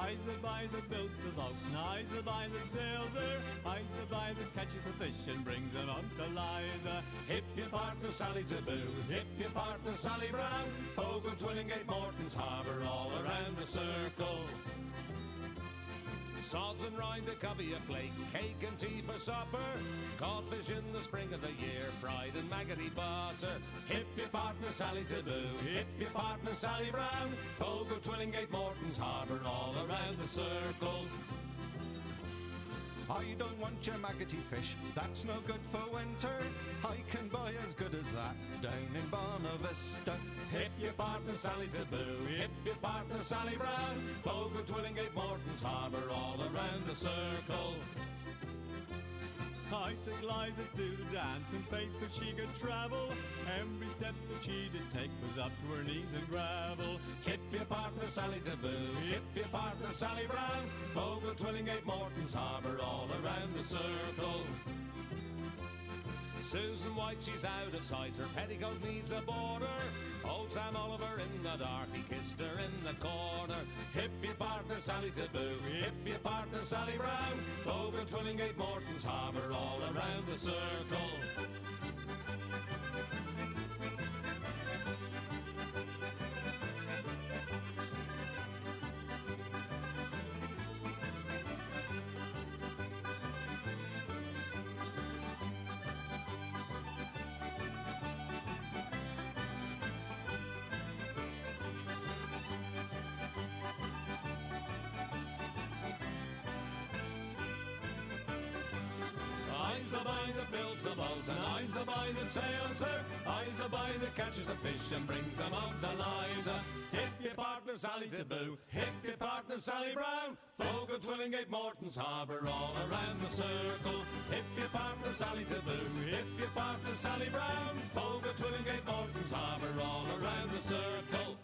I's the boy that builds the boat, and I's the boy that sails her. I's the boy that catches the fish and brings them up to Liza. Hip your partner Sally Taboo, hip your partner Sally Brown. Fogo, Twillingate, Morton's Harbour, all around the circle. Sods and rind, a covey, a flake, cake and tea for supper. Codfish in the spring of the year, fried in maggoty butter. Hip your partner Sally Taboo, hip your partner Sally Brown. Fogo, Twillingate, Morton's Harbour, all around the circle. I don't want your maggoty fish, that's no good for winter. I can buy as good as that down in Bonavista. Hip your partner Sally Taboo, hip your partner Sally Brown. Fogo, Twillingate, Morton's Harbour, all around the circle. I took Liza to the dance in faith that she could travel. Every step that she did take was up to her knees in gravel. Hip your partner Sally Taboo, hip your partner Sally Brown. Fogo, Twillingate, Morton's Harbour, all around the circle. Susan White, she's out of sight, her petticoat needs a border. Old Sam Oliver in the dark, he kissed her in the corner. Hip your partner Sally Taboo, hip your partner Sally Brown. Fogo, Twillingate, Morton's Harbour, all around the circle. I's the boy that builds the boat, and I's the boy that sails her. I's the boy that catches the fish and brings them up to Liza. Hip your partner Sally Taboo, hip your partner Sally Brown. Fogo, Twillingate, Morton's Harbour, all around the circle. Hip your partner Sally Taboo, hip your partner Sally Brown. Fogo, Twillingate, Morton's Harbour, all around the circle.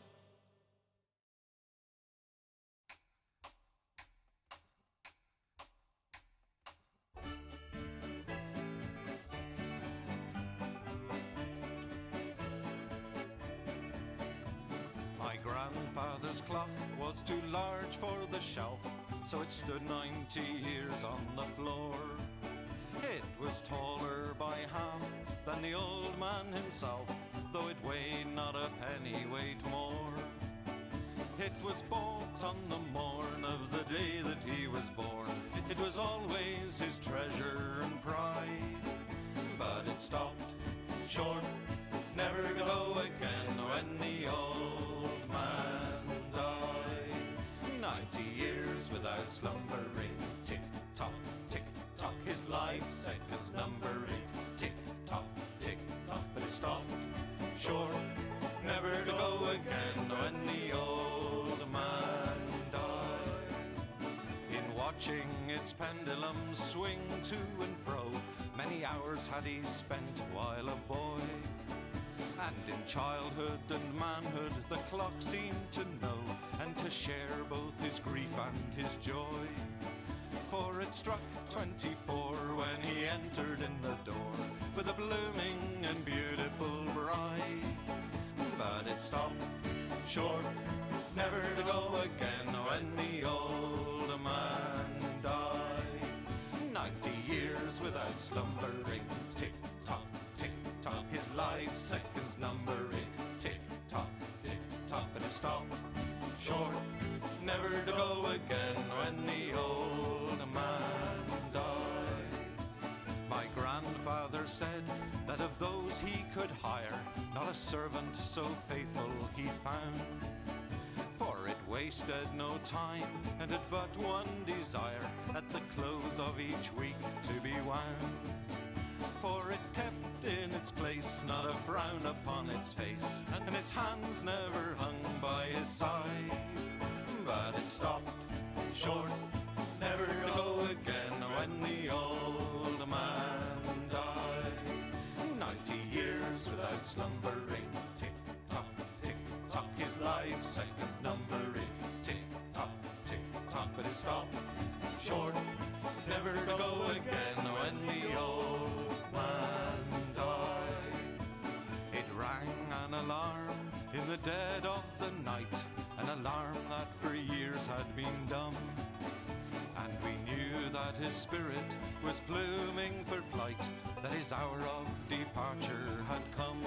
My grandfather's clock was too large for the shelf, so it stood 90 years on the floor. It was taller by half than the old man himself, though it weighed not a pennyweight more. It was bought on the morn of the day that he was born. It was always his treasure and pride, but it stopped short, never to go again when the old man died. 90 years without slumbering, tick-tock, tick-tock, his life seconds numbering, tick-tock, tick-tock, but it stopped short, never to go again when the old man died. In watching its pendulum swing to and fro, many hours had he spent while a boy. And in childhood and manhood the clock seemed to know, and to share both his grief and his joy. For it struck 24 when he entered in the door, with a blooming and beautiful bride. But it stopped short, never to go again when the old man died. 90 years without slumbering, tick-tock, tick-tock, his life seconds numbering, tick-tock, tick-tock, but it stopped short, never to go again when the old man died. My grandfather said that of those he could hire, not a servant so faithful he found. For it wasted no time, and had but one desire, at the close of each week to be wound. For it kept in its place, not a frown upon its face, and its hands never hung by his side. But it stopped short, never to go again when the old man died. 90 years without slumbering, tick-tock, tick-tock, his life seconds numbering, tick-tock, tick-tock, but it stopped short, never to go again when the old man died. It rang an alarm in the dead of the night, an alarm that for years had been dumb. And we knew that his spirit was pluming for flight, that his hour of departure had come.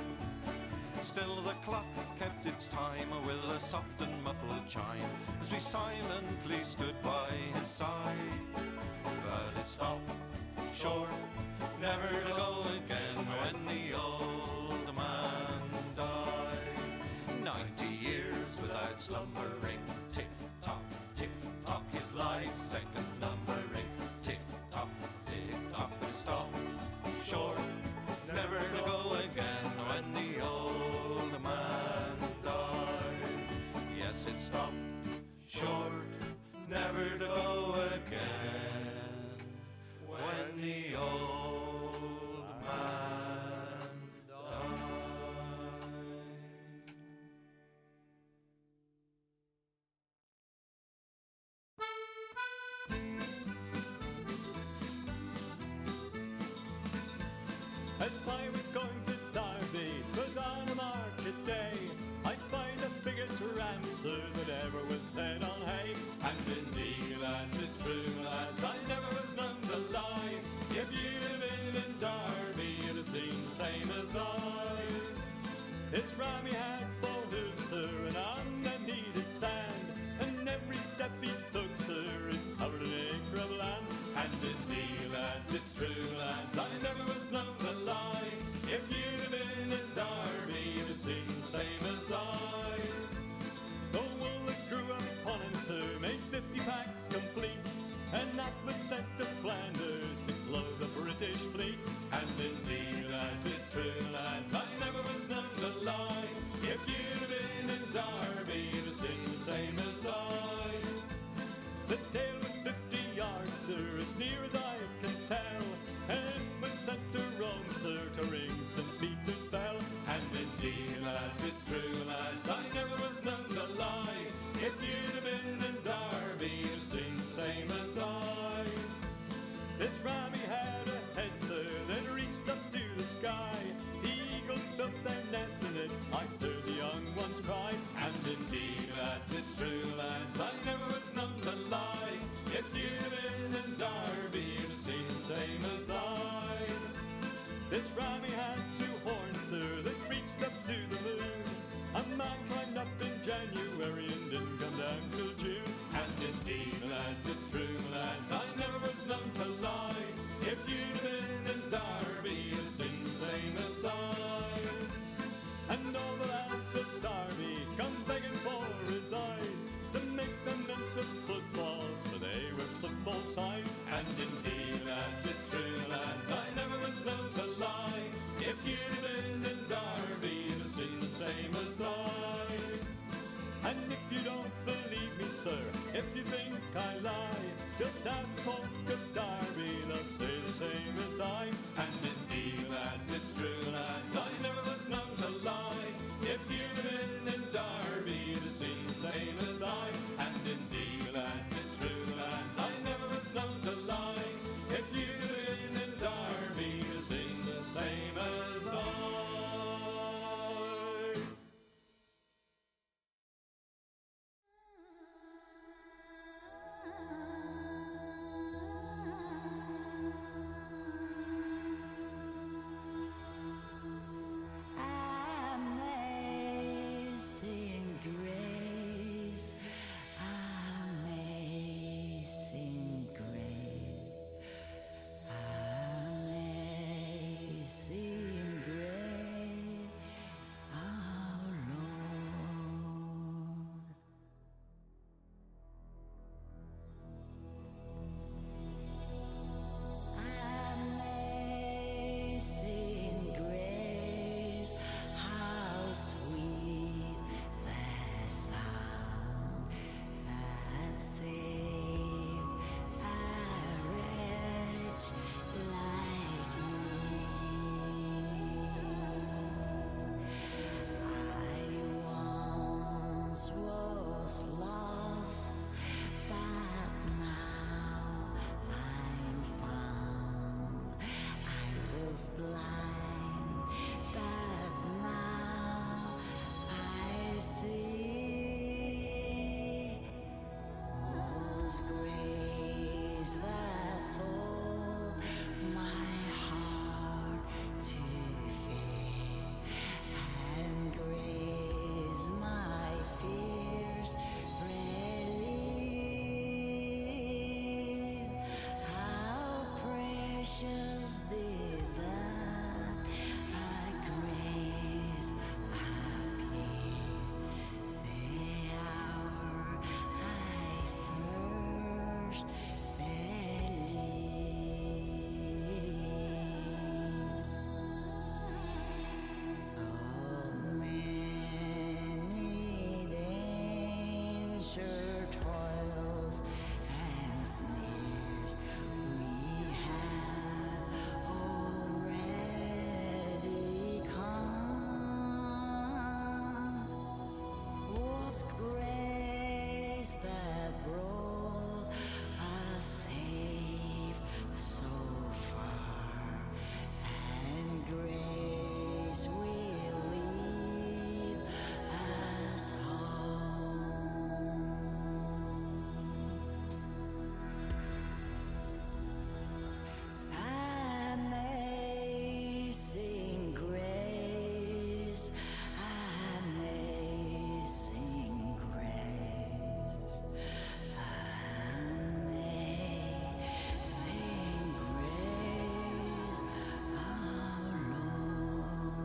Still the clock kept its time with a soft and muffled chime as we silently stood by his side. But it stopped short, never to go again when the old man died. 90 years without slumbering, tick-tock, tick-tock, his life seconds numbering. Tick-tock, tick-tock, but it stopped short, never to go again when the old man died. Yes, it stopped short, never to go again when the old man died. As I was going to Derby, 'twas on a market day, I spied the biggest rancer that ever was fed on hay. And indeed, lads, it's true, lads, I never was known to lie. If you'd have been in Derby, you'd have seen the same as I. His ram he had full hooves, sir, and on them he did stand, and every step he took, sir, it covered an acre of land. And indeed, lads, it's true, lads, I never was known to lie. that full my heart to fear and grace my fears relieve. How precious did that grace appear the hour I first toils and snares we have already come. Was grace that brought us safe so far, and grace will lead us home. Amazing grace, amazing grace, amazing grace, our Lord.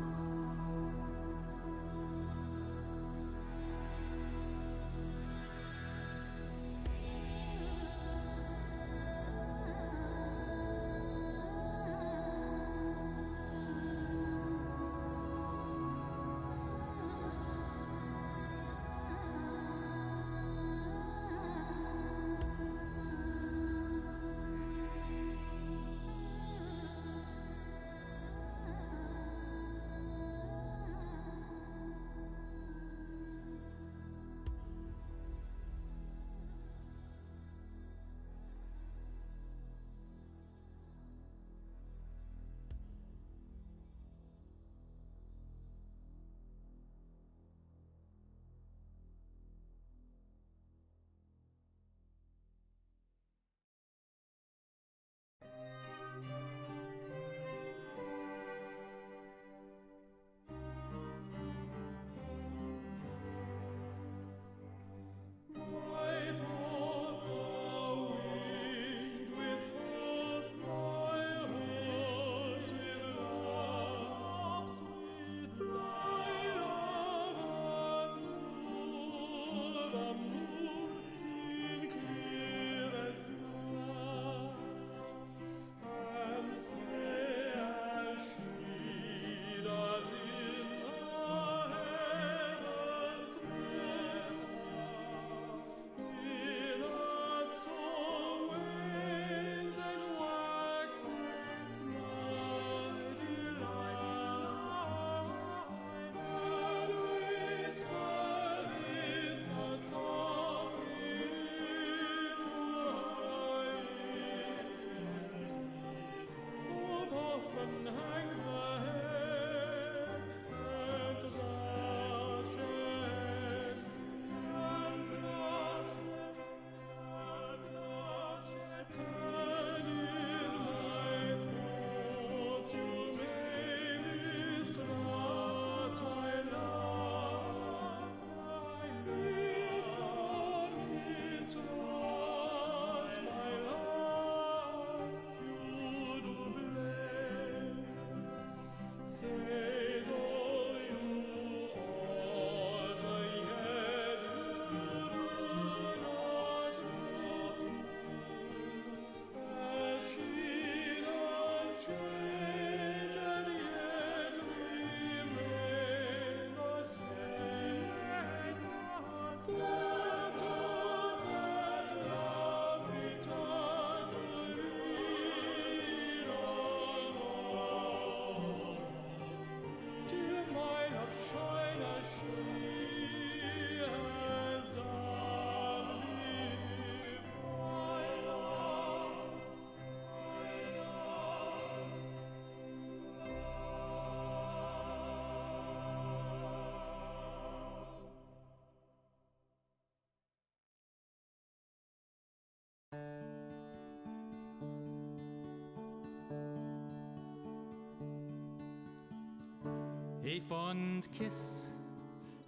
a fond kiss,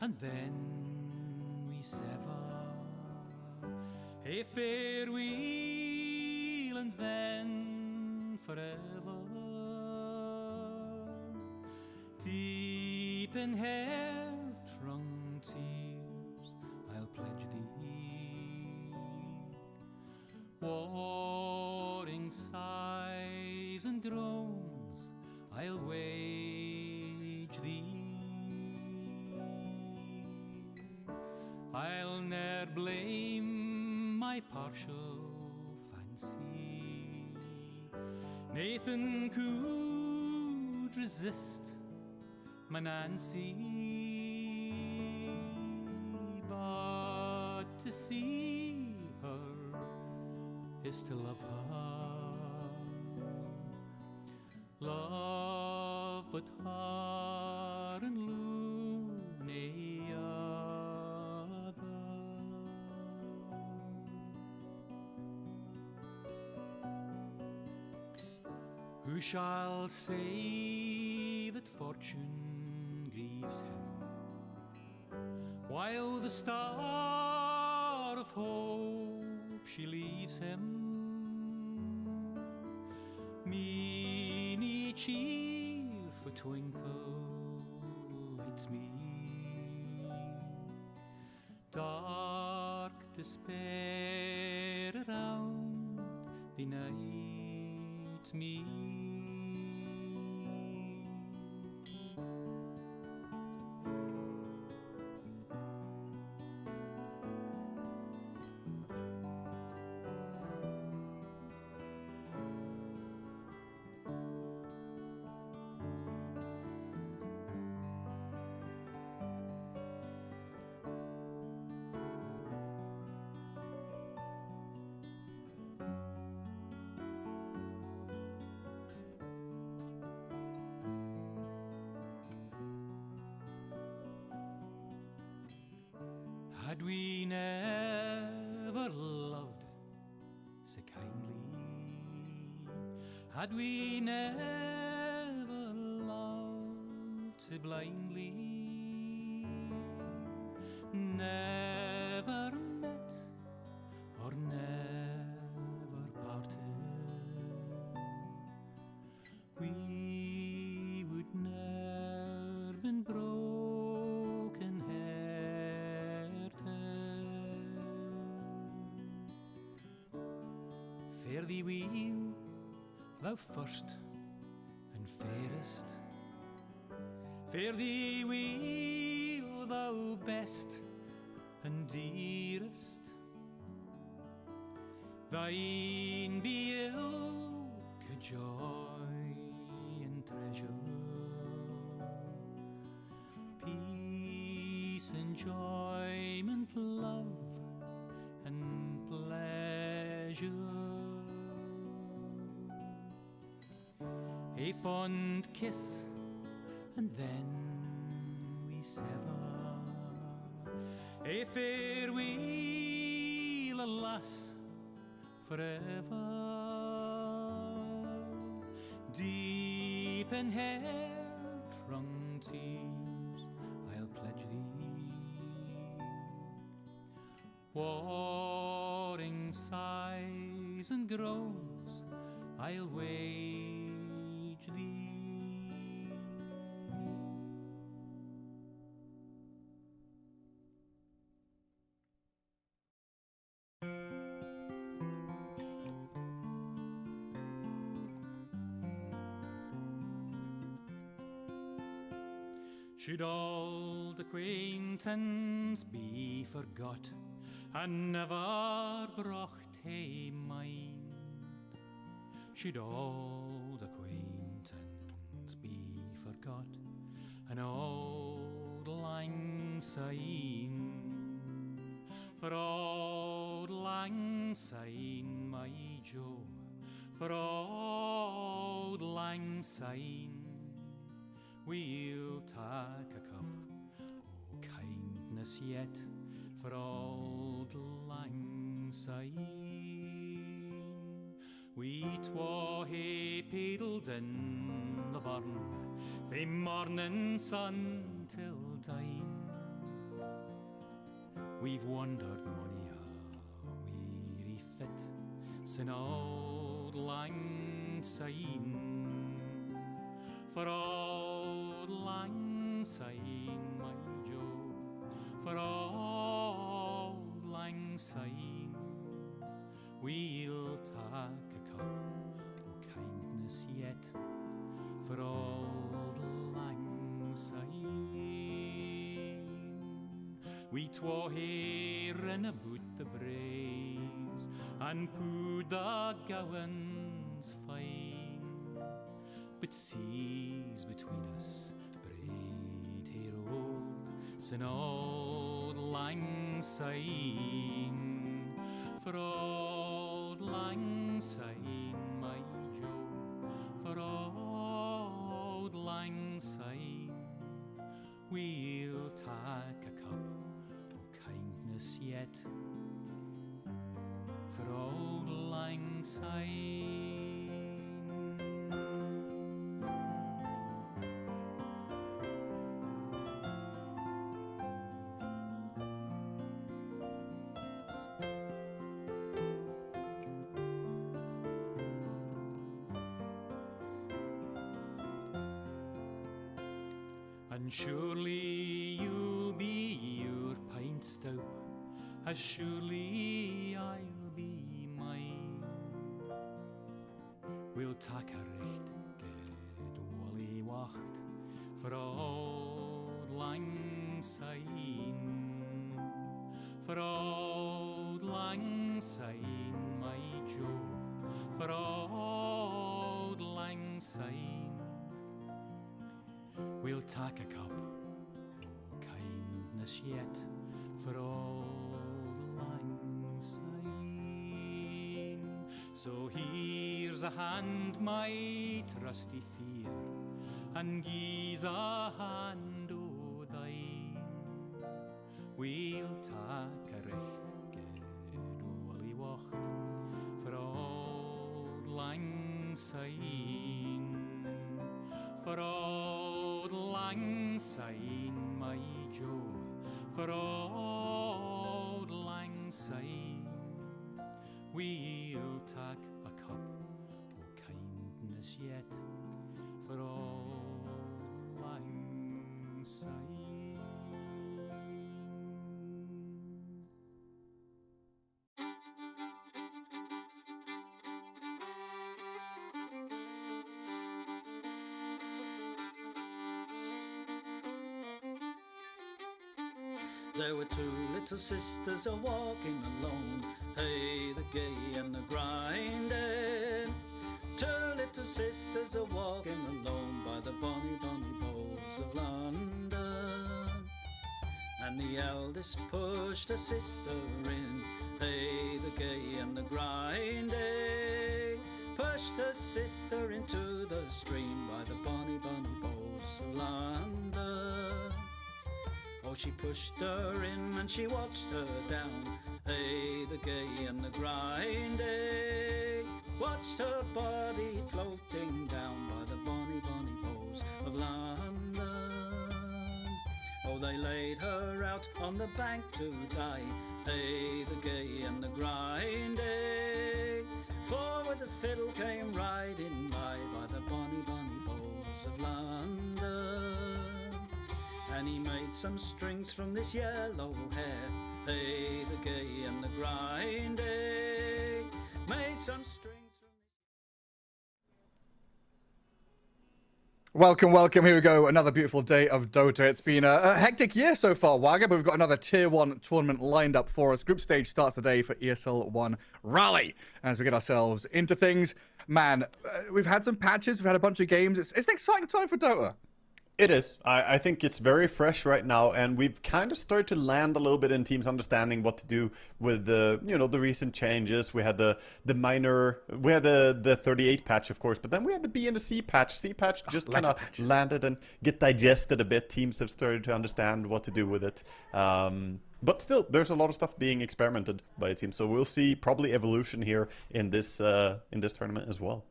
and then we sever, a farewell, and then forever. Deep in hair-wrung tears I'll pledge thee, warring sighs and groans I'll wage thee. I'll ne'er blame my partial fancy, Nathan could resist my Nancy, but to see her is to love her. Love but her and loony other. Who shall say that fortune grieves him, while the star of hope she leaves him? Meany cheer for twinkle lights me, dark despair around benight me. Had we never loved so kindly, had we never loved so blindly, never met or never parted, we would ne'er been broken Fare thee weel, thou first and fairest. Fare thee weel, thou best and dearest. Thine be ilk joy and treasure, peace, enjoyment, love and pleasure. A fond kiss, and then we sever. A farewell, alas, forever. Deep in hair-wrung tears I'll pledge thee, warring sighs and groans I'll wage thee. Should old acquaintance be forgot and never brought to mind, should old acquaintance be forgot and old lang syne, for old lang syne, my Joe, for old lang syne, we'll take a cup o' kindness yet for old lang syne. We twa hae paddled in the burn fae morning sun till dine. We've wandered mony a weary fit sin auld lang syne. For auld lang syne, my Jo, for auld lang syne, we'll take a cup o' kindness yet, for auld lang syne. We twa hearing about the braes, and pooed the gowans fine, but seas between us braid hair old, sin auld lang syne. For auld lang syne, my Jo, for auld lang syne, we'll take a cup o' kindness yet, for auld lang syne. And surely you'll be your pint stout, as surely I'll be mine. We'll tak a recht good wally wacht, for auld lang syne. For auld lang syne, my Jo, for auld lang syne, we'll take a cup o' kindness yet, for auld lang syne. So here's a hand, my trusty fear, and gie's a hand o' thine. We'll take a recht good wally wacht, for auld lang syne. For auld lang syne, my Jo, for auld lang syne, we'll take a cup o' kindness yet, for auld lang syne. There were two little sisters a-walking alone, hey, the gay and the grinding. Two little sisters a-walking alone by the bonny, bonny bowls of London. And the eldest pushed her sister in, hey, the gay and the grinding. Pushed her sister into the stream by the bonny, bonny bowls of London. Oh, she pushed her in and she watched her down, hey, the gay and the grinding. Watched her body floating down by the bonny, bonny bowls of London. Oh, they laid her out on the bank to die, hey, the gay and the grinding. For when the fiddle came riding by the bonny, bonny bowls of London. And he made some strings from this yellow hair, hey, the gay and the grinding. Made some strings from this. Welcome, welcome. Here we go. Another beautiful day of Dota. It's been a hectic year so far, Wagga, but we've got another Tier 1 tournament lined up for us. Group stage starts today for ESL One Raleigh. As we get ourselves into things, man, we've had some patches, we've had a bunch of games. It's an exciting time for Dota. It is. I think it's very fresh right now, and we've kind of started to land a little bit in teams understanding what to do with the, the recent changes. We had the 38 patch, of course, but then we had the B and the C patch. C patch just kind of landed and get digested a bit. Teams have started to understand what to do with it. But still, there's a lot of stuff being experimented by a team, so we'll see probably evolution here in this tournament as well.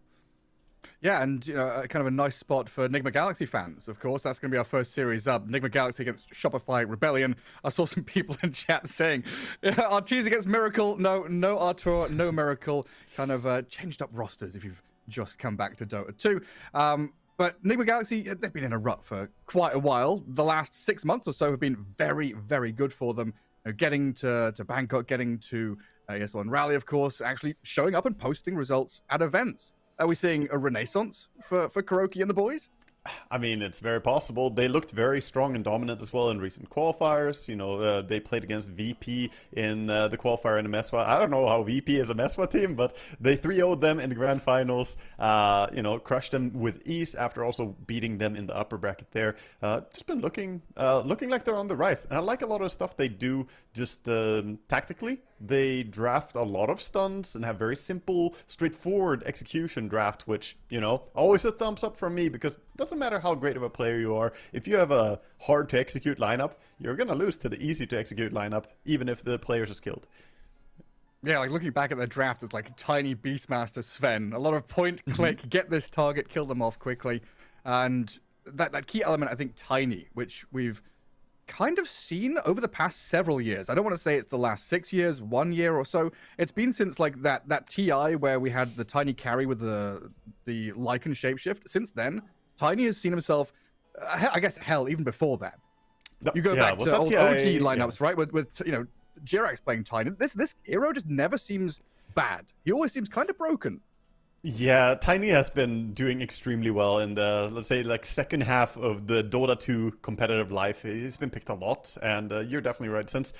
Yeah, and kind of a nice spot for Enigma Galaxy fans, of course. That's going to be our first series up. Enigma Galaxy against Shopify Rebellion. I saw some people in chat saying, Artees against Miracle. No Artur, no Miracle. Kind of changed up rosters if you've just come back to Dota 2. But Enigma Galaxy, they've been in a rut for quite a while. The last 6 months or so have been very, very good for them. Getting to Bangkok, getting to ESL One Raleigh, of course, actually showing up and posting results at events. Are we seeing a renaissance for Kuroki and the boys? I mean, it's very possible. They looked very strong and dominant as well in recent qualifiers. They played against VP in the qualifier in the MESWA. I don't know how VP is a MESWA team, but they 3-0'd them in the grand finals. Crushed them with ease after also beating them in the upper bracket there. Just been looking like they're on the rise. And I like a lot of stuff they do just tactically. They draft a lot of stuns and have very simple, straightforward execution draft, which, always a thumbs up from me, because it doesn't matter how great of a player you are. If you have a hard to execute lineup, you're going to lose to the easy to execute lineup, even if the players are skilled. Yeah, like looking back at the draft, it's like tiny Beastmaster Sven. A lot of point, click, get this target, kill them off quickly. And that key element, I think, Tiny, which we've kind of seen over the past several years. I don't want to say it's the last 6 years, 1 year or so. It's been since like that TI where we had the Tiny carry with the Lycan shapeshift. Since then, Tiny has seen himself, I guess, hell, even before that. You go back to old OG lineups, right? With Jirax playing Tiny. This hero just never seems bad. He always seems kind of broken. Yeah, Tiny has been doing extremely well in the, let's say, like second half of the Dota 2 competitive life. He's been picked a lot, and you're definitely right. Since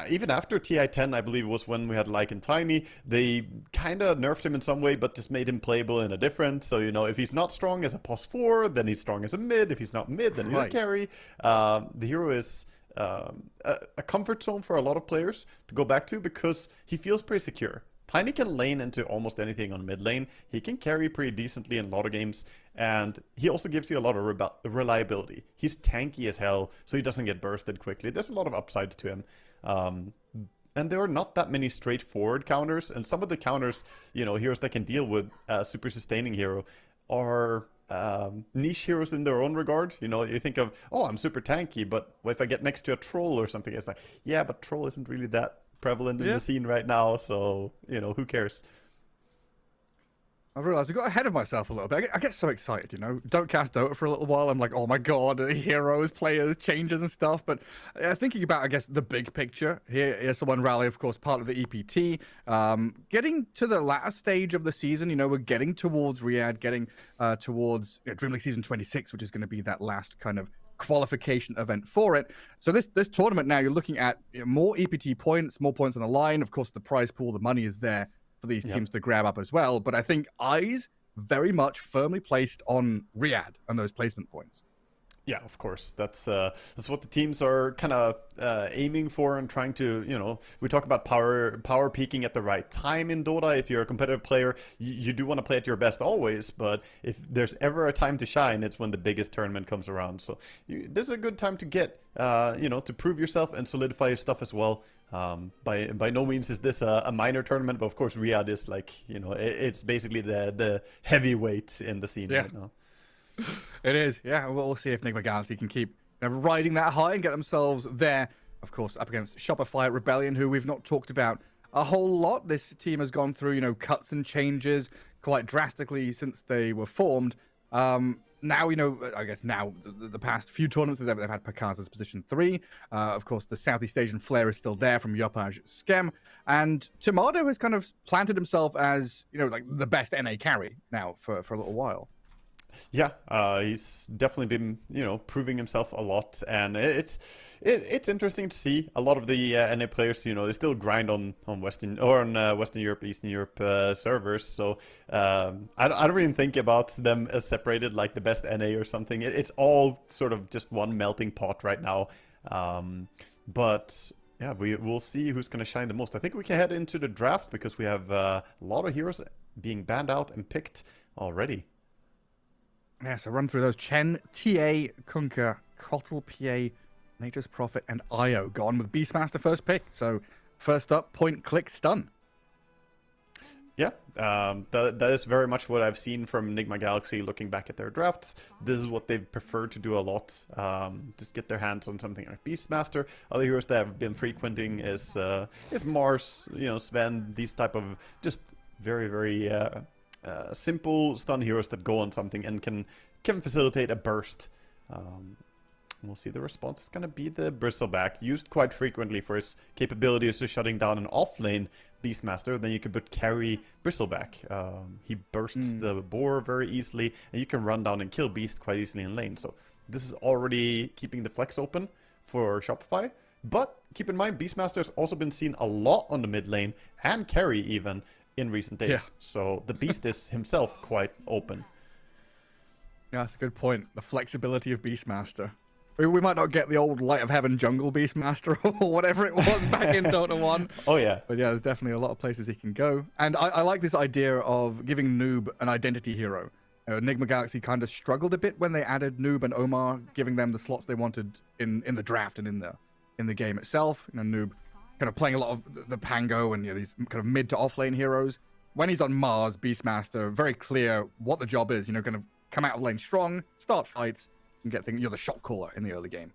even after TI-10, I believe was when we had Lycan Tiny, they kind of nerfed him in some way, but just made him playable in a different. So, if he's not strong as a +4, then he's strong as a mid. If he's not mid, then he's a carry. The hero is a comfort zone for a lot of players to go back to because he feels pretty secure. Tiny can lane into almost anything on mid lane. He can carry pretty decently in a lot of games, and he also gives you a lot of reliability. He's tanky as hell, so he doesn't get bursted quickly. There's a lot of upsides to him. And there are not that many straightforward counters, and some of the counters, heroes that can deal with a super sustaining hero are niche heroes in their own regard. You think of, I'm super tanky, but if I get next to a troll or something, it's like, yeah, but troll isn't really that prevalent in the scene right now, so who cares? I realized I got ahead of myself a little bit. I get so excited, Don't cast Dota for a little while. I'm like, oh my god, heroes, players, changes and stuff. But thinking about, I guess, the big picture here, ESL One Raleigh, of course, part of the EPT. Getting to the last stage of the season, we're getting towards Riyadh, getting towards Dream League Season 26, which is going to be that last kind of qualification event for it. So this tournament now, you're looking at more EPT points, more points on the line. Of course, the prize pool, the money is there for these teams to grab up as well. But I think eyes very much firmly placed on Riyadh and those placement points. Yeah, of course. That's what the teams are kind of aiming for and trying to, we talk about power peaking at the right time in Dota. If you're a competitive player, you do want to play at your best always, but if there's ever a time to shine, it's when the biggest tournament comes around. So this is a good time to get, to prove yourself and solidify your stuff as well. By no means is this a minor tournament, but of course Riyadh is like, it's basically the heavyweight in the scene right now. It is, yeah. We'll see if Enigma Galaxy can keep riding that high and get themselves there. Of course, up against Shopify Rebellion, who we've not talked about a whole lot. This team has gone through, cuts and changes quite drastically since they were formed. Now, I guess now, the past few tournaments, they've had Pakaza's position 3. Of course, the Southeast Asian flair is still there from Yopaj Skem. And Tomado has kind of planted himself as, like the best NA carry now for a little while. Yeah, he's definitely been, proving himself a lot, and it's interesting to see a lot of the NA players. They still grind on Western Europe, Eastern Europe servers. So I don't really think about them as separated like the best NA or something. It's all sort of just one melting pot right now. But yeah, we'll see who's going to shine the most. I think we can head into the draft because we have a lot of heroes being banned out and picked already. Yeah, so run through those. Chen, TA, Kunkka, Kotl, PA, Nature's Prophet, and Io gone with Beastmaster first pick. So first up, point, click, stun. Yeah, that is very much what I've seen from Enigma Galaxy looking back at their drafts. This is what they've preferred to do a lot. Just get their hands on something like Beastmaster. Other heroes that have been frequenting is Mars, Sven, these type of just very, very simple stun heroes that go on something and can facilitate a burst. We'll see. The response is going to be the Bristleback, used quite frequently for his capabilities of shutting down an off-lane Beastmaster. Then you can put carry Bristleback. He bursts the boar very easily, and you can run down and kill Beast quite easily in lane. So this is already keeping the flex open for Shopify. But keep in mind, Beastmaster has also been seen a lot on the mid lane, and carry even, in recent days. Yeah. So the Beast is himself quite open. Yeah, that's a good point. The flexibility of Beastmaster. We might not get the old Light of Heaven jungle Beastmaster or whatever it was back in Dota 1. Oh, yeah. But yeah, there's definitely a lot of places he can go. And I like this idea of giving Noob an identity hero. Enigma Galaxy kind of struggled a bit when they added Noob and Omar, giving them the slots they wanted in the draft and in the game itself. Noob kind of playing a lot of the Pango and these kind of mid to off lane heroes. When he's on Mars, Beastmaster, very clear what the job is. Kind of come out of lane strong, start fights, and get things. You're the shot caller in the early game.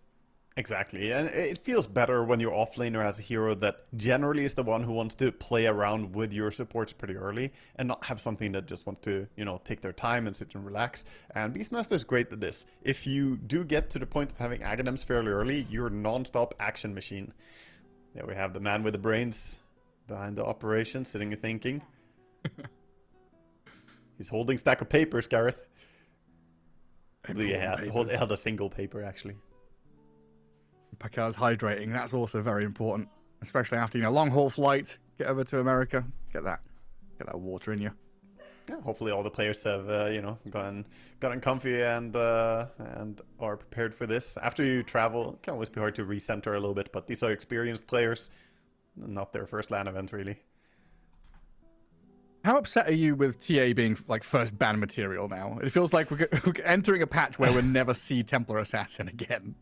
Exactly, and it feels better when your offlaner has a hero that generally is the one who wants to play around with your supports pretty early and not have something that just wants to, take their time and sit and relax. And Beastmaster is great at this. If you do get to the point of having Aghanims fairly early, you're a non-stop action machine. There we have the man with the brains behind the operation, sitting and thinking. He's holding stack of papers, Gareth. Yeah, held a single paper, actually. Pakar's hydrating. That's also very important, especially after long haul flight. Get over to America. Get that water in you. Yeah, hopefully all the players have gotten comfy and are prepared for this. After you travel, it can always be hard to recenter a little bit, but these are experienced players, not their first LAN event really. How upset are you with TA being first ban material now? It feels like we're entering a patch where we'll never see Templar Assassin again.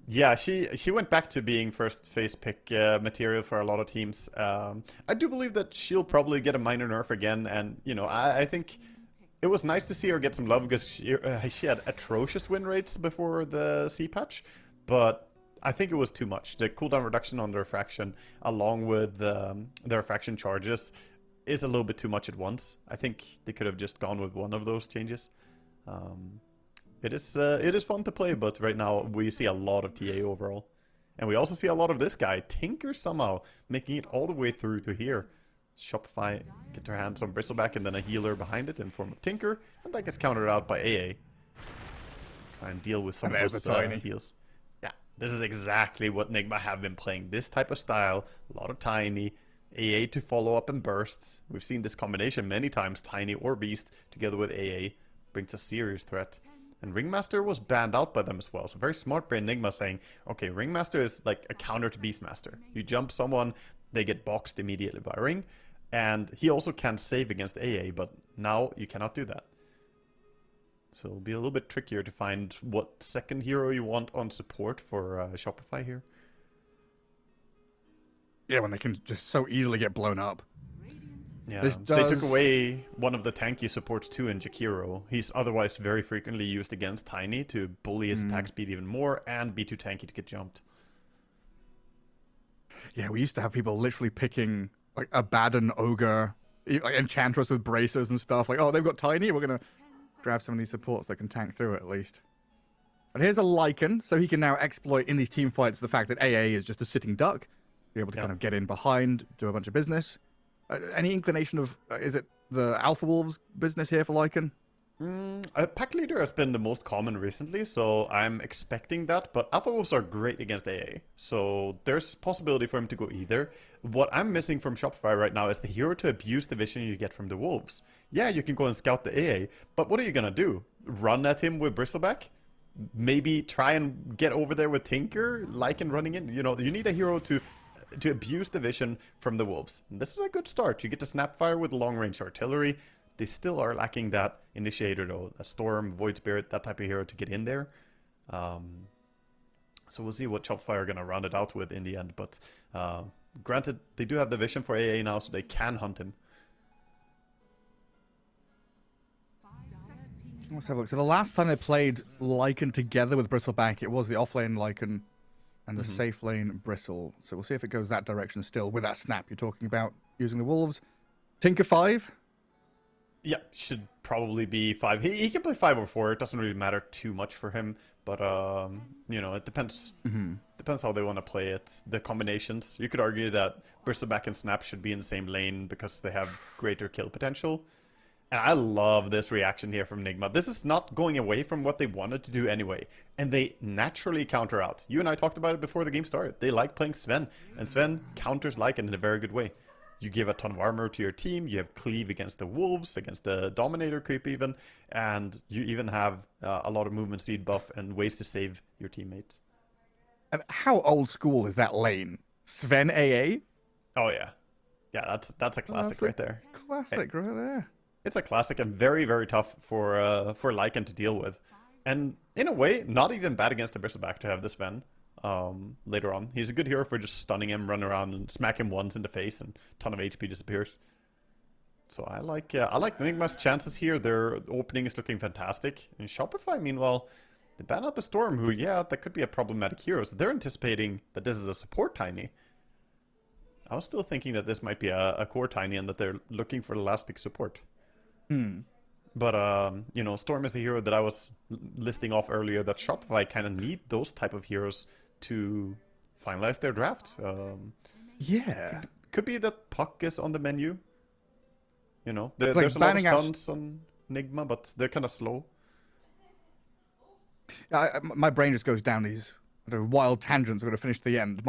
Yeah, she went back to being first phase pick material for a lot of teams. I do believe that she'll probably get a minor nerf again, and I think it was nice to see her get some love because she had atrocious win rates before the C patch, but I think it was too much. The cooldown reduction on the refraction, along with the refraction charges, is a little bit too much at once. I think they could have just gone with one of those changes. It is fun to play, but right now we see a lot of TA overall. And we also see a lot of this guy, Tinker, somehow, making it all the way through to here. Shopify get their hands on Bristleback and then a healer behind it in form of Tinker, and that gets countered out by AA. Try and deal with some of those heals. Yeah, this is exactly what Nigma have been playing. This type of style, a lot of Tiny, AA to follow up in bursts. We've seen this combination many times, Tiny or Beast, together with AA, brings a serious threat. And Ringmaster was banned out by them as well. So very smart by Enigma saying, okay, Ringmaster is like a counter to Beastmaster. You jump someone, they get boxed immediately by Ring. And he also can save against AA, but now you cannot do that. So it'll be a little bit trickier to find what second hero you want on support for Shopify here. Yeah, when they can just so easily get blown up. Yeah, they took away one of the tanky supports too in Jakiro. He's otherwise very frequently used against Tiny to bully his attack speed even more and be too tanky to get jumped. Yeah, we used to have people literally picking Abaddon, Ogre, Enchantress with bracers and stuff. Oh, they've got Tiny, we're going to grab some of these supports that can tank through it at least. But here's a Lycan, so he can now exploit in these team fights the fact that AA is just a sitting duck. Be able to kind of get in behind, do a bunch of business. Any inclination of, is it the Alpha Wolves business here for Lycan? Pack Leader has been the most common recently, so I'm expecting that, but Alpha Wolves are great against AA, so there's possibility for him to go either. What I'm missing from Shopify right now is the hero to abuse the vision you get from the Wolves. Yeah, you can go and scout the AA, but what are you gonna do? Run at him with Bristleback? Maybe try and get over there with Tinker, Lycan running in? You need a hero to abuse the vision from the Wolves. And this is a good start. You get to Snapfire with long-range artillery. They still are lacking that initiator though. A Storm, Void Spirit, that type of hero to get in there. So we'll see what Shopify are going to round it out with in the end. But granted, they do have the vision for AA now, so they can hunt him. Let's have a look. So the last time they played Lycan together with Bristleback, it was the offlane Lycan and the safe lane Bristle. So we'll see if it goes that direction still with that snap you're talking about using the Wolves. Tinker 5? Yeah, should probably be 5. He can play 5 or 4. It doesn't really matter too much for him. But, you know, it depends. Depends how they want to play it. The combinations. You could argue that Bristleback and Snap should be in the same lane because they have greater kill potential. And I love this reaction here from Nigma. This is not going away from what they wanted to do anyway. And they naturally counter out. You and I talked about it before the game started. They like playing Sven. And Sven counters Lycan in a very good way. You give a ton of armor to your team. You have cleave against the wolves, against the dominator creep even. And you even have a lot of movement speed buff and ways to save your teammates. And how old school is that lane? Sven AA? Oh, yeah. Yeah, that's a classic right there. Classic right there. It's a classic and very, very tough for Lycan to deal with. And in a way, not even bad against the Bristleback to have this Sven later on. He's a good hero for just stunning him, run around and smack him once in the face and a ton of HP disappears. So I like Nigma's chances here. Their opening is looking fantastic. And Shopify, meanwhile, they ban out the Storm, who, yeah, that could be a problematic hero. So they're anticipating that this is a support Tiny. I was still thinking that this might be a core Tiny and that they're looking for the last big support. But, you know, Storm is a hero that I was listing off earlier that Shopify kind of need those type of heroes to finalize their draft. Yeah. Could be that Puck is on the menu. You know, there's a lot of stuns on Nigma, but they're kind of slow. My brain just goes down these wild tangents. I'm going to finish the end.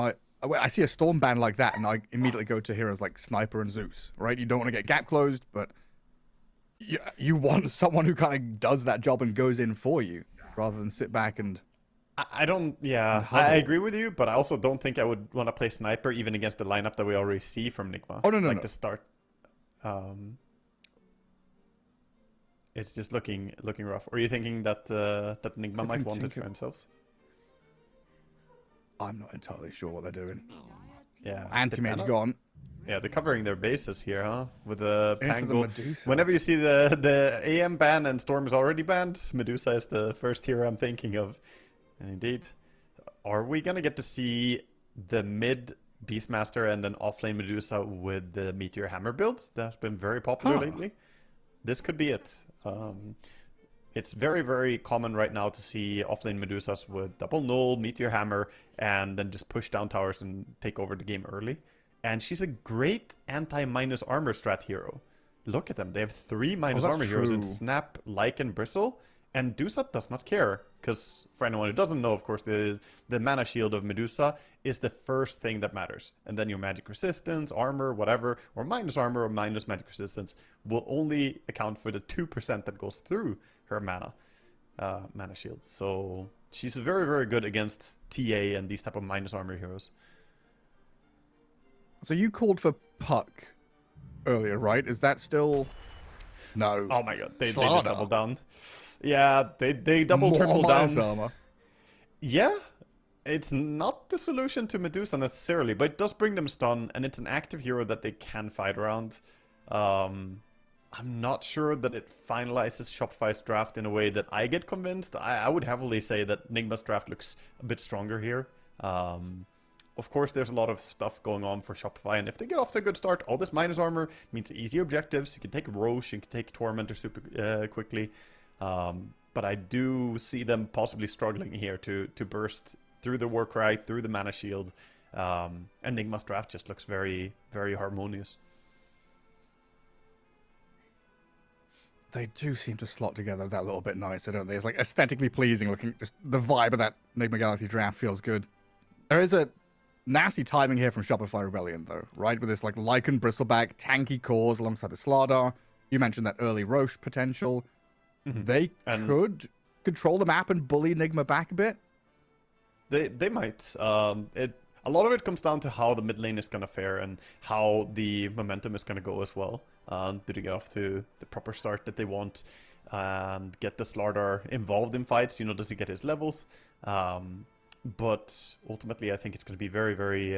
I see a Storm ban like that, and I immediately go to heroes like Sniper and Zeus, right? You don't want to get gap closed, but you want someone who kind of does that job and goes in for you, rather than sit back and... I agree with you, but I also don't think I would want to play Sniper even against the lineup that we already see from Nigma. Oh, no. To start. It's just looking rough. Or are you thinking that Nigma might want it for themselves? I'm not entirely sure what they're doing. Yeah. Anti-mage gone. Yeah, they're covering their bases here, huh? With the Pango. Medusa. Whenever you see the AM ban and Storm is already banned, Medusa is the first hero I'm thinking of. And indeed, are we gonna get to see the mid Beastmaster and then offlane Medusa with the Meteor Hammer build? That's been very popular lately. This could be it. It's very, very common right now to see offlane Medusas with double null, Meteor Hammer, and then just push down towers and take over the game early. And she's a great anti-minus armor strat hero. Look at them. They have 3 minus armor heroes in Snap, Lycan, Bristle. And Medusa does not care. Because for anyone who doesn't know, of course, the mana shield of Medusa is the first thing that matters. And then your magic resistance, armor, whatever, or minus armor or minus magic resistance will only account for the 2% that goes through her mana shield. So she's very, very good against TA and these type of minus armor heroes. So you called for Puck earlier, right? Is that still... No. Oh my god, they just doubled down. Yeah, they double, triple down. Armor. Yeah, it's not the solution to Medusa necessarily, but it does bring them stun, and it's an active hero that they can fight around. I'm not sure that it finalizes Shopify's draft in a way that I get convinced. I would heavily say that Nigma's draft looks a bit stronger here. Of course, there's a lot of stuff going on for Shopify, and if they get off to a good start, all this minus armor means easy objectives. You can take Roshan, you can take Tormentor super quickly. But I do see them possibly struggling here to burst through the Warcry, through the mana shield. And Nigma's draft just looks very, very harmonious. They do seem to slot together that little bit nicer, don't they? It's like aesthetically pleasing looking. Just the vibe of that Nigma Galaxy draft feels good. There is a nasty timing here from Shopify Rebellion, though, right? With this like Lycan, Bristleback, tanky cores alongside the Slardar. You mentioned that early Roche potential. They could control the map and bully Nigma back a bit. They might. A lot of it comes down to how the mid lane is going to fare and how the momentum is going to go as well. Do they get off to the proper start that they want and get the Slardar involved in fights? You know, does he get his levels? But ultimately, I think it's going to be very, very,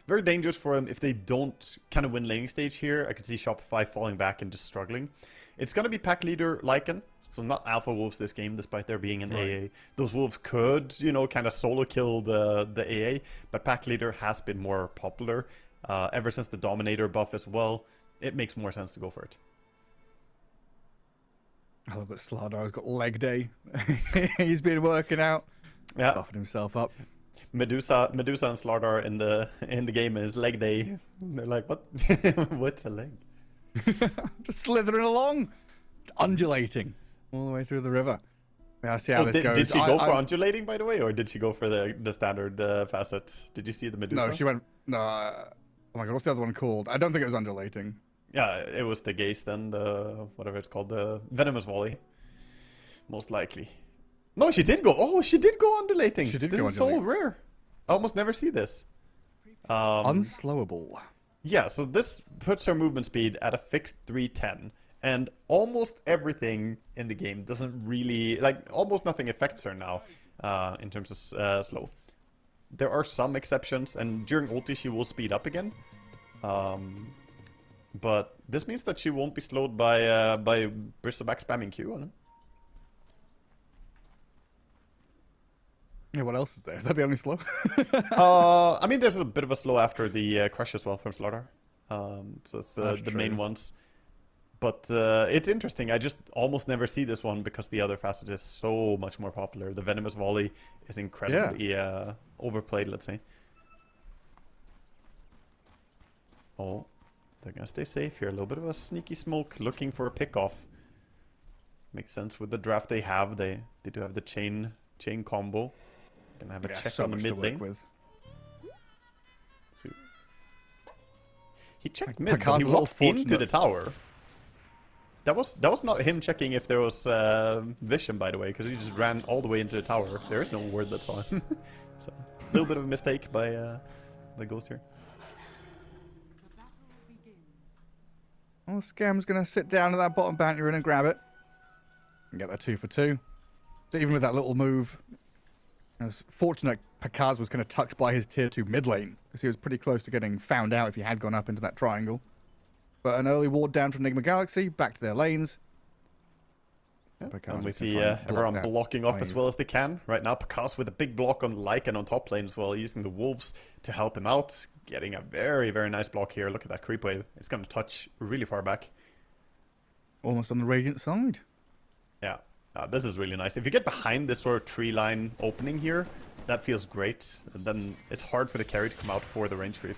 very dangerous for them if they don't kind of win laning stage here. I could see Shopify falling back and just struggling. It's going to be pack leader Lycan, so not alpha wolves this game, despite there being an AA. Those wolves could, you know, kind of solo kill the AA, but pack leader has been more popular ever since the Dominator buff as well. It makes more sense to go for it. I love that Slardar's got leg day. He's been working out, buffing himself up. Medusa and Slardar in the game is leg day. They're like, what? What's a leg? Just slithering along, undulating all the way through the river. Yeah, I see how this goes. Did she go for undulating, by the way, or did she go for the standard facet? Did you see the Medusa? No, she went. No. Oh my god, what's the other one called? I don't think it was undulating. Yeah, it was the Gaze then, the whatever it's called, the Venomous Volley. Most likely. No, she did go. Oh, she did go undulating. She did this go is undulating. so rare. I almost never see this. Unslowable. Yeah, so this puts her movement speed at a fixed 310. And almost everything in the game doesn't really... Like, almost nothing affects her now in terms of slow. There are some exceptions, and during ulti she will speed up again. But this means that she won't be slowed by Bristleback spamming Q on him. Yeah, what else is there? Is that the only slow? I mean, there's a bit of a slow after the crush as well from Slaughter. So it's the main ones. But it's interesting. I just almost never see this one because the other facet is so much more popular. The Venomous Volley is incredibly overplayed, let's say. Oh, they're going to stay safe here. A little bit of a sneaky smoke looking for a pick-off. Makes sense with the draft they have. They do have the chain combo. Gonna have a check so on the much mid to lane. work with. So he checked mid, but he Picard's a little walked into fortunate. the tower. That was not him checking if there was vision, by the way, because he just ran all the way into the tower. There is no word that saw him. So a little bit of a mistake by Ghost here. Well, Scam's gonna sit down to that bottom bounty rune and grab it. And get that 2 for 2. So even with that little move, it was fortunate Pakaz was kind of tucked by his tier 2 mid lane, because he was pretty close to getting found out if he had gone up into that triangle. But an early ward down from Enigma Galaxy, back to their lanes. And we see everyone blocking off as well as they can. Right now, Pakaz with a big block on Lycan on top lane as well, using the Wolves to help him out. Getting a very, very nice block here. Look at that creep wave. It's going to touch really far back. Almost on the Radiant side. Yeah, this is really nice. If you get behind this sort of tree line opening here, that feels great. And then it's hard for the carry to come out for the range creep.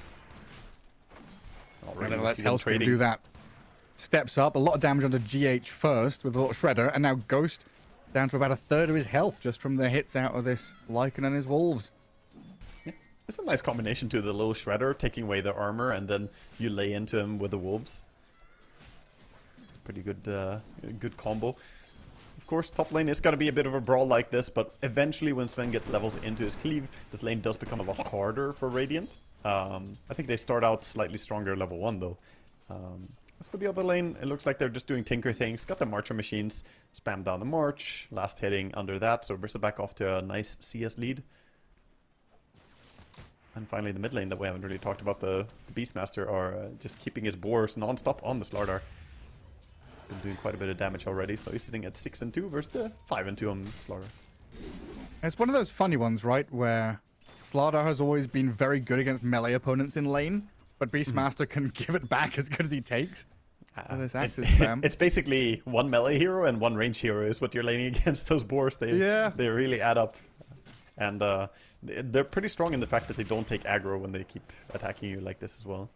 And then let's Hellscream do that. Steps up, a lot of damage onto GH first with a little Shredder, and now Ghost down to about a third of his health just from the hits out of this Lycan and his Wolves. Yeah, it's a nice combination to the little Shredder, taking away the armor, and then you lay into him with the Wolves. Pretty good, good combo. Of course, top lane is going to be a bit of a brawl like this, but eventually when Sven gets levels into his cleave, this lane does become a lot harder for Radiant. I think they start out slightly stronger level 1 though. As for the other lane, it looks like they're just doing tinker things. Got the Marcher machines, spam down the March, last hitting under that, so Bristleback off to a nice CS lead. And finally the mid lane that we haven't really talked about, the Beastmaster are just keeping his boars non-stop on the Slardar. Been doing quite a bit of damage already, so he's sitting at 6 and 2 versus the 5 and 2 on Slardar. It's one of those funny ones, right, where Slardar has always been very good against melee opponents in lane, but Beastmaster can give it back as good as he takes. This Axis spam. It's basically one melee hero and one range hero is what you're laning against those boars. They really add up. And they're pretty strong in the fact that they don't take aggro when they keep attacking you like this as well.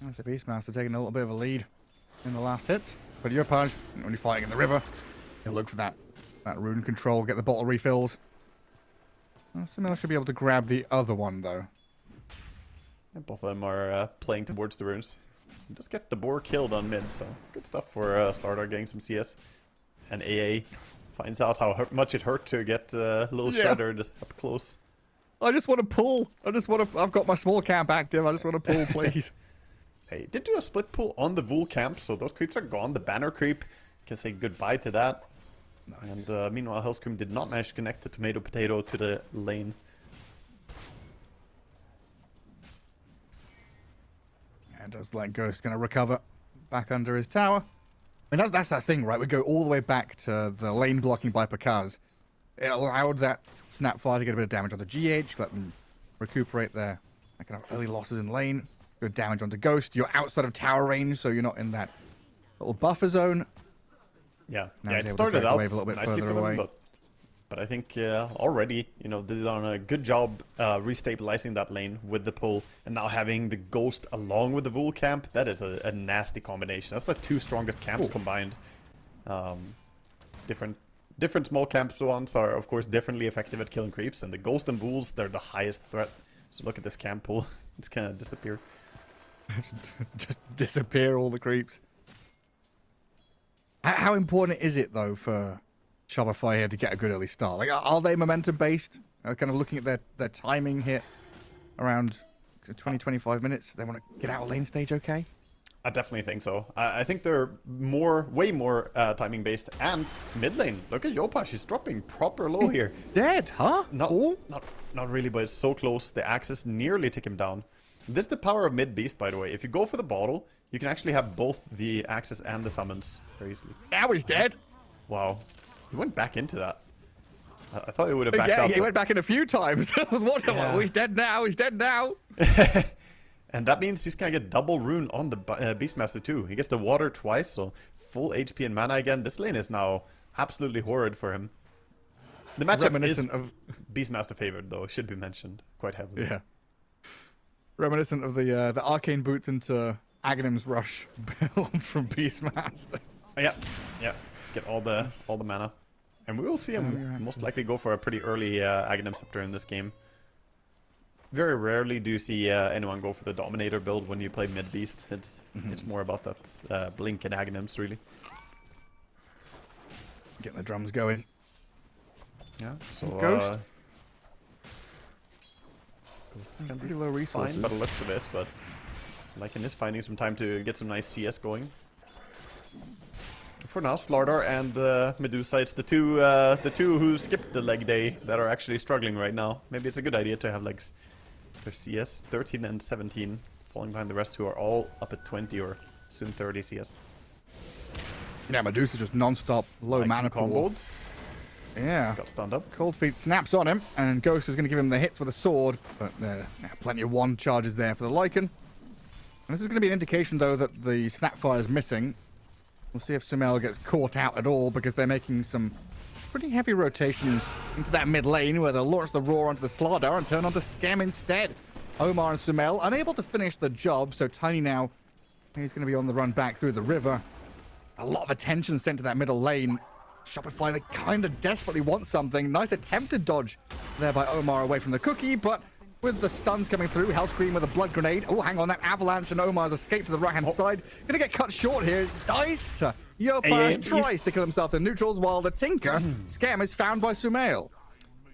That's a Beastmaster taking a little bit of a lead in the last hits. But your Page, when you're fighting in the river, you'll look for that rune control, get the bottle refills. Simila should be able to grab the other one, though. And both of them are playing towards the runes. Just get the boar killed on mid, so good stuff for Slardar getting some CS. And AA finds out how much it hurt to get a little shreddered up close. I just want to pull. I've got my small camp active. I just want to pull, please. Hey, did do a split pull on the Vul camp, so those creeps are gone. The banner creep can say goodbye to that. Nice. And meanwhile, Hellscream did not manage to connect the tomato potato to the lane. And does like Ghost gonna recover? back under his tower. I mean, that's that thing, right? We go all the way back to the lane blocking by Pakaz. It allowed that Snapfire to get a bit of damage onto GH, let them recuperate their kind of early losses in lane. Good damage onto Ghost. You're outside of tower range, so you're not in that little buffer zone. Yeah, Now yeah. he's It able to started drag the out wave a little bit nicely further for away. them, but I think already, you know, they've done a good job restabilizing that lane with the pull, and now having the Ghost along with the Vul camp. That is a nasty combination. That's the two strongest camps combined. Different small camps ones are of course differently effective at killing creeps, and the Ghost and Vuls, they're the highest threat. So look at this camp pull. It's gonna disappear. Just disappear all the creeps. How important is it though for Shopify here to get a good early start? Like, are they momentum based? Kind of looking at their timing here around 20-25 minutes. They want to get out of lane stage, okay? I definitely think so. I think they're way more timing based, and mid lane. Look at Yopa, she's dropping proper low here. Dead, huh? Not, Oh? not really, but it's so close. The axes nearly take him down. This is the power of mid beast, by the way. If you go for the bottle, you can actually have both the axes and the summons very easily. Now he's dead. Wow, he went back into that. I thought he would have backed Yeah, up. he went back in a few times. I was wondering, Yeah. oh, he's dead now. He's dead now. And that means he's gonna get double rune on the Beastmaster too. He gets the water twice, so full HP and mana again. This lane is now absolutely horrid for him. The matchup is Reminiscent of Beastmaster favored, though, should be mentioned quite heavily. yeah, reminiscent of the arcane boots into Aghanim's rush build from Beastmaster. Oh, yeah, get all the mana, and we will see him most likely go for a pretty early Aghanim Scepter in this game. Very rarely do you see anyone go for the Dominator build when you play mid beast. It's more about that Blink and Aghanims, really. Getting the drums going. Yeah. So Ghost? Ghost is gonna Pretty be low fine resources. by the looks of it, but Lycan is finding some time to get some nice CS going. For now, Slardar and Medusa, it's the two who skipped the leg day that are actually struggling right now. Maybe it's a good idea to have legs for CS 13 and 17, falling behind the rest who are all up at 20 or soon 30 CS. Yeah, Medusa's just non-stop low Lycan mana pool. combos, Yeah. got stunned up. Cold Feet snaps on him, and Ghost is going to give him the hits with a sword, but plenty of wand charges there for the Lycan. And this is going to be an indication, though, that the Snapfire is missing. We'll see if Sumail gets caught out at all, because they're making some pretty heavy rotations into that mid lane, where they'll launch the Roar onto the Slardar and turn onto Scam instead. Omar and Sumail unable to finish the job, so Tiny now, he's going to be on the run back through the river. A lot of attention sent to that middle lane. Shopify, they kind of desperately want something. Nice attempted dodge there by Omar away from the cookie, but with the stuns coming through, Hellscream with a blood grenade. Oh, hang on, that avalanche, and Omar's escape to the right-hand side. Gonna get cut short here. Dies to Yopa, tries to kill himself to neutrals, while the Tinker Scam is found by Sumail.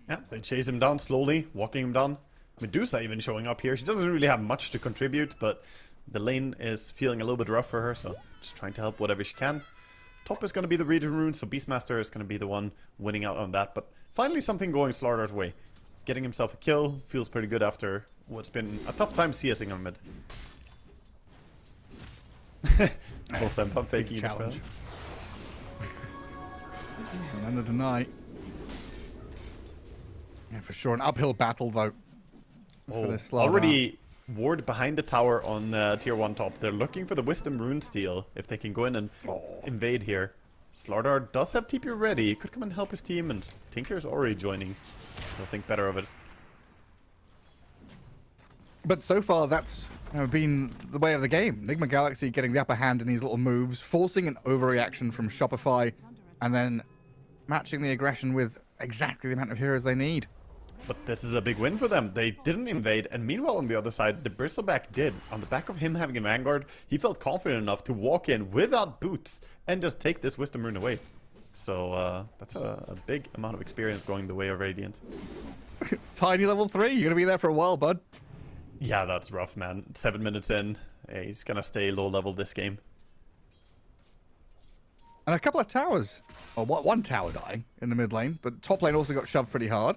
Yeah, they chase him down slowly, walking him down. Medusa even showing up here. She doesn't really have much to contribute, but the lane is feeling a little bit rough for her, so just trying to help whatever she can. Top is going to be the region rune, so Beastmaster is going to be the one winning out on that. But finally something going Slardar's way. Getting himself a kill, feels pretty good after what's been a tough time CSing on mid. Both of them pump faking Challenge. And then the deny. Yeah, for sure. An uphill battle, though. For this Slardar. Already ward behind the tower on tier 1 top. They're looking for the Wisdom rune steal if they can go in and invade here. Slardar does have TP ready. He could come and help his team, and Tinker's already joining. He'll think better of it. But so far, that's been the way of the game. Enigma Galaxy getting the upper hand in these little moves, forcing an overreaction from Shopify, and then matching the aggression with exactly the amount of heroes they need. But this is a big win for them. They didn't invade, and meanwhile on the other side, the Bristleback did. On the back of him having a Vanguard, he felt confident enough to walk in without boots and just take this Wisdom rune away. So that's a big amount of experience going the way of Radiant. Tiny level 3, you're going to be there for a while, bud. Yeah, that's rough, man. 7 minutes in, he's gonna stay low level this game. And a couple of towers. Well, one tower dying in the mid lane, but top lane also got shoved pretty hard.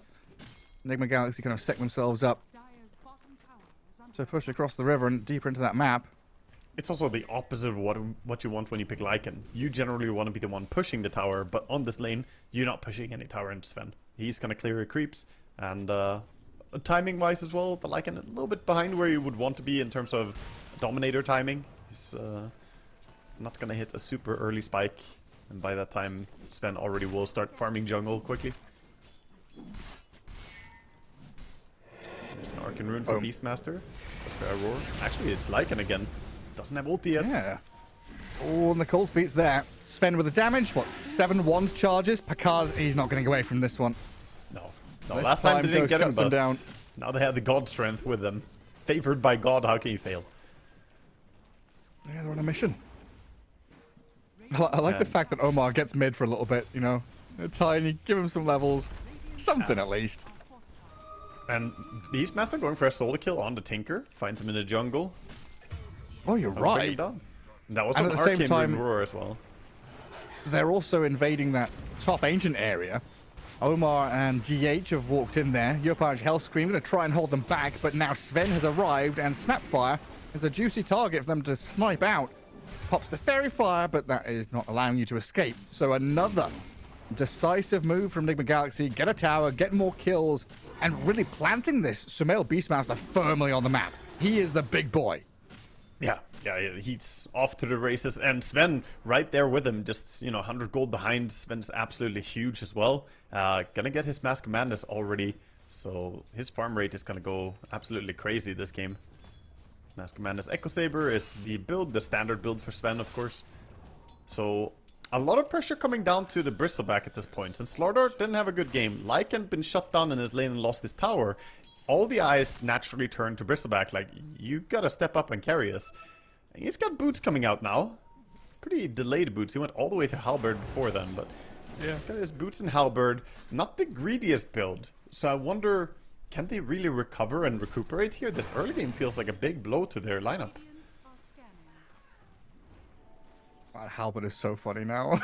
Enigma Galaxy kind of set themselves up to push across the river and deeper into that map. it's also the opposite of what you want when you pick Lycan. You generally want to be the one pushing the tower, but on this lane, you're not pushing any tower into Sven. He's going to clear your creeps, and timing-wise as well, the Lycan a little bit behind where you would want to be in terms of Dominator timing. He's not going to hit a super early spike, and by that time, Sven already will start farming jungle quickly. There's an Arcane Rune for Beastmaster. Roar. Actually, it's Lycan again. Doesn't have ulti yet. Yeah. Oh, and the cold feet's there. Sven with the damage. What? 7 wand charges. Pakaz, he's not getting away from this one. No. No, This last time they didn't Ghost get him, cuts but down. now they have the God strength with them. Favored by God, how can you fail? Yeah, they're on a mission. I like the fact that Omar gets mid for a little bit, you know. A tiny, give him some levels. Something at least. And Beastmaster going for a solo kill on the Tinker. Finds him in the jungle. Oh, you're That'll bring him right. down. That was And an at the same Arcane time- Rune Roar as well. They're also invading that top ancient area. Omar and GH have walked in there. Yopaj Hellscream going to try and hold them back, but now Sven has arrived, and Snapfire is a juicy target for them to snipe out. Pops the Fairy Fire, but that is not allowing you to escape. So another decisive move from Enigma Galaxy. Get a tower, get more kills, and really planting this Sumail Beastmaster firmly on the map. He is the big boy. Yeah, he's off to the races, and Sven right there with him, just 100 gold behind. Sven's absolutely huge as well. Gonna get his Mask of Madness already, so his farm rate is gonna go absolutely crazy this game. Mask of Madness Echo Saber is the standard build for Sven, of course. So a lot of pressure coming down to the Bristleback at this point. Since Slardar didn't have a good game, Lycan been shut down in his lane and lost his tower. All the eyes naturally turn to Bristleback, like, you gotta step up and carry us. And he's got boots coming out now. Pretty delayed boots. He went all the way to Halberd before then, but yeah, he's got his boots and Halberd. Not the greediest build. So I wonder, can they really recover and recuperate here? This early game feels like a big blow to their lineup. God, Halberd is so funny now.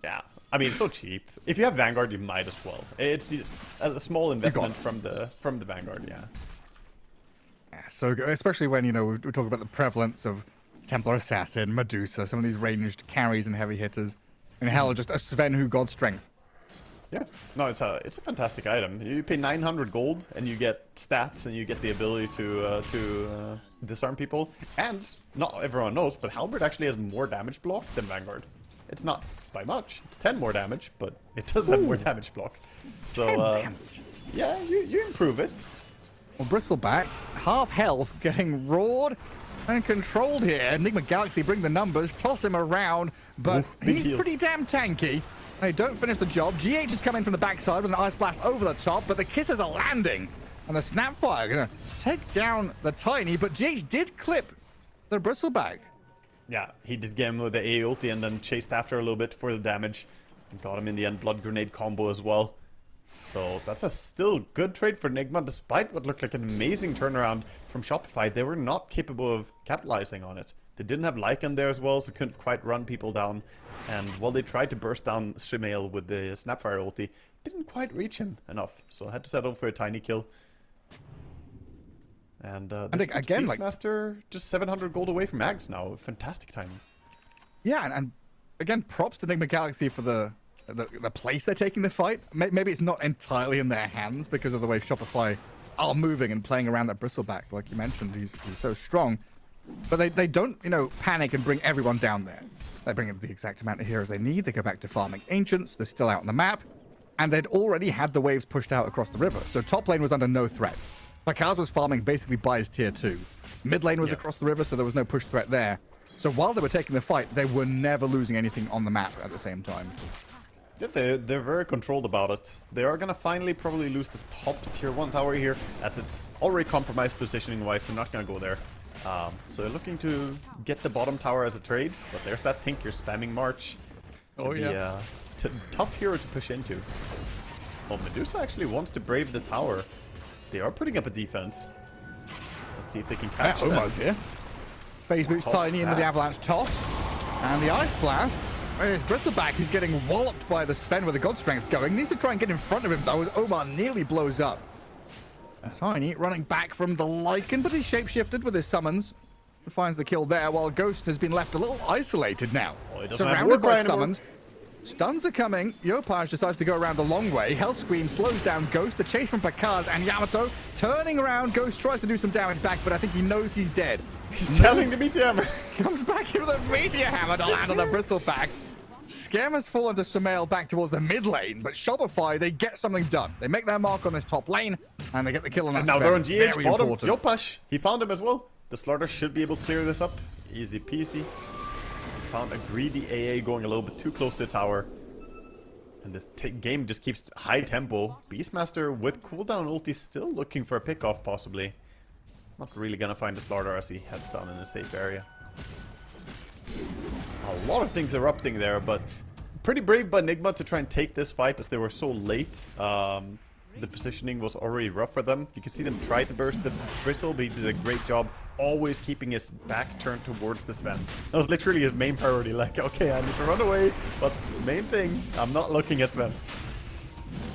Yeah, I mean, it's so cheap. If you have Vanguard, you might as well. It's a small investment from the Vanguard, yeah. Yeah, so good, especially when, we talk about the prevalence of Templar Assassin, Medusa, some of these ranged carries and heavy hitters. And hell, just a Sven who God strength. Yeah, no, it's a fantastic item. You pay 900 gold and you get stats and you get the ability to disarm people. And not everyone knows, but Halberd actually has more damage block than Vanguard. It's not by much. It's 10 more damage, but it does have more damage block. So 10 damage. Yeah, you improve it. Well, Bristleback, half health, getting roared and controlled here. Enigma Galaxy bring the numbers, toss him around, but big he's heal. pretty damn tanky. They don't finish the job. GH is coming from the backside with an Ice Blast over the top, but the kisses are landing. And the Snapfire going to take down the Tiny, but GH did clip the Bristleback. Yeah, he did get him with the A ulti and then chased after a little bit for the damage. And got him in the end, Blood Grenade combo as well. So that's a still good trade for Enigma, despite what looked like an amazing turnaround from Shopify. They were not capable of capitalizing on it. They didn't have Lycan there as well, so couldn't quite run people down. And while they tried to burst down Sumail with the Snapfire ulti, didn't quite reach him enough. So had to settle for a tiny kill. And again, Beastmaster just 700 gold away from Ags now. Fantastic timing. Yeah, and again, props to Enigma Galaxy for the place they're taking the fight. Maybe it's not entirely in their hands because of the way Shopify are moving and playing around that Bristleback. Like you mentioned, he's so strong. But they don't, panic and bring everyone down there. They bring in the exact amount of heroes they need. They go back to farming Ancients. They're still out on the map. And they'd already had the waves pushed out across the river. So top lane was under no threat. Pakaz was farming basically by his tier 2. Mid lane was across the river, so there was no push threat there. So while they were taking the fight, they were never losing anything on the map at the same time. Yeah, they're very controlled about it. They are gonna finally probably lose the top tier 1 tower here, as it's already compromised positioning wise. They're not gonna go there. So they're looking to get the bottom tower as a trade, but there's that Tinker spamming March. Oh yeah. Tough hero to push into. Well, Medusa actually wants to brave the tower. They are putting up a defense. Let's see if they can catch them. Omar's here. Phase boots Toss Tiny into the that. Avalanche toss. And the Ice Blast. His Bristleback is getting walloped by the Sven with the God Strength going. Needs to try and get in front of him, though, as Omar nearly blows up. Tiny running back from the Lycan, but he's shapeshifted with his summons. finds the kill there, while Ghost has been left a little isolated now. Oh, he doesn't have Surrounded by Warcry anymore. summons. Stuns are coming. Yopaj decides to go around the long way. Hell Scream slows down Ghost. The chase from Pakaz and Yamato turning around. Ghost tries to do some damage back, but I think he knows he's dead. He's telling the Meteor Hammer. Comes back here with a Meteor Hammer to land on the Bristleback. Scam has fallen to Sumail back towards the mid lane, but Shopify, they get something done. They make their mark on this top lane, and they get the kill on that. And now they're on GH Very bottom. important. Yopash, he found him as well. The Slaughter should be able to clear this up. Easy peasy. Found a greedy AA going a little bit too close to the tower. And this game just keeps high tempo. Beastmaster with cooldown ulti still looking for a pickoff possibly. Not really gonna find the Slaughter as he heads down in a safe area. A lot of things erupting there, but pretty brave by Nigma to try and take this fight as they were so late. The positioning was already rough for them. You can see them try to burst the Bristle, but he did a great job always keeping his back turned towards the Sven. That was literally his main priority, like, okay, I need to run away, but main thing, I'm not looking at Sven.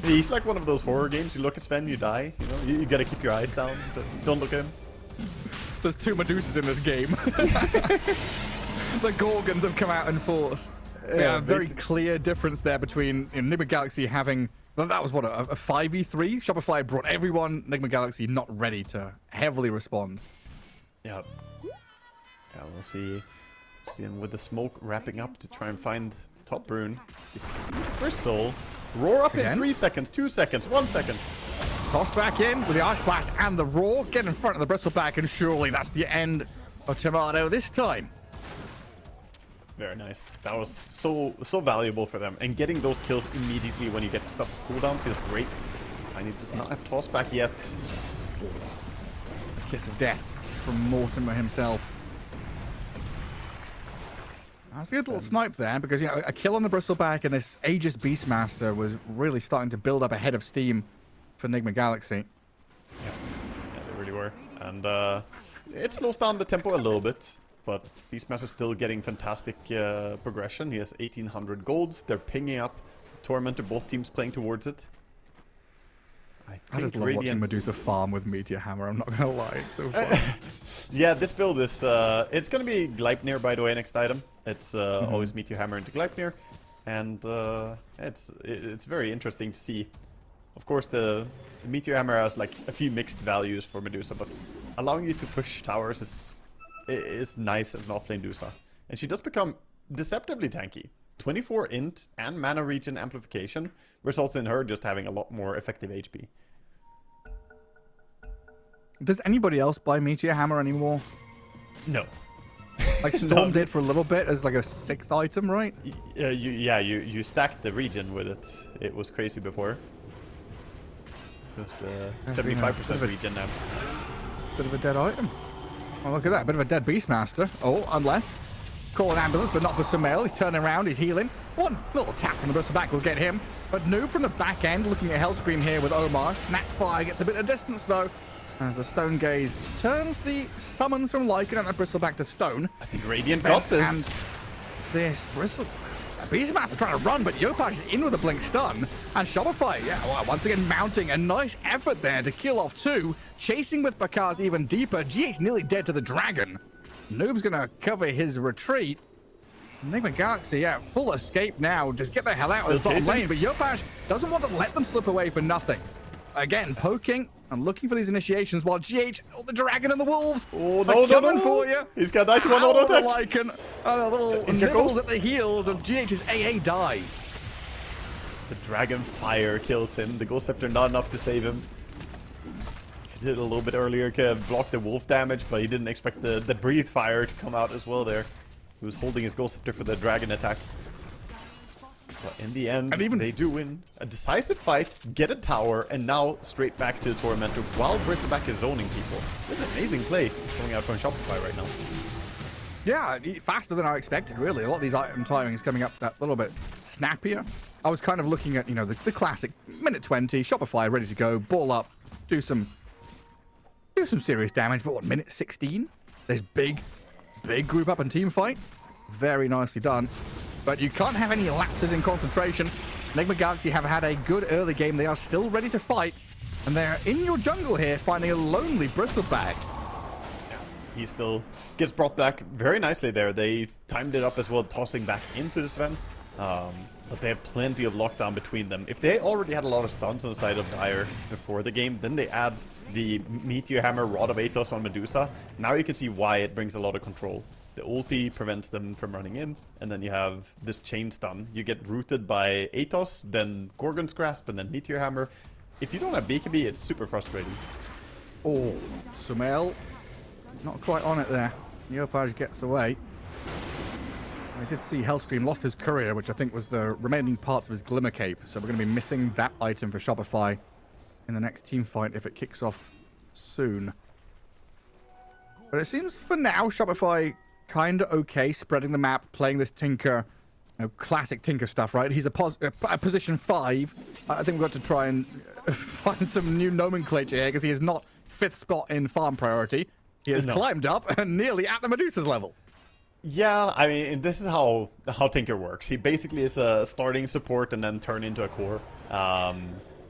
He's like one of those horror games, you look at Sven, you die, you know, you gotta keep your eyes down, don't look at him. There's 2 Medusas in this game. The Gorgons have come out in force. Yeah, very clear difference there between Nigma Galaxy having... That was what, a 5v3? Shopify brought everyone, Nigma Galaxy not ready to heavily respond. Yeah. Yeah, we'll see him with the smoke wrapping up to try and find the top rune. Bristle. Roar up in 3 seconds, 2 seconds, 1 second. Toss back in with the Ice Blast and the Roar. Get in front of the Bristleback, and surely that's the end of Tomato this time. Very nice. That was so valuable for them. And getting those kills immediately when you get stuff with cooldown feels great. Tiny does not have toss back yet. Kiss of death from Mortimer himself. That's a good little snipe there, because, you know, a kill on the Bristleback and this Aegis Beastmaster was really starting to build up a head of steam for Nigma Galaxy. Yeah, they really were. And it slows down the tempo a little bit. But Beastmaster's still getting fantastic progression. He has 1800 golds. They're pinging up Tormentor, both teams playing towards it. I just love watching Medusa farm with Meteor Hammer, I'm not gonna lie, it's so fun. Yeah, this build is, it's gonna be Gleipnir, by the way, next item. It's always Meteor Hammer into Gleipnir. And it's very interesting to see. Of course, the Meteor Hammer has like a few mixed values for Medusa, but allowing you to push towers is nice as an offlane Dusa. And she does become deceptively tanky. 24 int and mana regen amplification results in her just having a lot more effective HP. Does anybody else buy Meteor Hammer anymore? No. Like Storm did for a little bit as like a 6th item, right? You stacked the regen with it. It was crazy before. It was the 75% regen now. Bit of a dead item. Oh, look at that. Bit of a dead Beastmaster. Oh, unless. Call an ambulance, but not for Sumail. He's turning around. He's healing. One little tap from the Bristleback will get him. But Noob from the back end, looking at Hellscream here with Omar. Snatchfire gets a bit of distance, though, as the Stone Gaze turns the summons from Lycan and the Bristleback to stone. I think Radiant got this. And this Beastmaster trying to run, but Yopaj is in with a blink stun. And Shopify, yeah, well, once again mounting a nice effort there to kill off 2. Chasing with Bakaz even deeper. GH nearly dead to the dragon. Noob's gonna cover his retreat. Nigma Galaxy, yeah, full escape now. Just get the hell out of this bottom lane. But Yopaj doesn't want to let them slip away for nothing. Again, poking and looking for these initiations while GH, the dragon and the wolves are coming for you. He's got 91 auto attack. The little nibbles at the heels of GH's AA dies. The dragon fire kills him. The Ghost Scepter not enough to save him. He did a little bit earlier, could have blocked the wolf damage, but he didn't expect the breathe fire to come out as well there. He was holding his Ghost Scepter for the dragon attack. But in the end, they do win a decisive fight, get a tower, and now straight back to the Tormentor while Bristleback is zoning people. This is an amazing play coming out from Shopify right now. Yeah, faster than I expected, really. A lot of these item timings coming up that little bit snappier. I was kind of looking at, you know, the classic minute 20, Shopify ready to go, ball up, do some serious damage. But what, minute 16? There's big group up and team fight. Very nicely done. But you can't have any lapses in concentration. Nigma Galaxy have had a good early game. They are still ready to fight. And they're in your jungle here, finding a lonely Bristleback. he still gets brought back very nicely there. They timed it up as well, tossing back into the Sven. But they have plenty of lockdown between them. If they already had a lot of stuns on the side of Dire before the game, then they add the Meteor Hammer, Rod of Atos on Medusa. Now you can see why it brings a lot of control. The ulti prevents them from running in, and then you have this chain stun. You get rooted by Atos, then Gorgon's Grasp, and then Meteor Hammer. If you don't have BKB, it's super frustrating. Oh, Sumail, not quite on it there. Yopaj gets away. I did see Hellscream lost his courier, which I think was the remaining parts of his Glimmer Cape. So we're going to be missing that item for Shopify in the next team fight if it kicks off soon. But it seems for now, Shopify kind of okay, spreading the map, playing this Tinker, classic Tinker stuff, right? He's a position 5. I think we've got to try and find some new nomenclature here because he is not 5th spot in farm priority. He has climbed up and nearly at the Medusa's level. Yeah, I mean, this is how Tinker works. He basically is a starting support and then turn into a core.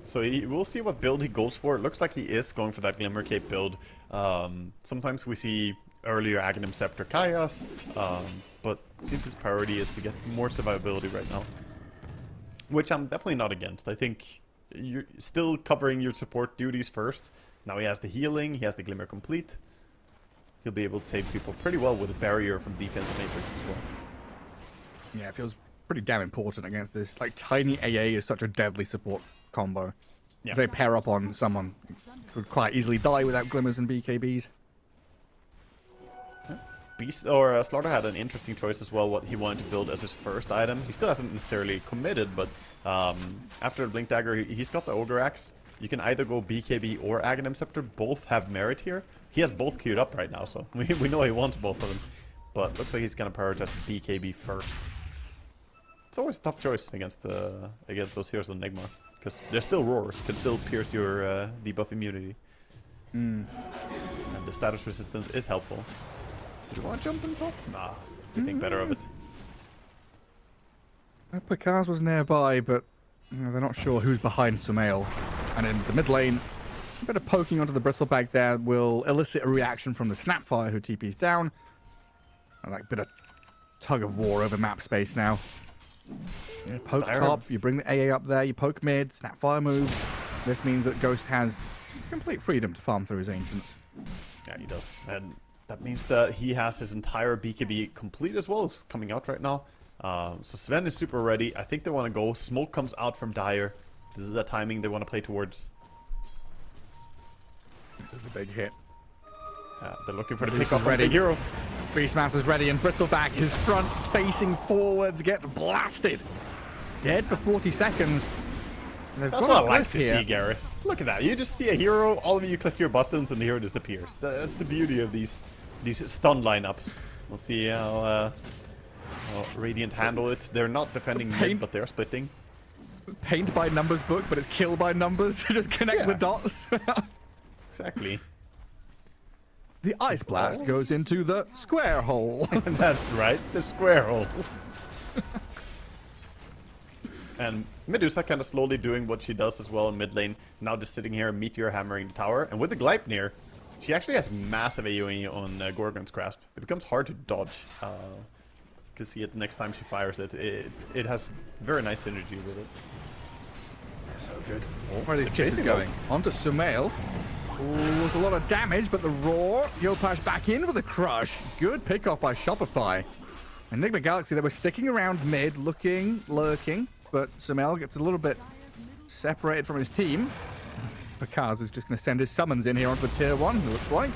So we'll see what build he goes for. It looks like he is going for that Glimmer Cape build. Sometimes we see earlier Aghanim Scepter Kaias, but it seems his priority is to get more survivability right now. Which I'm definitely not against. I think you're still covering your support duties first. Now he has the healing, he has the Glimmer Complete. He'll be able to save people pretty well with a barrier from Defense Matrix as well. Yeah, it feels pretty damn important against this. Like, tiny AA is such a deadly support combo. Yeah. If they pair up on someone, could quite easily die without Glimmers and BKBs. Slaughter had an interesting choice as well, what he wanted to build as his first item. He still hasn't necessarily committed, but after the Blink Dagger, he's got the Ogre Axe. You can either go BKB or Aghanim Scepter. Both have merit here. He has both queued up right now, so we know he wants both of them. But looks like he's going to prioritize BKB first. It's always a tough choice against those heroes of Enigma, because they're still Roar, can still pierce your debuff immunity. And the status resistance is helpful. Do you want to jump on top? Nah, I think better of it. Picard was nearby, but they're not sure who's behind Sumail. And in the mid lane, a bit of poking onto the Bristlebag there will elicit a reaction from the Snapfire, who TP's down. And like bit of tug of war over map space now. You poke top, you bring the AA up there, you poke mid, Snapfire moves. This means that Ghost has complete freedom to farm through his Ancients. Yeah, he does. And that means that he has his entire BKB complete as well. It's coming out right now. So Sven is super ready. I think they want to go. Smoke comes out from Dire. This is the timing they want to play towards. This is the big hit. They're looking for the pickoff from Big Hero. Beastmaster's ready, and Bristleback, his front facing forwards, gets blasted. Dead for 40 seconds. That's what I like to see, Gary. Look at that. You just see a hero, all of you click your buttons, and the hero disappears. That's the beauty of these stun lineups. We'll see how Radiant handle it. They're not defending mid, but they're splitting. Paint by numbers book, but it's kill by numbers. Just connect the dots. Exactly. The Ice Blast goes into the square hole. That's right, the square hole. And Medusa kind of slowly doing what she does as well in mid lane. Now just sitting here, Meteor hammering the tower. And with the Gleipnir, she actually has massive AoE on Gorgon's Grasp. It becomes hard to dodge. You can see it next time she fires it. It has very nice synergy with it. So good. Where are these chases going? Onto Sumail. Ooh, there's a lot of damage, but the Roar. Yopaj back in with a crush. Good pickoff by Shopify. Enigma Galaxy, they were sticking around mid, lurking, but Sumail gets a little bit separated from his team. Picard is just going to send his summons in here onto the tier 1, it looks like.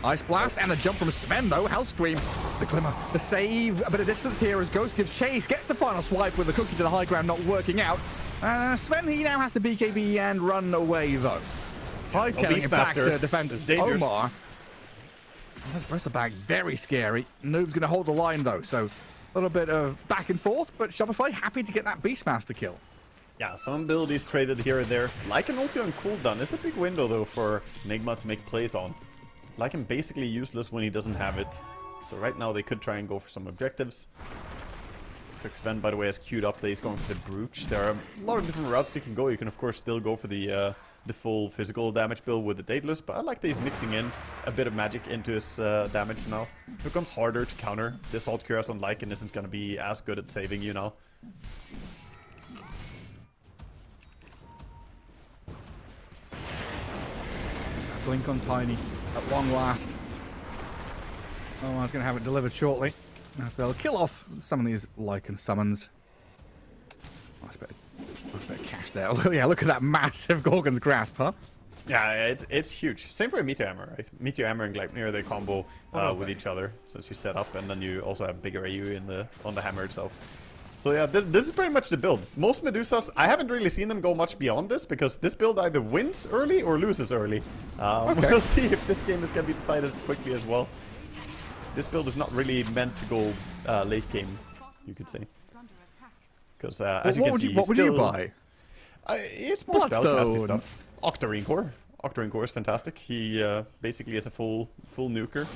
Ice Blast and the jump from Sven, though. Hellscream, the Glimmer, the save. A bit of distance here as Ghost gives chase, gets the final swipe with the cookie to the high ground not working out. Sven, he now has the BKB and run away, though. Hightailing it back to defend Omar. That's Bristleback, very scary. Noob's going to hold the line, though, so a little bit of back and forth, but Shopify happy to get that Beastmaster kill. Yeah, some abilities traded here and there. Lycan ulti on cooldown is a big window, though, for Enigma to make plays on. Lycan basically useless when he doesn't have it. So right now they could try and go for some objectives. Looks like Sven, by the way, has queued up that he's going for the Brooch. There are a lot of different routes you can go. You can, of course, still go for the the full physical damage build with the Daedalus, but I like that he's mixing in a bit of magic into his damage now. It becomes harder to counter. This Alt Cuirass on Lycan isn't going to be as good at saving you now. Blink on Tiny at long last. Oh, I was going to have it delivered shortly. As they'll kill off some of these Lycan summons. Oh, that's a bit of cash there. Yeah, look at that massive Gorgon's Grasp, huh? Yeah, it's huge. Same for a Meteor Hammer, right? Meteor Hammer and Gleipnir, they combo with each other since you set up, and then you also have bigger AU on the hammer itself. So yeah, this is pretty much the build. Most Medusas, I haven't really seen them go much beyond this, because this build either wins early or loses early. We'll see if this game is going to be decided quickly as well. This build is not really meant to go late game, you could say. Because as you can see, what would you buy? It's more spellcasting stuff. Octarine Core. Octarine Core is fantastic. He basically is a full nuker.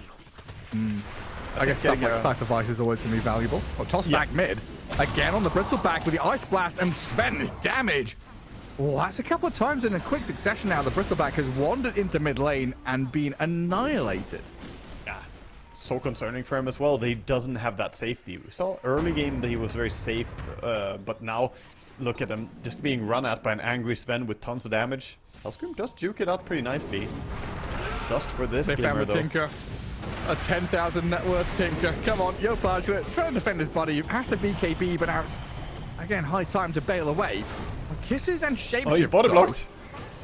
I guess stuff like Sacrifice is always going to be valuable. Oh, toss back mid. Again on the Bristleback with the Ice Blast, and Sven is damage. Oh, that's a couple of times in a quick succession now. The Bristleback has wandered into mid lane and been annihilated. Yeah, it's so concerning for him as well. That he doesn't have that safety. We saw early game that he was very safe, but now look at him just being run at by an angry Sven with tons of damage. Hellscream does juke it out pretty nicely. Just for this Glimmer, though. Tinker. A 10,000 net worth Tinker. Come on, Yopaj gonna try to defend his buddy. Has the BKB, but now it's, again, high time to bail away. Kisses and Shapeshift. Oh, he's body blocked.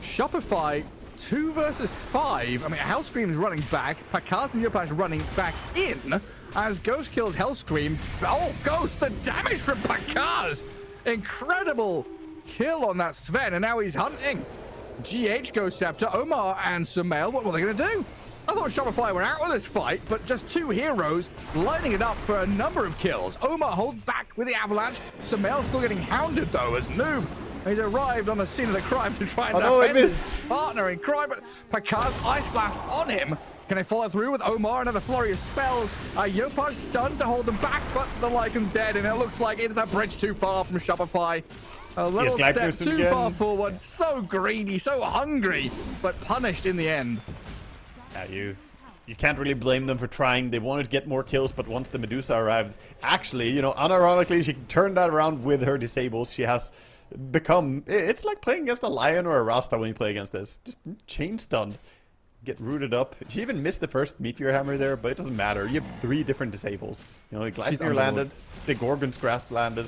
Shopify 2 versus 5. I mean, Hellscream is running back. Pakaz and Yopaj running back in. As Ghost kills Hellscream. Oh, Ghost, the damage from Pakaz. Incredible kill on that Sven, and now he's hunting. GH, Ghost Scepter, Omar, and Sumail. What were they going to do? I thought Shopify were out with this fight, but just 2 heroes lining it up for a number of kills. Omar holds back with the Avalanche. Sumail still getting hounded, though, as Noob. He's arrived on the scene of the crime to try and defend his partner in crime, but Pakaz Ice Blast on him. Can they follow through with Omar? Another flurry of spells. Yopaj stunned to hold them back, but the Lycan's dead, and it looks like it's a bridge too far from Shopify. A little step too far forward. So greedy, so hungry, but punished in the end. Yeah, you can't really blame them for trying. They wanted to get more kills, but once the Medusa arrived, actually, you know, unironically, she turned that around with her disables. She has become... It's like playing against a Lion or a Rasta when you play against this. Just chain stunned. Get rooted up. She even missed the first Meteor Hammer there, but it doesn't matter. You have 3 different disables. You know, the Gleipnir landed, the Gorgon's Grasp landed.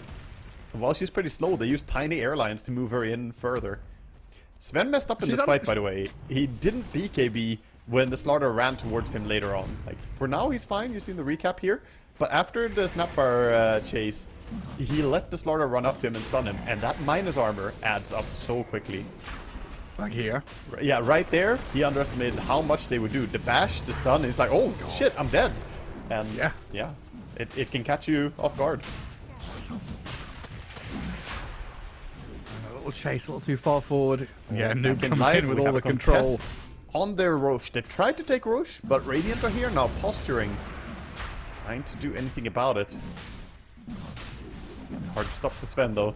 And while she's pretty slow, they used tiny airlines to move her in further. Sven messed up in this fight, by the way. He didn't BKB when the Slaughter ran towards him later on. Like, for now, he's fine. You've seen the recap here. But after the Snapfire chase, he let the Slaughter run up to him and stun him. And that minus armor adds up so quickly. Like here? Yeah, right there, he underestimated how much they would do. The bash, the stun, he's like, oh, shit, I'm dead. And yeah, it can catch you off guard. A little chase, a little too far forward. Yeah, Noob comes in with all the control. On their Roche. They tried to take Roche, but Radiant are here now posturing. Trying to do anything about it. Hard to stop the Sven, though.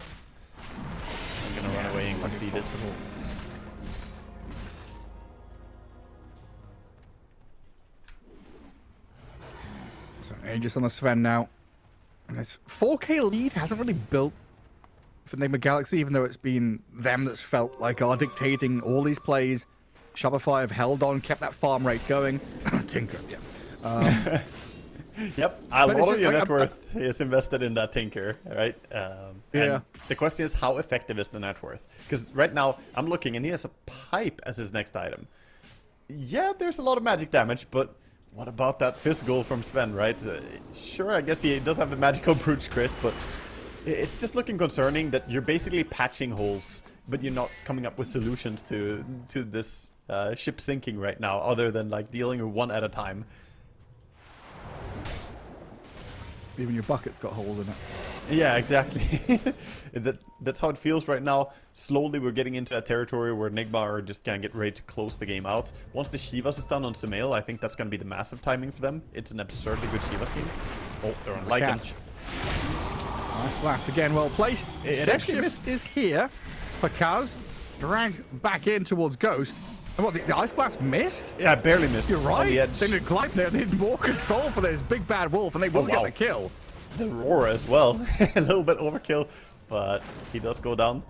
I'm gonna run away and concede it. So Aegis on the Sven now. And this 4K lead hasn't really built for Enigma Galaxy, even though it's been them that's felt like are dictating all these plays. Shopify have held on, kept that farm rate going. Tinker, yeah. Yep, a lot of your net worth is invested in that Tinker, right? And the question is, how effective is the net worth? Because right now, I'm looking, and he has a pipe as his next item. Yeah, there's a lot of magic damage, but what about that physical from Sven, right? Sure, I guess he does have the magical brute crit, but it's just looking concerning that you're basically patching holes, but you're not coming up with solutions to this ship sinking right now, other than like dealing one at a time. Even your bucket's got holes in it. Yeah, exactly. That's how it feels right now. Slowly we're getting into a territory where Enigma are just gonna get ready to close the game out. Once the Shivas is done on Sumail, I think that's gonna be the massive timing for them. It's an absurdly good Shivas game. Oh, they're on Lycan. Nice blast again, well placed. It actually missed. Is here. Pakaz dragged back in towards Ghost. And what, the Ice Blast missed? Yeah, barely missed. You're On right. the edge. They need Gleipnir. They need more control for this big bad wolf, and they will get wow. the kill. The roar as well. A little bit overkill, but he does go down.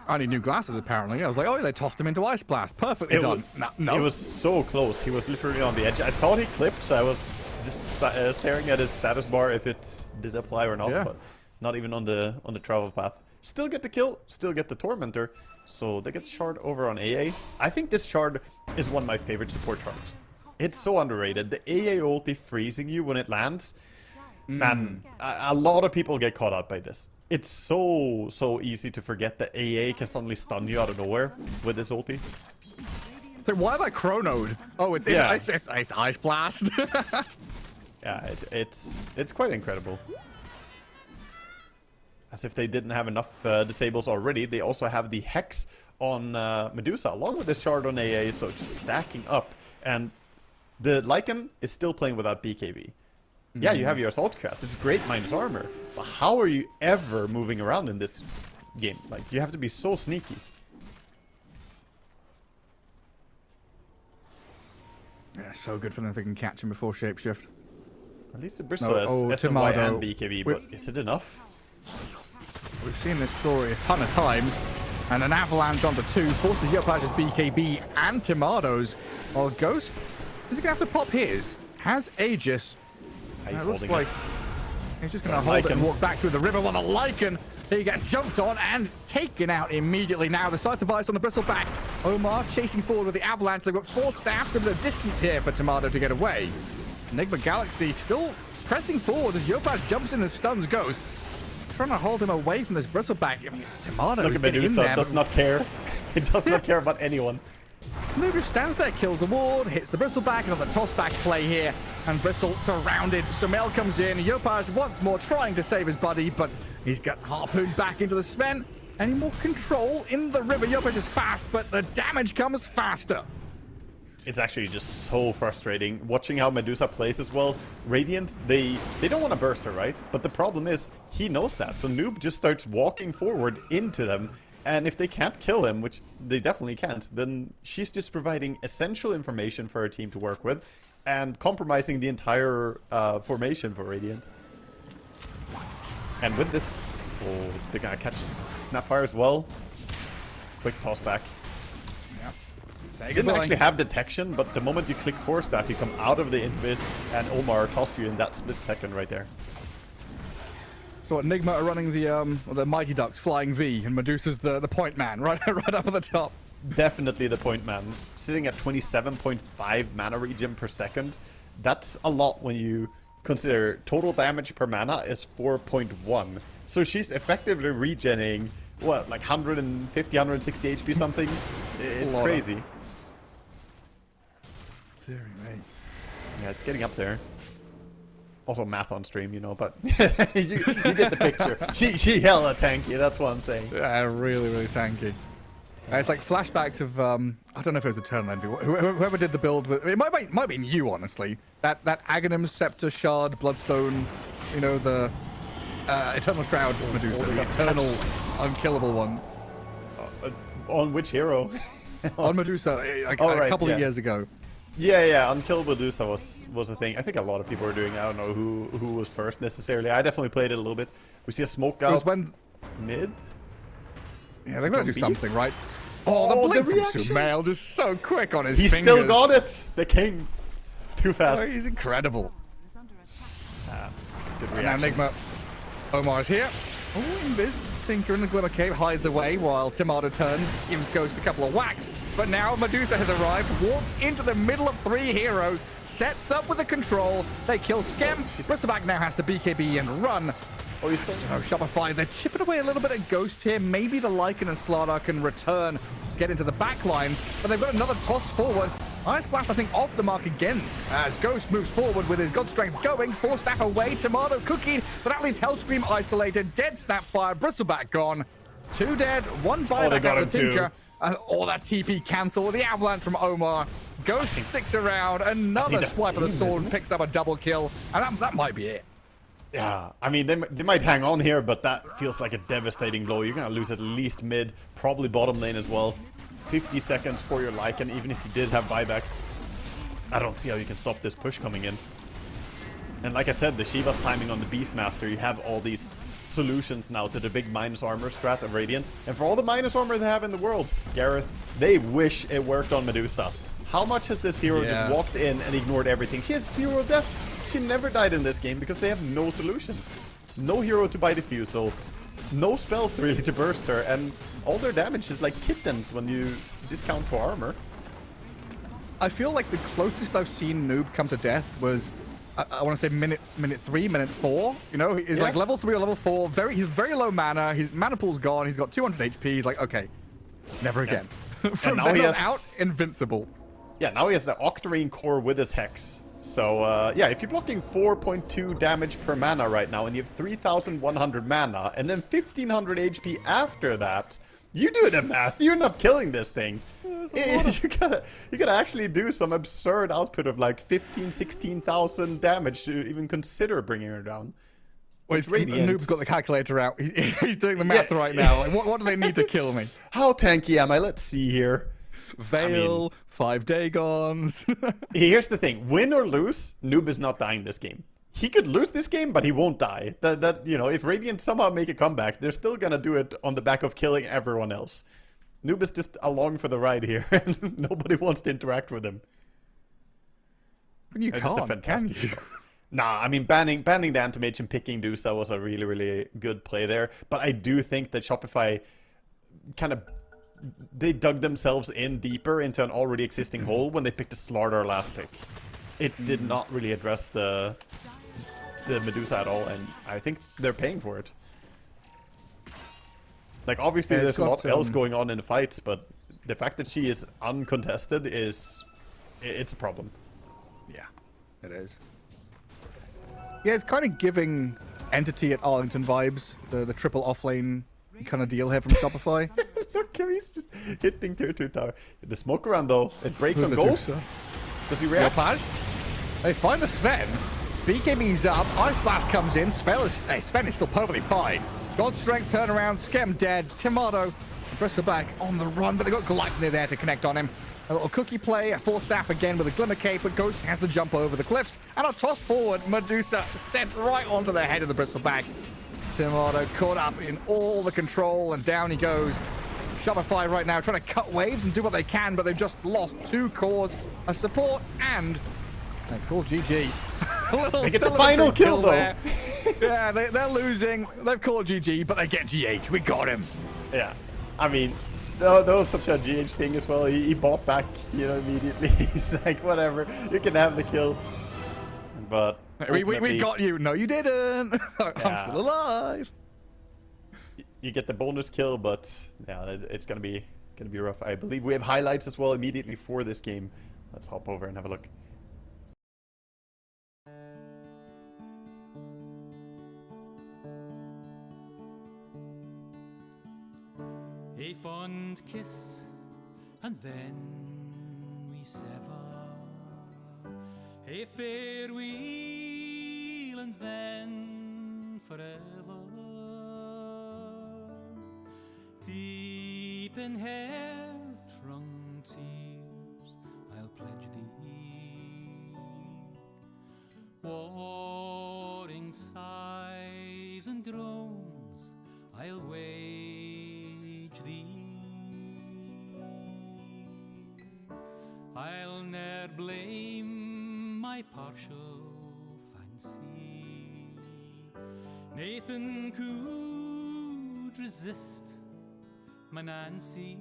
I need new glasses, apparently. I was like, oh, they tossed him into Ice Blast. Perfectly done. No. It was so close. He was literally on the edge. I thought he clipped, so I was just staring at his status bar if it did apply or not, Yeah. but not even on the travel path. Still get the kill, still get the Tormentor, so they get the shard over on AA. I think this shard is one of my favorite support shards. It's so underrated. The AA ulti freezing you when it lands, man, a lot of people get caught out by this. It's so easy to forget that AA can suddenly stun you out of nowhere with this ulti. So why have I chronoed? Oh, it's Ice Blast. Yeah, it's quite incredible. As if they didn't have enough disables already, they also have the Hex on Medusa, along with this shard on AA, so just stacking up. And the Lycan is still playing without BKB. Yeah, you have your Assault Class, it's great minus armor, but how are you ever moving around in this game? Like, you have to be so sneaky. Yeah, so good for them if they can catch him before shapeshift. At least the Bristle has SMY and BKB, but is it enough? We've seen this story a ton of times, and an avalanche onto 2 forces Yopaj's BKB and Timado's. Well, Ghost, is he going to have to pop his? Has Aegis. He's It looks holding like it. he's just going to hold it and walk back through the river while the Lycan, he gets jumped on and taken out immediately. Now the Scythe of Ice on the Bristleback. Omar chasing forward with the avalanche. They've got 4 staffs, a bit of distance here for Timado to get away. Enigma Galaxy still pressing forward as Yopaj jumps in and stuns Ghost. Trying to hold him away from this Bristleback. I mean, Timado Look at Medusa, does not care. It does not care about anyone. Luger stands there, kills the ward, hits the Bristleback, and on the tossback play here, and Bristle surrounded. Sumail comes in, Yopaj once more trying to save his buddy, but he's got harpooned back into the Sven. Any more control in the river? Yopaj is fast, but the damage comes faster. It's actually just so frustrating watching how Medusa plays as well. Radiant, they don't want to burst her, right? But the problem is, he knows that, so Noob just starts walking forward into them. And if they can't kill him, which they definitely can't, then she's just providing essential information for her team to work with and compromising the entire formation for Radiant. And with this, oh, they're gonna catch Snapfire as well. Quick toss back. Didn't actually have detection, but the moment you click force staff, you come out of the invis, and Omar tossed you in that split second right there. So Enigma are running the Mighty Ducks flying V, and Medusa's the point man, right up at the top. Definitely the point man. Sitting at 27.5 mana regen per second. That's a lot when you consider total damage per mana is 4.1. So she's effectively regenerating, what, like 150, 160 HP something? It's crazy. Dear me. Yeah, it's getting up there. Also math on stream, you know, but you get the picture. She hella tanky, that's what I'm saying. Yeah, really tanky. It's like flashbacks of I don't know if it was Eternal Envy. Whoever did the build with it might have been you, honestly. That Aghanim Scepter Shard Bloodstone, you know, the Eternal Shroud Medusa, the eternal unkillable one. On which hero? On Medusa, like a couple of years ago. Yeah, Unkillable Medusa was a thing. I think a lot of people were doing. I don't know who was first necessarily. I definitely played it a little bit. We see a smoke out. It was when mid. Yeah, they've got to do something, right? Oh, the blink from Sumail just so quick on his fingers. He still got it. They came too fast. Oh, he's incredible. Good And reaction. now Enigma. Omar's here. Oh, Invis. Tinker in the Glimmer Cave hides away while Timado turns, gives Ghost a couple of whacks. But now Medusa has arrived, walks into the middle of 3 heroes, sets up with the control. They kill Skem. Bristleback now has to BKB and run. Oh, he's still... Oh, Shopify, they're chipping away a little bit at Ghost here. Maybe the Lycan and Slardar can return, get into the back lines, but they've got another toss forward. Ice Blast, I think, off the mark again as Ghost moves forward with his God Strength going. 4 staff away, Tomato cooking, but that leaves Hellscream isolated. Dead Snapfire, Bristleback gone. 2 dead, 1 buyback out of the Tinker. All that TP cancel with the avalanche from Omar. Ghost sticks around, another swipe of the sword, picks up a double kill, and that might be it. Yeah, I mean, they might hang on here, but that feels like a devastating blow. You're going to lose at least mid, probably bottom lane as well. 50 seconds for your Lycan, even if you did have buyback. I don't see how you can stop this push coming in. And like I said, the Shiva's timing on the Beastmaster, you have all these solutions now to the big minus armor strat of Radiant. And for all the minus armor they have in the world, Gareth, they wish it worked on Medusa. How much has this hero just walked in and ignored everything? She has 0 deaths. She never died in this game because they have no solution. No hero to buy Diffusal. No spells really to burst her. And all their damage is like kittens when you discount for armor. I feel like the closest I've seen Noob come to death was, I want to say minute 3, minute 4. You know, he's like level 3 or level 4. He's very low mana. His mana pool's gone. He's got 200 HP. He's like, okay, never again. From then on out, invincible. Yeah, now he has the Octarine core with his Hex. So, yeah, if you're blocking 4.2 damage per mana right now, and you have 3,100 mana, and then 1,500 HP after that, you do the math. You're not killing this thing. You gotta actually do some absurd output of like 15, 16,000 damage to even consider bringing her down. Well, Noob's got the calculator out. He's doing the math right now. Like, what do they need to kill me? How tanky am I? Let's see here. Veil, 5 Dagons. Here's the thing. Win or lose, Noob is not dying this game. He could lose this game, but he won't die. That you know, if Radiant somehow make a comeback, they're still gonna do it on the back of killing everyone else. Noob is just along for the ride here, and nobody wants to interact with him. You can't, just a fantastic can you? Nah, I mean, banning the Anti-Mage and picking Dusa was a really, really good play there. But I do think that Shopify kind of... They dug themselves in deeper into an already existing hole when they picked the Slardar last pick. It did not really address the Medusa at all, and I think they're paying for it. Like, obviously there's a lot else going on in the fights, but the fact that she is uncontested is... It's a problem. Yeah, it is. Yeah, it's kind of giving Entity at Arlington vibes, the triple offlane kind of deal here from Shopify. Look, he's just hitting tier 2 tower. The smoke around though, it breaks on Ghosts. Does he react? They find the Sven. BKB's up. Ice Blast comes in. Sven is still perfectly fine. God Strength turnaround. Skem dead. Tomato. Bristleback on the run, but they got Gleipnir there to connect on him. A little cookie play. A Force Staff again with a Glimmer Cape, but Ghost has the jump over the cliffs. And a toss forward. Medusa sent right onto the head of the Bristleback. Tomato caught up in all the control, and down he goes. Shopify right now trying to cut waves and do what they can, but they've just lost 2 cores, a support, and they call GG. They get the final kill though. Yeah, they're losing. They've called GG, but they get GH. We got him. Yeah, I mean, that was such a GH thing as well. He bought back, you know, immediately. He's like, whatever, you can have the kill. But we got you. No, you didn't. I'm still alive. You get the bonus kill, but yeah, it's gonna be rough. I believe we have highlights as well immediately for this game. Let's hop over and have a look. A fond kiss, and then we sever. A farewell, and then forever. Deep in hair-wrung tears, I'll pledge thee. Warring sighs and groans, I'll wage thee. I'll ne'er blame my partial fancy. Nathan could resist my Nancy,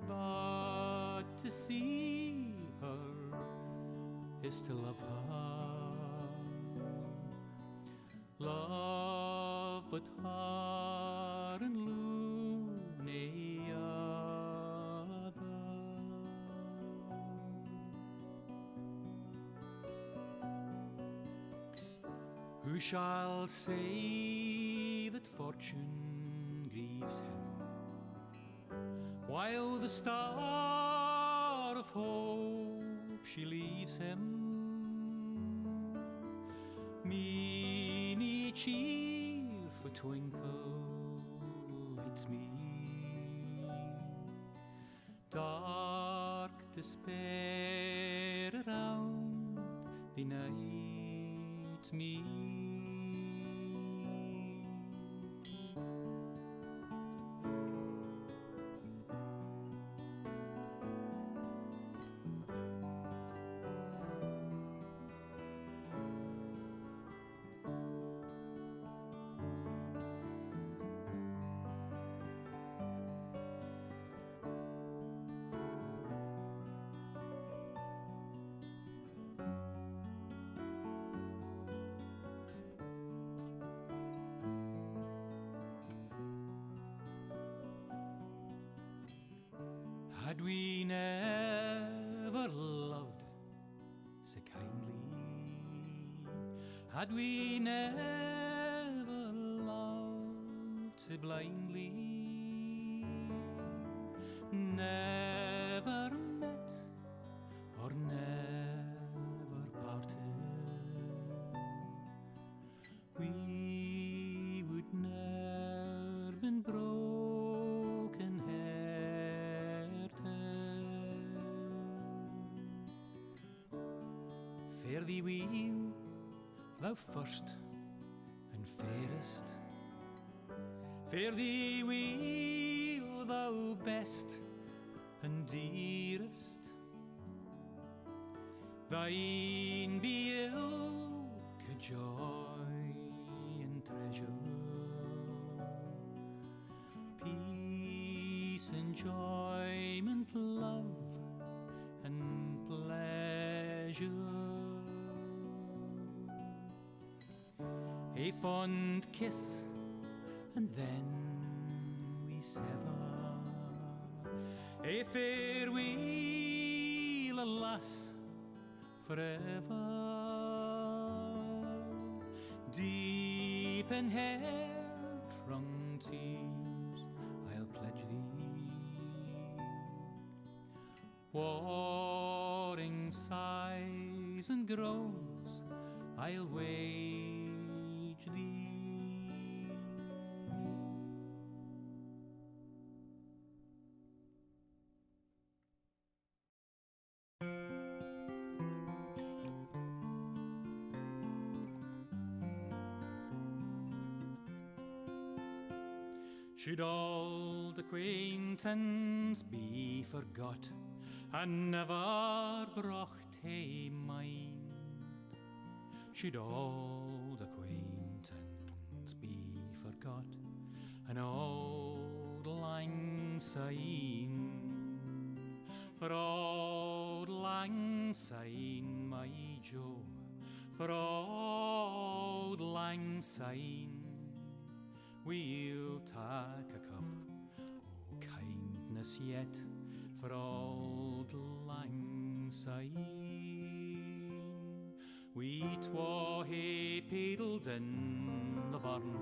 but to see her is to love her. Love but her and loony other. Who shall say that fortune grieves him, while the star of hope she leaves him? Meany cheerful twinkle lights me. Dark despair around benight me. Had we never loved so kindly, had we never loved so blindly, never met or never parted, we would never been broken hearted. Fare thee weel, thou first and fairest. Fare thee weel, thou best and dearest. Thine be ilk joy and treasure, peace, enjoyment, love and pleasure. A fond kiss and then we sever. A farewell, alas, forever. Deep in hair-wrung tears I'll pledge thee, warring sighs and groans I'll wage thee. Should old acquaintance be forgot and never brought to mind? Should old acquaintance be forgot and old lang syne? For old lang syne, my Joe, for old lang syne, we'll take a cup o' kindness yet for old lang syne. We twa hae paddled in the burn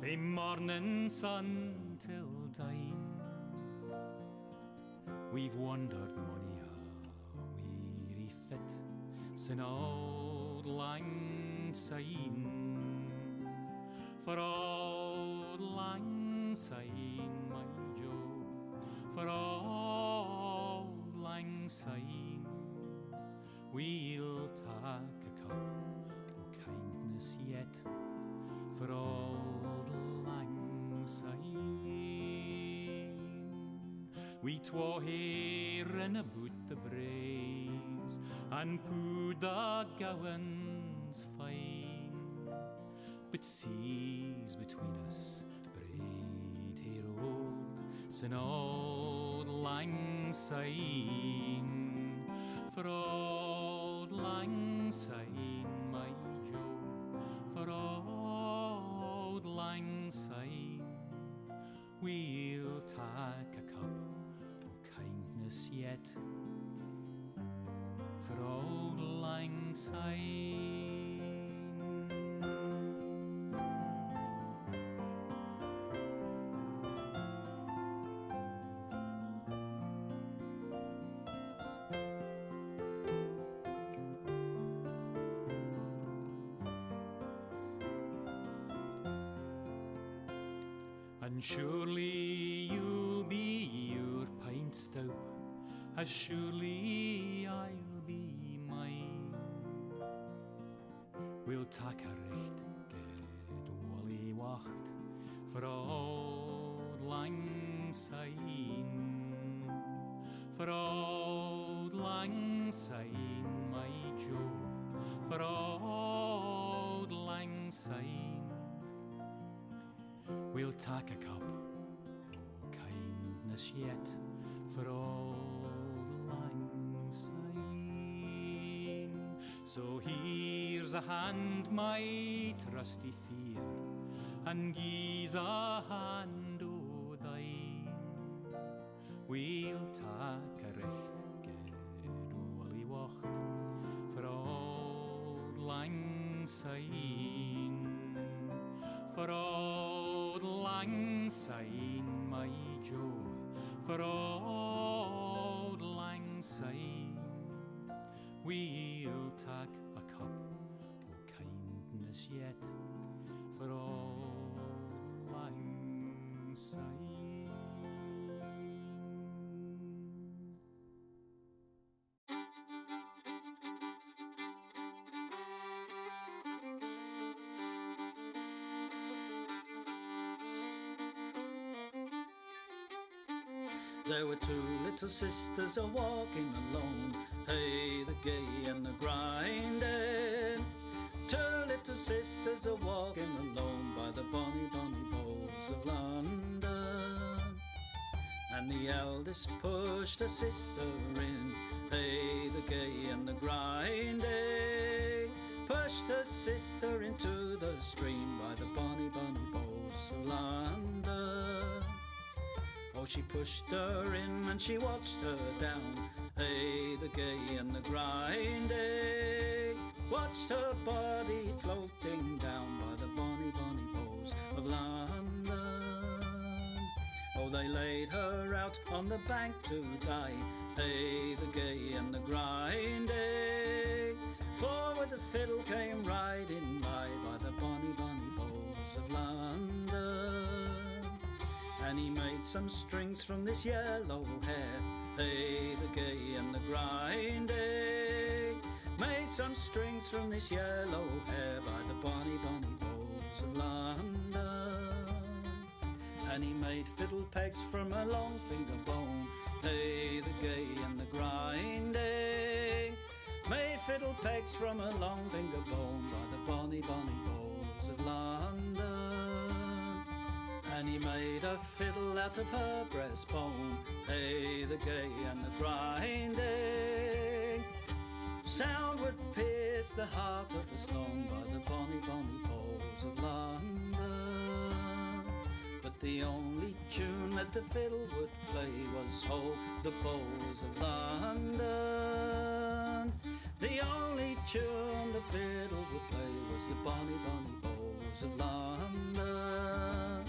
fae morning sun till dine. We've wandered mony a weary fit sin old lang syne. For old lang syne, my Joe, for old lang syne, we'll take a cup o' kindness yet for old lang syne. We twa hae rin aboot the braes and pooed the gowans fine, but seas between us braid hae rolled sin old lang syne. For old lang syne, my Joe, for old lang syne, we'll take a cup o' kindness yet for old lang syne. And surely you'll be your pint stout, as surely I'll be mine. We'll tak a recht good wally wacht for old lang syne, for old lang syne, my Joe, for old lang syne. We'll tak a cup o' kindness yet for old lang syne. So here's a hand, my trusty fear, and gie's a hand o' thine. We'll tak a recht good wally wacht for old lang syne, for old lang syne, my Joe, for old lang syne. We'll tak a cup o' kindness yet for old lang syne. There were two little sisters a walking alone, hey, the gay and the grinding. Two little sisters a walking alone by the bonny, bonny bowls of London. And the eldest pushed her sister in, hey, the gay and the grinding. Pushed her sister into the stream by the bonny, bonny bowls of London. Oh, she pushed her in and she watched her down, hey, the gay and the grinding. Watched her body floating down by the bonny, bonny bowls of London. Oh, they laid her out on the bank to die, hey, the gay and the grinding. For with the fiddle came riding by the bonny, bonny bowls of London. And he made some strings from this yellow hair, hey, the gay and the grinding. Made some strings from this yellow hair by the bonny, bonny bowls of London. And he made fiddle pegs from a long finger bone, hey, the gay and the grinding. Made fiddle pegs from a long finger bone by the bonny, bonny bowls of London. And he made a fiddle out of her breastbone, hey, the gay and the grinding. Sound would pierce the heart of a stone by the bonny, bonny bowls of London. But the only tune that the fiddle would play was Ho, the bowls of London. The only tune the fiddle would play was the bonny, bonny bowls of London.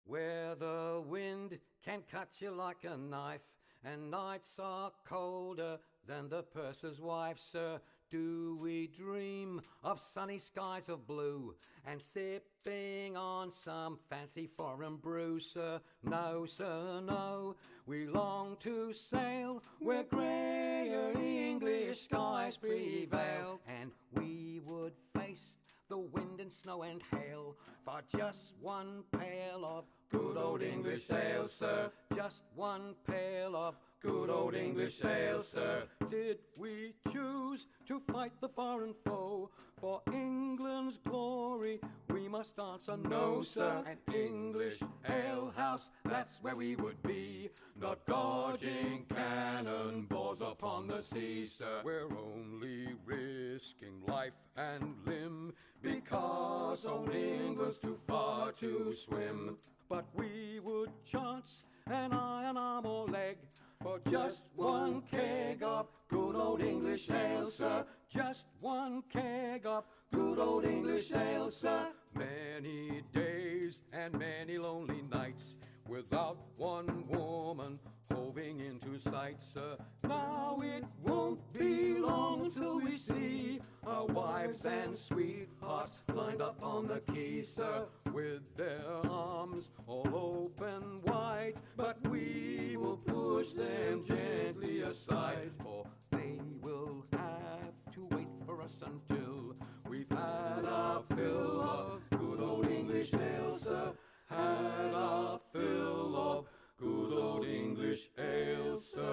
Where the wind can cut you like a knife, and nights are colder than the purser's wife, sir, do we dream of sunny skies of blue and sipping on some fancy foreign brew, sir? No, sir, no. We long to sail where greyer English skies prevail, and we would face the wind and snow and hail for just one pail of good old English ale, sir. Just one pail of good old English ale, sir. Did we choose to fight the foreign foe for England's glory? We must answer no, sir. An English ale house, that's where we would be, not dodging cannonballs upon the sea, sir. We're only risking life and limb because old England's too far to swim. But we would chance an iron arm or leg for just one keg of good old English ale, sir. Just one keg of good old English ale, sir. Many days and many lonely nights without one woman hoving into sight, sir. Now it won't be long till we see our wives and sweethearts lined up on the quay, sir, with their arms all open wide. But we will push them gently aside, for they will have to wait for us until we've had our fill of good old English ale, sir. Had our fill of good old English ale, sir.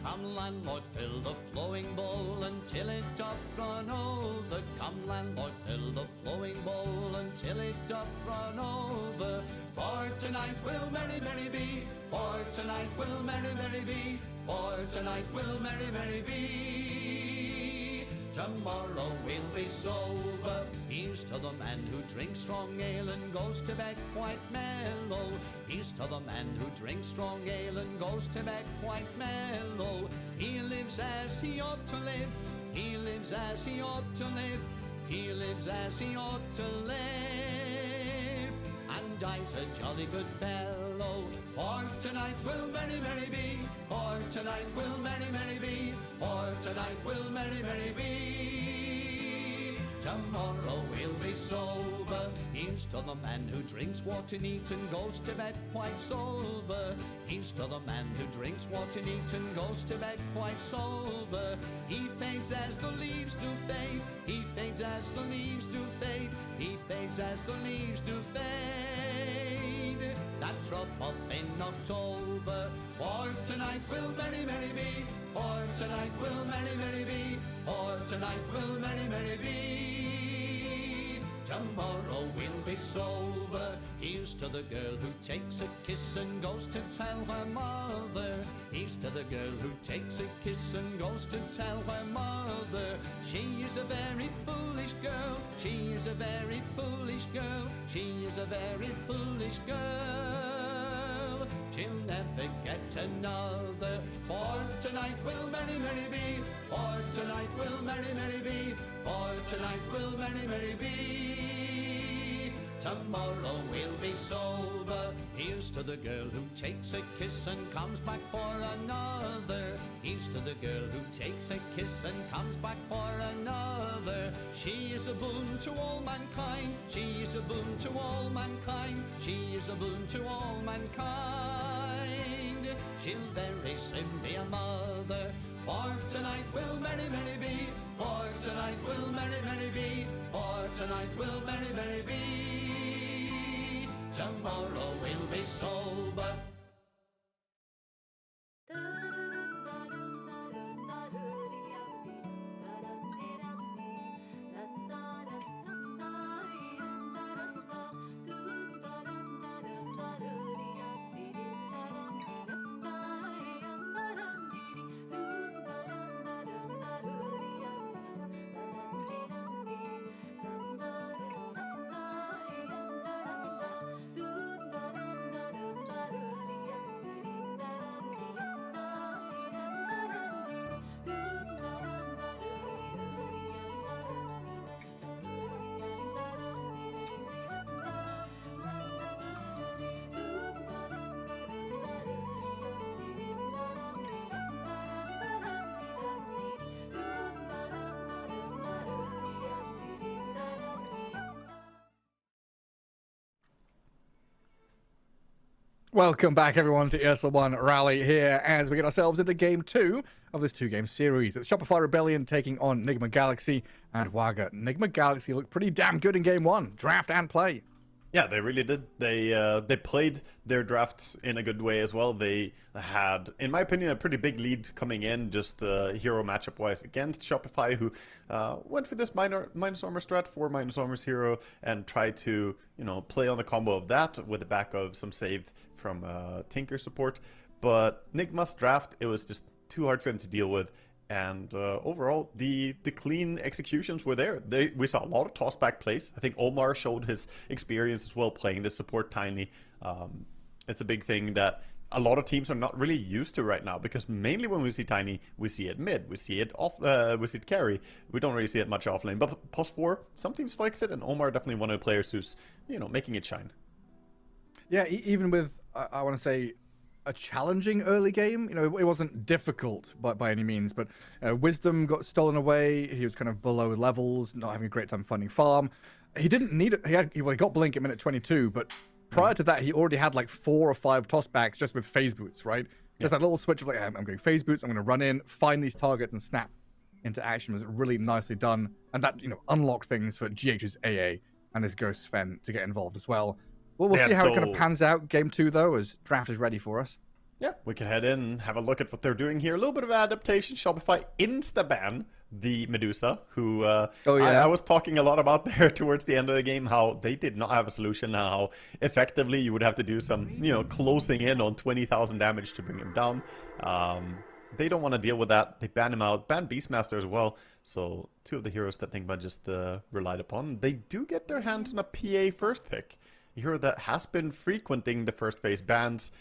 Come landlord, fill the flowing bowl until it doth run over. Come landlord, fill the flowing bowl until it doth run over. For tonight will merry, merry be. For tonight will merry, merry be. For tonight will merry, merry be. Tomorrow we'll be sober. Here's to the man who drinks strong ale and goes to bed quite mellow. Here's to the man who drinks strong ale and goes to bed quite mellow. He lives as he ought to live. He lives as he ought to live. He lives as he ought to live. And dies a jolly good fellow. For tonight will merry, merry be. For tonight will merry, merry be. For tonight will merry, merry be. Tomorrow we'll be sober. Here's to the man who drinks water neat and goes to bed quite sober. Here's to the man who drinks water neat and goes to bed quite sober. He fades as the leaves do fade. He fades as the leaves do fade. He fades as the leaves do fade. That drop off in October. For tonight will merry, merry be. For tonight will merry, merry be. For tonight will merry, merry be. Tomorrow we'll be sober. Here's to the girl who takes a kiss and goes to tell her mother. Here's to the girl who takes a kiss and goes to tell her mother. She is a very foolish girl. She is a very foolish girl. She is a very foolish girl. She'll never get another. For tonight will merry, merry be. For tonight will merry, merry be. For tonight will merry, merry be. Tomorrow we'll be sober. Here's to the girl who takes a kiss and comes back for another. Here's to the girl who takes a kiss and comes back for another. She is a boon to all mankind. She is a boon to all mankind. She is a boon to all mankind. She'll very soon be a mother. For tonight will merry, merry be. For tonight will merry, merry be. For tonight will merry, merry be. Tomorrow we'll be sober. Welcome back, everyone, to ESL One Raleigh here as we get ourselves into Game 2 of this two-game series. It's Shopify Rebellion taking on Nigma Galaxy and Wagga. Nigma Galaxy looked pretty damn good in Game 1, draft and play. Yeah, they really did. They played their drafts in a good way as well. They had, in my opinion, a pretty big lead coming in, just hero matchup-wise against Shopify, who went for this minus armor strat, 4 minus armors hero, and tried to, play on the combo of that with the back of some save from Tinker support. But Nigma's draft, it was just too hard for him to deal with. And overall, the clean executions were there. We saw a lot of toss-back plays. I think Omar showed his experience as well playing the support tiny. It's a big thing that a lot of teams are not really used to right now, because mainly when we see Tiny, we see it mid, we see it off, we see it carry. We don't really see it much off lane. But post 4, some teams flex it, and Omar definitely one of the players who's, making it shine. Yeah, even with, I want to say, a challenging early game. It wasn't difficult by any means, but Wisdom got stolen away. He was kind of below levels, not having a great time finding farm. He didn't need it. He got Blink at minute 22, but prior to that, he already had like 4 or 5 tossbacks just with phase boots, right? Just that little switch of like, I'm going phase boots, I'm going to run in, find these targets, and snap into action was really nicely done. And that, unlocked things for GH's AA and his Ghost Sven to get involved as well. Well, we'll see how it kind of pans out game 2, though, as draft is ready for us. Yeah, we can head in and have a look at what they're doing here. A little bit of adaptation. Shopify insta-ban the Medusa, who I was talking a lot about there towards the end of the game, how they did not have a solution, how effectively you would have to do some, closing in on 20,000 damage to bring him down. They don't want to deal with that. They ban him out, ban Beastmaster as well. So 2 of the heroes that Nigma just relied upon. They do get their hands on a PA first pick. A hero that has been frequenting the first phase bans.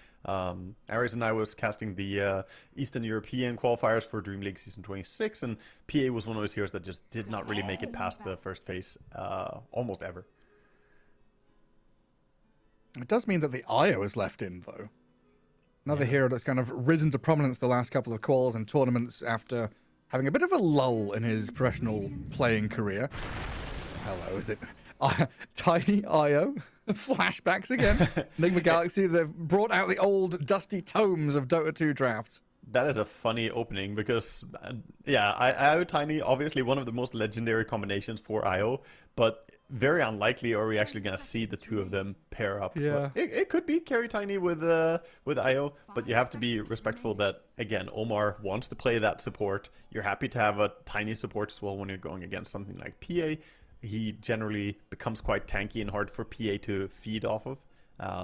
Aries and I was casting the Eastern European qualifiers for Dream League Season 26, and PA was one of those heroes that just did not really make it past the first phase almost ever. It does mean that the IO is left in, though. Another hero that's kind of risen to prominence the last couple of quals and tournaments after having a bit of a lull in his professional playing career. Hello, is it Tiny IO? Flashbacks again. Nigma Galaxy, they've brought out the old dusty tomes of Dota 2 drafts. That is a funny opening because, IO Tiny, obviously one of the most legendary combinations for IO, but very unlikely are we actually going to see the 2 of them pair up. Yeah. It could be Carry Tiny with IO, but you have to be respectful that, again, Omar wants to play that support. You're happy to have a Tiny support as well when you're going against something like PA. He generally becomes quite tanky and hard for PA to feed off of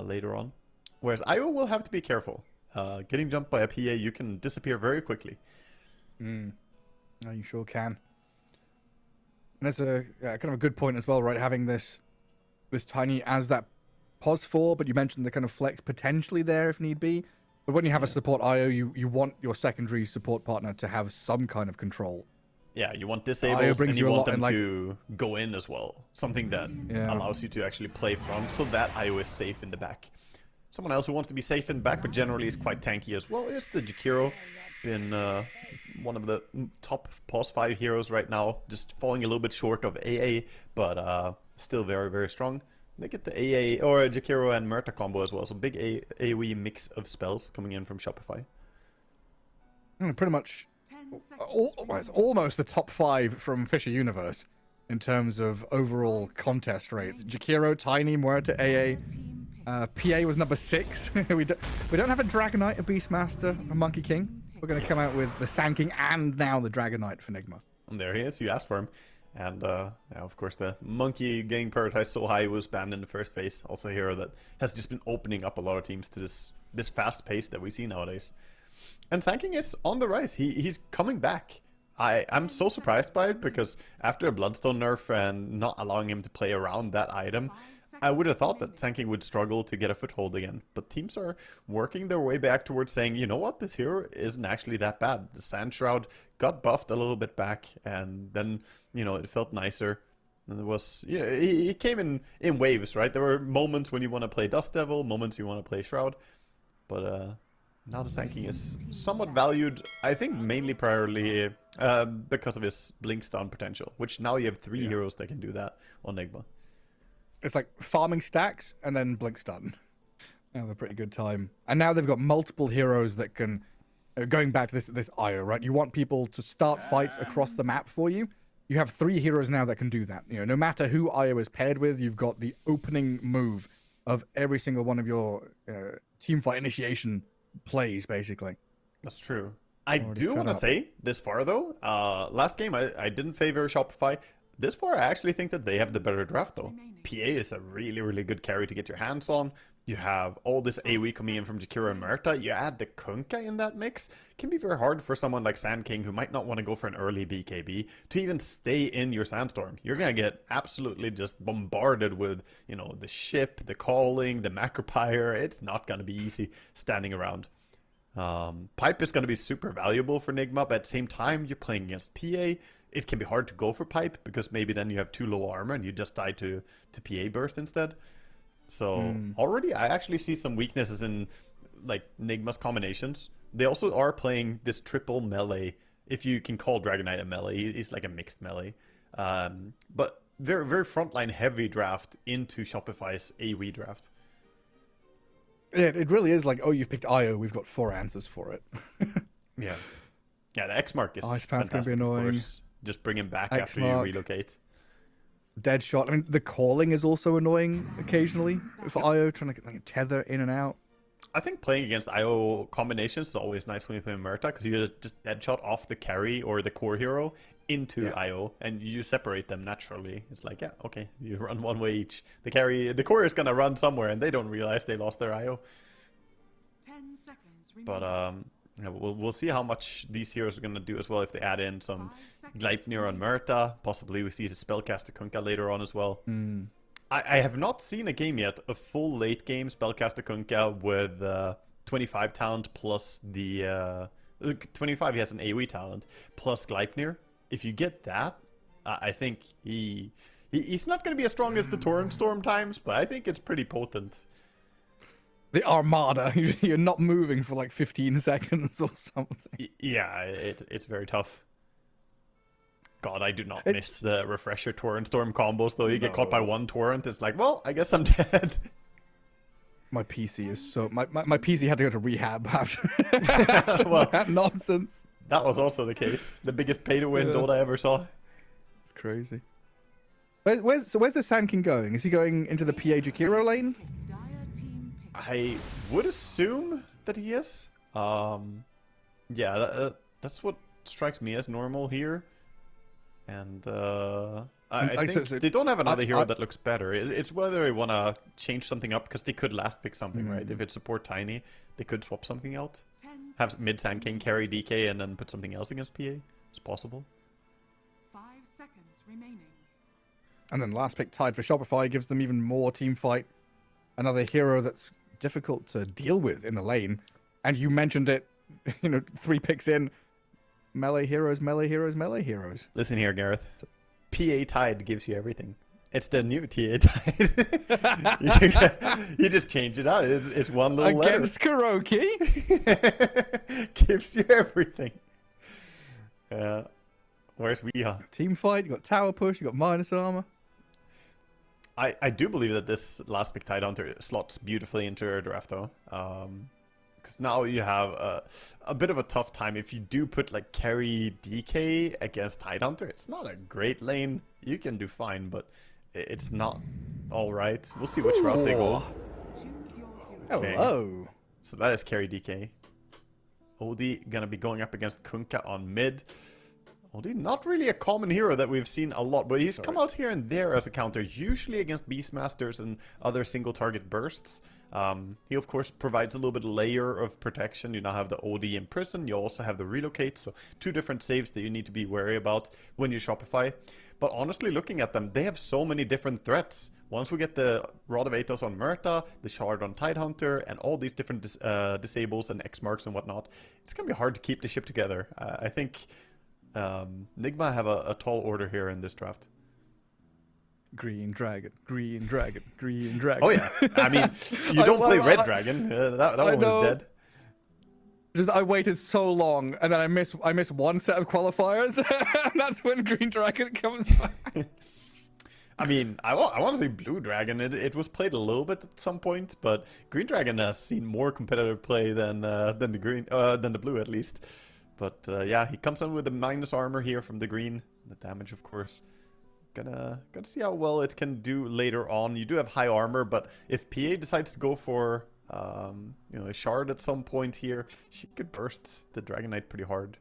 later on. Whereas IO will have to be careful. Getting jumped by a PA, you can disappear very quickly. No, you sure can. And it's a kind of a good point as well, right? Having this Tiny as that pos 4, but you mentioned the kind of flex potentially there if need be. But when you have a support IO, you want your secondary support partner to have some kind of control. Yeah, you want disables and you want them to go in as well. Something that allows you to actually play front so that IO is safe in the back. Someone else who wants to be safe in the back but generally is quite tanky as well is the Jakiro. Been one of the top pos 5 heroes right now. Just falling a little bit short of AA, but still very, very strong. They get the AA or Jakiro and Murta combo as well. So big AoE mix of spells coming in from Shopify. Pretty much... it's almost the top 5 from Fisher Universe in terms of overall contest rates. Jakiro, Tiny, Muerta, AA. PA was number 6. we don't have a Dragonite, a Beastmaster, a Monkey King. We're going to come out with the Sand King and now the Dragonite for Nigma. And there he is. You asked for him. And of course, the Monkey getting prioritized so high was banned in the first phase. Also a hero that has just been opening up a lot of teams to this fast pace that we see nowadays. And Sand King is on the rise. He's coming back. I'm so surprised by it because after a Bloodstone nerf and not allowing him to play around that item, I would have thought that Sand King would struggle to get a foothold again. But teams are working their way back towards saying, you know what, this hero isn't actually that bad. The Sand Shroud got buffed a little bit back and then, it felt nicer. And there was, he came in waves, right? There were moments when you want to play Dust Devil, moments you want to play Shroud. But now the Sand King is somewhat valued, I think mainly primarily because of his blink stun potential, which now you have 3 heroes that can do that on Nigma. It's like farming stacks and then blink stun. Have a pretty good time. And now they've got multiple heroes that can, going back to this IO, right? You want people to start fights across the map for you. You have 3 heroes now that can do that. No matter who IO is paired with, you've got the opening move of every single one of your team fight initiation plays, basically. That's true. I do want to say, this far though, last game I didn't favor Shopify. This far I actually think that they have the better draft though. PA is a really, really good carry to get your hands on. You have all this AoE coming in from Jakiro and Murta. You add the Kunkka in that mix. It can be very hard for someone like Sand King who might not want to go for an early BKB to even stay in your Sandstorm. You're going to get absolutely just bombarded with, you know, the ship, the calling, the Macropyre. It's not going to be easy standing around. Pipe is going to be super valuable for Nigma, but at the same time, you're playing against PA. It can be hard to go for Pipe because maybe then you have too low armor and you just die to PA burst instead. So already I actually see some weaknesses in like Nigma's combinations. They also are playing this triple melee, if you can call Dragon Knight a melee. He's like a mixed melee. But very, very frontline heavy draft into Shopify's AoE draft. Yeah, it really is like, oh, you've picked IO, we've got 4 answers for it. Yeah. Yeah, the X mark is Ice Path's gonna be fantastic, of annoying. course. Just bring him back X after you mark. relocate. Dead shot. I mean, the calling is also annoying occasionally for IO, trying to get like, tether in and out. I think playing against IO combinations is always nice when you play Murta, because you just headshot off the carry or the core hero into IO, and you separate them naturally. It's like, yeah, okay, you run one way each. The core is gonna run somewhere, and they don't realize they lost their IO. 10 seconds remaining. But yeah, we'll see how much these heroes are gonna do as well if they add in some Gleipnir on Murta. Possibly we see the spellcaster Kunkka later on as well. I have not seen a game yet, a full late game spellcaster Kunkka with 25 talent plus the 25. He has an AoE talent plus Gleipnir. If you get that, I think he's not going to be as strong as the Torrent Storm times, but I think it's pretty potent. The Armada, you're not moving for like 15 seconds or something. Yeah, it's very tough. God, I do not miss the Refresher Torrent Storm combos, though. You get caught by one Torrent, it's like, well, I guess I'm dead. My PC is so... My PC had to go to rehab after, Well, that nonsense. That was also the case. The biggest pay-to-win Dota I ever saw. It's crazy. Where's the Sand King going? Is he going into the PA Jakiro lane? I would assume that he is. Yeah, that's what strikes me as normal here. And I think they don't have another hero that looks better. It's whether they want to change something up, because they could last pick something, right? If it's support Tiny, they could swap something out. Have mid Sand King carry DK and then put something else against PA. It's possible. 5 seconds remaining. And then last pick tied for Shopify gives them even more team fight. Another hero that's difficult to deal with in the lane. And you mentioned it, 3 picks in. Melee heroes, melee heroes, melee heroes. Listen here, Gareth. PA Tide gives you everything. It's the new TA Tide. you just change it out. It's one little Against Kuroki? Gives you everything. Where's Weeha? Team fight, you got tower push, you got minus armor. I do believe that this last pick Tide Hunter slots beautifully into your draft, though. Because now you have a bit of a tough time. If you do put like carry DK against Tidehunter, it's not a great lane. You can do fine, but it's not all right. We'll see which route they go. Okay. Hello. So that is carry DK. Odie gonna be going up against Kunkka on mid. Odie, not really a common hero that we've seen a lot, but he's come out here and there as a counter, usually against Beastmasters and other single target bursts. He of course provides a little bit layer of protection. You now have the OD in prison, you also have the relocate, so 2 different saves that you need to be wary about when you Shopify. But honestly, looking at them, they have so many different threats. Once we get the Rod of Atos on Murta, the Shard on Tidehunter, and all these different disables and X marks and whatnot, it's gonna be hard to keep the ship together. I think Nigma have a tall order here in this draft. Green dragon, green dragon, green dragon. Oh yeah, I mean, you don't play red dragon. That one was dead. Just I waited so long, and then I miss one set of qualifiers, and that's when green dragon comes back. I mean, I want to say blue dragon. It was played a little bit at some point, but green dragon has seen more competitive play than the blue at least. But yeah, he comes in with the minus armor here from the green. The damage, of course. Gotta see how well it can do later on. You do have high armor, but if PA decides to go for a shard at some point here, she could burst the Dragon Knight pretty hard.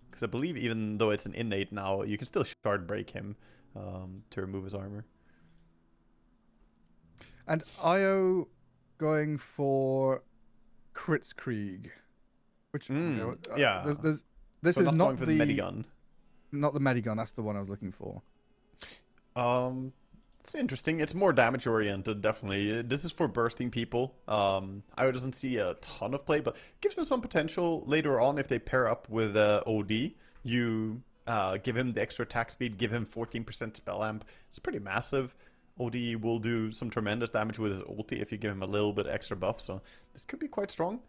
Because I believe even though it's an innate now, you can still shard break him to remove his armor. And IO going for Kritzkrieg. Which, yeah. This So is not not going for the Medigun. Not the Medigun, that's the one I was looking for. It's interesting. It's more damage oriented, definitely. This is for bursting people. I doesn't see a ton of play, but gives them some potential later on if they pair up with OD. You give him the extra attack speed, give him 14% spell amp. It's pretty massive. OD will do some tremendous damage with his ulti if you give him a little bit extra buff, so this could be quite strong.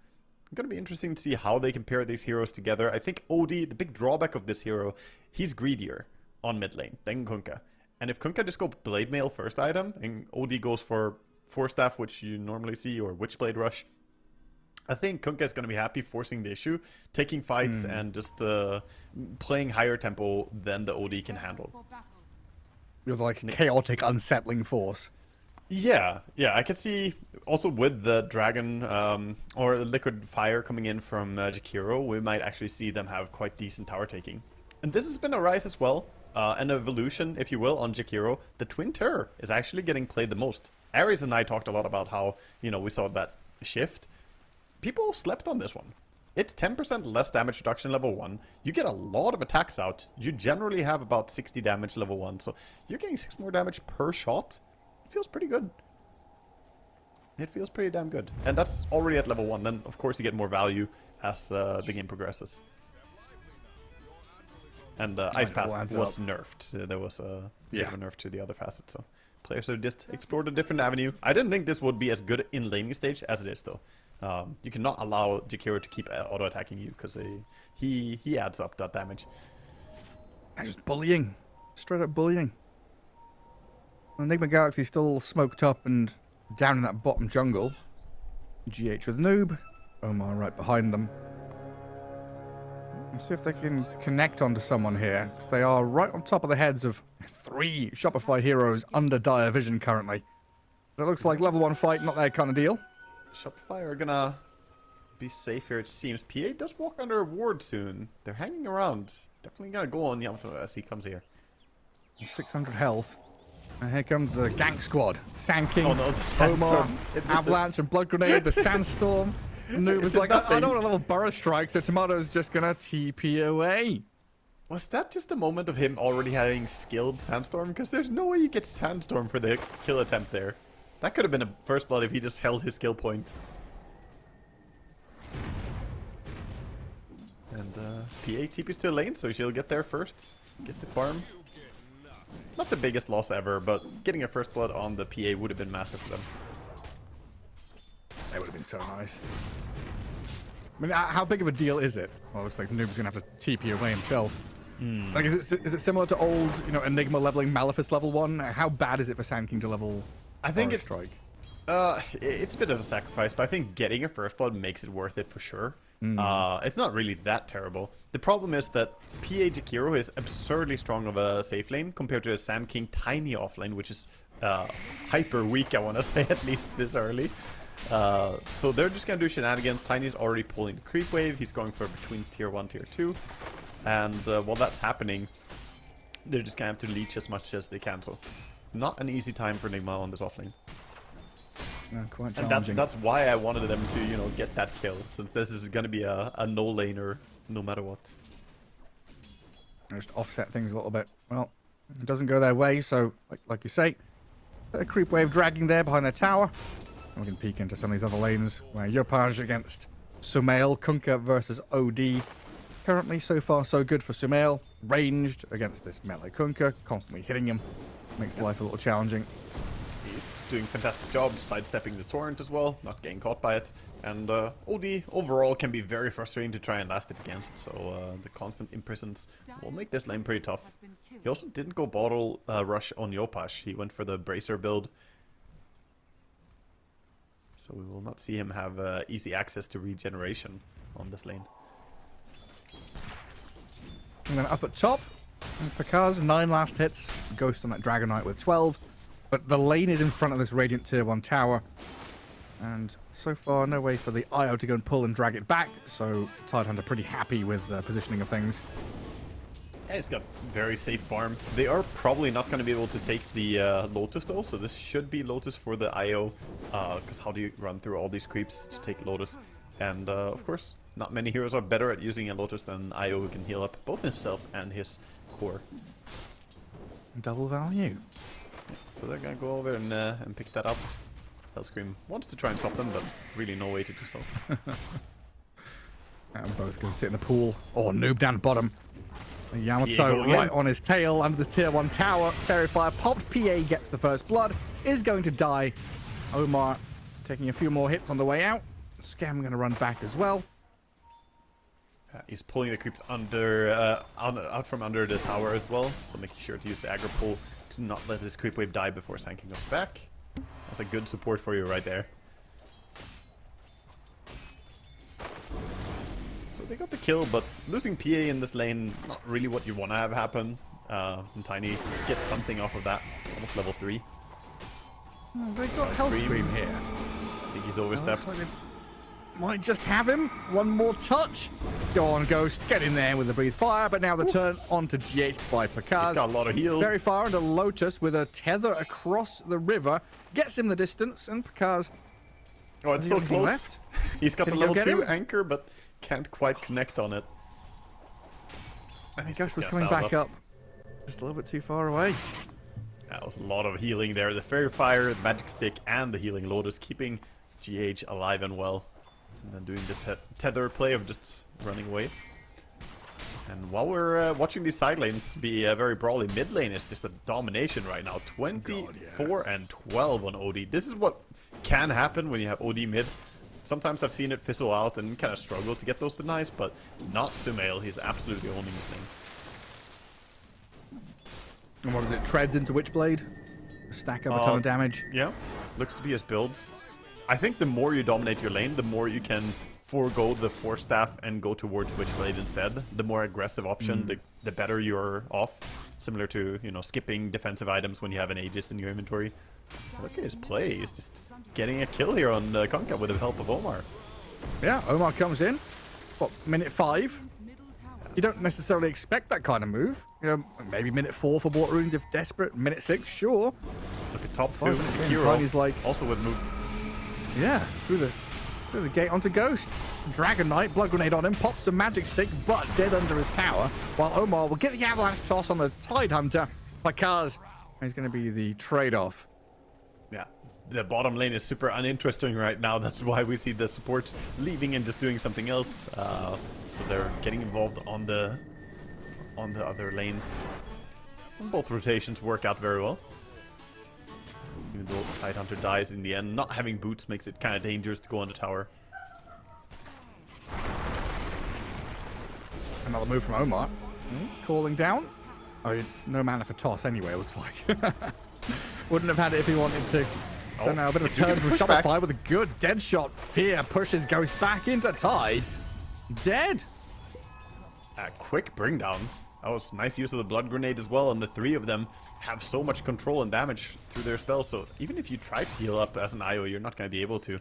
Going to be interesting to see how they compare these heroes together. I think OD, the big drawback of this hero, he's greedier on mid lane than Kunkka. And if Kunkka just go Blade Mail first item, and OD goes for Force Staff, which you normally see, or Witchblade Rush, I think Kunkka is going to be happy forcing the issue, taking fights, and just playing higher tempo than the OD can handle. You're like chaotic, unsettling force. Yeah, I can see also with the Dragon or Liquid Fire coming in from Jakiro, we might actually see them have quite decent tower taking. And this has been a rise as well, an evolution, if you will, on Jakiro. The Twin Terror is actually getting played the most. Ares and I talked a lot about how, we saw that shift. People slept on this one. It's 10% less damage reduction level 1. You get a lot of attacks out. You generally have about 60 damage level 1, so you're getting 6 more damage per shot. Feels pretty good. It feels pretty damn good. And that's already at level 1. Then, of course, you get more value as the game progresses. And Ice Path was nerfed. There was a bit of a nerf to the other facets. So players have just explored a different avenue. I didn't think this would be as good in laning stage as it is, though. You cannot allow Jakiro to keep auto-attacking you, because he adds up that damage. And just bullying. Straight up bullying. Enigma Galaxy still smoked up and down in that bottom jungle. GH with Noob. Omar right behind them. Let's see if they can connect onto someone here, because they are right on top of the heads of 3 Shopify heroes under dire vision currently. But it looks like level 1 fight, not their kind of deal. Shopify are gonna be safe here, it seems. PA does walk under a ward soon. They're hanging around. Definitely gonna go on Yamato as he comes here. 600 health. And here comes the gank squad. Sand King, Oh no, the Sandstorm. Omar, Avalanche and Blood Grenade, the Sandstorm. Noob was like, I don't want a little Burrow Strike, so Tomato's just gonna TP away. Was that just a moment of him already having skilled Sandstorm? Because there's no way you get Sandstorm for the kill attempt there. That could have been a first blood if he just held his skill point. And PA TP's to a lane, so she'll get there first. Get the farm. Not the biggest loss ever, but getting a first blood on the PA would have been massive for them. That would have been so nice. I mean, how big of a deal is it? Well, it looks like Noob's gonna have to TP away himself. Like, is it similar to old, Enigma leveling Malefice level 1? How bad is it for Sand King to level? I think Burrow Strike? it's a bit of a sacrifice, but I think getting a first blood makes it worth it for sure. It's not really that terrible. The problem is that PA Jakiro is absurdly strong of a safe lane compared to a Sand King tiny offlane, which is hyper weak, I want to say, at least this early. So they're just going to do shenanigans. Tiny's already pulling the creep wave. He's going for between tier 1 tier 2. And while that's happening, they're just going to have to leech as much as they can. So not an easy time for Enigma on this offlane. Quite and challenging. that's why I wanted them to, get that kill, since this is going to be a no laner no matter what. Just offset things a little bit. Well, it doesn't go their way, so like you say, a creep wave dragging there behind their tower. And we can peek into some of these other lanes where Yopaj against Sumail, Kunkka versus OD. Currently, so far, so good for Sumail. Ranged against this melee Kunkka, constantly hitting him. Makes life a little challenging. He's doing a fantastic job sidestepping the torrent as well, not getting caught by it. And OD overall can be very frustrating to try and last it against, so the constant imprisons will make this lane pretty tough. He also didn't go bottle rush on Yopaj, he went for the Bracer build. So we will not see him have easy access to regeneration on this lane. And then up at top, Pakaz, 9 last hits. Ghost on that Dragon Knight with 12. But the lane is in front of this Radiant Tier 1 tower. And so far, no way for the IO to go and pull and drag it back. So Tidehunter pretty happy with the positioning of things. Yeah, he's got very safe farm. They are probably not going to be able to take the Lotus though, so this should be Lotus for the IO. Because how do you run through all these creeps to take Lotus? And of course, not many heroes are better at using a Lotus than IO, who can heal up both himself and his core. Double value. So they're going to go over and pick that up. Hellscream wants to try and stop them, but really no way to do so. And both going to sit in the pool. Oh, noob down the bottom. Yamato going right in. on his tail under the tier 1 tower. Fairy Fire popped. PA gets the first blood. Is going to die. Omar taking a few more hits on the way out. Scam going to run back as well. He's pulling the creeps under, out from under the tower as well. So making sure to use the aggro pull to not let his creep wave die before Sanking goes back. That's a good support for you right there. So they got the kill, but losing PA in this lane, not really what you want to have happen. And Tiny gets something off of that. Almost level 3. Oh, they got Hellscream here. I think he's overstepped. Looks like they might just have him. One more touch. Go on, Ghost. Get in there with the Breathe Fire. But now the turn onto GH by Pakaz. He's got a lot of heal. Very far into Lotus with a tether across the river. Gets him the distance, and Pakaz. Oh, it's so close. Left. He's got Can the he go level get 2 him? anchor, but can't quite connect on it. Ghost was coming back up. Just a little bit too far away. That was a lot of healing there. The Fairy Fire, the Magic Stick, and the Healing Lotus keeping GH alive and well. And then doing the tether play of just running away. And while we're watching these side lanes be very brawly, mid lane is just a domination right now. 24 and 12 on OD. This is what can happen when you have OD mid. Sometimes I've seen it fizzle out and kind of struggle to get those denies, but not Sumail. He's absolutely owning this lane. And what is it? Treads into Witchblade? Stack up a ton of damage. Yeah, looks to be his build. I think the more you dominate your lane, the more you can forego the Force Staff and go towards Witchblade instead. The more aggressive option, the better you're off. Similar to, you know, skipping defensive items when you have an Aegis in your inventory. Look at his play. He's just getting a kill here on Conca with the help of Omar. Yeah, Omar comes in. What, minute 5? You don't necessarily expect that kind of move. You know, maybe minute 4 for Bort Runes if desperate. Minute 6, sure. Look at top 2. Tiny's like, also with move. yeah, through the gate onto Ghost. Dragon Knight, Blood Grenade on him, pops a Magic Stick, but dead under his tower. While Omar will get the Avalanche Toss on the Tide Hunter. Pakaz is going to be the trade-off. Yeah, the bottom lane is super uninteresting right now. That's why we see the supports leaving and just doing something else. So they're getting involved on the other lanes. And both rotations work out very well. Even though the Tidehunter dies in the end, not having boots makes it kind of dangerous to go on the tower. Another move from Omar. Calling down. Oh, no mana for toss anyway, it looks like. Wouldn't have had it if he wanted to. So now a bit of a turn from Shopify with a good dead shot. Fear pushes Ghost back into Tide. Dead. A quick bring down. That was nice use of the Blood Grenade as well, and the 3 of them have so much control and damage through their spells, so even if you try to heal up as an IO, you're not going to be able to.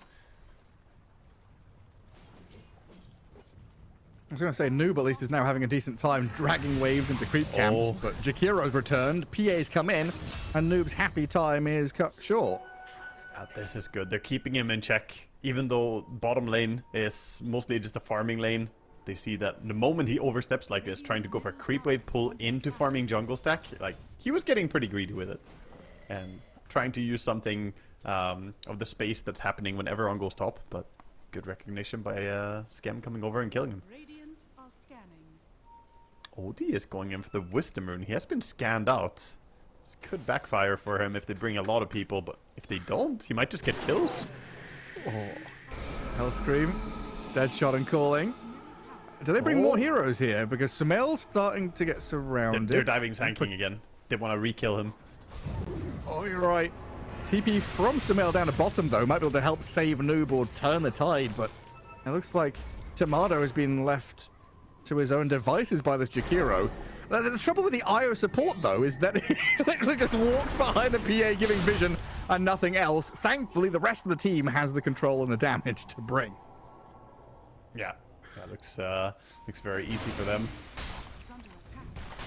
I was going to say Noob at least is now having a decent time dragging waves into creep camps, but Jakiro's returned, PA's come in, and Noob's happy time is cut short. This is good. They're keeping him in check, even though bottom lane is mostly just a farming lane. They see that the moment he oversteps like this, trying to go for a creep wave pull into farming jungle stack, like, he was getting pretty greedy with it. And trying to use something of the space that's happening when everyone goes top, but good recognition by Scam coming over and killing him. OD is going in for the Wisdom Rune. He has been scanned out. This could backfire for him if they bring a lot of people, but if they don't, he might just get kills. Oh, Hellscream, dead shot and calling. Do they bring more heroes here? Because Sumail's starting to get surrounded. They're diving Sanking again. They want to re-kill him. Oh, you're right. TP from Sumail down to bottom, though, might be able to help save Noob or turn the tide, but it looks like Tomato has been left to his own devices by this Jakiro. The trouble with the IO support, though, is that he literally just walks behind the PA giving vision and nothing else. Thankfully, the rest of the team has the control and the damage to bring. Yeah, that looks very easy for them.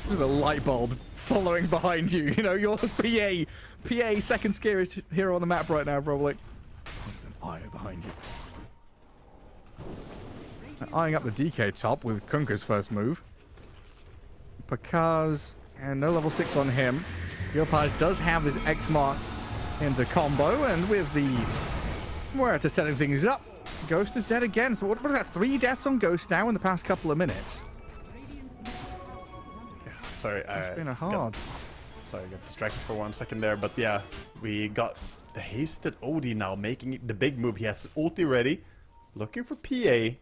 There's a light bulb following behind you. You know, you're PA, second scariest hero on the map right now, probably. There's an eye behind you. Eyeing up the DK top with Kunka's first move. Pakaz, and no level 6 on him. Yopaj does have this X mark into combo, and with the Muerta setting things up, Ghost is dead again. So what is that? 3 deaths on Ghost now in the past couple of minutes. Sorry, It's been a hard. Sorry, I got distracted for 1 second there, but yeah, we got the hasted OD now making the big move. He has ulti ready, looking for PA.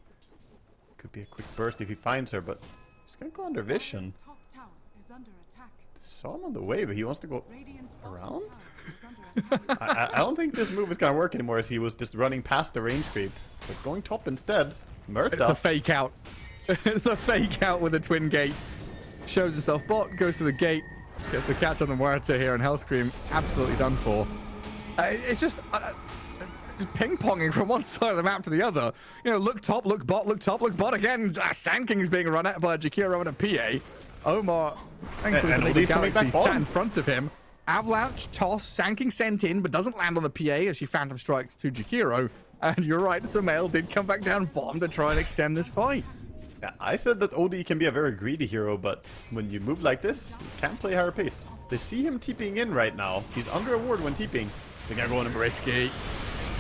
Could be a quick burst if he finds her, but he's gonna go under vision. Top tower is under attack. Saw him on the way, but he wants to go Radiant's bottom around? tower is under attack. I don't think this move is gonna work anymore, as he was just running past the range creep. But going top instead, Murta. It's the fake out. It's the fake out with the twin gate. Shows himself bot, goes to the gate, gets the catch on the Muerta here, and Hellscream absolutely done for. It's just ping-ponging from one side of the map to the other. You know, look top, look bot, look top, look bot again. Sand King's being run at by Jakiro and a PA. Omar, thankfully and for the Ollie's coming Galaxy, back sat bottom. in front of him. Avalanche, toss, Sand King sent in, but doesn't land on the PA as she phantom strikes to Jakiro. And you're right, Sumail did come back down bottom to try and extend this fight. Yeah, I said that OD can be a very greedy hero, but when you move like this, you can't play higher pace. They see him TPing in right now. He's under a ward when TPing. They're gonna go on him risky.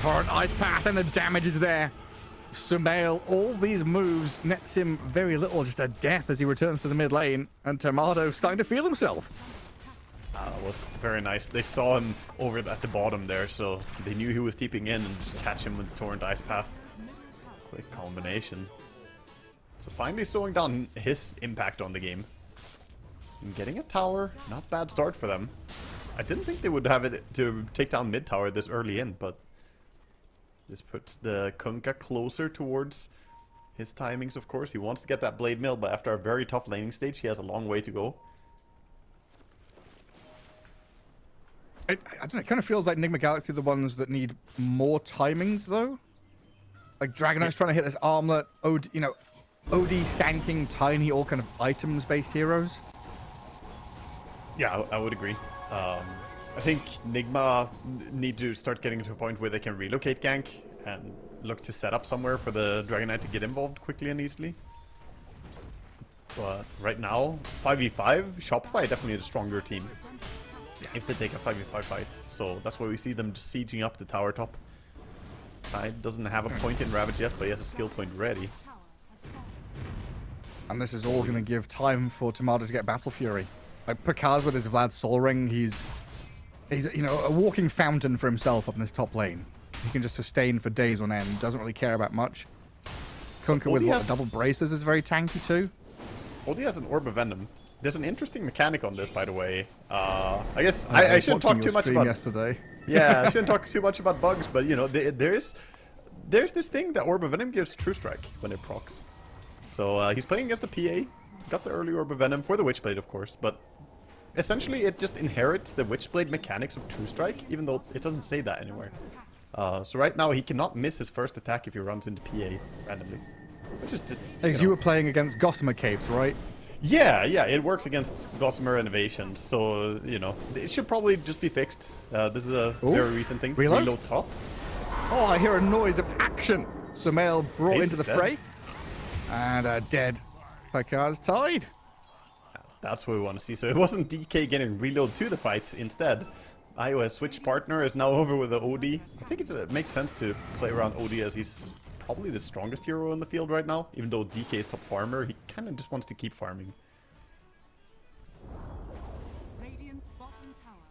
Torrent Ice Path, and the damage is there. Sumail, all these moves nets him very little, just a death as he returns to the mid lane. And Tomato starting to feel himself. Was very nice. They saw him over at the bottom there, so they knew he was TPing in and just catch him with the Torrent Ice Path. Quick combination. So finally slowing down his impact on the game. And getting a tower, not bad start for them. I didn't think they would have it to take down mid tower this early in, but this puts the Kunkka closer towards his timings, of course. He wants to get that Blade Mill, but after a very tough laning stage, he has a long way to go. I don't know, it kind of feels like Enigma Galaxy are the ones that need more timings, though. Like Dragonite's trying to hit this armlet, OD, Sand King, Tiny, all kind of items-based heroes. Yeah, I would agree. I think Nigma need to start getting to a point where they can relocate gank and look to set up somewhere for the Dragonite to get involved quickly and easily. But right now, 5v5, Shopify definitely the stronger team if they take a 5v5 fight. So that's why we see them just sieging up the tower top. Tide doesn't have a point in Ravage yet, but he has a skill point ready. And this is all going to give time for Tomato to get Battle Fury. Like Pakaz with his Vlad Soul Ring, he's a walking fountain for himself up in this top lane. He can just sustain for days on end. Doesn't really care about much. Kunkka with what, double braces is very tanky too. Oddie has an Orb of Venom. There's an interesting mechanic on this, by the way. I guess I shouldn't talk too much about yesterday. Yeah, I shouldn't talk too much about bugs, but you know, there's this thing that Orb of Venom gives True Strike when it procs. So he's playing against the PA. Got the early Orb of Venom for the Witchblade, of course, but essentially it just inherits the Witchblade mechanics of True Strike, even though it doesn't say that anywhere. So right now he cannot miss his first attack if he runs into PA randomly, which is just. You were playing against Gossamer Capes, right? Yeah, it works against Gossamer Innovations, so, you know, it should probably just be fixed. This is a very recent thing. Reload top. Oh, I hear a noise of action. Sumail brought Ace into the is dead. fray. And dead. Pakaz tied. That's what we want to see. So it wasn't DK getting reload to the fight. Instead, Io has switched partner, is now over with the OD. I think it makes sense to play around OD as he's probably the strongest hero in the field right now. Even though DK is top farmer, he kind of just wants to keep farming.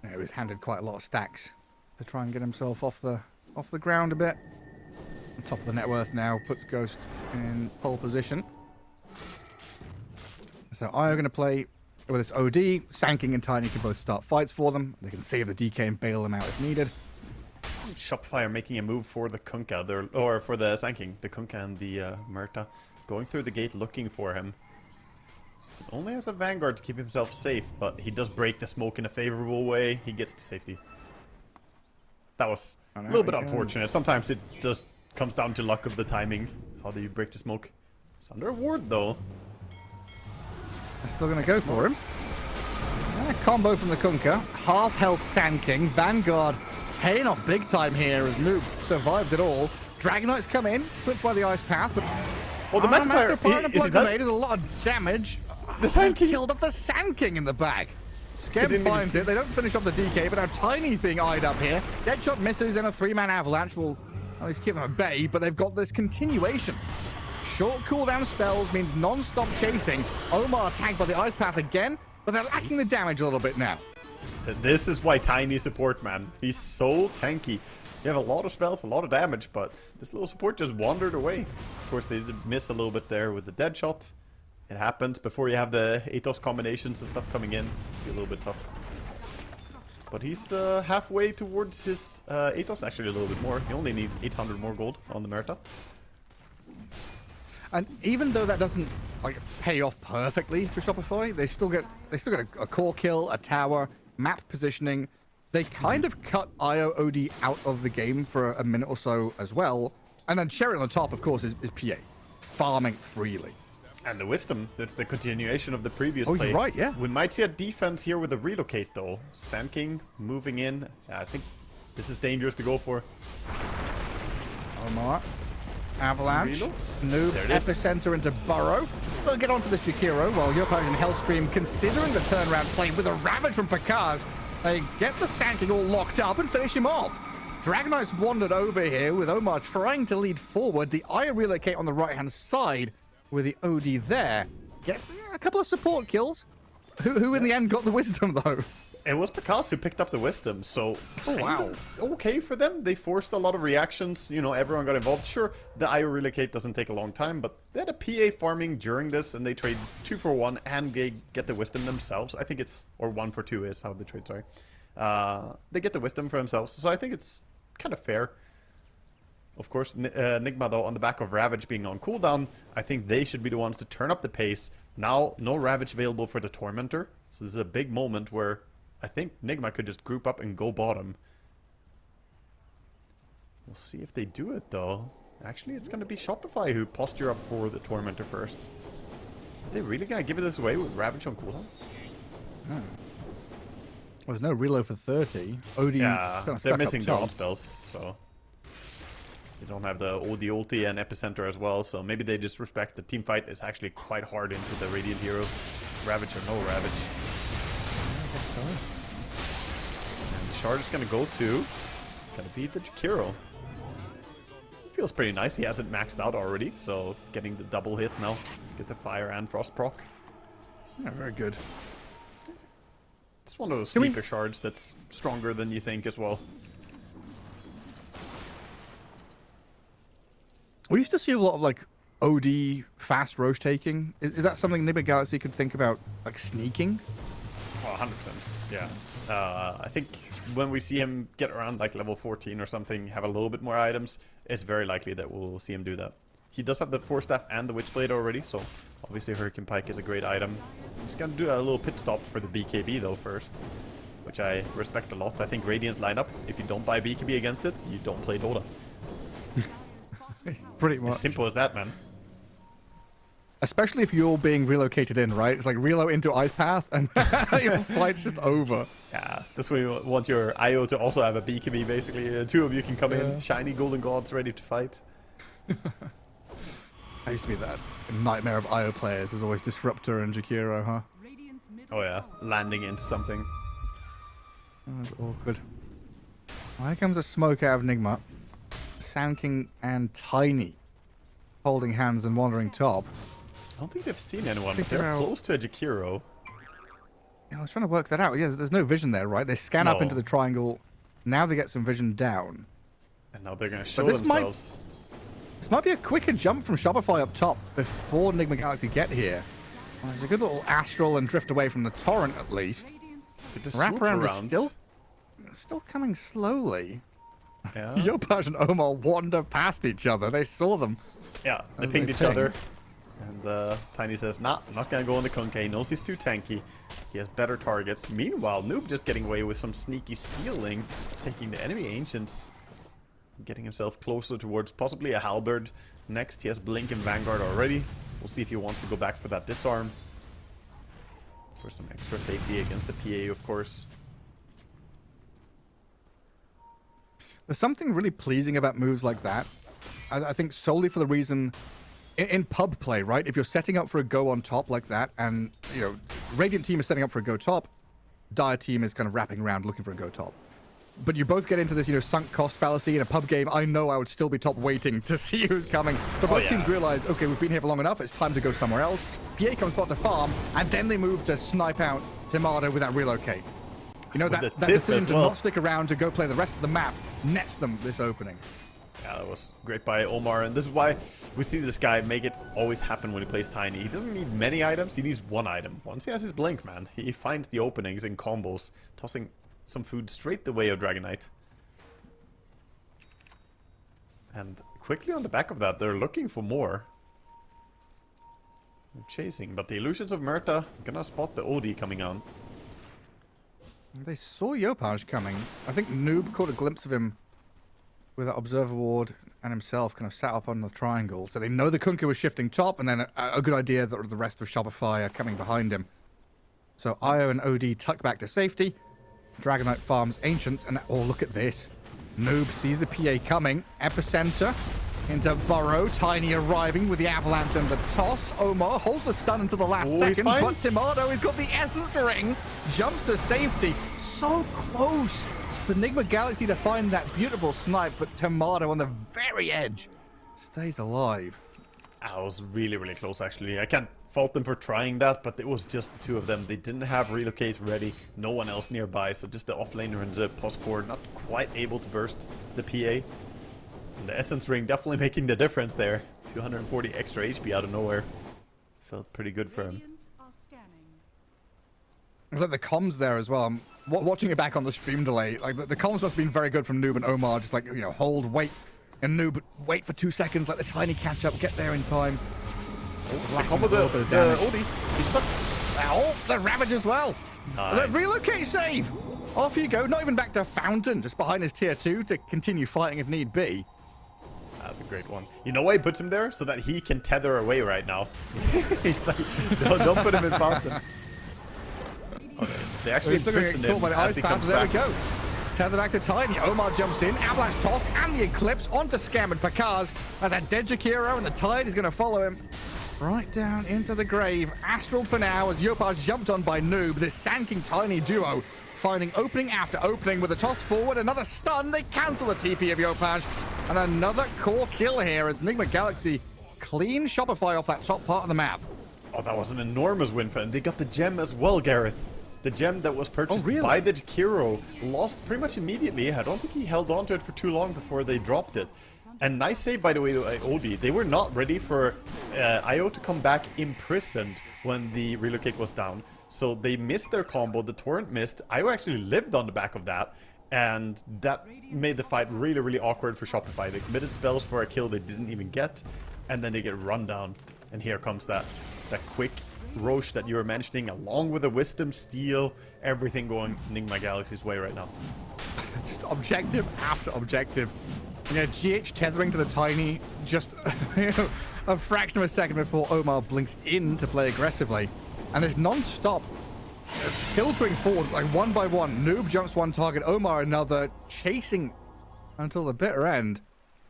Yeah, he was handed quite a lot of stacks to try and get himself off the ground a bit. On top of the net worth now, puts Ghost in pole position. So Io going to play with this OD. Sand King and Tiny can both start fights for them. They can save the DK and bail them out if needed. Shopify are making a move for the Kunkka, or for the Sand King, the Kunkka and the Murta. Going through the gate looking for him. Only has a Vanguard to keep himself safe, but he does break the smoke in a favorable way. He gets to safety. That was a little bit unfortunate. Sometimes it just comes down to luck of the timing. How do you break the smoke? It's under a ward though. They're still going to go for him. Combo from the Kunkka. Half health Sand King. Vanguard paying off big time here as Noob survives it all. Dragonites come in, clipped by the ice path, but Well, the Magnifier, is he does dead? a lot of damage. The Sand King Killed off the Sand King in the back. Skem didn't finds even it. They don't finish off the DK, but now Tiny's being eyed up here. Deadshot misses and a 3-man avalanche will at least keep them at bay, but they've got this continuation. Short cooldown spells means non-stop chasing. Omar tagged by the ice path again, but they're lacking the damage a little bit now. This is why Tiny support, man. He's so tanky. You have a lot of spells, a lot of damage, but this little support just wandered away. Of course, they did miss a little bit there with the dead shot. It happens before you have the Atos combinations and stuff coming in. It'll be a little bit tough. But he's halfway towards his Atos, actually a little bit more. He only needs 800 more gold on the Merta. And even though that doesn't like pay off perfectly for Shopify, they still get a core kill, a tower, map positioning. They kind of cut IO OD out of the game for a minute or so as well. And then cherry on the top, of course, is PA. Farming freely. And the Wisdom, that's the continuation of the previous Oh, play. you're right, yeah. We might see a defense here with a relocate, though. Sand King moving in. I think this is dangerous to go for. Omar. Avalanche. Reloads. Noob. There it is. Epicenter into Burrow. They'll get onto this Jakiro while Yopaj and Hellscream considering the turnaround play with a Ravage from Pakaz. They get the Sand King all locked up and finish him off. Dragonites wandered over here with Omar trying to lead forward. The Eye relocate on the right-hand side with the OD there. Gets a couple of support kills. Who in the end got the Wisdom, though? It was Picasso who picked up the Wisdom, so wow. Okay for them. They forced a lot of reactions. You know, everyone got involved. Sure, the IO relocate doesn't take a long time, but they had a PA farming during this, and they trade 2 for 1, and they get the Wisdom themselves. I think it's, or 1 for 2 is how they trade, sorry. They get the Wisdom for themselves, so I think it's kind of fair. Of course, Nigma, though, on the back of Ravage being on cooldown, I think they should be the ones to turn up the pace. Now, no Ravage available for the Tormentor, so this is a big moment where I think Nigma could just group up and go bottom. We'll see if they do it, though. Actually, it's going to be Shopify who posture up for the Tormentor first. Are they really going to give it this away with Ravage on cooldown? Well, there's no reload for 30. OD Yeah, kinda they're stuck missing up their top. own spells, so... They don't have the OD ulti and Epicenter as well, so maybe they just respect the team fight is actually quite hard into the Radiant heroes. Ravage or no Ravage. And the shard is gonna go to... Gonna beat the Jakiro. Feels pretty nice. He hasn't maxed out already, so getting the double hit now. Get the fire and frost proc. Yeah, very good. It's one of those Can we- sleeper shards that's stronger than you think as well. We used to see a lot of like OD fast Roche taking. Is that something Nibba Galaxy could think about like sneaking? Oh, 100%. Yeah. I think when we see him get around like level 14 or something, have a little bit more items, it's very likely that we'll see him do that. He does have the Force Staff and the Witchblade already, so obviously Hurricane Pike is a great item. He's gonna do a little pit stop for the BKB though first, which I respect a lot. I think Radiant's lineup, if you don't buy BKB against it, you don't play Dota. Pretty much. As simple as that, man. Especially if you're being relocated in, right? It's like reload into Ice Path and your fight's just over. Yeah, that's why you want your IO to also have a BKB, basically. 2 of you can come in, shiny golden gods ready to fight. I used to be that nightmare of IO players. There's always Disruptor and Jakiro, huh? Radiant's middle Oh yeah, tower landing into something. Oh, that's awkward. Well, here comes a smoke out of Nigma. Sand King and Tiny holding hands and wandering top. I don't think they've seen anyone, but Figure they're out- close to a Jakiro. Yeah, I was trying to work that out. Yeah, there's no vision there, right? They scan up No. into the triangle. Now they get some vision down. And now they're going to show this might- themselves. This might be a quicker jump from Shopify up top before Nigma Galaxy get here. Well, there's a good little astral and drift away from the torrent at least. Radiant's With the Wrap swoop around is around. still coming slowly. Yeah, Yopaj and Omar wander past each other. They saw them. yeah they As pinged they each ping. other. And Tiny says, nah, I'm not going to go on the Kunkka. He knows he's too tanky. He has better targets. Meanwhile, Noob just getting away with some sneaky stealing, taking the enemy Ancients. Getting himself closer towards possibly a Halberd. Next, he has Blink and Vanguard already. We'll see if he wants to go back for that disarm. for some extra safety against the PA, of course. There's something really pleasing about moves like that. I think solely for the reason in pub play, right? If you're setting up for a go on top like that, and you know, Radiant team is setting up for a go top, Dire team is kind of wrapping around looking for a go top. But you both get into this, you know, sunk cost fallacy in a pub game. I know I would still be top waiting to see who's coming. But both teams realize, okay, we've been here for long enough. It's time to go somewhere else. PA comes back to farm, and then they move to snipe out Timado with that relocate. You know, that decision to not stick around to go play the rest of the map nets them this opening. Yeah, that was great by Omar, and this is why we see this guy make it always happen when he plays Tiny. He doesn't need many items, he needs one item. Once he has his blink, man, he finds the openings in combos, tossing some food straight the way of Dragon Knight. And quickly on the back of that, they're looking for more. They're chasing, but the illusions of Murta gonna spot the OD coming on. They saw Yopaj coming. I think Noob caught a glimpse of him with that Observer Ward and himself kind of sat up on the triangle. So they know the Kunkka was shifting top, and then a good idea that the rest of Shopify are coming behind him. So Io and OD tuck back to safety. Dragon Knight farms Ancients, and oh, look at this. Noob sees the PA coming. Epicenter into Burrow. Tiny arriving with the avalanche and the toss. Omar holds the stun until the last second, but Timado has got the Essence Ring. Jumps to safety. So close for Enigma Galaxy to find that beautiful snipe, but Timado on the very edge stays alive. That was really, really close, actually. I can't fault them for trying that, but it was just the two of them. They didn't have relocate ready, no one else nearby, so just the offlaner and the post forward not quite able to burst the PA. And the Essence Ring definitely making the difference there. 240 extra HP out of nowhere. Felt pretty good for him. Radiant are scanning. It's like the comms there as well. I'm watching it back on the stream delay. Like the comms must have been very good from Noob and Omar. Just like, you know, hold, wait, and Noob wait for 2 seconds. Let the Tiny catch up, get there in time. The combo the OD. He's stuck. Oh, the Ravage as well. Nice. The relocate save. Off you go. Not even back to Fountain. Just behind his tier 2 to continue fighting if need be. That's a great one. You know why he puts him there? So that he can tether away right now. He's like, don't put him in Fountain. Okay. They actually imprison him as he comes back. There we go. Tether back to Tiny. Omar jumps in. Avalanche toss and the Eclipse onto Scam and Pakaz as a dead Jakiro, and the Tide is going to follow him right down into the grave. Astral for now as Yopaj jumped on by Noob. This Sand King Tiny duo finding opening after opening with a toss forward. Another stun. They cancel the TP of Yopaj. And another core kill here as Enigma Galaxy clean Shopify off that top part of the map. Oh, that was an enormous win for them. They got the gem as well, Gareth. The gem that was purchased by the Jakiro lost pretty much immediately. I don't think he held on to it for too long before they dropped it. And nice save, by the way, OD. They were not ready for IO to come back imprisoned when the relocate was down. So they missed their combo. The torrent missed. IO actually lived on the back of that. And that made the fight really, really awkward for Shopify. They committed spells for a kill they didn't even get. And then they get run down. And here comes that quick Roche that you were mentioning, along with the Wisdom, Steel, everything going Enigma Galaxy's way right now. Just objective after objective. You know, GH tethering to the Tiny just a fraction of a second before Omar blinks in to play aggressively. And there's non-stop filtering forward, like one by one. Noob jumps one target, Omar another, chasing until the bitter end.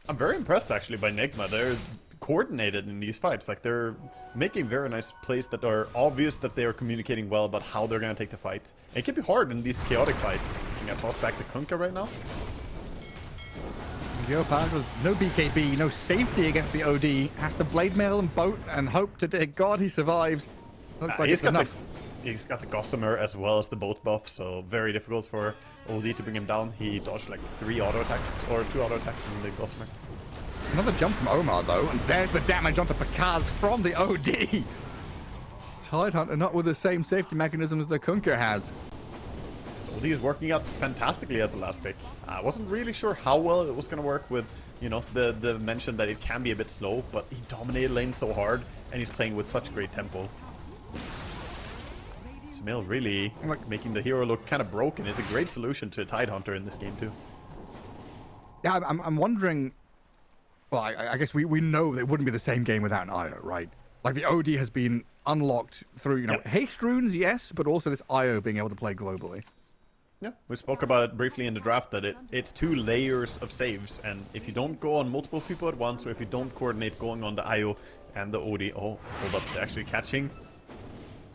I'm very impressed, actually, by Enigma. They're coordinated in these fights. Like, they're making very nice plays that are obvious that they are communicating well about how they're going to take the fight. It can be hard in these chaotic fights. I'm going to toss back the Kunkka right now. Yopaj with no BKB, no safety against the OD. Has to blade mail and boat and hope to dear God he survives. Looks like it's enough. He's got the Gossamer as well as the boat buff, so very difficult for OD to bring him down. He dodged like 3 auto attacks, or 2 auto attacks from the Gossamer. Another jump from Omar though, and there's the damage onto Pakaz from the OD. Tidehunter not with the same safety mechanism as the Kunkka has. So OD is working out fantastically as the last pick. I wasn't really sure how well it was going to work with, you know, the mention that it can be a bit slow, but he dominated lane so hard, and he's playing with such great tempo. Smil really making the hero look kind of broken. It's a great solution to a Tidehunter in this game too. Yeah, I'm wondering. Well, I guess we know that it wouldn't be the same game without an Io, right? Like the OD has been unlocked through, haste runes, yes, but also this IO being able to play globally. Yeah, we spoke about it briefly in the draft that it's 2 layers of saves, and if you don't go on multiple people at once, or if you don't coordinate going on the IO and the OD, oh, hold up, they're actually catching.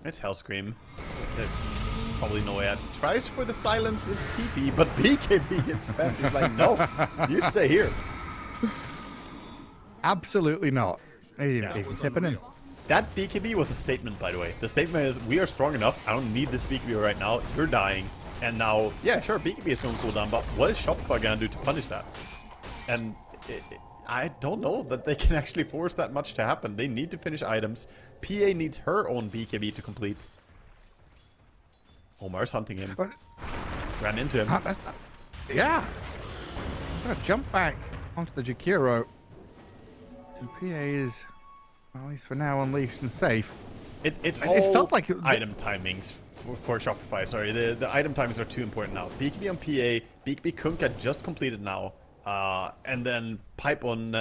It's Hellscream. There's probably no way out. He tries for the silence into TP, but BKB gets spent. He's like, no, you stay here. Absolutely not. Even tipping in. That BKB was a statement, by the way. The statement is, we are strong enough. I don't need this BKB right now. You're dying. And now, yeah, sure, BKB is going to cool down, but what is Shopify going to do to punish that? And I don't know that they can actually force that much to happen. They need to finish items. PA needs her own BKB to complete. Omar's hunting him. Ran into him. Yeah. Gonna jump back onto the Jakiro. And PA is, well, at least for now, unleashed and safe. It felt like item timings for Shopify. Sorry, the item timings are too important now. BKB on PA, BKB Kunkka just completed now, and then Pipe on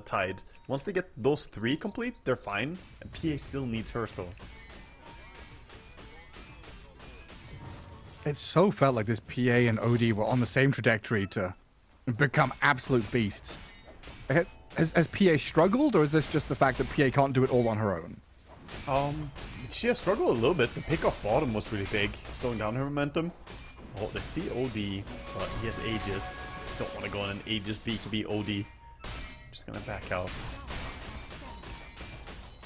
Tide. Once they get those 3 complete, they're fine. And PA still needs hers though. It so felt like this PA and OD were on the same trajectory to become absolute beasts. Has PA struggled, or is this just the fact that PA can't do it all on her own? She has struggled a little bit. The pick off bottom was really big, slowing down her momentum. Oh, they see OD, but he has Aegis. Don't want to go on an Aegis BKB OD. Just gonna back out.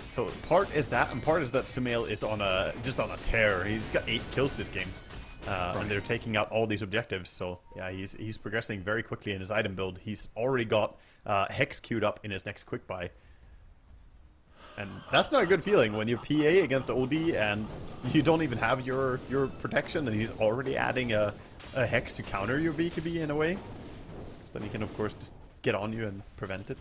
So part is that, and part is that Sumail is on just on a tear. He's got 8 kills this game, and they're taking out all these objectives. So yeah, he's progressing very quickly in his item build. He's already got Hex queued up in his next quick buy. And that's not a good feeling when you're PA against the OD and you don't even have your protection, and he's already adding a Hex to counter your BKB in a way. So then he can, of course, just get on you and prevent it.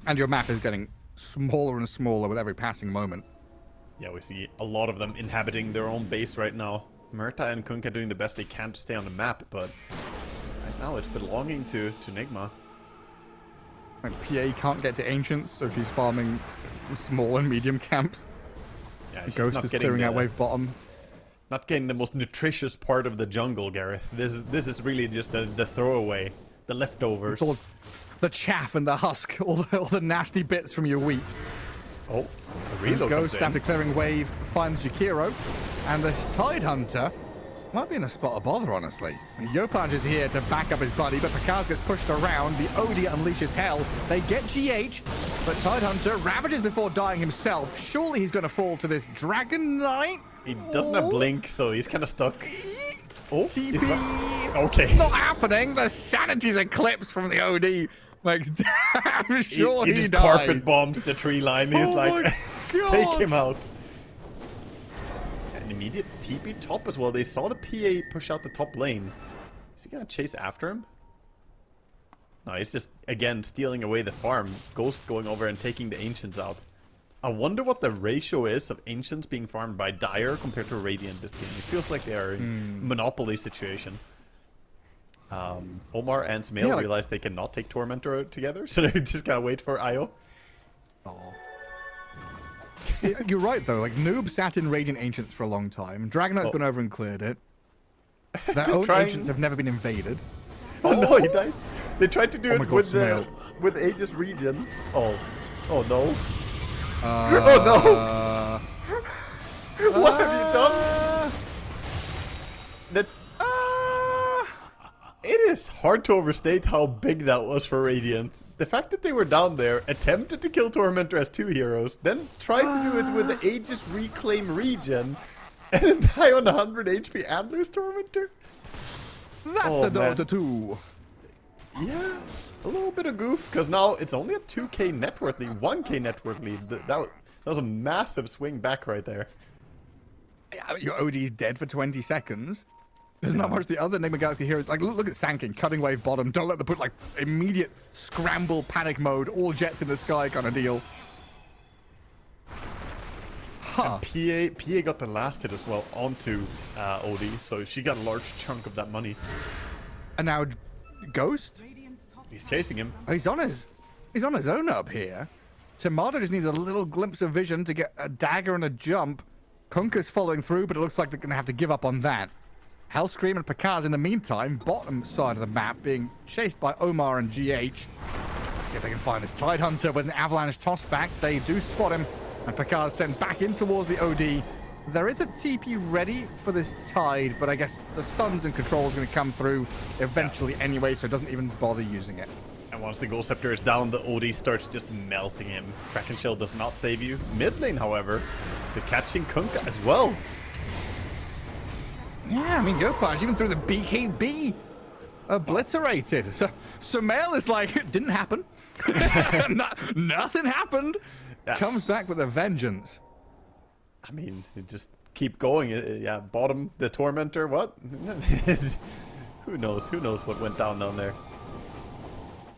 And your map is getting smaller and smaller with every passing moment. Yeah, we see a lot of them inhabiting their own base right now. Murta and Kunkka doing the best they can to stay on the map, but right now it's belonging to Nigma. Like PA can't get to Ancients, so she's farming small and medium camps. Yeah, the Ghost is clearing out wave bottom. Not getting the most nutritious part of the jungle, Gareth. This is really just the throwaway, the leftovers. It's all the chaff and the husk, all the nasty bits from your wheat. Oh, a reload Ghost after clearing wave finds Jakiro, and this Tide Hunter might be in a spot of bother, honestly. Yopaj is here to back up his buddy, but Pakaz gets pushed around. The OD unleashes hell. They get GH, but Tide Hunter ravages before dying himself. Surely he's going to fall to this Dragon Knight. He doesn't have Blink, so he's kind of stuck. Oh, TP. Okay. Not happening. The sanity's eclipsed from the OD. Makes damn sure he just dies. carpet bombs the tree line. He's like, take him out. An immediate TP top as well. They saw the PA push out the top lane. Is he gonna chase after him? No, he's just, again, stealing away the farm. Ghost going over and taking the Ancients out. I wonder what the ratio is of Ancients being farmed by Dire compared to Radiant this game. It feels like they are in Monopoly situation. Omar and Sumail realize they cannot take Tormentor together, so they just gotta wait for IO. Oh. You're right, though. Like, Noob sat in Radiant Ancients for a long time. Dragonite's gone over and cleared it. Their own Ancients have never been invaded. Oh no, he died. They tried to do it with Aegis Regen. Oh no. Oh no. What have you done? It is hard to overstate how big that was for Radiant. The fact that they were down there, attempted to kill Tormentor as 2 heroes, then tried to do it with the Aegis Reclaim Regen, and then die on 100 HP and lose Tormentor? That's a Dota 2. Yeah, a little bit of goof, because now it's only a 2k net worth lead, 1k net worth lead. That was a massive swing back right there. Yeah, your OD's dead for 20 seconds. There's not much the other Enigma Galaxy heroes. Like, look at Sankin, cutting wave bottom. Don't let them put, like, immediate scramble, panic mode, all jets in the sky kind of deal. Huh. And PA got the last hit as well onto OD, so she got a large chunk of that money. And now Ghost? He's chasing him. Oh, he's on his He's on his own up here. Tomato just needs a little glimpse of vision to get a dagger and a jump. Kunka's following through, but it looks like they're going to have to give up on that. Hellscream and Picard's in the meantime, bottom side of the map, being chased by Omar and GH. Let's see if they can find this Tide Hunter with an avalanche toss back. They do spot him, and Picard's sent back in towards the OD. There is a TP ready for this Tide, but I guess the stuns and controls are going to come through eventually anyway, so it doesn't even bother using it. And once the Ghost Scepter is down, the OD starts just melting him. Kraken Shell does not save you. Mid lane, however, they're catching Kunkka as well. Yeah, I mean, Yopaj, even through the BKB, obliterated. Sumail is like, it didn't happen. Nothing happened. Yeah. Comes back with a vengeance. I mean, you just keep going. Yeah, bottom, the Tormentor, what? Who knows? Who knows what went down there?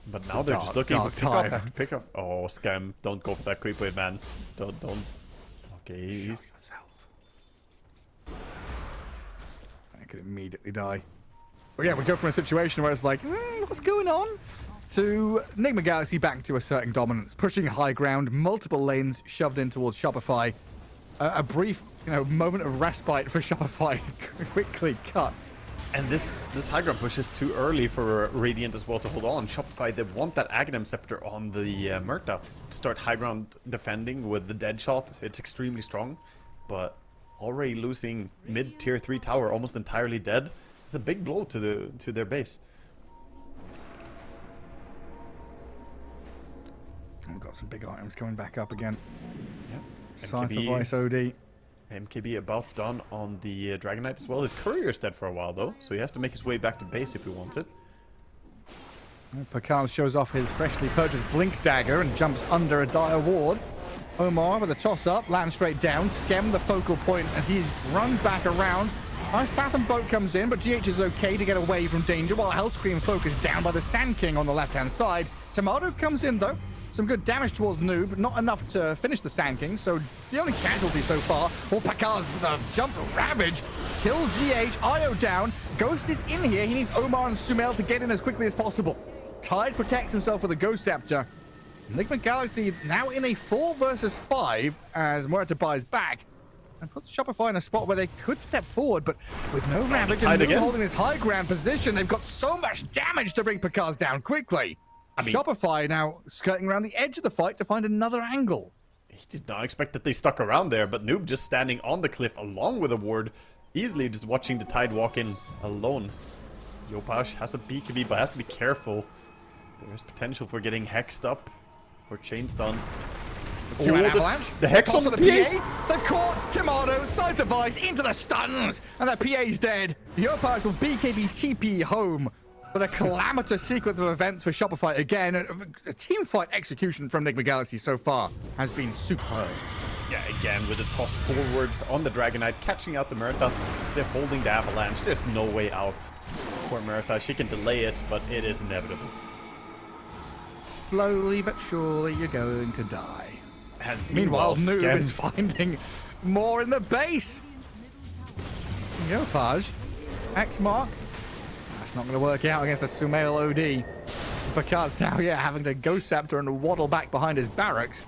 But now they're just looking for pickoff after pickoff. Oh, Scam, don't go for that creep wave, man. Don't. Okay, he's... I could immediately die. But yeah, we go from a situation where it's like, what's going on? To Enigma Galaxy back to asserting dominance, pushing high ground, multiple lanes shoved in towards Shopify. A brief, moment of respite for Shopify quickly cut. And this high ground push is too early for Radiant as well to hold on. Shopify, they want that Aghanim Scepter on the Murta to start high ground defending with the dead shot. It's extremely strong, but already losing mid tier 3 tower, almost entirely dead. It's a big blow to their base. We've got some big items coming back up again. Yep. Cypher Vice OD. MKB about done on the Dragon Knight as well. His courier's dead for a while though, so he has to make his way back to base if he wants it. Picard shows off his freshly purchased Blink Dagger and jumps under a dire ward. Omar with a toss-up, lands straight down, Skem the focal point as he's run back around. Ice Path and Boat comes in, but GH is okay to get away from danger while Hellscream focused down by the Sand King on the left-hand side. Tomato comes in though. Some good damage towards Noob, but not enough to finish the Sand King, so the only casualty so far, Picard's jump ravage, kills GH, IO down, Ghost is in here, he needs Omar and Sumail to get in as quickly as possible. Tide protects himself with a Ghost Scepter. Enigma Galaxy now in a 4 versus 5 as Muerta buys back and puts Shopify in a spot where they could step forward, but with no ravage and Noob holding this high ground position, they've got so much damage to bring Picard's down quickly. I mean, Shopify now skirting around the edge of the fight to find another angle. He did not expect that they stuck around there, but Noob just standing on the cliff along with a ward, easily just watching the Tide walk in alone. Yopaj has a BKB, but has to be careful. There's potential for getting hexed up or chain stun. Oh, avalanche. The hex on the PA. They've caught Tomato, side the Vice, into the stuns, and the PA's dead. Yopaj will BKB TP home. But a calamitous sequence of events for Shopify again. A team fight execution from Enigma Galaxy so far has been superb. Yeah, again with a toss forward on the Dragon Knight, catching out the Murta. They're holding the avalanche. There's no way out for Murta. She can delay it, but it is inevitable. Slowly but surely, you're going to die. And meanwhile, Noob is finding more in the base. Yopaj, X mark. Not going to work out against the Sumail OD. Picard's now, having to Ghost Scepter and waddle back behind his barracks.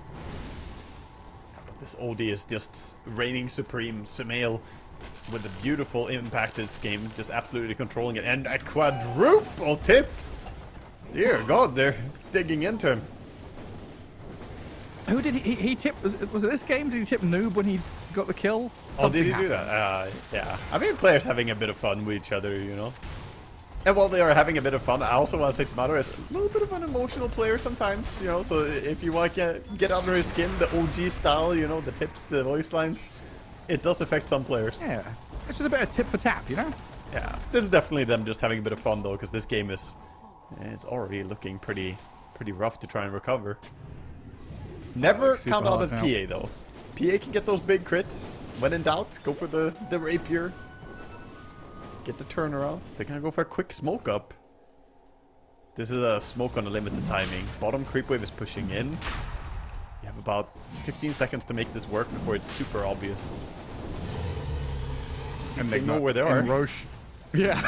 But this OD is just reigning supreme. Sumail with a beautiful impact in this game, just absolutely controlling it. And a quadruple tip! Dear God, they're digging into him. Who did he tip? Was it this game? Did he tip Noob when he got the kill? Something did he do that? Yeah. I mean, players having a bit of fun with each other, And while they are having a bit of fun, I also want to say Tomato is a little bit of an emotional player sometimes, so if you want to get under his skin, the OG style, the tips, the voice lines, it does affect some players. Yeah, it's just a bit of tip for tap, Yeah, this is definitely them just having a bit of fun though, because this game it's already looking pretty rough to try and recover. Never count out as PA though. PA can get those big crits. When in doubt, go for the rapier. Get the turnaround. They're gonna go for a quick smoke up. This is a smoke on a limited timing. Bottom creep wave is pushing in. You have about 15 seconds to make this work before it's super obvious. And they know where they are. Roshan. Yeah,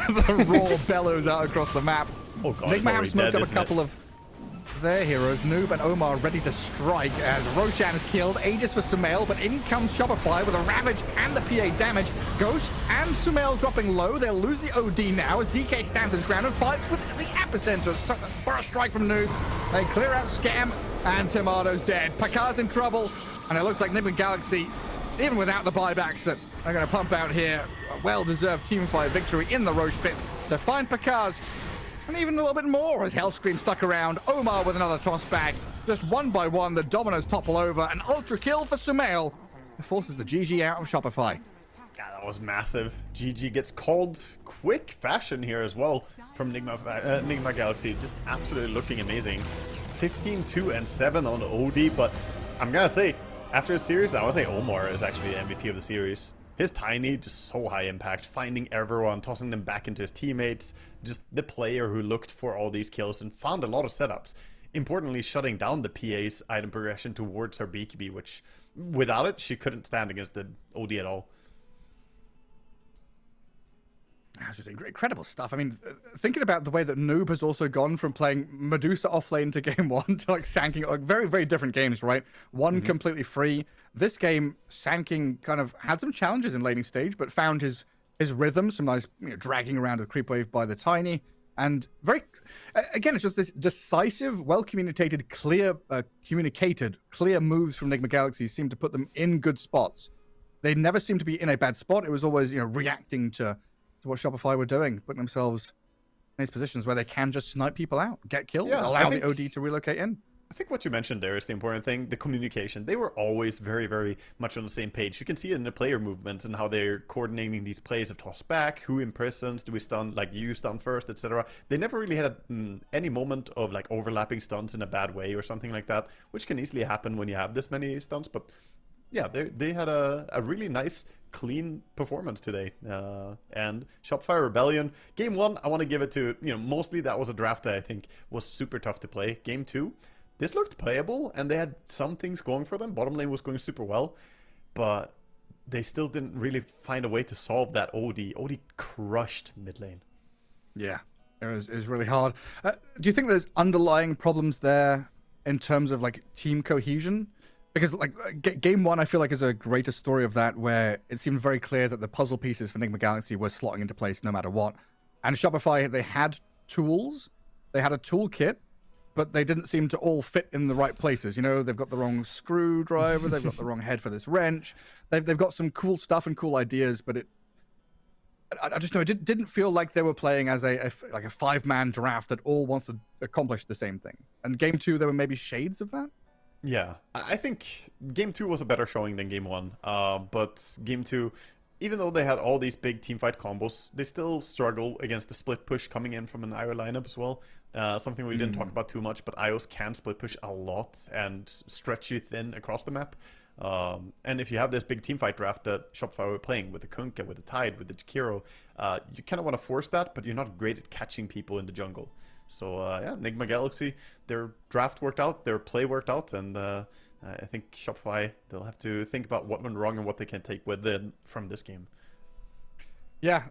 the raw bellows out across the map. Oh god, Enigma have smoked up a couple of their heroes. Noob and Omar ready to strike as Roshan is killed. Aegis for Sumail, but in comes Shopify with a Ravage and the PA damage. Ghost and Sumail dropping low. They'll lose the OD now as DK stands his ground and fights with the epicenter. For a strike from Noob. They clear out Scam, and Tomato's dead. Pakar's in trouble, and it looks like Enigma Galaxy, even without the buybacks that are going to pump out here, a well-deserved teamfight victory in the Roche pit to find Pakar's. And even a little bit more as Hellscream stuck around. Omar with another toss back. Just one by one, the dominoes topple over. An ultra kill for Sumail. It forces the GG out of Shopify. Yeah, that was massive. GG gets called quick fashion here as well from Enigma Galaxy. Just absolutely looking amazing. 15, 2, and 7 on the OD, but I'm gonna say, after a series, I would say Omar is actually the MVP of the series. His Tiny, just so high impact, finding everyone, tossing them back into his teammates, just the player who looked for all these kills and found a lot of setups. Importantly, shutting down the PA's item progression towards her BKB, which, without it, she couldn't stand against the OD at all. That's just incredible stuff. I mean, thinking about the way that Noob has also gone from playing Medusa offlane to game one to like Sanking, like very, very different games, right? One completely free. This game, Sanking kind of had some challenges in laning stage, but found his rhythm, some nice dragging around a creep wave by the Tiny. And very, again, it's just this decisive, well-communicated, communicated, clear moves from Enigma Galaxy seem to put them in good spots. They never seemed to be in a bad spot. It was always, reacting to what Shopify were doing, putting themselves in these positions where they can just snipe people out, get kills, allow the OD to relocate in. I think what you mentioned there is the important thing, the communication. They were always very, very much on the same page. You can see it in the player movements and how they're coordinating these plays of toss back, who imprisons, do we stun, like you stun first, etc. They never really had any moment of like overlapping stuns in a bad way or something like that, which can easily happen when you have this many stuns, but yeah, they had a really nice, clean performance today. And Shopify Rebellion, game one, I want to give it to, mostly that was a draft that I think was super tough to play. Game two, this looked playable, and they had some things going for them. Bottom lane was going super well, but they still didn't really find a way to solve that OD. OD crushed mid lane. Yeah, it was really hard. Do you think there's underlying problems there in terms of like team cohesion? Because like game one, I feel like is a greater story of that, where it seemed very clear that the puzzle pieces for Enigma Galaxy were slotting into place no matter what. And Shopify, they had tools, they had a toolkit, but they didn't seem to all fit in the right places. They've got the wrong screwdriver, they've got the wrong head for this wrench. They've got some cool stuff and cool ideas, but I just know it didn't feel like they were playing as a 5-man draft that all wants to accomplish the same thing. And game two, there were maybe shades of that. Yeah, I think game two was a better showing than game one. But game two, even though they had all these big teamfight combos, they still struggle against the split push coming in from an IO lineup as well. Something we didn't talk about too much, but IOs can split push a lot and stretch you thin across the map. And if you have this big teamfight draft that Shopify were playing with the Kunkka, with the Tide, with the Jakiro, you kind of want to force that, but you're not great at catching people in the jungle. So yeah, Enigma Galaxy, their draft worked out, their play worked out, and I think Shopify, they'll have to think about what went wrong and what they can take with them from this game. Yeah,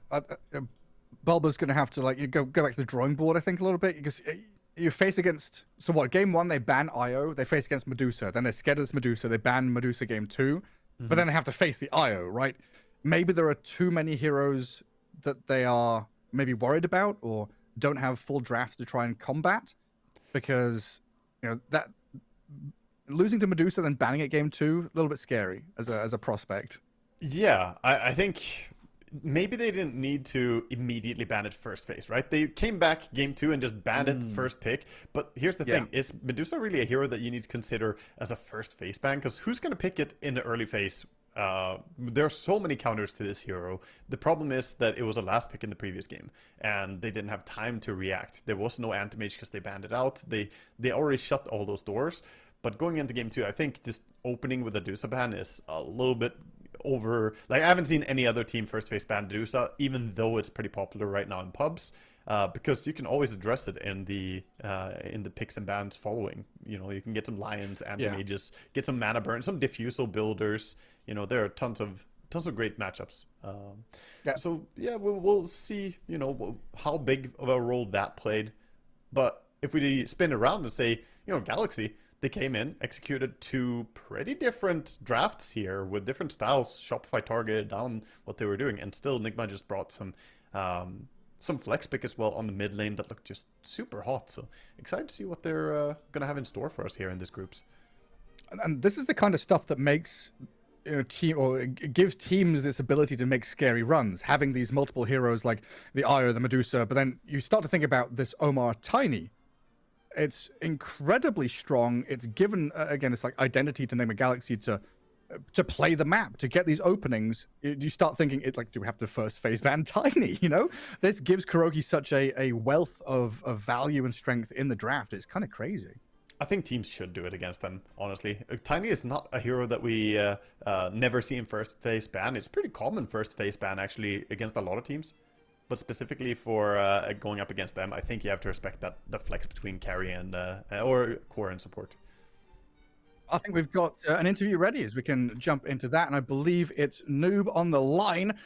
Bulba's going to have to go back to the drawing board, I think, a little bit, because you face against, so what, game one, they ban IO, they face against Medusa, then they're scared of this Medusa, they ban Medusa game two, but then they have to face the IO, right? Maybe there are too many heroes that they are maybe worried about, or don't have full drafts to try and combat, because that losing to Medusa then banning it game two, a little bit scary as a prospect. Yeah, I think maybe they didn't need to immediately ban it first phase, right? They came back game two and just banned it first pick. But here's the thing, is Medusa really a hero that you need to consider as a first phase ban? Because who's going to pick it in the early phase? There are so many counters to this hero. The problem is that it was a last pick in the previous game, and they didn't have time to react. There was no anti-mage because they banned it out. They already shut all those doors. But going into game two, I think just opening with a Medusa ban is a little bit over. Like, I haven't seen any other team first phase ban Medusa, even though it's pretty popular right now in pubs. Because you can always address it in the picks and bans following. You can get some lions, anti-mages, get some mana burn, some diffusal builders. There are tons of great matchups. So yeah, we'll see. How big of a role that played. But if we spin around and say, Galaxy, they came in, executed 2 pretty different drafts here with different styles. Shopify targeted down what they were doing, and still Nigma just brought some flex pick as well on the mid lane that looked just super hot. So excited to see what they're gonna have in store for us here in this groups. And this is the kind of stuff that makes it gives teams this ability to make scary runs, having these multiple heroes like the Io, the Medusa. But then you start to think about this Omar Tiny. It's incredibly strong. It's given again, it's like identity to name a Galaxy to play the map, to get these openings. You start thinking, do we have to first phase ban Tiny? This gives Kuroki such a wealth of value and strength in the draft. It's kind of crazy. I think teams should do it against them, honestly. Tiny is not a hero that we never see in first phase ban. It's pretty common first phase ban, actually, against a lot of teams. But specifically for going up against them, I think you have to respect that the flex between carry and or core and support. I think we've got an interview ready as we can jump into that, and I believe it's Noob on the line.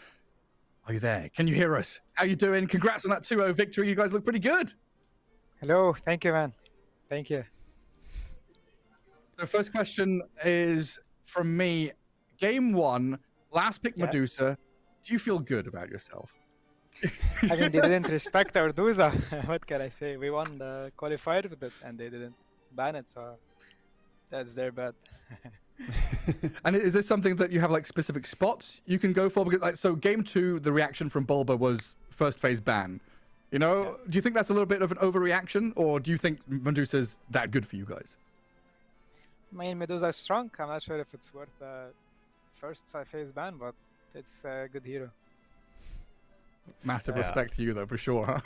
Are you there? Can you hear us? How you doing? Congrats on that 2-0 victory. You guys look pretty good. Hello. Thank you, man. Thank you. The first question is from me. Game 1, last pick Medusa. Do you feel good about yourself? I mean, they didn't respect our Dusa. What can I say? We won the qualifier with it, and they didn't ban it, so that's their bad. And is this something that you have like specific spots you can go for? Because so game 2, the reaction from Bulba was first phase ban. Do you think that's a little bit of an overreaction, or do you think Medusa's that good for you guys? I mean, Medusa is strong. I'm not sure if it's worth the first phase ban, but it's a good hero. Massive respect to you, though, for sure.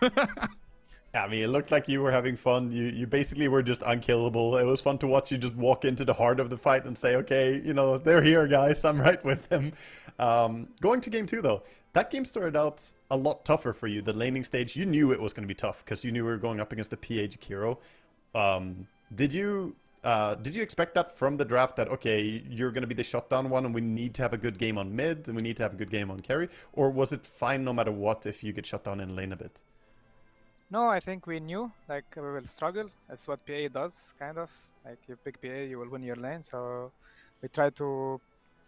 Yeah, I mean, it looked like you were having fun. You basically were just unkillable. It was fun to watch you just walk into the heart of the fight and say, okay, they're here, guys. I'm right with them. Going to game 2, though, that game started out a lot tougher for you. The laning stage, you knew it was going to be tough because you knew we were going up against the PA Jakiro. Did you expect that from the draft, that, okay, you're going to be the shutdown one and we need to have a good game on mid and we need to have a good game on carry? Or was it fine no matter what if you get shut down in lane a bit? No, I think we knew, we will struggle. That's what PA does, kind of. You pick PA, you will win your lane. So we try to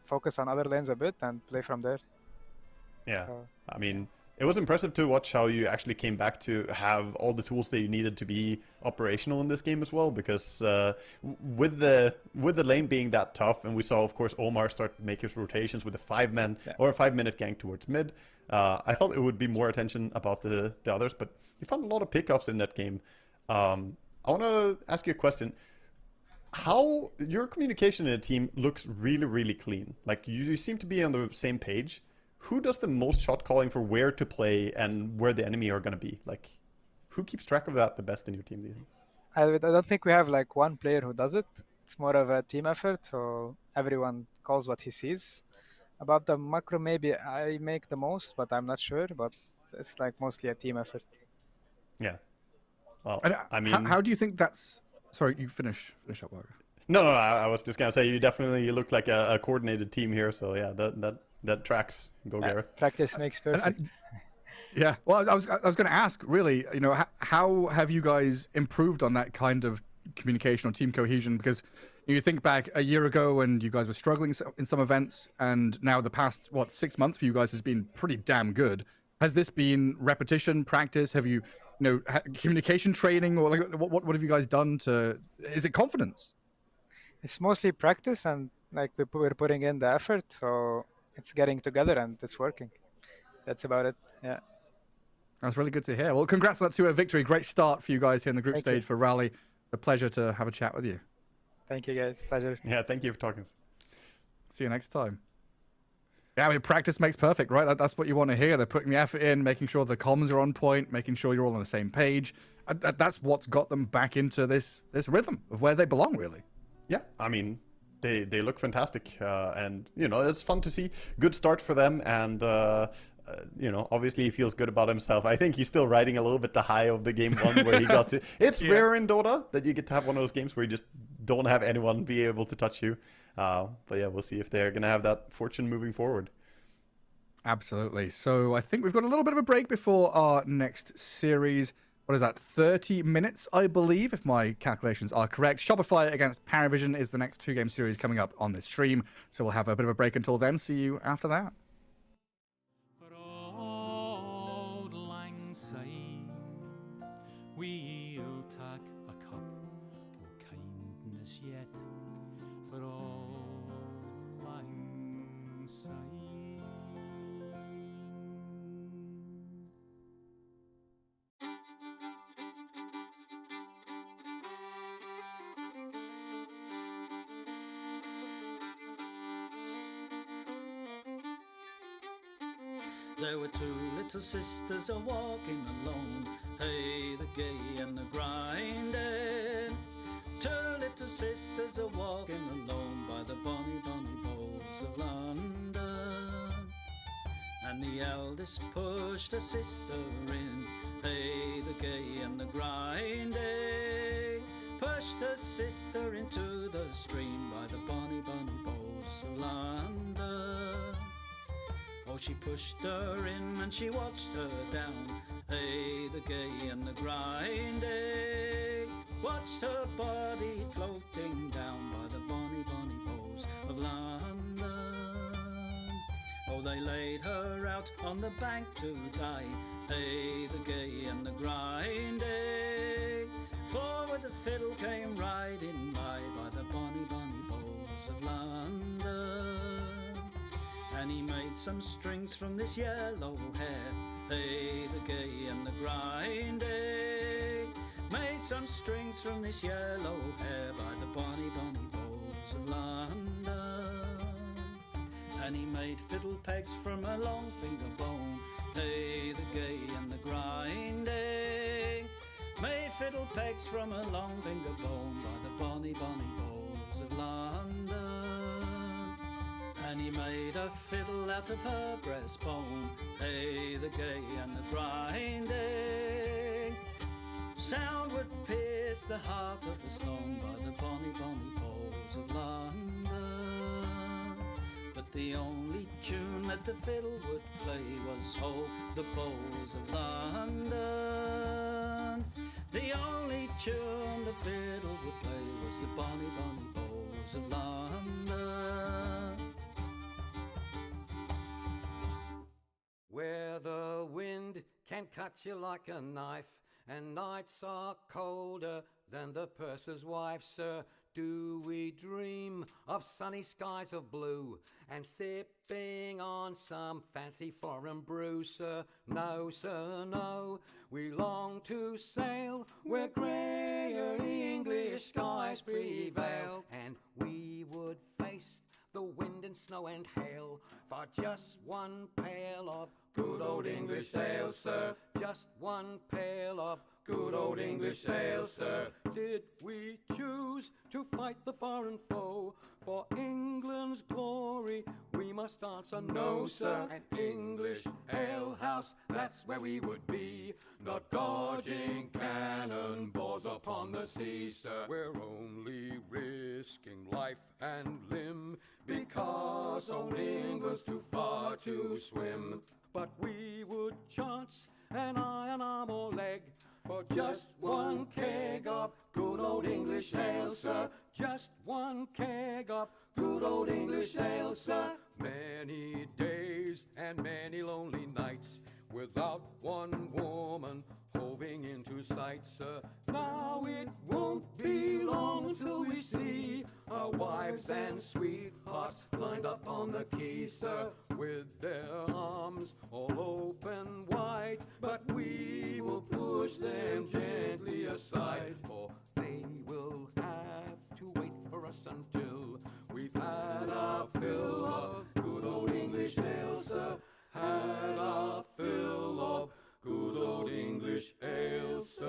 focus on other lanes a bit and play from there. Yeah, I mean, it was impressive to watch how you actually came back to have all the tools that you needed to be operational in this game as well, because with the lane being that tough, and we saw, of course, Omar start to make his rotations with a 5-minute gank towards mid. I thought it would be more attention about the others, but you found a lot of pickoffs in that game. I want to ask you a question. How your communication in a team looks really, really clean. You seem to be on the same page. Who does the most shot calling for where to play and where the enemy are going to be? Who keeps track of that the best in your team, do you think? I don't think we have one player who does it. It's more of a team effort, so everyone calls what he sees. About the macro, maybe I make the most, but I'm not sure. But it's mostly a team effort. Yeah. Well, And I mean, how do you think that's... Sorry, you finish up, Varga. No, I was just gonna say you definitely look like a coordinated team here. So yeah, that tracks. Go Gareth. Practice makes perfect. Yeah. Well, I was going to ask, really, how have you guys improved on that kind of communication or team cohesion? Because you think back a year ago when you guys were struggling in some events, and now the past 6 months for you guys has been pretty damn good. Has this been repetition, practice? Have you, communication training, or what have you guys done to? Is it confidence? It's mostly practice, and we're putting in the effort, so it's getting together and it's working. That's about it. Yeah. That's really good to hear. Well, congrats on that 2-0 victory. Great start for you guys here in the group stage for Raleigh. A pleasure to have a chat with you. Thank you, guys. Pleasure. Yeah, thank you for talking. See you next time. Yeah, I mean, practice makes perfect, right? That's what you want to hear. They're putting the effort in, making sure the comms are on point, making sure you're all on the same page. That's what's got them back into this rhythm of where they belong, really. Yeah, I mean, they look fantastic, and it's fun to see. Good start for them, and obviously he feels good about himself. I think he's still riding a little bit the high of the game 1 where he got to. It's rare in Dota that you get to have one of those games where you just don't have anyone be able to touch you. But yeah, we'll see if they're gonna have that fortune moving forward. Absolutely. So I think we've got a little bit of a break before our next series. what is that, 30 minutes, I believe, if my calculations are correct. Shopify against Paravision is the next 2-game series coming up on this stream. So we'll have a bit of a break until then. See you after that. For auld lang syne, we'll tak a cup o' kindness yet. For auld lang syne. There were two little sisters a walking alone, hey, the gay and the grinding. Two little sisters a walking alone by the bonny, bonny bowls of London. And the eldest pushed her sister in, hey, the gay and the grinding. Pushed her sister into the stream by the bonny, bonny bowls of London. Oh, she pushed her in and she watched her down, hey, the gay and the grinding. Watched her body floating down by the bonny, bonny bowls of London. Oh, they laid her out on the bank to die, hey, the gay and the grinding. For with the fiddle came riding by the bonny, bonny bowls of London. And he made some strings from this yellow hair, hey, the gay and the grinding. Made some strings from this yellow hair by the bonny, bonny bowls of London. And he made fiddle pegs from a long finger bone, hey, the gay and the grinding. Made fiddle pegs from a long finger bone by the bonny, bonny bowls of London. And he made a fiddle out of her breastbone, hey, the gay and the grinding. Sound would pierce the heart of a stone by the bonny, bonny bowls of London. But the only tune that the fiddle would play was Ho, the bowls of London. The only tune the fiddle would play was the bonny, bonny bowls of London. Where the wind can cut you like a knife, and nights are colder than the purser's wife, sir. Do we dream of sunny skies of blue and sipping on some fancy foreign brew, sir? No, sir, no. We long to sail where greyer English skies prevail, and we would face the wind and snow and hail for just one pail of good old English ale, sir. Just one pail of good old English ale, sir. Did we choose to fight the foreign foe for England's glory? We must answer no, sir. An English ale house, that's where we would be, not dodging cannonballs upon the sea, sir. We're only risking life and limb because old England's too far to swim. But we would chance an iron arm or leg for just one keg of good old English ale, sir. Just one keg of good old English ale, sir. Many days and many lonely nights without one woman hoving into sight, sir. Now it won't be long till we see our wives and sweethearts lined up on the quay, sir, with their arms all open wide. But we will push them gently aside, for they will have to wait for us until we've had our fill of good old English ale, sir. Had our fill of good old English ale, sir.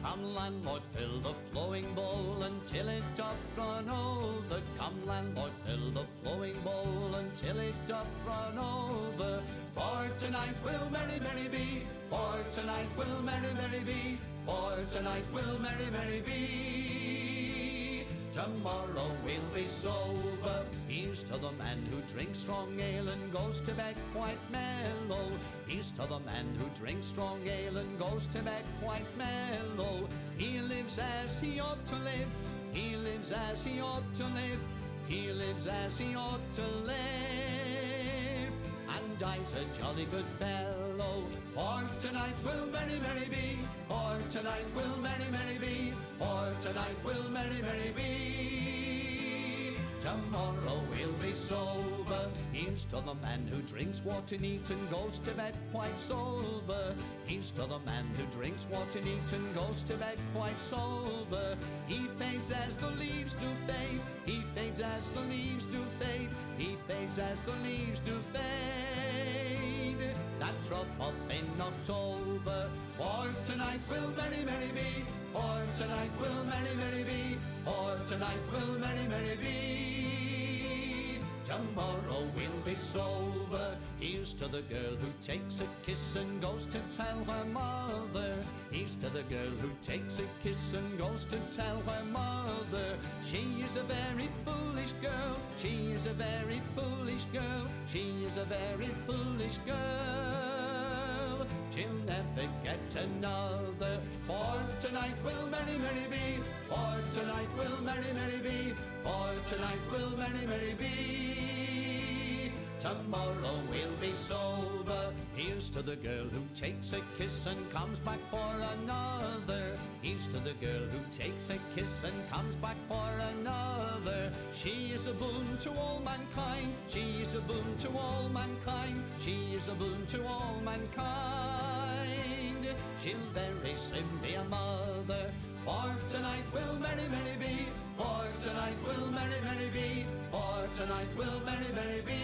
Come landlord, fill the flowing bowl and chill it up run over. Come landlord, fill the flowing bowl and chill it up run over. For tonight will merry, merry be. For tonight will merry, merry be. For tonight will merry, merry be. Tomorrow we'll be sober. Here's to the man who drinks strong ale and goes to bed quite mellow. Here's to the man who drinks strong ale and goes to bed quite mellow. He lives as he ought to live. He lives as he ought to live. He lives as he ought to live. And dies a jolly good fellow. For tonight will merry, merry be. For tonight will merry, merry be. For tonight will merry, merry be. Tomorrow we'll be sober. Here's to the man who drinks water neat and goes to bed quite sober. Here's to the man who drinks water neat and goes to bed quite sober. He fades as the leaves do fade. He fades as the leaves do fade. He fades as the leaves do fade. That drop off in October. For tonight will merry, merry be. For tonight will merry, merry be. For tonight will merry, merry be. Tomorrow we'll be sober. Here's to the girl who takes a kiss and goes to tell her mother. Here's to the girl who takes a kiss and goes to tell her mother. She is a very foolish girl. She is a very foolish girl. She is a very foolish girl. She'll never get another. For tonight will merry, merry be. For tonight will merry, merry be. For tonight will merry, merry be. Tomorrow we'll be sober. Here's to the girl who takes a kiss and comes back for another. Here's to the girl who takes a kiss and comes back for another. She is a boon to all mankind. She is a boon to all mankind. She is a boon to all mankind. She'll very soon be a mother. For tonight will merry, merry be. For tonight will merry, merry be. For tonight will merry, merry be.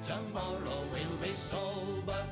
Tomorrow we'll be sober.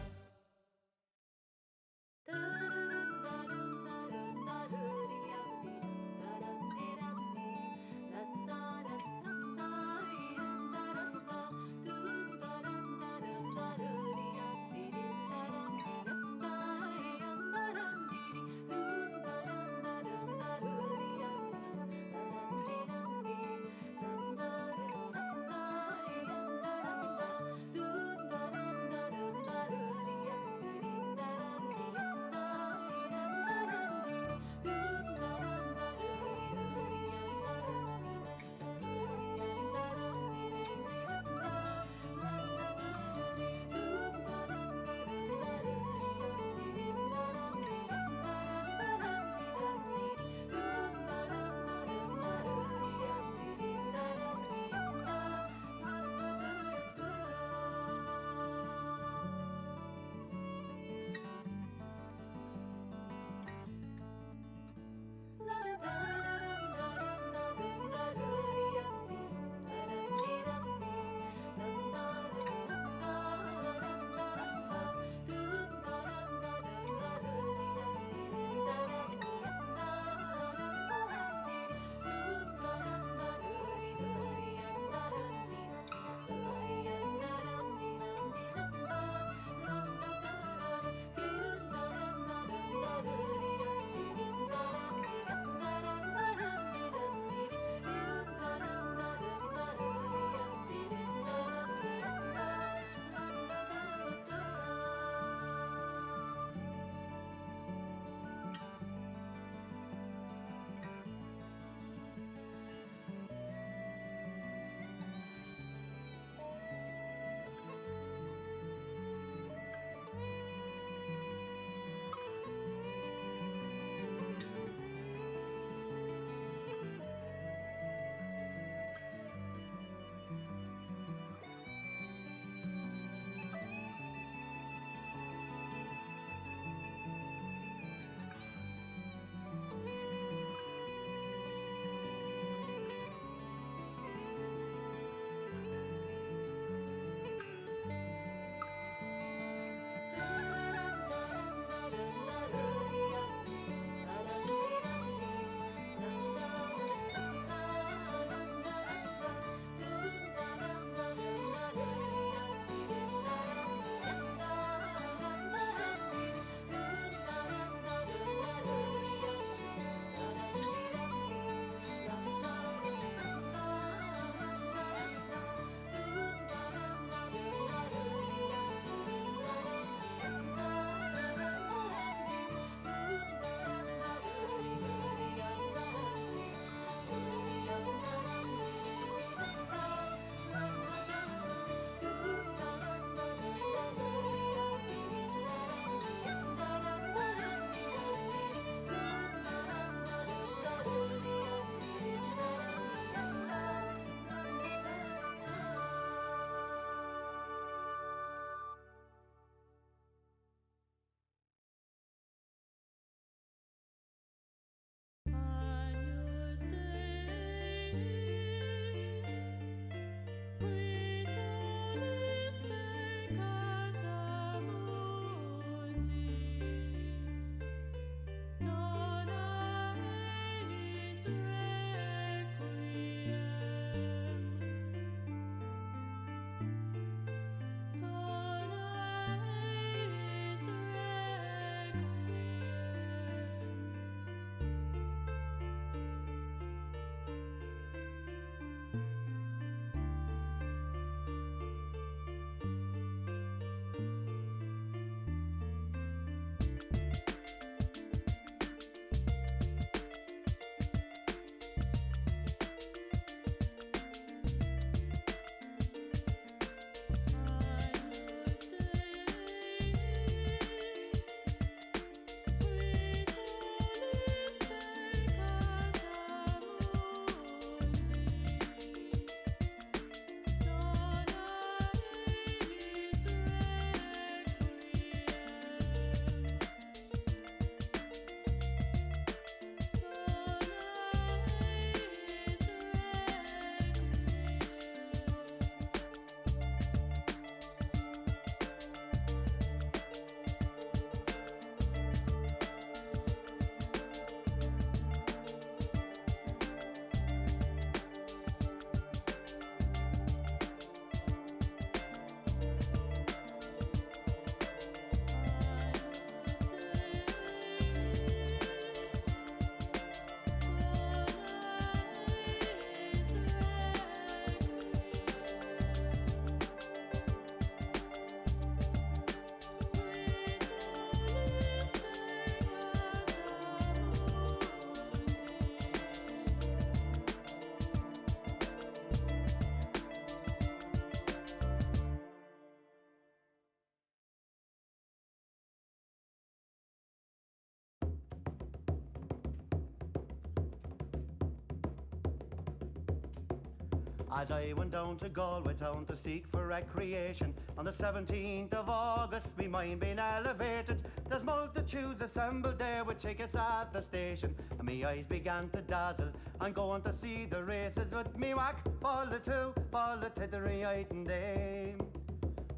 As I went down to Galway town to seek for recreation, on the 17th of August, me mind being elevated. There's multitudes assembled there with tickets at the station, and me eyes began to dazzle. I'm going to see the races with me whack, fall the two, fall the tittery item dame.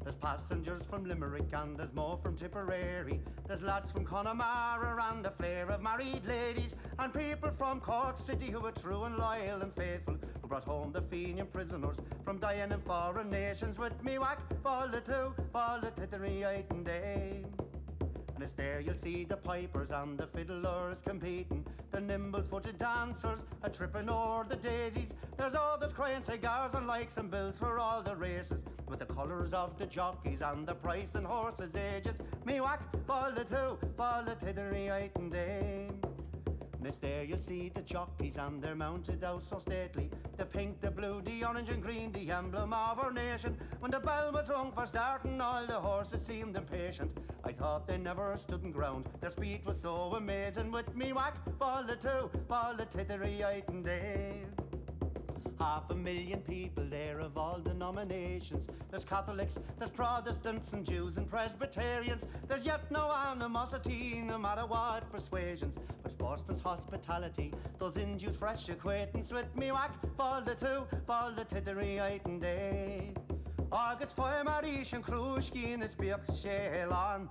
There's passengers from Limerick and there's more from Tipperary. There's lads from Connemara and a flare of married ladies, and people from Cork City who are true and loyal and faithful, who brought home the Fenian prisoners from dying in foreign nations. With me whack, fall the two, fall the tittery item dame. And it's there you'll see the pipers and the fiddlers competing, the nimble-footed dancers a tripping o'er the daisies. There's others crying cigars and likes and bills for all the races, with the colours of the jockeys and the price and horses' ages. Me whack, fall the two, fall the tittery item dame. And it's there you'll see the jockeys and they're mounted out so stately, the pink, the blue, the orange and green, the emblem of our nation. When the bell was rung for starting, all the horses seemed impatient. I thought they never stood in ground, their speed was so amazing. With me whack, fall the two, fall the tittery item dame. 500,000 people there of all denominations. There's Catholics, there's Protestants and Jews and Presbyterians. There's yet no animosity, no matter what persuasions, but sportsman's hospitality, those induce fresh acquaintance. With me whack, fall the two, fall the tittery item day. August for Marish and Krushki in the Spirk Shelan.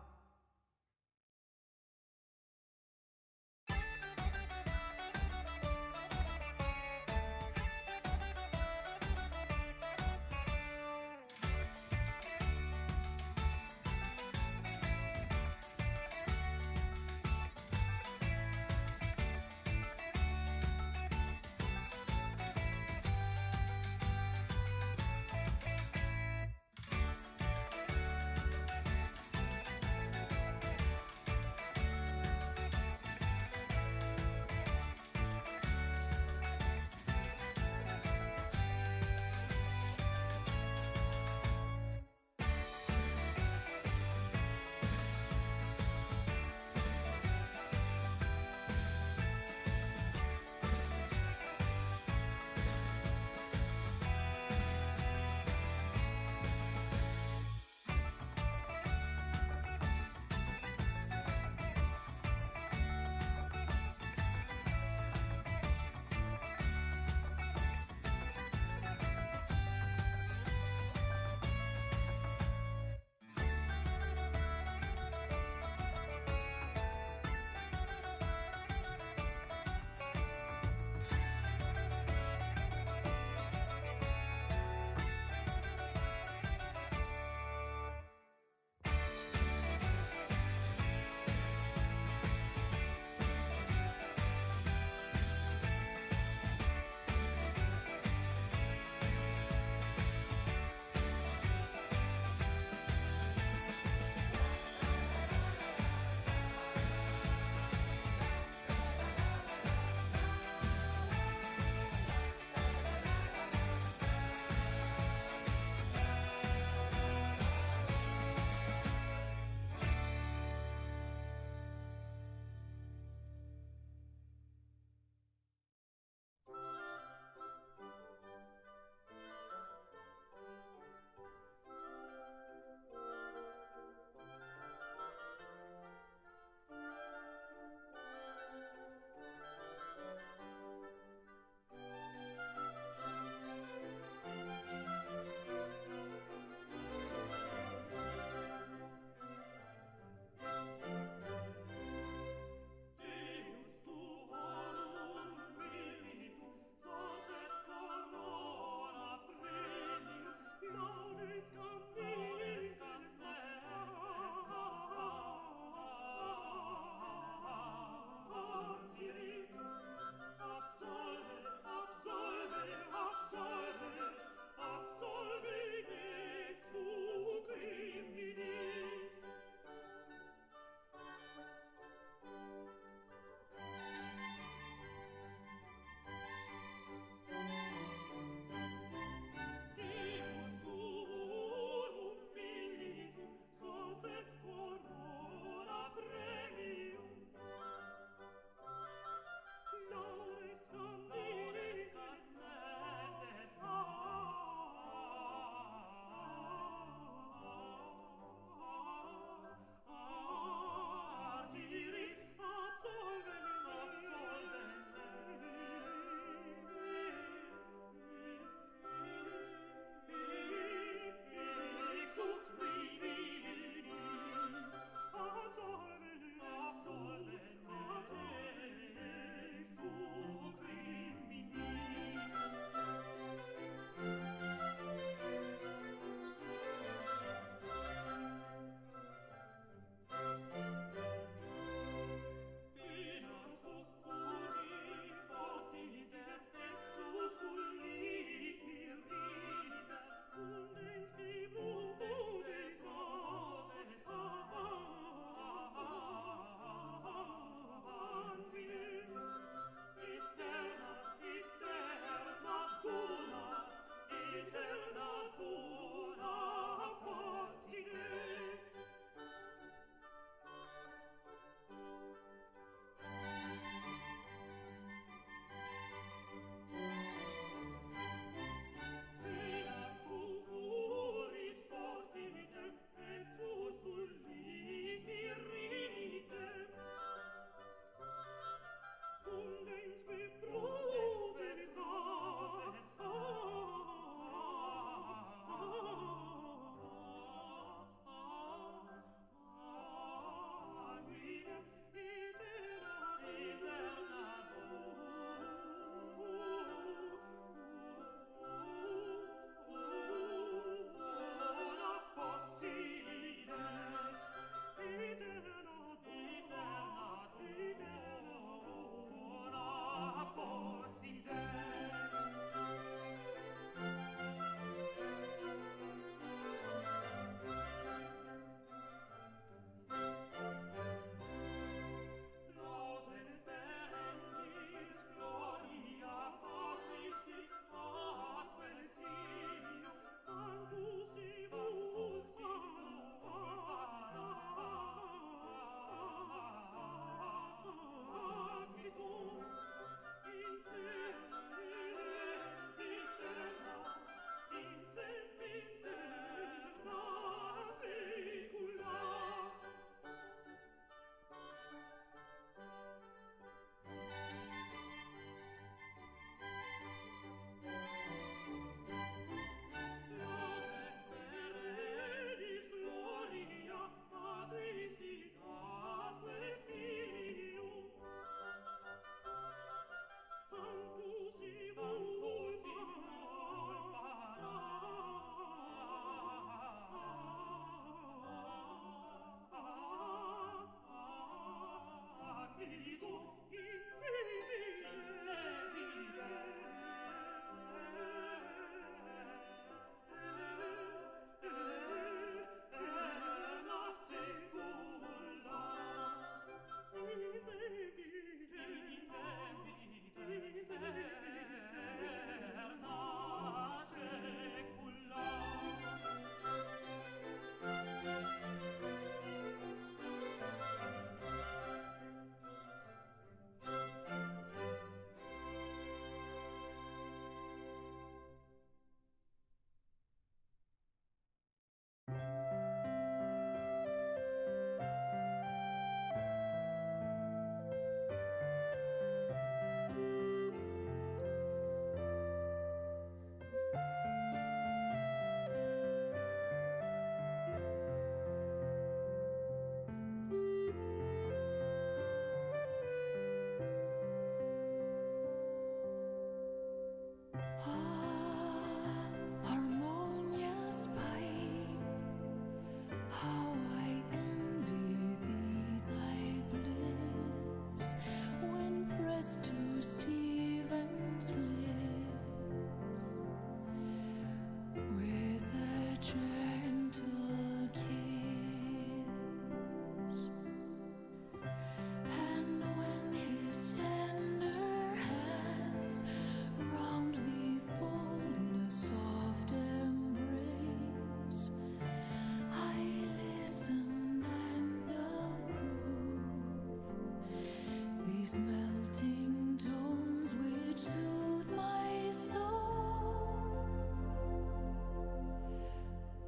These melting tones which soothe my soul,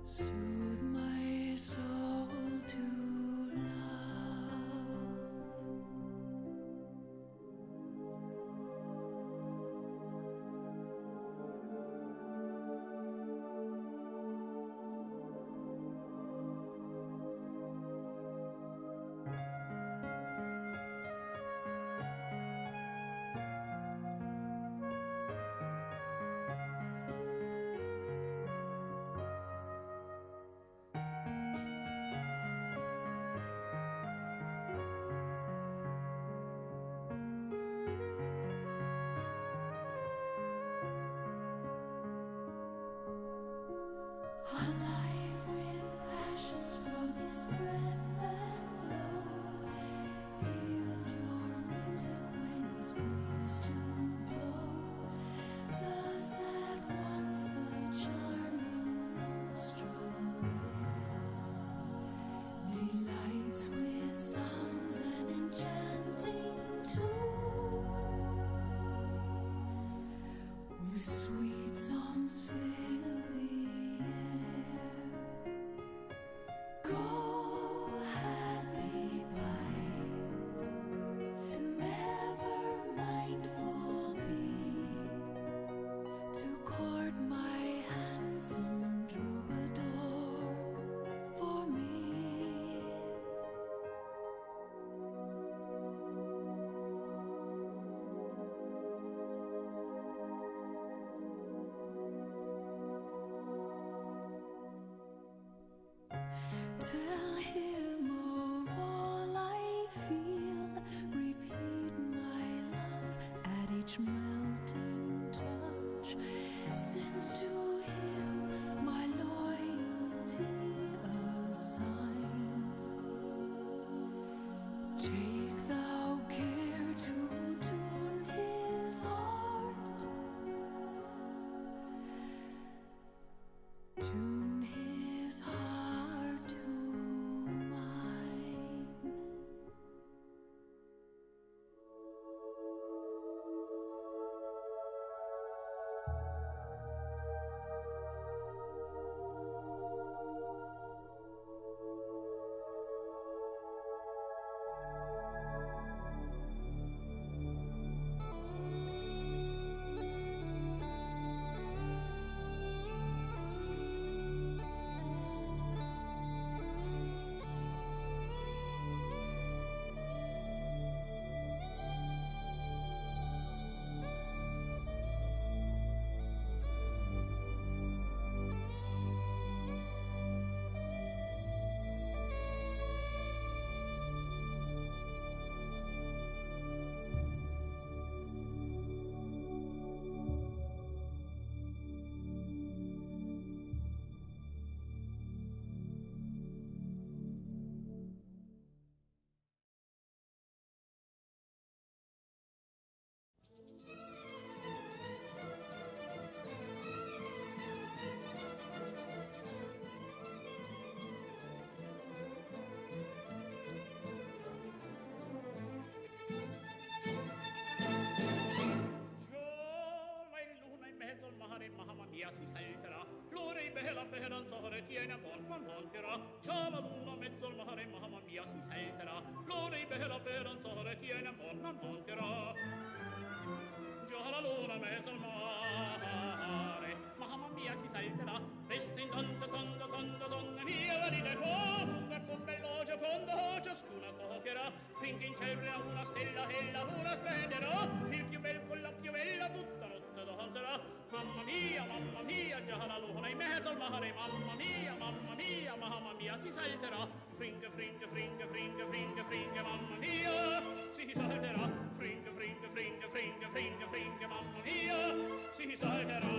soothe my soul to love. Alive with passions from his breath that flow, healed your music when his breeze to blow. Thus at once the charming minstrel delights with sounds and enchanting tune, with sweet songs fill the air. Go, happy pipe, and ever mindful be to court my handsome troubadour for me. Tell him of all I feel, repeat my love at each melting touch, since to him my loyalty assign. Take thou care to tune his heart, tune his heart to mine. Si salterà, l'ora in bella speranzare tiene a ma monterà. Già la luna mezzo al mare, mamma mia, si salterà, l'ora in bella speranzare tiene a ma monterà. Già la luna mezzo al mare, mamma mia, si salterà, resta in danza donna mia, la ride qua, un verso bello giocondo, ciascuna copierà, finché in cielo una stella e la luna splenderà, il più bel con la più bella tutta notte danzerà. Mamma mia, già la luna in mezzo al mare, mamma mia, si salterà, fringe, mamma mia, si salterà, fringe, mamma mia, si salterà.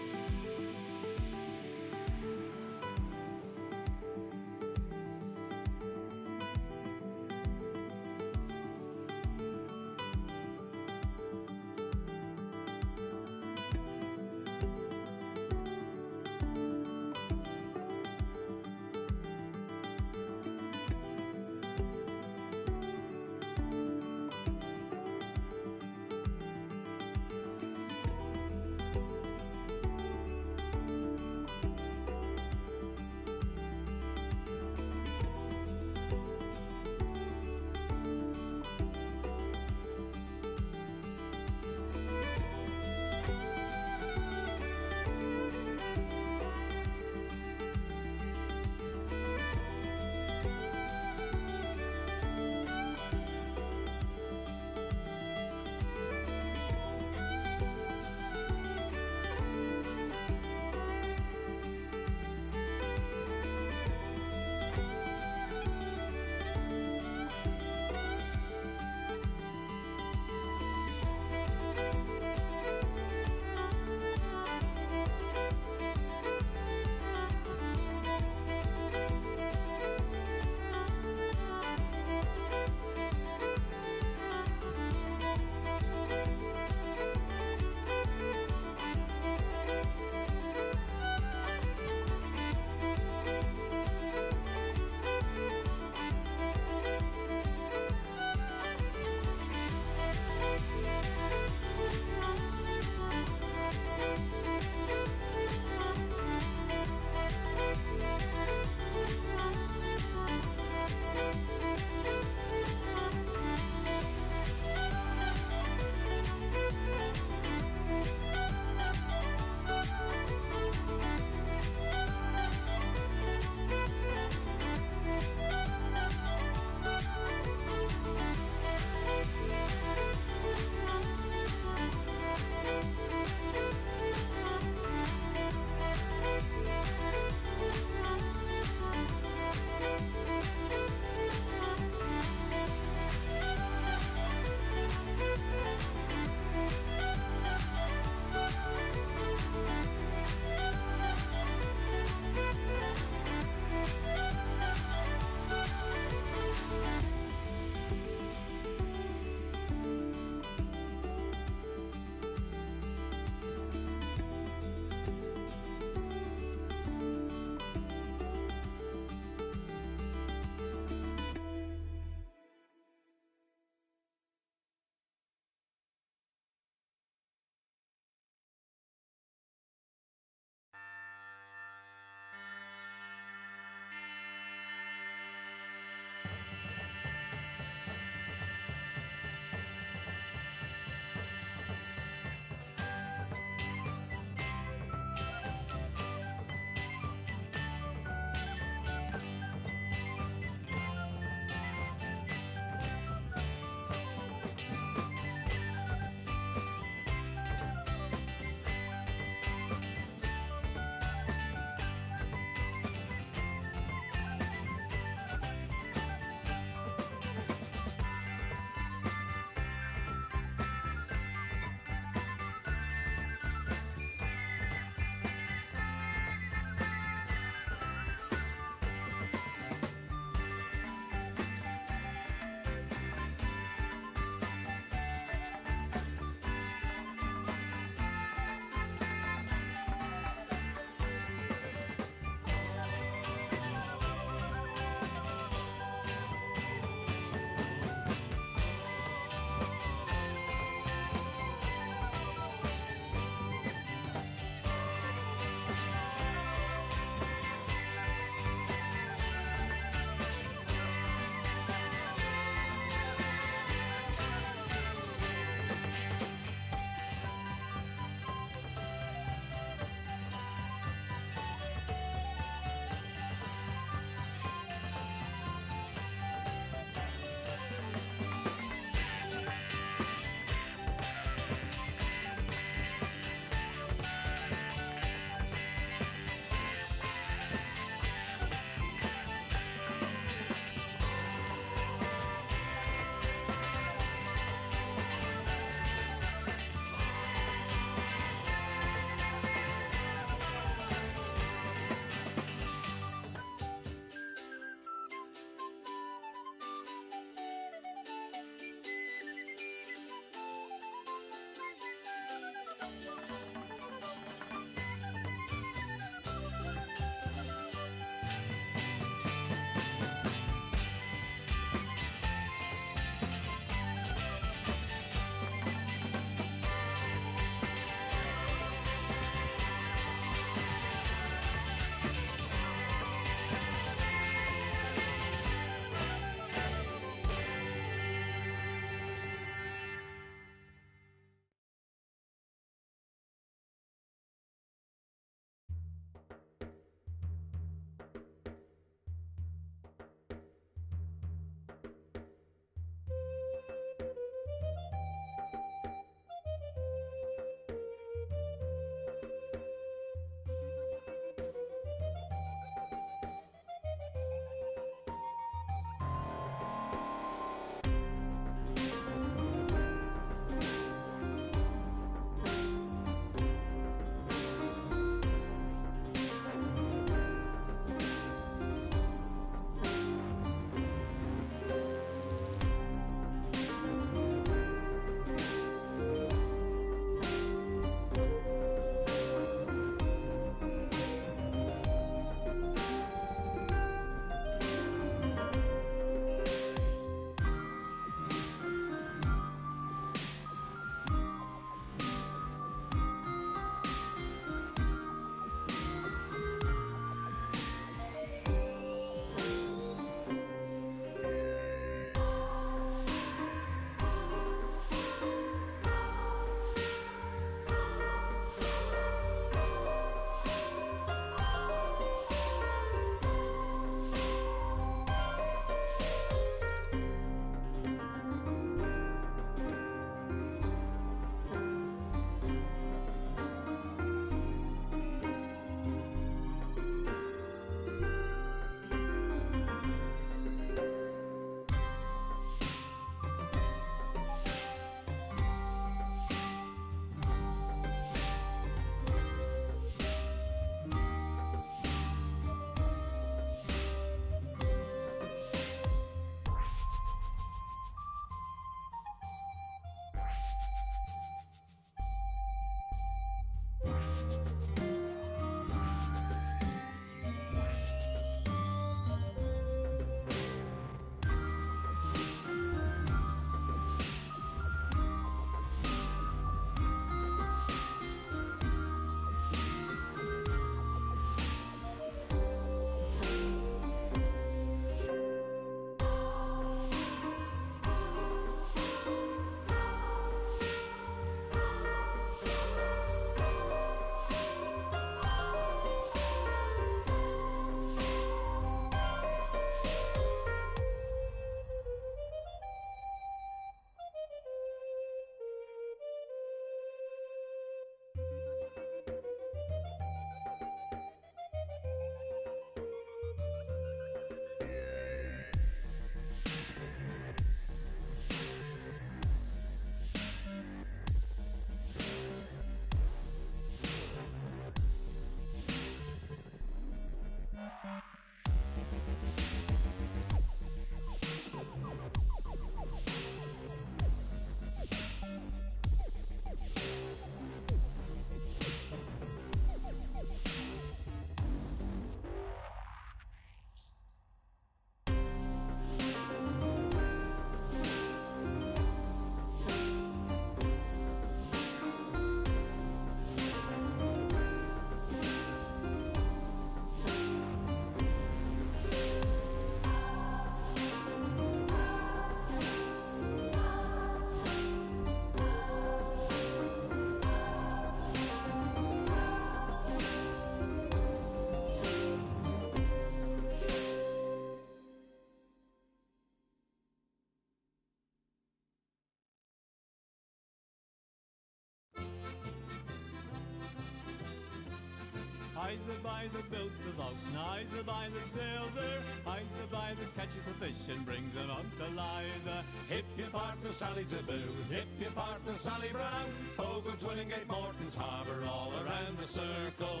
I's the boy that builds the boat, and I's the boy that sails her. I's the boy that catches the fish and brings them up to Liza. Hip your partner Sally Taboo, hip your partner Sally Brown. Fogo, Twillingate, Morton's Harbour, all around the circle.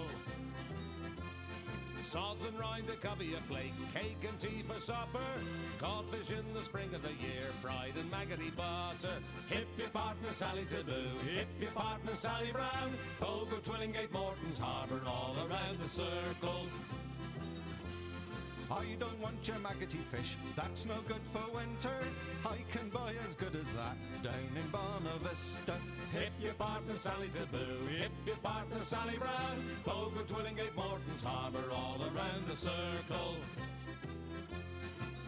Sods and rind, a covey of flake, cake and tea for supper. Codfish in the spring of the year, fried in maggoty butter. Hip your partner Sally Taboo, hip your partner Sally Brown. Fogo, Twillingate, Morton's Harbour, all around the circle. I don't want your maggoty fish, that's no good for winter. I can buy as good as that down in Bonavista. Hip your partner Sally Taboo, hip your partner Sally Brown. Fogo, Twillingate, Morton's Harbour, all around the circle.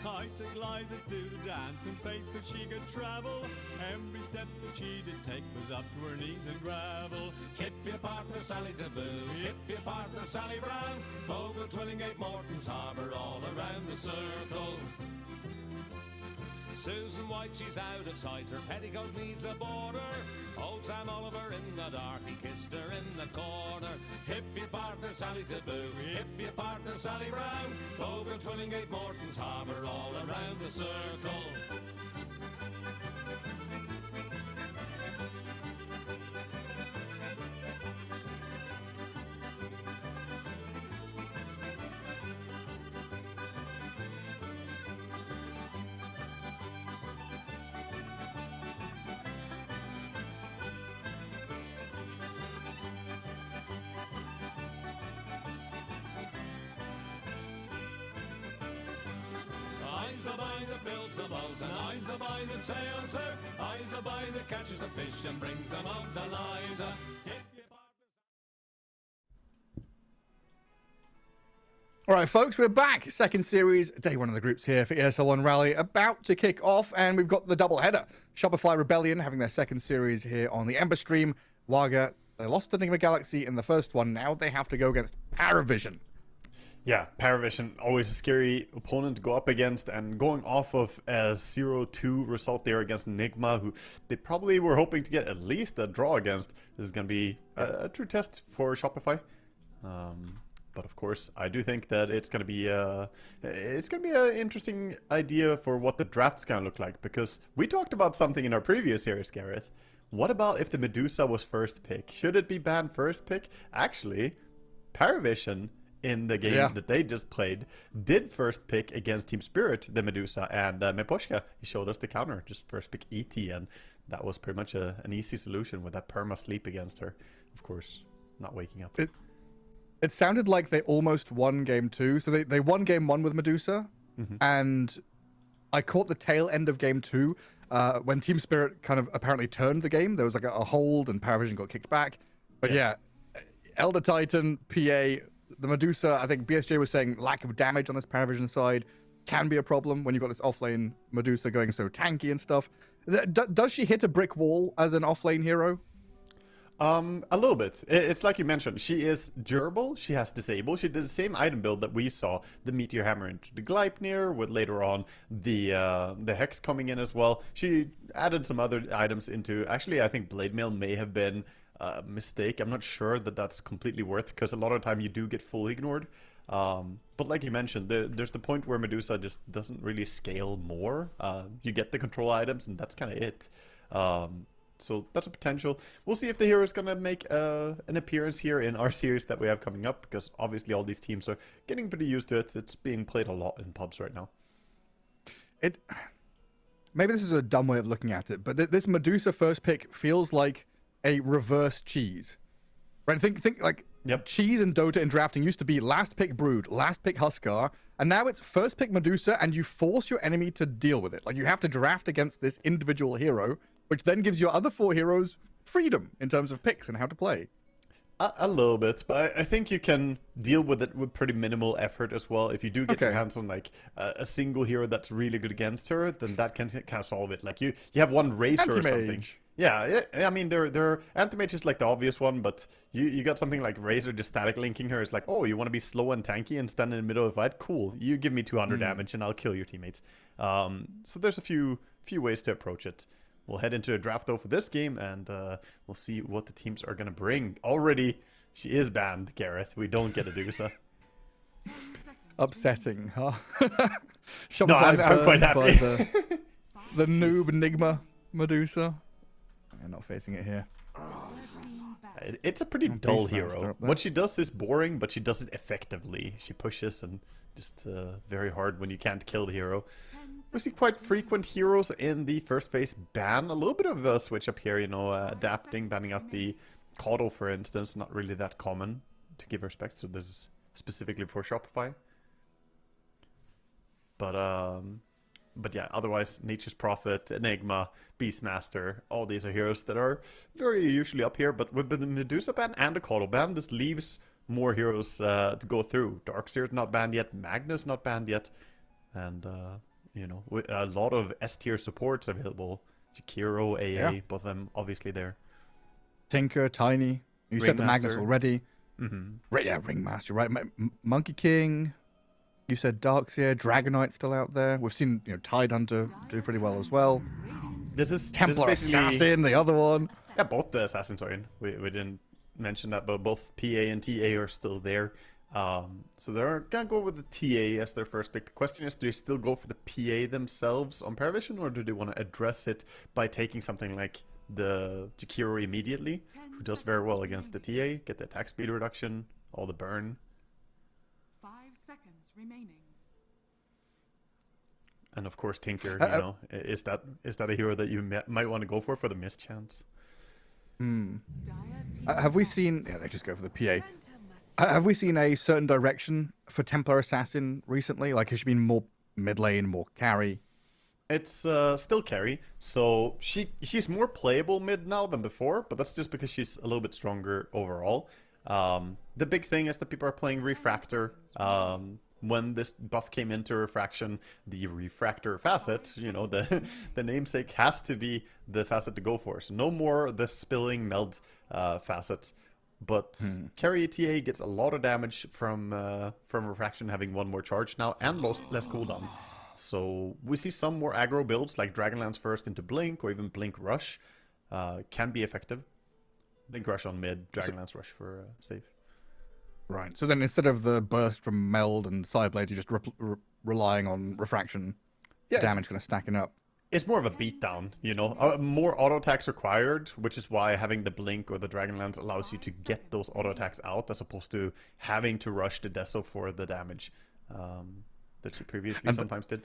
I took Liza to the dance, and faith that she could travel. Every step that she did take was up to her knees in gravel. Hip your partner Sally Taboo, hip your partner Sally Brown. Fogo, Twillingate, Morton's Harbour, all around the circle. Susan White, she's out of sight, her petticoat needs a border. Old Sam Oliver in the dark, he kissed her in the corner. Hip your partner Sally Taboo, hip your partner Sally Brown. Fogo, Twillingate, Morton's Harbour, all around the circle. I's the boy that builds the boat, and I's the boy that sails her. I's the boy that catches the fish and brings them up to Liza. All right, folks, we're back. Second series, day one of the groups here for ESL One Raleigh, about to kick off, and we've got the double header. Shopify Rebellion having their second series here on the Ember stream. Waga, they lost to Enigma Galaxy in the first one. Now they have to go against Paravision. Yeah, Paravision, always a scary opponent to go up against, and going off of a 0-2 result there against Enigma, who they probably were hoping to get at least a draw against. This is going to be a true test for Shopify. But of course, I do think that it's going to be an interesting idea for what the draft's going to look like, because we talked about something in our previous series, Gareth. What about if the Medusa was first pick? Should it be banned first pick? Actually, Paravision, in the game that they just played, did first pick against Team Spirit, the Medusa, and Meposhka, he showed us the counter, just first pick ET, and that was pretty much an easy solution with that perma sleep against her. Of course, not waking up. It sounded like they almost won game two. So they won game one with Medusa, and I caught the tail end of game two when Team Spirit kind of apparently turned the game. There was like a hold, and Paravision got kicked back. But yeah, Elder Titan, PA, the Medusa, I think BSJ was saying lack of damage on this Paravision side can be a problem when you've got this offlane Medusa going so tanky and stuff. Does she hit a brick wall as an offlane hero? A little bit. It's like you mentioned, she is durable, she has disable, she did the same item build that we saw, the Meteor Hammer into the Gleipnir, with later on the Hex coming in as well. She added some other items into, actually I think Blade Mail may have been mistake. I'm not sure that that's completely worth, because a lot of the time you do get fully ignored. But like you mentioned, there's the point where Medusa just doesn't really scale more. You get the control items, and that's kind of it. So that's a potential. We'll see if the hero is going to make an appearance here in our series that we have coming up, because obviously all these teams are getting pretty used to it. It's being played a lot in pubs right now. Maybe this is a dumb way of looking at it, but this Medusa first pick feels like a reverse cheese, right? Think like cheese in Dota in drafting used to be last pick Brood, last pick Huskar, and now it's first pick Medusa, and you force your enemy to deal with it. Like, you have to draft against this individual hero, which then gives your other four heroes freedom in terms of picks and how to play. A little bit, but I think you can deal with it with pretty minimal effort as well. If you do get your hands on like a single hero that's really good against her, then that can kind of solve it. Like you have one Racer or something. Yeah, I mean, they're Anti-Mage is like the obvious one, but you got something like Razor just static linking her. It's like, oh, you want to be slow and tanky and stand in the middle of the fight? Cool. You give me 200 damage and I'll kill your teammates. So there's a few ways to approach it. We'll head into a draft though for this game, and we'll see what the teams are going to bring. Already She is banned, Gareth. We don't get a Medusa. Upsetting, huh? No, I'm quite happy. The noob Enigma Medusa. I'm not facing it here. It's a pretty dull Beastmaster hero. up there. What she does is boring, but she does it effectively. She pushes and just very hard when you can't kill the hero. We see quite frequent heroes in the first phase ban. A little bit of a switch up here, you know, adapting, banning out the Caudle, for instance. Not really that common to give respect, so this is specifically for Shopify. But yeah, otherwise, Nature's Prophet, Enigma, Beastmaster, all these are heroes that are very usually up here. But with the Medusa ban and the Caudle ban, this leaves more heroes to go through. Darkseer's not banned yet, Magnus not banned yet, and you know, a lot of S tier supports available. Sekiro, AA, both of them obviously there. Tinker, Tiny. You said the Magnus already. Mm-hmm. Yeah, Ringmaster, right? Monkey King. You said Darkseer, Dragonite still out there. We've seen, you know, Tidehunter do pretty well as well. This is Templar basically... Assassin, the other one. Yeah, both the assassins are in. We didn't mention that, but both PA and TA are still there. So they're gonna go with the TA as their first pick. The question is, do they still go for the PA themselves on Paravision, or do they want to address it by taking something like the Sekiro immediately, who does very well against the TA, get the attack speed reduction, all the burn. 5 seconds remaining. And of course, Tinker, you know, is that a hero that you might want to go for the miss chance? Have we seen... Yeah, they just go for the PA. Have we seen a certain direction for Templar Assassin recently? Like, has she been more mid lane, more carry? It's still carry, so she's more playable mid now than before, but that's just because she's a little bit stronger overall. The big thing is that people are playing Refractor. When this buff came into Refraction, the Refractor facet, you know, the namesake has to be the facet to go for. So no more the Spilling Meld facet. But carry TA gets a lot of damage from Refraction having one more charge now and less cooldown. So we see some more aggro builds like Dragonlance first into Blink or even Blink Rush can be effective. Blink Rush on mid, Dragonlance Rush for safe. Right. So then instead of the burst from Meld and Sideblade, you're just relying on Refraction. Yeah, damage kind of stacking up. It's more of a beatdown, you know. More auto attacks required, which is why having the Blink or the Dragonlance allows you to get those auto attacks out, as opposed to having to rush the Deso for the damage that you previously sometimes did.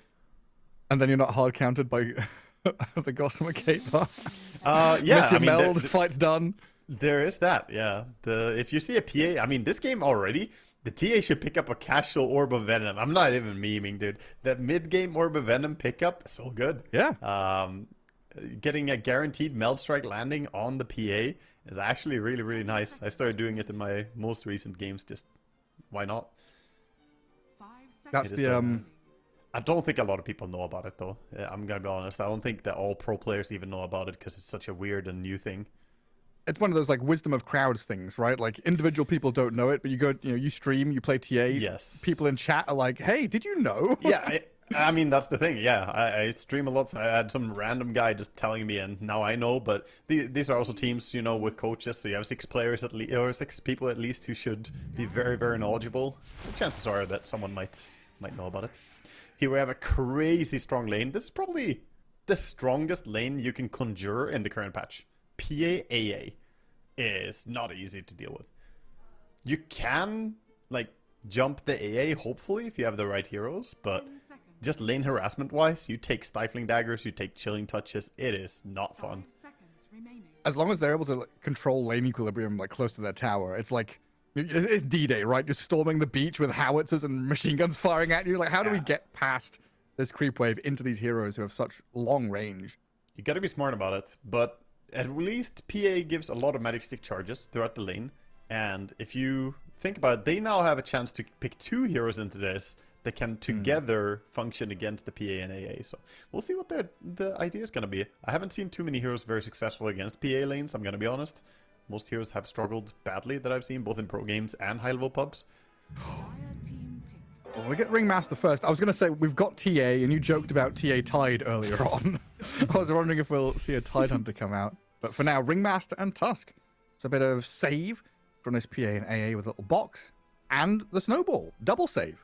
And then you're not hard countered by the Gossamer Cape. Yeah, Miss your Meld, fight's done. There is that, yeah. If you see a PA, I mean, this game already, the TA should pick up a casual Orb of Venom. I'm not even memeing, dude. That mid-game Orb of Venom pickup, so good. Yeah. Getting a guaranteed Meld Strike landing on the PA is actually really, really nice. I started doing it in my most recent games, just why not? That's the... I don't think a lot of people know about it, though. I'm going to be honest. I don't think that all pro players even know about it because it's such a weird and new thing. It's one of those like wisdom of crowds things, right? Like individual people don't know it, but you go, you know, you stream, you play TA. Yes. People in chat are like, "Hey, did you know?" Yeah, I mean that's the thing. Yeah, I stream a lot. So I had some random guy just telling me, and now I know. But these are also teams, you know, with coaches. So you have 6 players at least, or 6 people at least, who should be very, very knowledgeable. Chances are that someone might know about it. Here we have a crazy strong lane. This is probably the strongest lane you can conjure in the current patch. PAAA is not easy to deal with. You can like jump the AA hopefully if you have the right heroes, but just lane harassment wise, you take Stifling Daggers, you take Chilling Touches, it is not fun. As long as they're able to like, control lane equilibrium like close to their tower, it's like it's D-Day, right? You're storming the beach with howitzers and machine guns firing at you. Like, how do we get past this creep wave into these heroes who have such long range? You gotta be smart about it, but at least PA gives a lot of magic stick charges throughout the lane, and if you think about it, they now have a chance to pick 2 heroes into this that can together function against the PA and AA. So we'll see what the idea is going to be. I haven't seen too many heroes very successful against PA lanes, I'm going to be honest. Most heroes have struggled badly that I've seen, both in pro games and high-level pubs. Well, we get Ringmaster first. I was going to say, we've got TA, and you joked about TA Tide earlier on. I was wondering if we'll see a Tidehunter come out. But for now, Ringmaster and Tusk. It's a bit of save from this PA and AA with a little box and the snowball. Double save.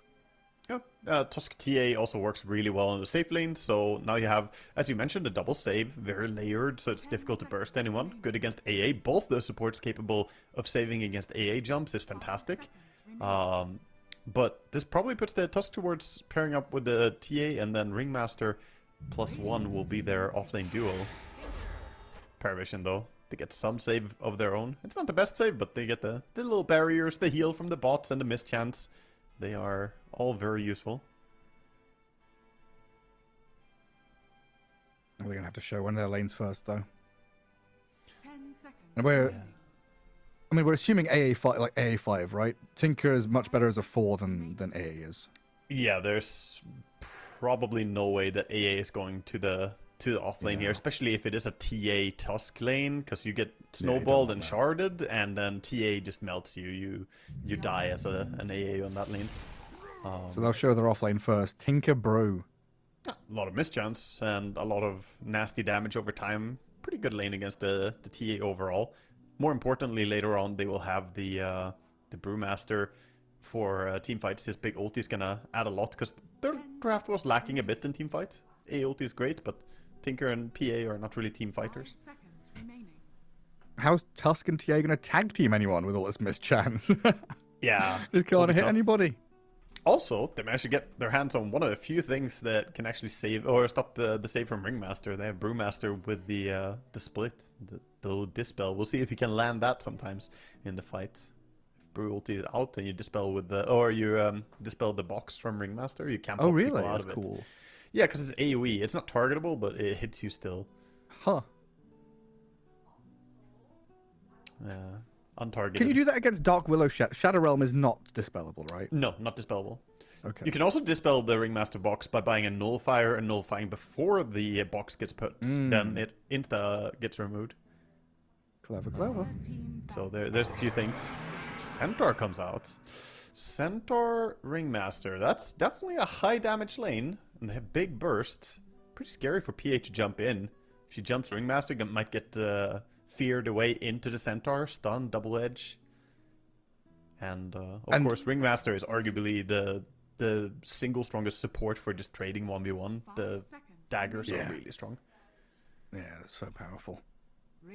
Yeah, Tusk TA also works really well in the safe lane, so now you have, as you mentioned, a double save, very layered, so it's difficult to burst anyone. Good against AA. Both the supports capable of saving against AA jumps is fantastic. But this probably puts the Tusk towards pairing up with the TA, and then Ringmaster +1 will be their offlane duo. Paravision, though, they get some save of their own. It's not the best save, but they get the little barriers, the heal from the bots, and the mischance. They are all very useful. They're going to have to show one of their lanes first, though. 10 seconds. And we're assuming AA5, like AA5, right? Tinker is much better as a 4 than AA is. Yeah, there's probably no way that AA is going to the off lane here, especially if it is a TA Tusk lane, because you get snowballed and sharded, and then TA just melts you. You die as an AA on that lane. So they'll show their off lane first. Tinker Bro. A lot of mischance and a lot of nasty damage over time. Pretty good lane against the TA overall. More importantly, later on they will have the Brewmaster for teamfights. His big ulti is gonna add a lot, because their draft was lacking a bit in teamfight. A ulti is great, but Tinker and PA are not really team fighters. How's Tusk and TA going to tag team anyone with all this mischance? Yeah. Just can't hit anybody. Also, they managed to get their hands on one of the few things that can actually save or stop the save from Ringmaster. They have Brewmaster with the split, the little dispel. We'll see if you can land that sometimes in the fights. If Brew ulti is out and you dispel with you dispel the box from Ringmaster, you can't pop people out of it. Cool. Yeah, because it's AoE. It's not targetable, but it hits you still. Huh. Untargeted. Can you do that against Dark Willow? Shadow Realm is not dispellable, right? No, not dispellable. Okay. You can also dispel the Ringmaster box by buying a Nullifier and nullifying before the box gets put. Then it insta gets removed. Clever. So there's a few things. Centaur comes out. Centaur Ringmaster. That's definitely a high damage lane. And they have big bursts. Pretty scary for PA to jump in. If she jumps Ringmaster, it might get feared away into the Centaur. Stun, double edge. And of course, Ringmaster is arguably the single strongest support for just trading 1v1. The daggers are really strong. Yeah, it's so powerful.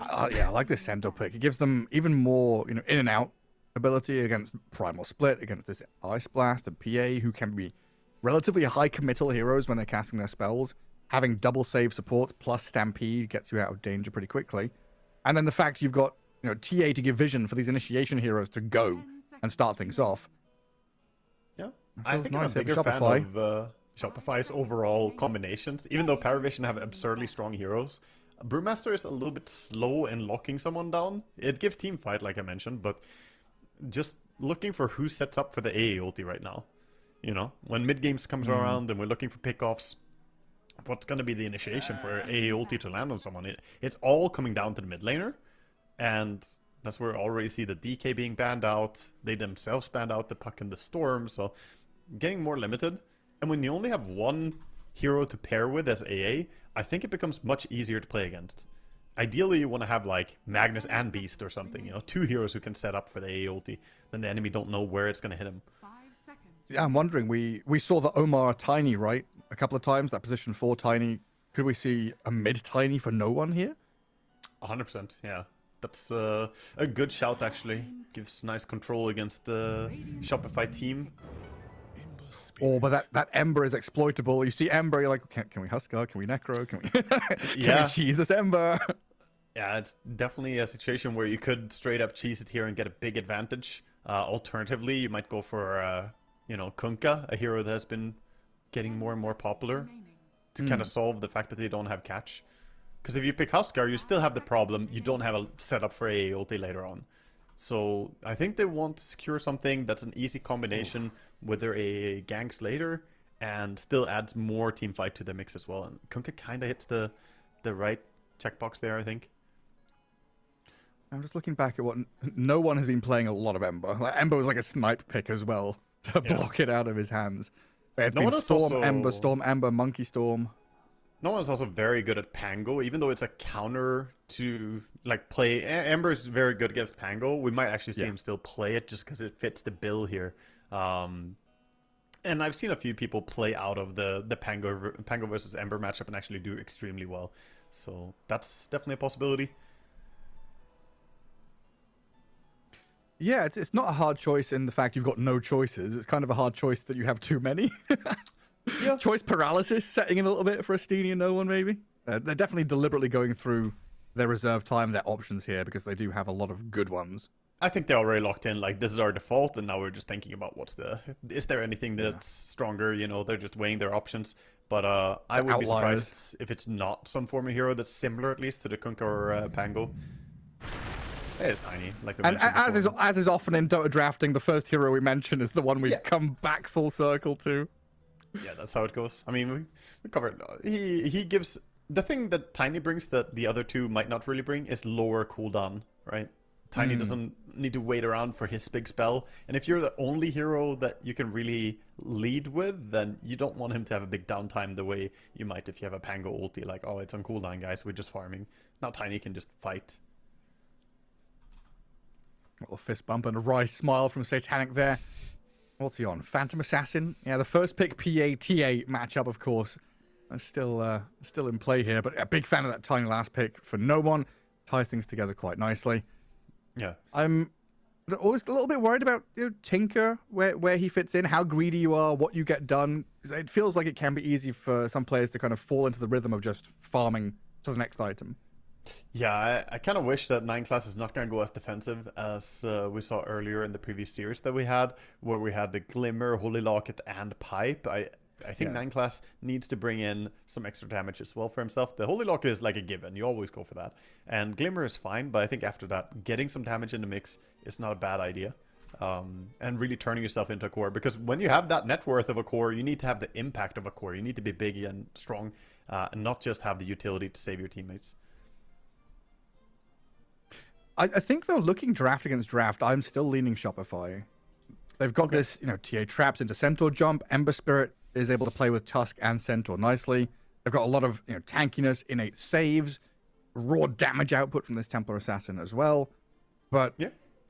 I like this Centaur pick. It gives them even more, in and out ability against Primal Split, against this Ice Blast and PA, who can be relatively high committal heroes when they're casting their spells. Having double save supports plus Stampede gets you out of danger pretty quickly. And then the fact you've got TA to give vision for these initiation heroes to go and start things off. Yeah, I think I'm a bigger fan of Shopify's overall combinations. Even though Paravision have absurdly strong heroes, Brewmaster is a little bit slow in locking someone down. It gives team fight, like I mentioned, but just looking for who sets up for the AA ulti right now. When mid games comes around and we're looking for pickoffs, what's going to be the initiation for AA ulti to land on someone? It's all coming down to the mid laner, and that's where we already see the DK being banned out. They themselves banned out the Puck and the Storm, so getting more limited. And when you only have one hero to pair with as AA, I think it becomes much easier to play against. Ideally, you want to have like Magnus and Beast or something, two heroes who can set up for the AA ulti. Then the enemy don't know where it's going to hit him. Yeah, I'm wondering, we saw the Omar Tiny, right? A couple of times, that position 4 Tiny. Could we see a mid Tiny for no one here? 100%, yeah. That's a good shout, actually. Gives nice control against the Shopify team. Oh, but that Ember is exploitable. You see Ember, you're like, can we Huskar? Can we Necro? Can we cheese this Ember? Yeah, it's definitely a situation where you could straight up cheese it here and get a big advantage. Alternatively, you might go for, Kunkka, a hero that has been getting more and more popular to kind of solve the fact that they don't have catch. Because if you pick Huskar, you still have the problem. You don't have a setup for AA ulti later on. So I think they want to secure something that's an easy combination with their AA ganks later and still adds more team fight to the mix as well. And Kunkka kind of hits the right checkbox there, I think. I'm just looking back at what no one has been playing a lot of Ember. Ember was like a snipe pick as well to block it out of his hands. It's been Storm, Ember, Monkey Storm. No one's also very good at Pango, even though it's a counter to like play. Ember's very good against Pango. We might actually see him still play it just because it fits the bill here. And I've seen a few people play out of the Pango versus Ember matchup and actually do extremely well. So that's definitely a possibility. Yeah, it's not a hard choice in the fact you've got no choices. It's kind of a hard choice that you have too many. Yeah. Choice paralysis setting in a little bit for Astini and no one, maybe. They're definitely deliberately going through their reserve time, their options here, because they do have a lot of good ones. I think they're already locked in, like, this is our default, and now we're just thinking about is there anything that's stronger, you know, they're just weighing their options. But I would be surprised if it's not some form of hero that's similar, at least, to the Kunkka or Pango. It is tiny, like we mentioned before. as is often in Dota drafting, the first hero we mention is the one we come back full circle to. Yeah, that's how it goes. I mean, we covered. He gives the thing that Tiny brings that the other two might not really bring is lower cooldown, right? Tiny doesn't need to wait around for his big spell, and if you're the only hero that you can really lead with, then you don't want him to have a big downtime the way you might if you have a Pango ulti, like, oh, it's on cooldown, guys, we're just farming. Now Tiny can just fight. A little fist bump and a wry smile from Satanic there. What's he on? Phantom Assassin? Yeah, the first pick PA-TA matchup, of course. Still in play here, but a big fan of that Tiny last pick for no one. Ties things together quite nicely. Yeah. I'm always a little bit worried about Tinker, where he fits in, how greedy you are, what you get done. It feels like it can be easy for some players to kind of fall into the rhythm of just farming to the next item. Yeah, I kind of wish that 9 class is not going to go as defensive as we saw earlier in the previous series that we had, where we had the Glimmer, Holy Locket, and Pipe. I think 9 class needs to bring in some extra damage as well for himself. The Holy Locket is like a given. You always go for that. And Glimmer is fine, but I think after that, getting some damage in the mix is not a bad idea. And really turning yourself into a core. Because when you have that net worth of a core, you need to have the impact of a core. You need to be big and strong, and not just have the utility to save your teammates. I think, though, looking draft against draft, I'm still leaning Shopify. They've got this, TA traps into Centaur jump. Ember Spirit is able to play with Tusk and Centaur nicely. They've got a lot of tankiness, innate saves, raw damage output from this Templar Assassin as well. But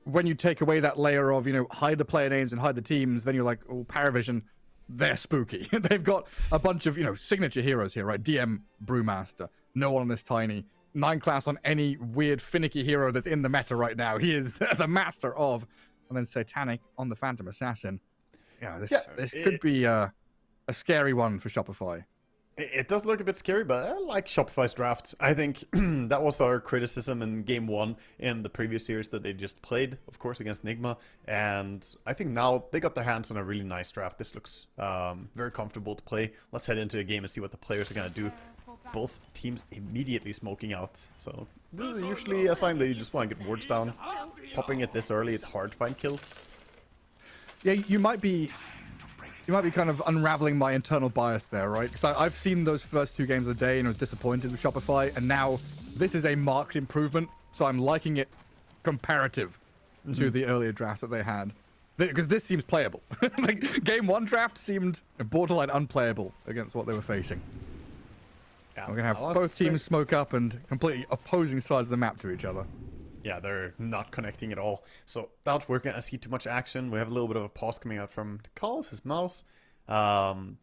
when you take away that layer of, hide the player names and hide the teams, then you're like, oh, Paravision, they're spooky. They've got a bunch of, signature heroes here, right? DM Brewmaster, no one on this Tiny. 9 class on any weird finicky hero that's in the meta right now. He is the master of. And then Satanic on the Phantom Assassin. This could be a scary one for Shopify. It does look a bit scary, but I like Shopify's draft. I think that was our criticism in game 1 in the previous series that they just played, of course, against Nigma. And I think now they got their hands on a really nice draft. This looks very comfortable to play. Let's head into a game and see what the players are going to do. Both teams immediately smoking out. So this is usually a sign that you just want to get wards down. Popping it this early, it's hard to find kills. Yeah, you might be kind of unraveling my internal bias there, right? Because I've seen those first 2 games of the day and was disappointed with Shopify, and now this is a marked improvement, so I'm liking it comparative to the earlier drafts that they had. Because this seems playable. Like, game 1 draft seemed borderline unplayable against what they were facing. Yeah, we're going to have both teams smoke up and completely opposing sides of the map to each other. Yeah, they're not connecting at all. So, without we're going to see too much action. We have a little bit of a pause coming out from Carlos, his mouse. The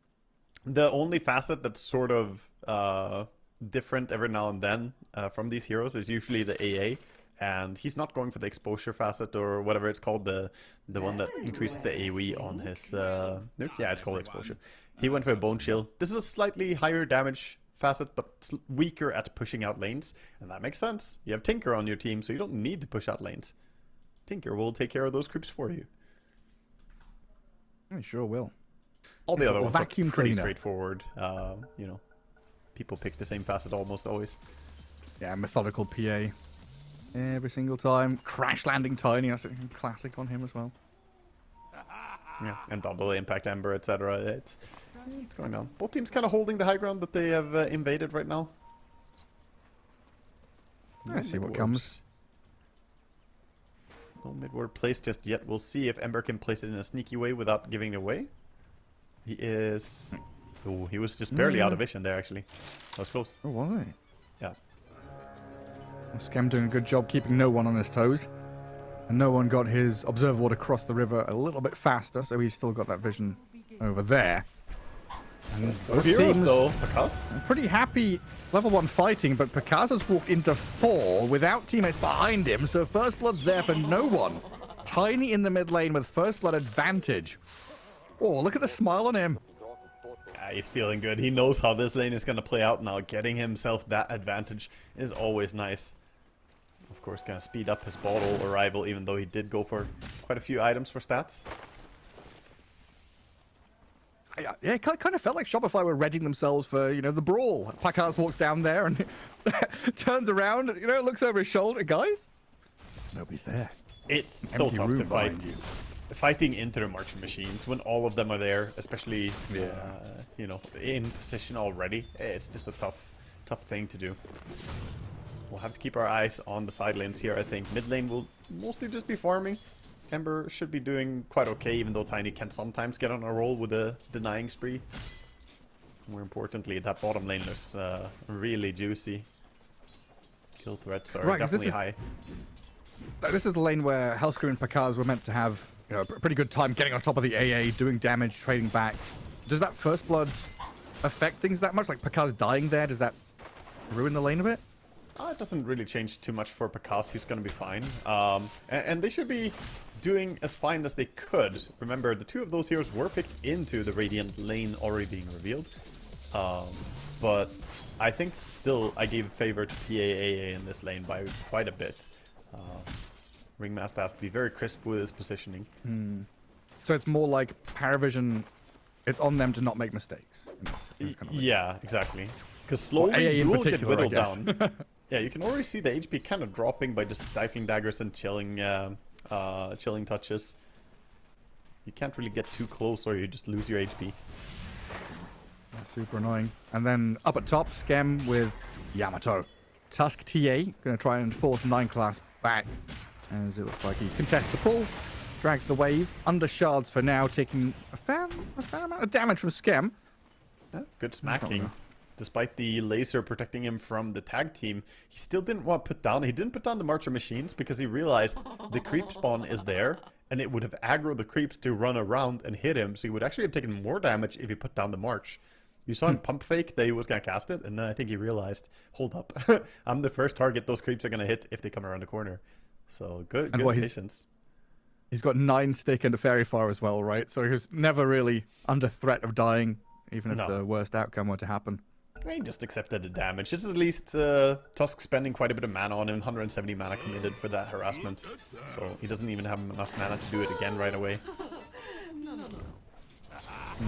only facet that's sort of different every now and then from these heroes is usually the AA. And he's not going for the exposure facet or whatever it's called, the one that increases the AoE on his nuke. Yeah, it's called exposure. He went for a Bone Chill. This is a slightly higher damage facet, but weaker at pushing out lanes, and that makes sense. You have Tinker on your team, so you don't need to push out lanes. Tinker will take care of those creeps for you. I sure will. All the other ones are pretty straightforward. People pick the same facet almost always. Yeah, methodical PA every single time. Crash landing Tiny, that's a classic on him as well. Yeah, and double impact Ember, etc. It's going on. Both teams kind of holding the high ground that they have invaded right now. Let's see what comes. No mid-ward placed just yet. We'll see if Ember can place it in a sneaky way without giving it away. He is Oh, he was just barely out of vision there, actually. That was close. Oh, was he? Yeah. Well, Scam doing a good job keeping no one on his toes. And no one got his observer ward across the river a little bit faster, so he's still got that vision over there. And both Heroes, teams though, Pakaz. are pretty happy level 1 fighting, but Pakaz has walked into 4 without teammates behind him, so first blood's there for no one. Tiny in the mid lane with first blood advantage. Oh, look at the smile on him. Yeah, he's feeling good. He knows how this lane is going to play out now. Getting himself that advantage is always nice. Of course, going to speed up his bottle arrival, even though he did go for quite a few items for stats. Yeah, it kind of felt like Shopify were readying themselves for, you know, the brawl. Pakaz walks down there and turns around, you know, looks over his shoulder. Guys, nobody's there. It's so tough to fight. Fighting into the marching machines when all of them are there, especially, you know, in position already. It's just a tough thing to do. We'll have to keep our eyes on the side lanes here, I think. Mid lane will mostly just be farming. Ember should be doing quite okay, even though Tiny can sometimes get on a roll with a denying spree. More importantly, that bottom lane looks really juicy. Kill threats are definitely high. This is the lane where Hellscream and Pakaz were meant to have, you know, a pretty good time getting on top of the AA, doing damage, trading back. Does that first blood affect things that much? Like Pakaz dying there, does that ruin the lane a bit? It doesn't really change too much for Pakaz. He's going to be fine. And they should be doing as fine as they could. Remember, the 2 of those heroes were picked into the Radiant lane already being revealed. But I think still I gave favor to PAAA in this lane by quite a bit. Ringmaster has to be very crisp with his positioning. So it's more like Paravision, it's on them to not make mistakes. Yeah, exactly. Because slowly you will get whittled down. Yeah, you can already see the HP kind of dropping by just stifling daggers and chilling touches. You can't really get too close or you just lose your HP. That's super annoying. And then up at top, Scam with Yamato. Tusk TA, going to try and force 9 class back, as it looks like he contests the pull, drags the wave, under shards for now, taking a fair amount of damage from Scam. Good smacking. Despite the laser protecting him from the tag team, he still didn't want to put down. He didn't put down the Marcher machines because he realized the creep spawn is there, and it would have aggroed the creeps to run around and hit him, so he would actually have taken more damage if he put down the March. You saw him pump fake that he was going to cast it, and then I think he realized, hold up, I'm the first target those creeps are going to hit if they come around the corner. So good patience. He's got 9 stick and a fairy fire as well, right? So he was never really under threat of dying, even if the worst outcome were to happen. He just accepted the damage. This is at least Tusk spending quite a bit of mana on him, 170 mana committed for that harassment. So he doesn't even have enough mana to do it again right away.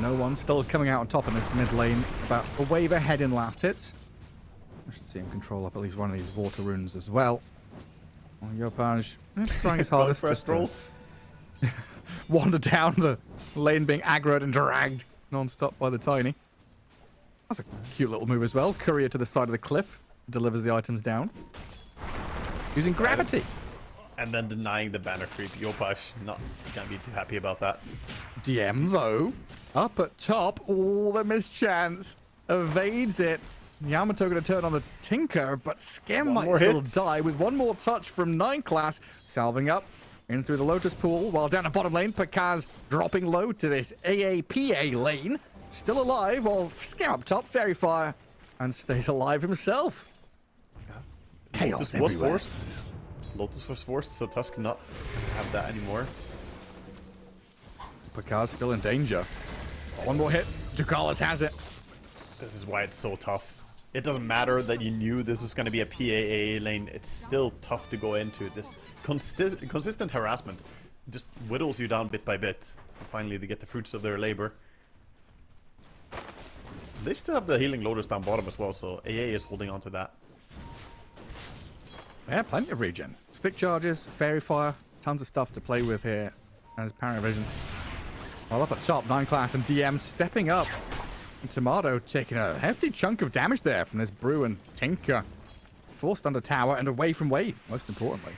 No one still coming out on top in this mid lane, about a wave ahead in last hits. I should see him control up at least one of these water runes as well. Well, Yopaj trying his hardest for a stroll. Wander down the lane, being aggroed and dragged non-stop by the Tiny. That's a cute little move as well. Courier to the side of the cliff, delivers the items down. Using gravity. And then denying the banner creep. Yopaj not gonna be too happy about that. DM though, up at top, the mischance. Evades it. Yamato gonna turn on the Tinker, but Scam might still die with one more touch from 9 class. Salving up in through the Lotus Pool, while down the bottom lane, Pakaz dropping low to this AAPA lane. Still alive, while Scam up top, Fairy Fire, and stays alive himself. Chaos Lotus was forced. Lotus was forced, so Tusk not have that anymore. Pakaz still in danger. One more hit, Dugalas has it. This is why it's so tough. It doesn't matter that you knew this was going to be a PAA lane. It's still tough to go into. This consistent harassment just whittles you down bit by bit. And finally, they get the fruits of their labor. They still have the healing loaders down bottom as well, so AA is holding on to that. Yeah, plenty of regen. Stick charges, Fairy Fire, tons of stuff to play with here as Paravision. While up at top, 9 class and DM stepping up. And Tomato taking a hefty chunk of damage there from this Brew and Tinker. Forced under tower and away from wave, most importantly.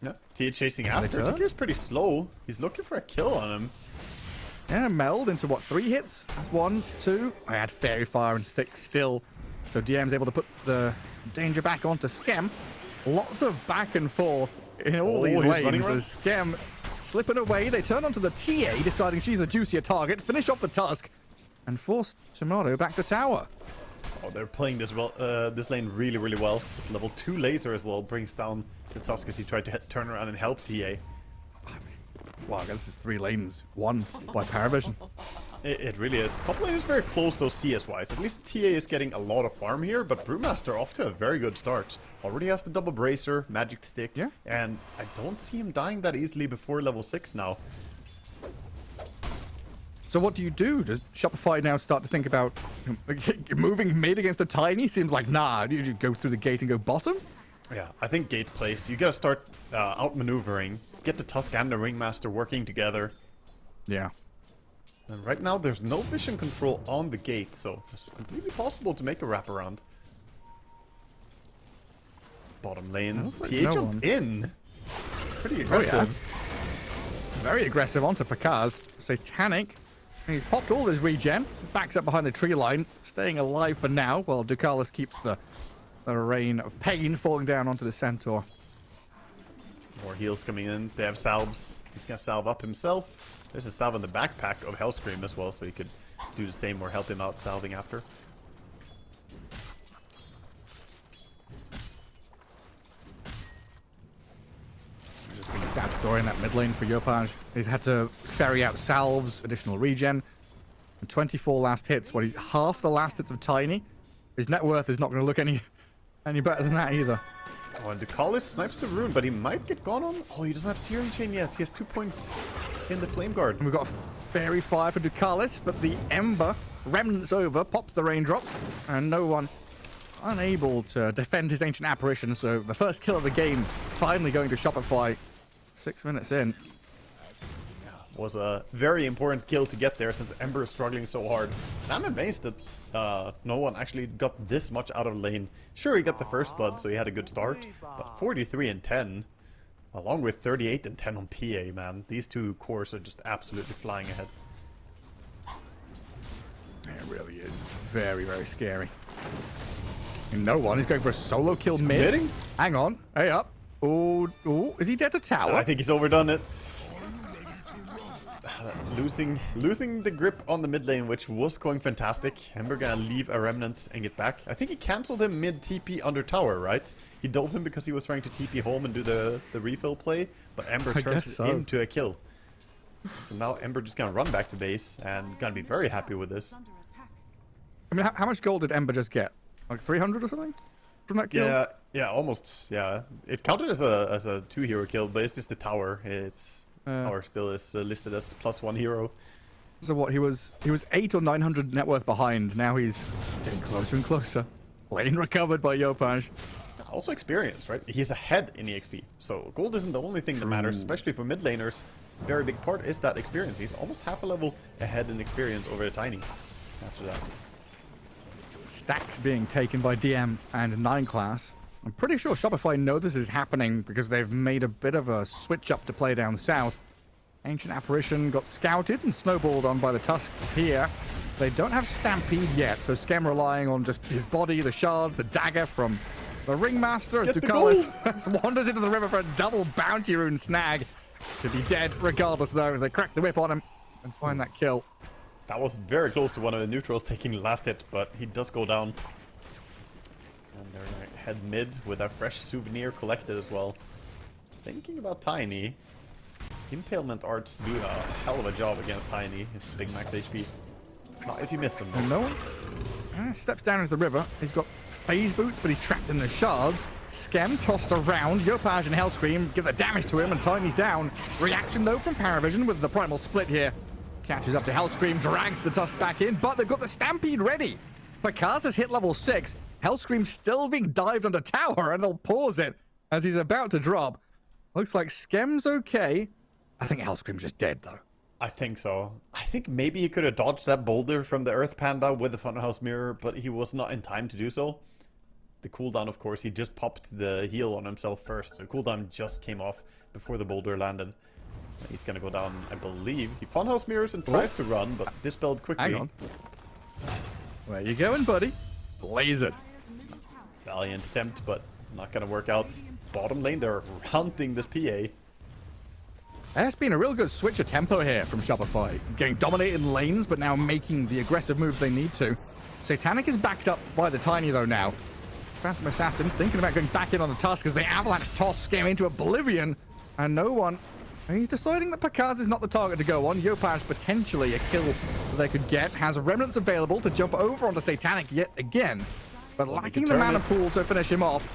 Yeah, Tia chasing after. Tinker's pretty slow. He's looking for a kill on him. Yeah, meld into what, 3 hits? That's 1, 2. I had Fairy Fire and Stick still. So DM's able to put the danger back onto Skem. Lots of back and forth in all these lanes as Skem slipping away. They turn onto the TA, deciding she's a juicier target, finish off the Tusk, and force Tomato back to tower. Oh, they're playing this well, this lane really, really well. Level 2 laser as well brings down the Tusk as he tried to turn around and help TA. Wow, this is 3 lanes won by Paravision. It really is. Top lane is very close though CS-wise. At least TA is getting a lot of farm here, but Brewmaster off to a very good start. Already has the double bracer, magic stick, and I don't see him dying that easily before level 6 now. So what do you do? Does Shopify now start to think about moving mid against the Tiny? Seems like, nah, you go through the gate and go bottom? Yeah, I think gate plays. You gotta start outmaneuvering. Get the Tusk and the Ringmaster working together. Yeah. And right now there's no vision control on the gate, so it's completely possible to make a wraparound. Bottom lane. PA jumped in. Pretty aggressive. Oh, yeah. Very aggressive onto Pakaz. Satanic. He's popped all his regen. Backs up behind the tree line. Staying alive for now, while Ducalis keeps the rain of pain falling down onto the Centaur. More heals coming in. They have salves. He's gonna salve up himself. There's a salve in the backpack of Hellscream as well, so he could do the same or help him out salving after. It's been a sad story in that mid lane for Yopaj. He's had to ferry out salves, additional regen, and 24 last hits. What, he's half the last hits of Tiny? His net worth is not going to look any better than that either. Oh, and Ducalis snipes the rune, but he might get gone on. Oh, he doesn't have Searing Chain yet. He has 2 points in the Flame Guard. And we've got a Fairy Fire for Ducalis, but the Ember remnants over, pops the raindrops, and no one unable to defend his Ancient Apparition. So the first kill of the game finally going to Shopify 6 minutes in. Was a very important kill to get there since Ember is struggling so hard. And I'm amazed that no one actually got this much out of lane. Sure, he got the first blood, so he had a good start, but 43 and 10, along with 38 and 10 on PA, man. These two cores are just absolutely flying ahead. It really is very, very scary. And no one is going for a solo kill He's mid. committing? Hang on. Hey up. Oh, is he dead to tower? I think he's overdone it. Losing the grip on the mid lane, which was going fantastic. Ember gonna leave a remnant and get back. I think he cancelled him mid TP under tower, right? He dove him because he was trying to TP home and do the refill play, but Ember turns it into a kill. So now Ember just gonna run back to base and gonna be very happy with this. I mean, how much gold did Ember just get? Like 300 or something from that kill? Yeah, almost. Yeah, it counted as a 2-hero kill, but it's just the tower. Tower still is listed as +1 hero. So what, he was 800 or 900 net worth behind. Now he's getting closer and closer. Lane recovered by Yopaj. Also experience, right? He's ahead in EXP. So gold isn't the only thing that matters, especially for mid laners. Very big part is that experience. He's almost half a level ahead in experience over the Tiny after that. Stacks being taken by DM and 9 class. I'm pretty sure Shopify know this is happening because they've made a bit of a switch up to play down south. Ancient Apparition got scouted and snowballed on by the Tusk here. They don't have Stampede yet, so Skem relying on just his body, the shards, the dagger from the Ringmaster as Ducalis wanders into the river for a double bounty rune snag. Should be dead regardless though as they crack the whip on him and find that kill. That was very close to one of the neutrals taking the last hit, but he does go down. And they're gonna head mid with a fresh souvenir collected as well. Thinking about Tiny. Impalement arts do a hell of a job against Tiny. It's big max HP. Not if you miss them. And no one steps down into the river. He's got phase boots, but he's trapped in the shards. Skem tossed around. Yopaj and Hellscream give the damage to him, and Tiny's down. Reaction though from Paravision with the primal split here. Catches up to Hellscream, drags the Tusk back in, but they've got the Stampede ready. Pakaz has hit level 6. Hellscream still being dived under tower, and they'll pause it as he's about to drop. Looks like Skem's okay. I think Hellscream's just dead though. I think so. I think maybe he could have dodged that boulder from the Earth Panda with the Funhouse Mirror, but he was not in time to do so. The cooldown, of course, he just popped the heal on himself first, so cooldown just came off before the boulder landed. He's gonna go down, I believe. He funhouse mirrors and tries to run, but dispelled quickly. Hang on. Where you going, buddy? Blaze it. Valiant attempt, but not gonna work out. Bottom lane, they're hunting this PA. There's been a real good switch of tempo here from Shopify. Getting dominated in lanes, but now making the aggressive moves they need to. Satanic is backed up by the Tiny, though, now. Phantom Assassin thinking about going back in on the Tusk as the Avalanche toss scare into oblivion. And no one... He's deciding that Pakaz is not the target to go on. Yopaj, potentially a kill that they could get, has remnants available to jump over onto Satanic yet again. But lacking the mana pool to finish him off.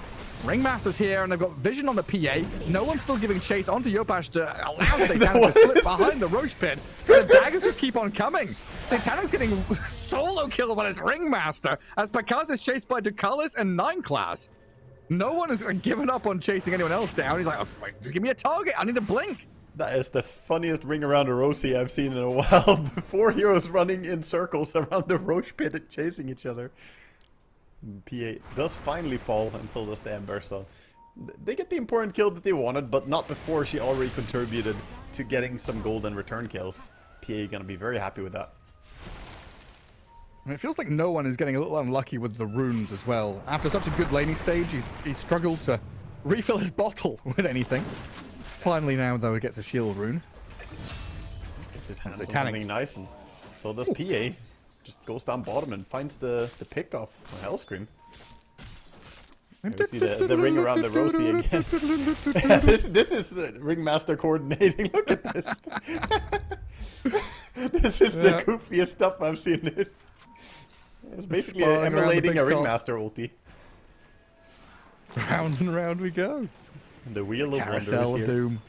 Ringmaster's here, and they've got vision on the PA. No one's still giving chase onto Yopaj to allow Satanic to slip behind the Roche pit. The daggers just keep on coming. Satanic's getting solo kill when it's Ringmaster, as Pakaz is chased by Ducalis and 9 class. No one has given up on chasing anyone else down. He's like, oh, wait, just give me a target. I need to blink. That is the funniest ring around a Rosie I've seen in a while. 4 heroes running in circles around the Roche pit and chasing each other. PA does finally fall, and so does the Ember, so they get the important kill that they wanted, but not before she already contributed to getting some gold and return kills. PA gonna be very happy with that. And it feels like no one is getting a little unlucky with the runes as well. After such a good laning stage, he's struggled to refill his bottle with anything. Finally now, though, he gets a shield rune. Gets his hands on something nice, and so does PA. Just goes down bottom and finds the pick off on Hellscream. And we see the ring around the Rosie again. this is Ringmaster coordinating. Look at this. This is the goofiest stuff I've seen. It's basically emulating a Ringmaster ulti. Round and round we go. And the Wheel of Wonder is Carousel here. of Doom.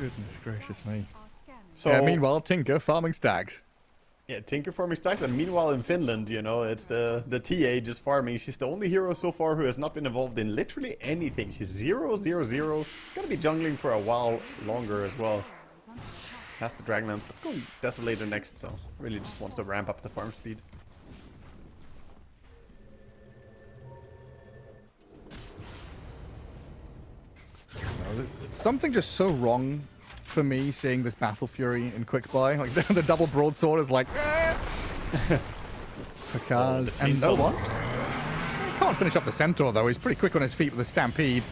Goodness gracious me. So yeah, meanwhile, Tinker farming stacks. Yeah, Tinker farming stacks, and meanwhile in Finland, you know, it's the TA just farming. She's the only hero so far who has not been involved in literally anything. She's 0-0-0. Gonna be jungling for a while longer as well. Has the Dragonlance, but going Desolator next, so really just wants to ramp up the farm speed. Something just so wrong for me seeing this Battle Fury in quick buy. Like the double broadsword is like, Pakaz and no one. Can't finish off the Centaur though. He's pretty quick on his feet with the Stampede.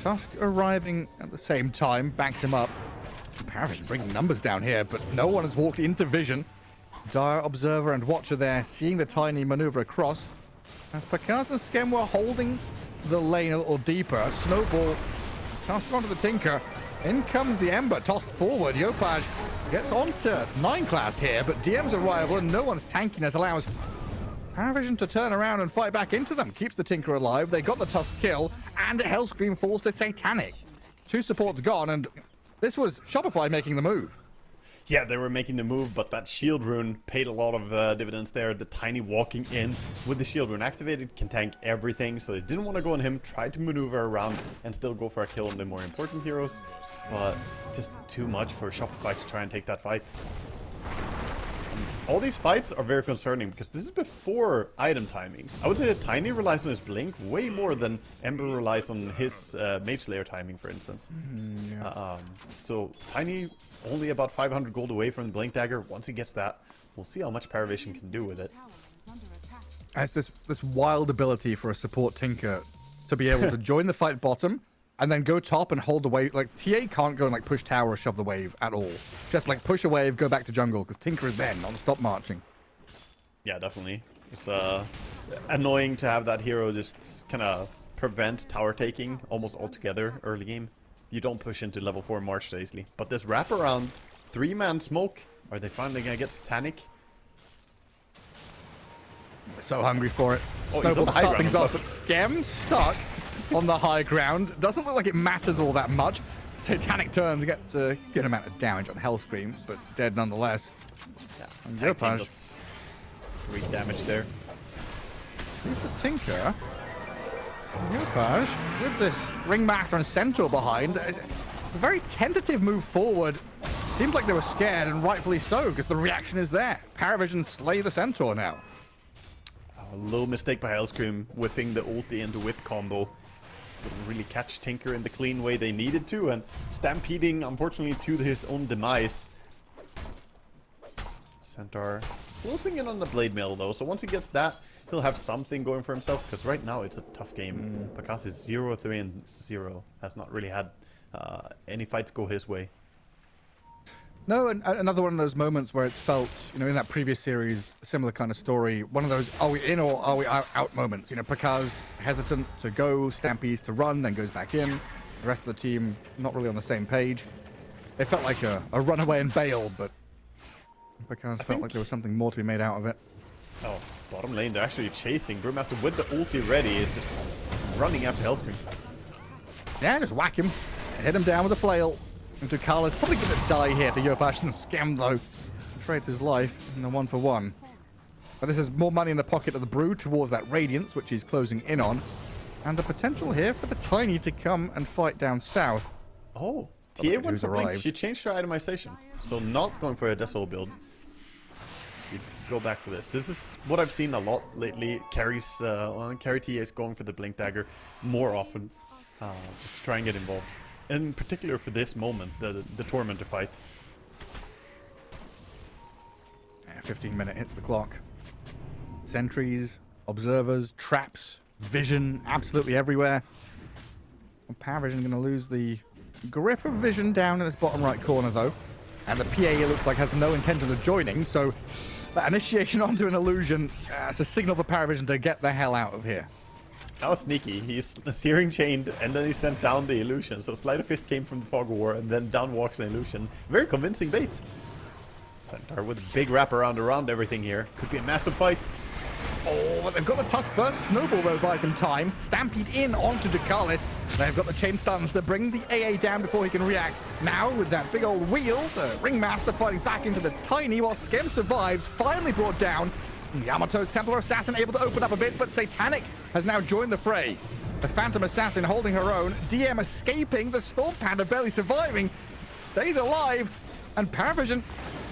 Tusk arriving at the same time backs him up. Paravision bringing numbers down here, but no one has walked into vision. Dire Observer and Watcher there, seeing the Tiny maneuver across. As Pakaz and Skem were holding the lane a little deeper. Snowball Tusk onto the Tinker. In comes the Ember, tossed forward. Yopaj gets onto 9 class here, but DM's arrival and no one's tankiness allows Paravision to turn around and fight back into them. Keeps the Tinker alive. They got the Tusk kill, and Hellscream falls to Satanic. 2 supports gone, and this was Shopify making the move. Yeah, they were making the move, but that shield rune paid a lot of dividends there. The Tiny walking in with the shield rune activated can tank everything, so they didn't want to go on him, tried to maneuver around and still go for a kill on the more important heroes, but just too much for Shopify to try and take that fight. All these fights are very concerning because this is before item timings. I would say that Tiny relies on his blink way more than Ember relies on his Mage Slayer timing, for instance. So Tiny only about 500 gold away from the Blink Dagger. Once he gets that, we'll see how much Paravision can do with it. Has this wild ability for a support Tinker to be able to join the fight bottom and then go top and hold the wave. Like, TA can't go and like push tower or shove the wave at all. Just like push a wave, go back to jungle, because Tinker is there, not stop marching. Yeah, definitely. It's annoying to have that hero just kind of prevent tower taking almost altogether early game. You don't push into level 4 March so easily. But this wraparound 3-man smoke, are they finally gonna get Satanic? So hungry for it. Oh, Snowball to start things off, but but Skem stuck on the high ground. Doesn't look like it matters all that much. Satanic turns, gets a good amount of damage on Hellscream, but dead nonetheless. Yeah, and tag team does 3 damage there. Sees the Tinker. Yopaj with this Ringmaster and Centaur behind. A very tentative move forward. Seems like they were scared, and rightfully so, because the reaction is there. Paravision slay the Centaur now. A little mistake by Hellscream, whiffing the ulti into whip combo. Didn't really catch Tinker in the clean way they needed to, and stampeding, unfortunately, to his own demise. Centaur closing in on the Blade Mail, though, so once he gets that, he'll have something going for himself, because right now it's a tough game. Pakas is 0-3-0, has not really had any fights go his way. No, and another one of those moments where it felt, you know, in that previous series, similar kind of story, one of those are we in or are we out moments. You know, Pakas hesitant to go, Stampedes to run, then goes back in. The rest of the team not really on the same page. It felt like a runaway and bailed, but Pakas felt like there was something more to be made out of it. Oh, bottom lane, they're actually chasing. Brewmaster with the ulti ready is just running after Hellscream. Yeah, just whack him and hit him down with a flail. And Ducala's probably going to die here to Yopash and Scam, though. Trades his life in the 1-for-1. But this is more money in the pocket of the Brew towards that Radiance, which he's closing in on. And the potential here for the Tiny to come and fight down south. Oh, TA went for Blink. She changed her itemization. So not going for a Deso build. She'd go back for this. This is what I've seen a lot lately. Carry TA is going for the Blink Dagger more often. Just to try and get involved. In particular for this moment, the Tormentor fight. 15 minute hits the clock. Sentries, observers, traps, vision, absolutely everywhere. Power Vision going to lose the grip of vision down in this bottom right corner, though. And the PA, it looks like, has no intention of joining, so that initiation onto an illusion, it's a signal for Power Vision to get the hell out of here. That was sneaky. He's Searing Chained, and then he sent down the illusion. So Sleight of Fist came from the Fog of War, and then down walks an illusion. Very convincing bait. Centaur with a big wraparound around everything here. Could be a massive fight. Oh, but they've got the Tusk first. Snowball, though, buys him time. Stampede in onto Ducalis. They've got the chain stuns that bring the AA down before he can react. Now, with that big old wheel, the Ringmaster fighting back into the Tiny while Skem survives, finally brought down. Yamato's Templar Assassin able to open up a bit, but Satanic has now joined the fray. The Phantom Assassin holding her own. DM escaping. The Storm Panda barely surviving. Stays alive. And Paravision,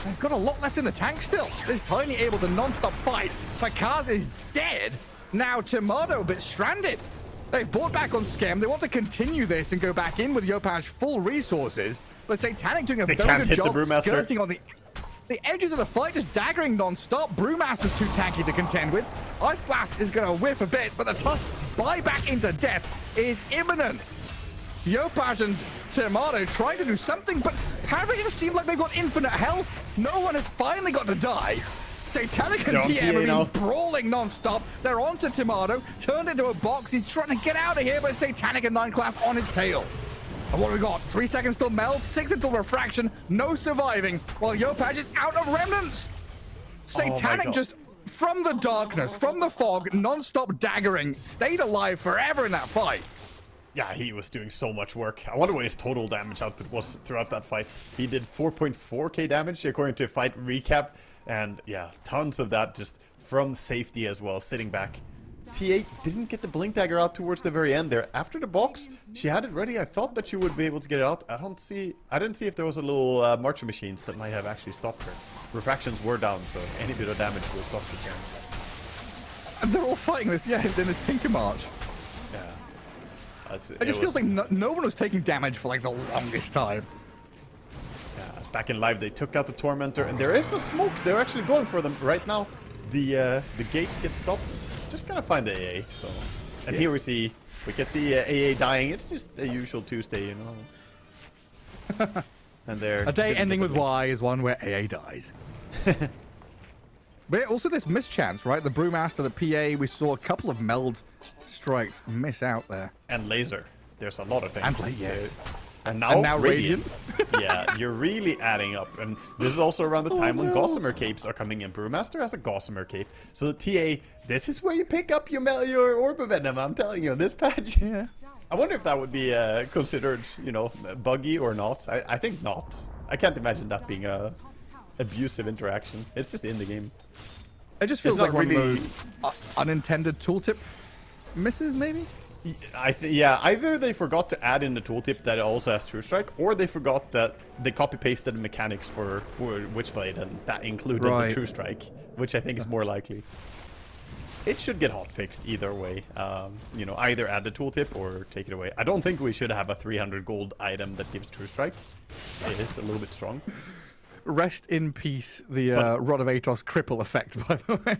they've got a lot left in the tank still. This Tiny able to non-stop fight. Fakaz is dead. Now Tomato a bit stranded. They've brought back on Skem. They want to continue this and go back in with Yopash full resources. But Satanic doing a very good job skirting on the edges of the fight, just daggering non-stop. Brewmaster's too tanky to contend with. Ice Blast is going to whiff a bit, but the Tusk's buyback into death is imminent. Yopash and Tomato trying to do something, but Paravision seem like they've got infinite health. No one has finally got to die. Satanic and DM have been brawling non-stop. They're onto Tomato, turned into a box. He's trying to get out of here, but Satanic and 9 Class on his tail. And what have we got? 3 seconds till meld, 6 until refraction, no surviving, while Yopash is out of remnants. Satanic just from the darkness, from the fog, non-stop daggering, stayed alive forever in that fight. Yeah, he was doing so much work. I wonder what his total damage output was throughout that fight. He did 4.4k damage according to a fight recap. And yeah, tons of that just from safety as well, sitting back. TA didn't get the Blink Dagger out towards the very end there. After the box, she had it ready. I thought that she would be able to get it out. I didn't see if there was a little Marcher Machines that might have actually stopped her. Refractions were down, so any bit of damage will stop the turn. And they're all fighting this, in this Tinker March. Yeah. It just feels like no one was taking damage for like the longest time. Yeah, as back in live, they took out the Tormentor, and there is a smoke. They're actually going for them right now. The gate gets stopped. Just gonna find the AA. So, and here we can see AA dying. It's just a usual Tuesday, you know. And there. A day ending with Y is one where AA dies. But also this mischance, right? The Brewmaster, the PA, we saw a couple of meld strikes miss out there. And laser. There's a lot of things. And yes. And now Radiance. Yeah, you're really adding up. And this is also around the time when Gossamer Capes are coming in. Brewmaster has a Gossamer Cape. So the TA, this is where you pick up your Orb of Venom, I'm telling you, this patch. Yeah. I wonder if that would be considered, you know, buggy or not. I think not. I can't imagine that being a abusive interaction. It's just in the game. It just feels like one of those unintended tooltip misses, maybe? Yeah, either they forgot to add in the tooltip that it also has True Strike, or they forgot that they copy-pasted the mechanics for Witchblade, and that included the True Strike, which I think is more likely. it should get hotfixed either way. You know, either add the tooltip or take it away. I don't think we should have a 300 gold item that gives True Strike. It is a little bit strong. Rest in peace, the Rod of Atos cripple effect, by the way.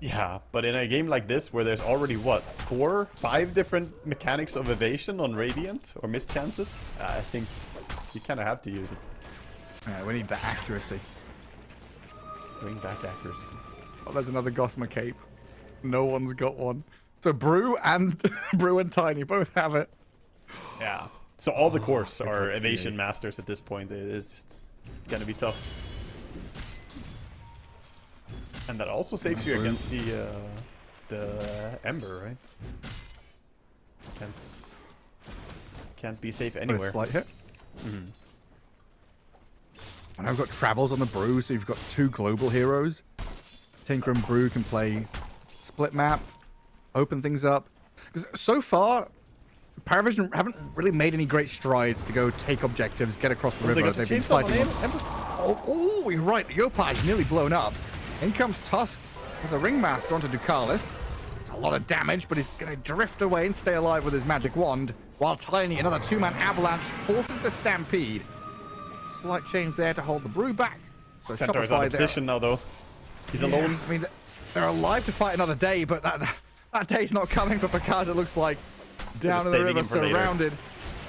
Yeah, but in a game like this, where there's already, what, 4, 5 different mechanics of evasion on Radiant, or missed chances, I think you kind of have to use it. Yeah, we need the accuracy. Bring back accuracy. Oh, there's another Gossamer Cape. No one's got one. So Brew and Brew and Tiny both have it. Yeah. So all the cores are evasion masters at this point. It is just gonna be tough. And that also saves you against the Ember, right? Can't be safe anywhere. A slight hit. And I've got Travels on the Brew, so you've got 2 global heroes. Tinker and Brew can play split map, open things up. Because so far, Paravision haven't really made any great strides to go take objectives, get across the river. They've been fighting. Oh, you're right. Yopai's nearly blown up. In comes Tusk with the Ringmaster onto Ducalis. It's a lot of damage, but he's going to drift away and stay alive with his magic wand. While Tiny, another 2-man avalanche, forces the Stampede. Slight change there to hold the Brew back. So Centaur is out of position now, though. He's alone. I mean, they're alive to fight another day, but that day's not coming for Picard, it looks like. Down in the river, surrounded.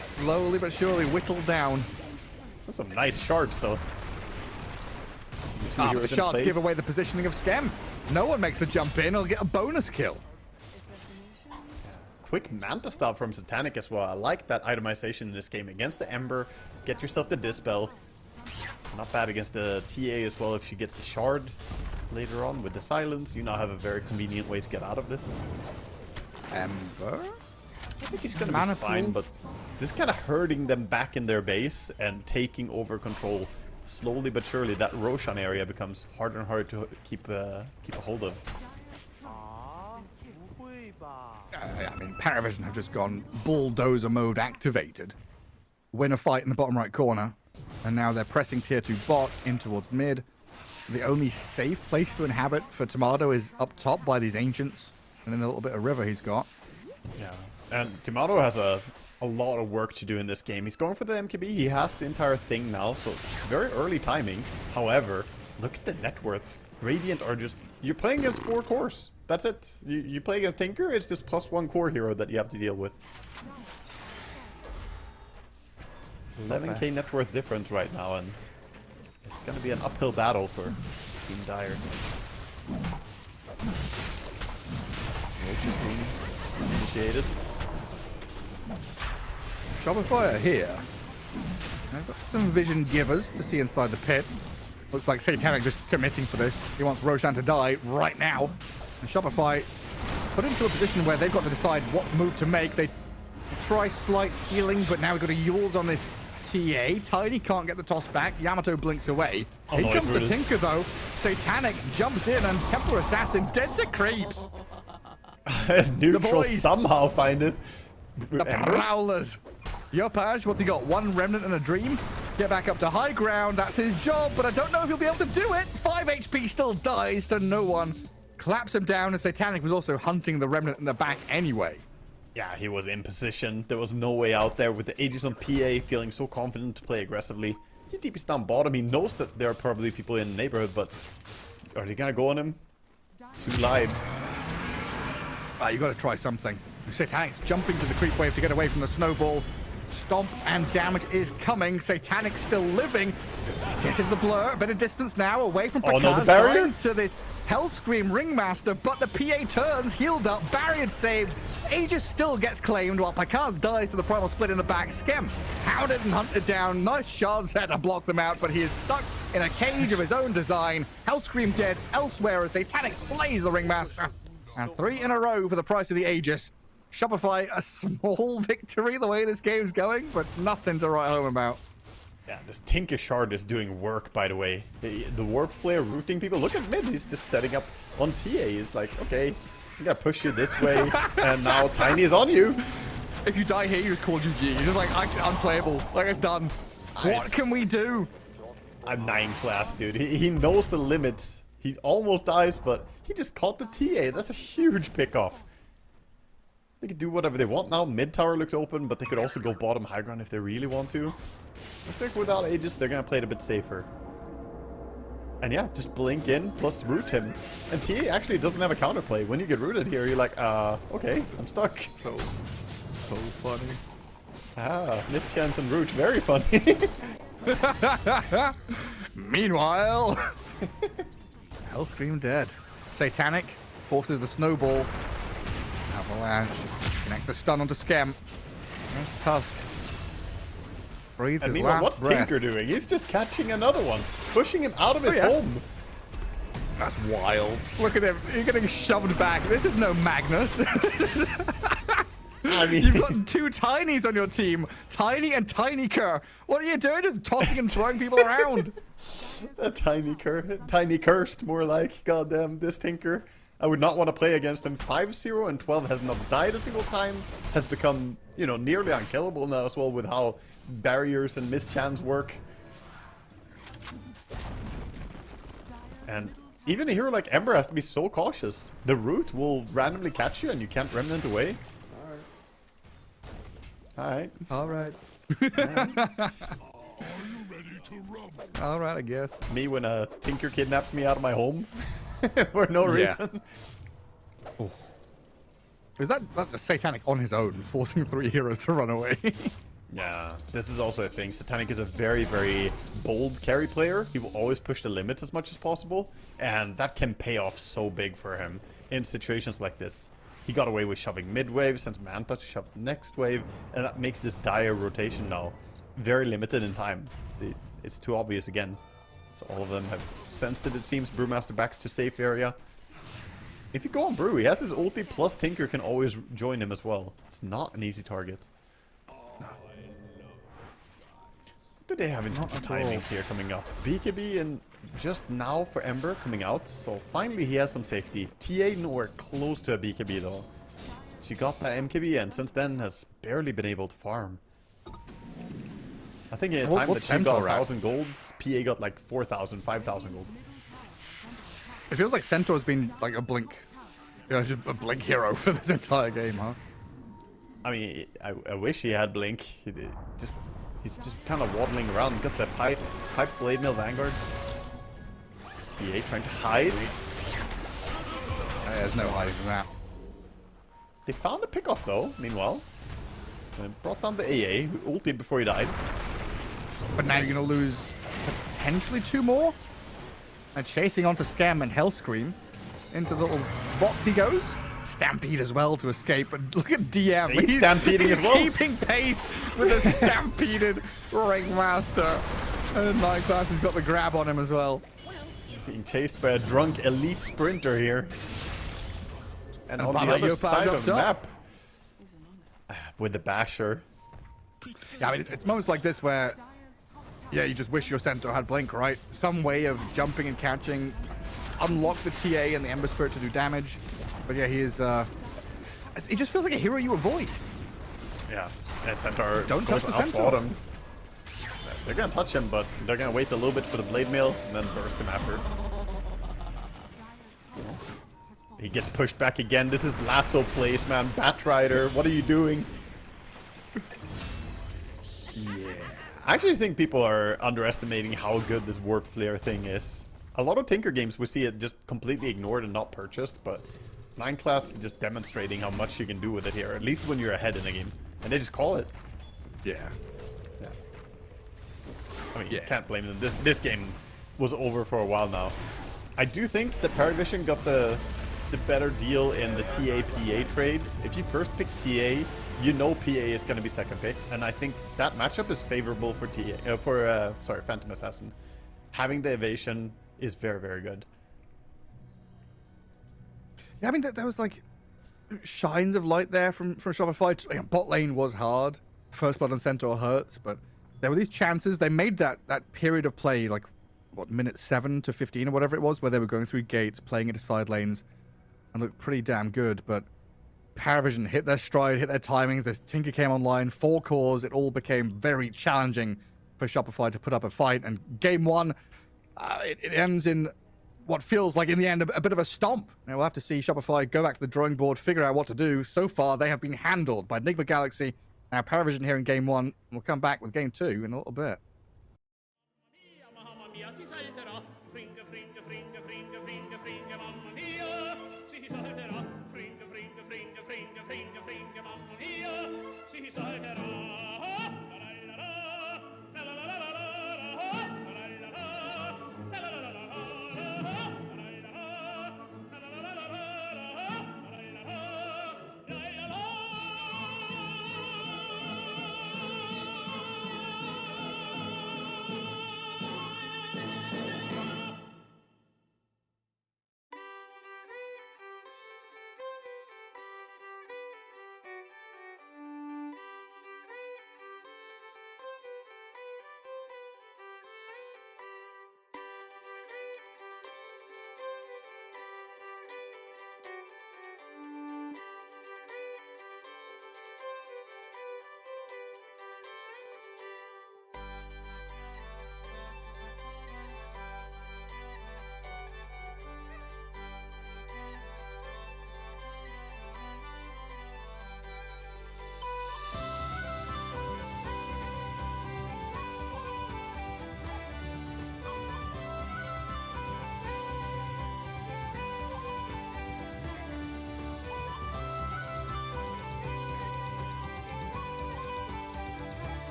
Slowly but surely whittled down. That's some nice shards, though. The shards give away the positioning of Skem. No one makes the jump in, he'll get a bonus kill. Quick Manta Staff from Satanic as well. I like that itemization in this game. Against the Ember, get yourself the Dispel. Not bad against the TA as well if she gets the Shard later on with the Silence. You now have a very convenient way to get out of this. Ember? I think he's going to be fine, but this is kind of hurting them back in their base and taking over control. Slowly but surely, that Roshan area becomes harder and harder to keep a hold of. I mean, Paravision have just gone bulldozer mode activated. Win a fight in the bottom right corner. And now they're pressing tier 2 bot in towards mid. The only safe place to inhabit for Tomato is up top by these ancients. And then a little bit of river he's got. Yeah, and Tomato has a lot of work to do in this game. He's going for the MKB. He has the entire thing now, so very early timing. However, look at the net worths. Radiant are just... You're playing against 4 cores. That's it. You play against Tinker, it's just +1 core hero that you have to deal with. 11k net worth difference right now, and it's going to be an uphill battle for Team Dire. Initiated. Shopify here. I've got some vision givers to see inside the pit. Looks like Satanic just committing for this. He wants Roshan to die right now. And Shopify put into a position where they've got to decide what move to make. They try slight stealing, but now we've got a Yules on this TA. Tiny can't get the toss back. Yamato blinks away. Here comes the Tinker, though. Satanic jumps in, and Templar Assassin dead to creeps. Neutral somehow find it. The Prowlers. Yopaj, what's he got? 1 Remnant and a Dream? Get back up to high ground. That's his job, but I don't know if he'll be able to do it. 5 HP still dies to no one. Claps him down, and Satanic was also hunting the Remnant in the back anyway. Yeah, he was in position. There was no way out there with the Aegis on PA, feeling so confident to play aggressively. He DP's down bottom. He knows that there are probably people in the neighborhood, but are they gonna go on him? 2 lives. You gotta try something. Satanic's jumping to the creep wave to get away from the snowball. Stomp and damage is coming. Satanic still living. Gets into the blur. A bit of distance now away from Picard. Oh no, the barrier? To this Hellscream Ringmaster, but the PA turns, healed up, barrier saved. Aegis still gets claimed while Picard dies to the primal split in the back. Skem hounded and hunted down. Nice shards there to block them out, but he is stuck in a cage of his own design. Hellscream dead elsewhere as Satanic slays the Ringmaster. And 3 in a row for the price of the Aegis. Shopify, a small victory the way this game's going, but nothing to write home about. Yeah, this Tinker Shard is doing work, by the way. The Warp Flare rooting people. Look at mid, he's just setting up on TA. He's like, okay, I'm gonna push you this way, and now Tiny is on you. If you die here, you just call GG. You're just like, actually unplayable. Like, it's done. What can we do? I'm 9 class, dude. He knows the limits He almost dies, but he just caught the TA. That's a huge pickoff. They could do whatever they want now. Mid tower looks open, but they could also go bottom high ground if they really want to. Looks like without Aegis, they're going to play it a bit safer. And yeah, just blink in, plus root him. And TA actually doesn't have a counterplay. When you get rooted here, you're like, okay, I'm stuck. So funny. Ah, mischance and root, very funny. Meanwhile, Hellscream dead. Satanic forces the snowball. Avalanche connects the stun onto Skem. There's Tusk. Breathes his meanwhile, last what's breath. Tinker doing? He's just catching another one, pushing him out of his home. That's wild. Look at him. You're getting shoved back. This is no Magnus. I mean, you've got two Tinies on your team. Tiny and Tiny Kerr. What are you doing? Just tossing and throwing people around. A Tiny cursed, more like. Goddamn, this Tinker. I would not want to play against him. 5-0 and 12 has not died a single time. Has become, you know, nearly unkillable now as well with how barriers and mischance work. And even a hero like Ember has to be so cautious. The root will randomly catch you and you can't remnant away. Alright. Alright. Alright, I guess. Me when a Tinker kidnaps me out of my home for no reason. Oh. Is that the Satanic on his own, forcing 3 heroes to run away? Yeah, this is also a thing. Satanic is a very, very bold carry player. He will always push the limits as much as possible, and that can pay off so big for him in situations like this. He got away with shoving mid wave, sends Manta to shove the next wave, and that makes this dire rotation now very limited in time. It's too obvious again. So all of them have sensed it, it seems. Brewmaster backs to safe area. If you go on Brew, he has his ulti plus Tinker can always join him as well. It's not an easy target. What do they have in terms of timings here coming up? BKB and just now for Ember coming out. So finally he has some safety. TA nowhere close to a BKB though. She got that MKB and since then has barely been able to farm. I think in a time that she got 1,000 golds, PA got like 4,000, 5,000 gold. It feels like Centaur's been like a blink. You know, just a blink hero for this entire game, huh? I mean, I wish he had blink. He's just kind of waddling around. Got the pipe blade mill vanguard. TA trying to hide. There's no hiding from that. They found a pickoff though, meanwhile. And brought down the AA, who ulted before he died. But now you're going to lose potentially 2 more. And chasing onto Scam and Hellscream. Into the little box he goes. Stampede as well to escape. But look at DM. He's stampeding as well. Keeping pace with a stampeded Ringmaster. And Night Class has got the grab on him as well. Being chased by a drunk elite sprinter here. And on the other side of the map. With the basher. Yeah, I mean, it's moments like this where, yeah, you just wish your Centaur had blink, right? Some way of jumping and catching, unlock the TA and the Ember Spirit to do damage. But yeah, he is, it just feels like a hero you avoid. Yeah, and Centaur Don't goes touch the out Centaur. bottom. They're gonna touch him, but they're gonna wait a little bit for the blade mail and then burst him after. He gets pushed back again. This is lasso place, man. Batrider, what are you doing? Yeah. I actually think people are underestimating how good this Warp Flare thing is. A lot of Tinker games, we see it just completely ignored and not purchased, but 9 class just demonstrating how much you can do with it here, at least when you're ahead in the game. And they just call it. Yeah. I mean, you can't blame them. This game was over for a while now. I do think that Paravision got the better deal in the TA-PA trade. If you first pick TA, you know PA is going to be second pick, and I think that matchup is favorable for Phantom Assassin. Having the evasion is very, very good. Yeah, I mean, there was like shines of light there from Shopify. You know, bot lane was hard. First blood on Centaur hurts, but there were these chances. They made that period of play, like, what, minute 7 to 15 or whatever it was, where they were going through gates, playing into side lanes, and looked pretty damn good, but Paravision hit their stride, hit their timings, this Tinker came online, 4 cores, it all became very challenging for Shopify to put up a fight, and game 1, it ends in what feels like in the end a bit of a stomp. Now we'll have to see Shopify go back to the drawing board, figure out what to do. So far, they have been handled by Enigma Galaxy. Now Paravision here in game 1. We'll come back with game 2 in a little bit. Mamma mia, si salterà, fringa, fringa, fringa, fringa, fringa, fringa, mamma mia, si salterà, fringa, fringa, fringa, fringa, fringa, fringa, mamma mia, si salterà.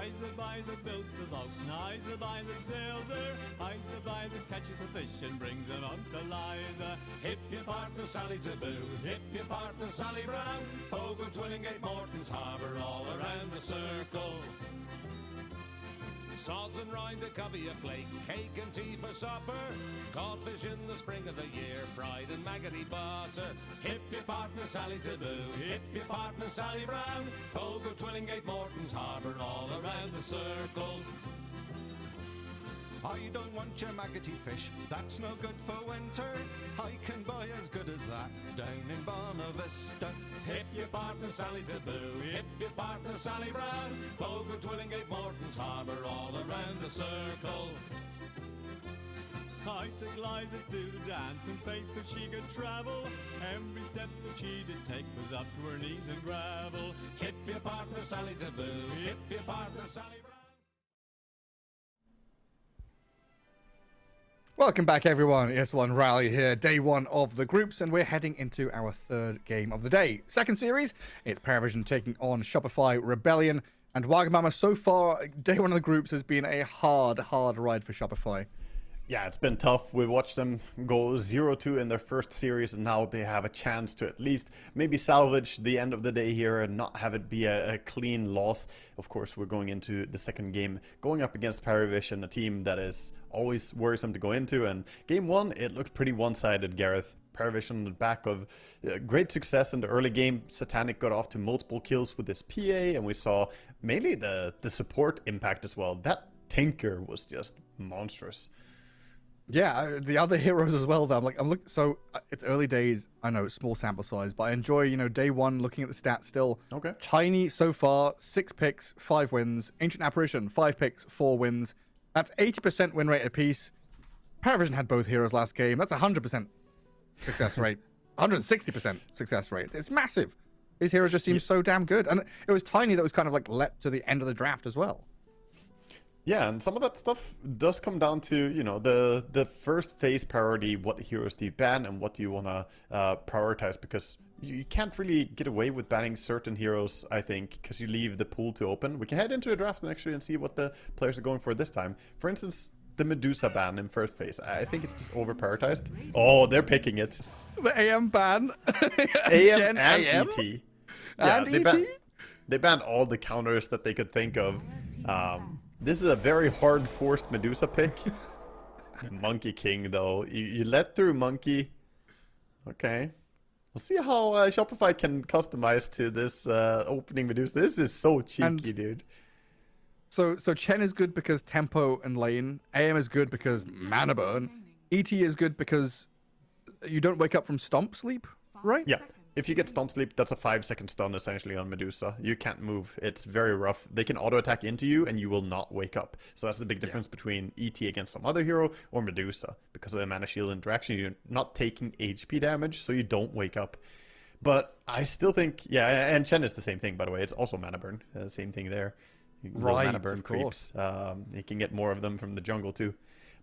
I's the boy that builds the boat, and I's the boy that sails her. I's the boy that catches the fish and brings them up to Liza. Hip your partner Sally Taboo, hip your partner Sally Brown. Fogo, Twillingate, Morton's Harbour, all around the circle. Sods and rind, a covey, a flake, cake and tea for supper. Codfish in the spring of the year, fried in maggoty butter. Hip your partner Sally Taboo, hip your partner Sally Brown. Fogo, Twillingate, Morton's Harbour, all around the circle. I don't want your maggoty fish, that's no good for winter. I can buy as good as that down in Bonavista. Hip your partner Sally Taboo, hip your partner Sally Brown. Fogo, Twillingate, Morton's Harbour, all around the circle. I took Liza to the dance, and faith but she could travel. Every step that she did take was up to her knees in gravel. Hip your partner Sally Taboo, hip your partner Sally Brown. Welcome back, everyone. ESL One Raleigh here, day one of the groups, and we're heading into our third game of the day. Second series, it's Paravision taking on Shopify Rebellion, and Wagamama, so far, day one of the groups has been a hard ride for Shopify. Yeah, it's been tough. We watched them go 0-2 in their first series, and now they have a chance to at least maybe salvage the end of the day here and not have it be a clean loss. Of course, we're going into the second game, going up against Paravision, a team that is always worrisome to go into. And game one, it looked pretty one-sided, Gareth. Paravision on the back of great success in the early game. Satanic got off to multiple kills with his PA, and we saw mainly the support impact as well. That Tinker was just monstrous. Yeah, the other heroes as well, though. So it's early days. I know it's small sample size, but I enjoy, day one, looking at the stats still. Okay. Tiny so far, 6 picks, 5 wins. Ancient Apparition, 5 picks, 4 wins. That's 80% win rate apiece. Paravision had both heroes last game. That's 100% success rate. 160% success rate. It's massive. These heroes just seem so damn good. And it was Tiny that was kind of leapt to the end of the draft as well. Yeah, and some of that stuff does come down to, the first phase priority. What heroes do you ban and what do you want to prioritize? Because you can't really get away with banning certain heroes, I think, because you leave the pool to open. We can head into the draft actually and see what the players are going for this time. For instance, the Medusa ban in first phase. I think it's just over prioritized. Oh, they're picking it. The AM ban. AM and AM? ET. Yeah, And ET? They banned all the counters that they could think of. This is a very hard forced Medusa pick. Monkey King, though. You let through Monkey. Okay. We'll see how Shopify can customize to this opening Medusa. This is so cheeky, dude. So Chen is good because tempo and lane. AM is good because mana burn. ET is good because you don't wake up from stomp sleep, right? Yeah. If you get stomp sleep, that's a 5-second stun essentially on Medusa. You can't move. It's very rough. They can auto attack into you and you will not wake up. So that's the big difference between ET against some other hero or Medusa. Because of the mana shield interaction, you're not taking HP damage, so you don't wake up. But I still think, yeah, and Chen is the same thing, by the way. It's also mana burn. Same thing there. Right, mana burn of course. creeps. You can get more of them from the jungle too.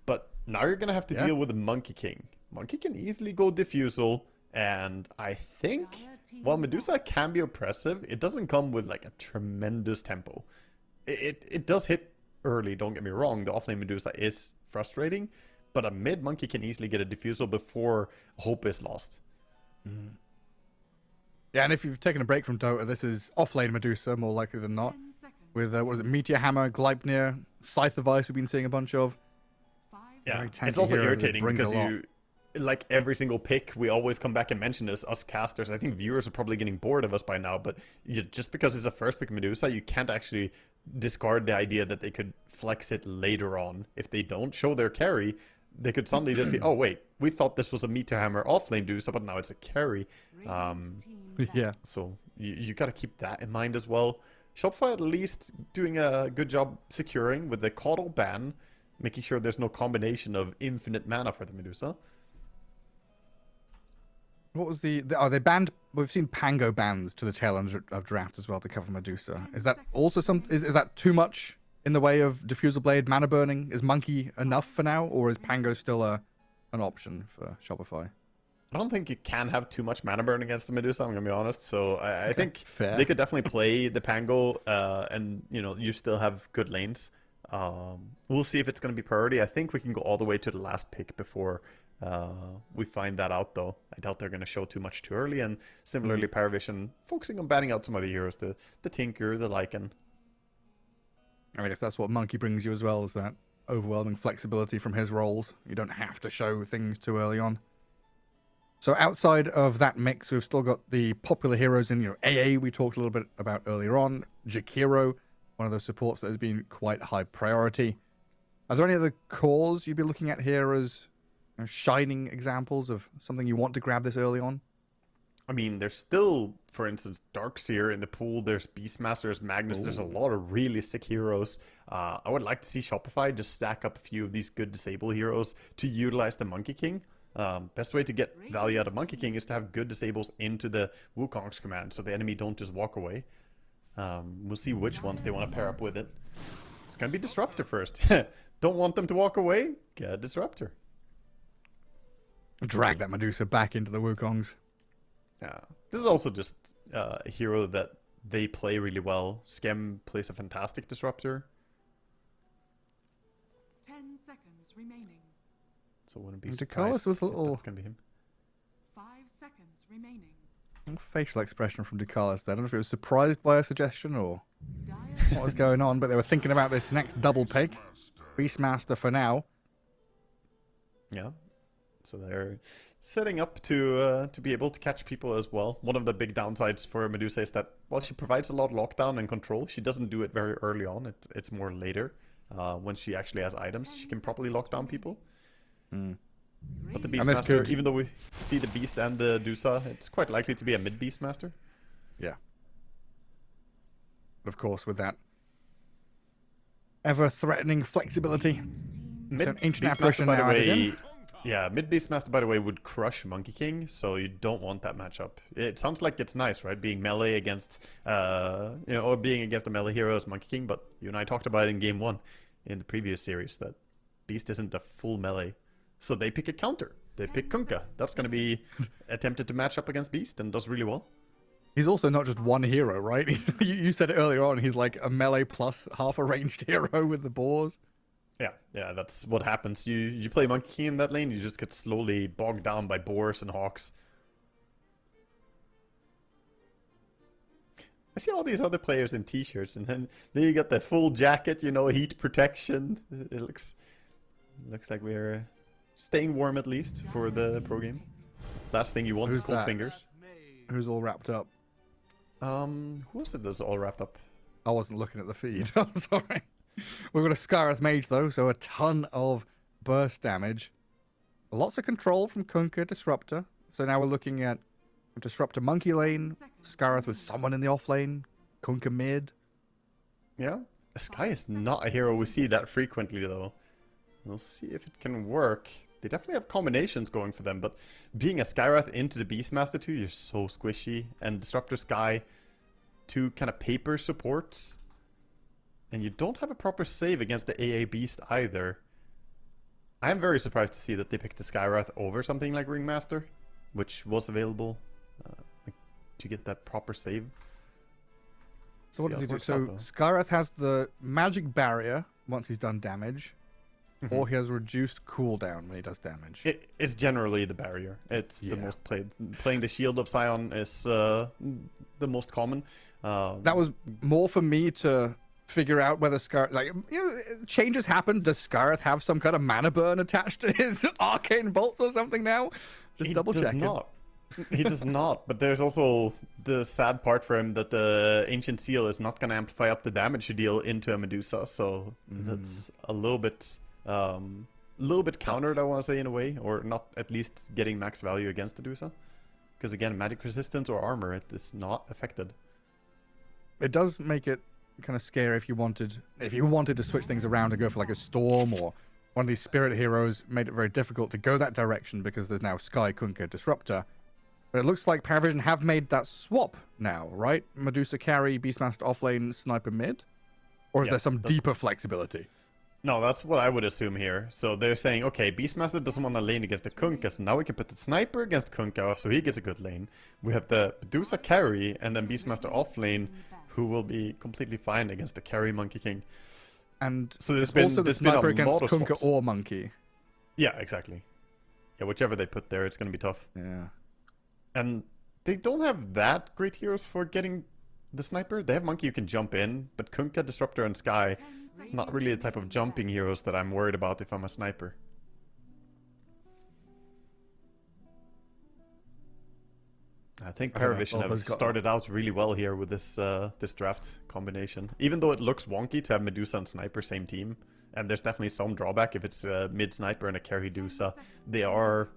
But now you're going to have to deal with the Monkey King. Monkey can easily go Diffusal. And I think, while Medusa can be oppressive, it doesn't come with a tremendous tempo. It does hit early, don't get me wrong. The offlane Medusa is frustrating, but a mid Monkey can easily get a Diffusal before hope is lost. Mm. Yeah, and if you've taken a break from Dota, this is offlane Medusa, more likely than not. With, Meteor Hammer, Gleipnir, Scythe of Ice we've been seeing a bunch of. Yeah, it's also irritating because like every single pick, we always come back and mention this, us casters. I think viewers are probably getting bored of us by now, but just because it's a first pick Medusa, you can't actually discard the idea that they could flex it later on. If they don't show their carry, they could suddenly just be, oh wait, we thought this was a Meteor Hammer offlane Medusa, but now it's a carry. Yeah. So you got to keep that in mind as well. Shopify at least doing a good job securing with the Caudal ban, making sure there's no combination of infinite mana for the Medusa. What was they banned? We've seen Pango bans to the tail end of draft as well to cover Medusa. Is that also is that too much in the way of Diffusal Blade mana burning? Is Monkey enough for now, or is Pango still an option for Shopify? I don't think you can have too much mana burn against the Medusa, I'm going to be honest. So I think Fair. they could definitely play the Pango, and, you know, you still have good lanes. We'll see if it's going to be priority. I think we can go all the way to the last pick before we find that out, though. I doubt they're going to show too much too early. And similarly, Paravision focusing on banning out some other heroes, the Tinker, the Lycan. I guess that's what Monkey brings you as well, is that overwhelming flexibility from his roles. You don't have to show things too early on. So outside of that mix, we've still got the popular heroes in, AA we talked a little bit about earlier on. Jakiro, one of those supports that has been quite high priority. Are there any other cores you'd be looking at here as shining examples of something you want to grab this early on? I mean, there's still, for instance, Darkseer in the pool. There's Beastmaster, there's Magnus. There's a lot of really sick heroes. I would like to see Shopify just stack up a few of these good disable heroes to utilize the Monkey King. Best way to get value out of Monkey King is to have good disables into the Wukong's command so the enemy don't just walk away. We'll see which ones they want to pair up with it. It's going to be Disruptor first. Don't want them to walk away? Get a Disruptor. Drag that Medusa back into the Wukongs. Yeah, this is also just a hero that they play really well. Skem plays a fantastic Disruptor. 10 seconds remaining. So wouldn't be Dakalis surprised with a if little that's going to be him. 5 seconds remaining. Facial expression from Dakalis there. I don't know if it was surprised by a suggestion or what was going on, but they were thinking about this next double pick. Beastmaster for now. Yeah. So they're setting up to be able to catch people as well. One of the big downsides for Medusa is that, while she provides a lot of lockdown and control, she doesn't do it very early on. It's more later. When she actually has items, she can properly lock down people. But the Beastmaster, even though we see the Beast and the Dusa, it's quite likely to be a mid-Beastmaster. Yeah. But of course, with that ever-threatening flexibility. So an ancient apparition now added in. Yeah, mid-Beastmaster, by the way, would crush Monkey King, so you don't want that matchup. It sounds like it's nice, right? Being melee against, or being against the melee hero as Monkey King, but you and I talked about it in Game 1 in the previous series, that Beast isn't a full melee. So they pick a counter. They pick Kunkka. That's going to be attempted to match up against Beast and does really well. He's also not just one hero, right? You said it earlier on, he's like a melee plus half a ranged hero with the boars. Yeah, that's what happens. You play Monkey King in that lane, you just get slowly bogged down by boars and hawks. I see all these other players in t-shirts, and then you got the full jacket, heat protection. It looks like we're staying warm at least for the pro game. Last thing you want is cold fingers. Who's all wrapped up? Who was it that's all wrapped up? I wasn't looking at the feed. I'm sorry. We've got a Skireth Mage though, so a ton of burst damage. Lots of control from Kunkka, Disruptor. So now we're looking at Disruptor Monkey lane, Skireth with someone in the off lane, Kunkka mid. Yeah, Sky is not a hero we see that frequently though. We'll see if it can work. They definitely have combinations going for them, but being a Skywrath into the Beastmaster too, you're so squishy. And Disruptor Sky, two kind of paper supports. And you don't have a proper save against the AA Beast either. I am very surprised to see that they picked the Skywrath over something like Ringmaster, which was available to get that proper save. So what does he do? So Skywrath has the magic barrier once he's done damage. Or he has reduced cooldown when he does damage. It's generally the barrier. It's the most played. Playing the Shield of Sion is the most common. That was more for me to figure out whether changes happen. Does Skireth have some kind of mana burn attached to his arcane bolts or something now? Just double checking. He does not. But there's also the sad part for him that the Ancient Seal is not going to amplify up the damage you deal into a Medusa. So that's a little bit countered, I want to say, in a way, or not at least getting max value against the Medusa. Because again, magic resistance or armor, it is not affected. It does make it kind of scary if you wanted to switch things around and go for like a Storm or one of these spirit heroes. Made it very difficult to go that direction because there's now Sky, Kunkka, Disruptor. But it looks like Paravision have made that swap now, right? Medusa carry, Beastmaster offlane, Sniper mid? Or is there some deeper flexibility? No, that's what I would assume here. So they're saying, okay, Beastmaster doesn't want to lane against the Kunkka, so now we can put the Sniper against Kunkka, so he gets a good lane. We have the Medusa carry, and then Beastmaster off lane, who will be completely fine against the carry Monkey King. And so there's also the Sniper been a against lot of Kunkka swaps. or Monkey. Yeah, exactly. Yeah, whichever they put there, it's going to be tough. Yeah. And they don't have that great heroes for getting the Sniper. They have Monkey who can jump in, but Kunkka, Disruptor, and Sky, not really the type of jumping heroes that I'm worried about if I'm a sniper. I think Paravision have started out really well here with this this draft combination. Even though it looks wonky to have Medusa and Sniper same team, and there's definitely some drawback if it's a mid-Sniper and a carry Medusa. They are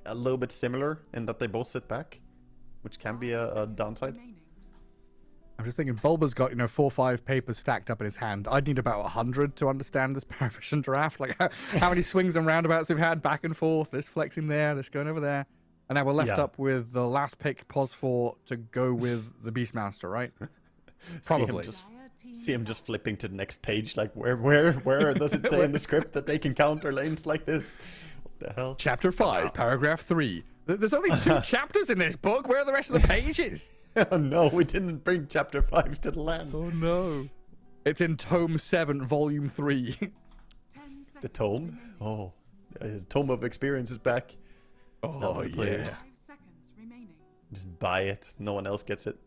a little bit similar in that they both sit back, which can be a downside. I'm just thinking, Bulba's got, 4 or 5 papers stacked up in his hand. I'd need about 100 to understand this Paravision draft. Like, how many swings and roundabouts we've had back and forth, this flexing there, this going over there. And now we're left up with the last pick, Pos4, to go with the Beastmaster, right? Probably. See him just flipping to the next page, like, where does it say in the script that they can counter lanes like this? What the hell? Chapter 5, paragraph 3. There's only 2 chapters in this book. Where are the rest of the pages? Oh no, we didn't bring chapter 5 to the land. Oh no. It's in tome 7, volume 3. The tome? Oh, his tome of experience is back. Oh, yeah. Just buy it. No one else gets it.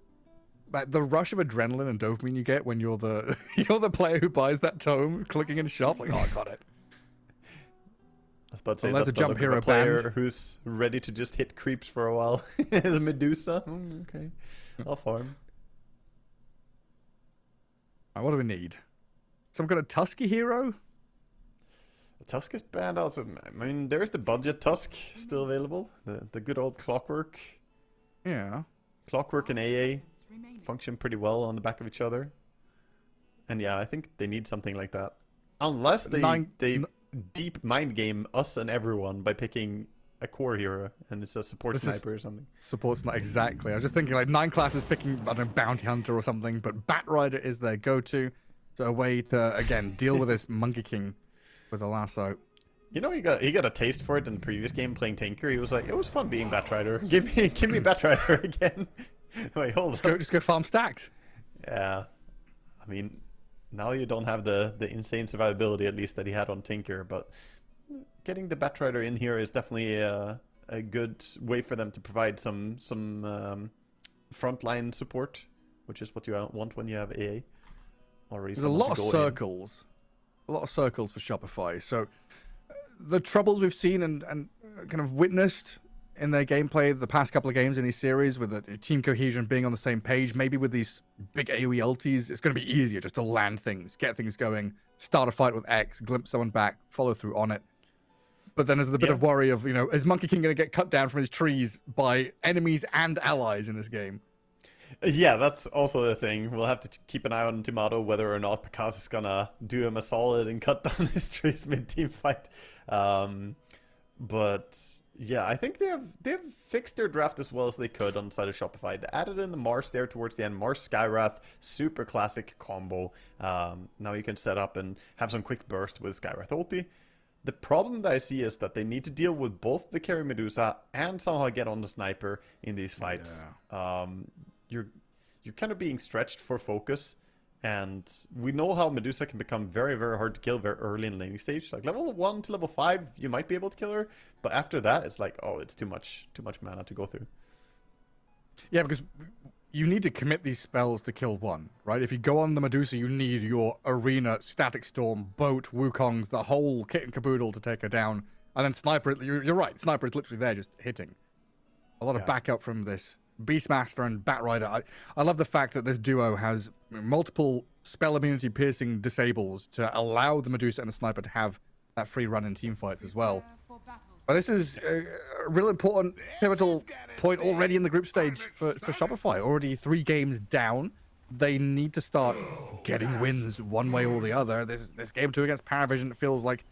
But the rush of adrenaline and dopamine you get when you're the player who buys that tome, clicking in shop, like, oh, I got it. I was about to say, that's that's a jump hero player band. who's ready to just hit creeps for a while. As a Medusa. Okay. I'll farm. What do we need? Some kind of Tusky hero? The Tusk is banned also. I mean, there's the budget Tusk still available. The good old Clockwork. Yeah. Clockwork and AA function pretty well on the back of each other. And yeah, I think they need something like that. Unless they deep mind game us and everyone by picking a core hero and it's a support sniper or something. Support sniper, exactly. I was just thinking like 9 classes picking, I don't know, Bounty Hunter or something, but Bat Rider is their go-to. So a way to, again, deal with this Monkey King with a lasso. You know, he got a taste for it in the previous game playing Tinker. He was like, it was fun being Bat Rider. Give me Bat Rider again. Wait, hold on. Just go farm stacks. Yeah. I mean, now you don't have the insane survivability at least that he had on Tinker, but getting the Bat Rider in here is definitely a good way for them to provide some frontline support, which is what you want when you have AA. Already there's a lot of circles. A lot of circles for Shopify. So the troubles we've seen and kind of witnessed in their gameplay the past couple of games in these series with the team cohesion being on the same page, maybe with these big AoE ultis, it's going to be easier just to land things, get things going, start a fight with X, glimpse someone back, follow through on it. But then there's a bit of worry of, is Monkey King going to get cut down from his trees by enemies and allies in this game? Yeah, that's also the thing. We'll have to keep an eye on Tomato whether or not Picasso is going to do him a solid and cut down his trees mid-team fight. But yeah, I think they've fixed their draft as well as they could on the side of Shopify. They added in the Mars there towards the end. Mars Skywrath, super classic combo. Now you can set up and have some quick burst with Skywrath ulti. The problem that I see is that they need to deal with both the carry Medusa and somehow get on the sniper in these fights. Yeah. You're kind of being stretched for focus, and we know how Medusa can become very, very hard to kill very early in laning stage. Like level 1 to level 5, you might be able to kill her, but after that, it's like, oh, it's too much mana to go through. Yeah, because you need to commit these spells to kill one, right? If you go on the Medusa, you need your Arena, Static Storm, Boat, Wukongs, the whole kit and caboodle to take her down. And then Sniper, you're right, Sniper is literally there just hitting. A lot of backup from this. Beastmaster and Bat Rider. I love the fact that this duo has multiple spell immunity piercing disables to allow the Medusa and the Sniper to have that free run in team fights as well. But this is a real important pivotal point already in the group stage for Shopify. Already 3 games down. They need to start getting wins one way or the other. This game 2 against Paravision feels like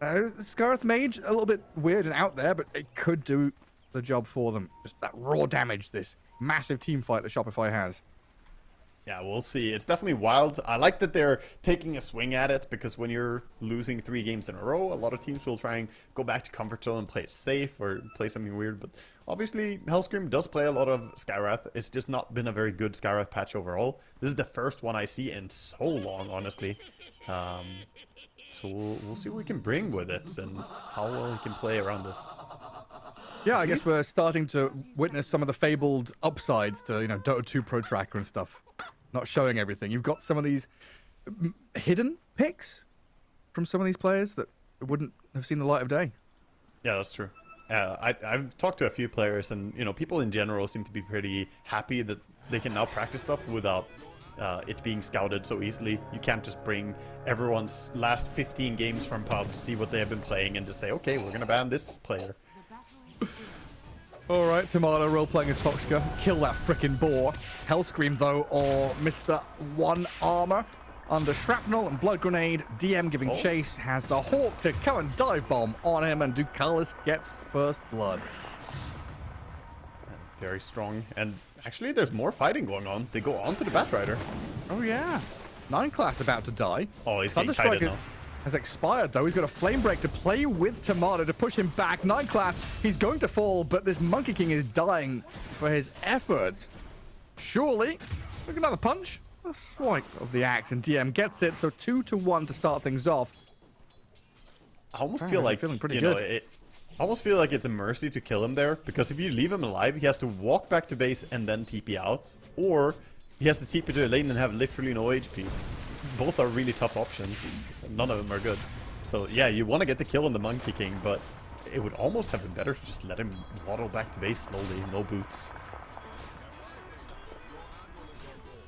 Scarth Mage, a little bit weird and out there, but it could do the job for them. Just that raw damage, this massive team fight that Shopify has. Yeah, we'll see. It's definitely wild. I like that they're taking a swing at it, because when you're losing 3 games in a row, a lot of teams will try and go back to comfort zone and play it safe or play something weird. But obviously, Hellscream does play a lot of Skywrath. It's just not been a very good Skywrath patch overall. This is the first one I see in so long, honestly. So we'll see what we can bring with it and how well he can play around this. Yeah, I guess we're starting to witness some of the fabled upsides to, you know, Dota 2 Pro Tracker and stuff. Not showing everything. You've got some of these hidden picks from some of these players that wouldn't have seen the light of day. Yeah, that's true. I've talked to a few players, and you know, people in general seem to be pretty happy that they can now practice stuff without it being scouted so easily. You can't just bring everyone's last 15 games from pubs, see what they have been playing, and just say, okay, we're gonna ban this player. Alright, Tomato role-playing as Foxka. Kill that frickin' boar. Hellscream, though, or Mr. One Armor. Under Shrapnel and Blood Grenade, DM giving chase, has the Hawk to come and dive bomb on him, and Ducalis gets first blood. Very strong. And actually, there's more fighting going on. They go on to the Batrider. Oh, yeah. 9 class about to die. Oh, he's getting kited now. Has expired, though. He's got a flame break to play with Tomato to push him back. 9 class, he's going to fall, but this Monkey King is dying for his efforts. Surely, look, another punch. A swipe of the axe, and DM gets it, so 2-1 to start things off. I almost feel like, feeling pretty you good. know, I almost feel like it's a mercy to kill him there, because if you leave him alive, he has to walk back to base and then TP out, or he has to TP to a lane and have literally no HP. Both are really tough options. None of them are good. So yeah, you want to get the kill on the Monkey King, but it would almost have been better to just let him waddle back to base slowly, no boots.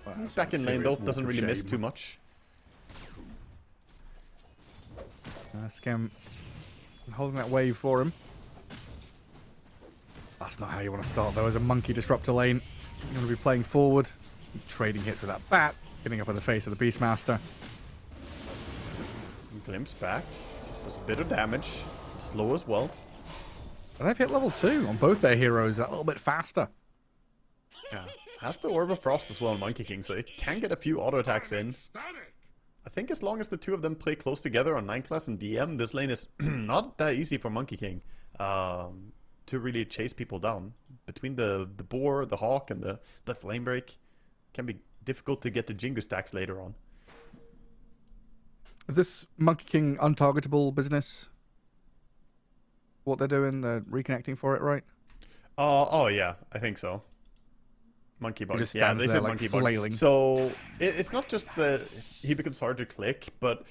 Well, He's back in lane though, doesn't really miss too much. Scam holding that wave for him. That's not how you want to start though, as a monkey disruptor lane. You're going to be playing forward, trading hits with that bat, getting up in the face of the Beastmaster. Glimpse back, does a bit of damage, slow as well. And they've hit level 2 on both their heroes, a little bit faster. Yeah, has the Orb of Frost as well on Monkey King, so it can get a few auto attacks in. I think as long as the two of them play close together on 9 class and DM, this lane is not that easy for Monkey King to really chase people down. Between the boar, the hawk, and the flame break, can be difficult to get the Jingu stacks later on. Is this Monkey King untargetable business? What they're doing, they're reconnecting for it, right? Oh yeah, I think so. Monkey bug. Yeah, they said like monkey flailing. bug. So it's not just that he becomes hard to click, but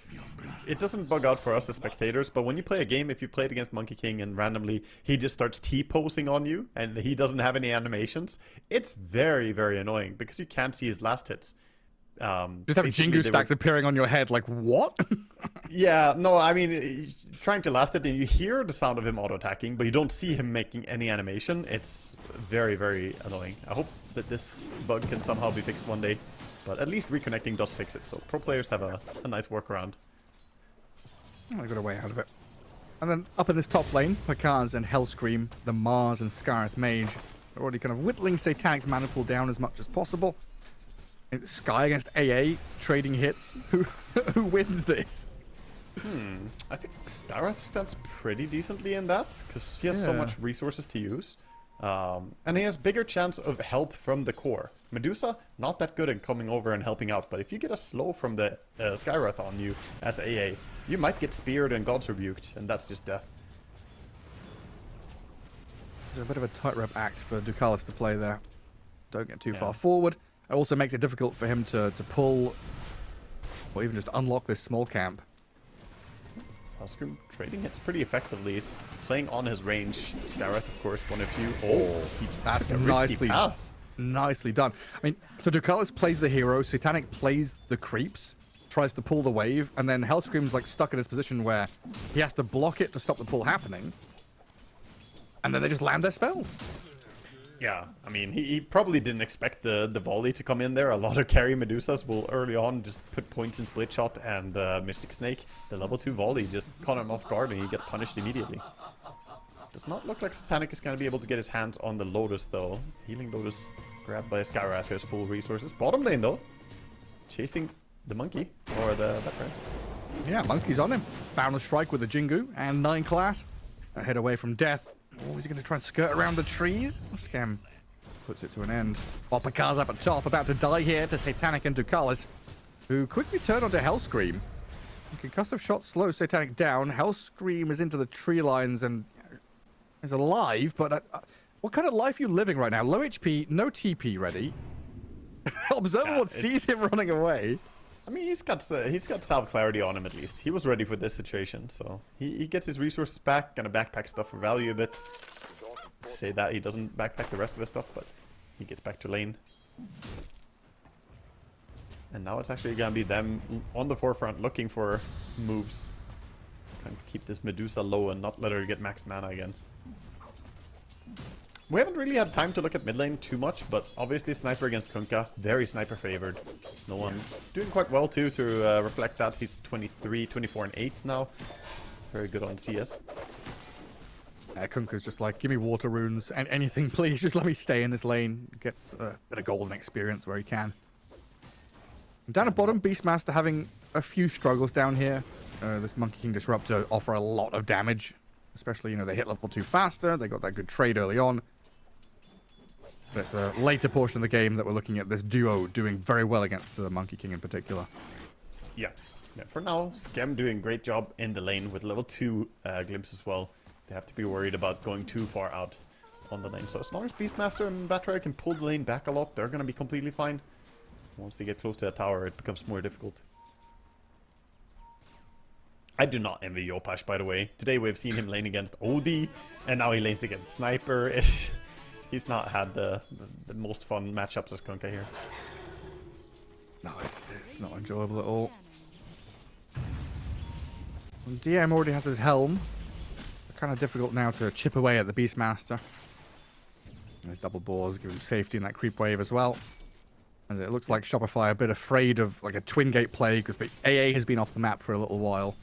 it doesn't bug out for us as spectators. But when you play a game, if you play it against Monkey King and randomly he just starts T-posing on you and he doesn't have any animations, it's very, very annoying because you can't see his last hits. Just have Jingu stacks appearing on your head, like, what? Yeah, no, I mean, trying to last it, and you hear the sound of him auto-attacking, but you don't see him making any animation. It's very, very annoying. I hope that this bug can somehow be fixed one day, but at least reconnecting does fix it, so pro players have a nice workaround. I got a way out of it. And then up in this top lane, Pakaz and Hellscream, the Mars and Scarith Mage, are already kind of whittling Satanic's mana pool down as much as possible. And Sky against AA, trading hits. Who wins this? I think Scarith stands pretty decently in that, because he has so much resources to use. And he has bigger chance of help from the core. Medusa, not that good at coming over and helping out, but if you get a slow from the Skywrath on you as AA, you might get speared and God's Rebuked, and that's just death. There's a bit of a tightrope act for Ducalis to play there. Don't get too far forward. It also makes it difficult for him to pull, or even just unlock this small camp. Hellscream trading hits pretty effectively. He's playing on his range. Skywrath, of course, one of you. Oh, that's nicely done. I mean, so Ducalis plays the hero, Satanic plays the creeps, tries to pull the wave, and then Hellscream's like stuck in this position where he has to block it to stop the pull happening, and then they just land their spell. Yeah, I mean, he probably didn't expect the volley to come in there. A lot of carry Medusas will early on just put points in Split Shot and Mystic Snake. The level 2 volley just caught him off guard and he got punished immediately. Does not look like Satanic is going to be able to get his hands on the Lotus though. Healing Lotus grabbed by a Skywrath who has full resources. Bottom lane though, chasing the monkey or the background. Yeah, monkey's on him. Boundless strike with the Jingu and 9 class. A head away from death. Oh, is he going to try and skirt around the trees? Scam puts it to an end. While Picard's up at top, about to die here to Satanic and Ducalis, who quickly turn onto Hellscream. Concussive shot slows Satanic down. Hellscream is into the tree lines and is alive, but what kind of life are you living right now? Low HP, no TP ready. Observable sees him running away. I mean, he's got self clarity on him at least. He was ready for this situation, so he gets his resources back. Gonna backpack stuff for value a bit. Say that he doesn't backpack the rest of his stuff, but he gets back to lane. And now it's actually gonna be them on the forefront looking for moves. Trying to keep this Medusa low and not let her get max mana again. We haven't really had time to look at mid lane too much, but obviously Sniper against Kunkka, very Sniper favored. No one doing quite well too to reflect that. He's 23, 24 and 8 now. Very good on CS. Kunkka's just like, give me water runes and anything please, just let me stay in this lane. Get a bit of golden experience where he can. Down at bottom, Beastmaster having a few struggles down here. This Monkey King Disruptor offer a lot of damage. Especially, you know, they hit level 2 faster. They got that good trade early on. But it's a later portion of the game that we're looking at this duo doing very well against the Monkey King in particular. Yeah. For now, Scam doing a great job in the lane with level 2 glimpse as well. They have to be worried about going too far out on the lane. So as long as Beastmaster and Battrai can pull the lane back a lot, they're going to be completely fine. Once they get close to a tower, it becomes more difficult. I do not envy Yopash, by the way. Today we've seen him lane against Odie, and now he lanes against Sniper. He's not had the most fun matchups as Kunkka here. No, it's not enjoyable at all. And DM already has his helm. It's kind of difficult now to chip away at the Beastmaster. And his double boars give him safety in that creep wave as well. And it looks like Shopify are a bit afraid of like a twin gate play because the AA has been off the map for a little while.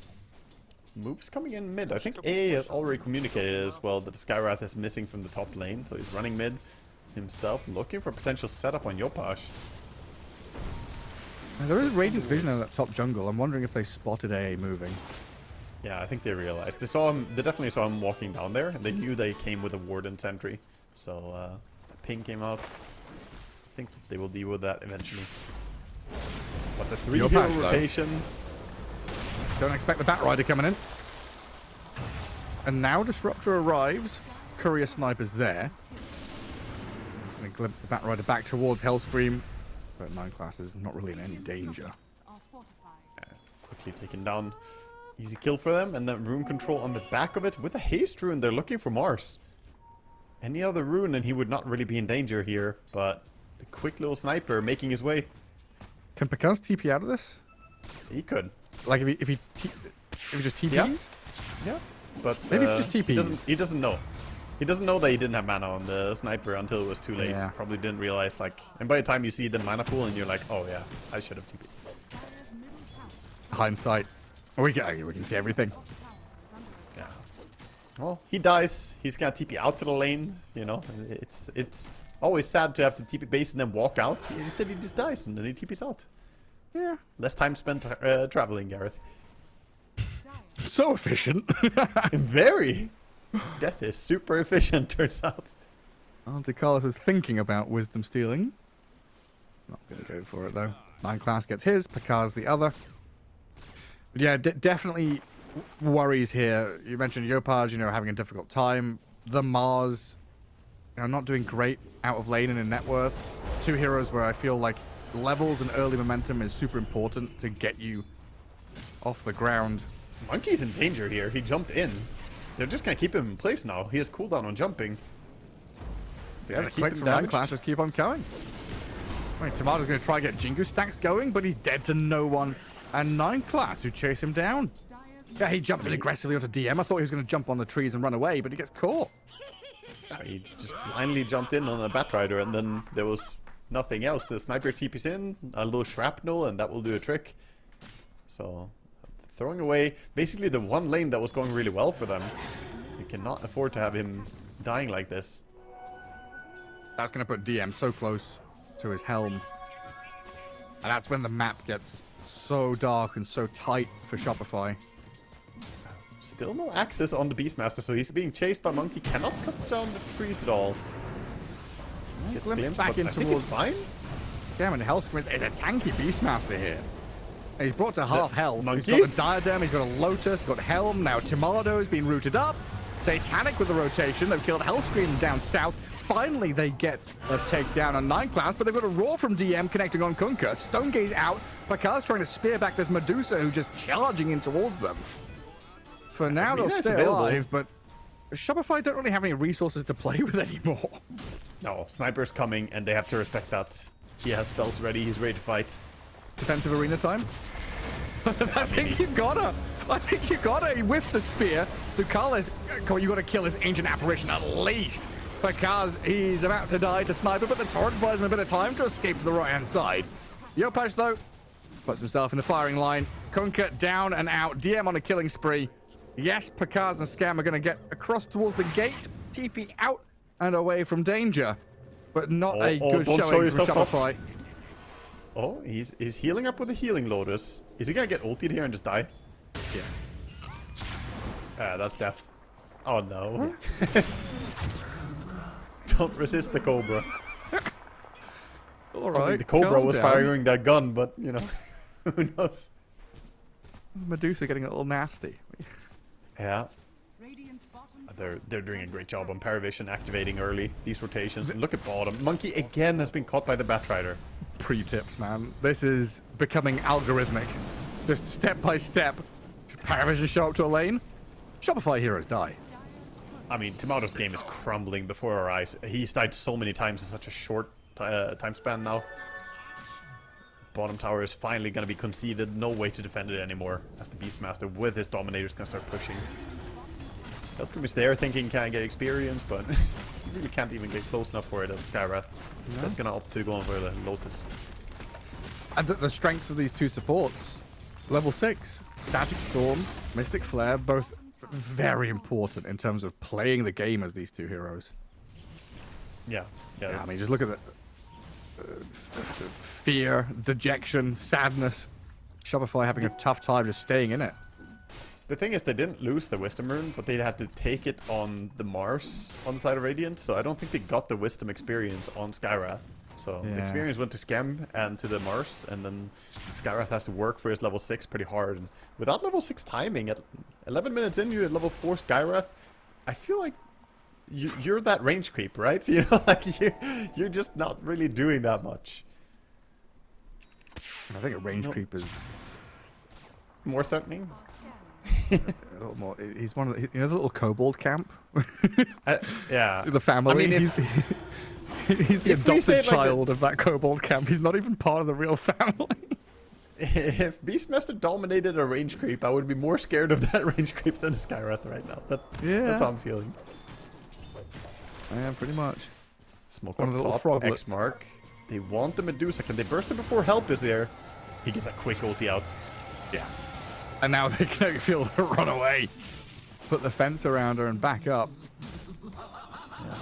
Moves coming in mid. I think AA has already communicated as well that the Skywrath is missing from the top lane, so he's running mid himself, looking for potential setup on Yopash. And there is Radiant Vision in that top jungle. I'm wondering if they spotted AA moving. Yeah, I think they realized. They saw him. They definitely saw him walking down there, and they knew that he came with a ward and sentry. So ping came out. I think they will deal with that eventually. But the 3-hero rotation. Don't expect the Batrider coming in. And now Disruptor arrives. Courier Sniper's there. He's going to glimpse the Batrider back towards Hellscream. But 9 class is not really in any danger. Quickly taken down. Easy kill for them. And then rune control on the back of it. With a haste rune, they're looking for Mars. Any other rune and he would not really be in danger here. But the quick little Sniper making his way. Can Picaz TP out of this? He could. Like if he just TPs? Yeah. But maybe if he just TPs. He doesn't know. He doesn't know that he didn't have mana on the Sniper until it was too late. Yeah. Probably didn't realize, like, and by the time you see the mana pool and you're like, oh yeah, I should have TP'd. Hindsight. We can see everything. Yeah. Well, he dies. He's gonna TP out to the lane. You know, it's always sad to have to TP base and then walk out. Instead, he just dies and then he TPs out. Yeah. Less time spent traveling, Gareth. So efficient. Very. Death is super efficient, turns out. Carlos is thinking about wisdom stealing. Not going to go for it, though. 9 class gets his, Picard's the other. But yeah, definitely worries here. You mentioned Yopaj, you know, having a difficult time. The Mars, you know, not doing great out of lane and in net worth. 2 heroes where I feel like levels and early momentum is super important to get you off the ground. Monkey's in danger here. He jumped in. They're just going to keep him in place now. He has cooldown on jumping. Yeah, the clicks from 9 class just keep on going. I mean, Tomato's going to try to get Jingu stacks going, but he's dead to no one. And 9 class who chase him down. Yeah, he jumped in aggressively onto DM. I thought he was going to jump on the trees and run away, but he gets caught. He just blindly jumped in on a Batrider, and then there was nothing else. The Sniper TP's in, a little shrapnel, and that will do a trick. So, throwing away basically the one lane that was going really well for them. You cannot afford to have him dying like this. That's going to put DM so close to his helm. And that's when the map gets so dark and so tight for Shopify. Still no access on the Beastmaster, so he's being chased by Monkey. Cannot cut down the trees at all. Gets glimpsed, back but in I think towards he's fine. Scam and Hellscream is a tanky Beastmaster here. And he's brought to half health. Monkey? He's got a Diadem, he's got a Lotus, he's got Helm, now Timardo's been rooted up. Satanic with the rotation, they've killed Hellscream down south. Finally, they get a takedown on 9 class, but they've got a Roar from DM connecting on Kunkka. Stonegaze out. Picard's trying to spear back this Medusa who's just charging in towards them. For now, they'll stay alive, but Shopify don't really have any resources to play with anymore. No, Sniper's coming, and they have to respect that. He has spells ready, he's ready to fight. Defensive arena time? I think you gotta. I think you gotta. He whiffs the spear. Ducales, you gotta kill this ancient apparition at least. Because he's about to die to Sniper, but the torrent buys him a bit of time to escape to the right-hand side. Yopash, though, puts himself in the firing line. Kunkka down and out. DM on a killing spree. Yes, Picard and Scam are going to get across towards the gate. TP out and away from danger. But not a good showing from Shopify. Oh, he's healing up with a healing Lotus. Is he going to get ulted here and just die? Yeah. That's death. Oh, no. Don't resist the Cobra. All right. I mean, the Cobra was firing that gun, but, you know, who knows? Medusa getting a little nasty. Yeah. They're doing a great job on Paravision activating early these rotations. And look at bottom. Monkey again has been caught by the Batrider. Pre-tips, man. This is becoming algorithmic. Just step by step. Paravision show up to a lane. Shopify heroes die. I mean, Timato's game is crumbling before our eyes. He's died so many times in such a short time span now. Bottom tower is finally going to be conceded. No way to defend it anymore. As the Beastmaster with his Dominator is going to start pushing. Hellscream is there thinking, can I get experience? But he really can't even get close enough for it at Skywrath. He's not going to opt to go for the Lotus. And the strengths of these two supports. Level 6, Static Storm, Mystic Flare, both very important in terms of playing the game as these two heroes. Yeah. I mean, just look at the fear, dejection, sadness. Shopify having a tough time just staying in it. The thing is, they didn't lose the Wisdom Rune, but they had to take it on the Mars on the side of Radiant, so I don't think they got the Wisdom experience on Skywrath. So the experience went to Scam and to the Mars, and then Skywrath has to work for his level 6 pretty hard. And without level 6 timing, at 11 minutes in, you're at level 4 Skywrath. I feel like you're that range creep, right? You know, like you're just not really doing that much. I think a range creep is more threatening. A little more. He's one of the, the little kobold camp. Yeah. The family. I mean, he's the adopted child of that kobold camp. He's not even part of the real family. If Beastmaster dominated a range creep, I would be more scared of that range creep than a Skywrath right now. That's how I'm feeling. Yeah, pretty much. Smoke one on of the little top, froglets. X mark. They want the Medusa. Can they burst it before help is there? He gets a quick ulti out. Yeah. And now they can feel to run away. Put the fence around her and back up. Yeah.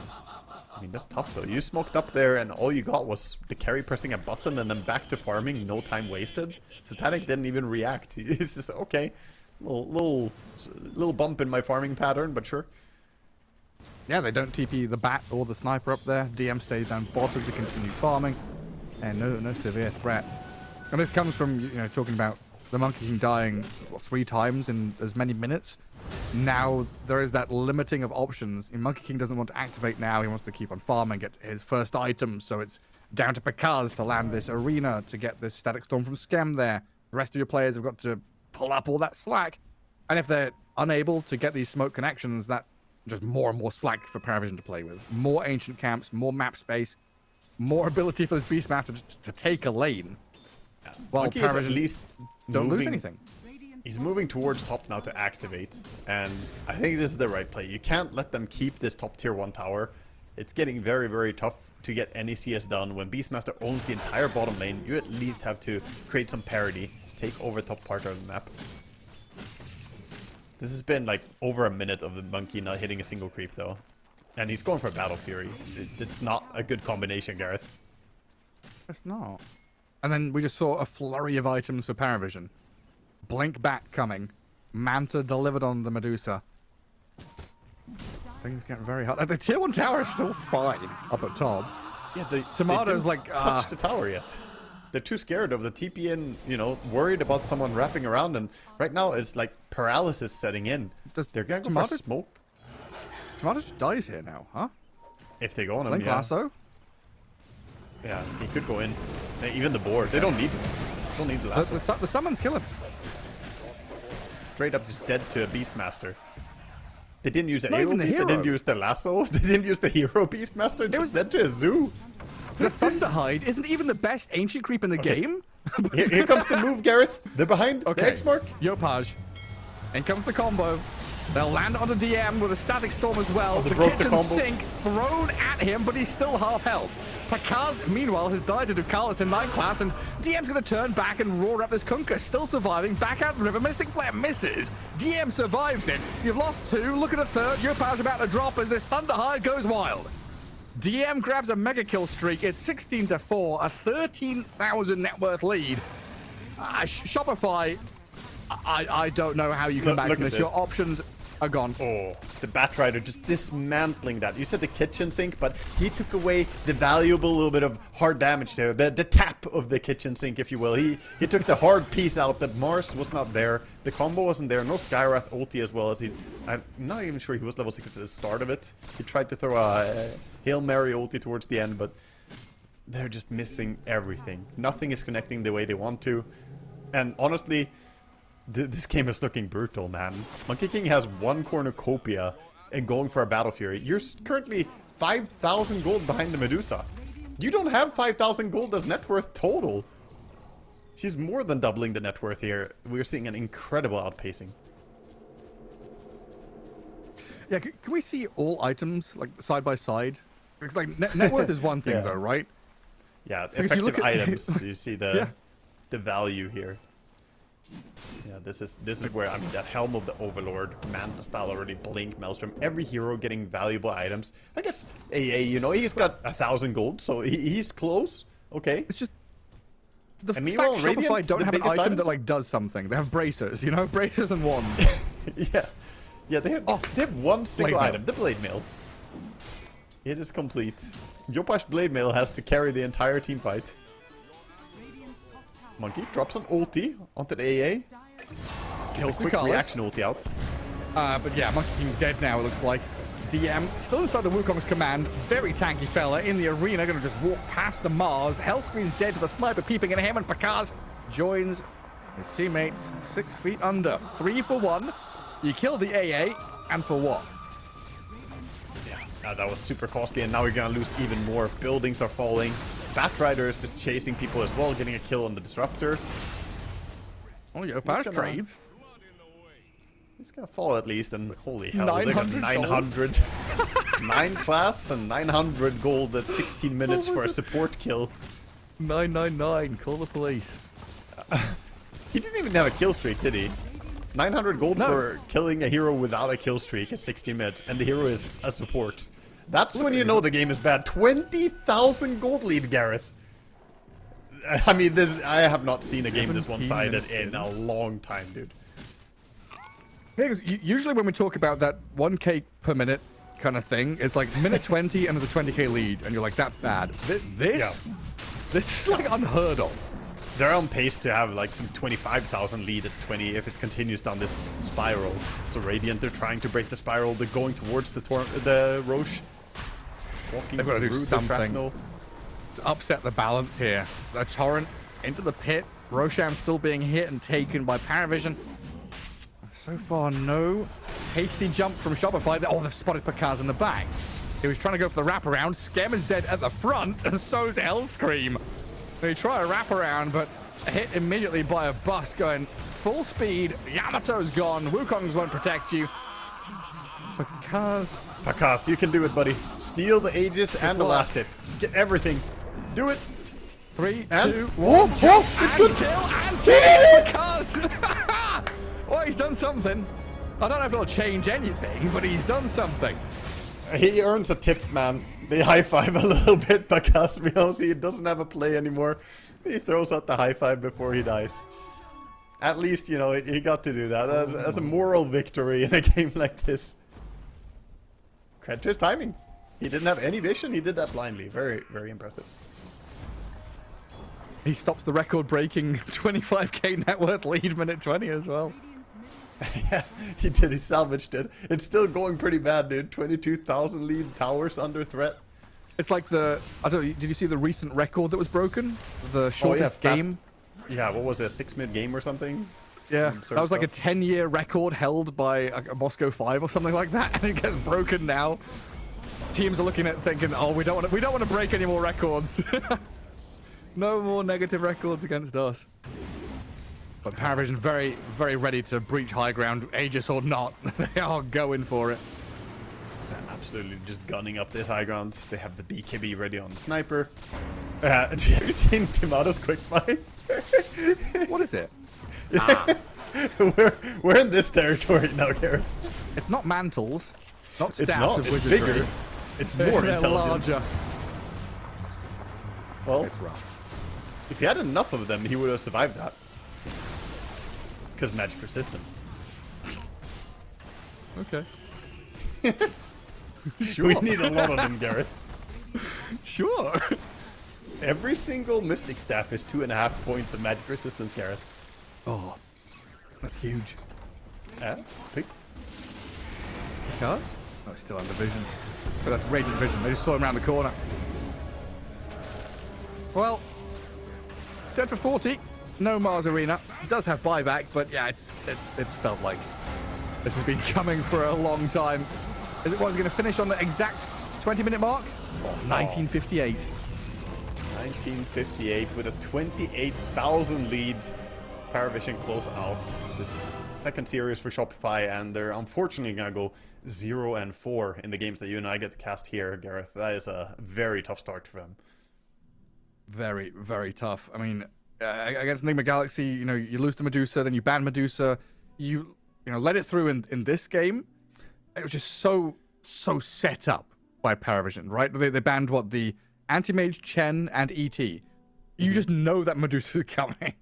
I mean, that's tough though. You smoked up there and all you got was the carry pressing a button and then back to farming, no time wasted. Satanic didn't even react. He's just, okay, little bump in my farming pattern, but sure. Yeah, they don't TP the bat or the sniper up there. DM stays down bottom to continue farming. And no severe threat. And this comes from, talking about the Monkey King dying 3 times in as many minutes. Now there is that limiting of options. Monkey King doesn't want to activate now. He wants to keep on farming, get his first items. So it's down to Picard to land this arena to get this Static Storm from Scam there. The rest of your players have got to pull up all that slack. And if they're unable to get these smoke connections, that just more and more slack for Paravision to play with. More ancient camps, more map space, more ability for this Beastmaster to take a lane. While Monkey is at Paravision least don't lose anything. He's moving towards top now to activate, and I think this is the right play. You can't let them keep this top tier 1 tower. It's getting very, very tough to get any CS done. When Beastmaster owns the entire bottom lane, you at least have to create some parity, take over top part of the map. This has been like over a minute of the Monkey not hitting a single creep though. And he's going for Battle Fury. It's not a good combination, Gareth. It's not. And then we just saw a flurry of items for Paravision. Blink back coming. Manta delivered on the Medusa. Things get very hot. The tier 1 tower is still fine up at top. Yeah, Tomato's they like didn't touch the tower yet. They're too scared of the TP in, you know, worried about someone wrapping around, and right now it's like paralysis setting in. They're gonna go for smoke. Tomato just dies here now, huh? If they go on him, Link yeah. lasso. Yeah, he could go in. Even the board, they don't need him. Don't need the lasso. The summons kill him. Straight up just dead to a Beastmaster. They didn't use the Not even the hero. They didn't use the lasso. They didn't use the hero Beastmaster. It was dead to a zoo. The Thunderhide isn't even the best ancient creep in the game. Here comes the move, Gareth. They're behind. Okay. The X mark. Yopaj. In comes the combo. They'll land onto DM with a static storm as well. Oh, they the broke the kitchen combo. sink thrown at him, but he's still half health. Pakaz, meanwhile, has died to Ducalis in 9 class, and DM's going to turn back and roar up this Kunkka, still surviving. Back out the river. Mystic Flare misses. DM survives it. You've lost 2. Look at a third. Yopaj about to drop as this Thunderhide goes wild. DM grabs a mega kill streak. It's 16-4, a 13,000 net worth lead. Shopify, I don't know how you come back from this. Your options are gone. Oh, the Batrider just dismantling that. You said the kitchen sink, but he took away the valuable little bit of hard damage there. The tap of the kitchen sink, if you will. He took the hard piece out. The Mars was not there. The combo wasn't there. No Skywrath ulti as well as he... I'm not even sure he was level 6 at the start of it. He tried to throw a Hail Mary ulti towards the end, but they're just missing everything. Nothing is connecting the way they want to. And honestly... this game is looking brutal, man. Monkey King has 1 cornucopia and going for a Battle Fury. You're currently 5,000 gold behind the Medusa. You don't have 5,000 gold as net worth total. She's more than doubling the net worth here. We're seeing an incredible outpacing. Yeah, can we see all items like side by side? Because like net worth is one thing though, right? Yeah, Because you effective look at- items. You see the value here. Yeah, this is where I mean that Helm of the Overlord, Manta style already, Blink, Maelstrom, every hero getting valuable items. I guess AA, you know, he's got 1,000 gold, so he's close. Okay. It's just the And fact meanwhile, Shopify Radiant, don't the have an biggest item items? that like does something. They have bracers, you know, bracers and wands. Yeah, they have one single Blade item, the Blade Mail. It is complete. Yopash Blade Mail has to carry the entire team fight. Monkey drops an ulti onto the AA. Kills quick Ducalis. reaction ulti out. But yeah, Monkey King dead now, it looks like. DM still inside the Wukong's command. Very tanky fella in the arena. Going to just walk past the Mars. Hellscreen's dead to the sniper peeping at him. And Pakaz joins his teammates 6 feet under. 3 for 1. You kill the AA. And for what? Yeah, that was super costly. And now we're going to lose even more. Buildings are falling. Batrider is just chasing people as well. Getting a kill on the Disruptor. Oh, Yopaj trades. He's gonna fall at least, and holy hell, they got 900. 9 class and 900 gold at 16 minutes for a support kill. 999, call the police. He didn't even have a kill streak, did he? 900 gold for killing a hero without a kill streak at 16 minutes, and the hero is a support. That's when you know the game is bad. 20,000 gold lead, Gareth. I mean, I have not seen a game this one-sided in a long time, dude. Yeah, because usually when we talk about that 1k per minute kind of thing, it's like minute 20 and there's a 20k lead, and you're like, that's bad. This is like unheard of. They're on pace to have like some 25,000 lead at 20 if it continues down this spiral. So Radiant, they're trying to break the spiral. They're going towards the Roche. Walking They've got to do through the something shrapnel. to upset the balance here. The torrent into the pit. Roshan still being hit and taken by Paravision. So far, no hasty jump from Shopify. Oh, they've spotted Pakaz in the back. He was trying to go for the wraparound. Skem is dead at the front, and so's Hellscream. They try a wraparound, but hit immediately by a bus going full speed. Yamato's gone. Wukong's won't protect you. Pakaz, you can do it, buddy. Steal the Aegis and the last hits. Get everything. Do it. 3, and 2, 1. Whoa, it's good. Kill and Pakaz. Well, he's done something. I don't know if it'll change anything, but he's done something. He earns a tip, man. They high five a little bit because we know he doesn't have a play anymore. He throws out the high five before he dies. At least, you know, he got to do that as a moral victory in a game like this. Credit to his timing. He didn't have any vision. He did that blindly. Very, very impressive. He stops the record-breaking 25k net worth lead minute 20 as well. Yeah, he did. He salvaged it. It's still going pretty bad, dude. 22,000 lead, towers under threat. It's like the... I don't know, did you see the recent record that was broken? The shortest game? Yeah, what was it? A 6-minute game or something? Yeah, that was like a 10-year record held by a Moscow 5 or something like that, and it gets broken now. Teams are looking at thinking, oh, we don't want to break any more records. No more negative records against us. But Paravision very, very ready to breach high ground, Aegis or not. They are going for it. They're absolutely just gunning up this high ground. They have the BKB ready on the sniper. Have you seen Timato's quick fight? What is it? We're in this territory now, Gareth. It's not mantles, not It's staffs not. of It's wizardry. bigger. It's more They're intelligence. larger. Well, it's rough. If he had enough of them, he would have survived that. Because magic resistance. Okay. Sure. We need a lot of them, Gareth. Sure. Every single Mystic Staff is 2.5 points of magic resistance, Gareth. Oh, that's huge. Yeah, speak. Because? Oh, still under vision. But that's Radiant Vision. They just saw him around the corner. Well, dead for 40. No Mars Arena. It does have buyback, but yeah, it's felt like this has been coming for a long time. Is it going to finish on the exact 20-minute mark? Oh, 1958. 1958 with a 28,000 lead. Paravision close out this second series for Shopify, and they're unfortunately gonna go 0-4 in the games that you and I get to cast here, Gareth. That is a very tough start for them. Very, very tough. I mean, against Enigma Galaxy, you know, you lose to Medusa, then you ban Medusa. You let it through in this game. It was just so set up by Paravision, right? They banned the Anti-Mage, Chen, and ET. You just know that Medusa's coming.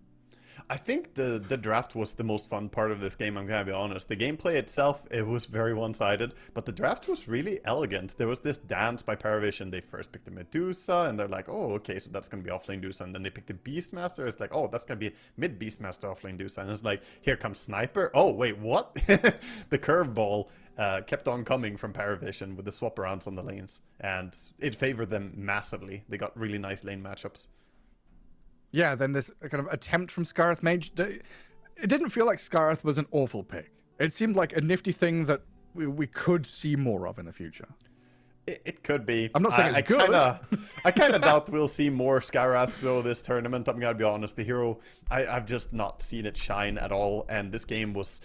I think the draft was the most fun part of this game, I'm gonna be honest. The gameplay itself, it was very one-sided, but the draft was really elegant. There was this dance by Paravision. They first picked the Medusa, and they're like, oh, okay, so that's gonna be offlane Medusa. And then they picked the Beastmaster. It's like, oh, that's gonna be mid-Beastmaster offlane Medusa. And it's like, here comes Sniper. Oh, wait, what? The curveball kept on coming from Paravision with the swap-arounds on the lanes, and it favored them massively. They got really nice lane matchups. Yeah, then this kind of attempt from Scarth Mage. It didn't feel like Scarth was an awful pick. It seemed like a nifty thing that we could see more of in the future. It could be. I'm not saying it's good. I kind of doubt we'll see more Skyraths though this tournament. I'm gonna be honest. The hero, I've just not seen it shine at all. And this game was,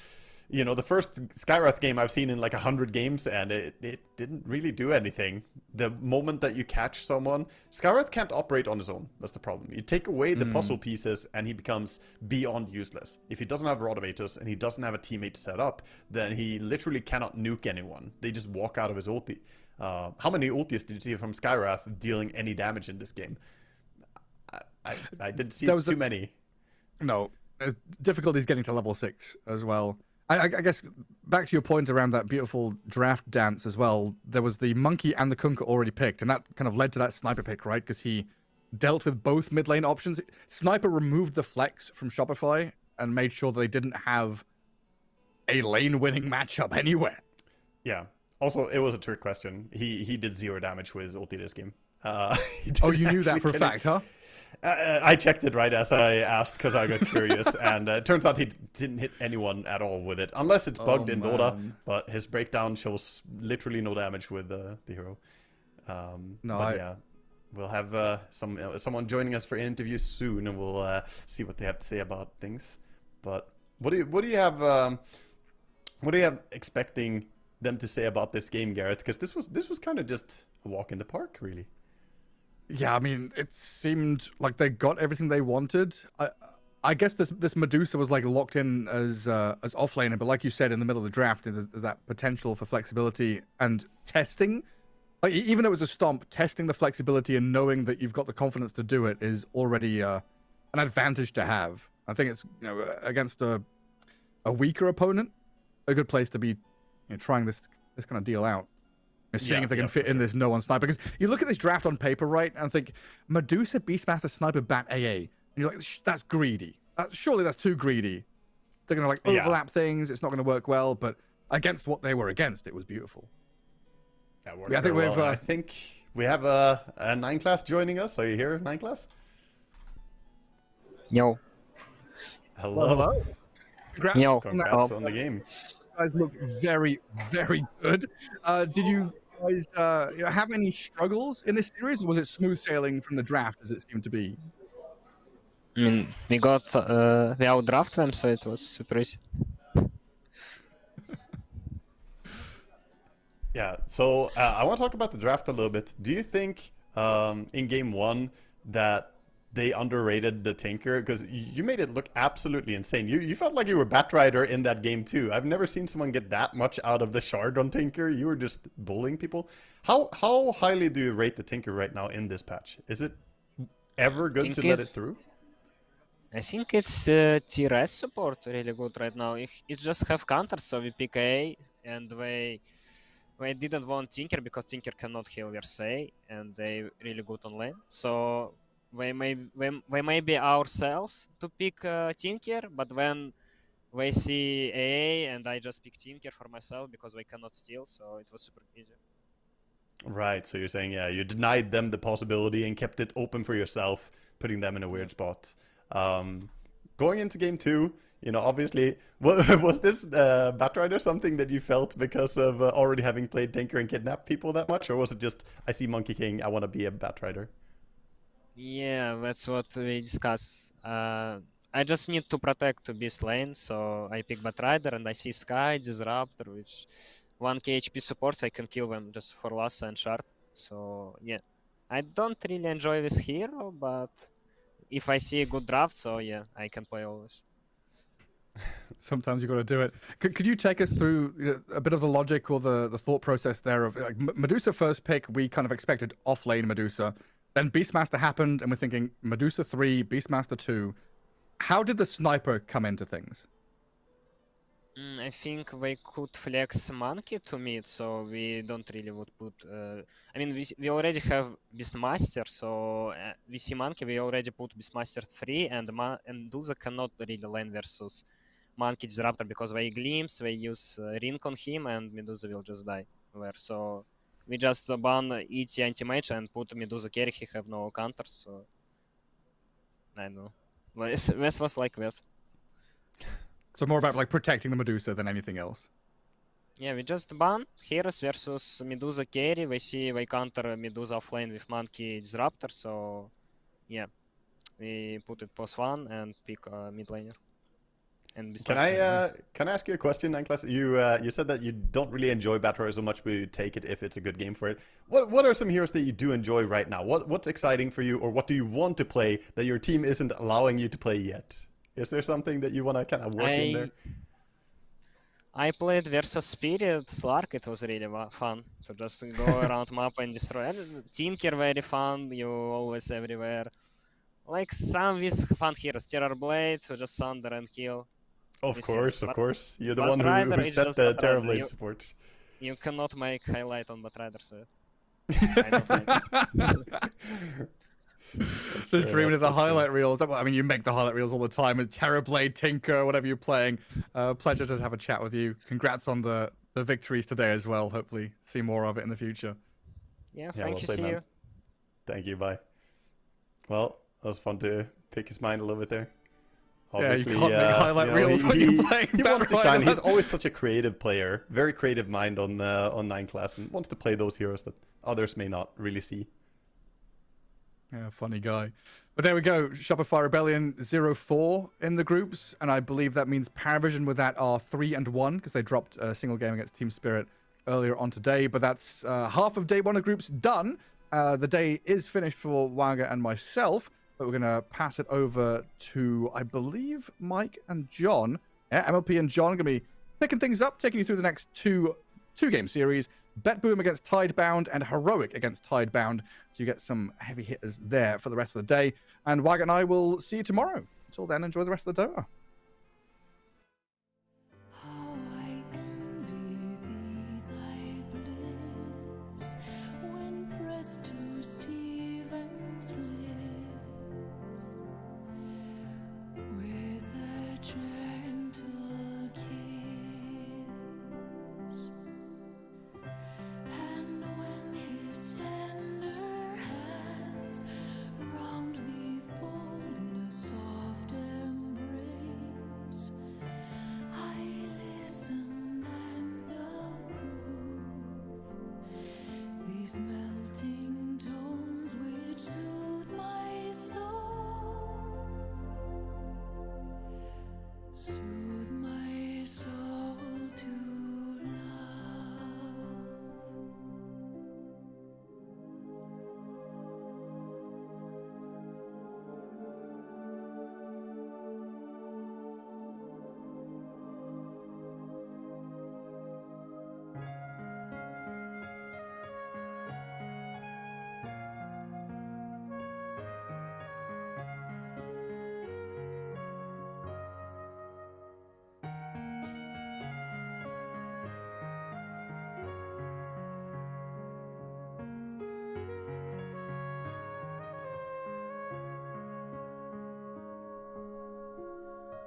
the first Skyrath game I've seen in like 100 games, and it didn't really do anything. The moment that you catch someone, Skyrath can't operate on his own. That's the problem. You take away the puzzle pieces, and he becomes beyond useless. If he doesn't have Rod of Atos and he doesn't have a teammate set up, then he literally cannot nuke anyone. They just walk out of his ulti. How many ultis did you see from Skyrath dealing any damage in this game? I didn't see too many. No, difficulties getting to level 6 as well. I guess back to your point around that beautiful draft dance as well, there was the Monkey and the Kunkka already picked, and that kind of led to that Sniper pick, right? Because he dealt with both mid lane options. Sniper removed the flex from Shopify and made sure that they didn't have a lane winning matchup anywhere. Yeah. Also, it was a trick question. He did 0 damage with his ulti this game. Oh, you knew that for a fact, huh? I checked it right as I asked because I got curious, and it turns out he didn't hit anyone at all with it, unless it's bugged in Dota. But his breakdown shows literally no damage with the hero. Yeah, we'll have someone joining us for interviews soon, and we'll see what they have to say about things. But what do you have expecting them to say about this game, Gareth? Because this was kind of just a walk in the park, really. Yeah, I mean, it seemed like they got everything they wanted. I guess this Medusa was like locked in as offlaner, but like you said, in the middle of the draft, there's that potential for flexibility and testing. Like even though it was a stomp, testing the flexibility and knowing that you've got the confidence to do it is already an advantage to have. I think it's against a weaker opponent, a good place to be trying this kind of deal out. Seeing if they can fit in this no one sniper. Because you look at this draft on paper, right, and think Medusa, Beastmaster, Sniper, Bat, AA. And you're like, that's greedy. Surely that's too greedy. They're going to like overlap things. It's not going to work well. But against what they were against, it was beautiful. That worked I think we have a 9 class joining us. Are you here, 9 class? Yo. Hello. Congrats. Yo. Congrats on the game. You guys look very, very good. Did you guys have any struggles in this series, or was it smooth sailing from the draft as it seemed to be? I mean, we outdraft them, so it was super easy. Yeah, so I want to talk about the draft a little bit. Do you think in game 1 that they underrated the Tinker? Because you made it look absolutely insane. You felt like you were Batrider in that game too. I've never seen someone get that much out of the shard on Tinker. You were just bullying people. How highly do you rate the Tinker right now in this patch? Is it ever good to let it through? I think it's tier S support really good right now. It just have counters, so we pick A, and they didn't want Tinker because Tinker cannot heal Versailles, and they really good on lane. So we may be ourselves to pick Tinker, but when they see AA and I just pick Tinker for myself because they cannot steal, so it was super easy. Right, so you're saying, you denied them the possibility and kept it open for yourself, putting them in a weird spot. Going into game 2, obviously, was this Batrider something that you felt because of already having played Tinker and kidnapped people that much? Or was it just, I see Monkey King, I want to be a Batrider? Yeah, that's what we discussed. I just need to protect to Beast lane, so I pick Batrider and I see Sky, Disruptor, which 1k HP supports, I can kill them just for Lassa and Shard. So yeah, I don't really enjoy this hero, but if I see a good draft, so yeah, I can play always. Sometimes you got to do it. Could you take us through a bit of the logic or the thought process there of like Medusa first pick? We kind of expected off lane Medusa. Then Beastmaster happened, and we're thinking Medusa 3, Beastmaster 2. How did the sniper come into things? I think they could flex Monkey to mid, so we don't really would put... I mean, we already have Beastmaster, so we see Monkey, we already put Beastmaster 3, and Medusa cannot really lane versus Monkey Disruptor, because they glimpse, they use Ring on him, and Medusa will just die there, so... We just ban ET anti-mage and put Medusa carry, he have no counters, so... I don't know. This was like that. So more about like protecting the Medusa than anything else. Yeah, we just ban heroes versus Medusa carry, we see they counter Medusa offlane with Monkey Disruptor, so... Yeah. We put it +1 and pick mid laner. Can I ask you a question, Niklas? You said that you don't really enjoy Batrider so much, but you take it if it's a good game for it. What are some heroes that you do enjoy right now? What's exciting for you, or what do you want to play that your team isn't allowing you to play yet? Is there something that you want to kind of work in there? I played versus Spirit Slark. It was really fun to just go around map and destroy. Tinker very fun. You always everywhere. Like some with fun heroes, Terror Blade, to just Thunder and kill. Of course. You're the one who set the Terror Blade support. You cannot make highlight on Batrider, so I don't like it. Just dreaming of the highlight reels. I mean, you make the highlight reels all the time with Terror Blade, Tinker, whatever you're playing. Pleasure to have a chat with you. Congrats on the victories today as well. Hopefully see more of it in the future. Yeah, thank you, see you. Thank you, bye. Well, that was fun to pick his mind a little bit there. Obviously, you can't make highlight reels when you're playing. He wants to shine. He's always such a creative player. Very creative mind on 9 class, and wants to play those heroes that others may not really see. Yeah, funny guy. But there we go. Shopify Rebellion 0-4 in the groups, and I believe that means Paravision with that are 3-1 because they dropped a single game against Team Spirit earlier on today. But that's half of day 1 of groups done. The day is finished for Waga and myself. but we're going to pass it over to, I believe, Mike and John. Yeah, MLP and John are going to be picking things up, taking you through the next two-game series. Bet Boom against Tidebound and Heroic against Tidebound. So you get some heavy hitters there for the rest of the day. And Wag and I will see you tomorrow. Until then, enjoy the rest of the Dota. How I envy thee thy bliss when pressed to Stephen's lips with a gentle kiss, and when his tender hands round thee fold in a soft embrace, I listen and approve these melting tones which soothe my soul, soothe my soul to love.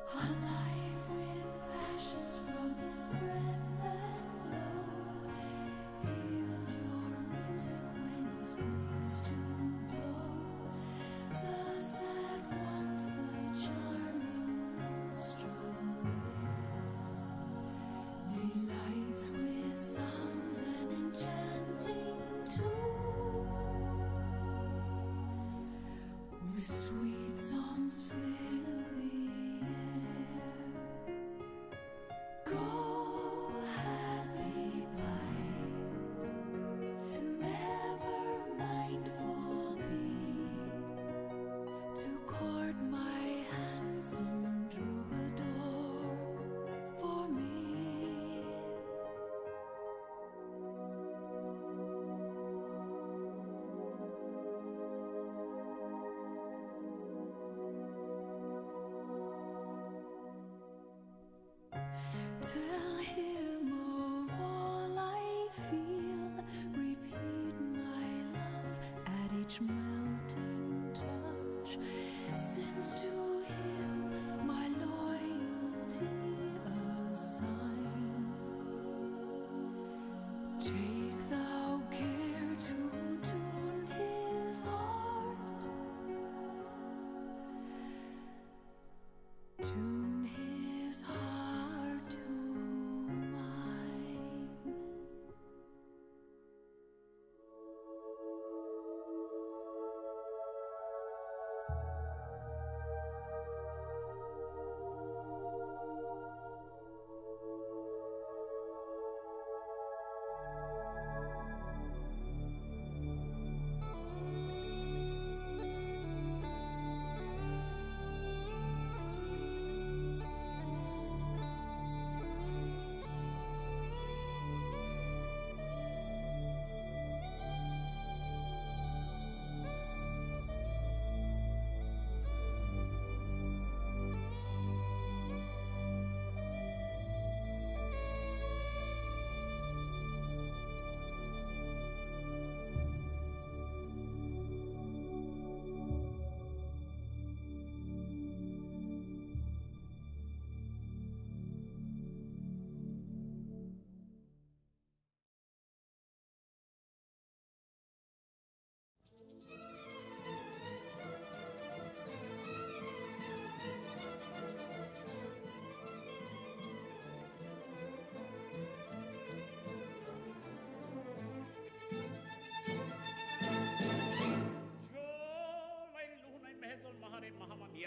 Alive with passions from his breath that flow, healed your music when he's pleased to blow. Thus at once the charming minstrel delights with sounds and enchanting tune, with sweet songs fill the air. Go, happy pipe, and ever mindful be to court my handsome troubadour for me. Tell him of all I feel, repeat my love at each melting touch, since to him my loyalty assign. Take thou care to tune his heart, tune his heart to mine.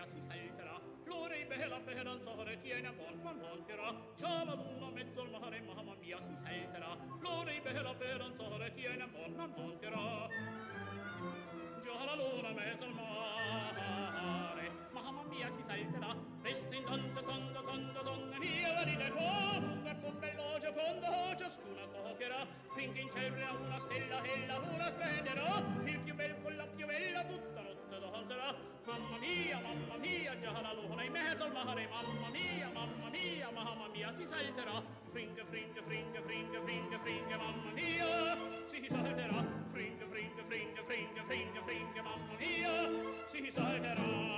Si salterà, l'ore bella speranza tiene buon monterà, già la luna mezzo al mare, mamma mia si salterà, l'ore bella speranza tiene buon monterà, già la luna mezzo al mare. mare, mamma mia, si salterà. Fringe, fringe, fringe, fringe, fringe, fringe, mamma mia, si salterà. Fringe, fringe, fringe, fringe, fringe, fringe, mamma mia, si salterà.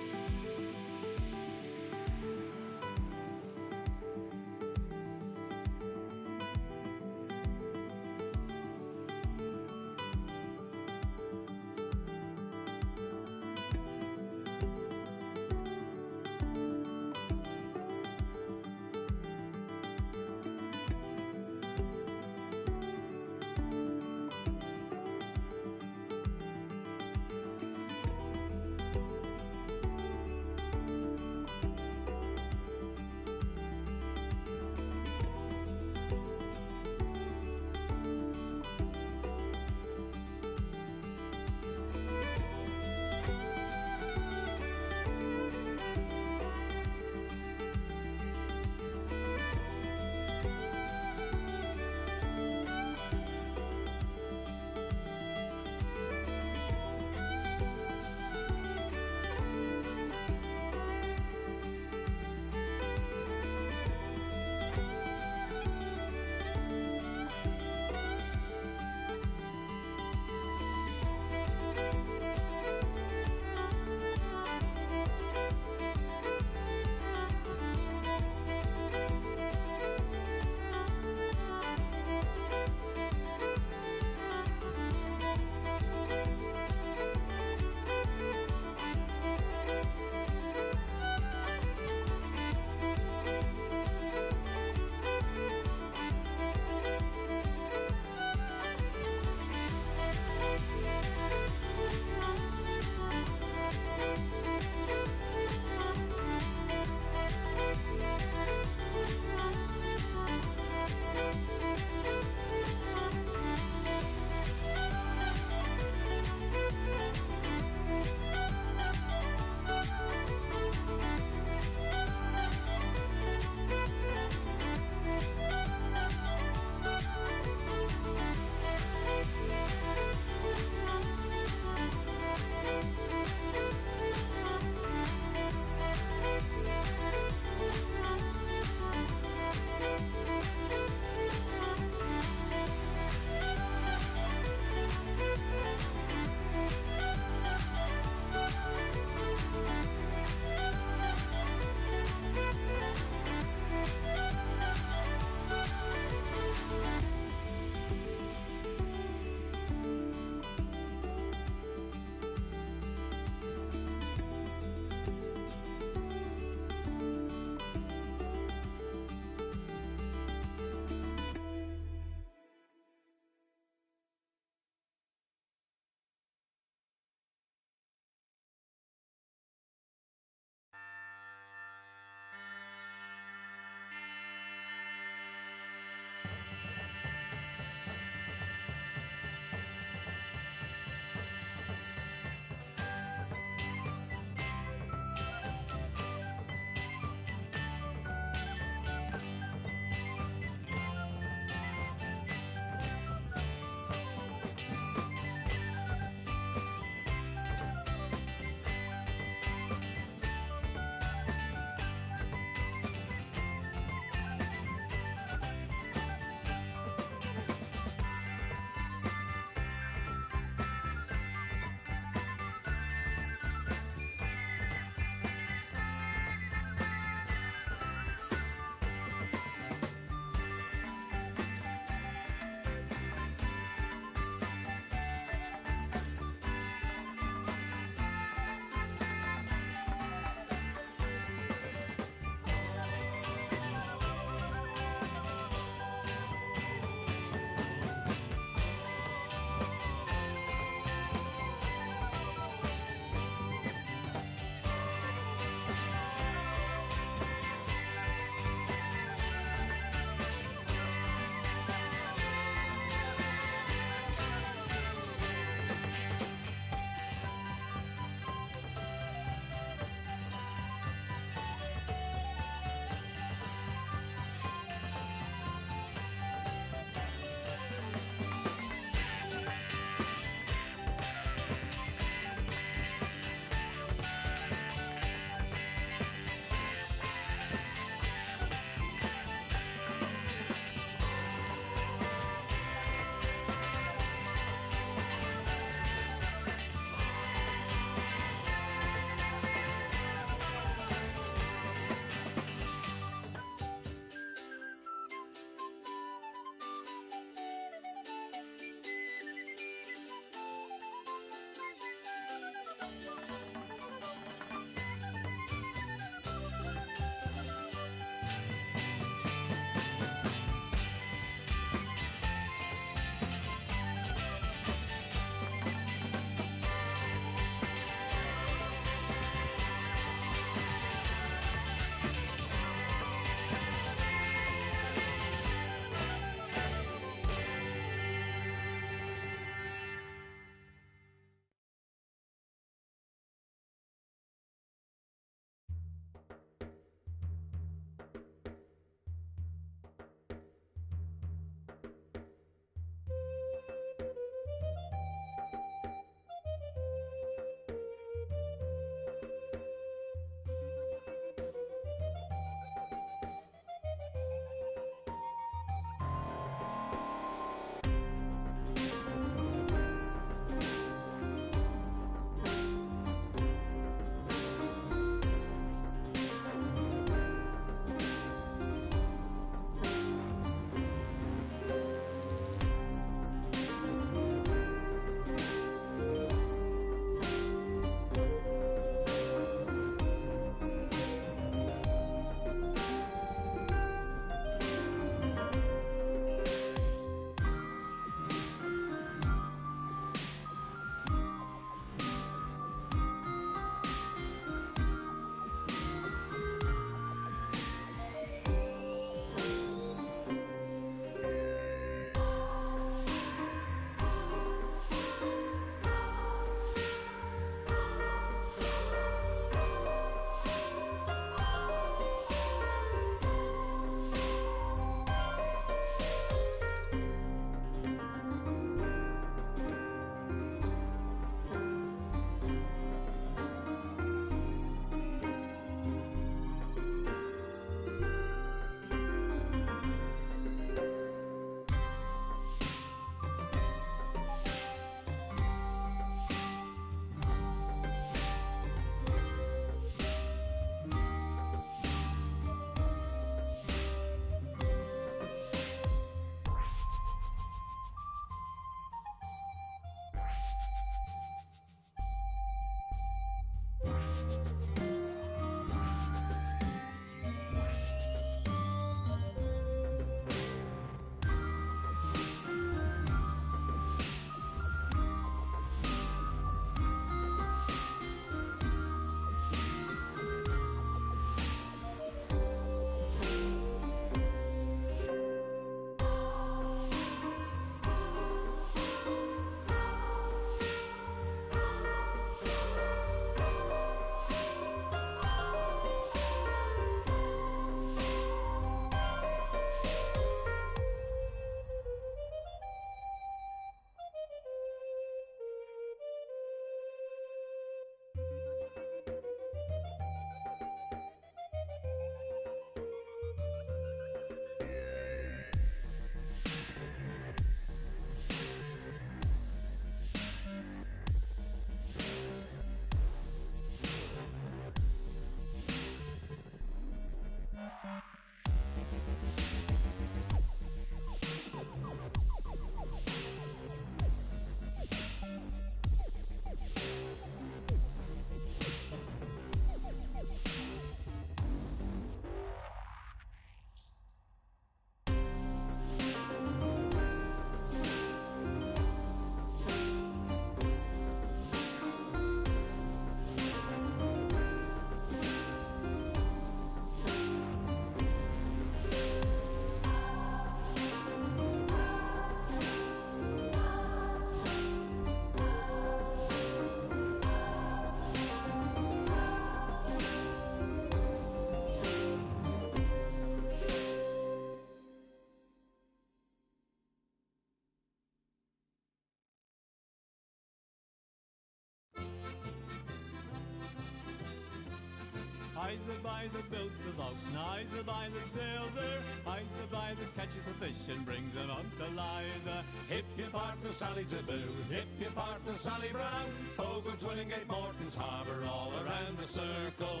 Eyes the buy that builds the boat, and eyes the buy that sails her, eyes the buy that catches the fish and brings them up to Liza. Hip your partner Sally Taboo, hip your partner Sally Brown, Fogo, Twillingate, Morton's Harbour, all around the circle.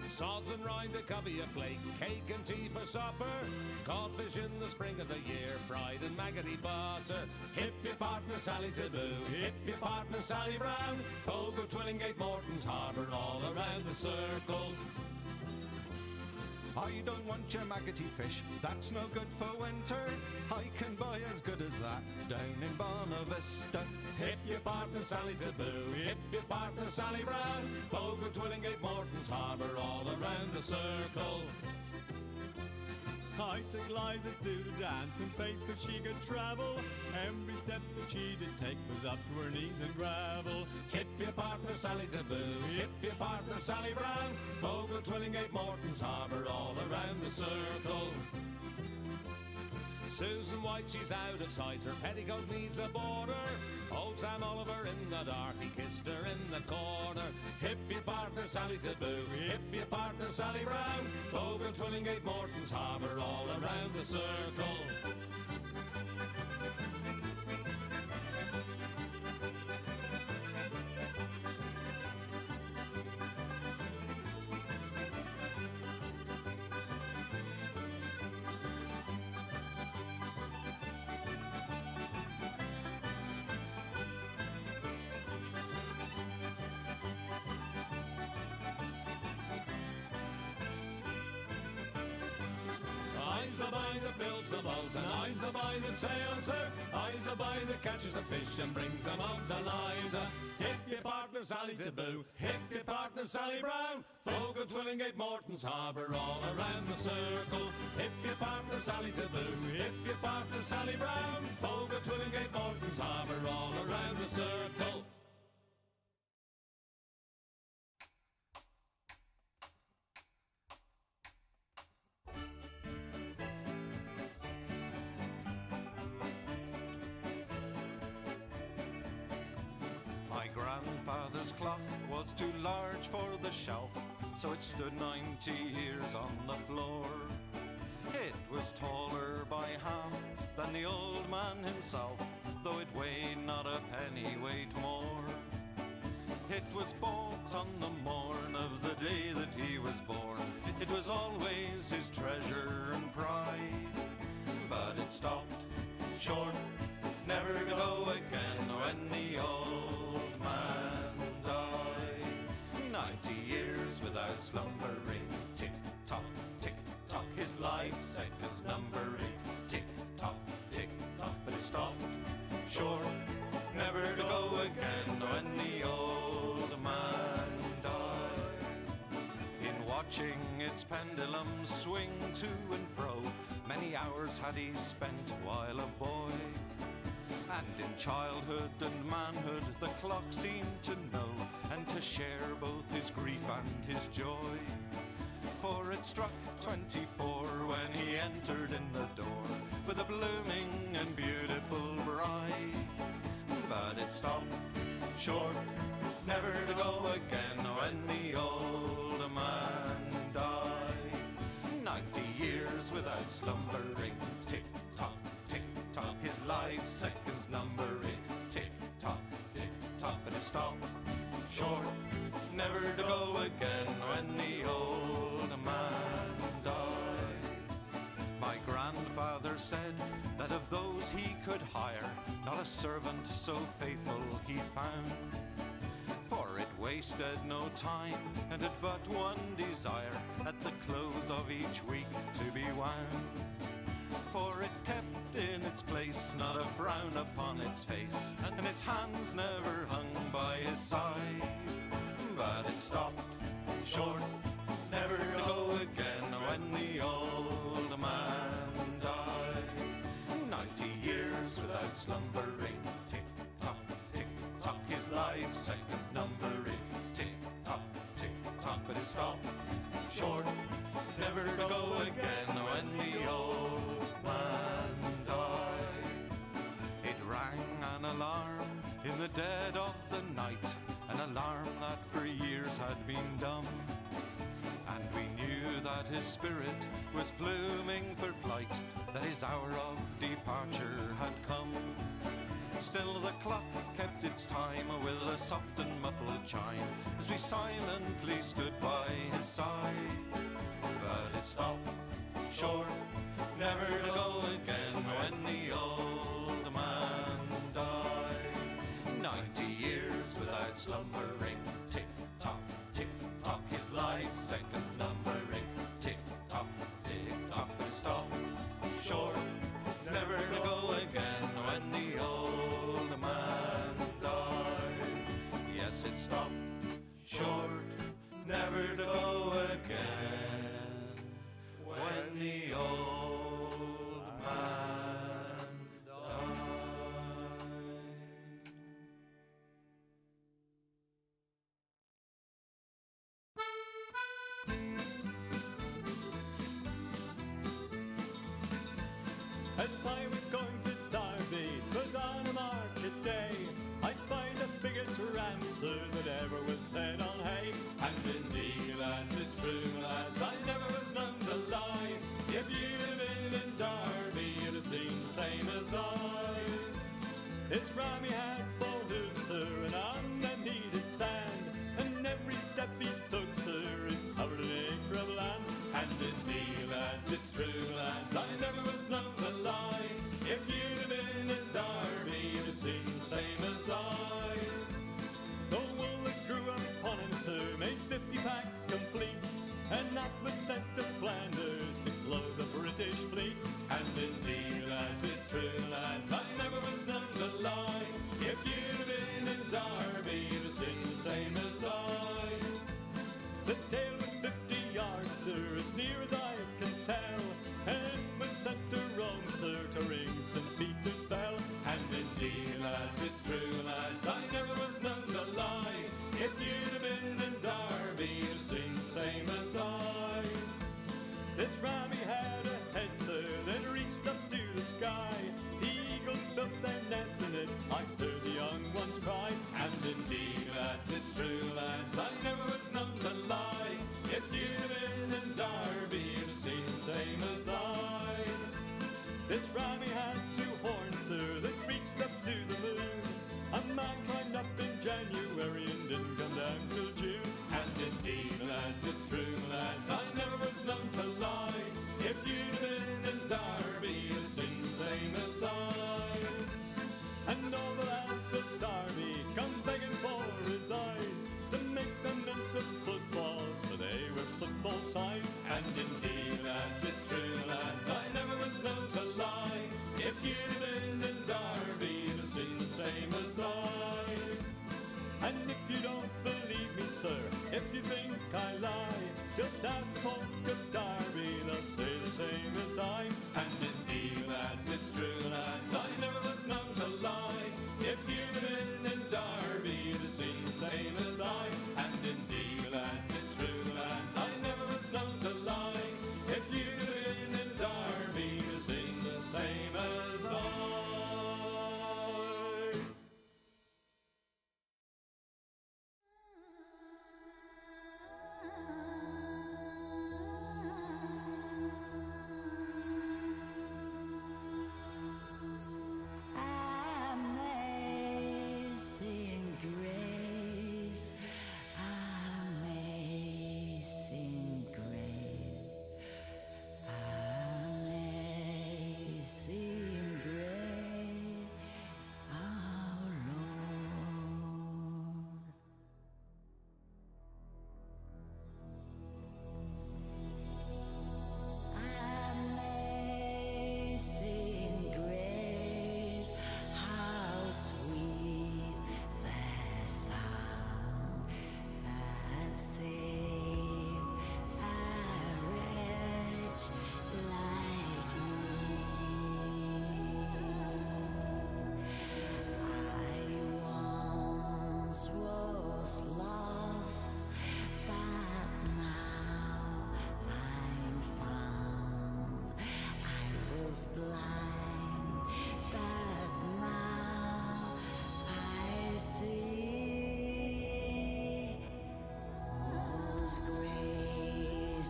Sods and rind, a covey, a flake, cake and tea for supper, codfish in the spring of the year, fried in maggoty butter. Hip your partner Sally Taboo, hip your partner Sally Brown, Fogo, Twillingate, Morton's Harbour, all around the circle. I don't want your maggoty fish, that's no good for winter. I can buy as good as that down in Bonavista. Hip your partner Sally Taboo, hip your partner Sally Brown, Fogo, Twillingate, Morton's Harbour, all around the circle. I took Liza to the dance, and faith but she could travel. Every step that she did take was up to her knees in gravel. Hip your partner Sally Taboo, hip your partner Sally Brown, Fogo, Twillingate, Morton's Harbour, all around the circle. Susan White, she's out of sight, her petticoat needs a border. Old Sam Oliver in the dark, he kissed her in the corner. Hip your partner Sally Taboo, hip your partner Sally Brown, Fogo, Twillingate, Morton's Harbour, all around the circle. Eyes the buy that builds the boat, and eyes the buy that sails her, eyes the buy that catches the fish and brings them up to Liza. Hip your partner Sally Taboo, hip your partner Sally Brown, Fogo, Twillingate, Morton's Harbour, all around the circle. Hip your partner Sally Taboo, hip your partner Sally Brown, Fogo, Twillingate, Morton's Harbour, all around the circle. My grandfather's clock was too large for the shelf, so it stood 90 years on the floor. It was taller by half than the old man himself, though it weighed not a pennyweight more. It was bought on the morn of the day that he was born. It was always his treasure and pride, but it stopped short, never go again when the old man died. without slumbering. Tick tock, his life seconds numbering. Tick tock, but it stopped short, never to go again when the old man died. In watching its pendulum swing to and fro, many hours had he spent while a boy. And in childhood and manhood the clock seemed to know, and to share both his grief and his joy. For it struck 24 when he entered in the door with a blooming and beautiful bride. But it stopped short, never to go again when the old man died. 90 years without slumbering. Tick tock, his life seconds numbering. Tick tock, but it stopped short, never to go again when the old man died. My grandfather said that of those he could hire, not a servant so faithful he found. For it wasted no time and had but one desire, at the close of each week to be wound. For it kept in its place, not a frown upon its face, and its hands never hung by his side. But it stopped short, never to go again when the old man died. 90 years without slumbering. Tick tock, his life seconds numbering. Tick tock, but it stopped short, never to go again when the old man died. It rang an alarm in the dead of the night, an alarm that for years had been dumb. And we knew that his spirit was pluming for flight, that his hour of departure had come. Still the clock kept its time with a soft and muffled chime, as we silently stood by his side. But it stopped short, never to go again when the old man died. 90 years without slumbering. Tick tock, his life seconds numbering. Tick tock, but it stopped short, never to go again when the old man died. Yes, it stopped short, never to go again when the old man died. As I was going to Derby, 'twas on a market day, I spied the biggest rancer that ever was fed on hay. And indeed, lads, it's true, lads, I never was none to lie. If you'd have been in Derby, you'd have seen the same as I. His rammy had 4 hooves, sir, and on them he did stand, and every step he took, sir, it covered an acre of land. And indeed, lads, it's true, lads, I never was none to lie. If you'd have been in Derby, you'd have seen the same as I. The wool that grew upon him, sir, made 50 packs complete, and that was sent to Flanders to clothe the British fleet. And indeed, lads, it's true, lads, I never was none to lie. If you'd have been in Derby, you'd have seen the same as I. The tail was 50 yards, sir, as near as I can tell, and it was sent to Rome, sir, to ring St. Peter's bell. And indeed, lads, it's true, lads, I never was none to lie. If you'd have been in Derby, you'd have seen the same as I. This rammy had a head, sir, that reached up to the sky. The eagles built their nets in it, I heard the young ones cry. And indeed, lads, it's true, lads, I never was none to lie. If you'd have been in Derby, you'd have seen the same as I. This rammy had 2 horns, sir, that reached up to the moon. A man climbed up in January and didn't come down till June. And indeed, lads, it's true, lads, I never was none to lie. If you'd have been in Derby, you'd have seen the same as I. And all the lads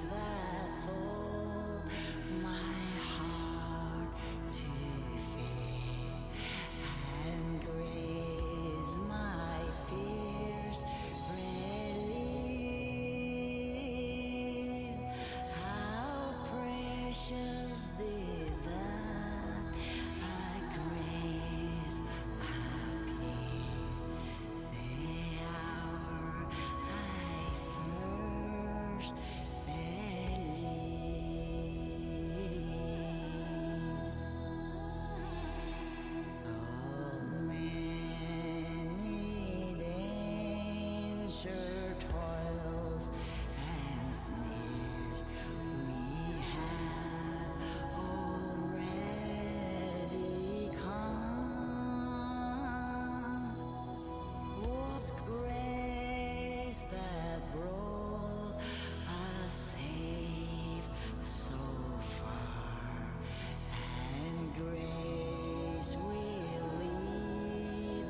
Mercies that full my heart to fear and grace my fears relieve. How precious did that grace appear the hour I first believed. Many danger toils and snares we have already come. Was grace that brought us safe so far, and grace will lead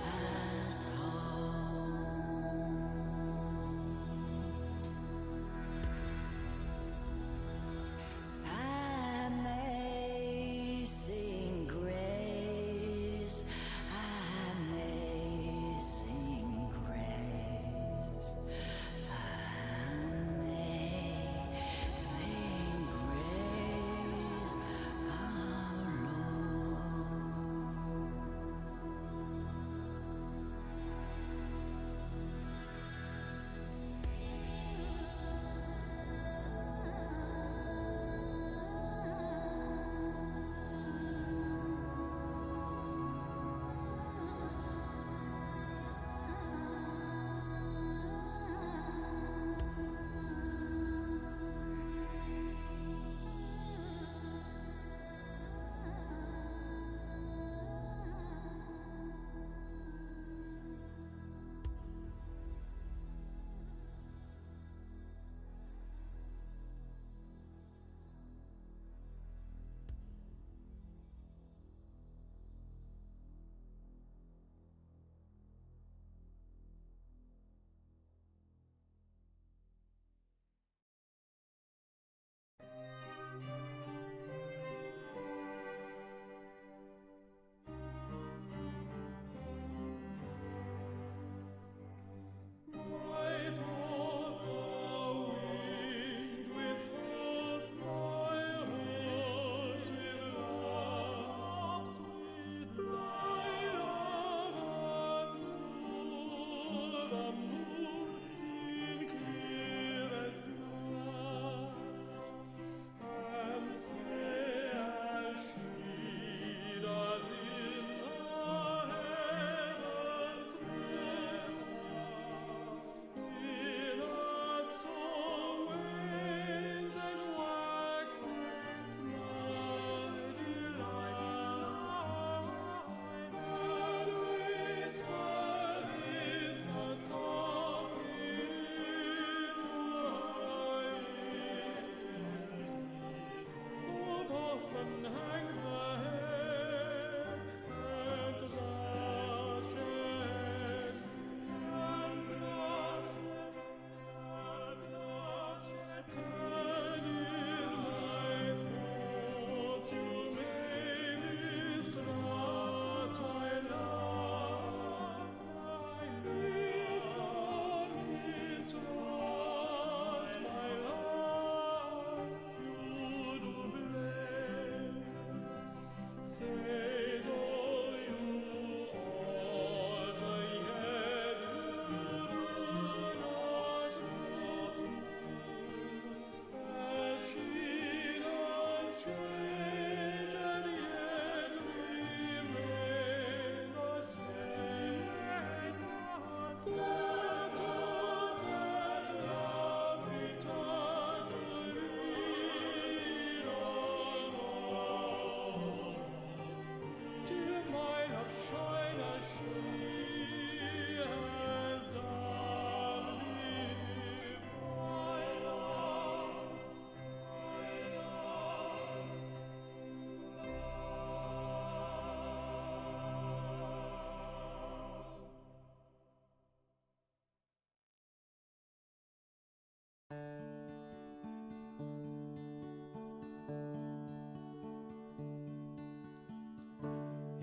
us home. Amazing grace, amazing grace,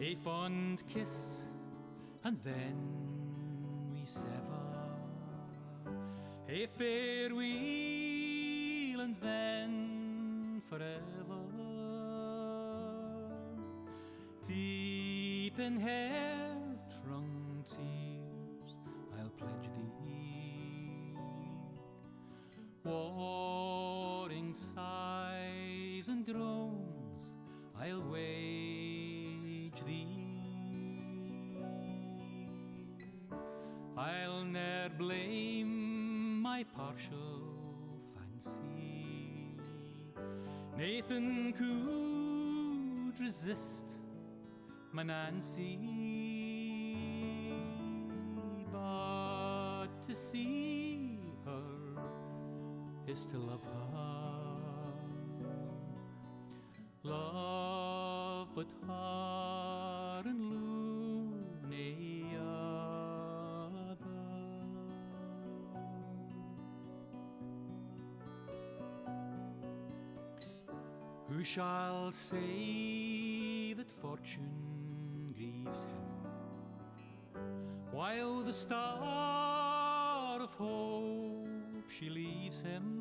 a fond kiss, and then we sever. A farewell, and then forever. Deep in hair-wrung tears, I'll pledge thee. Warring sighs and groans, I'll wage thee. I'll ne'er blame my partial fancy. Nathan could resist my Nancy, but to see her is to love her. Love but her and loony other. Who shall say that fortune grieves him, while the star of hope she leaves him?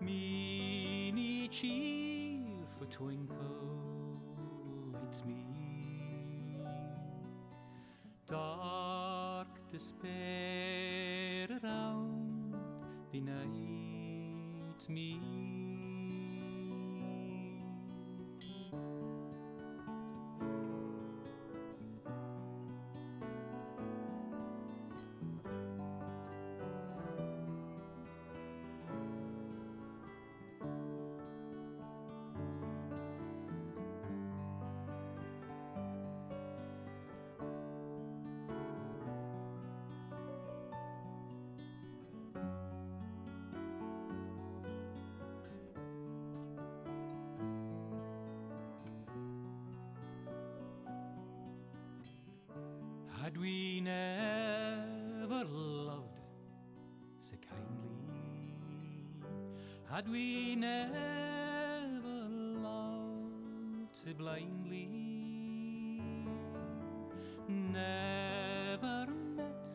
Meany chief a twinkle lights me, dark despair around benight me. Had we never loved so kindly, had we never loved so blindly, never met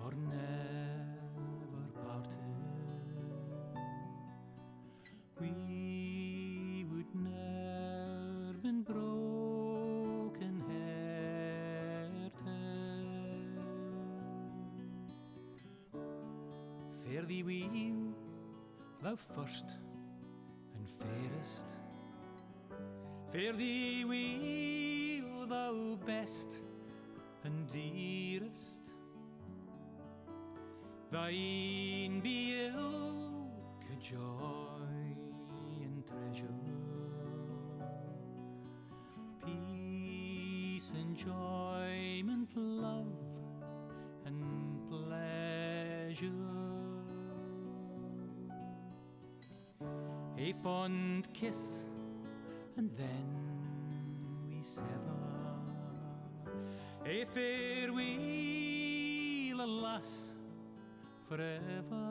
or never parted, we would ne'er been broken hearted. Fare thee weel, thou first and fairest. Fare thee weel, thou best and dearest. Thine be ilk joy and treasure, peace, enjoyment, love and pleasure. A fond kiss, and then we sever. A farewell, alas, forever.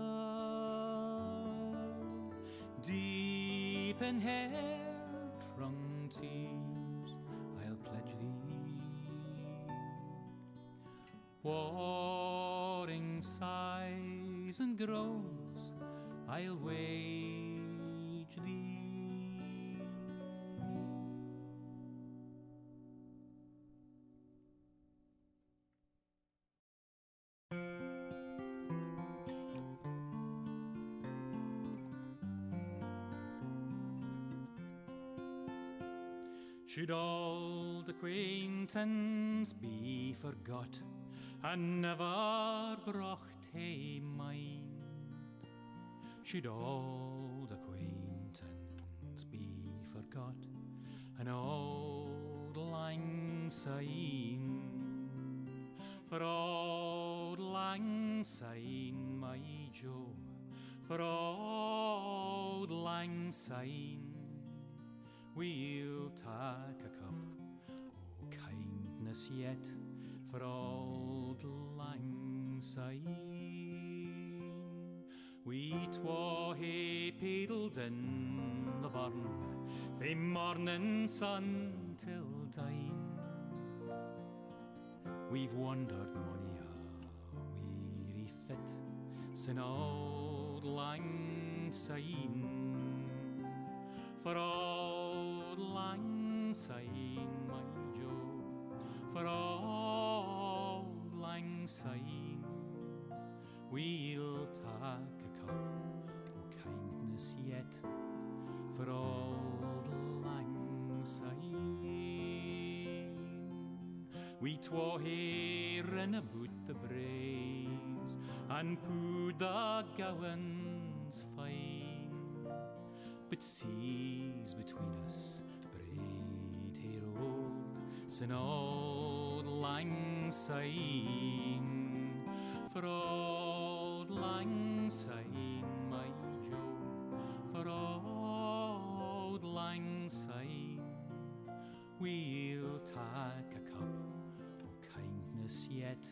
Deep in hair-wrung tears, I'll pledge thee. Warring sighs and groans, I'll wage thee. Should old acquaintance be forgot and never brought to mind? Should old acquaintance be forgot and old lang syne? For old lang syne, my Joe, for old lang syne, we'll take a cup o' kindness yet for old lang syne. We twa hae paddled in the the barn, fae morning sun till dine. We've wandered mony a weary fit sin auld lang syne. For auld lang syne, my Jo, for auld lang syne, we'll take a cup o' kindness yet, for auld lang syne. We twa hae rin aboot the braes, and pooed the gowans fine, but seas between us braid hae rolled sin auld lang syne. For auld lang syne, my Jo, for auld lang syne, we'll take a cup o' kindness yet,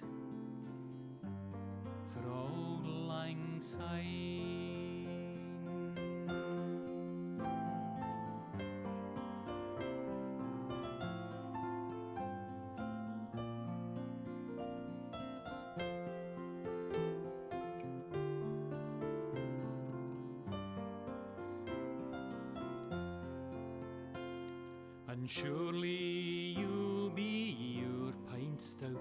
for auld lang syne. And surely you'll be your pint stout,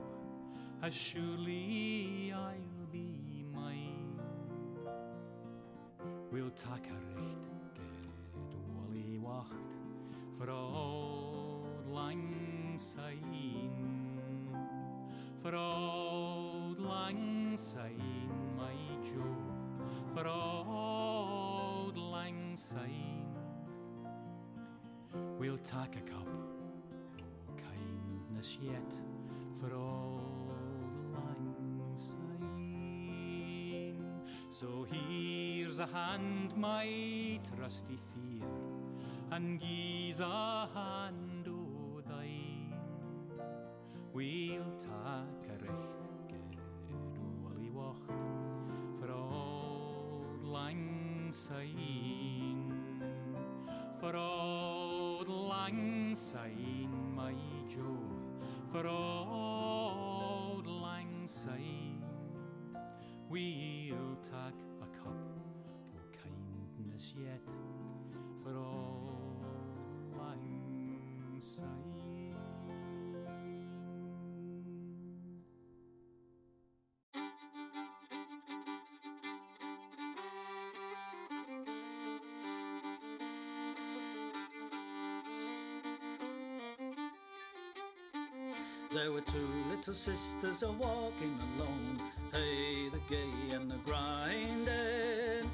as surely I'll be mine. We'll take a recht good wally wacht for auld lang syne, for auld lang syne, my Jo, for auld lang syne. We'll take a cup o' kindness yet, for auld lang syne. So here's a hand, my trusty fear, and gie's a hand o' thine. We'll take a recht good wally wacht for auld lang syne, for auld lang syne, my Jo, for auld lang syne, we'll take a cup o' kindness yet, for auld lang syne. There were two little sisters a walking alone, hey, the gay and the grinding.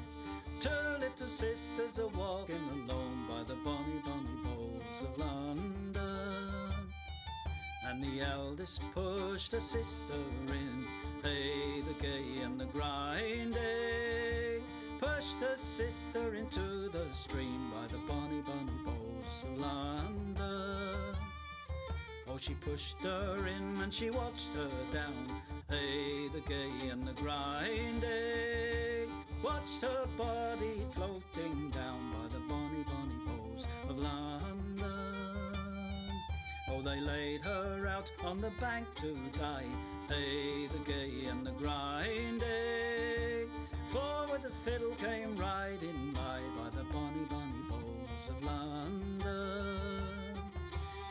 Two little sisters a walking alone by the bonny, bonny bowls of London. And the eldest pushed her sister in, hey, the gay and the grinding. Pushed her sister into the stream by the bonny, bonny bowls of London. Oh, she pushed her in and she watched her down, hey, the gay and the grinding. Watched her body floating down by the bonny, bonny bowls of London. Oh, they laid her out on the bank to die, hey, the gay and the grinding. For with the fiddle came riding by the bonny, bonny bowls of London.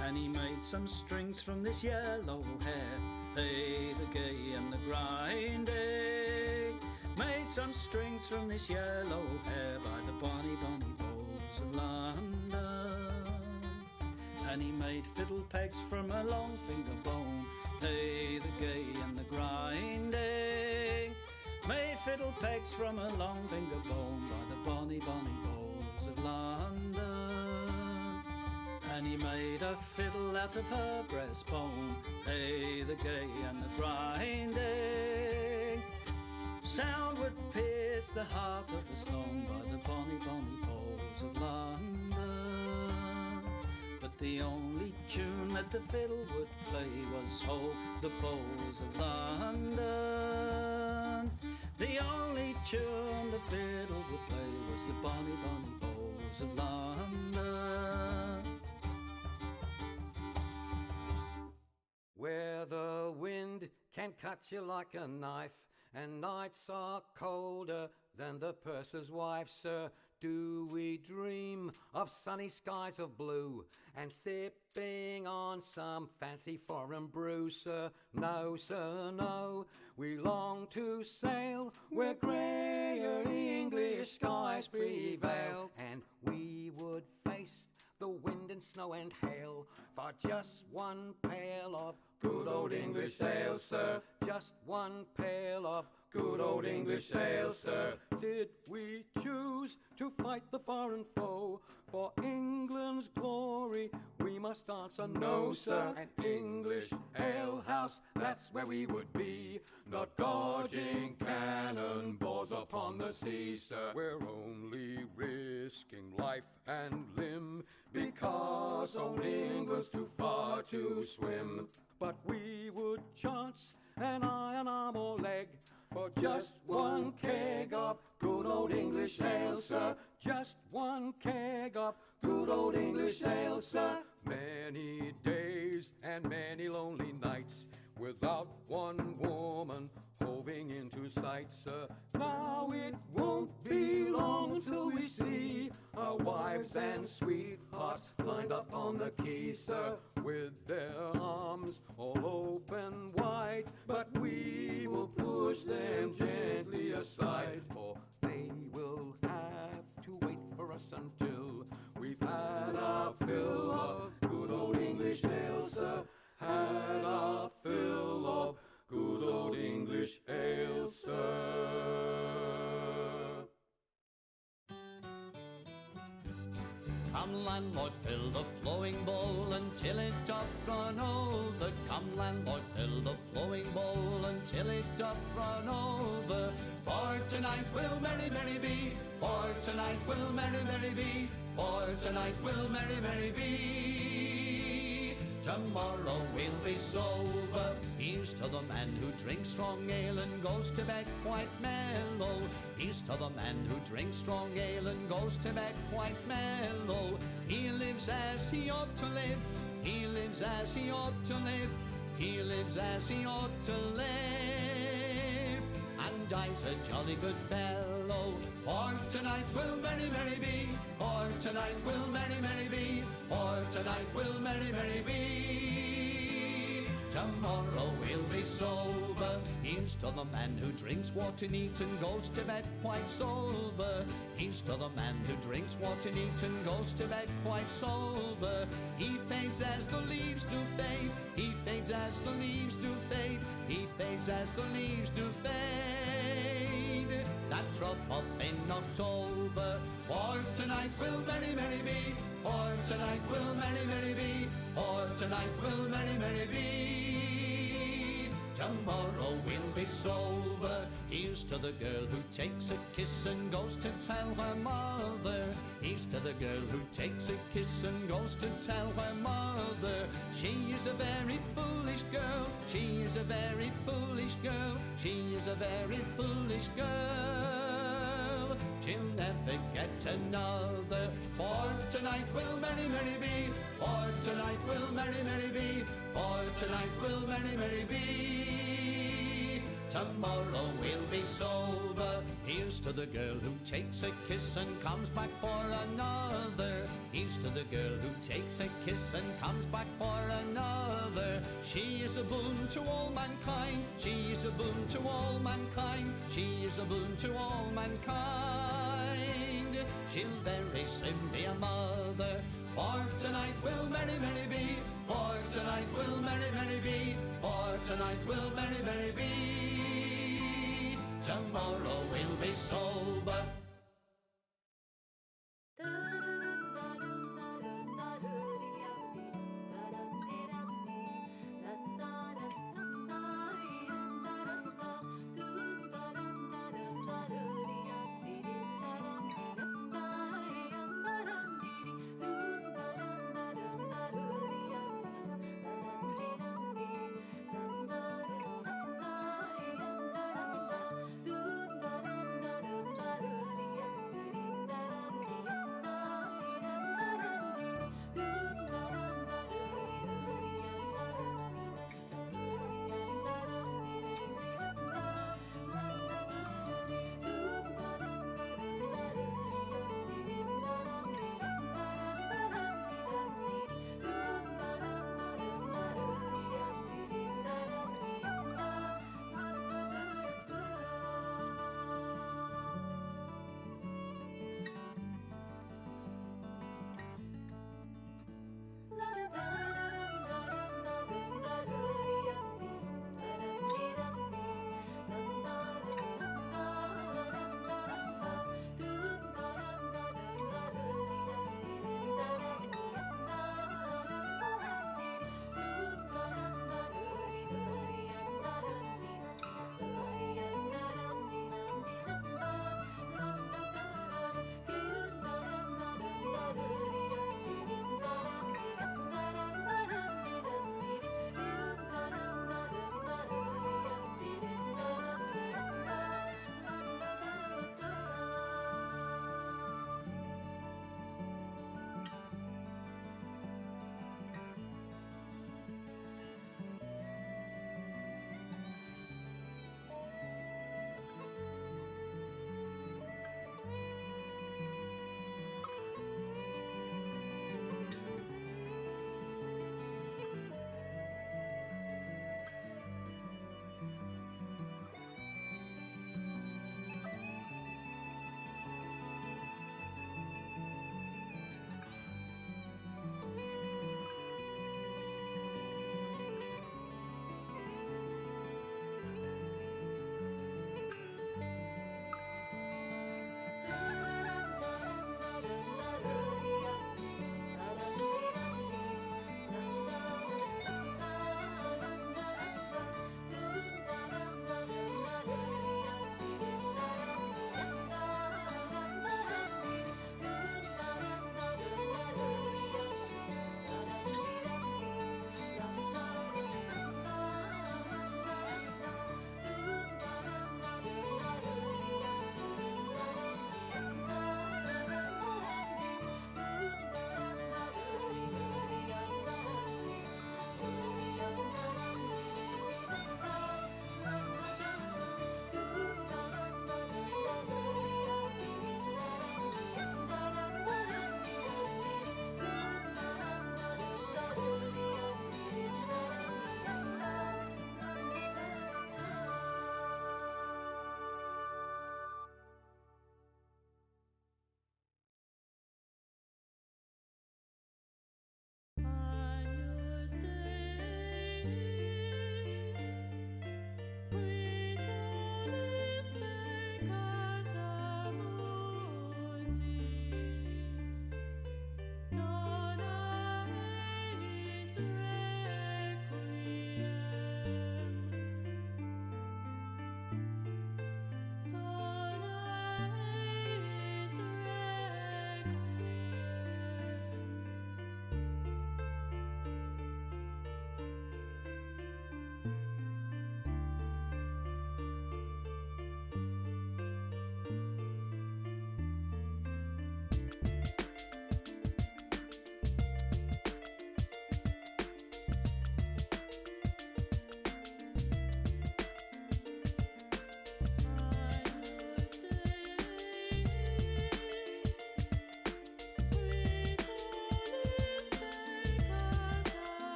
And he made some strings from this yellow hair, hey, the gay and the grinding. Made some strings from this yellow hair by the bonny, bonny bowls of London. And he made fiddle pegs from a long finger bone, hey, the gay and the grinding. Made fiddle pegs from a long finger bone by the bonny, bonny bowls of London. And he made a fiddle out of her breastbone, hey, the gay and the grinding. Sound would pierce the heart of a stone by the bonny, bonny bowls of London. But the only tune that the fiddle would play was Ho, the bowls of London. The only tune the fiddle would play was the bonny, bonny bowls lives of London. Where the wind can cut you like a knife, and nights are colder than the purser's wife, sir. Do we dream of sunny skies of blue and sipping on some fancy foreign brew, sir? No, sir, no. We long to sail where greyer English skies prevail, and we would face the wind and snow and hail for just one pail of good old English ale, sir. Just one pail of good old English ale, sir. Did we choose to fight the foreign foe for England's glory? We must answer no, sir. An English ale house, that's where we would be, not dodging cannonballs upon the sea, sir. We're only risking life and limb because old England's too far to swim. But we would chance an iron arm or leg for just one keg of good old English ale, sir. Just one keg of good old English ale, sir. Many days and many lonely nights without one woman hoving into sight, sir. Now it won't be long until we see our wives and sweethearts lined up on the quay, sir, with their arms all open wide. But we will push them gently aside, for they will have to wait for us until we've had our fill of good old English ale, sir. Had our fill of good old English ale, sir. Come landlord, fill the flowing bowl until it doth run over. Come landlord, fill the flowing bowl until it doth run over. For tonight will merry, merry be. For tonight will merry, merry be. For tonight will merry, merry be. Tomorrow we'll be sober. Here's to the man who drinks strong ale and goes to bed quite mellow. Here's to the man who drinks strong ale and goes to bed quite mellow. He lives as he ought to live. He lives as he ought to live. He lives as he ought to live. And dies a jolly good fellow. For tonight will merry, merry be. For tonight will merry, merry be. For tonight will merry, merry be. Tomorrow we'll be sober. Here's to the man who drinks water neat and goes to bed quite sober. Here's to the man who drinks water neat and goes to bed quite sober. He fades as the leaves do fade. He fades as the leaves do fade. He fades as the leaves do fade. That drop off in October. For tonight will merry, merry be. For tonight will merry, merry be. For tonight will merry, merry be. Tomorrow we'll be sober. Here's to the girl who takes a kiss and goes to tell her mother. Here's to the girl who takes a kiss and goes to tell her mother. She is a very foolish girl. She is a very foolish girl. She is a very foolish girl. She'll never get another. For tonight will merry, merry be. For tonight will merry, merry be. For tonight will merry, merry be. Tomorrow we'll be sober. Here's to the girl who takes a kiss and comes back for another. Here's to the girl who takes a kiss and comes back for another. She is a boon to all mankind. She is a boon to all mankind. She is a boon to all mankind. She'll very soon be a mother. For tonight will merry, merry be. For tonight will merry, merry be. For tonight will merry, merry be. Tomorrow we'll be sober.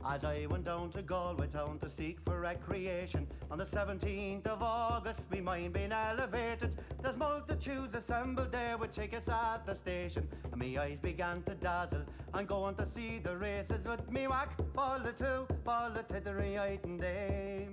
As I went down to Galway town to seek for recreation, on the 17th of August, me mind being elevated. There's multitudes assembled there with tickets at the station, and me eyes began to dazzle. I'm going to see the races with me whack, fall the two, fall the tittery item dame.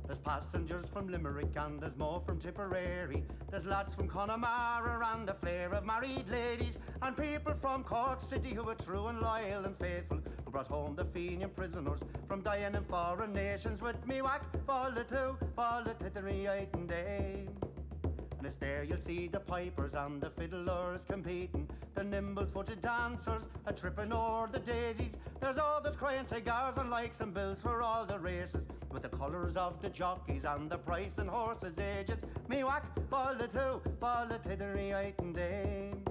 There's passengers from Limerick and there's more from Tipperary. There's lads from Connemara and a flare of married ladies, and people from Cork City who are true and loyal and faithful, who brought home the Fenian prisoners from dying in foreign nations. With me whack, fall the two, fall the tittery item dame. And it's there you'll see the pipers and the fiddlers competing, the nimble-footed dancers a tripping o'er the daisies. There's others crying cigars and likes and bills for all the races, with the colours of the jockeys and the price and horses' ages. Me whack, fall the two, fall the tittery item dame.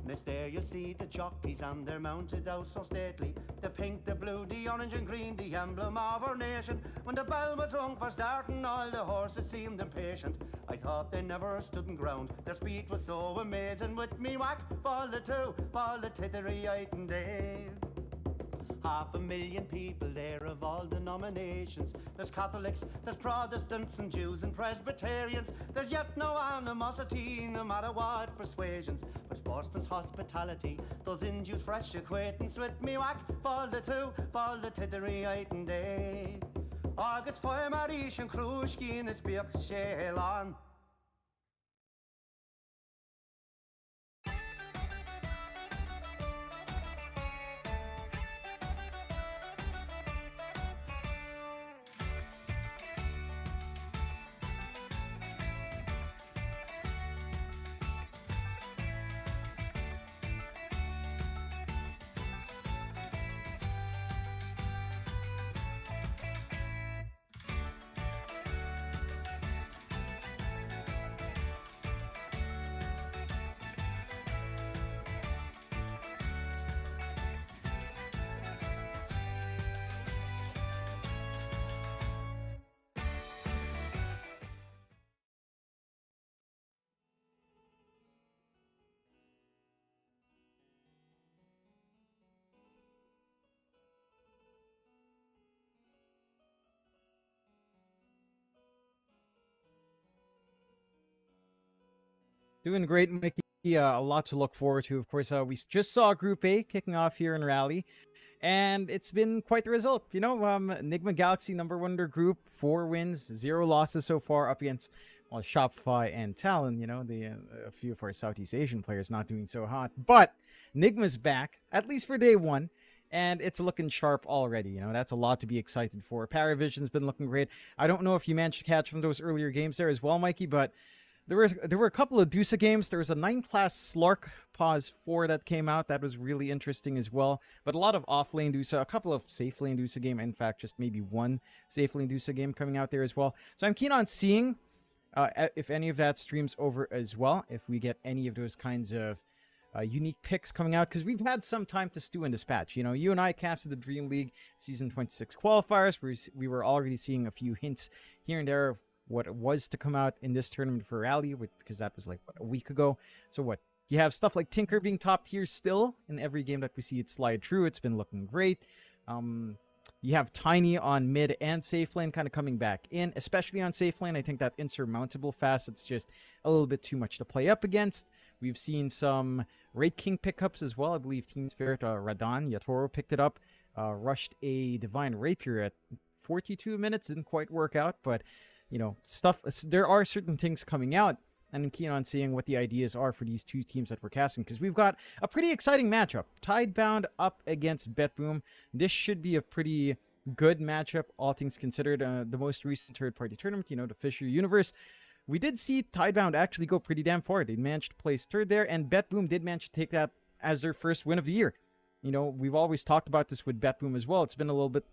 And it's there you'll see the jockeys and they're mounted out so stately, the pink, the blue, the orange and green, the emblem of our nation. When the bell was rung for starting, all the horses seemed impatient. I thought they never stood in ground, their speed was so amazing. With me whack, fall the two, fall the tittery item dame. 500,000 people there of all denominations. There's Catholics, there's Protestants and Jews and Presbyterians. There's yet no animosity, no matter what persuasions, but sportsman's hospitality, those induce fresh acquaintance. With me whack, fall the two, fall the tittery item day. Agus foy marish and krushki in the speak shelan. Doing great, Mickey. A lot to look forward to. Of course, we just saw Group A kicking off here in Raleigh, and it's been quite the result. You know, Enigma Galaxy, number one in their group, 4 wins, 0 losses so far up against, well, Shopify and Talon. You know, a few of our Southeast Asian players not doing so hot. But Enigma's back, at least for day one, and it's looking sharp already. You know, that's a lot to be excited for. Paravision's been looking great. I don't know if you managed to catch from those earlier games there as well, Mikey, but there were a couple of Dusa games. There was a 9-class Slark Pause 4 that came out. That was really interesting as well. But a lot of off-lane Dusa, a couple of safe lane Dusa game. In fact, just maybe one safe lane Dusa game coming out there as well. So I'm keen on seeing if any of that streams over as well. If we get any of those kinds of unique picks coming out. Because we've had some time to stew and dispatch. You know, you and I casted the Dream League Season 26 qualifiers. We were already seeing a few hints here and there of what it was to come out in this tournament for Raleigh, because that was like a week ago. So what, you have stuff like Tinker being top tier still in every game that we see it slide through. It's been looking great. You have Tiny on mid and safe lane kind of coming back in, especially on safe lane. I think that insurmountable fast, it's just a little bit too much to play up against. We've seen some Raid King pickups as well. I believe Team Spirit Radan Yatoro picked it up, rushed a Divine Rapier at 42 minutes. Didn't quite work out, but you know, there are certain things coming out, and I'm keen on seeing what the ideas are for these two teams that we're casting, because we've got a pretty exciting matchup. Tidebound up against BetBoom. This should be a pretty good matchup, all things considered. The most recent third-party tournament, you know, the Fisher Universe, we did see Tidebound actually go pretty damn far. They managed to place third there, and BetBoom did manage to take that as their first win of the year. You know, we've always talked about this with BetBoom as well. It's been a little bit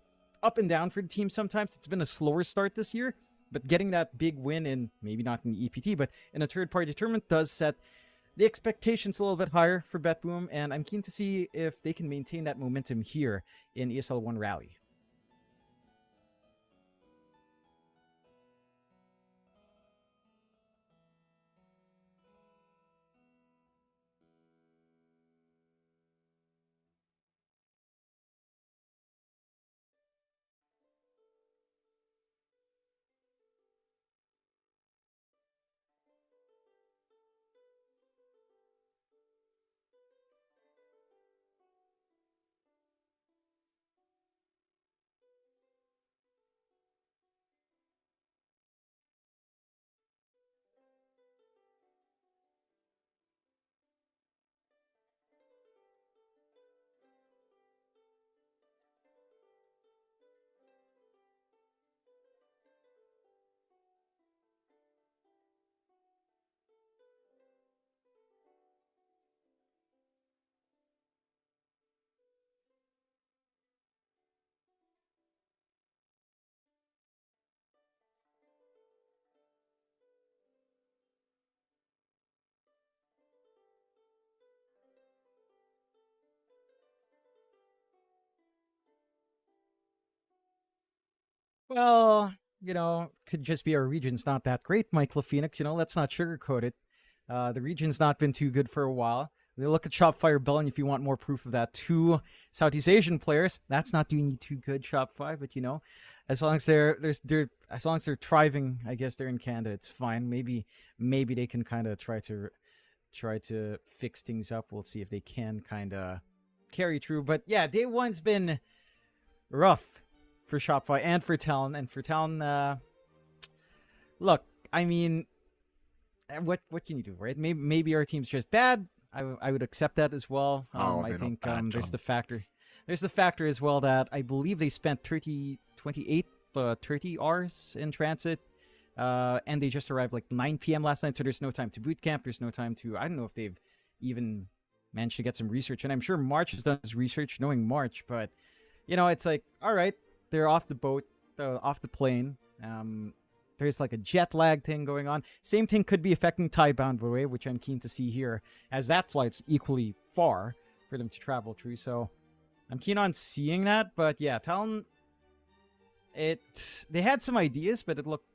up and down for the team sometimes. It's been a slower start this year. But getting that big win in, maybe not in the EPT, but in a third-party tournament does set the expectations a little bit higher for BetBoom. And I'm keen to see if they can maintain that momentum here in ESL One Raleigh. Well, could just be our region's not that great, Michael Phoenix. Let's not sugarcoat it. The region's not been too good for a while. They look at Shopify Rebellion if you want more proof of that. 2 Southeast Asian players. That's not doing you too good, Shopify. But as long as as long as they're thriving, I guess they're in Canada. It's fine. Maybe they can kind of try to fix things up. We'll see if they can kind of carry through. But yeah, day one's been rough for Shopify and for Talon. And for Talon, look, I mean, what can you do, right? Maybe our team's just bad. I would accept that as well. I think there's the factor as well that I believe they spent 30 hours in transit, and they just arrived like 9 p.m. last night, so there's no time to boot camp. There's no time to, I don't know if they've even managed to get some research, and I'm sure March has done his research, knowing March, but it's like, all right, they're off the boat, off the plane. There's like a jet lag thing going on. Same thing could be affecting Tidebound, by the way, which I'm keen to see here, as that flight's equally far for them to travel through. So I'm keen on seeing that. But yeah, Talon, they had some ideas, but it looked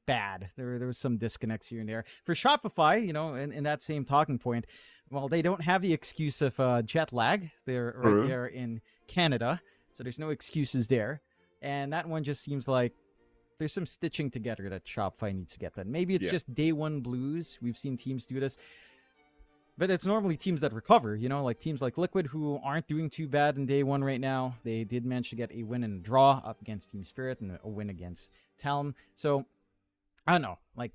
bad. There was some disconnects here and there. For Shopify, in that same talking point, well, they don't have the excuse of jet lag. They're right there in Canada, so there's no excuses there. And that one just seems like there's some stitching together that Shopify needs to get done. Maybe it's just day one blues. We've seen teams do this. But it's normally teams that recover, like teams like Liquid, who aren't doing too bad in day one right now. They did manage to get a win and a draw up against Team Spirit and a win against Talon. So, I don't know. Like,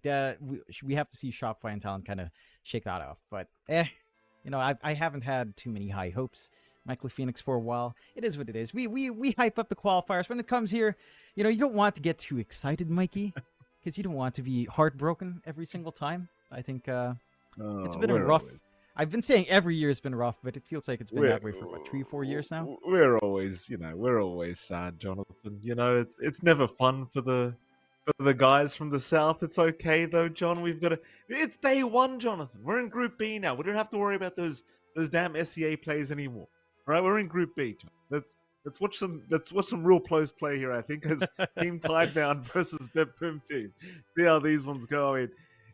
we have to see Shopify and Talon kind of shake that off. But, I haven't had too many high hopes. Michael Phoenix for a while. It is what it is. We hype up the qualifiers. When it comes here, you don't want to get too excited, Mikey, because you don't want to be heartbroken every single time. I think it's been a rough... I've been saying every year has been rough, but it feels like it's been that way for, 3-4 years now? We're always sad, Jonathan. It's never fun for the guys from the south. It's okay, though, John. It's day one, Jonathan. We're in Group B now. We don't have to worry about those damn SEA plays anymore. All right, we're in Group B, John. Let's watch some real close play here, I think, as Team Tidebound versus BetBoom team. See how these ones go. I mean,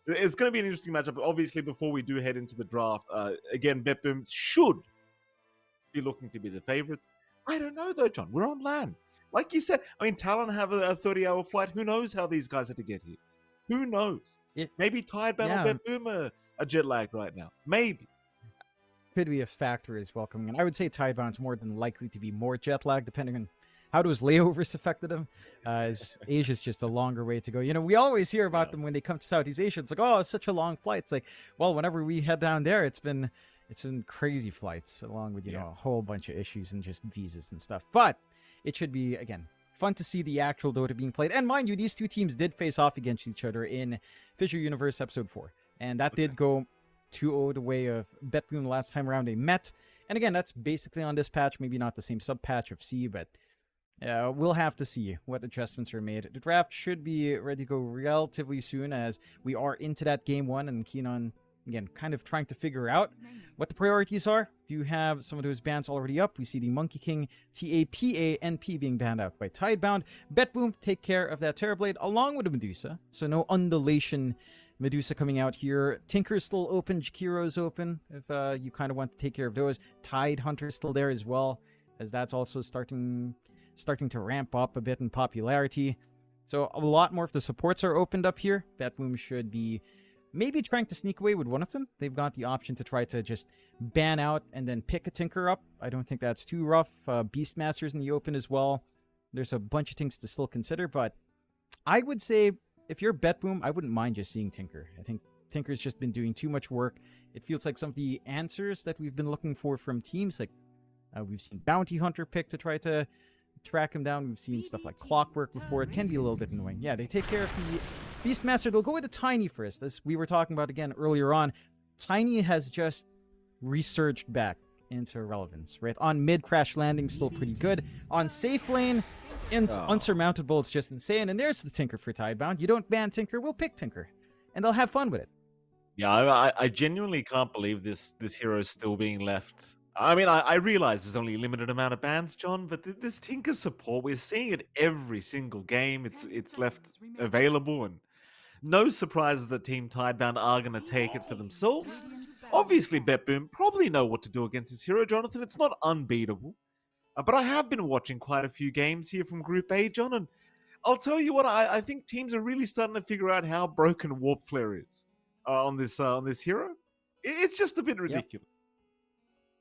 it's going to be an interesting matchup. Obviously, before we do head into the draft, again, BetBoom should be looking to be the favorites. I don't know, though, John. We're on land. Like you said, I mean, Talon have a 30-hour flight. Who knows how these guys had to get here? Who knows? Maybe Tidebound or BetBoom are jet lagged right now. Maybe. Could be a factor as well coming in. I would say Tidebound's more than likely to be more jet lag, depending on how those layovers affected them. As Asia's just a longer way to go. We always hear about them when they come to Southeast Asia. It's like, oh, it's such a long flight. It's like, well, whenever we head down there, it's been crazy flights, along with a whole bunch of issues and just visas and stuff. But it should be, again, fun to see the actual Dota being played. And mind you, these two teams did face off against each other in Fissure Universe Episode 4, and that did go 2-0 the way of BetBoom the last time around they met. And again, that's basically on this patch, maybe not the same sub-patch of C, but we'll have to see what adjustments are made. The draft should be ready to go relatively soon, as we are into that game one and keen on, again, kind of trying to figure out what the priorities are. Do you have some of those bans already up? We see the Monkey King, TAPA, NP being banned out by Tidebound. BetBoom take care of that Terrorblade along with the Medusa, so no undulation Medusa coming out here. Tinker's still open. Jakiro's open if you kind of want to take care of those. Tide Hunter's still there as well, as that's also starting to ramp up a bit in popularity. So a lot more of the supports are opened up here. BetBoom should be maybe trying to sneak away with one of them. They've got the option to try to just ban out and then pick a Tinker up. I don't think that's too rough. Beastmaster's in the open as well. There's a bunch of things to still consider, but I would say if you're BetBoom, I wouldn't mind just seeing Tinker. I think Tinker's just been doing too much work. It feels like some of the answers that we've been looking for from teams, like we've seen Bounty Hunter pick to try to track him down. We've seen stuff like Clockwork before. It can be a little bit annoying. Yeah, they take care of the Beastmaster. They'll go with the Tiny first, as we were talking about again earlier on. Tiny has just resurged back into relevance, right? On mid, Crash Landing, still pretty good. On safe lane, unsurmountable, it's just insane. And there's the Tinker for Tidebound. You don't ban Tinker, we'll pick Tinker. And they'll have fun with it. Yeah, I genuinely can't believe this hero is still being left I mean, I realize there's only a limited amount of bans, John, but this Tinker support, we're seeing it every single game. It's left available, and no surprises that Team Tidebound are going to take it for themselves. Obviously, BetBoom probably know what to do against this hero, Jonathan. It's not unbeatable. But I have been watching quite a few games here from Group A, John, and I'll tell you what, I think teams are really starting to figure out how broken Warp Flare is on this hero. It's just a bit ridiculous.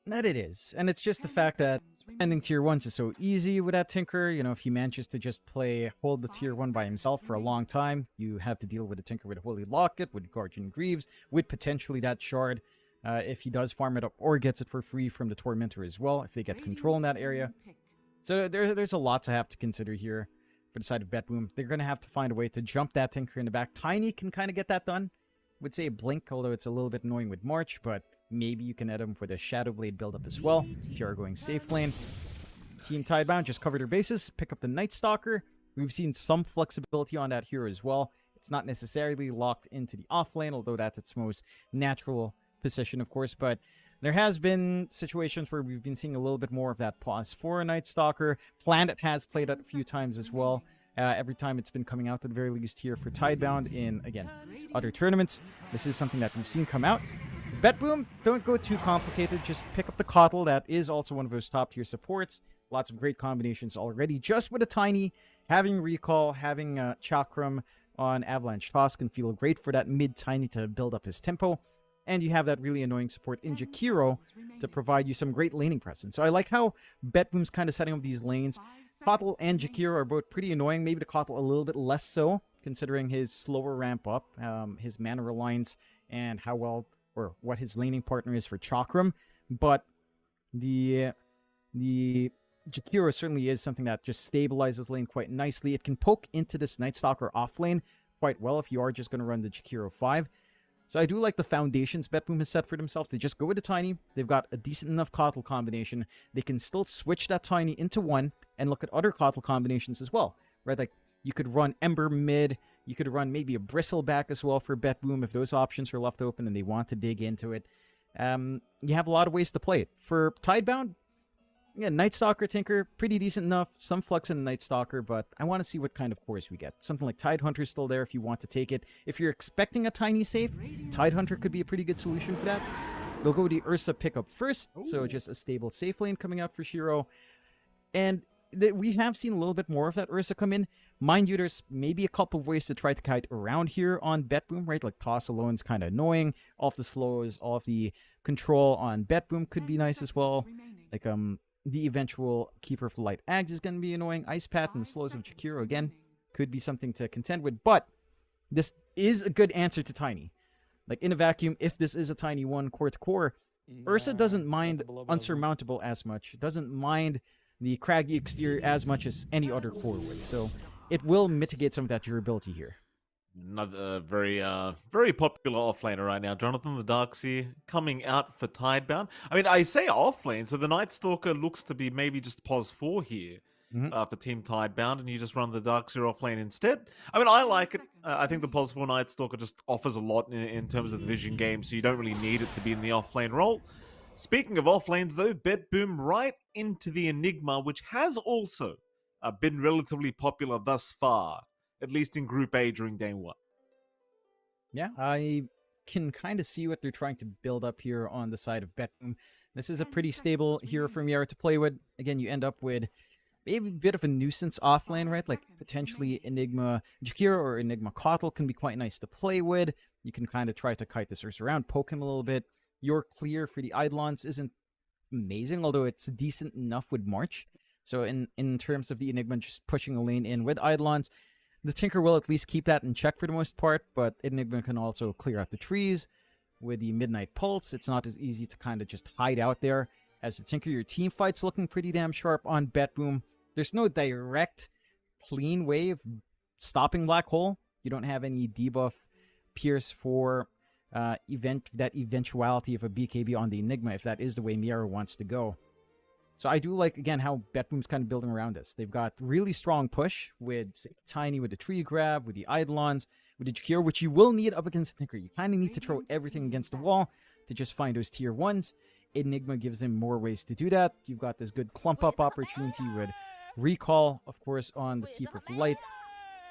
That it is. And it's just the fact that ending tier 1s is so easy with that Tinker. You know, if he manages to just hold the tier 1 by himself for a long time, you have to deal with a Tinker with a Holy Locket, with Guardian Greaves, with potentially that Shard, if he does farm it up or gets it for free from the Tormentor as well, if they get control in that area. So there's a lot to have to consider here for the side of BetBoom. They're going to have to find a way to jump that Tinker in the back. Tiny can kind of get that done. Would say Blink, although it's a little bit annoying with March, but maybe you can add him for the Shadow Blade buildup as well, if you are going safe lane. Team Tidebound just cover their bases, pick up the Night Stalker. We've seen some flexibility on that hero as well. It's not necessarily locked into the off lane, although that's its most natural position, of course, but there has been situations where we've been seeing a little bit more of that pause for a Night Stalker. Planet has played that a few times as well. Every time it's been coming out, at the very least here for Tidebound in, again, other tournaments. This is something that we've seen come out. BetBoom, don't go too complicated. Just pick up the Kotl. That is also one of those top-tier supports. Lots of great combinations already. Just with a Tiny, having Recall, having Chakram on Avalanche Toss can feel great for that mid-Tiny to build up his tempo. And you have that really annoying support in Jakiro to provide you some great laning presence. So I like how BetBoom's kind of setting up these lanes. Kotl and Jakiro are both pretty annoying. Maybe the Kotl a little bit less so, considering his slower ramp up, his mana reliance, and how well or what his laning partner is for Chakram. But the Jakiro certainly is something that just stabilizes lane quite nicely. It can poke into this Night Stalker off lane quite well if you are just going to run the Jakiro 5. So I do like the foundations BetBoom has set for themselves. They just go with a Tiny. They've got a decent enough Kotl combination. They can still switch that Tiny into one and look at other Kotl combinations as well, right? Like, you could run Ember mid. You could run maybe a Bristleback as well for BetBoom if those options are left open and they want to dig into it. You have a lot of ways to play it. For Tidebound, yeah, Night Stalker, Tinker, pretty decent enough. Some flex in the Night Stalker, but I want to see what kind of cores we get. Something like Tidehunter is still there if you want to take it. If you're expecting a Tiny safe, Tidehunter could be a pretty good solution for that. They'll go the Ursa pickup first, so just a stable safe lane coming out for Shiro. And we have seen a little bit more of that Ursa come in. Mind you, there's maybe a couple of ways to try to kite around here on BetBoom, right? Like Toss alone is kind of annoying. Off the slows, off the control on BetBoom could be nice as well. Like, the eventual Keeper of Light Ags is going to be annoying. Ice Path and the slows of Jakiro, again, could be something to contend with. But this is a good answer to Tiny. Like, in a vacuum, if this is a Tiny 1 core-to-core, Ursa doesn't mind Unsurmountable as much. Doesn't mind the craggy exterior as much as any other core would. So it will mitigate some of that durability here. Another very popular offlaner right now, Jonathan the Darkseer, coming out for Tidebound. I mean, I say offlane, so the Night Stalker looks to be maybe just pos 4 here for Team Tidebound, and you just run the Darkseer offlane instead. I mean, I like it. I think the pos 4 Night Stalker just offers a lot in terms of the vision game, so you don't really need it to be in the offlane role. Speaking of offlanes, though, BetBoom right into the Enigma, which has also been relatively popular thus far, at least in Group A during Day 1. Yeah, I can kind of see what they're trying to build up here on the side of BetBoom. This is a pretty stable hero for Miara to play with. Again, you end up with maybe a bit of a nuisance offlane, right? Like, potentially Enigma Jakiro or Enigma Kotl can be quite nice to play with. You can kind of try to kite this Ursa around, poke him a little bit. Your clear for the Eidolons isn't amazing, although it's decent enough with March. So in terms of the Enigma just pushing a lane in with Eidolons, the Tinker will at least keep that in check for the most part, but Enigma can also clear out the trees. With the Midnight Pulse, it's not as easy to kind of just hide out there. As the Tinker, your team fight's looking pretty damn sharp on BetBoom. There's no direct, clean way of stopping Black Hole. You don't have any debuff Pierce for that eventuality of a BKB on the Enigma, if that is the way Miara wants to go. So I do like, again, how BetBoom's kind of building around this. They've got really strong push with, say, Tiny with the Tree Grab, with the Eidolons, with the Jakiro, which you will need up against the Tinker. You kind of need to throw everything against the wall to just find those tier 1s. Enigma gives them more ways to do that. You've got this good clump up opportunity with recall, of course, on the Keeper of Light.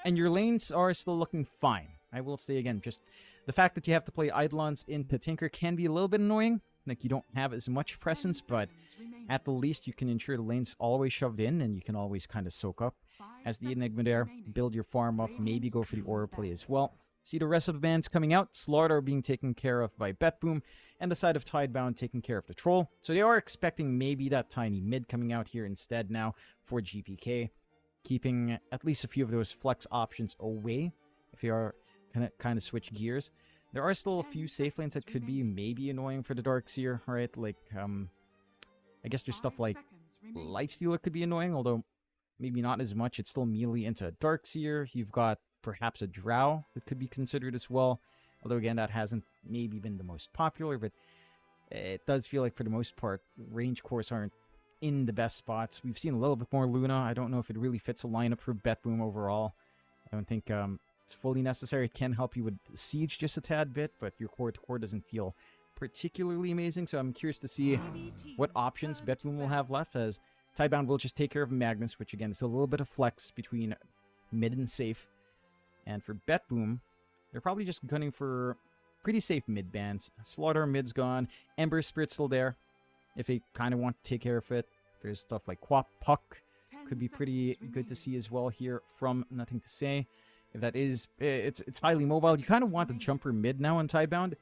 And your lanes are still looking fine. I will say again, just the fact that you have to play Eidolons into Tinker can be a little bit annoying. Like, you don't have as much presence, but at the least you can ensure the lane's always shoved in and you can always kind of soak up as the Enigma there. Build your farm up, maybe go for the aura play as well. See the rest of the bands coming out. Slaughter being taken care of by Betboom, and the side of Tidebound taking care of the Troll. So they are expecting maybe that tiny mid coming out here instead now for GPK, keeping at least a few of those flex options away if you are kind of switch gears. There are still a few safe lanes that could be maybe annoying for the Darkseer, right? Like, I guess there's stuff like Lifestealer could be annoying, although maybe not as much. It's still melee into a Darkseer. You've got perhaps a Drow that could be considered as well. Although, again, that hasn't maybe been the most popular, but it does feel like, for the most part, range cores aren't in the best spots. We've seen a little bit more Luna. I don't know if it really fits a lineup for Betboom overall. I don't think it's fully necessary. It can help you with Siege just a tad bit, but your core-to-core doesn't feel particularly amazing, so I'm curious to see what options Betboom will have left, as Tidebound will just take care of Magnus, which, again, is a little bit of flex between mid and safe. And for Betboom, they're probably just gunning for pretty safe mid bans. Slaughter mid's gone. Ember Spirit's still there if they kind of want to take care of it. There's stuff like Quap Puck. Could be pretty good to see as well here from Nothing to Say. If that is, it's highly mobile. You kind of want the jumper mid now on Tidebound.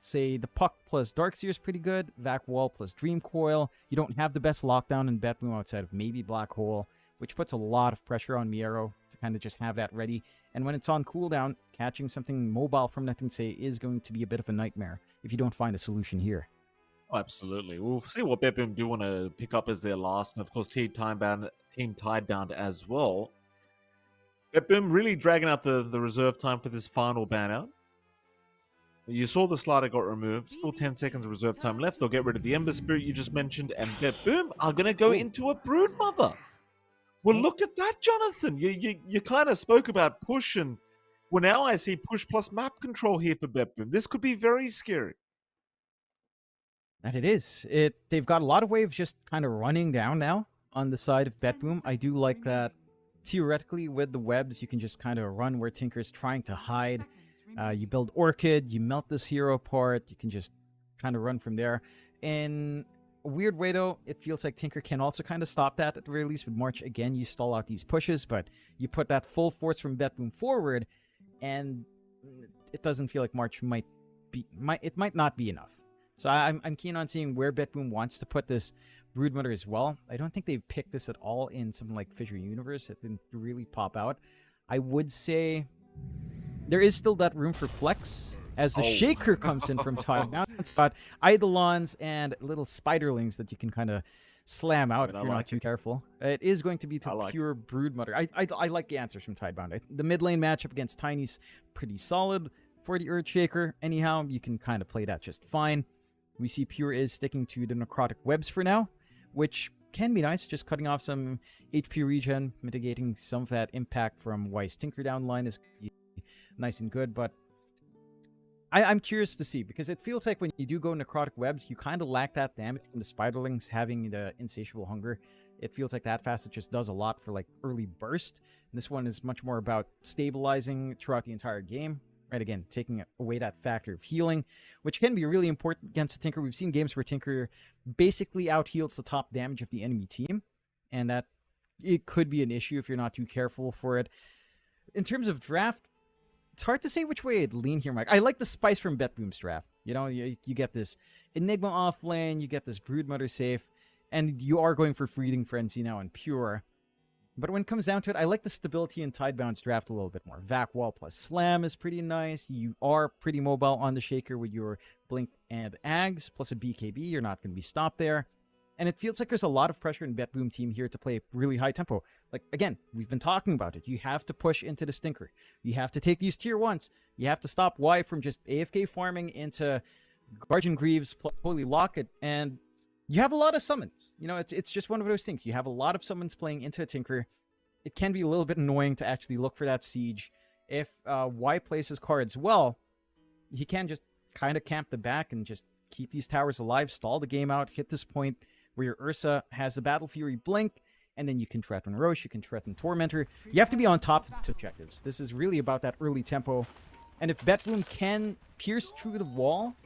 Say the Puck plus Darkseer is pretty good. Vac Wall plus Dream Coil. You don't have the best lockdown in Betboom outside of maybe Black Hole, which puts a lot of pressure on Miero to kind of just have that ready. And when it's on cooldown, catching something mobile from Nothing to Say is going to be a bit of a nightmare if you don't find a solution here. Oh, absolutely. We'll see what Betboom do want to pick up as their last, and of course Team Tidebound as well. Betboom really dragging out the reserve time for this final ban out. You saw the slider got removed. Still 10 seconds of reserve time left. They'll get rid of the Ember Spirit you just mentioned, and Betboom are going to go into a Broodmother. Well, look at that, Jonathan. You kind of spoke about push, and well, now I see push plus map control here for Betboom. This could be very scary. And it is. They've got a lot of waves just kind of running down now on the side of Betboom. I do like that. Theoretically, with the webs, you can just kind of run where Tinker's trying to hide. You build Orchid, you melt this hero part, you can just kind of run from there. In a weird way, though, it feels like Tinker can also kind of stop that at the very least. With March, again, you stall out these pushes, but you put that full force from Betboom forward, and it doesn't feel like March might not be enough. So I'm keen on seeing where Betboom wants to put this Broodmother as well. I don't think they've picked this at all in something like Fissure Universe. It didn't really pop out. I would say there is still that room for flex as the Shaker comes in from time. Now it's got Eidolons and little spiderlings that you can kind of slam out if you're not too careful. It is going to be pure Broodmother. I like the answers from Tidebound. The mid lane matchup against Tiny's pretty solid for the Earthshaker. Anyhow, you can kind of play that just fine. We see Pure is sticking to the Necrotic Webs for now, which can be nice, just cutting off some HP regen, mitigating some of that impact from Wise Tinker down line is nice and good, but I'm curious to see, because it feels like when you do go Necrotic Webs, you kind of lack that damage from the Spiderlings having the Insatiable Hunger. It feels like that facet just does a lot for like early burst. And this one is much more about stabilizing throughout the entire game. Right, again, taking away that factor of healing, which can be really important against a Tinker. We've seen games where Tinker basically out-heals the top damage of the enemy team, and that it could be an issue if you're not too careful for it. In terms of draft, it's hard to say which way I'd lean here, Mike. I like the spice from Betboom's draft. You know, you get this Enigma off lane, you get this Broodmother safe, and you are going for Fleeting Frenzy now in Pure. But when it comes down to it, I like the stability in Tidebound's draft a little bit more. Vac Wall plus Slam is pretty nice. You are pretty mobile on the Shaker with your Blink and Ags, plus a BKB. You're not going to be stopped there. And it feels like there's a lot of pressure in Betboom team here to play really high tempo. Like, again, we've been talking about it. You have to push into the Stinker. You have to take these tier 1s. You have to stop Y from just AFK farming into Guardian Greaves, plus Holy Locket, and you have a lot of summons. You know, it's just one of those things. You have a lot of summons playing into a Tinker. It can be a little bit annoying to actually look for that Siege. If Y plays his cards well, he can just kind of camp the back and just keep these towers alive, stall the game out, hit this point where your Ursa has the Battle Fury blink, and then you can threaten Roche, you can threaten Tormentor. You have to be on top of these objectives. This is really about that early tempo. And if Betboom can pierce through the wall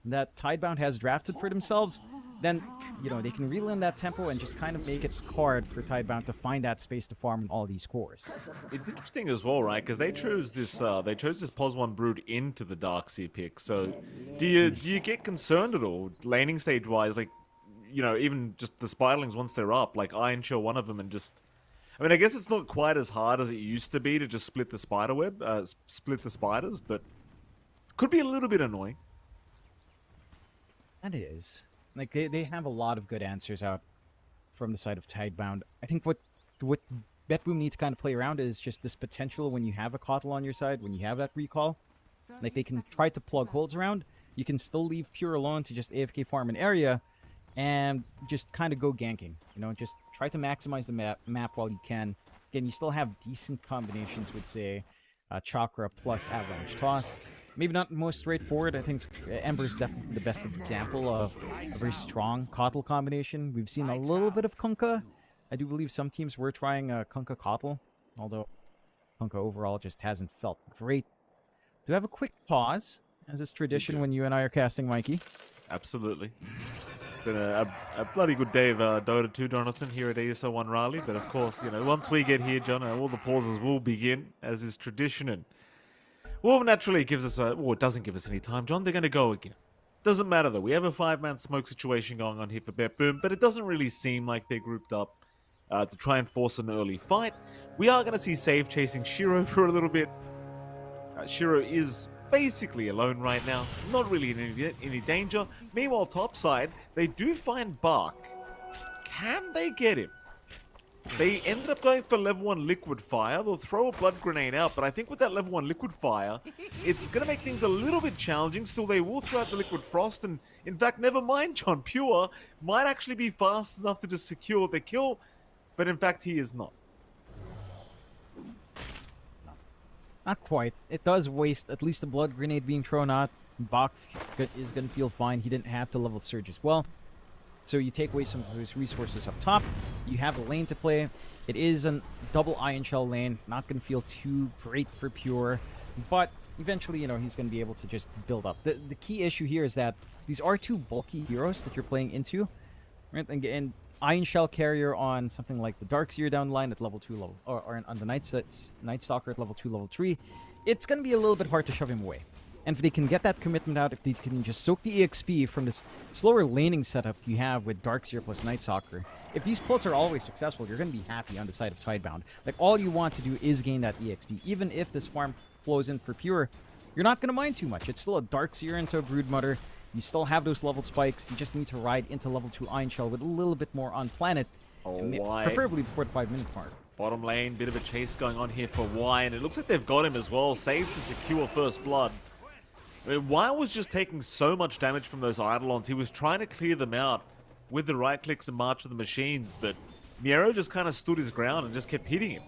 that Tidebound has drafted for themselves, then, you know, they can reel in that tempo and just kind of make it hard for Tidebound to find that space to farm in all these cores. It's interesting as well, right? Because they chose this Pos 1 Brood into the Darkseer pick. So do you get concerned at all, laning stage wise? Like, you know, even just the Spiderlings once they're up, like Iron Shell one of them, and just, I mean, I guess it's not quite as hard as it used to be to just split the spiderweb, split the spiders, but it could be a little bit annoying. That is. Like, they have a lot of good answers out from the side of Tidebound. I think what Betboom needs to kind of play around is just this potential when you have a Kotl on your side, when you have that recall. Like, they can try to plug holes around. You can still leave Pure alone to just AFK farm an area and just kind of go ganking. You know, just try to maximize the map while you can. Again, you still have decent combinations with, say, Chakra plus Avalanche Toss. Maybe not the most straightforward. I think Ember is definitely the best example of a very strong Kotl combination. We've seen a little bit of Kunkka. I do believe some teams were trying Kunkka Kotl, although Kunkka overall just hasn't felt great. Do we have a quick pause, as is tradition when you and I are casting, Mikey? Absolutely. It's been a bloody good day of Dota 2, Jonathan, here at ESL One Raleigh. But of course, you know, once we get here, John, all the pauses will begin, as is tradition. And well, naturally, it gives us it doesn't give us any time, John. They're going to go again. Doesn't matter, though. We have a 5-man smoke situation going on here for Betboom, but it doesn't really seem like they're grouped up to try and force an early fight. We are going to see Save chasing Shiro for a little bit. Shiro is basically alone right now, not really in any danger. Meanwhile, topside, they do find Bark. Can they get him? They ended up going for level 1 Liquid Fire. They'll throw a Blood Grenade out, but I think with that level 1 Liquid Fire, it's going to make things a little bit challenging. Still, they will throw out the Liquid Frost, and in fact, never mind, John, Pure might actually be fast enough to just secure the kill, but in fact, he is not. Not quite. It does waste at least the Blood Grenade being thrown out. Bach is going to feel fine. He didn't have to level Surge as well. So you take away some of his resources up top. You have a lane to play. It is a double Iron Shell lane. Not going to feel too great for Pure. But eventually, you know, he's going to be able to just build up. The key issue here is that these are two bulky heroes that you're playing into. Right? And Iron Shell carrier on something like the Darkseer down the line at level 2, or on the Night Stalker at level 2, level 3. It's going to be a little bit hard to shove him away. And if they can get that commitment out, if they can just soak the EXP from this slower laning setup you have with Darkseer plus Night Stalker, if these pulls are always successful, you're going to be happy on the side of Tidebound. Like, all you want to do is gain that EXP. Even if this farm flows in for Pure, you're not going to mind too much. It's still a Darkseer into a Broodmother. You still have those level spikes. You just need to ride into level 2 Iron Shell with a little bit more on planet. Preferably before the 5-minute mark. Bottom lane, bit of a chase going on here for Y, and it looks like they've got him as well. Saved to secure first blood. I mean, Y was just taking so much damage from those Eidolons. He was trying to clear them out with the right clicks and March of the Machines, but Miero just kind of stood his ground and just kept hitting him.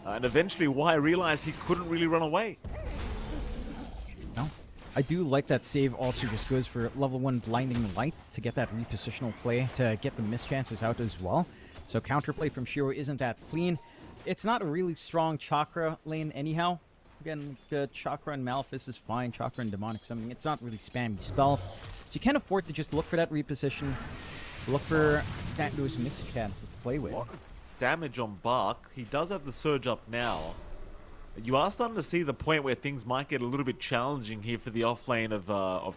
And eventually Y realized he couldn't really run away. No. I do like that save also just goes for level 1 Blinding Light to get that repositional play, to get the mischances out as well. So counterplay from Shiro isn't that clean. It's not a really strong Chakra lane anyhow. Again, the Chakra and Malefice is fine. Chakra and Demonic Summoning, it's not really spammy spells. So you can afford to just look for that reposition. Look for those mischances to play with. Damage on Bark. He does have the Surge up now. You are starting to see the point where things might get a little bit challenging here for the offlane of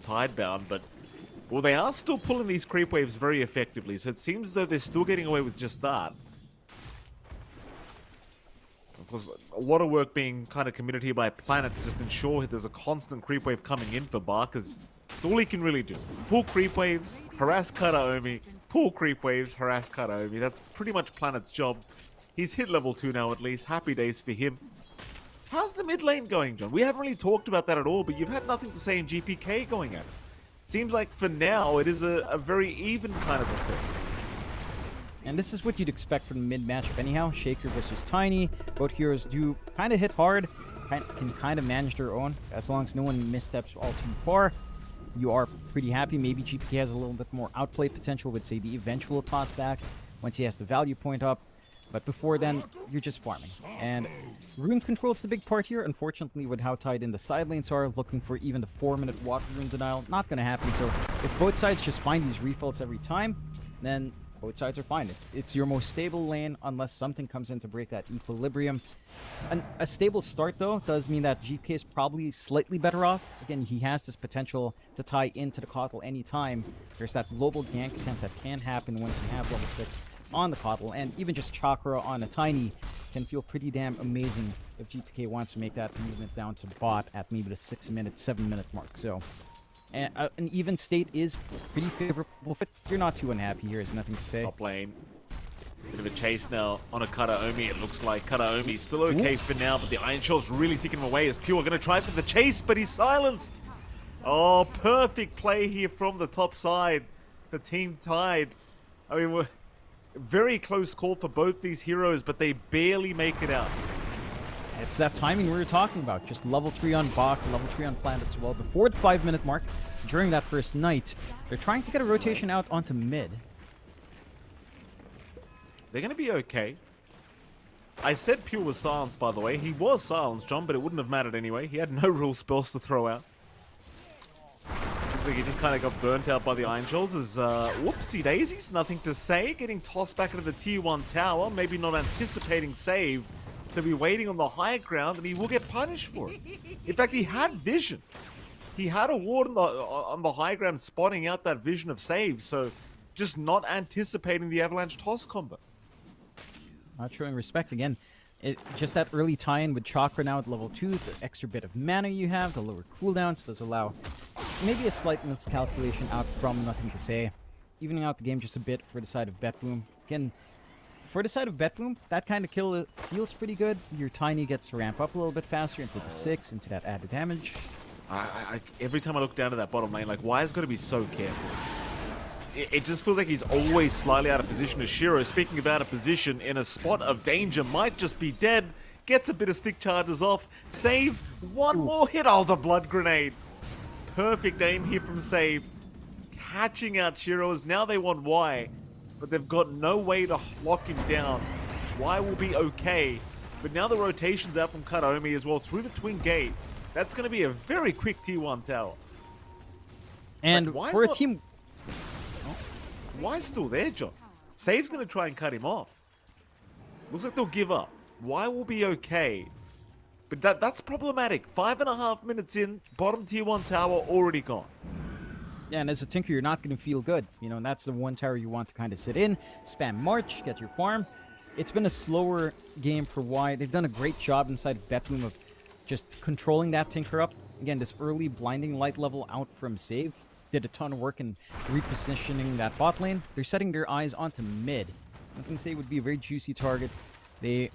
Tidebound, but well, they are still pulling these creep waves very effectively, so it seems as though they're still getting away with just that. Of course, a lot of work being kind of committed here by Planet to just ensure there's a constant creep wave coming in for Bark, because it's all he can really do. Just pull creep waves, harass Kataomi, pull creep waves, harass Kataomi. That's pretty much Planet's job. He's hit level 2 now at least. Happy days for him. How's the mid lane going, John? We haven't really talked about that at all, but you've had nothing to say in GPK going at it. Seems like for now it is a very even kind of a thing. And this is what you'd expect from the mid matchup anyhow. Shaker versus Tiny. Both heroes do kind of hit hard, can kind of manage their own, as long as no one missteps all too far. you are pretty happy. Maybe GPK has a little bit more outplay potential with, say, the eventual toss back once he has the value point up. But before then, you're just farming. And rune control is the big part here. Unfortunately, with how tied in the side lanes are, looking for even the 4-minute water rune denial, not going to happen. So if both sides just find these refills every time, then both sides are fine. It's your most stable lane unless something comes in to break that equilibrium. A stable start, though, does mean that GPK is probably slightly better off. Again, he has this potential to tie into the Coddle anytime. There's that global gank attempt that can happen once you have level 6 on the Coddle, and even just Chakra on a Tiny can feel pretty damn amazing if GPK wants to make that movement down to bot at maybe the 6-minute, 7-minute mark. So an even state is pretty favorable. But you're not too unhappy here, there's nothing to say. Top lane. Bit of a chase now on a Kataomi. It looks like Kataomi's still okay for now, but the Iron Shell's really taking him away as Pure going to try for the chase, but he's silenced. Oh, perfect play here from the top side. The team tied. I mean, we're very close call for both these heroes, but they barely make it out. It's that timing we were talking about. Just level 3 on Bach, level 3 on Planet as well. Before the 5-minute mark, during that first night, they're trying to get a rotation out onto mid. They're going to be okay. I said Pure was silenced, by the way. He was silenced, John, but it wouldn't have mattered anyway. He had no real spells to throw out. Seems like he just kind of got burnt out by the Iron Shoals as, whoopsie daisies, nothing to say. Getting tossed back into the tier 1 tower, maybe not anticipating save. To be waiting on the high ground, and he will get punished for it. In fact, he had vision. He had a ward on the high ground spotting out that vision of save, so just not anticipating the avalanche toss combo. Not showing respect again. Just that early tie-in with Chakra now at level 2, the extra bit of mana you have, the lower cooldowns does allow maybe a slight miscalculation out from nothing to say. Evening out the game just a bit for the side of BetBoom. Again, for the side of BetBoom, that kind of kill feels pretty good. Your Tiny gets to ramp up a little bit faster into the 6, into that added damage. Every time I look down to that bottom lane, like, why is it got to be so careful? It just feels like he's always slightly out of position. As Shiro, speaking of out of position, in a spot of danger, might just be dead. Gets a bit of stick charges off. Save, one more hit. Oh, the blood grenade. Perfect aim here from Save. Catching out Shiro's. Now they want Y, but they've got no way to lock him down. Y will be okay, but now the rotation's out from Kataomi as well through the Twin Gate. That's going to be a very quick T1 tower. And for a team... Why's still there, John? Save's going to try and cut him off. Looks like they'll give up. Y will be okay. But that's problematic. 5.5 minutes in, bottom tier 1 tower already gone. Yeah, and as a Tinker, you're not going to feel good. You know, and that's the one tower you want to kind of sit in, spam March, get your farm. It's been a slower game for Y. They've done a great job inside of BetBoom of just controlling that Tinker up. Again, this early blinding light level out from Save did a ton of work in repositioning that bot lane. They're setting their eyes onto mid. Nothing to say would be a very juicy target. They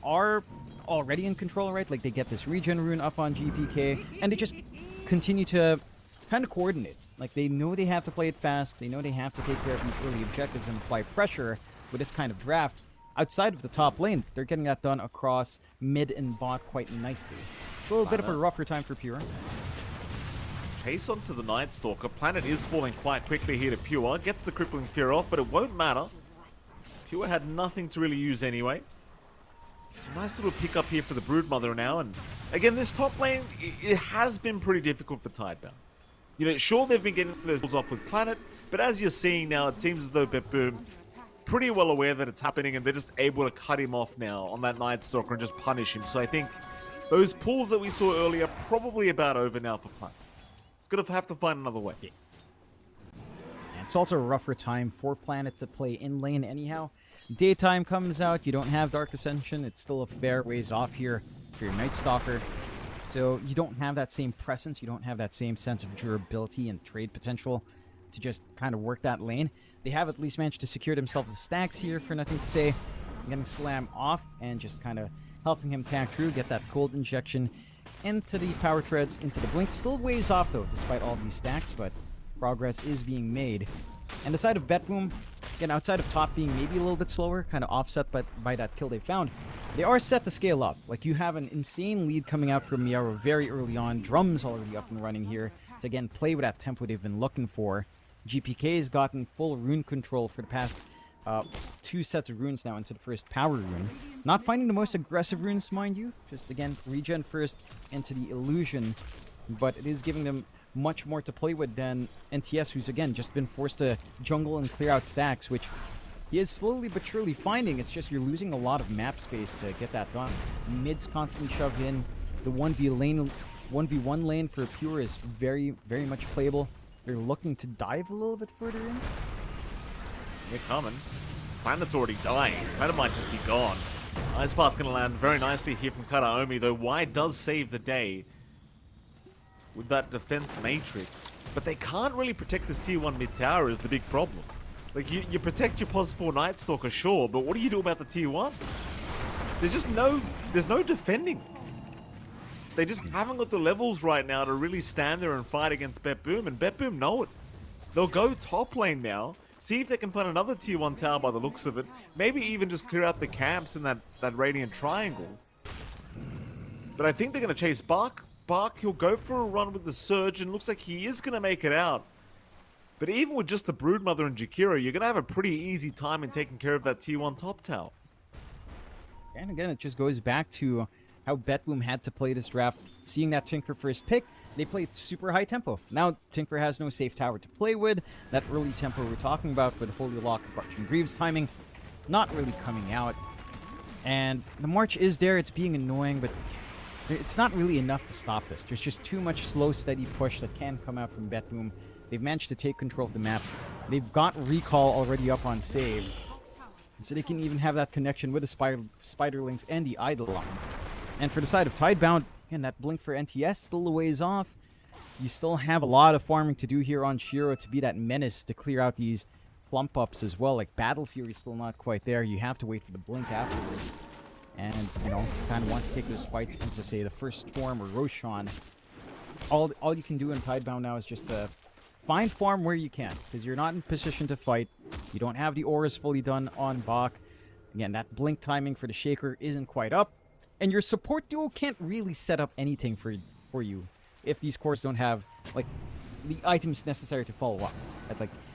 are already in control, right? Like, they get this regen rune up on GPK, and they just continue to kind of coordinate. Like, they know they have to play it fast. They know they have to take care of these early objectives and apply pressure with this kind of draft. Outside of the top lane, they're getting that done across mid and bot quite nicely. It's a little bit of a rougher time for Pure. Chase onto the Night Stalker. Planet is falling quite quickly here to Pure. Gets the Crippling Fear off, but it won't matter. Pure had nothing to really use anyway. It's a nice little pick up here for the Broodmother now. And again, this top lane, it has been pretty difficult for Tidebound. You know, sure, they've been getting those balls off with Planet, but as you're seeing now, it seems as though BetBoom pretty well aware that it's happening, and they're just able to cut him off now on that Night Stalker and just punish him. So I think those pulls that we saw earlier are probably about over now for Planet. It's going to have to find another way. Yeah. And it's also a rougher time for Planet to play in lane anyhow. Daytime comes out, you don't have Dark Ascension, it's still a fair ways off here for your Night Stalker. So you don't have that same presence, you don't have that same sense of durability and trade potential to just kind of work that lane. They have at least managed to secure themselves the stacks here for nothing to say. Getting Slam off and just kind of helping him tank through, get that cold injection into the power treads, into the blink. Still ways off though, despite all these stacks, but progress is being made. And the side of BetBoom, again, outside of top being maybe a little bit slower, kind of offset by that kill they found, they are set to scale up. Like, you have an insane lead coming out from Miaro very early on. Drums already up and running here. to again play with that tempo they've been looking for. GPK has gotten full rune control for the past 2 sets of runes now into the first power rune. Not finding the most aggressive runes, mind you. Just again, regen first into the illusion. But it is giving them much more to play with than NTS, who's again just been forced to jungle and clear out stacks, which he is slowly but surely finding. It's just you're losing a lot of map space to get that done. Mid's constantly shoved in. The 1v1 lane for Pure is very, very much playable. They're looking to dive a little bit further in. They're coming. Planet's already dying. Planet might just be gone. Ice Path gonna land very nicely here from Karaomi, though Wide does save the day with that defense matrix. But they can't really protect this tier 1 mid tower is the big problem. Like, you protect your pos 4 Night Stalker, sure, but what do you do about the tier 1? There's no defending. They just haven't got the levels right now to really stand there and fight against BetBoom, and BetBoom know it. They'll go top lane now, see if they can find another tier 1 tower by the looks of it, maybe even just clear out the camps in that Radiant Triangle. But I think they're going to chase Bark. Bark, he'll go for a run with the Surge, and looks like he is going to make it out. But even with just the Broodmother and Jakiro, you're going to have a pretty easy time in taking care of that tier 1 top tower. And again, it just goes back to how BetBoom had to play this draft. Seeing that Tinker first pick, they played super high tempo. Now Tinker has no safe tower to play with. That early tempo we're talking about with Holy Lock and Barch and Greaves timing, not really coming out. And the March is there, it's being annoying, but it's not really enough to stop this. There's just too much slow, steady push that can come out from BetBoom. They've managed to take control of the map. They've got Recall already up on save. So they can even have that connection with the Spiderlings and the Eidolon. And for the side of Tidebound, again, that blink for NTS still a ways off. You still have a lot of farming to do here on Shiro to be that menace to clear out these plump ups as well. Like Battle Fury still not quite there. You have to wait for the blink afterwards. And, you know, kind of want to take those fights into, say, the first Storm or Roshan. All you can do in Tidebound now is just find farm where you can, because you're not in position to fight. You don't have the auras fully done on Bach. Again, that blink timing for the Shaker isn't quite up. And your support duo can't really set up anything for you if these cores don't have, like, the items necessary to follow up.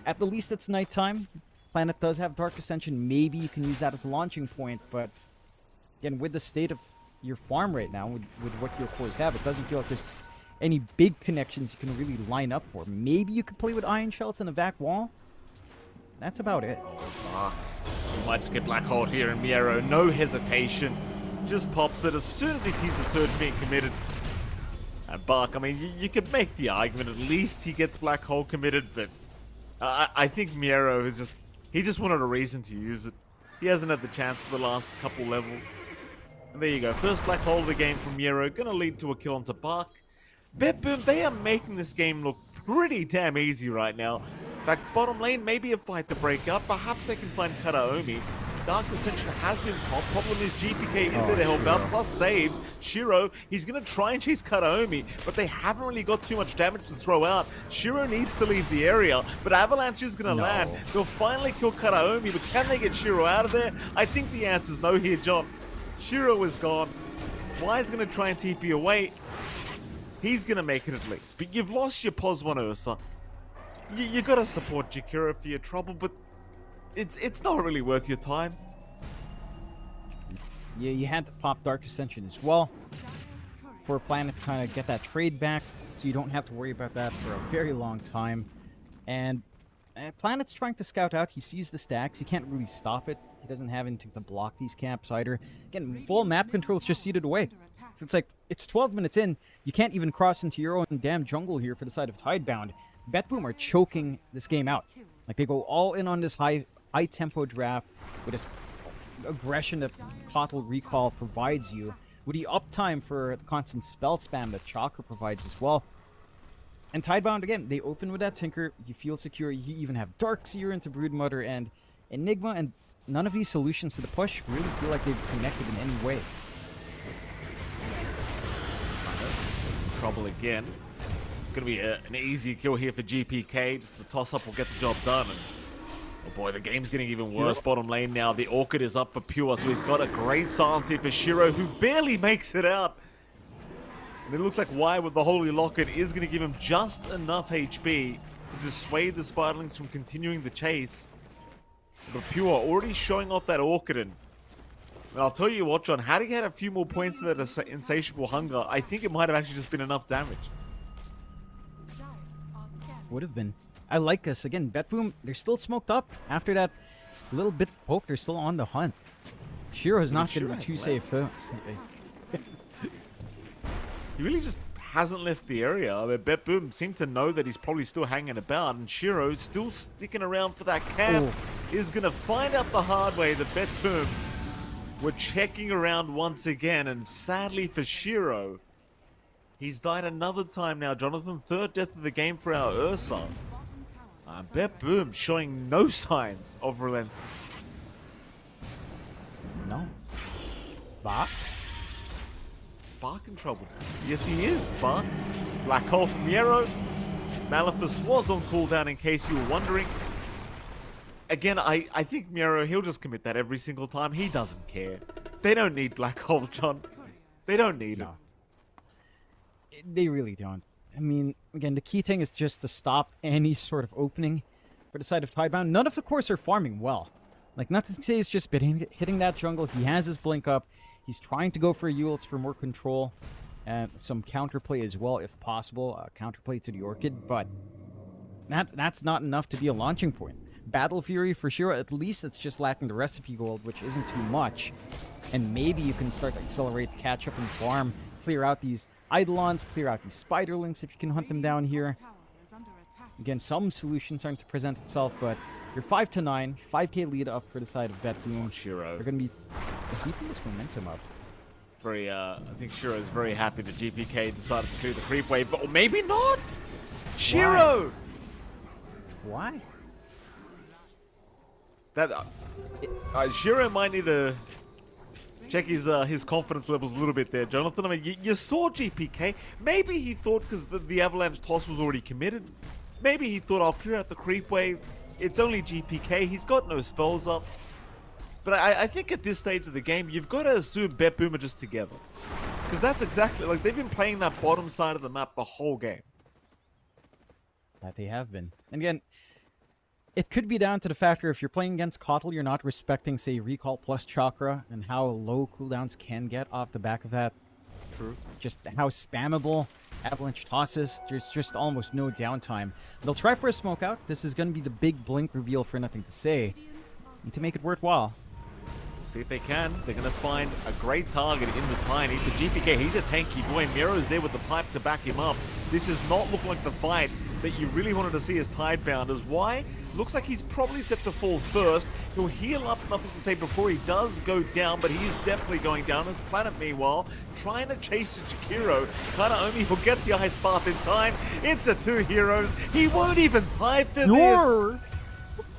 At the least, it's nighttime. Planet does have Dark Ascension. Maybe you can use that as a launching point, but again, with the state of your farm right now, with what your cores have, it doesn't feel like there's any big connections you can really line up for. Maybe you could play with Iron Shells and a Vac Wall. That's about it. You might just get Black Hole here in Miero. No hesitation. Just pops it as soon as he sees the Surge being committed. And Bark, I mean, you could make the argument at least he gets Black Hole committed, but I think Miero is just... He just wanted a reason to use it. He hasn't had the chance for the last couple levels. And there you go. First Black Hole of the game from Miero. Gonna lead to a kill onto Bark. BetBoom, they are making this game look pretty damn easy right now. In fact, bottom lane may be a fight to break up. Perhaps they can find Karaomi. Dark Ascension has been popped. Problem is GPK is there to help out, plus save. Shiro, he's going to try and chase Karaomi, but they haven't really got too much damage to throw out. Shiro needs to leave the area, but Avalanche is going to land. They'll finally kill Karaomi, but can they get Shiro out of there? I think the answer's no here, John. Shiro is gone. Wai's going to try and TP away. He's going to make it at least, but you've lost your Pos 1 Ursa. You got to support Jakiro for your trouble, but it's not really worth your time. Yeah, you had to pop Dark Ascension as well for a Planet to kind of get that trade back, so you don't have to worry about that for a very long time. And Planet's trying to scout out. He sees the stacks. He can't really stop it. He doesn't have anything to block these camps either. Again, full map control is just seated away. It's like, it's 12 minutes in. You can't even cross into your own damn jungle here for the side of Tidebound. BetBoom are choking this game out. Like, they go all in on this high tempo draft with this aggression that Pottle Recall provides you, with the uptime for the constant spell spam that Chakra provides as well. And Tidebound, again, they open with that Tinker. You feel secure. You even have Darkseer into Broodmother and Enigma, and none of these solutions to the push really feel like they've connected in any way. Trouble again. Gonna be an easy kill here for GPK. Just the toss-up will get the job done. And, oh boy, the game's getting even worse. Bottom lane now. The Orchid is up for Pure, so he's got a great silence here for Shiro, who barely makes it out. And it looks like Y with the Holy Locket is going to give him just enough HP to dissuade the Spiderlings from continuing the chase. But Pure already showing off that Orchidon. And I'll tell you what, John, had he had a few more points of that insatiable hunger, I think it might have actually just been enough damage. Would have been. I like this. Again, Betboom, they're still smoked up. After that little bit of poke, they're still on the hunt. Shiro is not going to be too safe, though. He really just hasn't left the area. I mean, Betboom seemed to know that he's probably still hanging about, and Shiro, still sticking around for that camp, is going to find out the hard way that Betboom were checking around once again, and sadly for Shiro, he's died another time now, Jonathan. Third death of the game for our Ursa. Betboom showing no signs of relenting. No. Bark? Bark in trouble. Yes, he is. Bark. Black Hole from Miero. Maleficus was on cooldown in case you were wondering. Again, I think Miero, he'll just commit that every single time. He doesn't care. They don't need Black Hole, John. They don't need it. They really don't. I mean, again, the key thing is just to stop any sort of opening for the side of Tidebound. None of the cores are farming well. Like, nothing to say he's just been hitting that jungle. He has his blink up. He's trying to go for Eul's for more control. And some counterplay as well, if possible. Counterplay to the Orchid, but that's not enough to be a launching point. Battle Fury, for sure, at least it's just lacking the recipe gold, which isn't too much. And maybe you can start to accelerate, catch up and farm, clear out these Eidolons, clear out these Spiderlings if you can hunt them down here. Again, some solutions starting to present itself, but you're 5-9, 5k lead up for the side of Betboom. Shiro. They're going to be keeping this momentum up. I think Shiro is very happy that GPK decided to clear the creep wave, but maybe not! Shiro! Why? That Shiro might need to check his confidence levels a little bit there, Jonathan. I mean, you saw GPK. Maybe he thought because the Avalanche toss was already committed. Maybe he thought, I'll clear out the creep wave. It's only GPK. He's got no spells up. But I think at this stage of the game, you've got to assume Betboom are just together. Because that's exactly, like, they've been playing that bottom side of the map the whole game. That they have been. And again, it could be down to the factor if you're playing against Kotal, you're not respecting, say, Recall plus Chakra and how low cooldowns can get off the back of that. True. Just how spammable Avalanche tosses. There's just almost no downtime. They'll try for a smoke out. This is going to be the big blink reveal for nothing to say. And to make it worthwhile. See if they can. They're going to find a great target in the Tiny. For GPK, he's a tanky boy. Miro's there with the pipe to back him up. This does not look like the fight that you really wanted to see as Tidebounders. Why? Looks like he's probably set to fall first. He'll heal up, nothing to say, before he does go down, but he is definitely going down. As Planet, meanwhile, trying to chase Jakiro. Kanaomi will get the Ice Bath in time. Into two heroes. He won't even tie for this.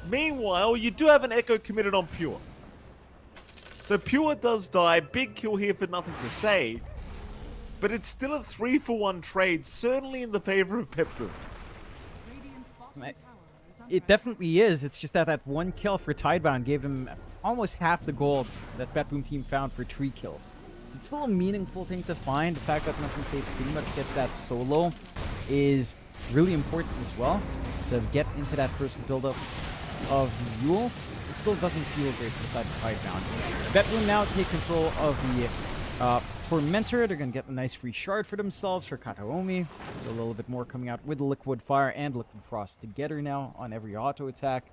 Meanwhile, you do have an Echo committed on Pure. So Pure does die. Big kill here for nothing to say. But it's still a 3-for-1 trade, certainly in the favor of Betboom. It definitely is. It's just that one kill for Tidebound gave him almost half the gold that Betboom team found for 3 kills. So it's still a meaningful thing to find. The fact that Nothing Safe pretty much gets that solo is really important as well. To get into that first build-up of the Yules, it still doesn't feel great for the side of Tidebound. Betboom now take control of the Tormentor. They're going to get a nice free shard for themselves for Kataomi. So a little bit more coming out with Liquid Fire and Liquid Frost together now on every auto attack.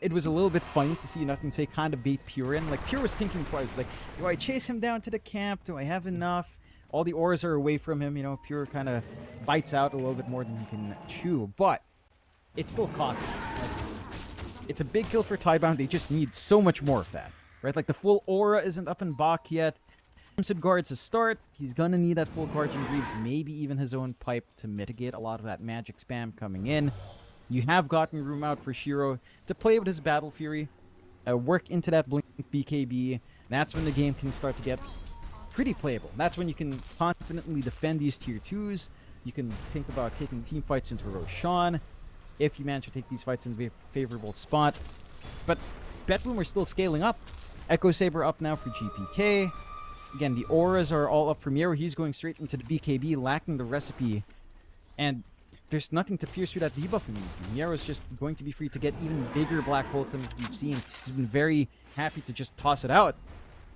It was a little bit funny to see Nothing Say kind of bait Pure in. Like, Pure was thinking twice, like, do I chase him down to the camp? Do I have enough? All the auras are away from him, you know. Pure kind of bites out a little bit more than he can chew. But it's still costly. Like, it's a big kill for Tidebound. They just need so much more of that. Right, like the full aura isn't up in Bach yet. Crimson Guard's a start. He's gonna need that full Guardian Greaves, maybe even his own pipe to mitigate a lot of that magic spam coming in. You have gotten room out for Shiro to play with his Battle Fury, work into that Blink BKB. That's when the game can start to get pretty playable. That's when you can confidently defend these tier 2s. You can think about taking team fights into Roshan if you manage to take these fights in a favorable spot. But Betboom are still scaling up. Echo Saber up now for GPK. Again, the auras are all up for Miero. He's going straight into the BKB, lacking the recipe. And there's nothing to pierce through that debuff immunity. Miero's just going to be free to get even bigger black holes than we've seen. He's been very happy to just toss it out.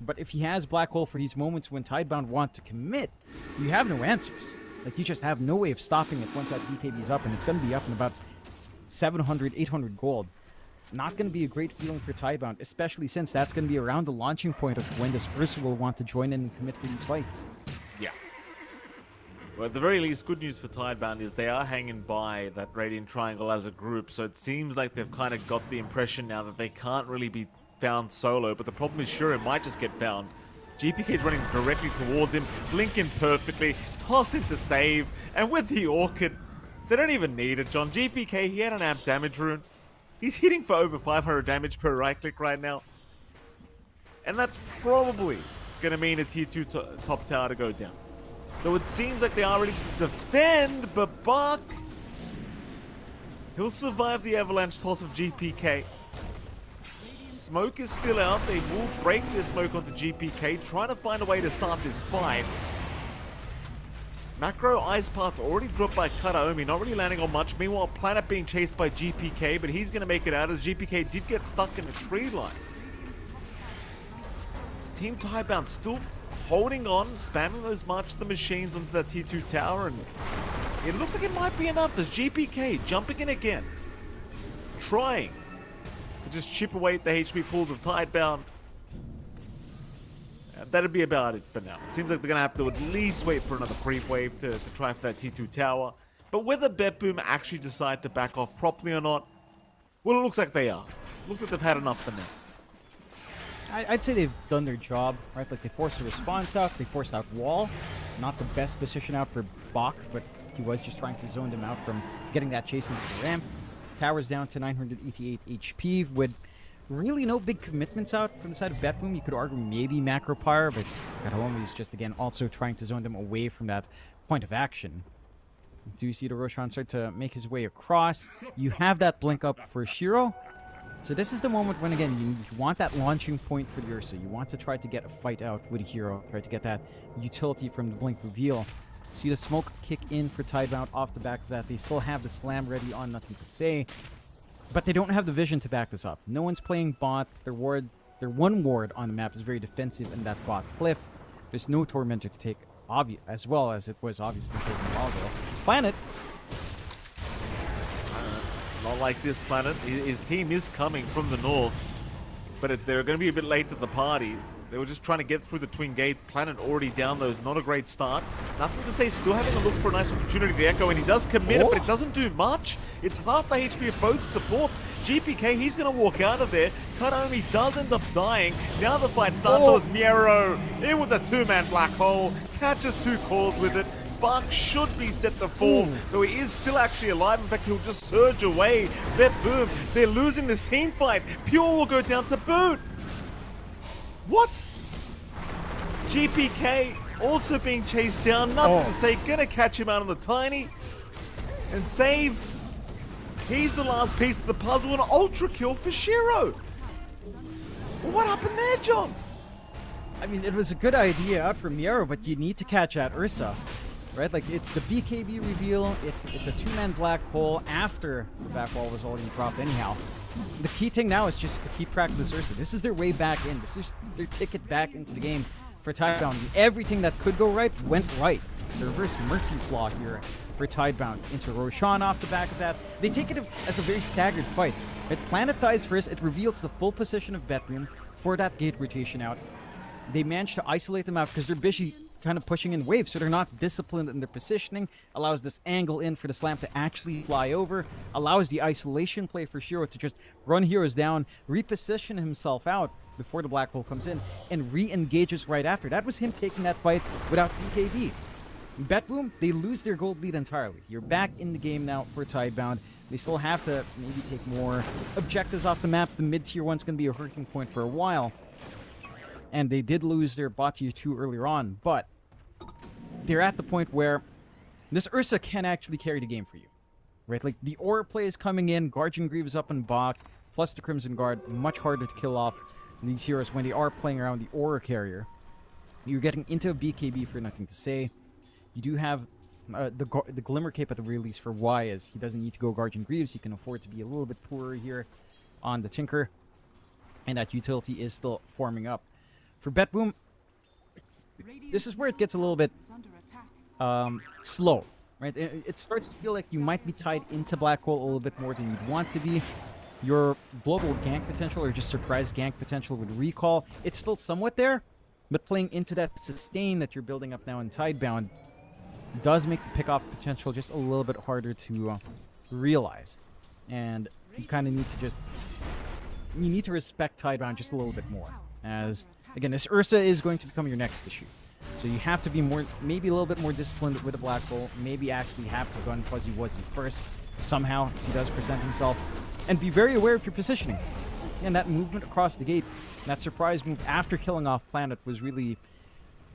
But if he has black hole for these moments when Tidebound want to commit, you have no answers. Like, you just have no way of stopping it once that BKB is up, and it's going to be up in about 700, 800 gold. Not going to be a great feeling for Tidebound, especially since that's going to be around the launching point of when this Ursa will want to join in and commit for these fights. Yeah. Well, at the very least, good news for Tidebound is they are hanging by that Radiant Triangle as a group, so it seems like they've kind of got the impression now that they can't really be found solo, but the problem is sure it might just get found. GPK's running directly towards him, blinking perfectly, toss into save, and with the Orchid, they don't even need it, John. GPK, he had an amp damage rune. He's hitting for over 500 damage per right click right now. And that's probably going to mean a tier 2 top tower to go down. Though it seems like they are ready to defend, but Buck, he'll survive the avalanche toss of GPK. Smoke is still out. They will break their smoke onto GPK, trying to find a way to start this fight. Macro Ice Path already dropped by Kataomi, not really landing on much. Meanwhile, Planet being chased by GPK, but he's going to make it out as GPK did get stuck in a tree line. His Team Tidebound still holding on, spamming those March of the Machines onto that tier 2 tower, and it looks like it might be enough as GPK jumping in again, trying to just chip away at the HP pools of Tidebound. That'd be about it for now. It seems like they're going to have to at least wait for another creep wave to try for that T2 tower. But whether BetBoom actually decide to back off properly or not, well, it looks like they are. Looks like they've had enough for now. I'd say they've done their job, right? Like, they forced a response out, they forced out wall. Not the best position out for Bach, but he was just trying to zone them out from getting that chase into the ramp. Tower's down to 988 HP with really no big commitments out from the side of BetBoom. You could argue maybe Macro Pyre, but Kataomi is just, again, also trying to zone them away from that point of action. Do you see the Roshan start to make his way across? You have that blink up for Shiro. So this is the moment when, again, you want that launching point for the Ursa. You want to try to get a fight out with a hero. Try to get that utility from the blink reveal. See the smoke kick in for Tidebound off the back of that. They still have the slam ready on Nothing to Say. But they don't have the vision to back this up. No one's playing bot. Their one ward on the map is very defensive in that bot cliff. There's no Tormentor to take, as well as it was obviously taking Waldo. Planet. Not like this, Planet. His team is coming from the north, but they're going to be a bit late to the party. They were just trying to get through the twin gates. Planet already down those. Not a great start. Nothing to Say, still having a look for a nice opportunity to echo, and he does commit it, but it doesn't do much. It's half the HP of both supports. GPK, he's going to walk out of there. Kataomi does end up dying. Now the fight starts. That was Miero in with a two-man black hole. Catches two calls with it. Buck should be set to fall, though he is still actually alive. In fact, he'll just surge away. BetBoom, they're losing this team fight. Pure will go down to boot. What? GPK also being chased down. Nothing to Say. Gonna catch him out on the tiny. And save. He's the last piece of the puzzle. An ultra kill for Shiro. Well, what happened there, John? I mean, it was a good idea out for Miero, but you need to catch out Ursa. Right? Like, it's the BKB reveal. It's a two-man black hole after the back wall was already dropped anyhow. The key thing now is just to keep tracking this Ursa. This is their way back in. This is their ticket back into the game for Tidebound. Everything that could go right went right. The reverse Murphy's Law here for Tidebound into Roshan off the back of that. They take it as a very staggered fight. If Planet dies first, it reveals the full position of BetBoom for that gate rotation out. They managed to isolate them out because they're busy kind of pushing in waves, so they're not disciplined in their positioning. Allows this angle in for the slam to actually fly over. Allows the isolation play for Shiro to just run heroes down, reposition himself out before the black hole comes in, and re-engages right after. That was him taking that fight without BKB. BetBoom, they lose their gold lead entirely. You're back in the game now for Tidebound. They still have to maybe take more objectives off the map. The mid-tier one's going to be a hurting point for a while. And they did lose their bot tier 2 earlier on, but they're at the point where this Ursa can actually carry the game for you. Right? Like, the aura play is coming in, Guardian Greaves is up in Bach, plus the Crimson Guard, much harder to kill off these heroes when they are playing around the aura carrier. You're getting into a BKB for nothing to say. You do have the Glimmer Cape at the very least for Y, as he doesn't need to go Guardian Greaves. He can afford to be a little bit poorer here on the Tinker. And that utility is still forming up. For BetBoom, this is where it gets a little bit slow, right? It starts to feel like you might be tied into Black Hole a little bit more than you'd want to be. Your global gank potential or just surprise gank potential with Recall, it's still somewhat there, but playing into that sustain that you're building up now in Tidebound does make the pick-off potential just a little bit harder to realize. And you kind of need to just... You need to respect Tidebound just a little bit more. As, again, this Ursa is going to become your next issue. So you have to be more, maybe a little bit more disciplined with a Black Hole. Maybe actually have to gun Fuzzy Wuzzy first, somehow, if he does present himself. And be very aware of your positioning. And that movement across the gate, that surprise move after killing off Planet was really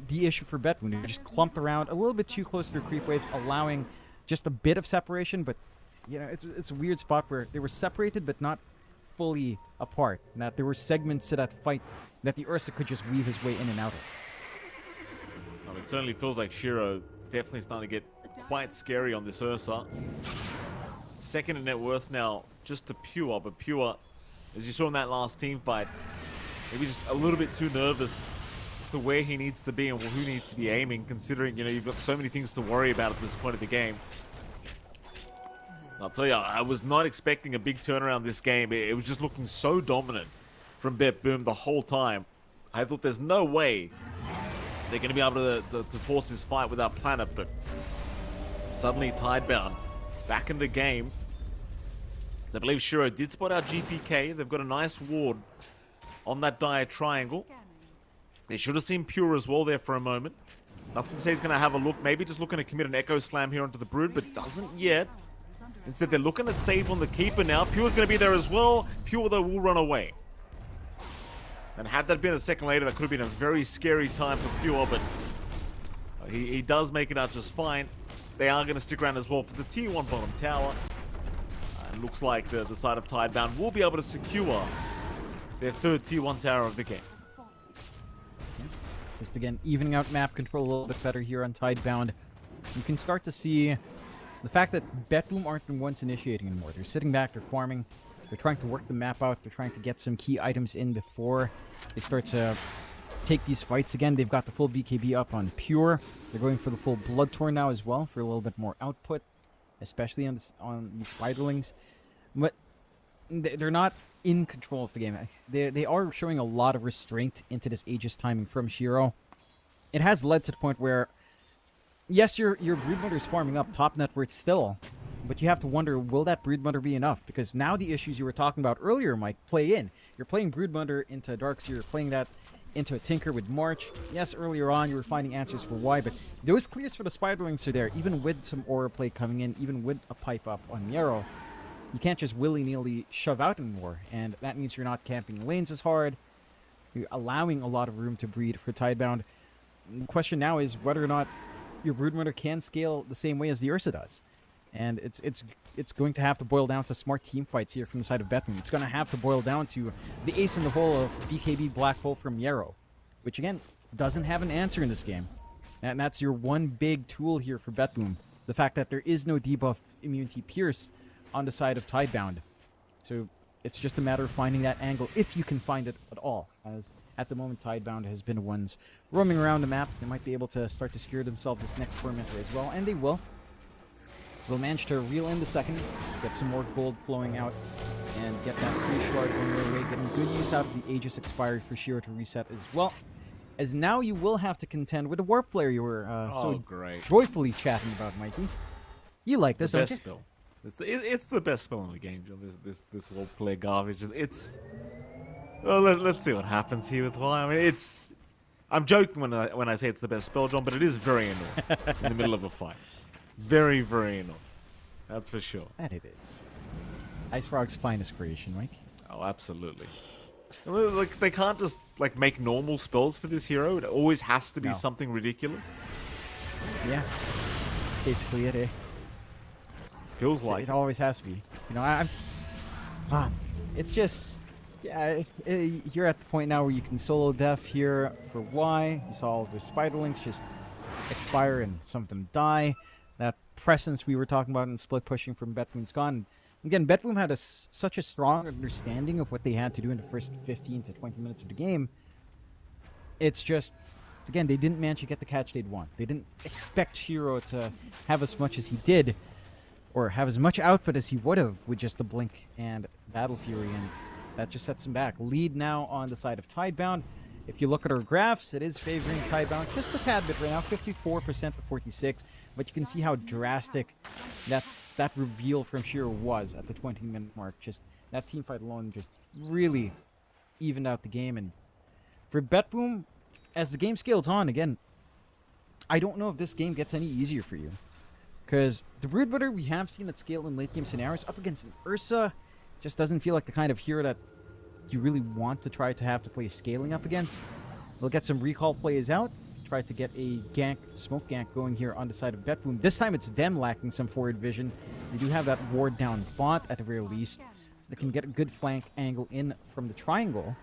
the issue for BetBoom. They just clumped around a little bit too close to their creep waves, allowing just a bit of separation. But, you know, it's a weird spot where they were separated but not fully apart. And that there were segments to that fight that the Ursa could just weave his way in and out of. It certainly feels like Shiro definitely starting to get quite scary on this Ursa. Second in net worth now, just to Pure, but Pure, as you saw in that last team fight, maybe just a little bit too nervous as to where he needs to be and who needs to be aiming, considering, you know, you've got so many things to worry about at this point of the game. I'll tell you, I was not expecting a big turnaround this game. It was just looking so dominant from BetBoom the whole time. I thought there's no way they're going to be able to force this fight without Planet, but suddenly Tidebound back in the game. So I believe Shiro did spot out GPK. They've got a nice ward on that dire triangle. They should have seen Pure as well there for a moment. Nothing to say he's going to have a look. Maybe just looking to commit an Echo Slam here onto the Brood, but doesn't yet. Instead, they're looking at save on the Keeper now. Pure's going to be there as well. Pure, though, will run away. And had that been a second later, that could have been a very scary time for Pure, but he does make it out just fine. They are going to stick around as well for the Tier 1 bottom tower. It looks like the side of Tidebound will be able to secure their third Tier 1 tower of the game. Just again, evening out map control a little bit better here on Tidebound. You can start to see the fact that BetBoom aren't the ones initiating anymore. They're sitting back, they're farming, they're trying to work the map out, they're trying to get some key items in before they start to take these fights again. They've got the full BKB up on Pure. They're going for the full Bloodtorn now as well for a little bit more output, especially on the Spiderlings. But they're not in control of the game. They are showing a lot of restraint into this Aegis timing from Shiro. It has led to the point where, yes, your Broodmother is farming up top net worth still, but you have to wonder, will that Broodmother be enough? Because now the issues you were talking about earlier, Mike, play in. You're playing Broodmother into Darkseer, you're playing that into a Tinker with March. Yes, earlier on you were finding answers for why, but those clears for the Spiderlings are there, even with some aura play coming in, even with a pipe up on Miero. You can't just willy-nilly shove out anymore, and that means you're not camping lanes as hard. You're allowing a lot of room to breed for Tidebound. The question now is whether or not your Broodmother can scale the same way as the Ursa does. And it's going to have to boil down to smart team fights here from the side of BetBoom. It's going to have to boil down to the ace in the hole of BKB Black Hole from Miero, which again doesn't have an answer in this game. And that's your one big tool here for BetBoom. The fact that there is no debuff immunity pierce on the side of Tidebound. So it's just a matter of finding that angle, if you can find it at all. As at the moment, Tidebound has been ones roaming around the map. They might be able to start to secure themselves this next Tormentor as well, and they will. So they'll manage to reel in the second, get some more gold flowing out, and get that free shard on their way, getting good use out of the Aegis expiry for Shiro to reset as well. As now you will have to contend with the Warp Flare you were great. joyfully chatting about, Mikey. You like this, the don't best you? spell. It's the best spell in the game, John. This Warp Flare garbage. Well, let's see what happens here with why. I mean, I'm joking when I say it's the best spell, John, but it is very annoying in the middle of a fight. Very, very annoying. That's for sure. That it is. Ice Frog's finest creation, Mike. Oh, absolutely. Like, they can't just like make normal spells for this hero. It always has to be something ridiculous. Yeah. Basically it, eh? Feels like it always has to be. You know, it's just Yeah, you're at the point now where you can solo def here for Y. You saw all of their spiderlings just expire and some of them die. That presence we were talking about in split pushing from Betboom's gone. Again, Betboom had such a strong understanding of what they had to do in the first 15 to 20 minutes of the game. It's just, again, they didn't manage to get the catch they'd want. They didn't expect Shiro to have as much as he did, or have as much output as he would have with just the Blink and Battle Fury, and that just sets him back. Lead now on the side of Tidebound. If you look at our graphs, it is favoring Tidebound just a tad bit right now, 54% to 46, but you can see how drastic that reveal from Shiro was at the 20-minute mark. Just that team fight alone just really evened out the game. And for Betboom, as the game scales on, again, I don't know if this game gets any easier for you. Because the Broodbutter we have seen at scale in late game scenarios up against an Ursa just doesn't feel like the kind of hero that you really want to try to have to play scaling up against. They'll get some recall plays out, try to get a gank, smoke gank going here on the side of Betboom. This time it's them lacking some forward vision. They do have that ward down bot at the very least, so they can get a good flank angle in from the triangle.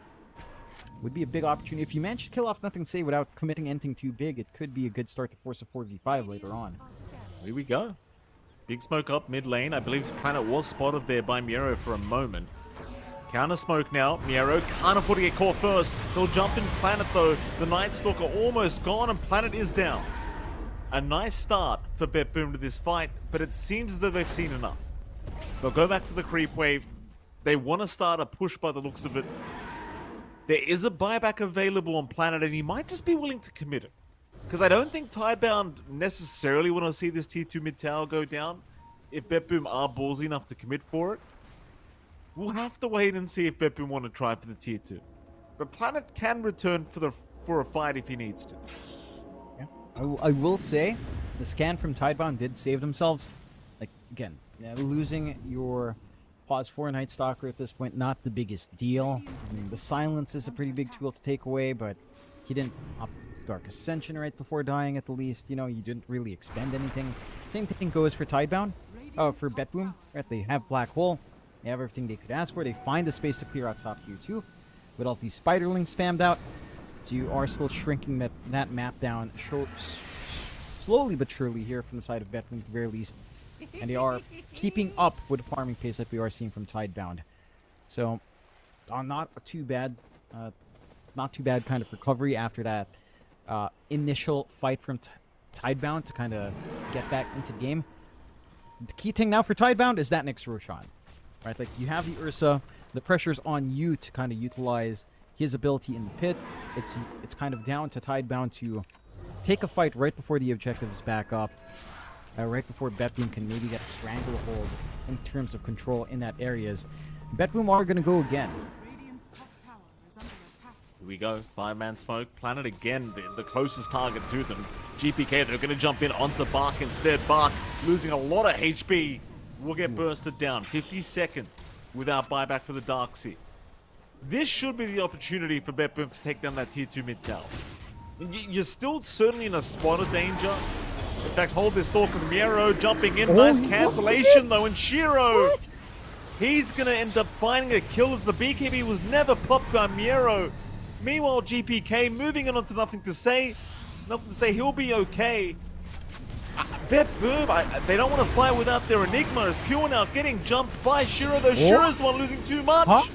Would be a big opportunity. If you manage to kill off Nothing Say without committing anything too big, it could be a good start to force a 4v5 later on. Here we go. Big smoke up mid lane. I believe Planet was spotted there by Miero for a moment. Counter smoke now. Miero can't afford to get caught first. They'll jump in Planet though. The Night Stalker almost gone and Planet is down. A nice start for Betboom to this fight, but it seems as though they've seen enough. They'll go back to the creep wave. They want to start a push by the looks of it. There is a buyback available on Planet and he might just be willing to commit it. Because I don't think Tidebound necessarily want to see this tier 2 mid tower go down. If Betboom are ballsy enough to commit for it, we'll have to wait and see if Betboom want to try for the tier 2. But Planet can return for a fight if he needs to. Yeah. I will say, the scan from Tidebound did save themselves. Like, again, losing your Pause 4 Night Stalker at this point, not the biggest deal. I mean, the silence is a pretty big tool to take away, but he didn't up Dark Ascension right before dying at the least. You know, you didn't really expend anything. Same thing goes for Tidebound. Oh, for Betboom, right? They have Black Hole. They have everything they could ask for. They find the space to clear out top tier 2 with all these spiderlings spammed out. So you are still shrinking that map down slowly but surely here from the side of Betboom at the very least. And they are keeping up with the farming pace that we are seeing from Tidebound. So, not too bad kind of recovery after that initial fight from Tidebound to kind of get back into game. The key thing now for Tidebound is that next Roshan. Right, like you have the Ursa, the pressure's on you to kind of utilize his ability in the pit. It's kind of down to Tidebound to take a fight right before the objective is back up. Right before Betboom can maybe get a stranglehold in terms of control in that areas. Betboom are going to go again. Here we go. 5-man smoke. Planet again, the closest target to them. GPK, they're going to jump in onto Bark instead. Bark losing a lot of HP. Will get bursted down. 50 seconds without buyback for the Darkseer. This should be the opportunity for Betboom to take down that tier 2 mid tower. You're still certainly in a spot of danger. In fact, hold this thought because Miero jumping in. Nice cancellation though, and Shiro. He's going to end up finding a kill as the BKB was never popped by Miero. Meanwhile, GPK moving on to Nothing to Say. Nothing to Say, he'll be okay. Betboom, they don't want to fight without their Enigma. As Pure now getting jumped by Shiro, though Shiro's the one losing too much.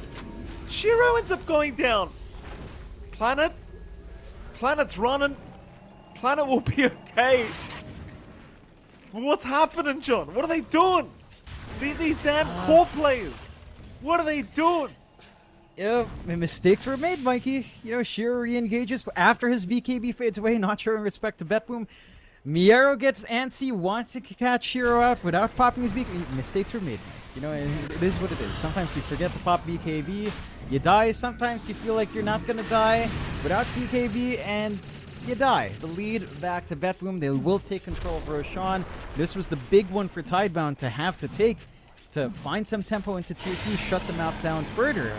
Shiro ends up going down. Planet's running. Planet will be okay. What's happening, John? What are they doing? These damn core players. What are they doing? Yeah, mistakes were made, Mikey. You know, Shiro re-engages after his BKB fades away, not showing respect to Betboom. Miero gets antsy, wants to catch Shiro out without popping his BKB. Mistakes were made, Mike. You know, it is what it is. Sometimes you forget to pop BKB, you die. Sometimes you feel like you're not going to die without BKB, and you die. The lead back to Betboom. They will take control of Roshan. This was the big one for Tidebound to have to take to find some tempo into tier 3, shut the map down further.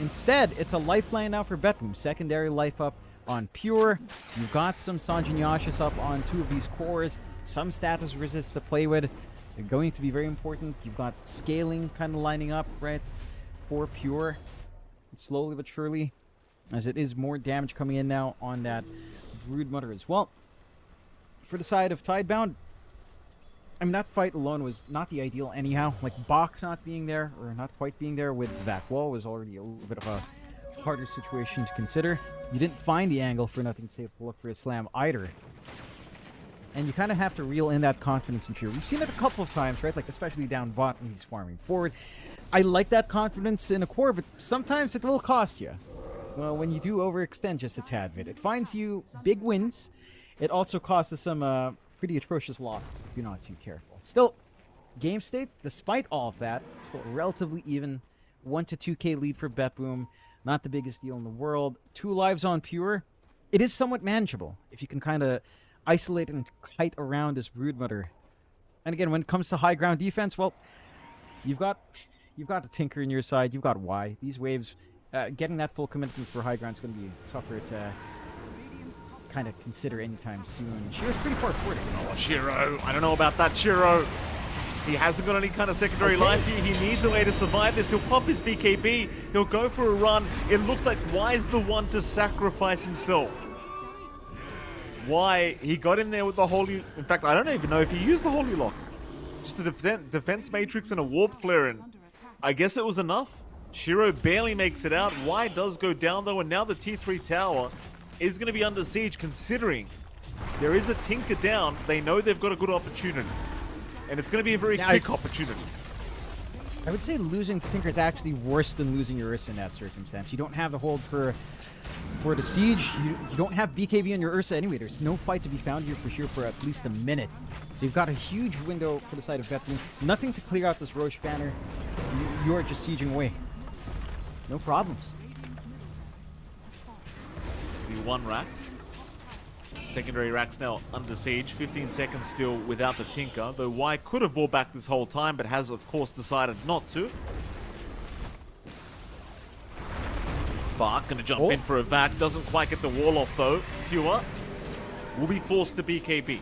Instead, it's a lifeline now for Betboom. Secondary life up on Pure. You've got some Sanjin Yashis up on 2 of these cores. Some status resist to play with. They're going to be very important. You've got scaling kind of lining up, right, for Pure. slowly but surely, as it is more damage coming in now on that Broodmother as well. For the side of Tidebound, I mean, that fight alone was not the ideal anyhow. Like, Bach not being there, or not quite being there with that wall was already a little bit of a harder situation to consider. You didn't find the angle for Nothing Safe to look for a slam either. And you kind of have to reel in that confidence in Shiro. We've seen it a couple of times, right? Like, especially down bot when he's farming forward. I like that confidence in a core, but sometimes it will cost you. Well, when you do overextend just a tad bit. It finds you big wins. It also costs us some pretty atrocious losses if you're not too careful. Still, game state, despite all of that, still relatively even. 1 to 2k lead for BetBoom. Not the biggest deal in the world. 2 lives on Pure. It is somewhat manageable if you can kind of isolate and kite around this Broodmother. And again, when it comes to high ground defense, well, you've got the Tinker in your side. You've got Y. These waves, getting that full commitment for high ground is going to be tougher to kind of consider anytime soon. Shiro's pretty far forward. Oh, Shiro. I don't know about that, Shiro. He hasn't got any kind of secondary life here. He needs a way to survive this. He'll pop his BKB. He'll go for a run. It looks like Y's the one to sacrifice himself. Why? He got in there with the Holy... In fact, I don't even know if he used the Holy Lock. Just a defense matrix and a warp flare, and I guess it was enough. Shiro barely makes it out. Y does go down, though, and now the T3 tower is going to be under siege, considering there is a Tinker down. They know they've got a good opportunity, and it's going to be a very quick opportunity. I would say losing Tinker is actually worse than losing your Ursa in that circumstance. You don't have the hold for the siege. You don't have BKB on your Ursa anyway. There's no fight to be found here for sure for at least a minute. So you've got a huge window for the side of BetBoom. Nothing to clear out this Roche banner. You're just sieging away. No problems. The 1 racks. Secondary racks now under siege. 15 seconds still without the Tinker, though Y could have brought back this whole time, but has of course decided not to. Bark gonna jump in for a vac, doesn't quite get the wall off though. Pure will be forced to BKB.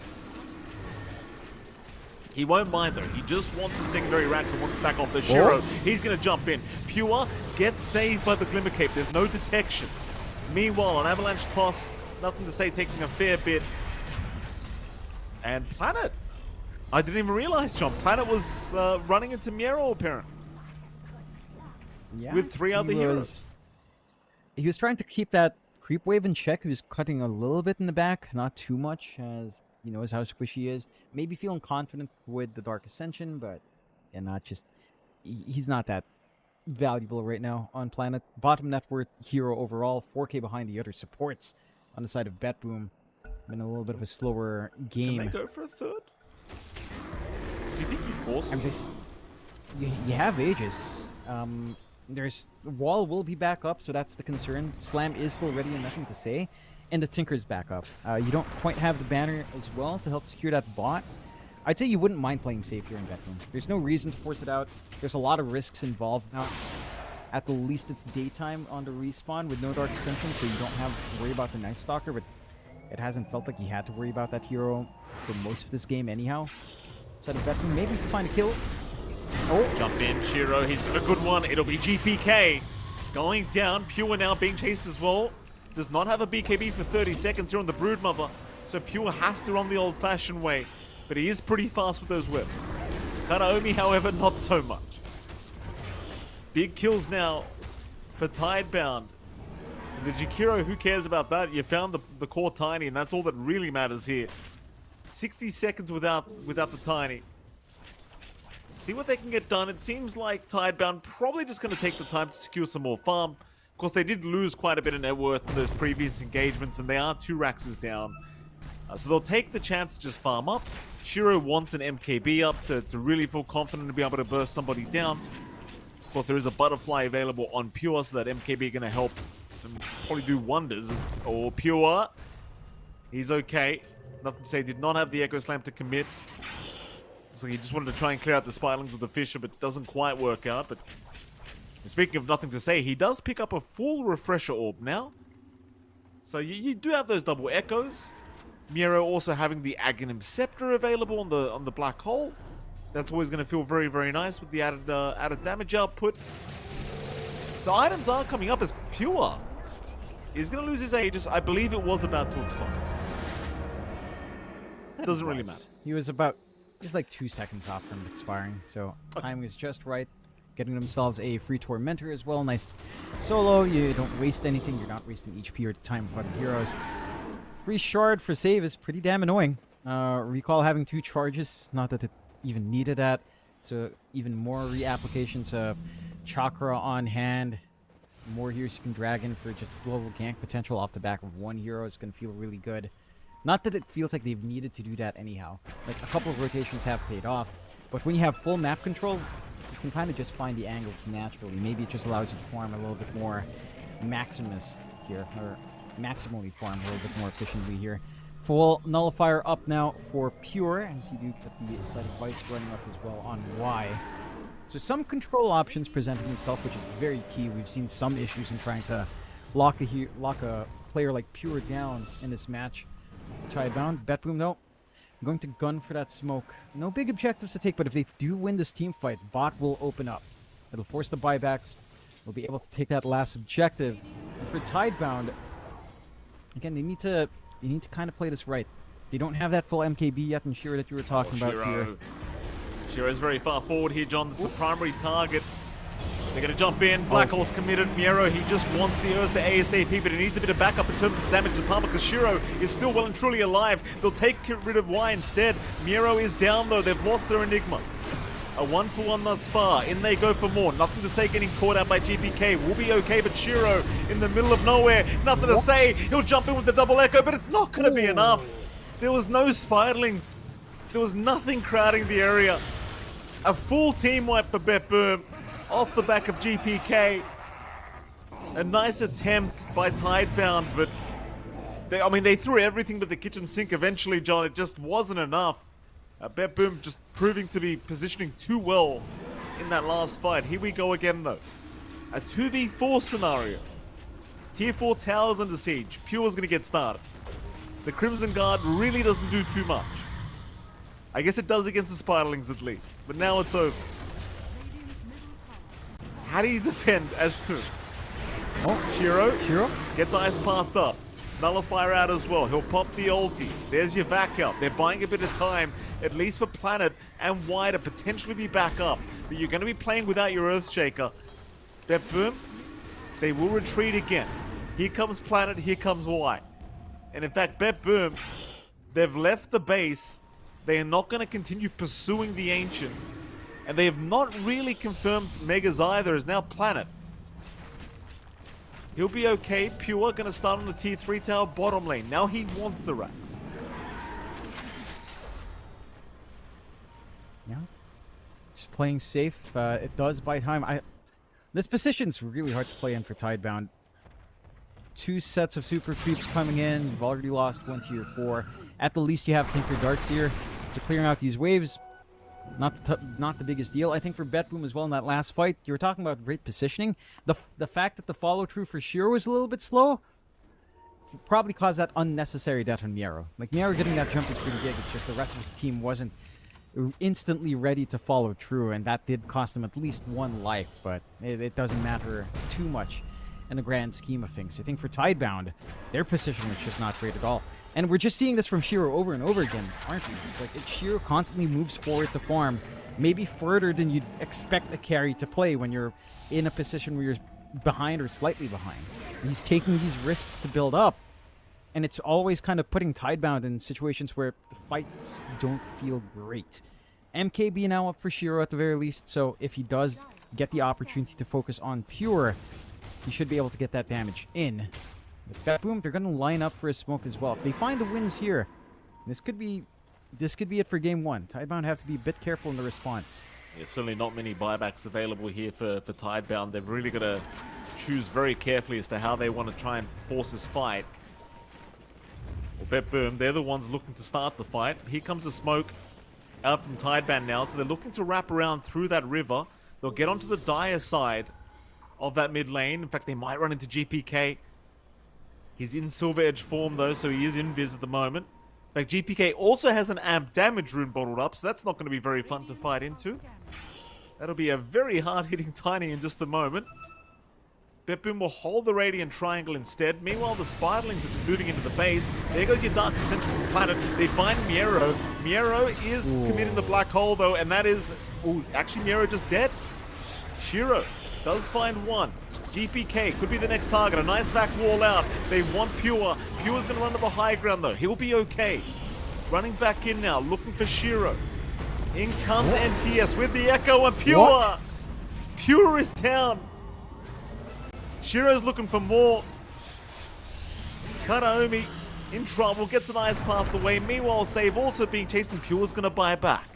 He won't mind though, he just wants the secondary racks and wants to back off the Shiro. He's gonna jump in. Pure gets saved by the Glimmer Cape, there's no detection. Meanwhile, an Avalanche toss, Nothing to Say taking a fair bit. And Planet, I didn't even realize, John, Planet was running into Miero apparently. Yeah, with 3 other heroes. He was trying to keep that creep wave in check. He was cutting a little bit in the back, not too much, as he knows how squishy he is. Maybe feeling confident with the Dark Ascension, but not just... He's not that valuable right now on Planet. Bottom net worth hero overall, 4k behind the other supports on the side of BetBoom. Been a little bit of a slower game. Can they go for a third? Do you think you force him? You have Aegis. There's Wall will be back up, so that's the concern. Slam is still ready and Nothing to Say, and the Tinker's back up. You don't quite have the banner as well to help secure that bot. I'd say you wouldn't mind playing safe here in BetBoom. There's no reason to force it out. There's a lot of risks involved now. At the least, it's daytime on the respawn with no Dark Ascension, so you don't have to worry about the Night Stalker, but it hasn't felt like you had to worry about that hero for most of this game anyhow. Side of BetBoom, maybe you can find a kill. Oh, jump in, Shiro. He's got a good one. It'll be GPK. Going down. Pure now being chased as well. Does not have a BKB for 30 seconds here on the Broodmother. So Pure has to run the old-fashioned way. But he is pretty fast with those whips. Kanaomi, however, not so much. Big kills now for Tidebound. The Jakiro, who cares about that? You found the core Tiny, and that's all that really matters here. 60 seconds without the Tiny. See what they can get done. It seems like Tidebound probably just going to take the time to secure some more farm. Of course, they did lose quite a bit of net worth in those previous engagements, and they are 2 racks down. So they'll take the chance to just farm up. Shiro wants an MKB up to really feel confident to be able to burst somebody down. Of course, there is a Butterfly available on Pure, so that MKB going to help them probably do wonders. Or Pure, he's okay. Nothing to Say did not have the Echo Slam to commit. So he just wanted to try and clear out the Spirelings with the Fisher, but it doesn't quite work out. But speaking of Nothing to Say, he does pick up a full Refresher Orb now. So you do have those double Echoes. Miero also having the Aghanim Scepter available on the Black Hole. That's always going to feel very, very nice with the added damage output. So items are coming up as Pure. He's going to lose his Aegis. I believe it was about to expire. That doesn't really matter. He was about just like 2 seconds off from expiring, so time was just right. Getting themselves a free Tormentor as well. Nice solo. You don't waste anything. You're not wasting HP or time of other heroes. Free Shard for save is pretty damn annoying. Recall having 2 charges. Not that it even needed that. So even more reapplications of Chakra on hand. More heroes you can drag in for just global gank potential off the back of 1 hero. It's going to feel really good. Not that it feels like they've needed to do that anyhow. Like, a couple of rotations have paid off. But when you have full map control, you can kind of just find the angles naturally. Maybe it just allows you to farm a little bit more Maximus here. Or maximally farm a little bit more efficiently here. Full Nullifier up now for Pure, as you do get the Sight of Vice running up as well on Y. So some control options presenting itself, which is very key. We've seen some issues in trying to lock a player like Pure down in this match. Tidebound, Betboom, no. I'm going to gun for that smoke. No big objectives to take, but if they do win this team fight, bot will open up. It'll force the buybacks. We'll be able to take that last objective. And for Tidebound, again, they need to kind of play this right. They don't have that full MKB yet in Shiro that you were talking about here. Shiro's very far forward here, John. That's the primary target. They're going to jump in. Black Hole's committed. Miero, he just wants the Ursa ASAP, but he needs a bit of backup in terms of the damage to Palmer because Shiro is still well and truly alive. They'll take rid of Y instead. Miero is down, though. They've lost their Enigma. A 1-for-1 thus far. In they go for more. Nothing to say getting caught out by GPK. Will be okay, but Shiro in the middle of nowhere. Nothing to say. He'll jump in with the double echo, but it's not going to be enough. There was no Spiderlings. There was nothing crowding the area. A full team wipe for Betboom off the back of GPK. A nice attempt by Tidebound, but they threw everything but the kitchen sink eventually, John. It just wasn't enough. Betboom just proving to be positioning too well in that last fight. Here we go again, though. A 2v4 scenario. Tier 4 towers under siege. Pure's going to get started. The Crimson Guard really doesn't do too much. I guess it does against the Spiderlings at least. But now it's over. How do you defend as 2? Oh, Shiro gets Ice Pathed up. Nullifier out as well. He'll pop the ulti. There's your back up. They're buying a bit of time, at least for Planet and Y to potentially be back up. But you're going to be playing without your Earthshaker. Betboom, they will retreat again. Here comes Planet, here comes Y. And in fact, Betboom, they've left the base. They are not going to continue pursuing the Ancient. And they have not really confirmed Megas either, as now Planet. He'll be okay. Pure going to start on the tier 3 tower bottom lane. Now he wants the racks. Yeah. Just playing safe. It does buy time. This position's really hard to play in for Tidebound. 2 sets of super creeps coming in. You've already lost 1 tier 4. At the least, you have Tinker Darts here. So clearing out these waves, not the biggest deal. I think for Betboom as well in that last fight, you were talking about great positioning. The fact that the follow-through for Shiro was a little bit slow probably caused that unnecessary death on Miero. Like, Miero getting that jump is pretty big. It's just the rest of his team wasn't instantly ready to follow through, and that did cost them at least 1 life, but it doesn't matter too much in the grand scheme of things. I think for Tidebound, their position was just not great at all. And we're just seeing this from Shiro over and over again, aren't we? Like, Shiro constantly moves forward to farm, maybe further than you'd expect a carry to play when you're in a position where you're behind or slightly behind. He's taking these risks to build up, and it's always kind of putting Tidebound in situations where the fights don't feel great. MKB now up for Shiro at the very least, so if he does get the opportunity to focus on Pure, he should be able to get that damage in. With Betboom, they're going to line up for a smoke as well. If they find the wins here, this could be it for game 1. Tidebound have to be a bit careful in the response. There's certainly not many buybacks available here for Tidebound. They've really got to choose very carefully as to how they want to try and force this fight. Well, Betboom, they're the ones looking to start the fight. Here comes the smoke out from Tidebound now, so they're looking to wrap around through that river. They'll get onto the dire side of that mid lane. In fact, they might run into GPK. He's in Silver Edge form, though, so he is invis at the moment. In fact, GPK also has an amp damage rune bottled up, so that's not going to be very fun to fight into. That'll be a very hard-hitting Tiny in just a moment. Bepboom will hold the Radiant Triangle instead. Meanwhile, the Spiderlings are just moving into the base. There goes your Dark Ascension from Planet. They find Miero. Miero is committing the black hole, though, and that is... Ooh, actually, Miero just dead. Shiro does find one. GPK could be the next target. A nice back wall out. They want Pure. Pure's going to run to the high ground, though. He'll be okay. Running back in now, looking for Shiro. In comes NTS with the Echo and Pure. What? Pure is down. Shiro's looking for more. Kataomi in trouble, gets an ice path away. Meanwhile, Save also being chased and Pure's going to buy back.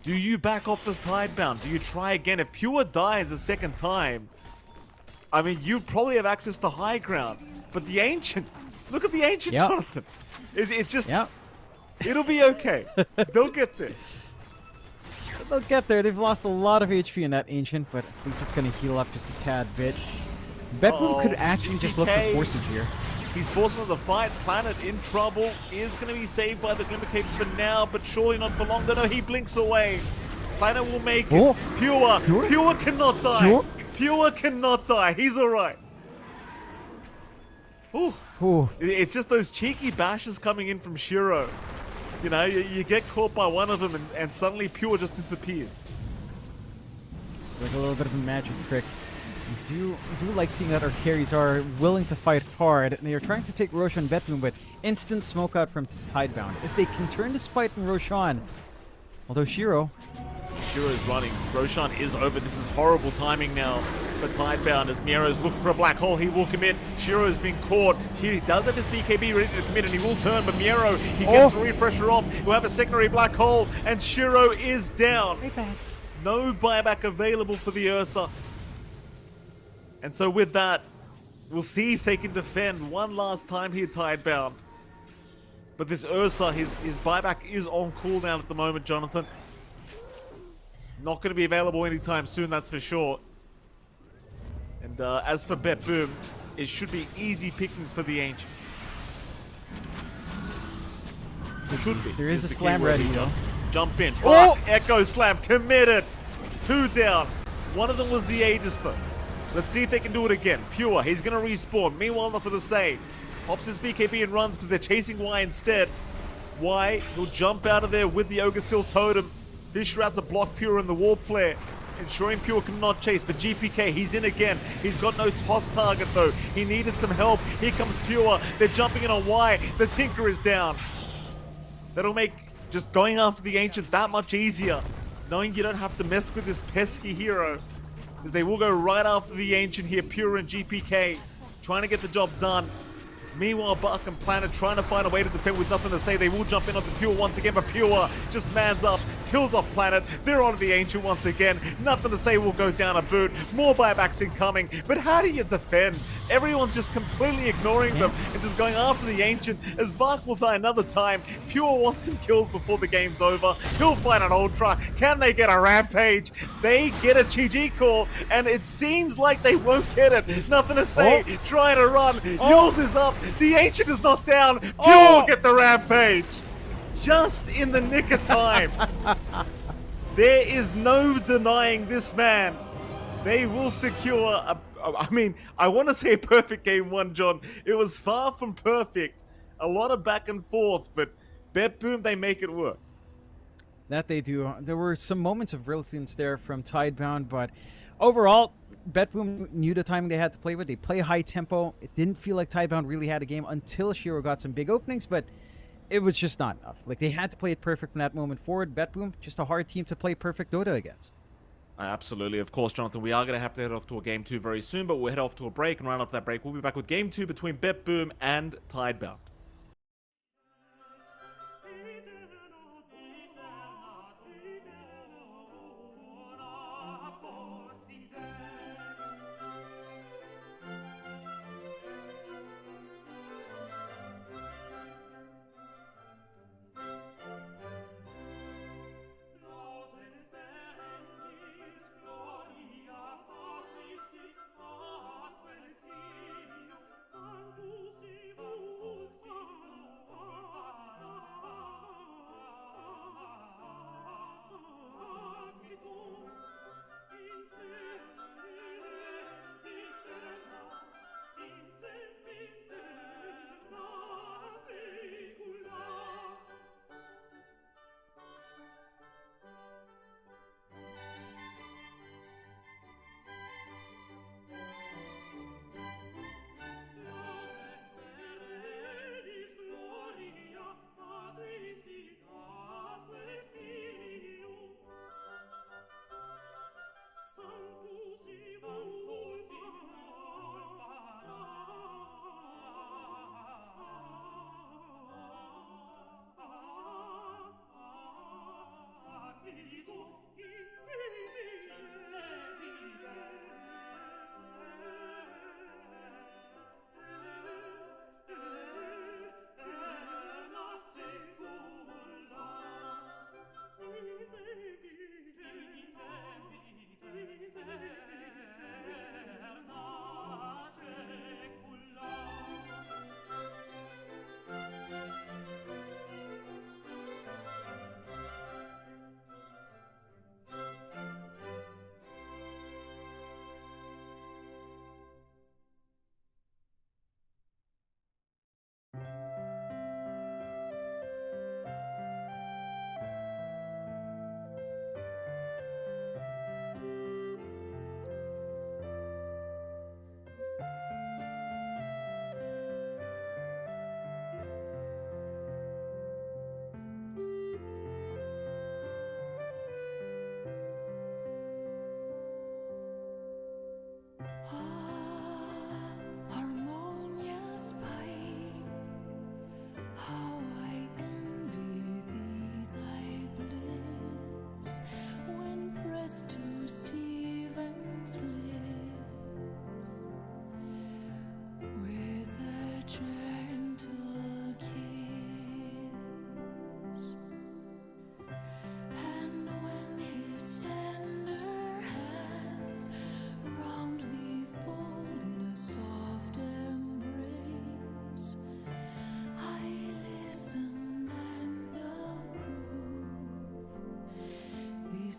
Do you back off this Tidebound? Do you try again? If Pure dies a second time, I mean, you probably have access to high ground. But the Ancient, look at the Ancient, Jonathan. It's just, it'll be okay. They'll get there. They'll get there. They've lost a lot of HP in that Ancient, but at least it's going to heal up just a tad bit. Bepboom could actually just look for forces here. He's forced into the fight. Planet in trouble. Is going to be saved by the Glimmer Cape for now, but surely not for long. No, he blinks away. Planet will make it. Pure cannot die. Pure cannot die. He's alright. Ooh. It's just those cheeky bashes coming in from Shiro. You know, you get caught by one of them and suddenly Pure just disappears. It's like a little bit of a magic trick. I do like seeing that our carries are willing to fight hard. And they are trying to take Roshan and Bepboom, but instant smoke out from Tidebound. If they can turn this fight in Roshan, although Shiro is running. Roshan is over. This is horrible timing now for Tidebound as Miero's looking for a black hole. He will commit. Shiro's been caught. He does have his BKB ready to commit and he will turn, but Miero, he gets the refresher off. He'll have a secondary black hole and Shiro is down. No buyback available for the Ursa. And so with that, we'll see if they can defend one last time here, Tidebound. But this Ursa, his buyback is on cooldown at the moment, Jonathan. Not going to be available anytime soon, that's for sure. And as for Bepboom, it should be easy pickings for the Ancient. It should be. There is a slam ready, though. Jump in. Oh! Echo Slam committed. 2 down. One of them was the Aegis, though. Let's see if they can do it again. Pure, he's going to respawn. Meanwhile, nothing to say. Pops his BKB and runs because they're chasing Y instead. Y, he'll jump out of there with the Ogre Seal Totem. Fisher out to block Pure in the Warp Flare. Ensuring Pure cannot chase. But GPK, he's in again. He's got no toss target, though. He needed some help. Here comes Pure. They're jumping in on Y. The Tinker is down. That'll make just going after the Ancient that much easier. Knowing you don't have to mess with this pesky hero. As they will go right after the Ancient here, Pure and GPK, trying to get the job done. Meanwhile, Buck and Planet trying to find a way to defend with nothing to say. They will jump in onto Pure once again, but Pure just mans up, kills off Planet. They're onto the Ancient once again. Nothing to say will go down a boot. More buybacks incoming, but how do you defend? Everyone's just completely ignoring them and just going after the Ancient as Bark will die another time. Pure wants some kills before the game's over. He'll find an Ultra. Can they get a Rampage? They get a GG call, and it seems like they won't get it. Nothing to say. Trying to run. Yours is up. The Ancient is not down. Pure will get the Rampage. Just in the nick of time. There is no denying this man. They will secure a... I mean, I want to say a perfect game one, John. It was far from perfect. A lot of back and forth, but Bepboom, they make it work. That they do. There were some moments of brilliance there from Tidebound, but overall, Bepboom knew the timing they had to play with. They play high tempo. It didn't feel like Tidebound really had a game until Shiro got some big openings, but it was just not enough. Like, they had to play it perfect from that moment forward. Bepboom, just a hard team to play perfect Dota against. Absolutely. Of course, Jonathan, we are going to have to head off to a Game 2 very soon, but we'll head off to a break, and right after that break, we'll be back with Game 2 between Bepboom and Tidebound. Sanctus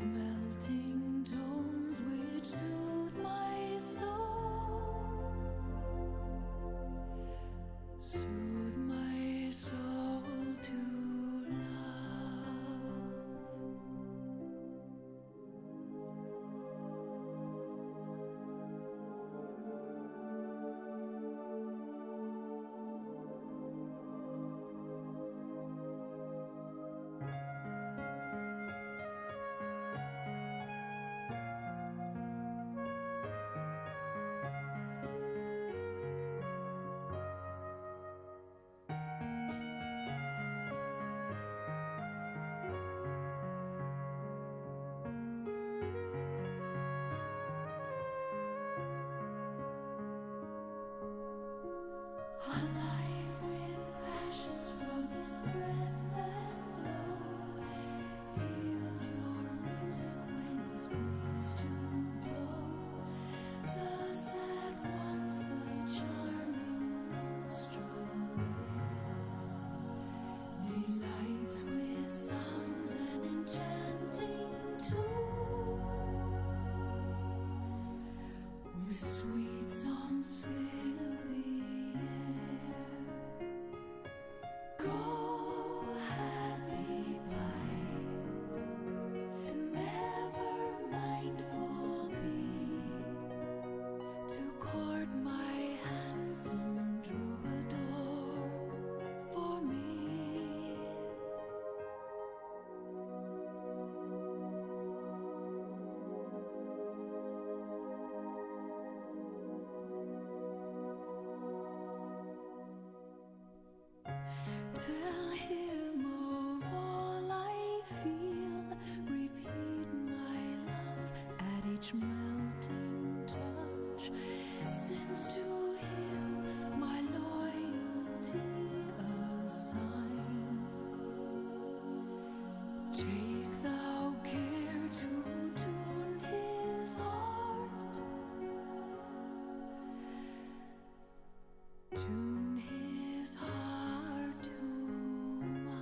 With melting tones which soothe my soul, soothe my soul to love. Alive with passions from his breath that flow, healed your music when his breeze to blow. Thus at once the charming minstrel delights with songs and enchanting tune, with sweet songs fill the go happy pipe, and ever mindful be to court my handsome troubadour for me. Tell him of all I feel, repeat my love at each melting touch, since to him my loyalty assign. Take thou care to tune his heart, tune his heart to mine.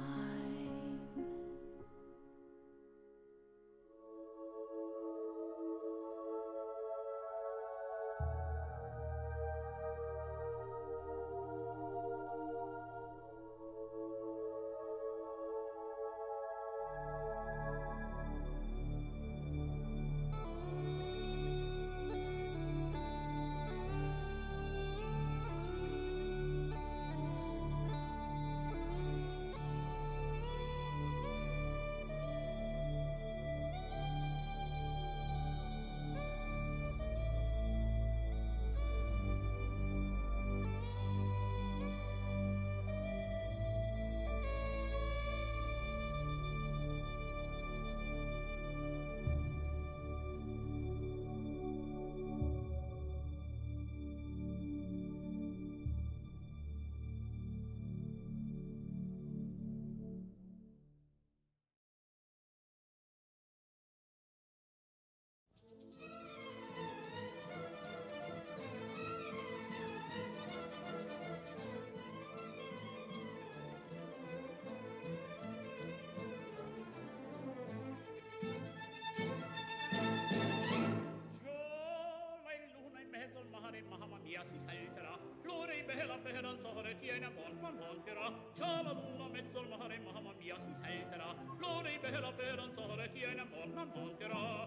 Si salterà, l'ora in bella speranza tiene a buon monterà. Già la luna mezzo al mare, mamma mia, si salterà, l'ora in bella speranza tiene a buon monterà.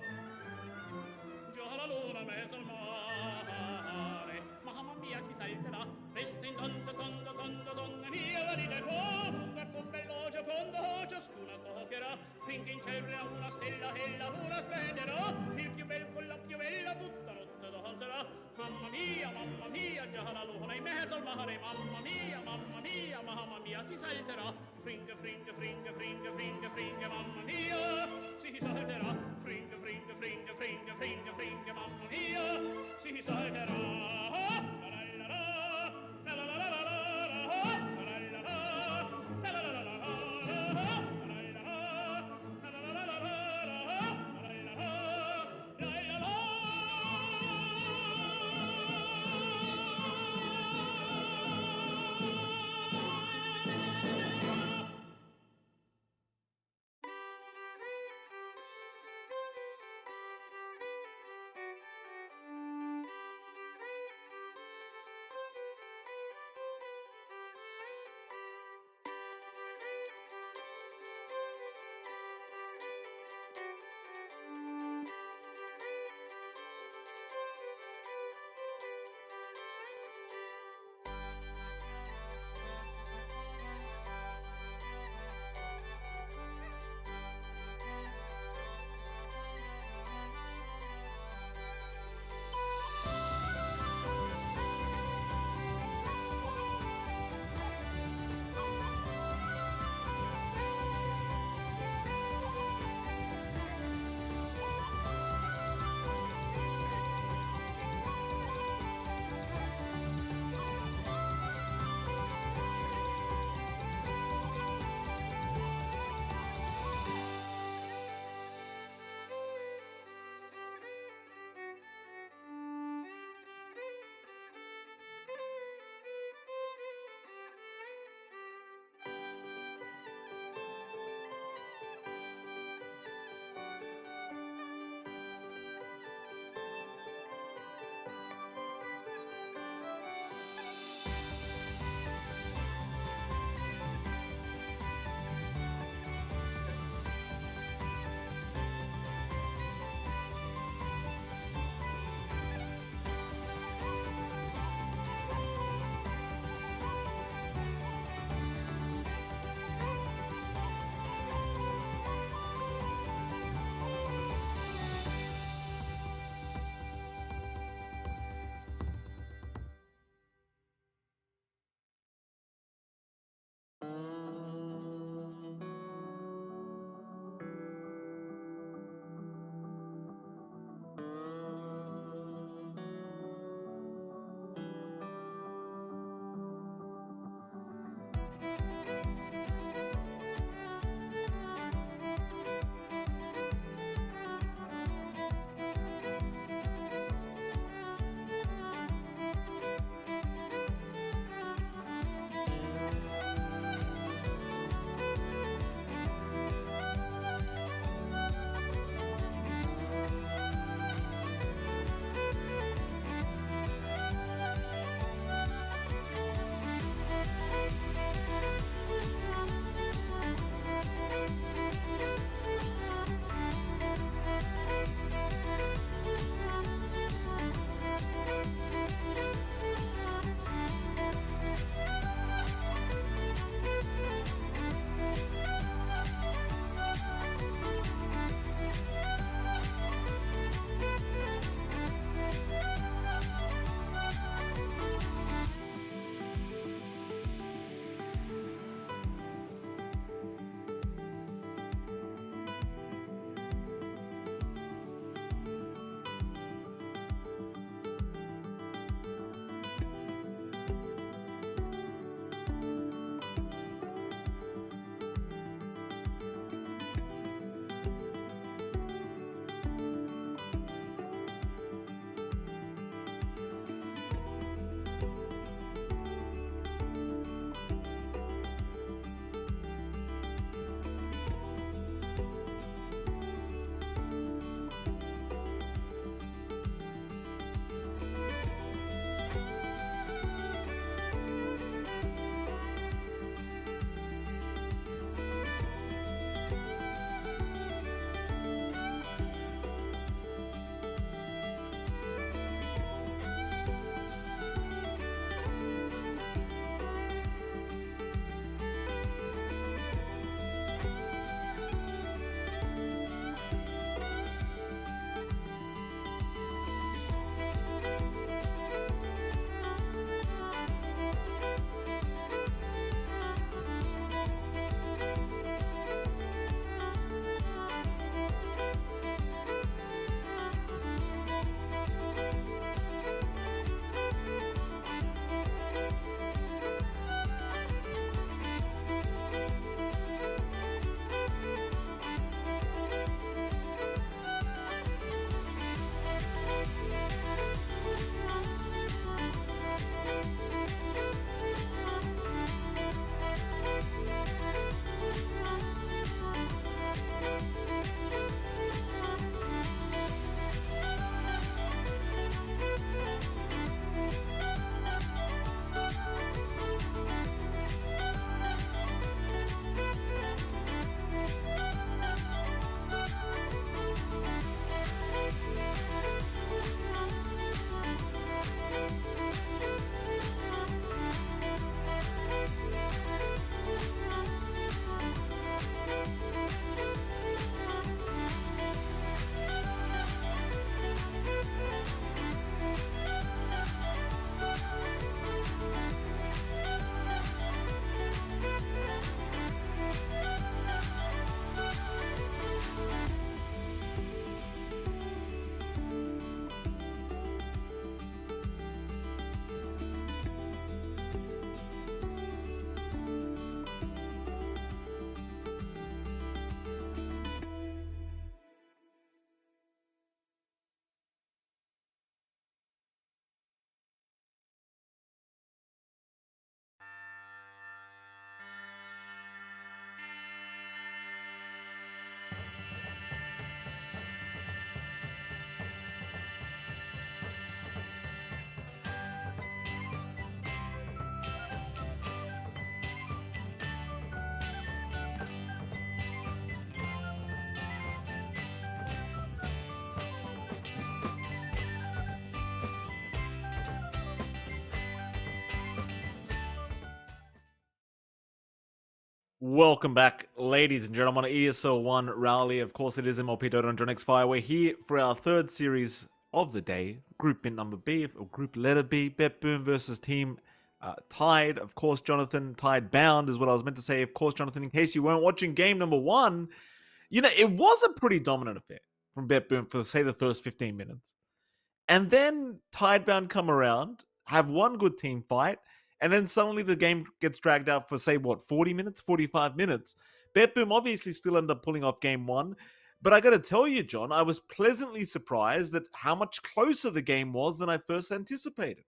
Già la luna mezzo al mare, mamma mia, si salterà, festa in danza quando donna mia la ride qua, un garzon bello giocondo ciascuna toccherà, finché in cielo una stella e la luna splenderà, il più bel con la più bella tutta notte danzerà. Mamma mia, già la luna in mezzo al mare, mamma mia, si salterà, fringe, fringe, fringe, fringe, fringe, fringe, mamma mia, si salterà, fringe, fringe, fringe, fringe, fringe, fringe, mamma mia, si salterà. Welcome back, ladies and gentlemen, ESL One Raleigh. Of course, it is MLP Dota and X Fire. We're here for our third series of the day, Group number B, or Group letter B, Bet Boom versus Team Tide. Of course, Jonathan, Tide bound is what I was meant to say. Of course, Jonathan, in case you weren't watching game number one, you know, it was a pretty dominant affair from Bet Boom for, say, the first 15 minutes. And then Tidebound come around, have one good team fight, and then suddenly the game gets dragged out for, say, what, 40 minutes, 45 minutes. Bet Boom obviously still ended up pulling off game one. But I got to tell you, John, I was pleasantly surprised at how much closer the game was than I first anticipated.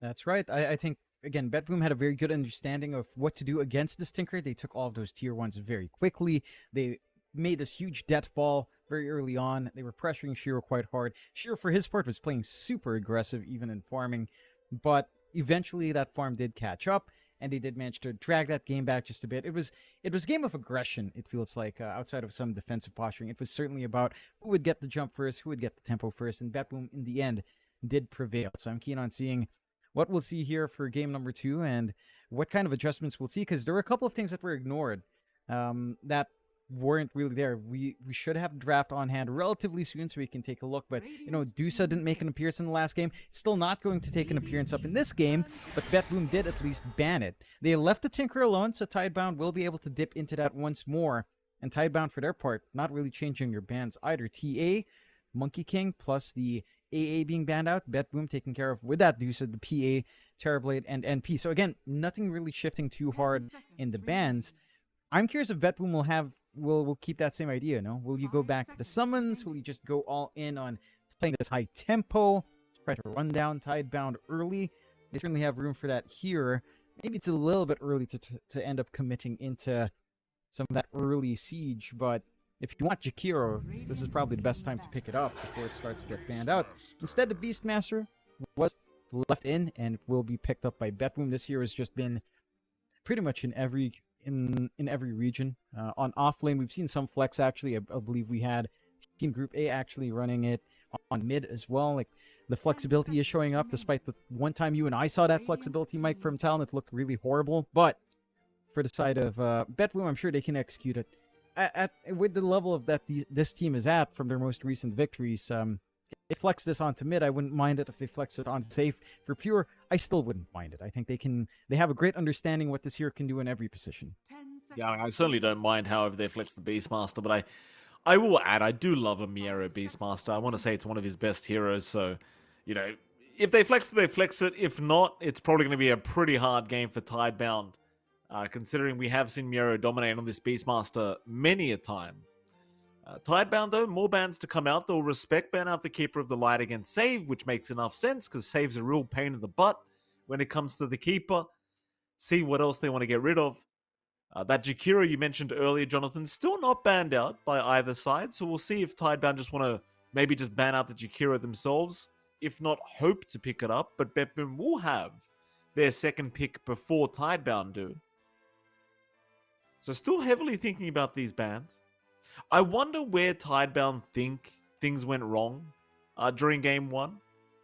That's right. I think, again, Bet Boom had a very good understanding of what to do against this Tinker. They took all of those tier 1s very quickly. They made this huge death ball very early on. They were pressuring Shiro quite hard. Shiro, for his part, was playing super aggressive, even in farming. But eventually that farm did catch up, and they did manage to drag that game back just a bit. It was a game of aggression, it feels like, outside of some defensive posturing. It was certainly about who would get the jump first, who would get the tempo first, and Bet Boom, in the end, did prevail. So I'm keen on seeing what we'll see here for game number 2 and what kind of adjustments we'll see, because there were a couple of things that were ignored that weren't really there. We should have draft on hand relatively soon so we can take a look, but you know, Dusa didn't make an appearance in the last game. Still not going to take an appearance up in this game, but Bet Boom did at least ban it. They left the Tinker alone, so Tidebound will be able to dip into that once more. And Tidebound, for their part, not really changing their bans either. TA, Monkey King, plus the AA being banned out. Bet Boom taken care of with that Dusa, the PA, Terrorblade, and NP. So again, nothing really shifting too hard in the bans. I'm curious if Bet Boom will keep that same idea, no? Will you go back to the summons? Will you just go all in on playing this high tempo, try to run down Tidebound early? They certainly have room for that here. Maybe it's a little bit early to end up committing into some of that early siege, but if you want Jakiro, this is probably the best time to pick it up before it starts to get banned out. Instead, the Beastmaster was left in and will be picked up by Bet Boom. This year has just been pretty much in every region. On offlane, we've seen some flex actually. I believe we had Team Group A actually running it on mid as well. Like, the flexibility is showing up, despite the one time you and I saw that flexibility, Mike, from Talon. It looked really horrible. But for the side of Bet Boom, I'm sure they can execute it. With the level of that this team is at from their most recent victories, if they flex this onto mid, I wouldn't mind it. If they flex it on safe for pure, I still wouldn't mind it. I think they have a great understanding what this hero can do in every position. Yeah, I certainly don't mind however they flex the Beastmaster, but I will add, I do love a Miero Beastmaster. I want to say it's one of his best heroes, so, you know, if they flex it, they flex it. If not, it's probably going to be a pretty hard game for Tidebound, considering we have seen Miero dominate on this Beastmaster many a time. Tidebound, though, more bans to come out. They'll respect ban out the Keeper of the Light against Save, which makes enough sense, because Save's a real pain in the butt when it comes to the Keeper. See what else they want to get rid of. That Jakiro you mentioned earlier, Jonathan, still not banned out by either side, so we'll see if Tidebound just want to maybe just ban out the Jakiro themselves, if not hope to pick it up, but Bet Boom will have their second pick before Tidebound do. So still heavily thinking about these bans. I wonder where Tidebound think things went wrong during game one.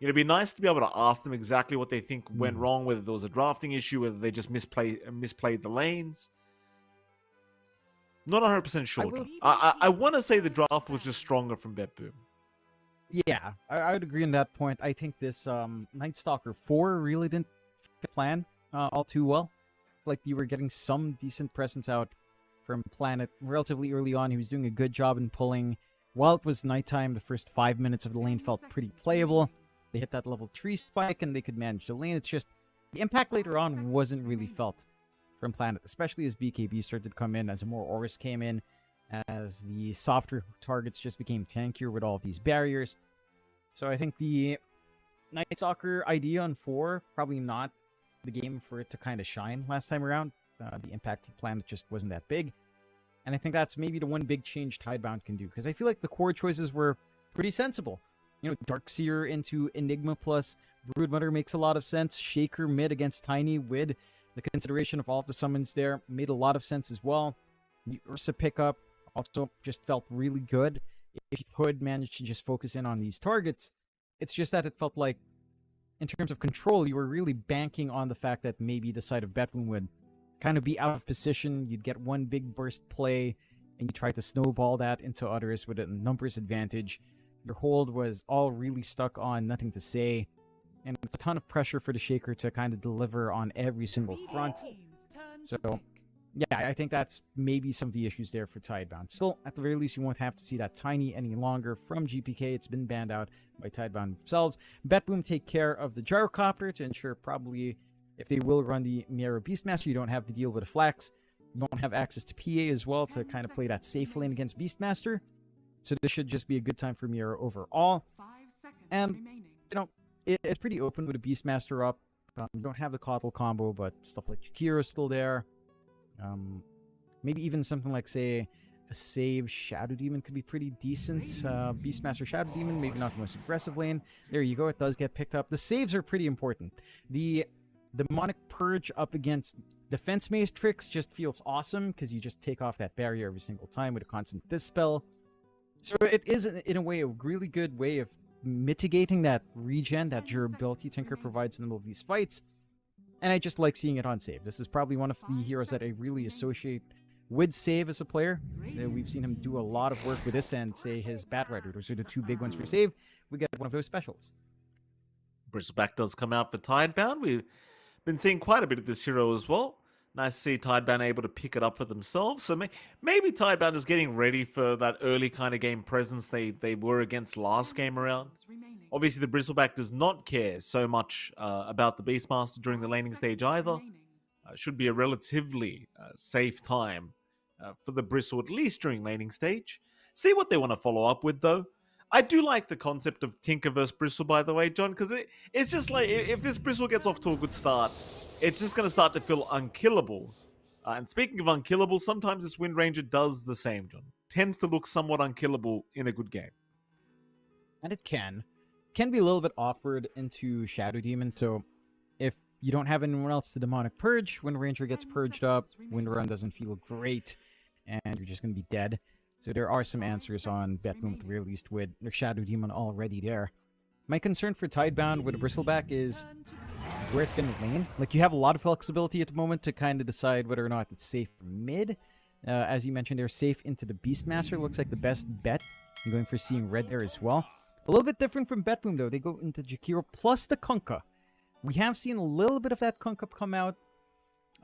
You know, it'd be nice to be able to ask them exactly what they think went wrong, whether there was a drafting issue, whether they just misplayed the lanes. Not 100% sure. I want to say the draft was just stronger from Bet Boom. Yeah, I would agree on that point. I think this Night Stalker 4 really didn't fit plan all too well. Like, you were getting some decent presence out from Planet relatively early on. He was doing a good job in pulling. While it was nighttime, the first 5 minutes of the lane felt pretty playable. They hit that level 3 spike and they could manage the lane. It's just the impact later on wasn't really felt from Planet, especially as BKB started to come in, as more auras came in, as the softer targets just became tankier with all of these barriers. So I think the Night Stalker idea on 4, probably not the game for it to kind of shine last time around. The impact of Planet just wasn't that big. And I think that's maybe the one big change Tidebound can do, because I feel like the core choices were pretty sensible. You know, Darkseer into Enigma plus Broodmother makes a lot of sense. Shaker mid against Tiny with the consideration of all of the summons there made a lot of sense as well. The Ursa pickup also just felt really good. If you could manage to just focus in on these targets, it's just that it felt like, in terms of control, you were really banking on the fact that maybe the side of Bet Boom would kind of be out of position. You'd get one big burst play, and you try to snowball that into others with a numbers advantage. Your hold was all really stuck on nothing to say, and a ton of pressure for the Shaker to kind of deliver on every single front. So, yeah, I think that's maybe some of the issues there for Tidebound. Still, at the very least, you won't have to see that Tiny any longer from GPK. It's been banned out by Tidebound themselves. BetBoom take care of the Gyrocopter to ensure probably if they will run the Miero Beastmaster, you don't have to deal with a Flax. You don't have access to PA as well to kind of play that safe lane against Beastmaster. So this should just be a good time for Miero overall. And, you know, it's pretty open with a Beastmaster up. You don't have the Coddle combo, but stuff like Shakira is still there. Maybe even something like, say, a save Shadow Demon could be pretty decent. Beastmaster Shadow Demon, maybe not the most aggressive lane. There you go, it does get picked up. The saves are pretty important. The Demonic Purge up against Defense Maze Tricks just feels awesome because you just take off that barrier every single time with a constant Dispel. So it is, in a way, a really good way of mitigating that regen, that durability Tinker provides in the middle of these fights. And I just like seeing it on save. This is probably one of the heroes that I really associate with save as a player. We've seen him do a lot of work with this and, say, his Bat Rider. Those are the two big ones for save. We get one of those specials. Bristleback does come out for Tidebound. We've been seeing quite a bit of this hero as well. Nice to see Tidebound able to pick it up for themselves. So maybe Tidebound is getting ready for that early kind of game presence they were against last game around. Obviously, the Bristleback does not care so much about the Beastmaster during the laning stage either. Should be a relatively safe time for the Bristle, at least during laning stage. See what they want to follow up with, though. I do like the concept of Tinker versus Bristle, by the way, John, because it's just like, if this Bristle gets off to a good start, it's just going to start to feel unkillable. And speaking of unkillable, sometimes this Wind Ranger does the same, John. Tends to look somewhat unkillable in a good game. And it can be a little bit awkward into Shadow Demon, so if you don't have anyone else to Demonic Purge, Wind Ranger gets purged up, Wind Run doesn't feel great, and you're just going to be dead. So there are some answers on BetBoom at the very least with their Shadow Demon already there. My concern for Tidebound with a Bristleback is where it's going to lane. Like, you have a lot of flexibility at the moment to kind of decide whether or not it's safe for mid. As you mentioned, they're safe into the Beastmaster. Looks like the best bet. I'm going for Seeing Red there as well. A little bit different from BetBoom, though. They go into Jakiro plus the Kunkka. We have seen a little bit of that Kunkka come out.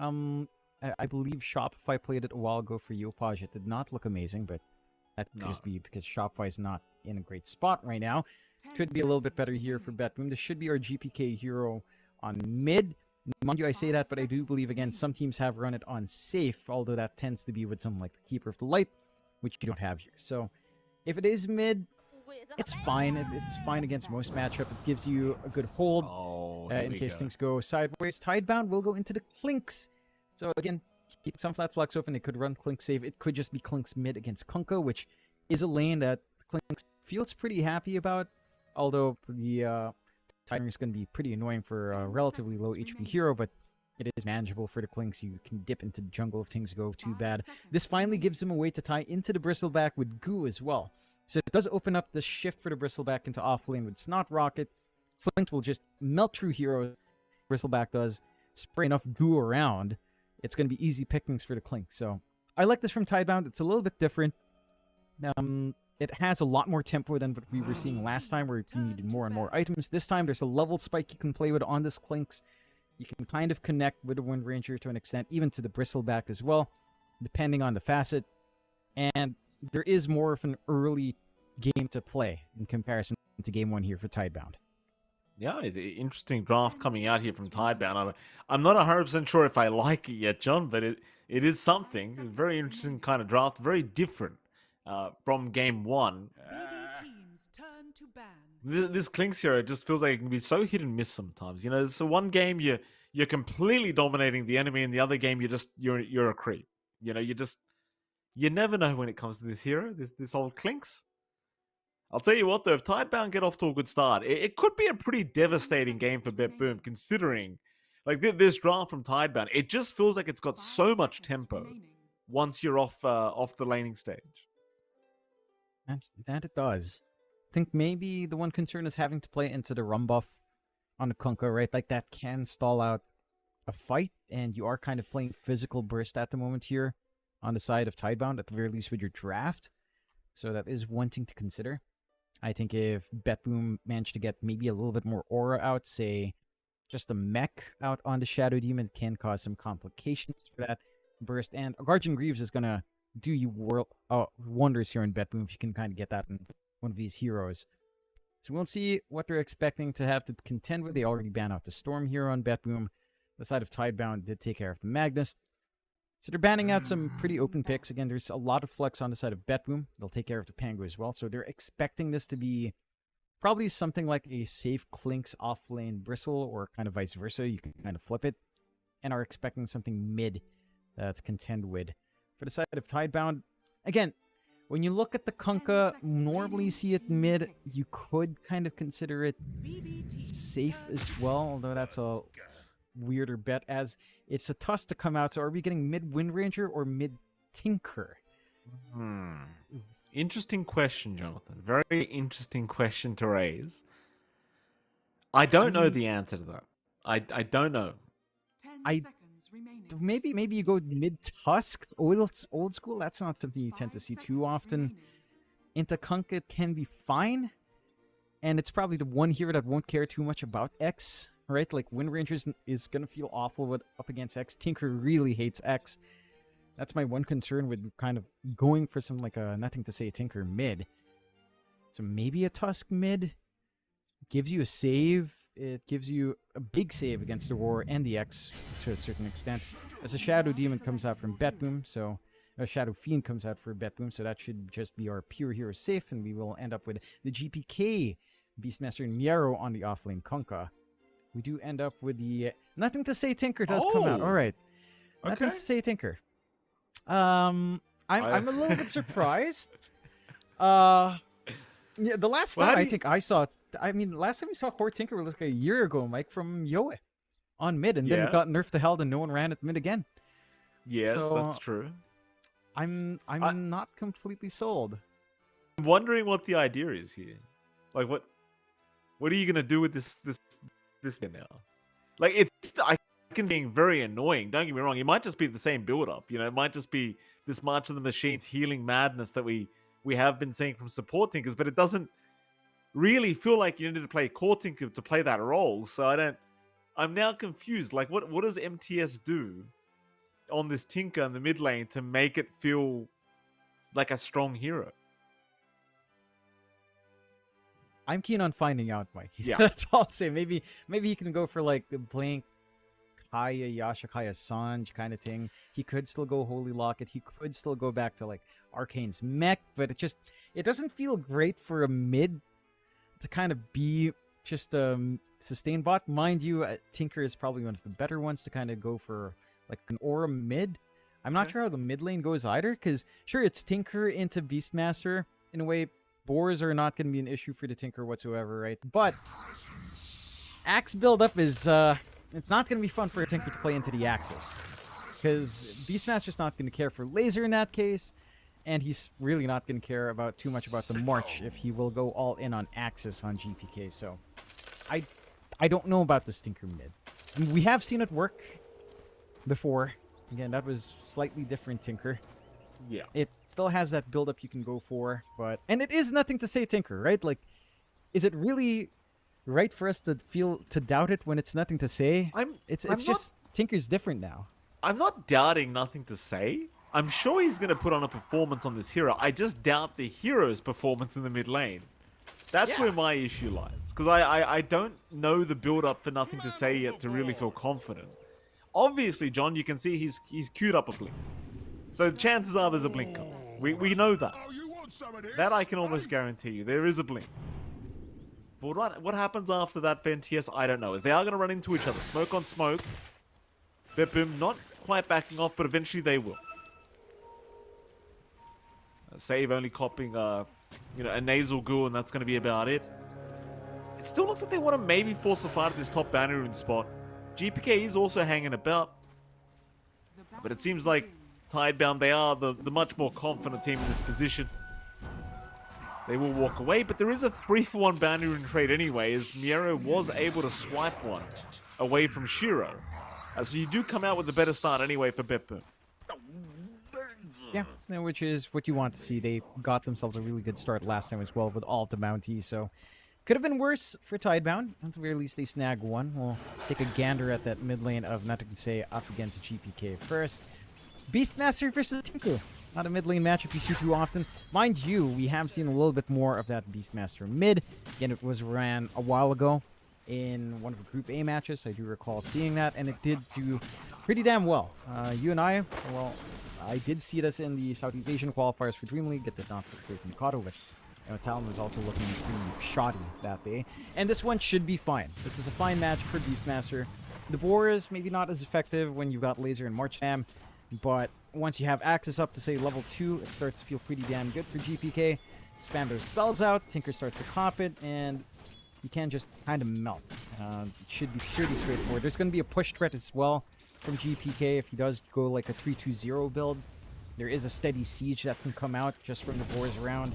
I believe Shopify played it a while ago for Yopaj. It did not look amazing, but that could just be because Shopify is not in a great spot right now. Could be a little bit better here for BetBoom. This should be our GPK hero on mid. Mind you, I say that, but I do believe, again, some teams have run it on safe, although that tends to be with something like the Keeper of the Light, which you don't have here. So if it is mid, it's fine. It's fine against most matchup. It gives you a good hold in case things go sideways. Tidebound will go into the Clinks. So again, keep some flat flux open. It could run Clink save. It could just be Clinks mid against Kunkka, which is a lane that Clinks feels pretty happy about. Although the Tiger is going to be pretty annoying for a relatively low HP hero, but it is manageable for the Clinks. You can dip into the jungle if things go too bad. This finally gives him a way to tie into the Bristleback with Goo as well. So it does open up the shift for the Bristleback into offlane with Snot Rocket. Flint will just melt through heroes. Bristleback does spray enough goo around. It's going to be easy pickings for the Clink. So I like this from Tidebound. It's a little bit different. It has a lot more tempo than what we were seeing last time, where you needed more and more items. This time, there's a level spike you can play with on this Clinks. You can kind of connect with the Wind Ranger to an extent, even to the Bristleback as well, depending on the facet. And there is more of an early game to play in comparison to Game 1 here for Tidebound. Yeah, it's an interesting draft coming out here from Tidebound. I'm not 100% sure if I like it yet, John, but it is something. It's a very interesting kind of draft, very different from Game 1. This Clinks hero just feels like it can be so hit and miss sometimes. You know, so one game you're completely dominating the enemy, and the other game you're a creep. You know, you never know when it comes to this hero, this old Clinks. I'll tell you what, though, if Tidebound get off to a good start, it could be a pretty devastating game for BetBoom, considering, like, this draft from Tidebound, it just feels like it's got so much tempo once you're off the laning stage. And that it does. I think maybe the one concern is having to play into the Rum buff on the Kunkka, right? Like, that can stall out a fight, and you are kind of playing physical burst at the moment here on the side of Tidebound, at the very least with your draft. So that is one thing to consider. I think if Betboom managed to get maybe a little bit more aura out, say just a mech out on the Shadow Demon, it can cause some complications for that burst. And Guardian Greaves is going to do you wonders here in Betboom if you can kind of get that in one of these heroes. So we'll see what they're expecting to have to contend with. They already banned out the Storm here on Betboom. The side of Tidebound did take care of the Magnus. So they're banning out some pretty open picks. Again, there's a lot of flux on the side of Betboom. They'll take care of the Pango as well. So they're expecting this to be probably something like a safe Clinks off-lane Bristle, or kind of vice versa. You can kind of flip it. And are expecting something mid to contend with. For the side of Tidebound, again, when you look at the Kunkka, normally you see it mid. You could kind of consider it safe as well, although that's a weirder bet, as it's a Tusk to come out. So are we getting mid Wind Ranger or mid Tinker? Interesting question, Jonathan. Very interesting question to raise. I don't know the answer to that. I don't know. Maybe you go mid Tusk, old school. That's not something you tend to see too often. Into Kunkka, it can be fine, and it's probably the one hero that won't care too much about X, right? Like Wind Rangers is gonna feel awful up against X. Tinker really hates X. That's my one concern with kind of going for some like a nothing to say Tinker mid. So maybe a Tusk mid gives you a save. It gives you a big save against the Roar and the X to a certain extent. As a Shadow Demon comes out from Betboom, so a Shadow Fiend comes out for Betboom, so that should just be our pure hero safe, and we will end up with the GPK Beastmaster and Miero on the offlane Kunkka. We do end up with the nothing to say Tinker does come out. All right, nothing to say Tinker. I'm a little bit surprised. Yeah, the last time I think I saw. I mean, last time we saw Core Tinker was like a year ago, Mike, from Yoe on mid, and then it got nerfed to hell, and no one ran at mid again. Yes, so, that's true. I'm not completely sold. I'm wondering what the idea is here. Like, what are you gonna do with this now? Like, I can being very annoying. Don't get me wrong. It might just be the same build up. You know, it might just be this March of the Machines healing madness that we have been seeing from support Tinkers, but it doesn't really feel like you need to play core Tinker to play that role. So I'm now confused. Like, what does MTS do on this Tinker in the mid lane to make it feel like a strong hero? I'm keen on finding out, Mike. Yeah. That's all I'll say. Maybe he can go for like the Blink, Kaya, Yashikaya, Sanj kind of thing. He could still go Holy Locket. He could still go back to like Arcane's mech, but it doesn't feel great for a mid to kind of be just a sustain bot. Mind you, Tinker is probably one of the better ones to kind of go for like an aura mid. I'm not sure how the mid lane goes either, because sure, it's Tinker into Beastmaster. In a way, boars are not going to be an issue for the Tinker whatsoever, right? But Axe buildup is, it's not going to be fun for a Tinker to play into the Axis, because Beastmaster's not going to care for laser in that case. And he's really not going to care too much about the March if he will go all in on Axis on GPK. So I don't know about this Tinker mid. I mean, we have seen it work before. Again, that was slightly different Tinker. Yeah. It still has that build-up you can go for, and it is nothing to say Tinker, right? Like, is it really right for us to doubt it when it's nothing to say? It's just Tinker's different now. I'm not doubting nothing to say. I'm sure he's going to put on a performance on this hero. I just doubt the hero's performance in the mid lane. That's where my issue lies. Because I don't know the build-up for nothing to say yet to really feel confident. Obviously, John, you can see he's queued up a blink. So chances are there's a blink coming. We know that. That I can almost guarantee you. There is a blink. But what happens after that for NTS, I don't know. As they are going to run into each other. Smoke on smoke. Betboom not quite backing off, but eventually they will. Save only copying a nasal ghoul, and that's going to be about it. It still looks like they want to maybe force a fight at this top banner rune spot. GPK is also hanging about. But it seems like Tidebound, they are the much more confident team in this position. They will walk away, but there is a 3-for-1 banner rune trade anyway, as Miero was able to swipe one away from Shiro. So you do come out with a better start anyway for Bitboom. Yeah, which is what you want to see. They got themselves a really good start last time as well with all of the bounties, so could have been worse for Tidebound. At the very least, they snag one. We'll take a gander at that mid lane of Say up against GPK first. Beastmaster versus Tinku. Not a mid lane matchup you see too often. Mind you, we have seen a little bit more of that Beastmaster mid. Again, it was ran a while ago in one of the Group A matches. I do recall seeing that, and it did do pretty damn well. You and I, well, I did see this in the Southeast Asian qualifiers for Dream League. It did not look great from Mikado, but Talon was also looking pretty shoddy that day. And this one should be fine. This is a fine match for Beastmaster. The boar is maybe not as effective when you've got Laser and March Fam, but once you have access up to, say, level 2, it starts to feel pretty damn good for GPK. Spam those spells out, Tinker starts to comp it, and you can just kind of melt. It should be pretty straightforward. There's going to be a push threat as well from GPK if he does go like a 3-2-0 build. There is a steady siege that can come out just from the boars around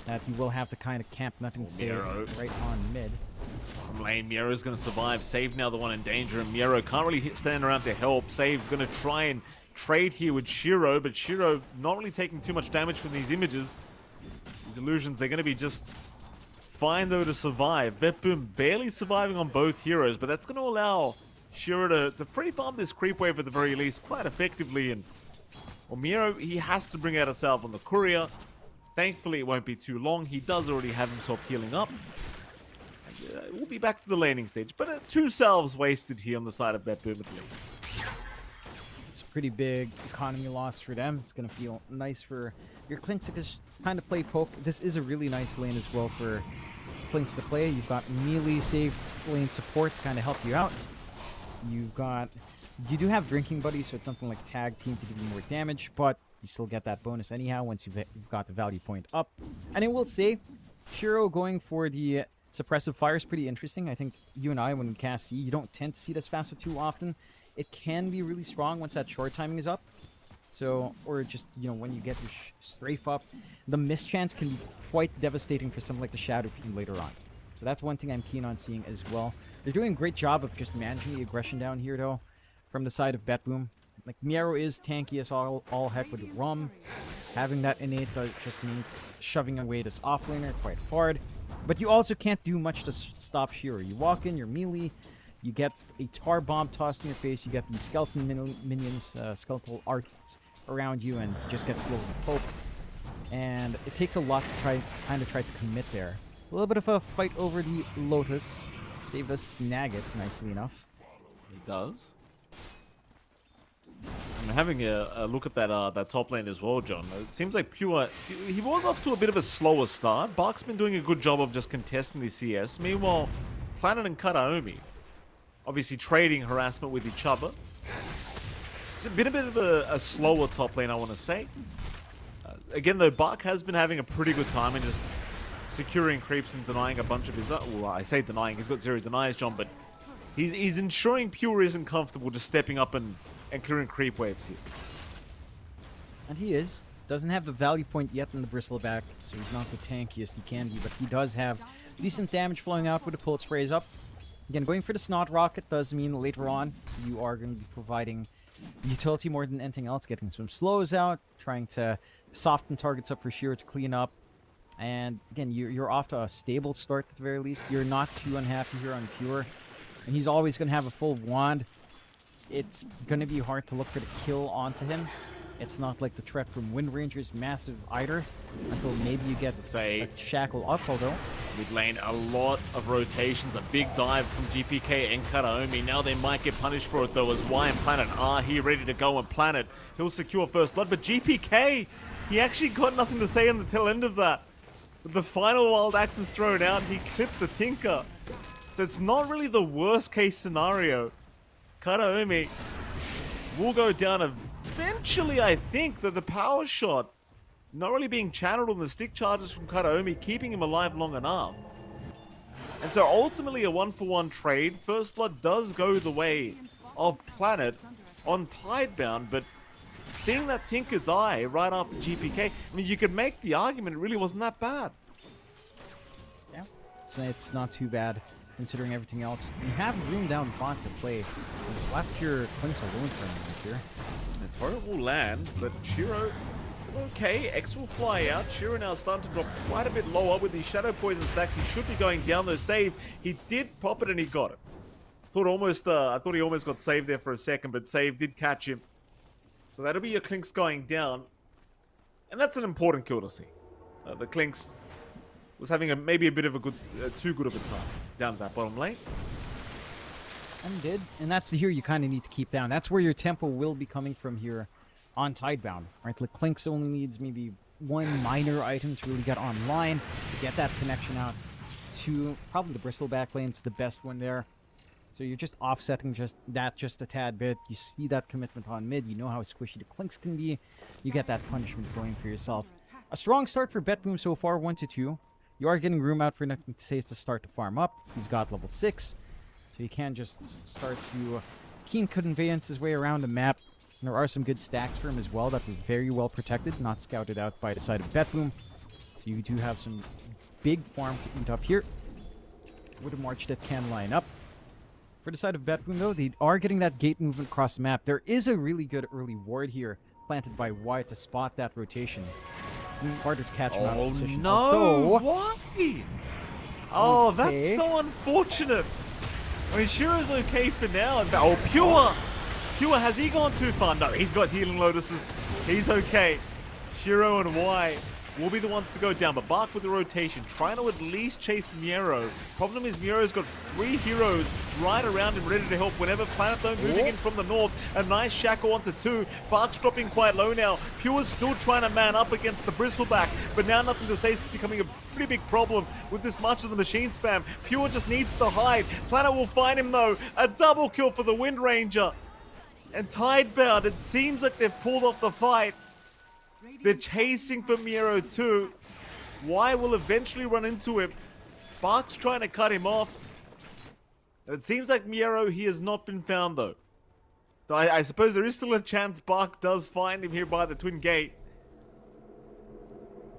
that you will have to kind of camp nothing safe right on mid. From lane, Miero's going to survive. Save now the one in danger, and Miero can't really stand around to help. Save going to try and trade here with Shiro, but Shiro not really taking too much damage from these images. These illusions, they're going to be just fine though to survive. Bitboom barely surviving on both heroes, but that's going to allow Shiro to free farm this creep wave at the very least quite effectively. And well, Miero, he has to bring out himself on the courier. Thankfully, it won't be too long. He does already have himself healing up. And, we'll be back to the laning stage, but 2 selves wasted here on the side of Bitboom at least. It's a pretty big economy loss for them. It's going to feel nice for your Clinks to kind of play poke. This is a really nice lane as well for Clinks to play. You've got melee safe lane support to kind of help you out. You do have drinking buddies, so it's something like tag team to give you more damage, but you still get that bonus anyhow once you've got the value point up. And I will say, Shiro going for the suppressive fire is pretty interesting. I think you and I, when we cast C, you don't tend to see this facet too often. It can be really strong once that short timing is up. So, or just, you know, when you get your strafe up, the mischance can be quite devastating for something like the Shadow Fiend later on. So that's one thing I'm keen on seeing as well. They're doing a great job of just managing the aggression down here, though, from the side of Bitboom. Like, Miero is tanky as all heck with Rum. Having that innate just makes shoving away this offlaner quite hard. But you also can't do much to stop Shiro. You walk in, you're melee, you get a tar bomb tossed in your face, you get these skeleton minions, skeletal arcs around you, and you just get slowly poked. And it takes a lot to try to commit there. A little bit of a fight over the Lotus. Save us snag it, nicely enough. He does. I'm having a look at that top lane as well, John. It seems like Pure, he was off to a bit of a slower start. Bark's been doing a good job of just contesting the CS. Meanwhile, Planet and Kataomi obviously trading harassment with each other. It's been a bit of a slower top lane, I want to say. Again, though, Bark has been having a pretty good time in just securing creeps and denying a bunch of his... well, I say denying, he's got 0 denies, John, but he's ensuring Pure isn't comfortable just stepping up and clearing creep waves here. And he is. Doesn't have the value point yet in the Bristleback, so he's not the tankiest he can be, but he does have decent damage flowing out with the Pulse Sprays up. Again, going for the Snot Rocket does mean later on you are going to be providing utility more than anything else, getting some slows out, trying to soften targets up for Shiro to clean up. And again, you're off to a stable start at the very least. You're not too unhappy here on Pure. And he's always going to have a full wand. It's going to be hard to look for the kill onto him. It's not like the threat from Wind Ranger's massive either, until maybe you get a Shackle up, although. Mid lane, a lot of rotations, a big dive from GPK and Kataomi. Now they might get punished for it though, as Y and Planet are here ready to go, and Planet, he'll secure first blood, but GPK, he actually got nothing to say on the tail end of that. With the final Wild Axe is thrown out, he clipped the Tinker. So it's not really the worst case scenario. Kataomi will go down eventually, I think, that the power shot not really being channeled on the stick charges from Kataomi, keeping him alive long enough. And so ultimately a 1-for-1 trade. First blood does go the way of Planet on Tidebound, but seeing that Tinker die right after GPK, I mean, you could make the argument it really wasn't that bad. Yeah, it's not too bad considering everything else. You have room down bot to play. You've left your Clinks alone for a moment here. The turret will land, but Shiro still okay. X will fly out. Shiro now starting to drop quite a bit lower with these Shadow Poison stacks. He should be going down though. Save. He did pop it and he got it. I thought he almost got saved there for a second, but Save did catch him. So that'll be your Clinks going down. And that's an important kill to see. The Clinks was having maybe a bit of a too good of a time down to that bottom lane. And did, and that's the hero you kind of need to keep down. That's where your tempo will be coming from here on Tidebound, right? Like Clinks only needs maybe one minor item to really get online, to get that connection out to probably the Bristleback lane's the best one there. So you're just offsetting just a tad bit. You see that commitment on mid. You know how squishy the Clinks can be. You get that punishment going for yourself. A strong start for Betboom so far, 1-2. You are getting room out for Nothing to Say to start to farm up. He's got level 6. So you can just start to keen conveyance his way around the map. And there are some good stacks for him as well that were very well protected, not scouted out by the side of Betboom. So you do have some big farm to eat up here with a March that can line up. For the side of Betboom though, they are getting that gate movement across the map. There is a really good early ward here planted by Wyatt to spot that rotation. Harder to catch him out of position. No! Although, Why? Oh, that's so unfortunate. I mean, Shiro's okay for now. Oh, Pure! Pure, has he gone too far? No, he's got Healing Lotuses. He's okay. Shiro and Y will be the ones to go down, but Bark with the rotation, trying to at least chase Miero. Problem is Miero's got 3 heroes right around him, ready to help whenever Planet Dome moving in from the north. A nice shackle onto 2. Bark's dropping quite low now. Pure's still trying to man up against the Bristleback, but now Nothing to Say is becoming a pretty big problem with this much of the machine spam. Pure just needs to hide. Planet will find him though. A double kill for the Wind Ranger. And Tidebound, it seems like they've pulled off the fight. They're chasing for Miero too. Y will eventually run into him. Bark's trying to cut him off. It seems like Miero, he has not been found though. So I suppose there is still a chance Bark does find him here by the Twin Gate.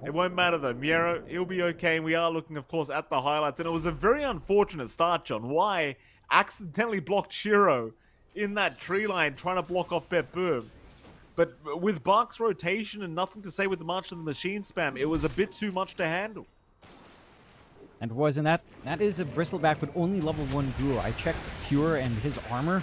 It won't matter though. Miero, he'll be okay. And we are looking, of course, at the highlights. And it was a very unfortunate start, John. Y accidentally blocked Shiro in that tree line, trying to block off Betboom. But with Bark's rotation and Nothing to Say with the March of the Machine spam, it was a bit too much to handle. and that is a Bristleback with only level 1 duo. I checked Pure and his armor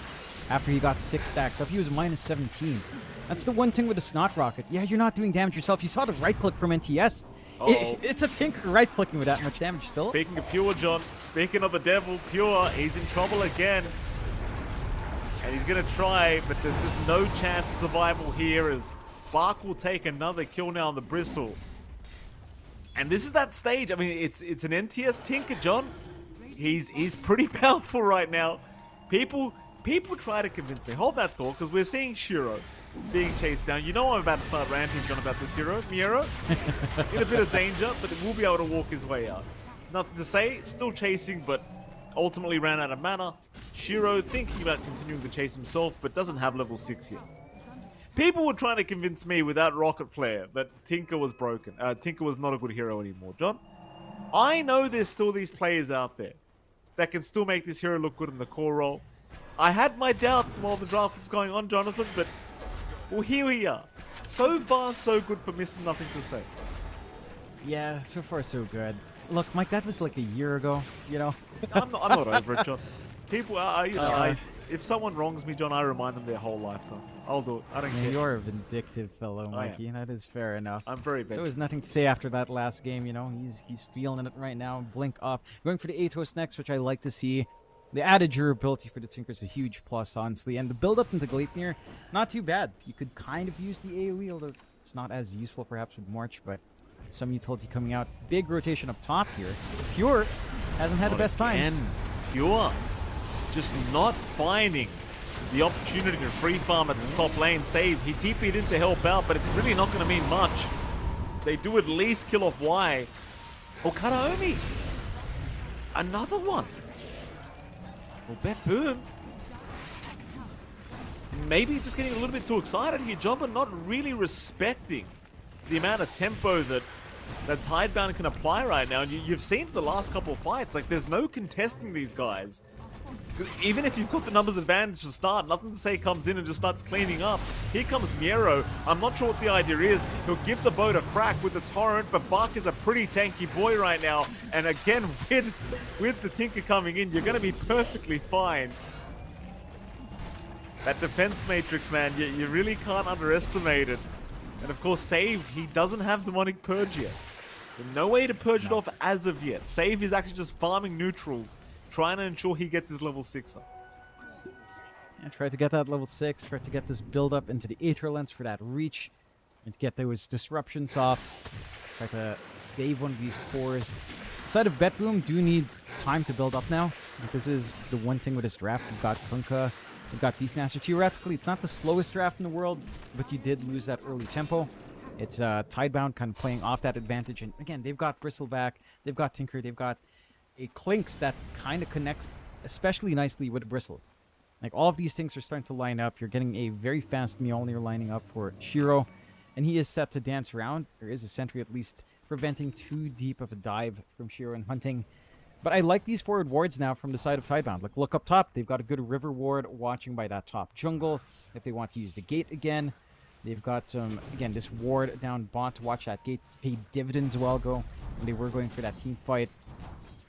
after he got 6 stacks up. He was minus 17. That's the one thing with the Snot Rocket. Yeah, you're not doing damage yourself. You saw the right click from NTS. It's a tinker right clicking with that much damage still. Speaking of Pure, John, speaking of the devil, Pure, he's in trouble again. And he's going to try, but there's just no chance of survival here as Bark will take another kill now on the Bristle. And this is that stage. I mean, it's an NTS tinker, John. He's pretty powerful right now. People try to convince me. Hold that thought, because we're seeing Shiro being chased down. You know I'm about to start ranting, John, about this hero, Miero. In a bit of danger, but it will be able to walk his way out. Nothing to Say, still chasing, but ultimately ran out of mana. Shiro thinking about continuing the chase himself, but doesn't have level 6 yet. People were trying to convince me without Rocket Flare that Tinker was broken. Tinker was not a good hero anymore, John. I know there's still these players out there that can still make this hero look good in the core role. I had my doubts while the draft was going on, Jonathan, but well, here we are. So far, so good for missing Nothing to Say. Yeah, so far so good. Look, Mike, that was like a year ago, you know? I'm not over it, John. People are, if someone wrongs me, John, I remind them their whole lifetime. I'll do it. I don't care. You're a vindictive fellow, Mikey. That is fair enough. I'm very vengeful. So there's Nothing to Say after that last game, you know? He's feeling it right now. Blink up. Going for the Atos next, which I like to see. The added durability for the Tinker is a huge plus, honestly. And the build-up into Gleipnir, not too bad. You could kind of use the AoE, although it's not as useful perhaps with March, but some utility coming out. Big rotation up top here. Pure hasn't had the best times. Pure just not finding the opportunity to free farm at this top lane. Save. He TP'd in to help out, but it's really not going to mean much. They do at least kill off Y. Oh, Karaomi. Another one. Well, Betboom. Maybe just getting a little bit too excited here, John, but not really respecting the amount of tempo that that Tidebound can apply right now. And you've seen the last couple of fights, like there's no contesting these guys. Even if you've got the numbers advantage to start, nothing to say comes in and just starts cleaning up. Here comes Miero. I'm not sure what the idea is. He'll give the boat a crack with the torrent, but Bach is a pretty tanky boy right now. And again, with the Tinker coming in, you're going to be perfectly fine. That defense matrix, man, you really can't underestimate it. And of course, Save, he doesn't have Demonic Purge yet. So no way to purge it off as of yet. Save is actually just farming neutrals, trying to ensure he gets his level 6 up. And try to get that level 6, try to get this build up into the Aether Lens for that reach, and to get those disruptions off. Try to save one of these cores. Side of Betboom do need time to build up now. This is the one thing with this draft. You've got Kunkka, you've got Beastmaster. Theoretically, it's not the slowest draft in the world, but you did lose that early tempo. It's Tidebound kind of playing off that advantage. And again, they've got Bristleback, they've got Tinker, they've got a Clinks that kind of connects especially nicely with Bristle. Like, all of these things are starting to line up. You're getting a very fast Mjolnir lining up for Shiro, and he is set to dance around. There is a sentry at least preventing too deep of a dive from Shiro and Hunting. But I like these forward wards now from the side of Tidebound. Like, look up top. They've got a good river ward watching by that top jungle. If they want to use the gate again, they've got some, again, this ward down bot to watch that gate. Paid dividends a while ago when they were going for that team fight.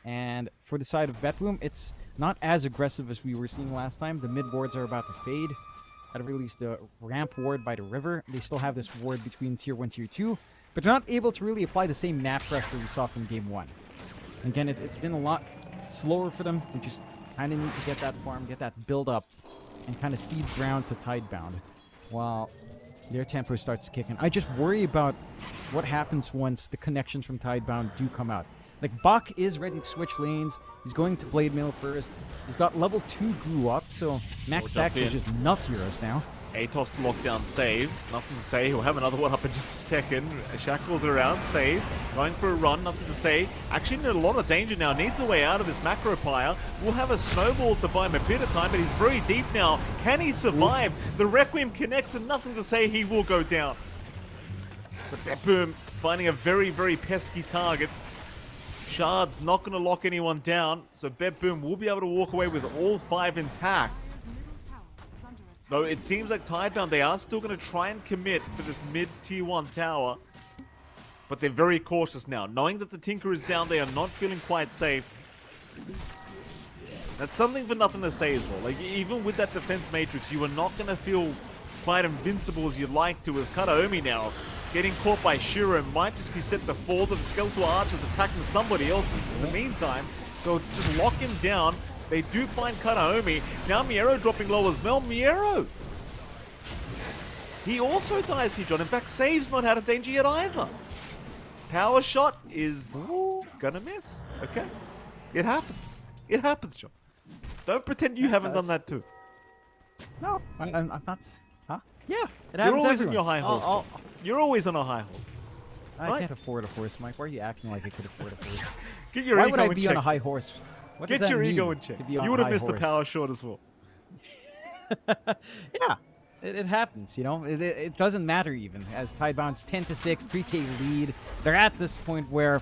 And for the side of Betboom, it's not as aggressive as we were seeing last time. The mid wards are about to fade. At least the ramp ward by the river. They still have this ward between tier 1 tier 2, but they're not able to really apply the same map pressure we saw from game 1. Again, it's been a lot slower for them. They just kind of need to get that farm, get that build up, and kind of seed ground to Tidebound while their tempo starts kicking. I just worry about what happens once the connections from Tidebound do come out. Like, Bach is ready to switch lanes. He's going to Blade Mail first. He's got level 2 grew up, so max stack is just nut heroes now. Atos to lock down Save. Nothing to say. He'll have another one up in just a second. Shackles around. Save. Going for a run. Nothing to say. Actually in a lot of danger now. Needs a way out of this macro pyre. Will have a snowball to buy him a bit of time, but he's very deep now. Can he survive? The Requiem connects and nothing to say. He will go down. So Betboom finding a very, very pesky target. Shard's not going to lock anyone down, so Betboom will be able to walk away with all 5 intact. Though it seems like Tidebound, they are still going to try and commit for this mid tier 1 tower. But they're very cautious now. Knowing that the Tinker is down, they are not feeling quite safe. That's something for nothing to say as well. Like, even with that defense matrix, you are not going to feel quite invincible as you'd like to, as Kataomi now getting caught by Shiro might just be set to fall, but the Skeletal Archer's attacking somebody else in the meantime. They'll just lock him down. They do find Kataomi. Now Miero dropping low as well. Miero! He also dies here, John. In fact, Save's not out of danger yet either. Power shot is gonna miss. Okay. It happens. It happens, John. Don't pretend you haven't done that too. No, I'm not. Huh? Yeah, it happens. You're always everyone. on your high horse. You're always on a high horse. I can't afford a horse, Mike. Why are you acting like I could afford a horse? Get your Why ego would I in be check. on a high horse? What Get does that your mean ego in check. to be on You a would have high missed the horse? power shot as well. Yeah, it happens, you know. It doesn't matter even. As Tidebound's 10-6, 3k lead. They're at this point where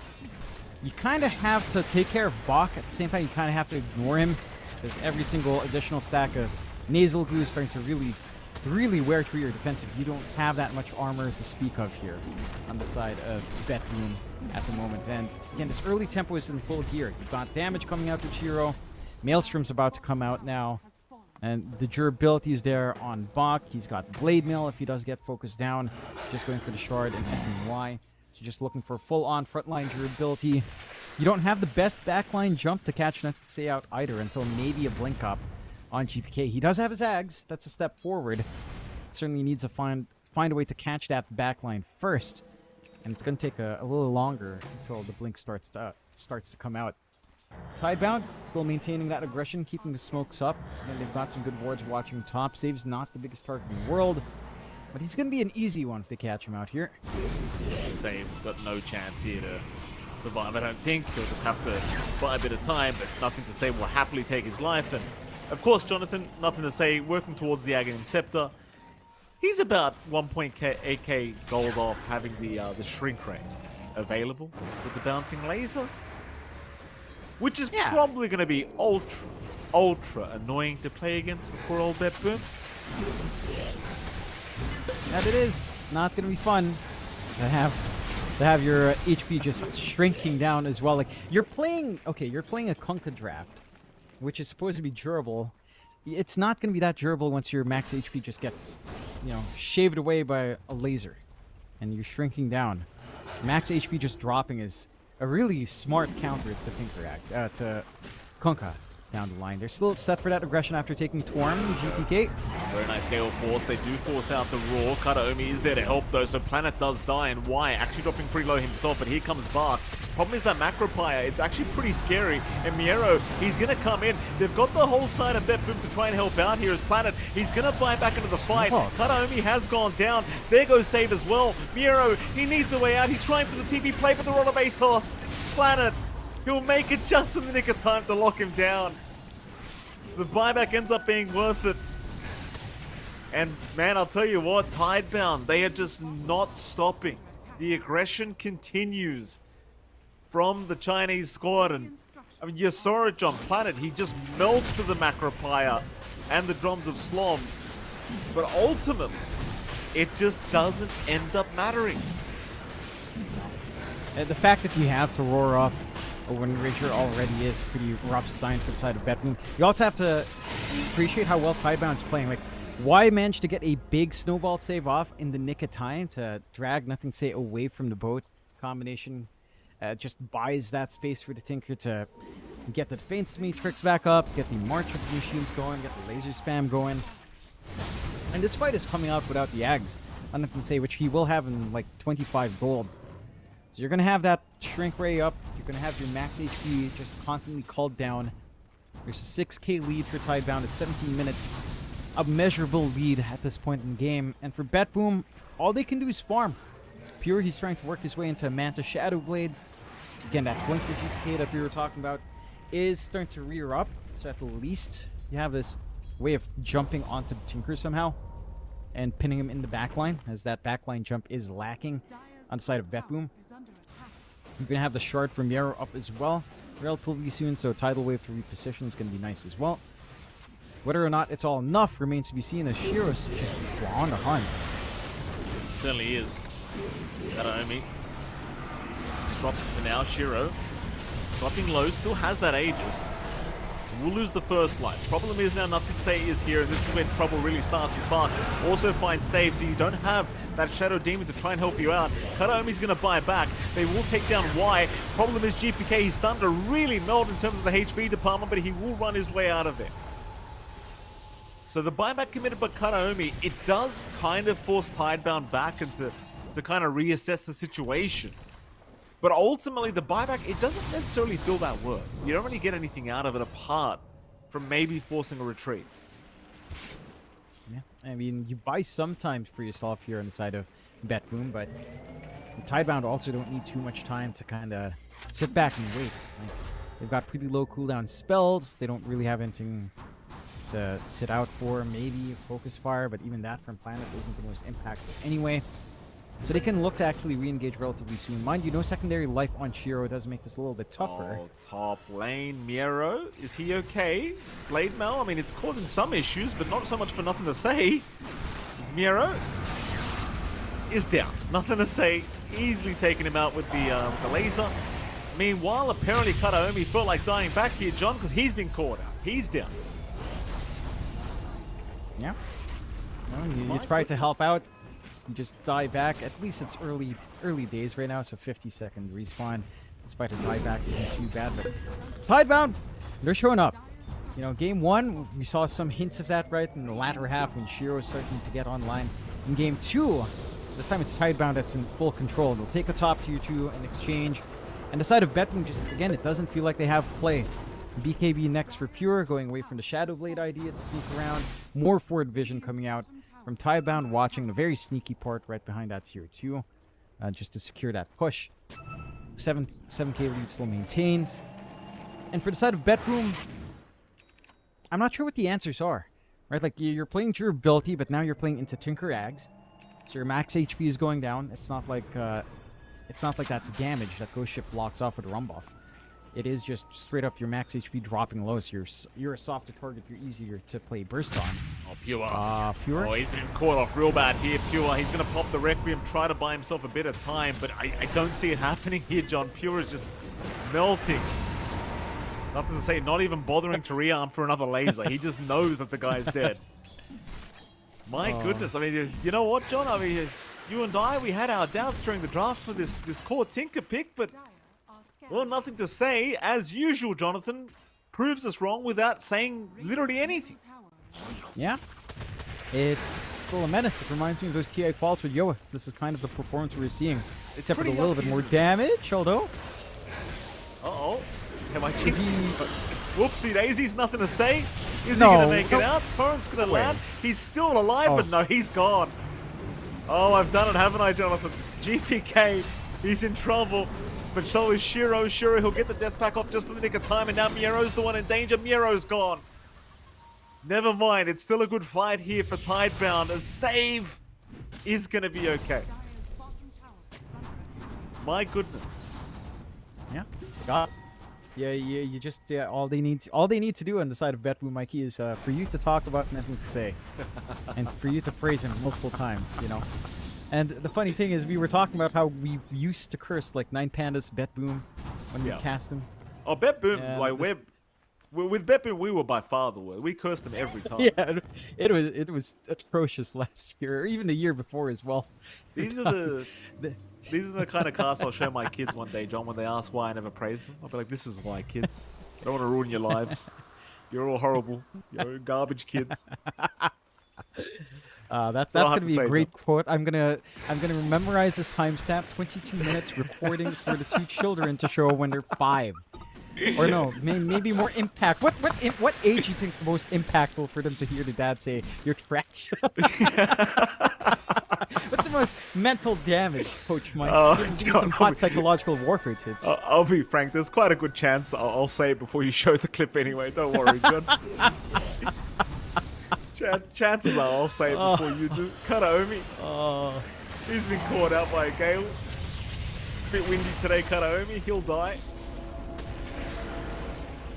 you kind of have to take care of Bach. At the same time, you kind of have to ignore him, because every single additional stack of nasal glue is starting to really wear through your defensive. You don't have that much armor to speak of here on the side of Betboom at the moment. And again, this early tempo is in full gear. You've got damage coming out to Shiro. Maelstrom's about to come out now. And the durability is there on Bach. He's got Blade Mail if he does get focused down. Just going for the Shard and SNY. So just looking for full-on frontline durability. You don't have the best backline jump to catch Say out either until maybe a blink up on GPK. He does have his Ags. That's a step forward. Certainly needs to find a way to catch that backline first. And it's going to take a little longer until the blink starts to come out. Tidebound still maintaining that aggression, keeping the smokes up. And they've got some good wards watching top. Save's not the biggest target in the world, but he's going to be an easy one if they catch him out here. Save got no chance here to survive, I don't think. He'll just have to buy a bit of time, but nothing to say will happily take his life. And of course, Jonathan, nothing to say, working towards the Aghanim Scepter. He's about 1.8k gold off having the shrink ray. available with the bouncing laser. Which is Yeah. probably going to be ultra annoying to play against for poor old Betboom. That it is. Not gonna be fun to have your HP just shrinking down as well. Like you're playing a Kunkka draft, which is supposed to be durable. It's not gonna be that durable once your max HP just gets, shaved away by a laser, and you're shrinking down. Max HP just dropping is a really smart counter to Kunkka down the line. They're still set for that aggression after taking Twarm and GPK. Very nice Gale Force. They do force out the Roar. Kataomi is there to help though, so Planet does die, and Y actually dropping pretty low himself, but here comes Bark. Problem is that Macropire, it's actually pretty scary, and Miero, he's going to come in. They've got the whole side of Betboom to try and help out here as Planet. He's going to buy back into the fight. Kataomi has gone down. There goes Save as well. Miero, he needs a way out. He's trying for the TP play for the Rod of Atos. Planet, he'll make it just in the nick of time to lock him down. The buyback ends up being worth it. And man, I'll tell you what, Tidebound, they are just not stopping. The aggression continues from the Chinese squad. And I mean, you saw it, John Planet. He just melts to the Macropire and the drums of Slom. But ultimately, it just doesn't end up mattering. The fact that you have to roar up a Wind Ranger already is a pretty rough sign for the side of Betboom. You also have to appreciate how well Tidebound's playing. Like, why manage to get a big snowball save off in the nick of time to drag Nothing Say away from the boat combination? Just buys that space for the Tinker to get the defense matrix back up, get the March of the Machines going, get the laser spam going. And this fight is coming out without the Ags on Nothing Say, which he will have in like 25 gold. So you're going to have that Shrink Ray up. You're going to have your max HP just constantly called down. There's a 6k lead for Tidebound at 17 minutes. A measurable lead at this point in the game. And for Betboom, all they can do is farm. Pure, he's trying to work his way into Manta Shadow Blade. Again, that Blinker GPK that we were talking about is starting to rear up. So at the least, you have this way of jumping onto the Tinker somehow and pinning him in the backline, as that backline jump is lacking on the side of Betboom. You're going to have the Shard from Yarrow up as well relatively soon, so Tidal Wave to reposition is going to be nice as well. Whether or not it's all enough remains to be seen, as Shiro's just on the hunt. Certainly is. Kataomi. Dropped for now. Shiro dropping low, still has that Aegis. We'll lose the first line. Problem is now Nothing Say is here, and this is when trouble really starts. His Bark also finds save, so you don't have that Shadow Demon to try and help you out. Kataomi's going to buy back. They will take down Y. Problem is GPK, he's starting to really melt in terms of the HP department, but he will run his way out of it. So the buyback committed by Kataomi, it does kind of force Tidebound back into to kind of reassess the situation. But ultimately, the buyback, it doesn't necessarily feel that worth. You don't really get anything out of it apart from maybe forcing a retreat. Yeah, I mean, you buy some time for yourself here on the side of Betboom, but Tidebound also don't need too much time to kind of sit back and wait. Like, they've got pretty low cooldown spells. They don't really have anything to sit out for. Maybe Focus Fire, but even that from Planet isn't the most impactful anyway. So they can look to actually re-engage relatively soon. Mind you, no secondary life on Shiro does make this a little bit tougher. Oh, top lane, Miero, is he okay? Blade Mail, I mean, it's causing some issues, but not so much for Nothing to Say. Is Miero is down. Nothing to Say, easily taking him out with the laser. Meanwhile, apparently Kataomi felt like dying back here, John, because he's been caught out. He's down. Yeah. Well, you tried to help out. You just die back. At least it's early days right now, so 50-second respawn. Despite a dieback isn't too bad, but Tidebound, they're showing up. You know, game one, we saw some hints of that right in the latter half when Shiro was starting to get online. In game two, this time it's Tidebound that's in full control. They'll take a top tier 2 in exchange. And the side of Betboom, just again, it doesn't feel like they have play. BKB next for Pure, going away from the Shadow Blade idea to sneak around. More forward vision coming out from Tidebound, watching the very sneaky part right behind that tier 2, just to secure that push. 7k lead still maintained. And for the side of Betboom, I'm not sure what the answers are. Right, like you're playing durability, but now you're playing into Tinker Ags. So your max HP is going down. It's not like it's not like that's damage that Ghost Ship blocks off with a run buff. It is just straight up your max HP dropping low, so you're a softer target, you're easier to play burst on. Oh, Pure. Pure? Oh, he's been caught off real bad here, Pure. He's going to pop the Requiem, try to buy himself a bit of time, but I don't see it happening here, John. Pure is just melting. Nothing to say, not even bothering to rearm for another laser. He just knows that the guy's dead. My goodness. I mean, you know what, John? I mean, you and I, we had our doubts during the draft for this core Tinker pick, but, well, nothing to say. As usual, Jonathan proves us wrong without saying literally anything. Yeah. It's still a menace. It reminds me of those TI quals with Yoa. This is kind of the performance we're seeing. Except for a little bit more damage, although. Uh-oh. Am I jinxing him? Whoopsie daisies, nothing to say. Is he going to make it out? Torrent's going to land. He's still alive, but no, he's gone. Oh, I've done it, haven't I, Jonathan? GPK, he's in trouble. But so is Shiro. Shiro, he'll get the death pack off just in the nick of time, and now Miero's the one in danger. Miero's gone. Never mind, it's still a good fight here for Tidebound. A save is going to be okay. My goodness. Yeah, got. Yeah, you just all they need to do on the side of BetBoo, Mikey, is for you to talk about nothing to say, and for you to praise him multiple times, you know. And the funny thing is, we were talking about how we used to curse like 9Pandas BetBoom when we cast him. Oh, BetBoom, like with BetBoom, we were by far the worst. We cursed them every time. Yeah, it was atrocious last year, or even the year before as well. These are the kind of casts I'll show my kids one day, John, when they ask why I never praise them. I'll be like, this is why, kids. I don't want to ruin your lives. You're all horrible. You're garbage kids. That's gonna be a great quote. I'm gonna memorize this timestamp. 22 minutes recording for the 2 children to show when they're 5. Or no, maybe more impact. What age do you think is the most impactful for them to hear the dad say, "You're trash"? What's the most mental damage, Coach Mike? Give me some hot psychological warfare tips. I'll be frank. There's quite a good chance I'll say it before you show the clip anyway. Don't worry, John. Chances are I'll say it before you do. Kataomi. He's been caught out by a gale. A bit windy today, Kataomi. He'll die.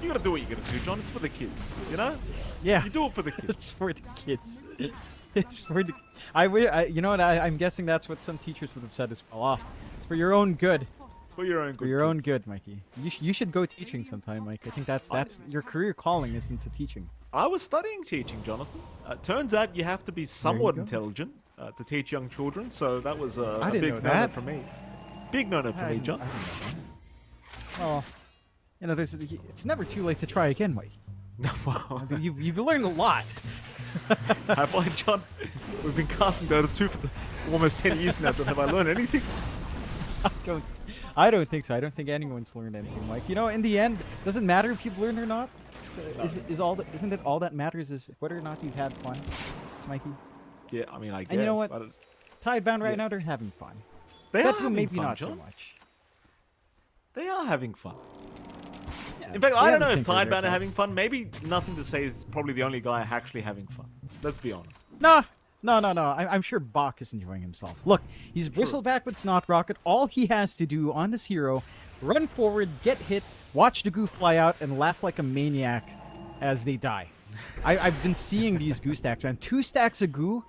You gotta do what you gotta do, John. It's for the kids, you know? Yeah. You do it for the kids. It's for the kids. It's for the... you know what? I'm guessing that's what some teachers would have said as well. It's for your own good. It's for your own good. For your own good, Mikey. You should go teaching sometime, Mike. I think that's your career calling is into teaching. I was studying teaching, Jonathan. Turns out you have to be somewhat intelligent to teach young children, so that was a big no-no for me. Big no-no for me, John. Well, you know, it's never too late to try again, Mike. You've learned a lot. Have I, John? We've been casting Dota 2 for almost 10 years now, but have I learned anything? I don't think so. I don't think anyone's learned anything, Mike. You know, in the end, doesn't matter if you've learned or not. Isn't it all that matters is whether or not you've had fun, Mikey? Yeah, I mean, I guess. And you know what? Tidebound right now, they're having fun. They are having maybe fun, not John. so much. They are having fun. Yeah, in fact, I don't know if Tidebound are having fun. Maybe Nothing to Say is probably the only guy actually having fun. Let's be honest. No. I'm sure Bach is enjoying himself. Look, he's bristleback with Snot Rocket. All he has to do on this hero, run forward, get hit, watch the goo fly out, and laugh like a maniac as they die. I've been seeing these goo stacks, man. 2 stacks of goo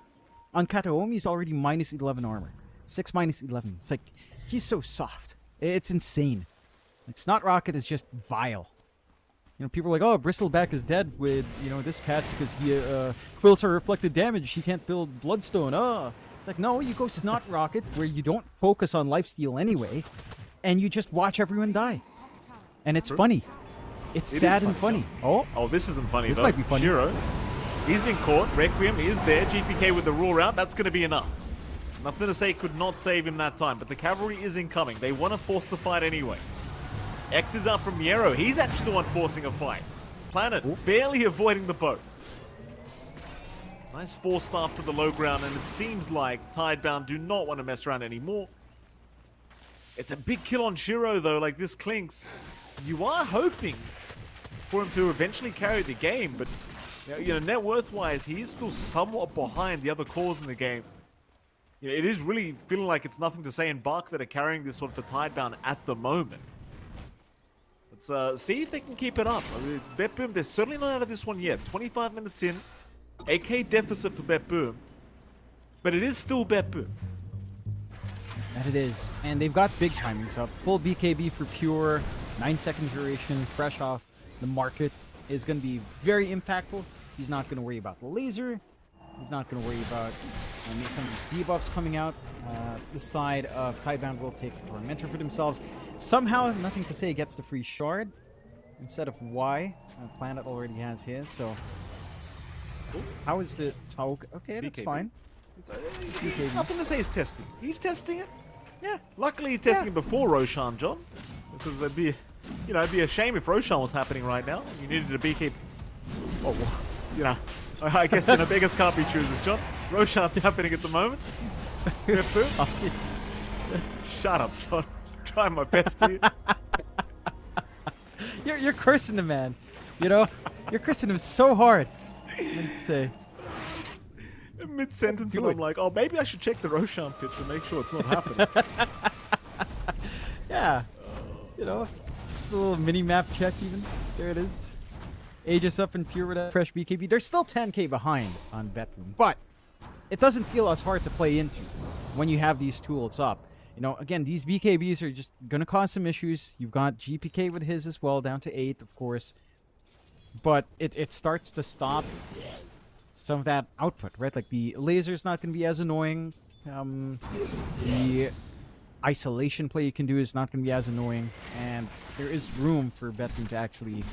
on Kataomi is already minus 11 armor. 6 minus 11. It's like, he's so soft. It's insane. Like, Snot Rocket is just vile. You know, people are like, oh, Bristleback is dead with, you know, this patch because he quilts are reflected damage. He can't build Bloodstone. It's like, no, you go Snot Rocket where you don't focus on lifesteal anyway, and you just watch everyone die. And it's funny. It's sad and funny. Oh, this isn't funny, this though. Might be funny. Shiro, he's been caught. Requiem is there. GPK with the roar out. That's going to be enough. Nothing to Say could not save him that time, but the cavalry is incoming. They want to force the fight anyway. X is up from Miero. He's actually the one forcing a fight. Planet barely avoiding the boat. Nice force staff to the low ground, and it seems like Tidebound do not want to mess around anymore. It's a big kill on Shiro, though, like this clinks. You are hoping for him to eventually carry the game, but you know, net worth-wise, he is still somewhat behind the other cores in the game. You know, it is really feeling like it's nothing to say in Bark that are carrying this one for Tidebound at the moment. Let's see if they can keep it up. I mean, BetBoom, they're certainly not out of this one yet. 25 minutes in, AK deficit for BetBoom, but it is still BetBoom. That it is. And they've got big timings up. Full BKB for Pure, 9-second duration, fresh off the market, is going to be very impactful. He's not going to worry about the laser. He's not going to worry about some of these debuffs coming out. The side of Tidebound will take the Tormentor for themselves. Somehow, nothing to say, gets the free shard instead of Y. Planet already has his, so... How is the... Oh, okay, that's BKB. fine. BKB. Nothing to say he's testing. He's testing it. Yeah. Luckily he's testing it before Roshan, John. Because it'd be, you know, it'd be a shame if Roshan was happening right now. You needed a BKB. Oh, well, you know, I guess, you know, beggars can't be choosers, John. Roshan's happening at the moment. Shut up, John. Trying my best here. You're cursing the man. You know? You're cursing him so hard. Let's say. Mid-sentence and I'm like, oh, maybe I should check the Roshan pit to make sure it's not happening. Yeah. You know, just a little mini-map check even. There it is. Aegis up and Pure with a fresh BKB. They're still 10k behind on BetBoom, but it doesn't feel as hard to play into when you have these tools up. You know, again, these BKBs are just going to cause some issues. You've got GPK with his as well, down to 8, of course. But it starts to stop some of that output, right? Like, the laser's not going to be as annoying. The isolation play you can do is not going to be as annoying. And there is room for BetBoom to actually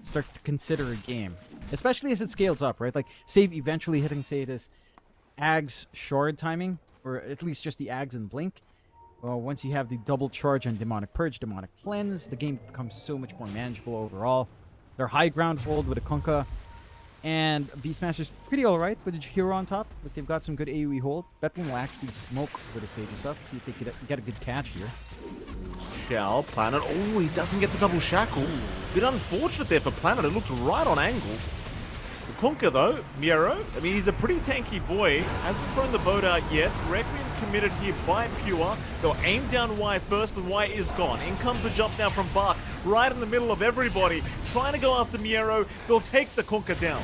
start to consider a game. Especially as it scales up, right? Like, Save eventually hitting, say, this Ags shard timing, or at least just the Ags and Blink. Well, once you have the double charge on Demonic Purge, Demonic Cleanse, the game becomes so much more manageable overall. Their high ground hold with a Kunkka, and Beastmaster's pretty alright with a Hero on top, but they've got some good AoE hold. BetBoom will actually smoke with a Sage's up, see if they can get a good catch here. Shell, Planet. Oh, he doesn't get the double shackle. Bit unfortunate there for Planet. It looked right on angle. The Kunkka, though, Miero, I mean, he's a pretty tanky boy. Hasn't thrown the boat out yet. Requiem committed here by Pure. They'll aim down Y first, and Y is gone. In comes the jump now from Bark, right in the middle of everybody. Trying to go after Miero. They'll take the Kunkka down.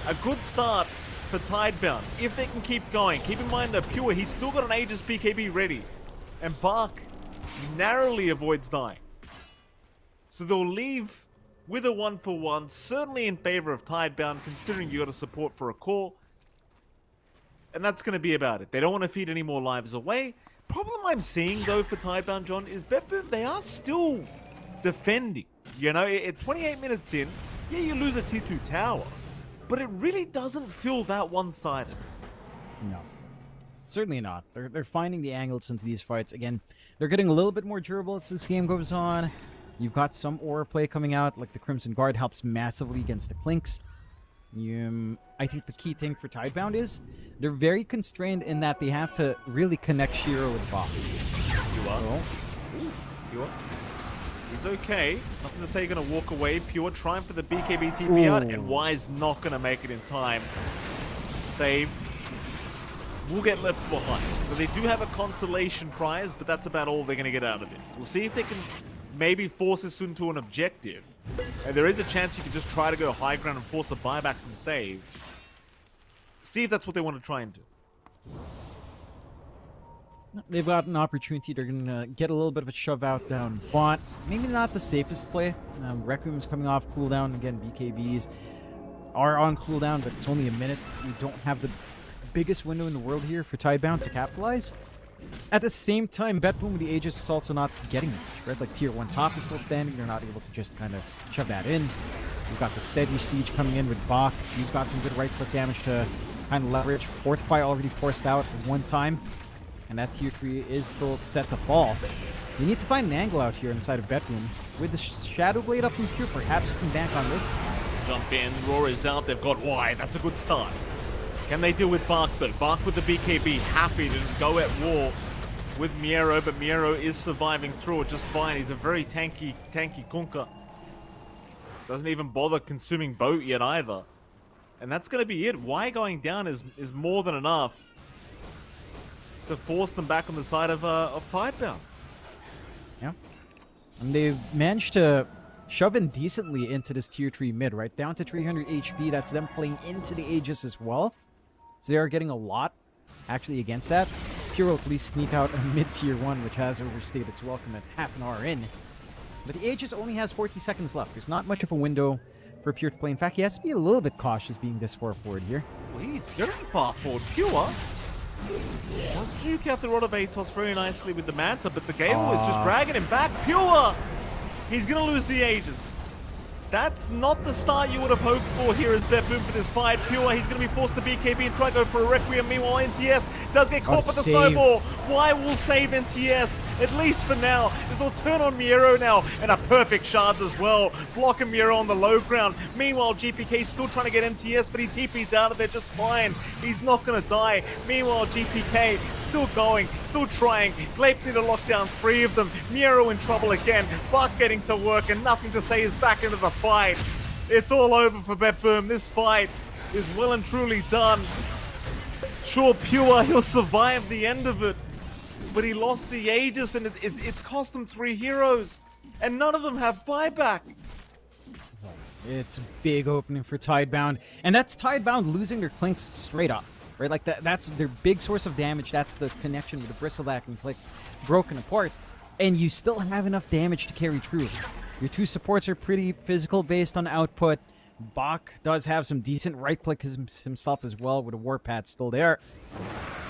A good start for Tidebound, if they can keep going. Keep in mind that Pure, he's still got an Aegis BKB ready. And Bark narrowly avoids dying. So they'll leave with a 1-for-1, certainly in favor of Tidebound, considering you got a support for a core. And that's going to be about it. They don't want to feed any more lives away. Problem I'm seeing, though, for Tidebound, John, is BetBoom, they are still defending. You know, at 28 minutes in, yeah, you lose a T2 tower, but it really doesn't feel that one-sided. No. Certainly not. They're finding the angles into these fights. Again, they're getting a little bit more durable as this game goes on. You've got some aura play coming out, like the Crimson Guard helps massively against the Clinks. I think the key thing for Tidebound is they're very constrained in that they have to really connect Shiro with Bob. You are. You are. He's okay. Nothing to say you're going to walk away. Pure trying for the BKB TP out, and Y's not going to make it in time. Save. Will get left behind. So they do have a consolation prize, but that's about all they're going to get out of this. We'll see if they can maybe force this into an objective. And there is a chance you can just try to go high ground and force a buyback from Save. See if that's what they want to try and do. They've got an opportunity. They're going to get a little bit of a shove out down bot. Maybe not the safest play. Requiem's coming off cooldown. Again, BKBs are on cooldown, but it's only a minute. We don't have the biggest window in the world here for Tidebound to capitalize. At the same time, BetBoom with the Aegis is also not getting much, right? Like, tier 1 top is still standing. They're not able to just kind of shove that in. We've got the steady siege coming in with Bach. He's got some good right-click damage to kind of leverage. Fortify already forced out at one time. And that tier 3 is still set to fall. You need to find an angle out here inside of BetBoom. With the Shadow Blade up in Pure, perhaps you can bank on this. Jump in, Roar is out, they've got Y. That's a good start. Can they deal with Bark, though? Bark with the BKB, happy to just go at war with Miero, but Miero is surviving through it just fine. He's a very tanky Kunkka. Doesn't even bother consuming boat yet either. And that's going to be it. Y going down is more than enough to force them back on the side of Tidebound. Yeah. And they've managed to shove in decently into this tier 3 mid, right? Down to 300 HP. That's them playing into the Aegis as well. So they are getting a lot actually against that. Pure will at least sneak out a mid tier 1, which has overstayed its welcome at half an hour in. But the Aegis only has 40 seconds left. There's not much of a window for Pure to play. In fact, he has to be a little bit cautious being this far forward here. Well, he's very far forward. Pure does juke out the Rod of Atos very nicely with the Manta, but the Gale is just dragging him back. Pure! He's going to lose the Aegis. That's not the start you would have hoped for here as Boom for this fight. Pure, he's going to be forced to BKB and try to go for a Requiem. Meanwhile, NTS does get caught by the snowball. Why will save NTS, at least for now. This will turn on Miero now, and a perfect shards as well. Blocking Miero on the low ground. Meanwhile, GPK still trying to get NTS, but he TP's out of there just fine. He's not going to die. Meanwhile, GPK still going, still trying. Glape need to lock down 3 of them. Miero in trouble again. Buck getting to work, and nothing to say is back into the fight. It's all over for Boom. This fight is well and truly done. Sure, Pure, he'll survive the end of it, but he lost the Aegis, and it's cost them 3 heroes, and none of them have buyback. It's a big opening for Tidebound, and that's Tidebound losing their Clinks straight up, right? Like that's their big source of damage. That's the connection with the Bristleback and Clicks broken apart, and you still have enough damage to carry through. Your 2 supports are pretty physical based on output. Bach does have some decent right-click himself as well, with a Warpad still there.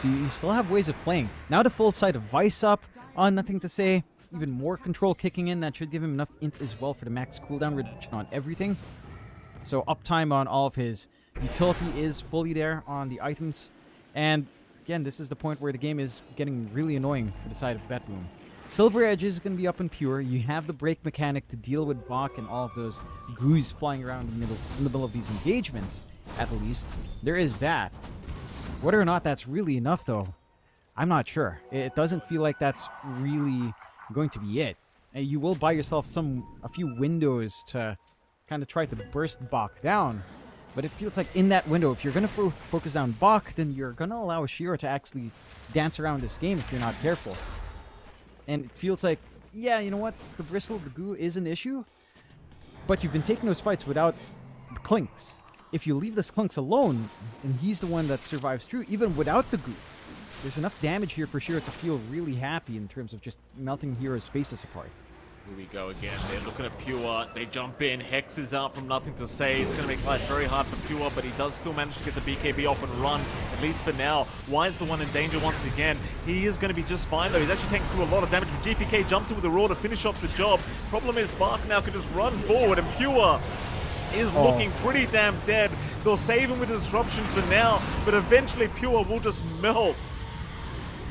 So you still have ways of playing. Now the full side of Vice up on Nothing to Say. Even more control kicking in. That should give him enough int as well for the max cooldown reduction on everything. So uptime on all of his utility is fully there on the items. And again, this is the point where the game is getting really annoying for the side of Boom. Silver Edge is going to be up and Pure. You have the break mechanic to deal with Bach and all of those goos flying around in the middle of these engagements, at least. There is that. Whether or not that's really enough, though, I'm not sure. It doesn't feel like that's really going to be it. And you will buy yourself a few windows to kind of try to burst Bach down. But it feels like in that window, if you're going to focus down Bach, then you're going to allow Shiro to actually dance around this game if you're not careful. And it feels like, yeah, you know what? The Bristle, the goo is an issue. But you've been taking those fights without the Clinks. If you leave this Clinks alone, and he's the one that survives through, even without the goo, there's enough damage here for Shiro to feel really happy in terms of just melting heroes' faces apart. Here we go again. They're looking at Pure. They jump in. Hex is out from Nothing to Say. It's going to make life very hard for Pure, but he does still manage to get the BKB off and run, at least for now. Why is the one in danger once again? He is going to be just fine, though. He's actually taking through a lot of damage, but GPK jumps in with a Raw to finish off the job. Problem is, Bach now can just run forward, and Pure is looking pretty damn dead. They'll save him with a disruption for now, but eventually Pure will just melt.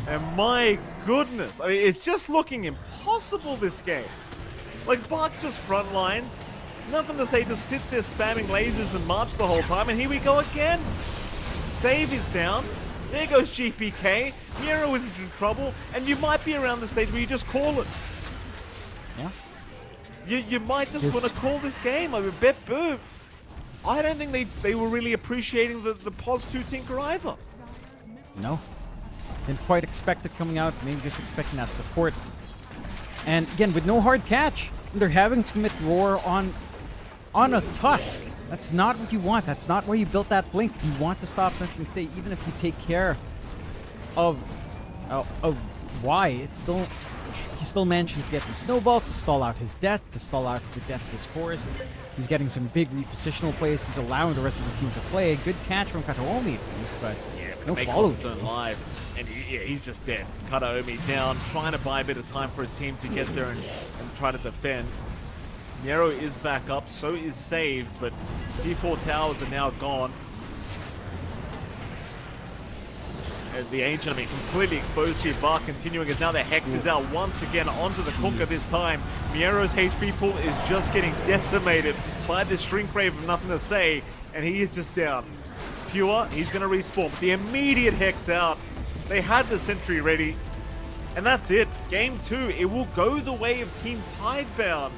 And my goodness, I mean, it's just looking impossible, this game. Like, Bach just front lines. Nothing to Say just sits there spamming lasers and march the whole time. And here we go again. Save is down. There goes GPK. Miero is in trouble. And you might be around the stage where you just call it. Yeah. You might just want to call this game. I mean, Boom. I don't think they were really appreciating the Pos 2 Tinker either. No. Didn't quite expect it coming out. Maybe just expecting that support. And again, with no hard catch, they're having to commit Roar on a Tusk. That's not what you want. That's not why you built that Blink. You want to stop Nothing to Say, even if you take care of why. It's still, he's still managing to get the snowballs, to stall out his death, to stall out the death of his chorus. He's getting some big repositional plays. He's allowing the rest of the team to play. Good catch from Kataomi at least, but no follow through. And he's just dead. Kataomi down, trying to buy a bit of time for his team to get there and try to defend. Nero is back up, so is Saved, but T4 towers are now gone. And the Ancient, I mean, completely exposed here. Bach continuing as now the Hex is out once again onto the Kunkka this time. Miero's HP pool is just getting decimated by this Shrink Rave of Nothing to Say, and he is just down. Pure, he's going to respawn, but the immediate Hex out. They had the Sentry ready, and that's it. Game 2, it will go the way of Team Tidebound.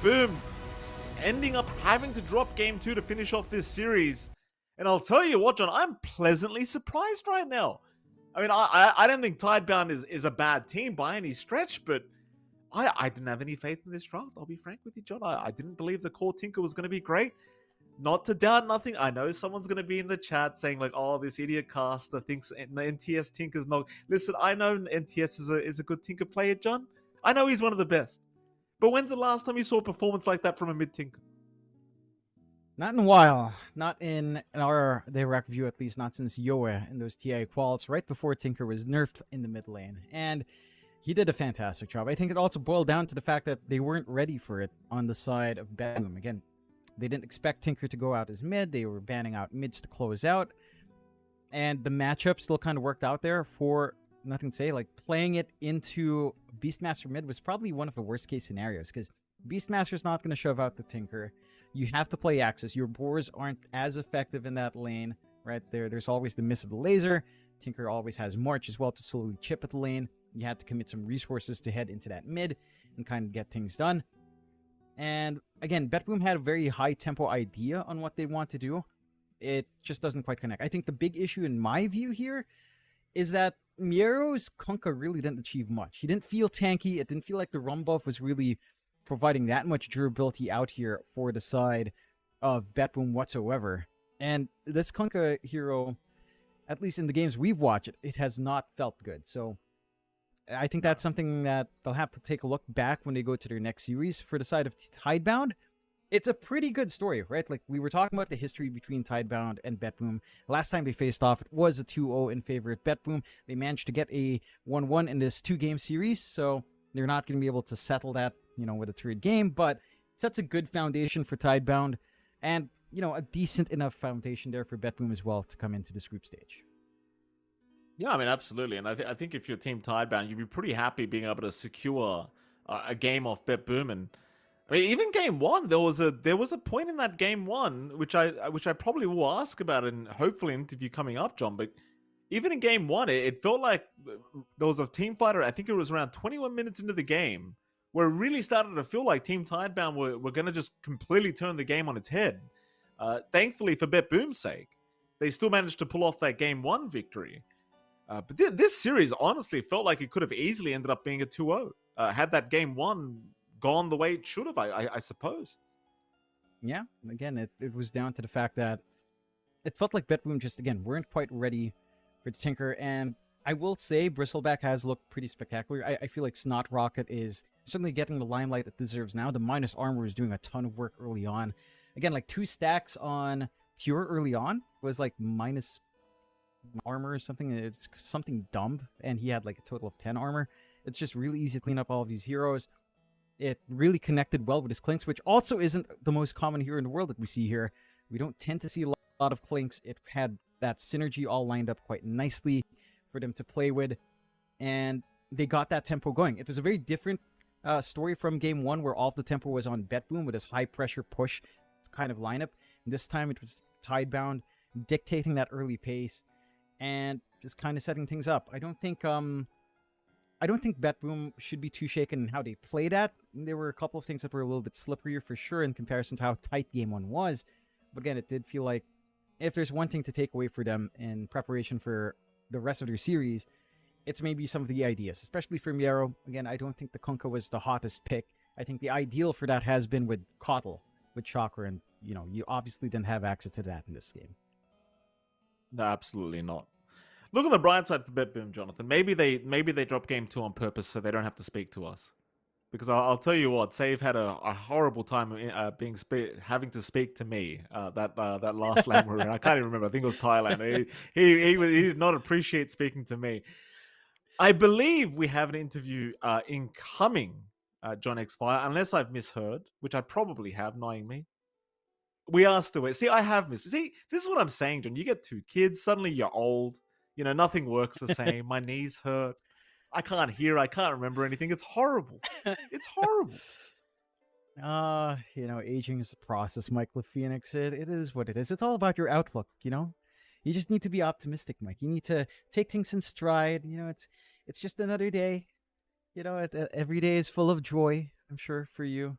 Boom ending up having to drop Game 2 to finish off this series. And I'll tell you what, John, I'm pleasantly surprised right now. I mean, I don't think Tidebound is a bad team by any stretch, but I didn't have any faith in this draft. I'll be frank with you, John. I didn't believe the core Tinker was going to be great. Not to doubt nothing. I know someone's going to be in the chat saying like, "Oh, this idiot caster thinks NTS Tinker's not." Listen, I know NTS is a good Tinker player, John. I know he's one of the best. But when's the last time you saw a performance like that from a mid Tinker? Not in a while. Not in our direct view, at least not since Yoa in those TI quals, right before Tinker was nerfed in the mid lane. And he did a fantastic job. I think it also boiled down to the fact that they weren't ready for it on the side of Bedlam. Again, they didn't expect Tinker to go out as mid. They were banning out mids to close out. And the matchup still kind of worked out there for nothing to say. Like, playing it into Beastmaster mid was probably one of the worst case scenarios, because Beastmaster's not going to shove out the Tinker. You have to play Axis. Your boars aren't as effective in that lane, right? There's always the miss of the laser. Tinker always has March as well to slowly chip at the lane. You have to commit some resources to head into that mid and kind of get things done. And again, BetBoom had a very high tempo idea on what they want to do. It just doesn't quite connect. I think the big issue in my view here is that Miero's Kunkka really didn't achieve much. He didn't feel tanky. It didn't feel like the Rum buff was really providing that much durability out here for the side of BetBoom whatsoever. And this Kunkka hero, at least in the games we've watched, it has not felt good. So I think that's something that they'll have to take a look back when they go to their next series. For the side of Tidebound, it's a pretty good story, right? Like, we were talking about the history between Tidebound and BetBoom. Last time they faced off, it was a 2-0 in favor of BetBoom. They managed to get a 1-1 in this 2-game series, so they're not going to be able to settle that, with a third game, but it sets a good foundation for Tidebound, and, a decent enough foundation there for BetBoom as well to come into this group stage. Yeah, I mean, absolutely. And I think if you're Team Tidebound, you'd be pretty happy being able to secure a game off BetBoom. And I mean, even game one, there was a point in that game one, which I probably will ask about in hopefully an interview coming up, John. But even in game one, it felt like there was a team fighter. I think it was around 21 minutes into the game where it really started to feel like Team Tidebound were going to just completely turn the game on its head. Thankfully, for BetBoom's sake, they still managed to pull off that game one victory. But this series honestly felt like it could have easily ended up being a 2-0. Had that game one gone the way it should have, I suppose. Yeah, again, it was down to the fact that it felt like BetBoom just, again, weren't quite ready for the Tinker. And I will say Bristleback has looked pretty spectacular. I feel like Snot Rocket is certainly getting the limelight it deserves now. The minus armor is doing a ton of work early on. Again, like 2 stacks on Pure early on was like minus armor or something. It's something dumb, and he had like a total of 10 armor. It's just really easy to clean up all of these heroes. It really connected well with his Clinks, which also isn't the most common hero in the world that we see here. We don't tend to see a lot of Clinks. It had that synergy all lined up quite nicely for them to play with, and they got that tempo going. It was a very different story from game one, where all of the tempo was on BetBoom with his high pressure push kind of lineup. And this time it was Tidebound dictating that early pace and just kind of setting things up. I don't think BetBoom should be too shaken in how they played at. There were a couple of things that were a little bit slipperier for sure in comparison to how tight game one was. But again, it did feel like if there's one thing to take away for them in preparation for the rest of their series, it's maybe some of the ideas, especially for Miero. Again, I don't think the Kunkka was the hottest pick. I think the ideal for that has been with Kotl, with Chakra, and you obviously didn't have access to that in this game. No, absolutely not. Look on the bright side for BetBoom, Jonathan. Maybe they drop game 2 on purpose so they don't have to speak to us. Because I'll tell you what, Save had a horrible time having to speak to me that last LAN we're in. I can't even remember. I think it was Thailand. He did not appreciate speaking to me. I believe we have an interview incoming, John X Fire, unless I've misheard, which I probably have, knowing me. We are still waiting. See, I have missed. See, this is what I'm saying, John. You get 2 kids, suddenly you're old. Nothing works the same. My knees hurt. I can't hear. I can't remember anything. It's horrible. It's horrible. Aging is a process, Michael Phoenix. It is what it is. It's all about your outlook, You just need to be optimistic, Mike. You need to take things in stride. It's just another day. Every day is full of joy, I'm sure, for you.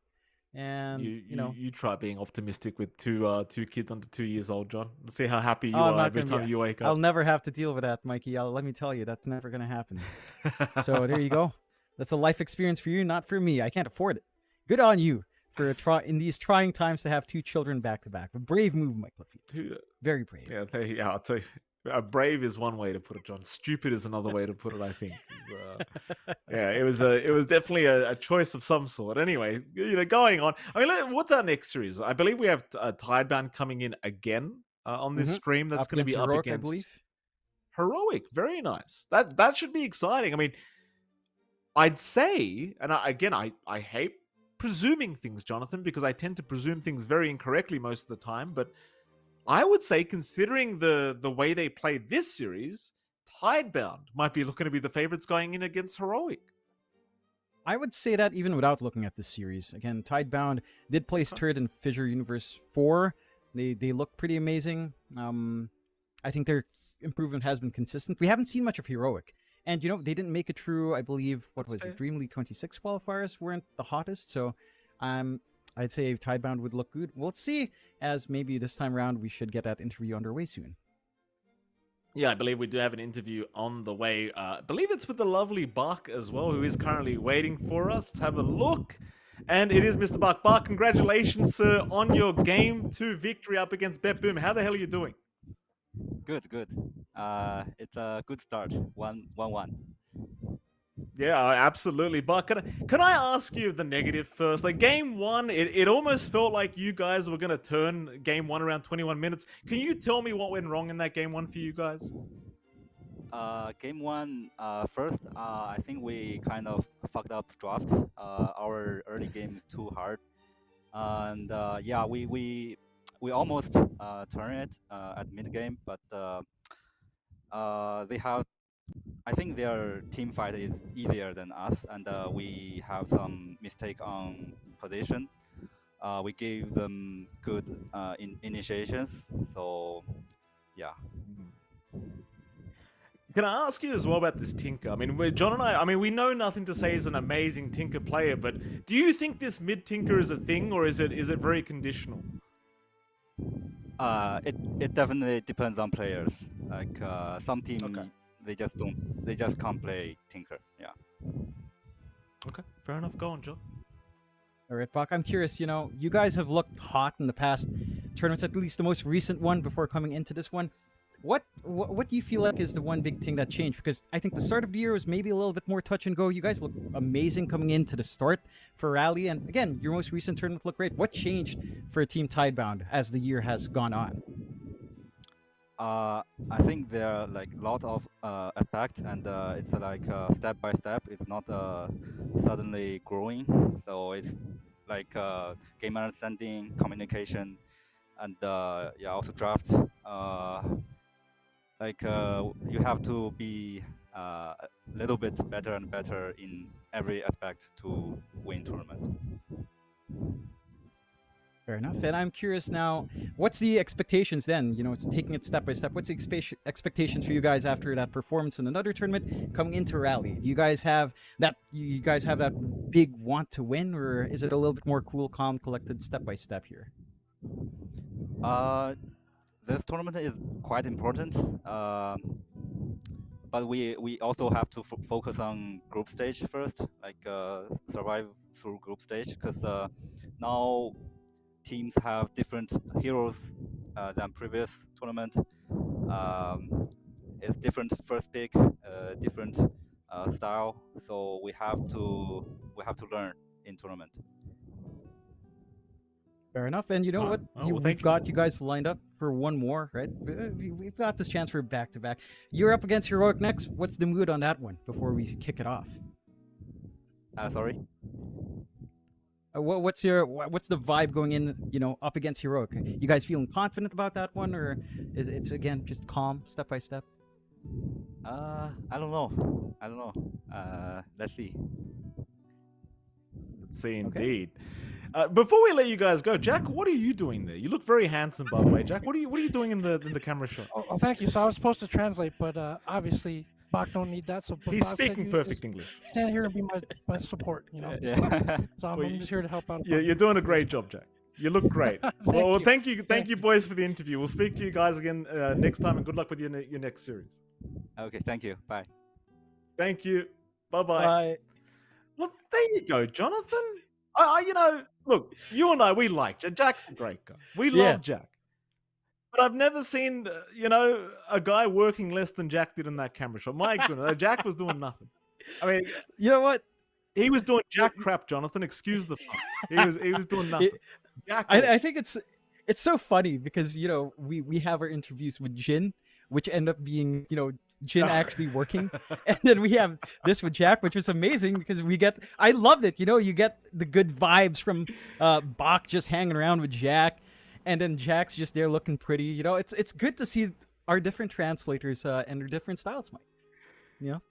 And you try being optimistic with two kids under 2 years old, John. Let's see how happy you I'm are not every gonna time be, you wake I'll up. never have to deal with that, Mikey. Let me tell you, that's never gonna happen. So there you go. That's a life experience for you, not for me. I can't afford it. Good on you for in these trying times to have 2 children back to back. A brave move, Mike Lafitte. Very brave. Yeah, I'll tell you. Brave is one way to put it, John. Stupid is another way to put it, I think. Yeah, it was definitely a choice of some sort. Anyway, going on. I mean, what's our next series? I believe we have Tidebound coming in again on this stream. That's going to be up Heroic, against I believe. Heroic. Very nice. That should be exciting. I mean, I'd say, and I hate presuming things, Jonathan, because I tend to presume things very incorrectly most of the time, but I would say, considering the way they played this series, Tidebound might be looking to be the favorites going in against Heroic. I would say that even without looking at this series. Again, Tidebound did place third in Fissure Universe 4. They look pretty amazing. I think their improvement has been consistent. We haven't seen much of Heroic. And, they didn't make it through, I believe, what was it? Dream League 26 qualifiers weren't the hottest. So I'd say Tidebound would look good. We'll see, as maybe this time around we should get that interview underway soon. Yeah, I believe we do have an interview on the way. I believe it's with the lovely Bach as well, who is currently waiting for us. Let's have a look. And it is Mr. Bach. Bach, congratulations, sir, on your Game 2 victory up against Bet Boom. How the hell are you doing? Good. It's a good start. 1-1. Yeah, absolutely. But can I ask you the negative first? Like game 1, it almost felt like you guys were going to turn game 1 around 21 minutes. Can you tell me what went wrong in that game 1 for you guys? Game 1, first, I think we kind of fucked up draft. Our early game is too hard. And yeah, we almost turn it at mid game, but they have. I think their team fight is easier than us, and we have some mistake on position. We gave them good initiations, so yeah. Can I ask you as well about this Tinker? I mean, John and I mean, we know Nothing to Say is an amazing Tinker player, but do you think this mid Tinker is a thing, or is it very conditional? It definitely depends on players. Like some teams. Okay. They just can't play Tinker. Yeah. Okay, fair enough. Go on, John. All right, Bach, I'm curious, you guys have looked hot in the past tournaments, at least the most recent one before coming into this one. What do you feel like is the one big thing that changed? Because I think the start of the year was maybe a little bit more touch and go. You guys look amazing coming into the start for Raleigh. And again, your most recent tournament looked great. What changed for Team Tidebound as the year has gone on? I think there are like a lot of effects, and it's like step by step. It's not suddenly growing. So it's like game understanding, communication, and yeah, also draft. Like you have to be a little bit better and better in every aspect to win tournament. Fair enough. And I'm curious now, what's the expectations then? It's taking it step by step. What's the expectations for you guys after that performance in another tournament coming into Raleigh? Do you guys have that? You guys have that big want to win, or is it a little bit more cool, calm, collected, step by step here? This tournament is quite important, but we also have to focus on group stage first, like survive through group stage, because now teams have different heroes than previous tournament. It's different first pick, different style, so we have to learn in tournament. Fair enough. And you know what? We've got you guys lined up for one more, right? We've got this chance for back-to-back. You're up against Heroic next. What's the mood on that one before we kick it off? Sorry? What's the vibe going in, up against Heroic? You guys feeling confident about that one, or is it's again just calm, step by step? I don't know. Let's see. Let's see, indeed. Before we let you guys go, Jack, what are you doing there? You look very handsome, by the way. Jack, what are you doing in the camera shot? Oh, thank you. So I was supposed to translate, but obviously Bach don't need that. So but He's Bach said speaking you perfect just English. stand here and be my support. You know. Yeah. So I'm, Well, I'm just here to help out. You're doing a great job, Jack. You look great. Well, you. thank you, boys, for the interview. We'll speak to you guys again next time, and good luck with your next series. Okay, thank you. Bye. Thank you. Bye-bye. Bye. Well, there you go, Jonathan. Look, you and I, we like Jack. Jack's a great guy. We Yeah. love Jack. But I've never seen, a guy working less than Jack did in that camera shot. My goodness, Jack was doing nothing. I mean, You know what? he was doing Jack crap, Jonathan. Excuse the pun. He was doing nothing. Jack I think it's so funny because we have our interviews with Jin, which end up being Jin actually working, and then we have this with Jack, which was amazing because I loved it. You get the good vibes from Bach just hanging around with Jack, and then Jack's just there looking pretty. It's good to see our different translators and their different styles, Mike.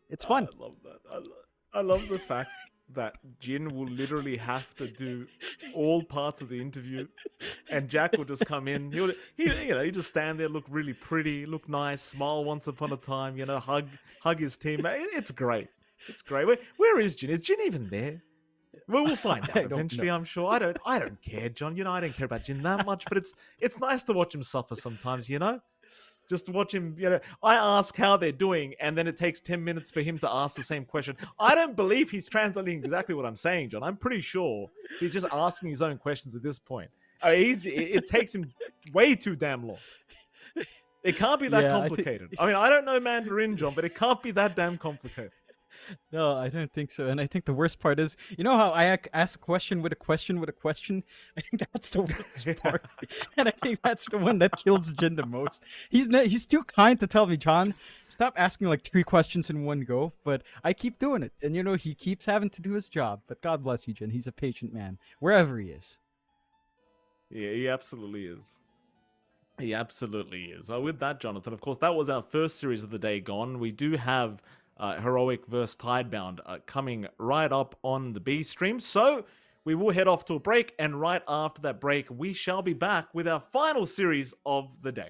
It's fun. I love that. I love the fact that Jin will literally have to do all parts of the interview, and Jack will just come in. He just stand there, look really pretty, look nice, smile once upon a time, hug his teammate. It's great. It's great. Where is Jin? Is Jin even there? Well, we'll find out eventually, I'm sure. I don't care, John. I don't care about Jin that much, but it's nice to watch him suffer sometimes, Just to watch him, I ask how they're doing, and then it takes 10 minutes for him to ask the same question. I don't believe he's translating exactly what I'm saying, John. I'm pretty sure he's just asking his own questions at this point. It takes him way too damn long. It can't be that complicated. I don't know Mandarin, John, but it can't be that damn complicated. No, I don't think so. And I think the worst part is, how I ask a question with a question with a question? I think that's the worst part. And I think that's the one that kills Jin the most. He's too kind to tell me, John, stop asking like 3 questions in one go. But I keep doing it. And, he keeps having to do his job. But God bless you, Jin. He's a patient man, wherever he is. Yeah, he absolutely is. He absolutely is. With that, Jonathan, of course, that was our first series of the day gone. We do have Heroic vs. Tidebound coming right up on the B stream. So we will head off to a break, and right after that break, we shall be back with our final series of the day.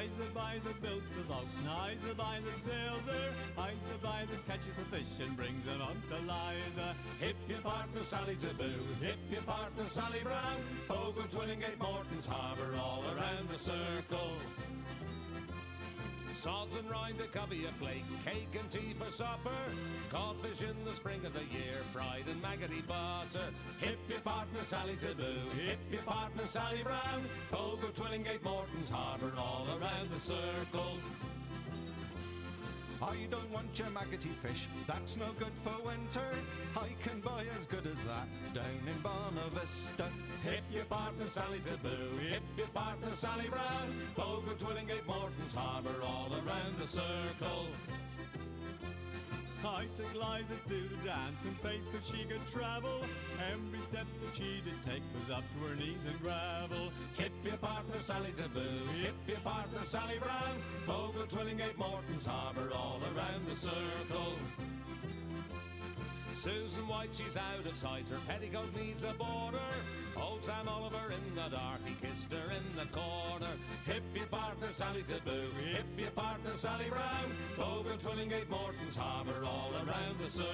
I's the boy that builds the boat, and I's the boy that sails her. I's the boy that catches the fish and brings them out to Liza. Hip your partner Sally Taboo, hip your partner Sally Brown. Fogo, Twillingate, Morton's Harbour, all around the circle. Sods and rind, a covey of flake, cake and tea for supper. Codfish in the spring of the year, fried in maggoty butter. Hip your partner Sally Taboo, hip your partner Sally Brown. Fogo, Twillingate, Morton's Harbour, all around the circle. I don't want your maggoty fish, that's no good for winter. I can buy as good as that down in Bonavista. Hip your partner Sally Taboo, hip your partner Sally Brown. Fogo, Twillingate, Morton's Harbour, all around the circle. I took Liza to the dance, and faith but she could travel. Every step that she did take was up to her knees in gravel. Hip your partner Sally Taboo, hip your partner Sally Brown. Fogo, Twillingate, Morton's Harbour, all around the circle. Susan White, she's out of sight, her petticoat needs a border. Old Sam Oliver in the dark, he kissed her in the corner. Hip your partner Sally Taboo, hip your partner Sally Brown. Fogo, Twillingate, Morton's Harbour, all around the circle.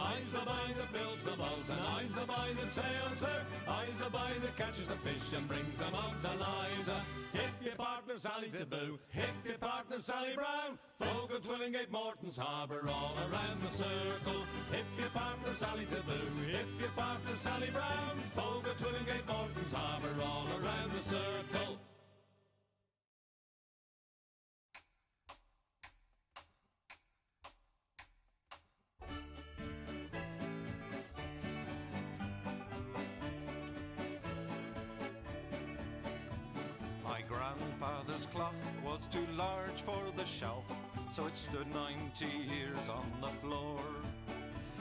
I's the boy that builds the boat, and I's the boy that sails her. I's the boy that catches the fish and brings them out to Liza. Hip your partner Sally Taboo, hip your partner Sally Brown. Fogo, Twillingate, Morton's Harbour, all around the circle. Hip your partner Sally Taboo, hip your partner Sally Brown. Fogo, Twillingate, Morton's Harbour, all around the circle. My grandfather's clock was too large for the shelf, so it stood 90 years on the floor.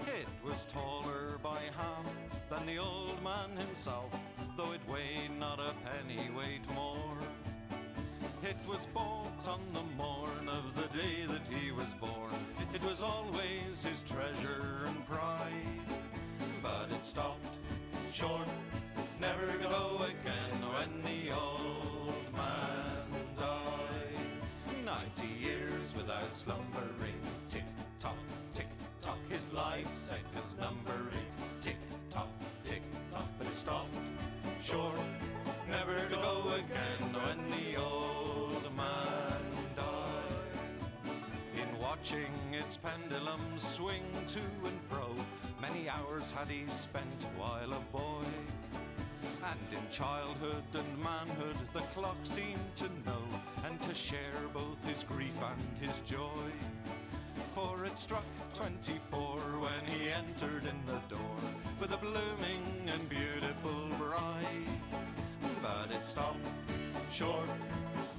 It was taller by half than the old man himself, though it weighed not a pennyweight more. It was bought on the morn of the day that he was born. It was always his treasure and pride, but it stopped short, never to go again when the old man died. 90 years without slumbering, tick-tock, tick-tock, his life seconds numbering, tick-tock, tick-tock, but it stopped short, never to go again when the old man died. In watching its pendulum swing to and fro, many hours had he spent while a boy. And in childhood and manhood the clock seemed to know, and to share both his grief and his joy. For it struck 24 when he entered in the door, with a blooming and beautiful bride. But it stopped short,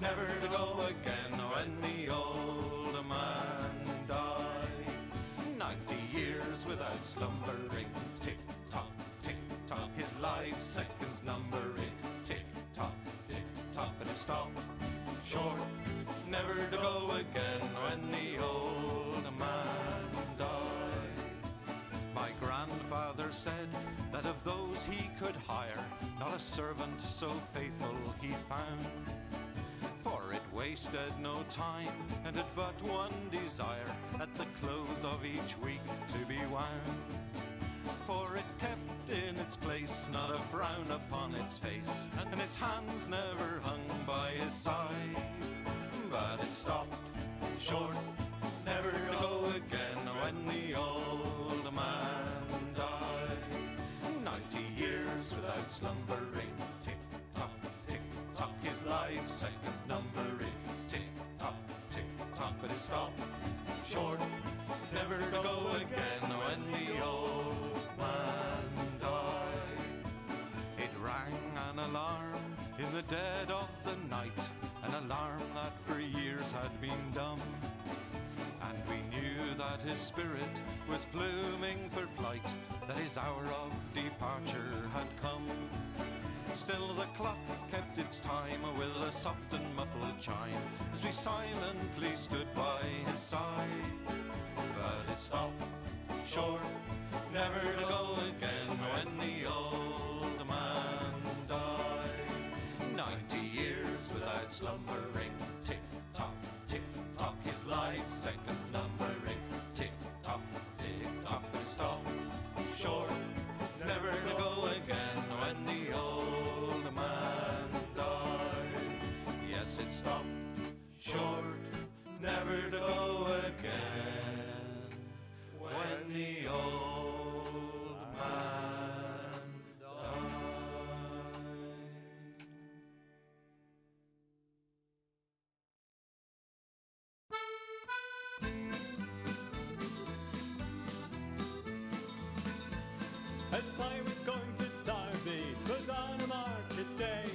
never to go again when the old man died. 90 years without slumbering, tick-tock, tick-tock, his life seconds numbering, tick-tock, tick-tock, but it stopped short, never to go again when the old man died. My grandfather said that of those he could hire, not a servant so faithful he found. For it wasted no time, and had but one desire, at the close of each week to be wound. For it kept in its place, not a frown upon its face, and its hands never hung by his side. But it stopped short, never to go again when the old man died. 90 years without slumbering, tick-tock, tick-tock, his life seconds numbering, tick-tock, tick-tock, but it stopped short, never to go again when the old man died. It rang an alarm in the dead of the night, an alarm that for years had been dumb. his spirit was blooming for flight, that his hour of departure had come. Still the clock kept its time with a soft and muffled chime, as we silently stood by his side. But it stopped short, never to go again, when the old man died. 90 years without slumbering, tick-tock, tick-tock, his life seconds numbering, tick-tock, tick-tock, but it stopped short, never to go again, when the old man died. Yes, it stopped short, never to go again, when the old man died. As I was going to Derby, 'twas on a market day,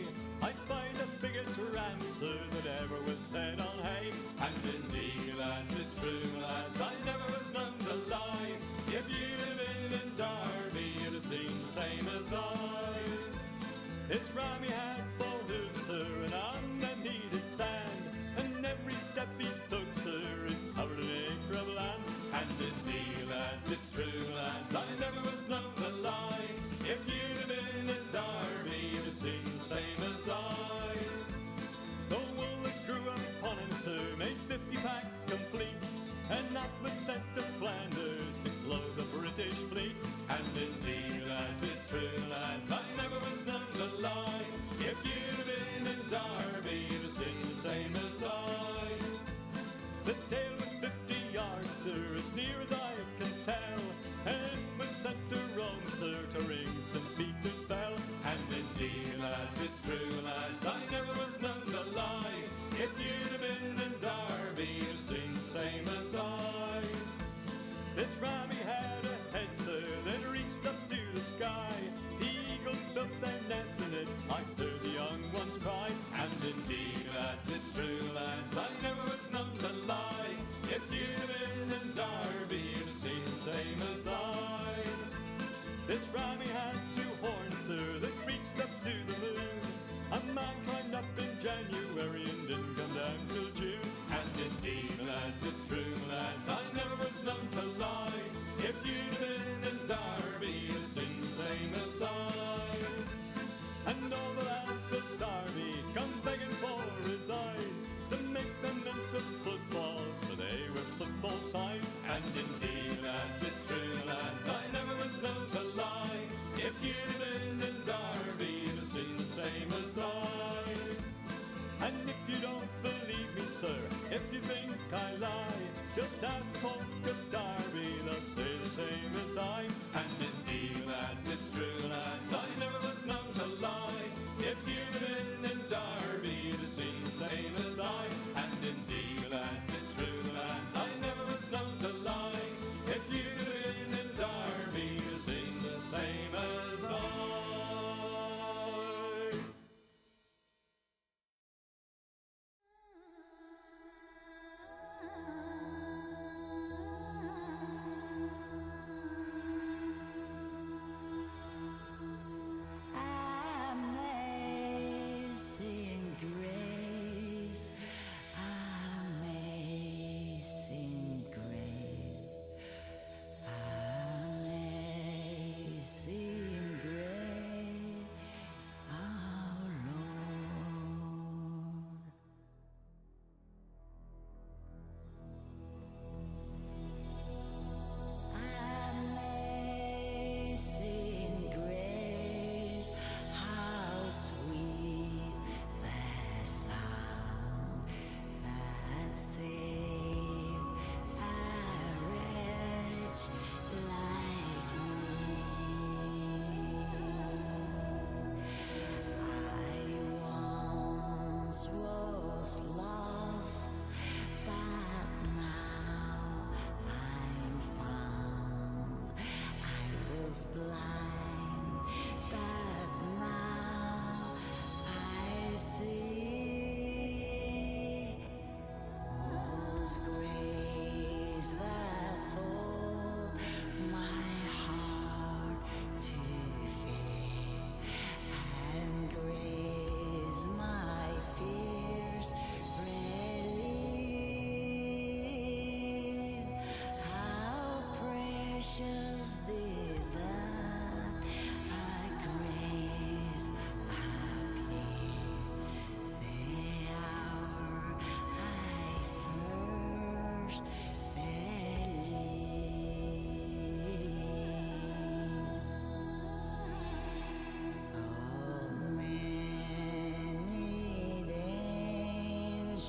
I spied the biggest rancer that ever was fed on hay. And indeed, lads, it's true, lads, I never was known to lie. If you'd have been in Derby, you'd have seen the same as I. His rammy had full hooves, sir, and on them he did stand, and every step he took, sir, it covered an acre of land. And indeed, lads, it's true, lads, I never was known to lie. If you'd have been in Derby, you'd have seen the same as I. The wool that grew upon him, sir, made 50 packs complete, and that was sent to Flanders to clothe the British fleet. And indeed, lads, it's true, lads, I never was known to lie. If you'd have been in Derby, you'd have seen the same as I. The tail was 50 yards, sir, as near as I can tell,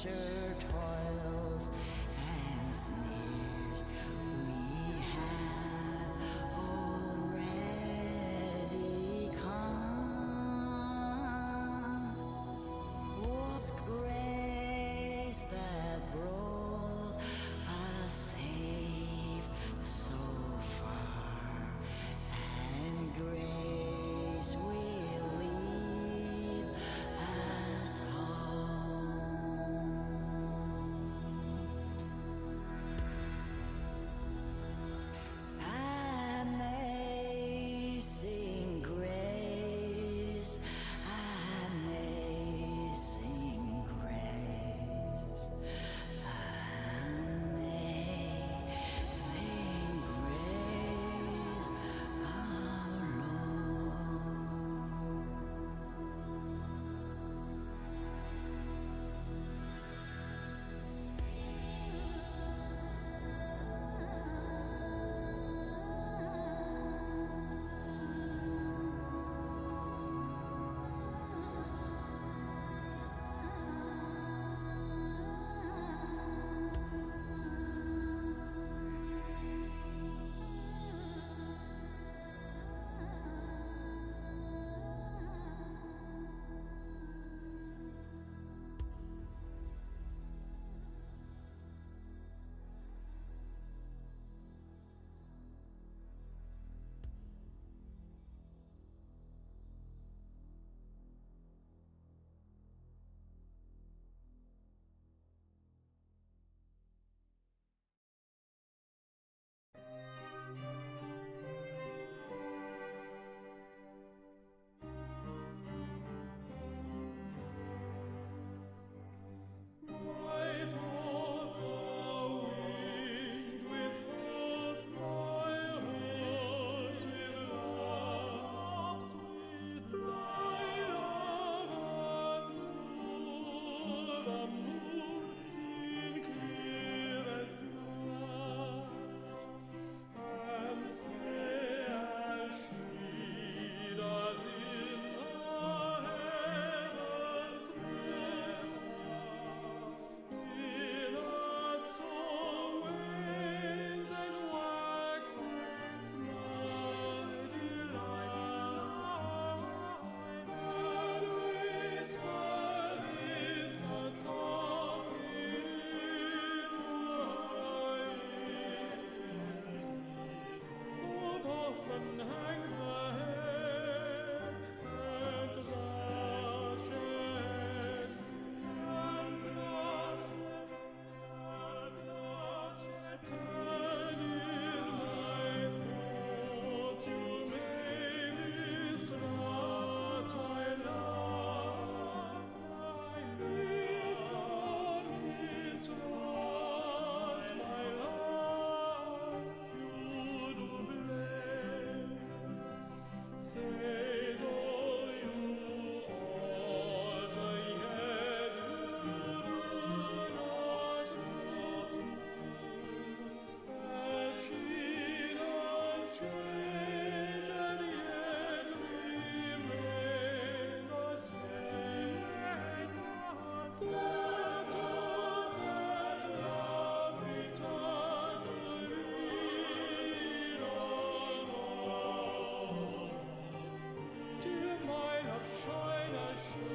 pressure toils and sneered. We have already come. Was grace that brought us safe so far, and grace will lead us home. Amazing grace, amazing grace, amazing grace, our Lord. My thoughts are winged with hope, my heart's with love, fly on unto the moon in clearest night, and say as she does in the heavens rim, in earth's own winds and waxes my delight, and whisper softly into her ears. Hope often hangs the head and thus shed, and in my thoughts you may mistrust my love. If you mistrust my love, you do blame. Say though you alter, yet you do not look as she does change, and yet remain the same. Let us at love return to me no more. Till my love shine as she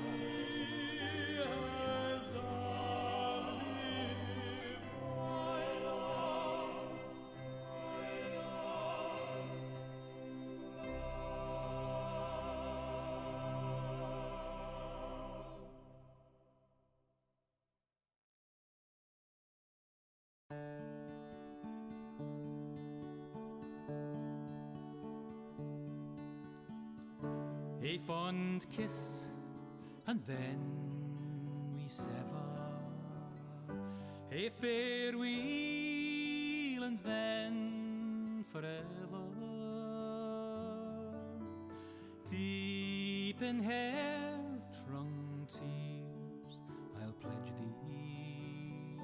has done before. A fond kiss, and then we sever. A farewell, and then forever. Deep in hair-wrung tears, I'll pledge thee.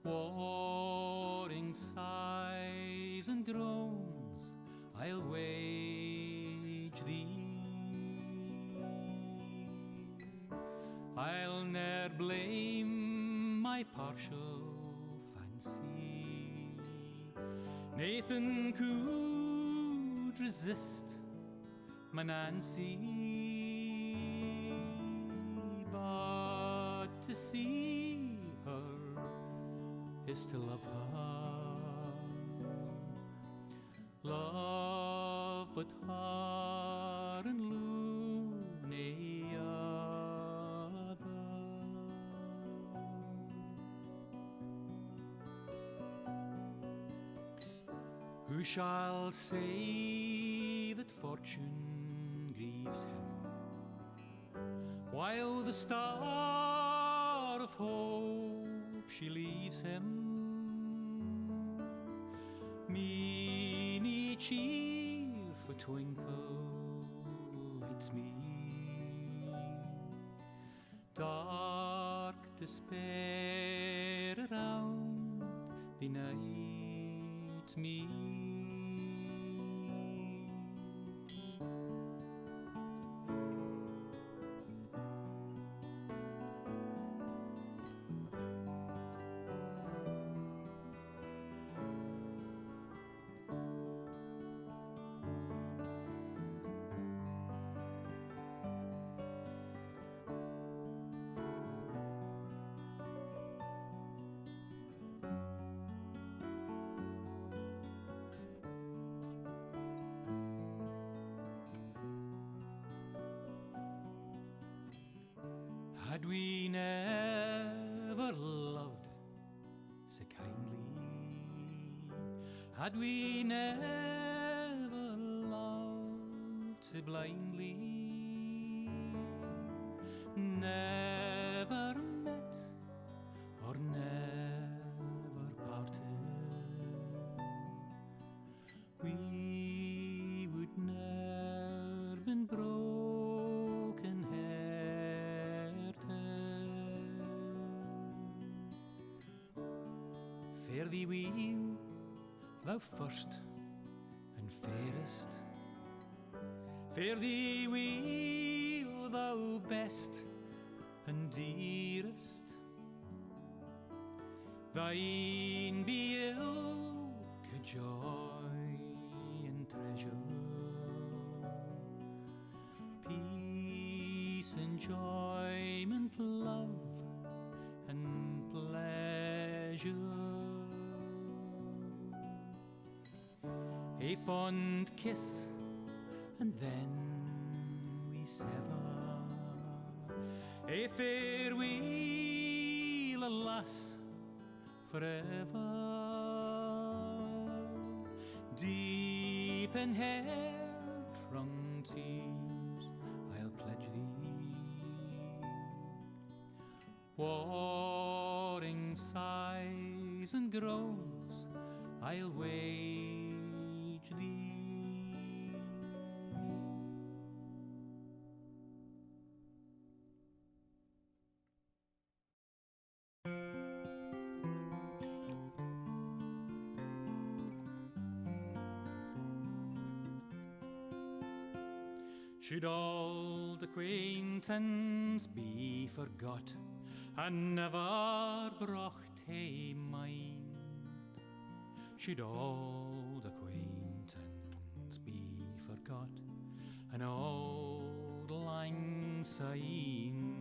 Warring sighs and groans, I'll wage thee. I'll ne'er blame my partial fancy. Nathan could resist my Nancy, but to see her is to love her. Love but her and loony other. Who shall say that fortune grieves him, while the star of hope she leaves him? Meany cheer for twinkle lights me, dark despair around benight me. Had we never loved so kindly, had we never loved so blindly, never met or never parted, we would never been broken Fare thee weel, thou first and fairest. Fare thee weel, thou best and dearest. Thine be ilk joy and treasure, peace, enjoyment, love and pleasure. A fond kiss, and then we sever. A farewell, alas, forever. Deep in hair-wrung tears, I'll pledge thee. Warring sighs and groans, I'll wage thee. Should old acquaintance be forgot and never brought to mind? Should old acquaintance be forgot and old lang syne?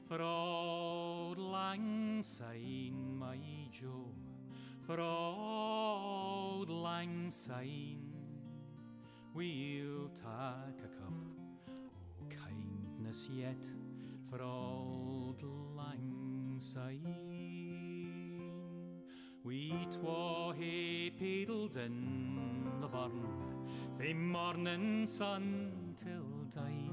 For old lang syne, my Joe, for old lang syne, we'll take a cup o' kindness yet for old lang syne. We twa hae paddled in the burn fae morning sun till dine.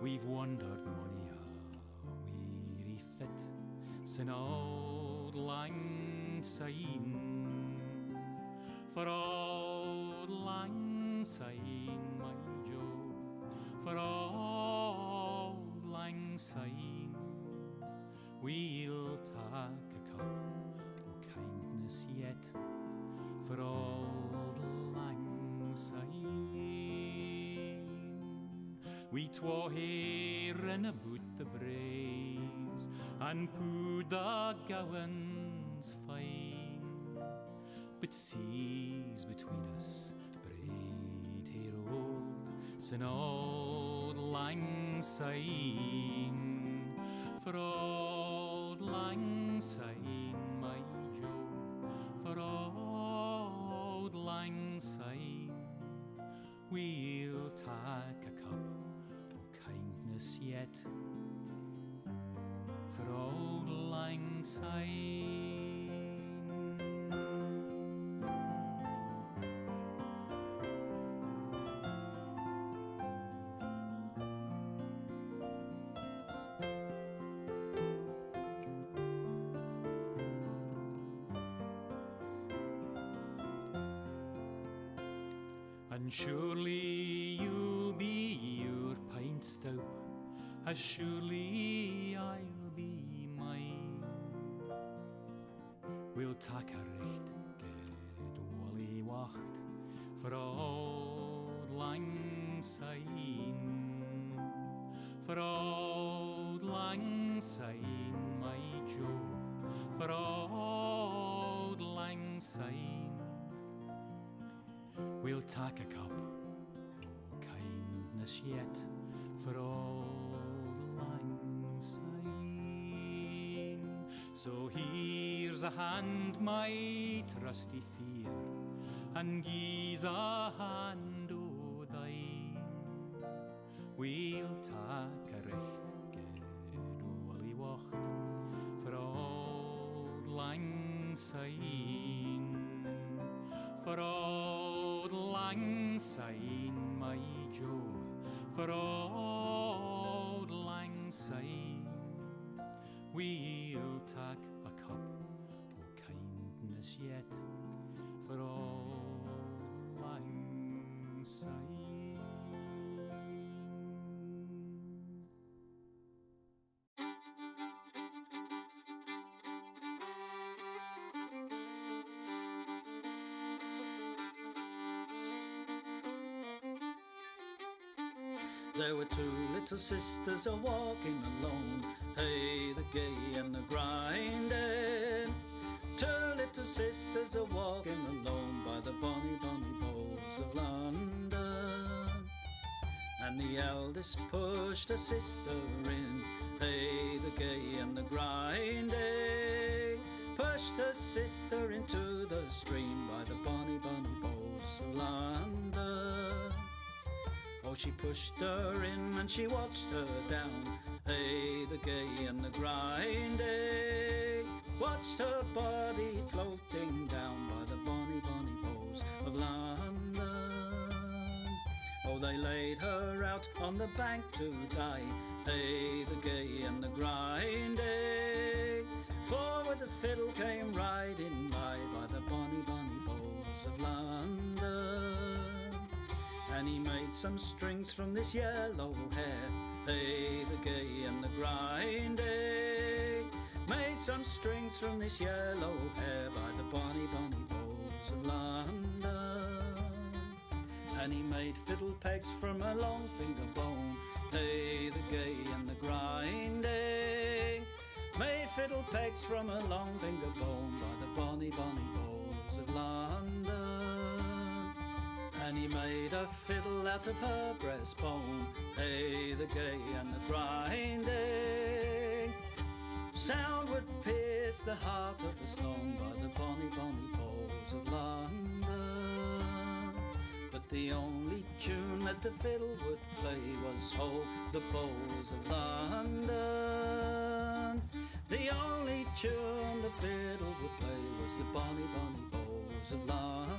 We've wandered mony a weary fit sin old lang syne. For old lang syne, my Joe, for old lang syne, we'll take a cup o' kindness yet for old lang syne. We twa hearing about the braes and put the gowans fine, but seas between us braid he rode sin old lang syne. For old lang syne, my Joe, for old lang syne, we'll take a cup of kindness yet for old lang syne. And surely you'll be your pint stout, as surely I'll be mine. We'll tak a recht good wally wacht for old lang syne, for old lang syne, my Joe, for old lang syne. We'll take a cup of kindness yet for old lang syne. So here's a hand, my trusty fear, and gie's a hand o' thine. We'll take a recht good wally wacht for old lang syne, for old lang syne, my Joe, for old lang syne. We'll take a cup of kindness yet for old lang syne. There were two little sisters a walking alone, hey, the gay and the grinding. Two little sisters a walking alone by the bonny, bonny bowls of London. And the eldest pushed her sister in, hey, the gay and the grinding. Pushed her sister into the stream by the bonny, bonny bowls of London. Oh, she pushed her in and she watched her down, hey, the gay and the grinding. Watched her body floating down by the bonny, bonny bowls of London. Oh, they laid her out on the bank to die, hey, the gay and the grinding. Forward the fiddle came riding by the bonny, bonny bowls of London. And he made some strings from this yellow hair, hey, the gay and the grinding. Made some strings from this yellow hair by the bonny, bonny bowls of London. And he made fiddle pegs from a long finger bone, hey, the gay and the grinding. Made fiddle pegs from a long finger bone by the bonny, bonny bowls of London. And he made a fiddle out of her breastbone, hey, the gay and the grinding. Sound would pierce the heart of a stone by the bonny, bonny bowls of London. But the only tune that the fiddle would play was Ho, the bowls of London. The only tune the fiddle would play was the bonny, bonny bowls of London.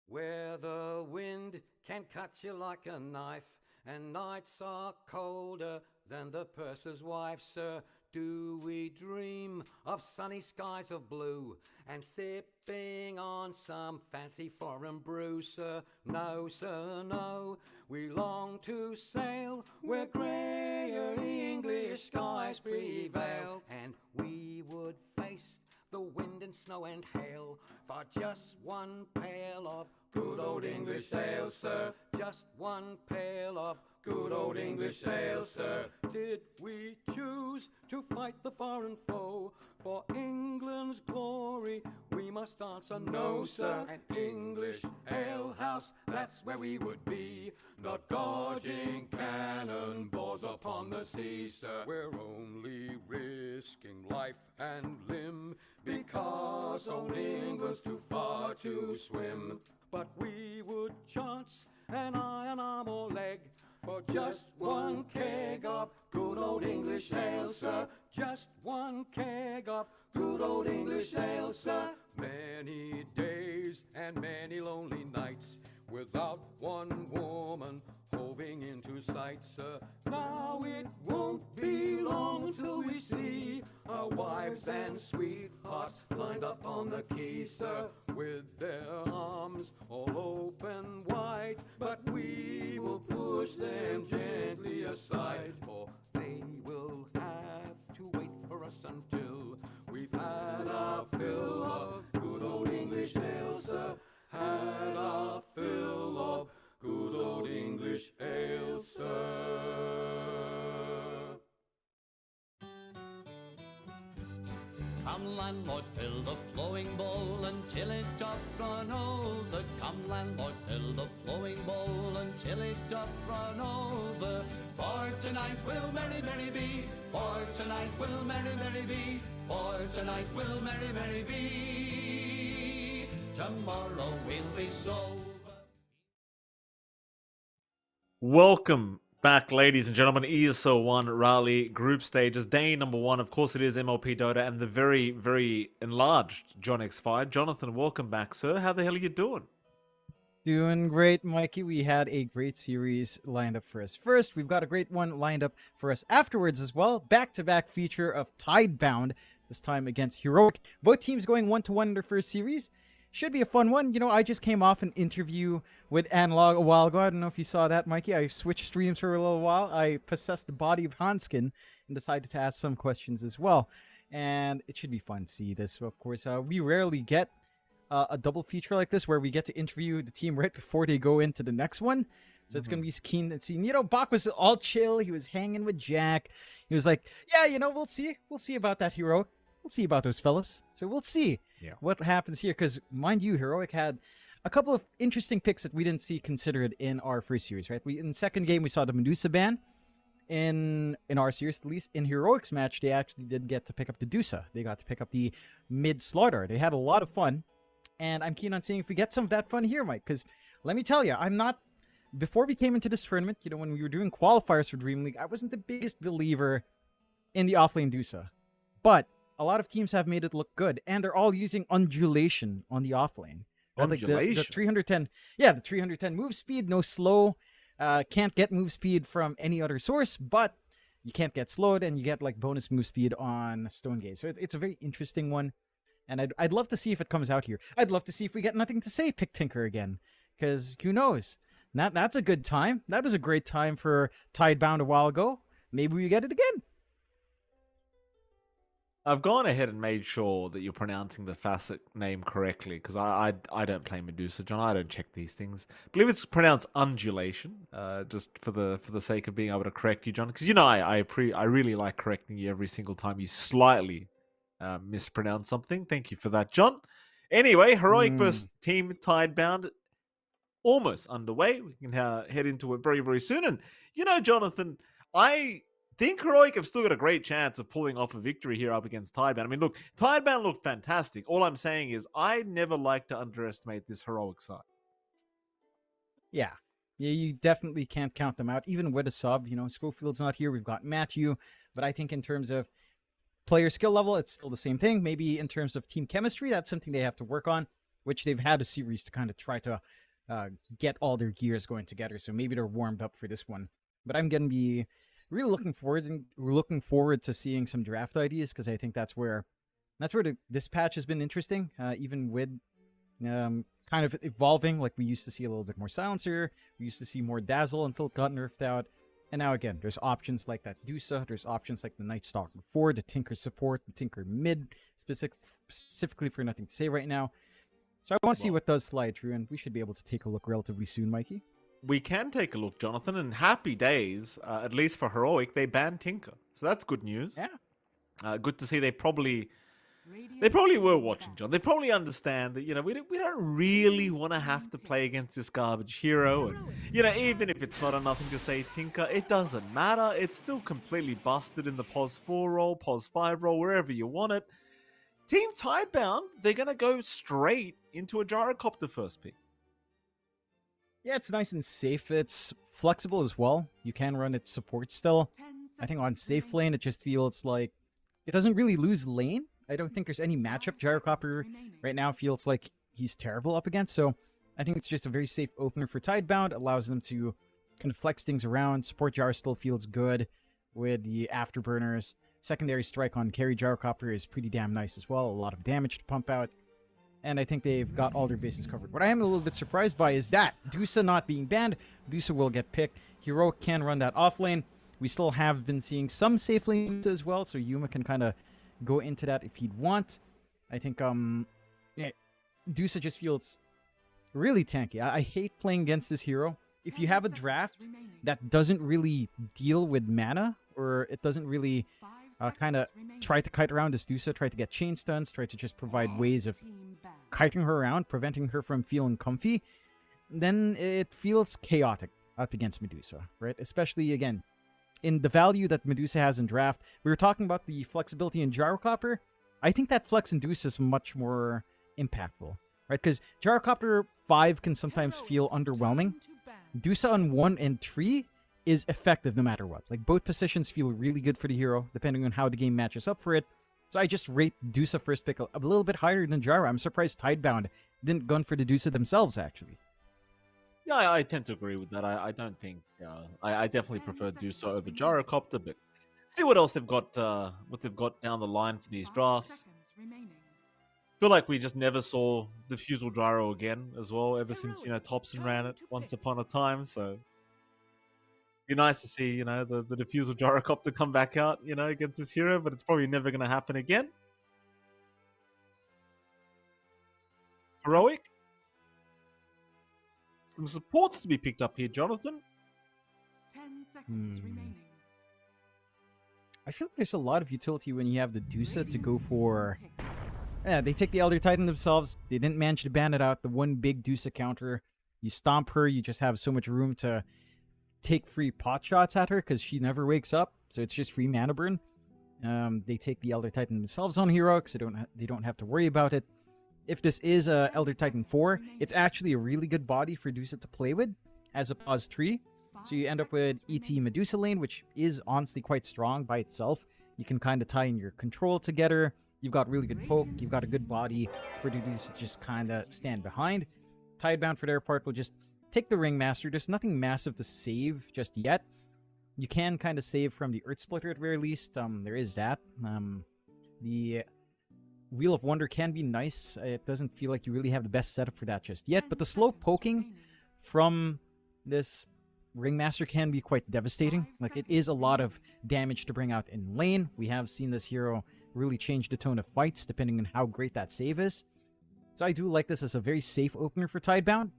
Where the wind can cut you like a knife, and nights are colder than the purser's wife, sir, do we dream of sunny skies of blue and sipping on some fancy foreign brew, sir? No, sir, no, we long to sail where greyer English skies prevail, and we would face the wind and snow and hail for just one pail of good old English ale, sir. Just one pail of good old English ale, sir. Did we choose to fight the foreign foe for England's glory? We must answer no, sir. An English ale house, that's where we would be, not dodging cannonballs upon the sea, sir. We're only risking life and limb because old England's too far to swim. But we would chance an iron arm or leg for just one keg of good old English ale, sir. Just one keg of good old English ale, sir. Many days and many lonely nights without one woman hoving into sight, sir. Now it won't be long till we see our wives and sweethearts lined up on the quay, sir, with their arms all open wide. But we will push them gently aside, for they will have to wait for us until we've had our fill of good old English ale, sir. Had our fill of good old English ale, sir. Come landlord, fill the flowing bowl and chill it up run over. Come landlord, fill the flowing bowl and chill it up run over. For tonight will merry, merry be. For tonight will merry, merry be. For tonight will merry, merry be. Tomorrow we'll be sober. Welcome back, ladies and gentlemen. ESL One Raleigh group stages. Day number 1. Of course, it is MLP Dota and the very, very enlarged John X5. Jonathan, welcome back, sir. How the hell are you doing? Doing great, Mikey. We had a great series lined up for us. First, we've got a great one lined up for us afterwards as well. Back-to-back feature of Tidebound, this time against Heroic. Both teams going 1-1 in their first series. Should be a fun one. You know, I just came off an interview with Analog a while ago. I don't know if you saw that, Mikey. I switched streams for a little while. I possessed the body of Hanskin and decided to ask some questions as well. And it should be fun to see this, of course. We rarely get a double feature like this where we get to interview the team right before they go into the next one. So it's going to be keen to see. You know, Bach was all chill. He was hanging with Jack. He was like, yeah, you know, we'll see. We'll see about that Heroic. We'll see about those fellas. So we'll see what happens here. Because, mind you, Heroic had a couple of interesting picks that we didn't see considered in our first series, right? In the second game, we saw the Medusa ban. In our series, at least. In Heroic's match, they actually did get to pick up the Dusa. They got to pick up the mid-Slaughter. They had a lot of fun. And I'm keen on seeing if we get some of that fun here, Mike. Because, let me tell you, I'm not... Before we came into this tournament, you know, when we were doing qualifiers for Dream League, I wasn't the biggest believer in the offlane Dusa. But a lot of teams have made it look good, and they're all using undulation on the offlane. Undulation? Like the 310, yeah, the 310 move speed, no slow. Can't get move speed from any other source, but you can't get slowed, and you get like bonus move speed on Stone Gaze. So it's a very interesting one, and I'd love to see if it comes out here. I'd love to see if we get Nothing to Say pick Tinker again, because who knows? That's a good time. That was a great time for Tidebound a while ago. Maybe we get it again. I've gone ahead and made sure that you're pronouncing the facet name correctly, because I don't play Medusa, John. I don't check these things. I believe it's pronounced undulation, just for the sake of being able to correct you, John. Because, you know, I really like correcting you every single time you slightly mispronounce something. Thank you for that, John. Anyway, Heroic versus Team Tidebound, almost underway. We can head into it very, very soon. And, you know, Jonathan, I think Heroic have still got a great chance of pulling off a victory here up against Tidebound. I mean, look, Tidebound looked fantastic. All I'm saying is I never like to underestimate this Heroic side. Yeah, you definitely can't count them out, even with a sub. You know, Schofield's not here. We've got Matthew. But I think in terms of player skill level, it's still the same thing. Maybe in terms of team chemistry, that's something they have to work on, which they've had a series to kind of try to get all their gears going together. So maybe they're warmed up for this one. But I'm going to be really looking forward to seeing some draft ideas, because I think that's where this patch has been interesting, even with kind of evolving. Like, we used to see a little bit more Silencer, we used to see more Dazzle until it got nerfed out. And now again, there's options like that Dusa, there's options like the Night Stalker 4, the Tinker support, the Tinker mid, specifically for Nothing to Say right now. So I want to see what does slide through, and we should be able to take a look relatively soon, Mikey. We can take a look, Jonathan, and happy days, at least for Heroic, they banned Tinker. So that's good news. Yeah. Good to see they probably were watching, John. They probably understand that, we don't really want to have to play against this garbage hero. And, even if it's not a Nothing to Say Tinker, it doesn't matter. It's still completely busted in the POS 4 role, POS 5 role, wherever you want it. Team Tidebound, they're going to go straight into a gyrocopter first pick. Yeah, it's nice and safe. It's flexible as well. You can run it support still. I think on safe lane, it just feels like it doesn't really lose lane. I don't think there's any matchup Gyrocopter right now feels like he's terrible up against. So I think it's just a very safe opener for Tidebound. Allows them to kind of flex things around. Support Jar still feels good with the afterburners. Secondary strike on carry Gyrocopter is pretty damn nice as well. A lot of damage to pump out. And I think they've got all their bases covered. What I am a little bit surprised by is that Dusa not being banned. Dusa will get picked. Heroic can run that off lane. We still have been seeing some safe lane as well, so Yuma can kind of go into that if he'd want. I think yeah, Dusa just feels really tanky. I hate playing against this hero. If you have a draft that doesn't really deal with mana, or it doesn't really kind of try to kite around this Dusa, try to get chain stuns, try to just provide ways of kiting her around, preventing her from feeling comfy, then it feels chaotic up against Medusa, right? Especially, again, in the value that Medusa has in draft. We were talking about the flexibility in Gyrocopter. I think that flex in Dusa is much more impactful, right? Because Gyrocopter 5 can sometimes feel underwhelming. Dusa on 1 and 3 is effective no matter what. Like, both positions feel really good for the hero, depending on how the game matches up for it. So I just rate Dusa first pick a little bit higher than Gyro. I'm surprised Tidebound didn't gun for the Dusa themselves, actually. Yeah, I tend to agree with that. I don't think... I definitely prefer Dusa over Gyrocopter, but see what else they've got down the line for these drafts. Feel like we just never saw Diffusal Gyro again as well, ever since, Thompson ran it once upon a time, so... Be nice to see, the Diffusal Gyrocopter come back out, against this hero, but it's probably never going to happen again. Heroic. Some supports to be picked up here, Jonathan. 10 seconds remaining. I feel like there's a lot of utility when you have the Dusa to go for... Yeah, they take the Elder Titan themselves. They didn't manage to ban it out. The one big Dusa counter. You stomp her, you just have so much room to take free pot shots at her because she never wakes up, so it's just free mana burn. They take the Elder Titan themselves on Heroic, so they don't have to worry about it. If this is a Elder Titan 4, it's actually a really good body for Dusa to play with as a POS 3. So you end up with ET Medusa lane, which is honestly quite strong by itself. You can kind of tie in your control together. You've got really good poke. You've got a good body for Dusa to just kind of stand behind. Tidebound, for their part, will just take the Ringmaster. There's nothing massive to save just yet. You can kind of save from the Earth Splitter at very least. There is that. The Wheel of Wonder can be nice. It doesn't feel like you really have the best setup for that just yet. But the slow poking from this Ringmaster can be quite devastating. Like, it is a lot of damage to bring out in lane. We have seen this hero really change the tone of fights depending on how great that save is. So I do like this as a very safe opener for Tidebound.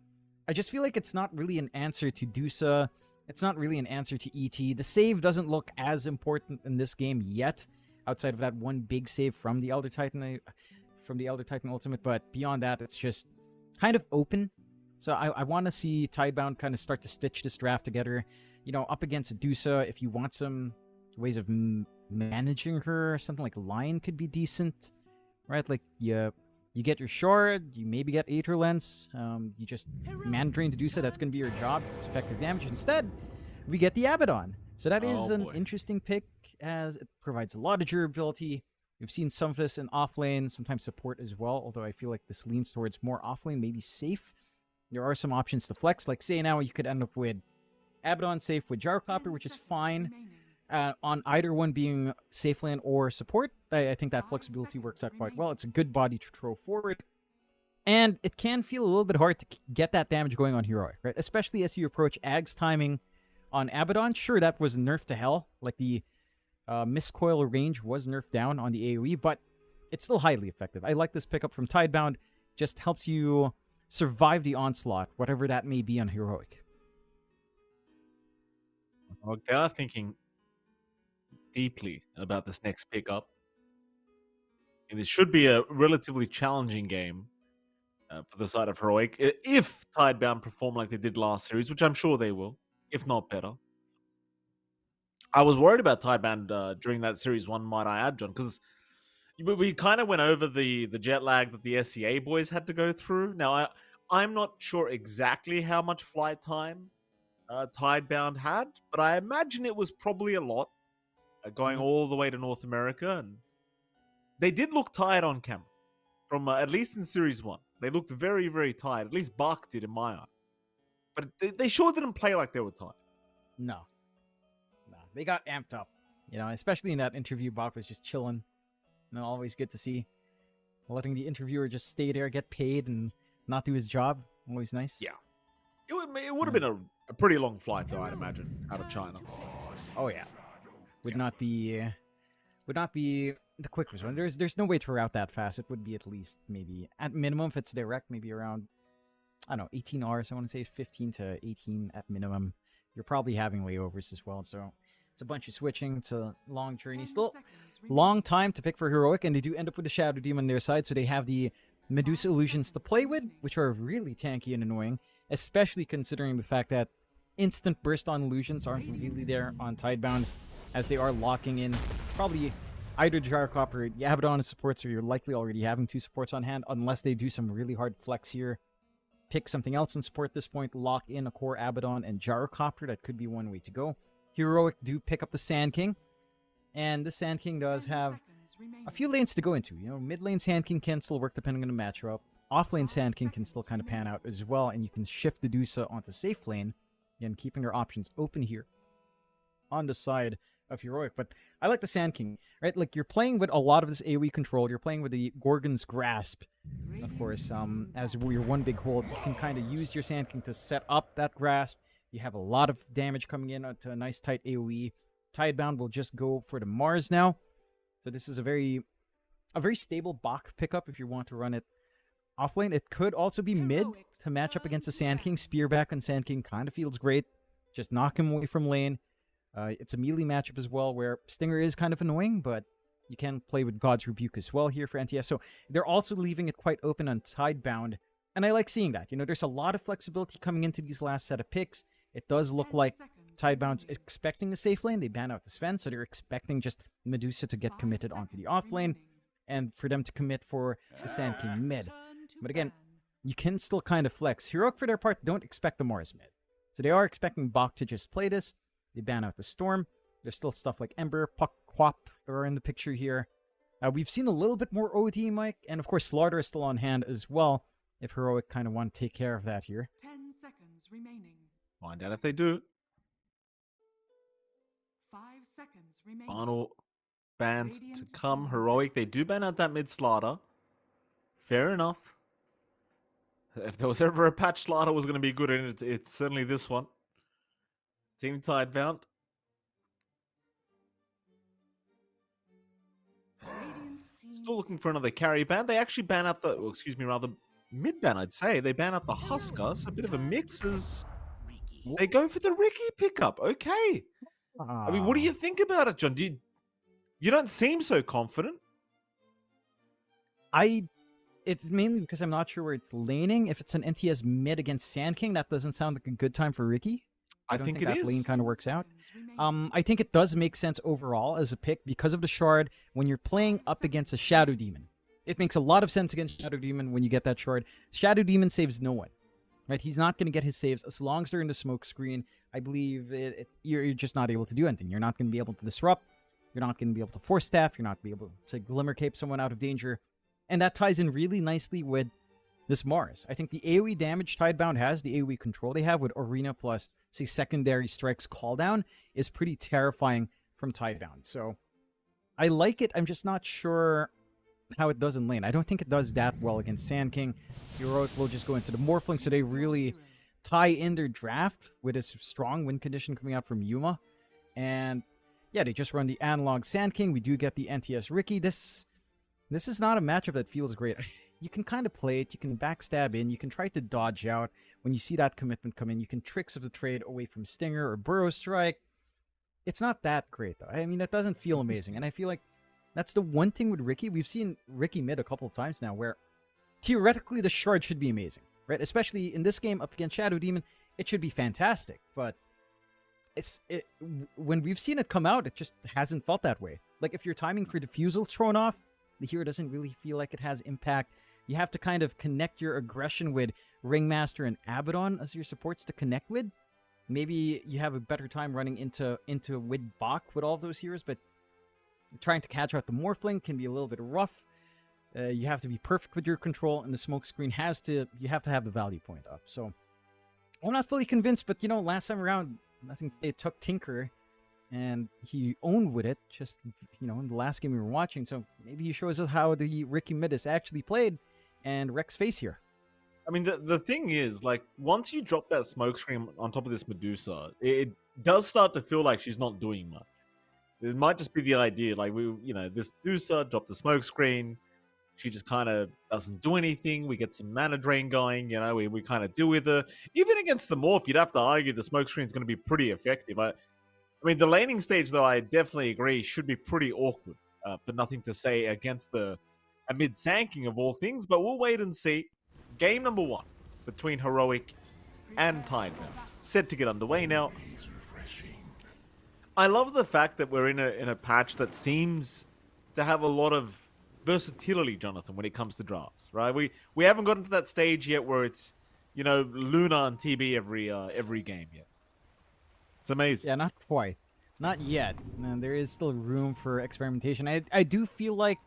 I just feel like it's not really an answer to Dusa. It's not really an answer to ET. The save doesn't look as important in this game yet, outside of that one big save from the Elder Titan Ultimate. But beyond that, it's just kind of open. So I want to see Tidebound kind of start to stitch this draft together. Up against Dusa, if you want some ways of managing her, something like Lion could be decent, right? Like, you get your Shard, you maybe get Aether Lens, you just mana drain to Dusa, that's going to be your job, it's effective damage. Instead, we get the Abaddon. So that is an interesting pick, as it provides a lot of durability. We've seen some of this in offlane, sometimes support as well, although I feel like this leans towards more offlane, maybe safe. There are some options to flex, like say now you could end up with Abaddon safe with Gyrocopter, which is fine. On either one being safe lane or support, I think that flexibility works out quite well. It's a good body to throw forward. And it can feel a little bit hard to get that damage going on Heroic, right? Especially as you approach Ag's timing on Abaddon. Sure, that was nerfed to hell. Like the miscoil range was nerfed down on the AoE, but it's still highly effective. I like this pickup from Tidebound. Just helps you survive the onslaught, whatever that may be on Heroic. Well, they are thinking deeply about this next pickup. And it should be a relatively challenging game for the side of Heroic. If Tidebound perform like they did last series, which I'm sure they will, if not better. I was worried about Tidebound during that Series 1, might I add, John, because we kind of went over the jet lag that the SCA boys had to go through. Now, I'm not sure exactly how much flight time Tidebound had, but I imagine it was probably a lot, going all the way to North America. And they did look tired on camera, from at least in Series 1. They looked very, very tired. At least Bark did in my eyes. But they sure didn't play like they were tired. No. They got amped up. You know, especially in that interview, Bach was just chilling. You know, always good to see. Letting the interviewer just stay there, get paid, and not do his job. Always nice. Yeah. It would have been a pretty long flight, though, I'd imagine, out of China. Oh, yeah. Would not be the quickest one. There's no way to route that fast. It would be at least maybe, at minimum, if it's direct, maybe around, I don't know, 18 hours. I want to say 15 to 18 at minimum. You're probably having layovers as well, so it's a bunch of switching. It's a long journey. Still, long time to pick for Heroic, and they do end up with the Shadow Demon on their side, so they have the Medusa Illusions to play with, which are really tanky and annoying, especially considering the fact that instant burst on illusions aren't really there on Tidebound, as they are locking in probably either Gyrocopter or the Abaddon supports, or you're likely already having 2 supports on hand, unless they do some really hard flex here. Pick something else in support at this point, lock in a core Abaddon and Gyrocopter. That could be one way to go. Heroic do pick up the Sand King, and the Sand King does have a few lanes to go into. You know, mid lane Sand King can still work depending on the matchup. Off lane Sand King can still kind of pan out as well, and you can shift the Medusa onto safe lane, again, keeping your options open here on the side of Heroic. But I like the Sand King, right? Like, you're playing with a lot of this AoE control. You're playing with the Gorgon's Grasp, of course, as your one big hold. You can kind of use your Sand King to set up that grasp. You have a lot of damage coming in to a nice tight AoE. Tidebound will just go for the Mars now. So this is a very stable Bach pickup if you want to run it offlane. It could also be mid to match up against the Sand King. Spear back on Sand King kind of feels great. Just knock him away from lane. It's a melee matchup as well, where Stinger is kind of annoying, but you can play with God's Rebuke as well here for NTS. So they're also leaving it quite open on Tidebound, and I like seeing that. You know, there's a lot of flexibility coming into these last set of picks. It does look like Tidebound's expecting a safe lane. They ban out the Sven, so they're expecting just Medusa to get committed onto the off lane, and for them to commit for the Sand King mid. But again, you can still kind of flex. Heroic, for their part, don't expect the Mars mid. So they are expecting Bach to just play this. They ban out the Storm. There's still stuff like Ember, Puck, Quap are in the picture here. We've seen a little bit more OD, Mike, and of course Slaughter is still on hand as well, if Heroic kind of want to take care of that here. 10 seconds remaining. Find out if they do. 5 seconds remaining. Final bans to come. Heroic, they do ban out that mid Slaughter. Fair enough. If there was ever a patch Slaughter was going to be good in it, it's certainly this one. Team Tidebound. Still looking for another carry ban. They actually ban out the, mid ban, I'd say. They ban out the Husker, so a bit of a mix as they go for the Ricky pickup. Okay. I mean, what do you think about it, John? You don't seem so confident. It's mainly because I'm not sure where it's laning. If it's an NTS mid against Sand King, that doesn't sound like a good time for Ricky. I don't think that lane kind of works out. I think it does make sense overall as a pick because of the shard when you're playing up against a Shadow Demon. It makes a lot of sense against Shadow Demon when you get that shard. Shadow Demon saves no one, right? He's not going to get his saves as long as they're in the smoke screen. I believe you're just not able to do anything. You're not going to be able to disrupt. You're not going to be able to force staff. You're not going to be able to Glimmer Cape someone out of danger. And that ties in really nicely with this Mars. I think the AoE damage Tidebound has, the AoE control they have with Arena plus, say, secondary strikes calldown is pretty terrifying from Tidebound. So I like it. I'm just not sure how it does in lane. I don't think it does that well against Sand King. Heroic will just go into the Morphling, so they really tie in their draft with a strong win condition coming out from Yuma. And yeah, they just run the analog Sand King. We do get the NTS Ricky. This is not a matchup that feels great. You can kind of play it. You can backstab in. You can try to dodge out when you see that commitment come in. You can tricks of the trade away from Stinger or Burrow Strike. It's not that great, though. I mean, it doesn't feel amazing. And I feel like that's the one thing with Ricky. We've seen Ricky mid a couple of times now where theoretically the shard should be amazing, right? Especially in this game up against Shadow Demon, it should be fantastic. But when we've seen it come out, it just hasn't felt that way. Like if your timing for Diffusal's thrown off, the hero doesn't really feel like it has impact. You have to kind of connect your aggression with Ringmaster and Abaddon as your supports to connect with. Maybe you have a better time running into with Bach with all of those heroes, but trying to catch out the Morphling can be a little bit rough. You have to be perfect with your control, and the smoke screen you have to have the value point up. So I'm not fully convinced, but last time around, nothing to say, it took Tinker, and he owned with it. Just in the last game we were watching, so maybe he shows us how the Ricky mid is actually played, and Rex face here. I mean, the thing is, like, once you drop that smoke screen on top of this Medusa, it does start to feel like she's not doing much. It might just be the idea, like, this Medusa dropped the smoke screen, she just kind of doesn't do anything, we get some mana drain going, we kind of deal with her. Even against the Morph, you'd have to argue the smoke screen is going to be pretty effective. I mean, the laning stage, though, I definitely agree, should be pretty awkward, for nothing to say against a mid-Sand King of all things, but we'll wait and see. Game number 1 between Heroic and Tidebound set to get underway now. I love the fact that we're in a patch that seems to have a lot of versatility, Jonathan, when it comes to drafts, right? We haven't gotten to that stage yet where it's Luna and TB every game yet. It's amazing. Yeah, not quite, not yet. There is still room for experimentation. I do feel like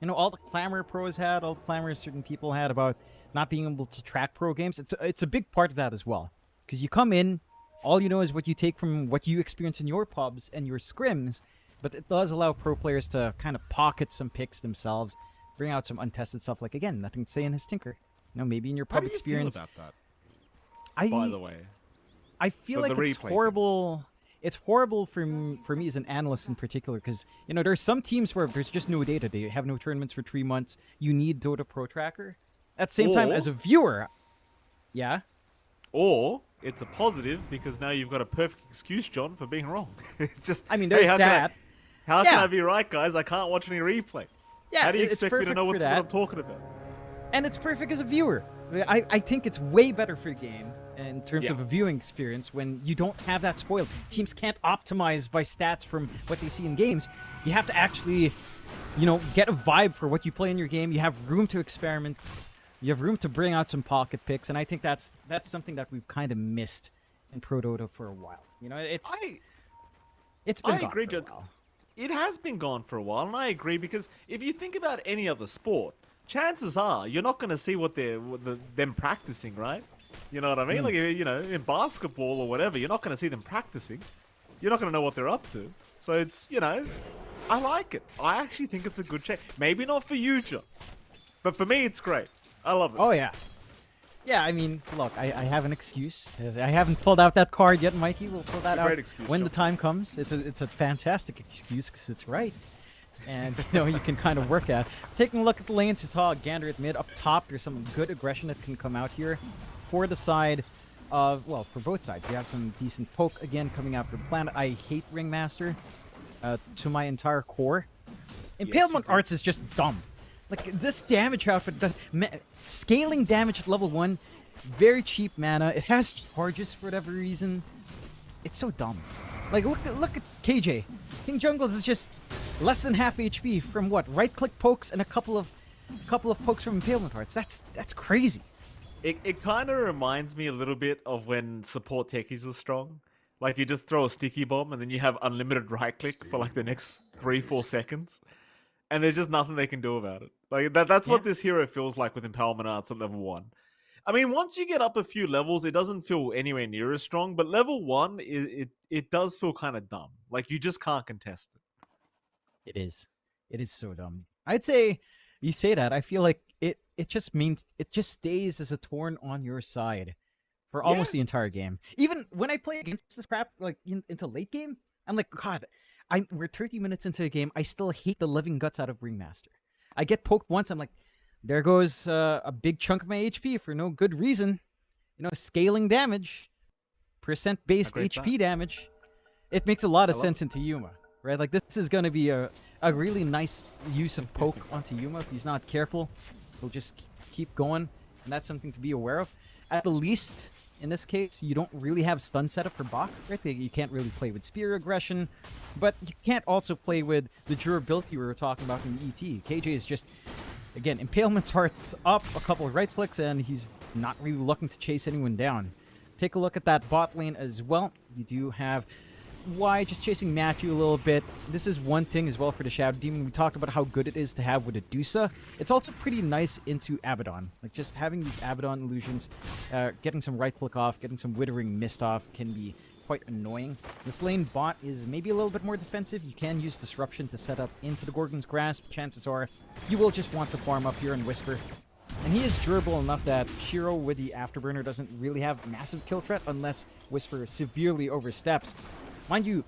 all the clamor pros had, all the clamor certain people had about not being able to track pro games. It's a big part of that as well, because you come in, all you know is what you take from what you experience in your pubs and your scrims, but it does allow pro players to kind of pocket some picks themselves, bring out some untested stuff. Like, again, nothing to say in his Tinker. Maybe in your pub experience. How do you feel about that? By the way, I feel like it's horrible. It's horrible for me as an analyst in particular, because there's some teams where there's just no data. They have no tournaments for 3 months. You need Dota Pro Tracker. At the same time, as a viewer, yeah. Or it's a positive because now you've got a perfect excuse, John, for being wrong. It's just, there's that. How can I be right, guys? I can't watch any replays. Yeah, how do you expect me to know what I'm talking about? And it's perfect as a viewer. I think it's way better for the game in terms of a viewing experience when you don't have that spoiled. Teams can't optimize by stats from what they see in games. You have to actually, get a vibe for what you play in your game. You have room to experiment. You have room to bring out some pocket picks, and I think that's something that we've kind of missed in Pro Dota for a while. It's been gone for a while. It has been gone for a while, and I agree, because if you think about any other sport, chances are you're not going to see what them practicing, right? You know what I mean? Like, in basketball or whatever, you're not going to see them practicing. You're not going to know what they're up to. So it's, I like it. I actually think it's a good change. Maybe not for you, John, but for me, it's great. I love it. Oh, yeah. Yeah, I mean, look, I have an excuse. I haven't pulled out that card yet, Mikey. We'll pull that out when the time comes. It's a fantastic excuse because it's right. And, you can kind of work at. Taking a look at the lanes, it's all Gander at mid. Up top, there's some good aggression that can come out here. For the side of, for both sides, you have some decent poke again coming out for the planet. I hate Ringmaster to my entire core. Impalement Arts is just dumb. Like, this damage outfit does scaling damage at level 1, very cheap mana. It has charges for whatever reason. It's so dumb. Like, look at KJ. King Jungles is just less than half HP from what? Right-click pokes and a couple of pokes from Impalement Hearts. That's crazy. It kind of reminds me a little bit of when support techies was strong. Like, you just throw a sticky bomb and then you have unlimited right-click for like the next 3-4 seconds. And there's just nothing they can do about it. Like that's what this hero feels like with Empowerment Arts at level 1. I mean, once you get up a few levels, it doesn't feel anywhere near as strong. But level 1, it does feel kind of dumb. Like, you just can't contest it. It is. It is so dumb. I'd say, you say that, I feel like it just means, it just stays as a thorn on your side for almost the entire game. Even when I play against this crap, like into late game, I'm like, God, we're 30 minutes into a game. I still hate the living guts out of Ringmaster. I get poked once. I'm like, there goes a big chunk of my HP for no good reason. You know, scaling damage, percent-based HP damage. It makes a lot of sense into Yuma, right? Like, this is going to be a really nice use of poke onto Yuma. If he's not careful, he'll just keep going, and that's something to be aware of. At the least, in this case, you don't really have stun setup for Bach, right? You can't really play with spear aggression, but you can't also play with the durability we were talking about in ET. KJ is just, again, Impalement Heart's up, a couple of right clicks, and he's not really looking to chase anyone down. Take a look at that bot lane as well. You do have Y just chasing Matthew a little bit. This is one thing as well for the Shadow Demon. We talked about how good it is to have with Adusa. It's also pretty nice into Abaddon. Like, just having these Abaddon illusions, getting some right click off, getting some Withering Mist off can be quite annoying. This lane bot is maybe a little bit more defensive. You can use Disruption to set up into the Gorgon's Grasp. Chances are you will just want to farm up here and Whisper. And he is durable enough that Shiro with the Afterburner doesn't really have massive kill threat unless Whisper severely oversteps. Mind you,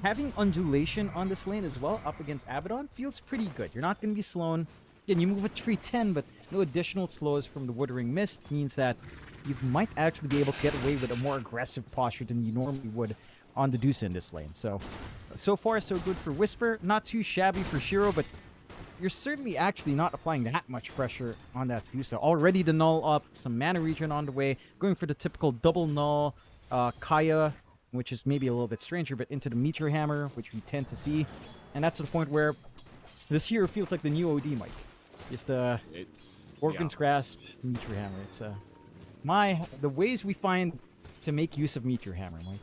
having Undulation on this lane as well up against Abaddon feels pretty good. You're not going to be slown. Again, you move at 310, but no additional slows from the Withering Mist means that you might actually be able to get away with a more aggressive posture than you normally would on the Dusa in this lane. So far, so good for Whisper. Not too shabby for Shiro, but you're certainly actually not applying that much pressure on that Dusa. Already the null up, some mana regen on the way, going for the typical double null, Kaya, which is maybe a little bit stranger, but into the Meteor Hammer, which we tend to see. And that's to the point where this hero feels like the new OD, Mike. Just Gorgon's Grasp, Meteor Hammer. It's the ways we find to make use of Meteor Hammer, Mike.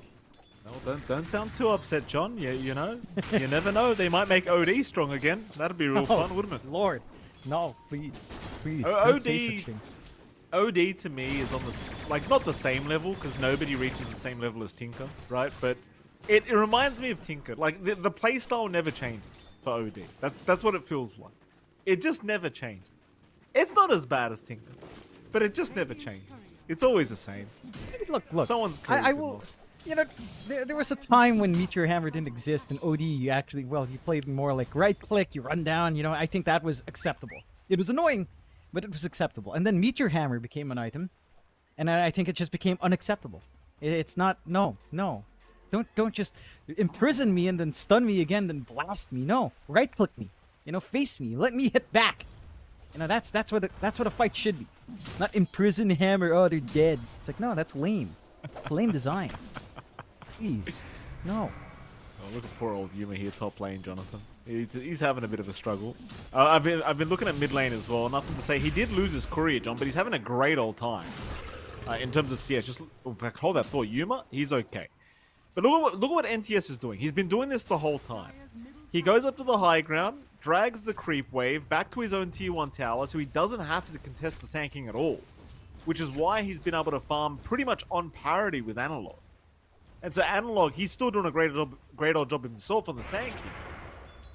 No, don't sound too upset, John. You know, you never know. They might make OD strong again. That'd be real fun, wouldn't it? Lord, no, please, don't say such things. OD to me is on not the same level, because nobody reaches the same level as Tinker, right? But it reminds me of Tinker. Like, the playstyle never changes for OD. That's what it feels like. It just never changes. It's not as bad as Tinker, but it just never changes. It's always the same. Look. Someone's I will. You know, there was a time when Meteor Hammer didn't exist, and OD, you actually, you played more like right click, you run down. You know, I think that was acceptable. It was annoying, but it was acceptable. And then Meteor Hammer became an item, and I think it just became unacceptable. It's not. No. Don't just imprison me and then stun me again, then blast me. No, right click me. You know, face me. Let me hit back. You know, that's what a fight should be. Not imprison Hammer. Oh, they're dead. It's like, no, that's lame. It's lame design. Please, no. Oh, look at poor old Yuma here, top lane, Jonathan. He's having a bit of a struggle. I've been looking at mid lane as well. Nothing to say. He did lose his courier, John, but he's having a great old time in terms of CS. Just hold that thought. Yuma, he's okay. But look at what NTS is doing. He's been doing this the whole time. He goes up to the high ground, drags the creep wave back to his own tier 1 tower, so he doesn't have to contest the Sand King at all. Which is why he's been able to farm pretty much on parity with Analog. And so Analog, he's still doing a great old job himself on the Sand King.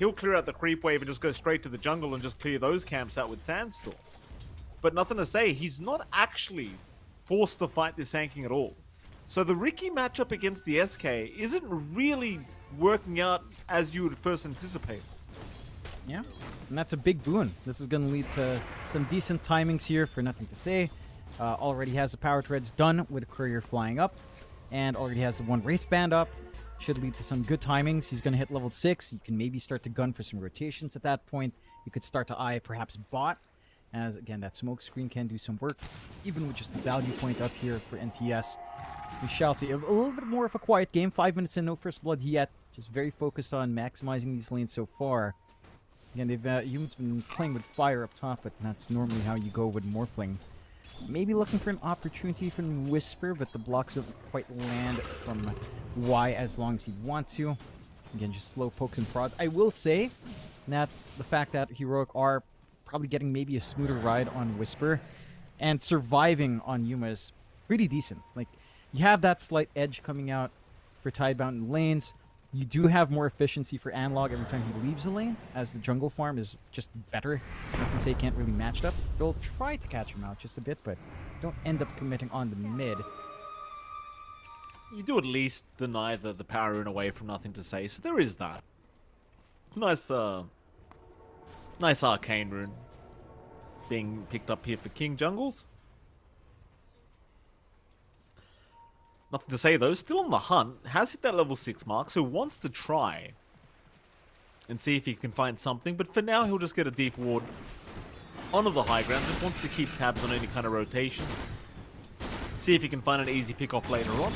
He'll clear out the creep wave and just go straight to the jungle and just clear those camps out with Sandstorm. But nothing to say, he's not actually forced to fight the Sand King at all. So the Riki matchup against the SK isn't really working out as you would first anticipate. Yeah, and that's a big boon. This is going to lead to some decent timings here for Nothing to Say. Already has the power treads done with a courier flying up, and already has the one Wraith Band up. Should lead to some good timings. He's going to hit level 6. You can maybe start to gun for some rotations at that point. You could start to eye perhaps bot, as again that smoke screen can do some work, even with just the value point up here for NTS. We shall see a little bit more of a quiet game. 5 minutes in, no first blood yet. Just very focused on maximizing these lanes so far. Again, Humans been playing with fire up top, but that's normally how you go with Morphling. Maybe looking for an opportunity from Whisper, but the blocks don't quite land from Y as long as you want to. Again, just slow pokes and prods. I will say that the fact that Heroic are probably getting maybe a smoother ride on Whisper and surviving on Yuma is pretty decent. Like, you have that slight edge coming out for Tidebound in lanes. You do have more efficiency for Analog every time he leaves a lane, as the jungle farm is just better. I can say can't really match up. They'll try to catch him out just a bit, but don't end up committing on the mid. you do at least deny the power rune away from Nothing to Say, so there is that. It's a nice arcane rune being picked up here for King Jungles. Nothing to Say though, still on the hunt, has hit that level 6 mark, so wants to try and see if he can find something, but for now he'll just get a deep ward onto the high ground, just wants to keep tabs on any kind of rotations. See if he can find an easy pick off later on.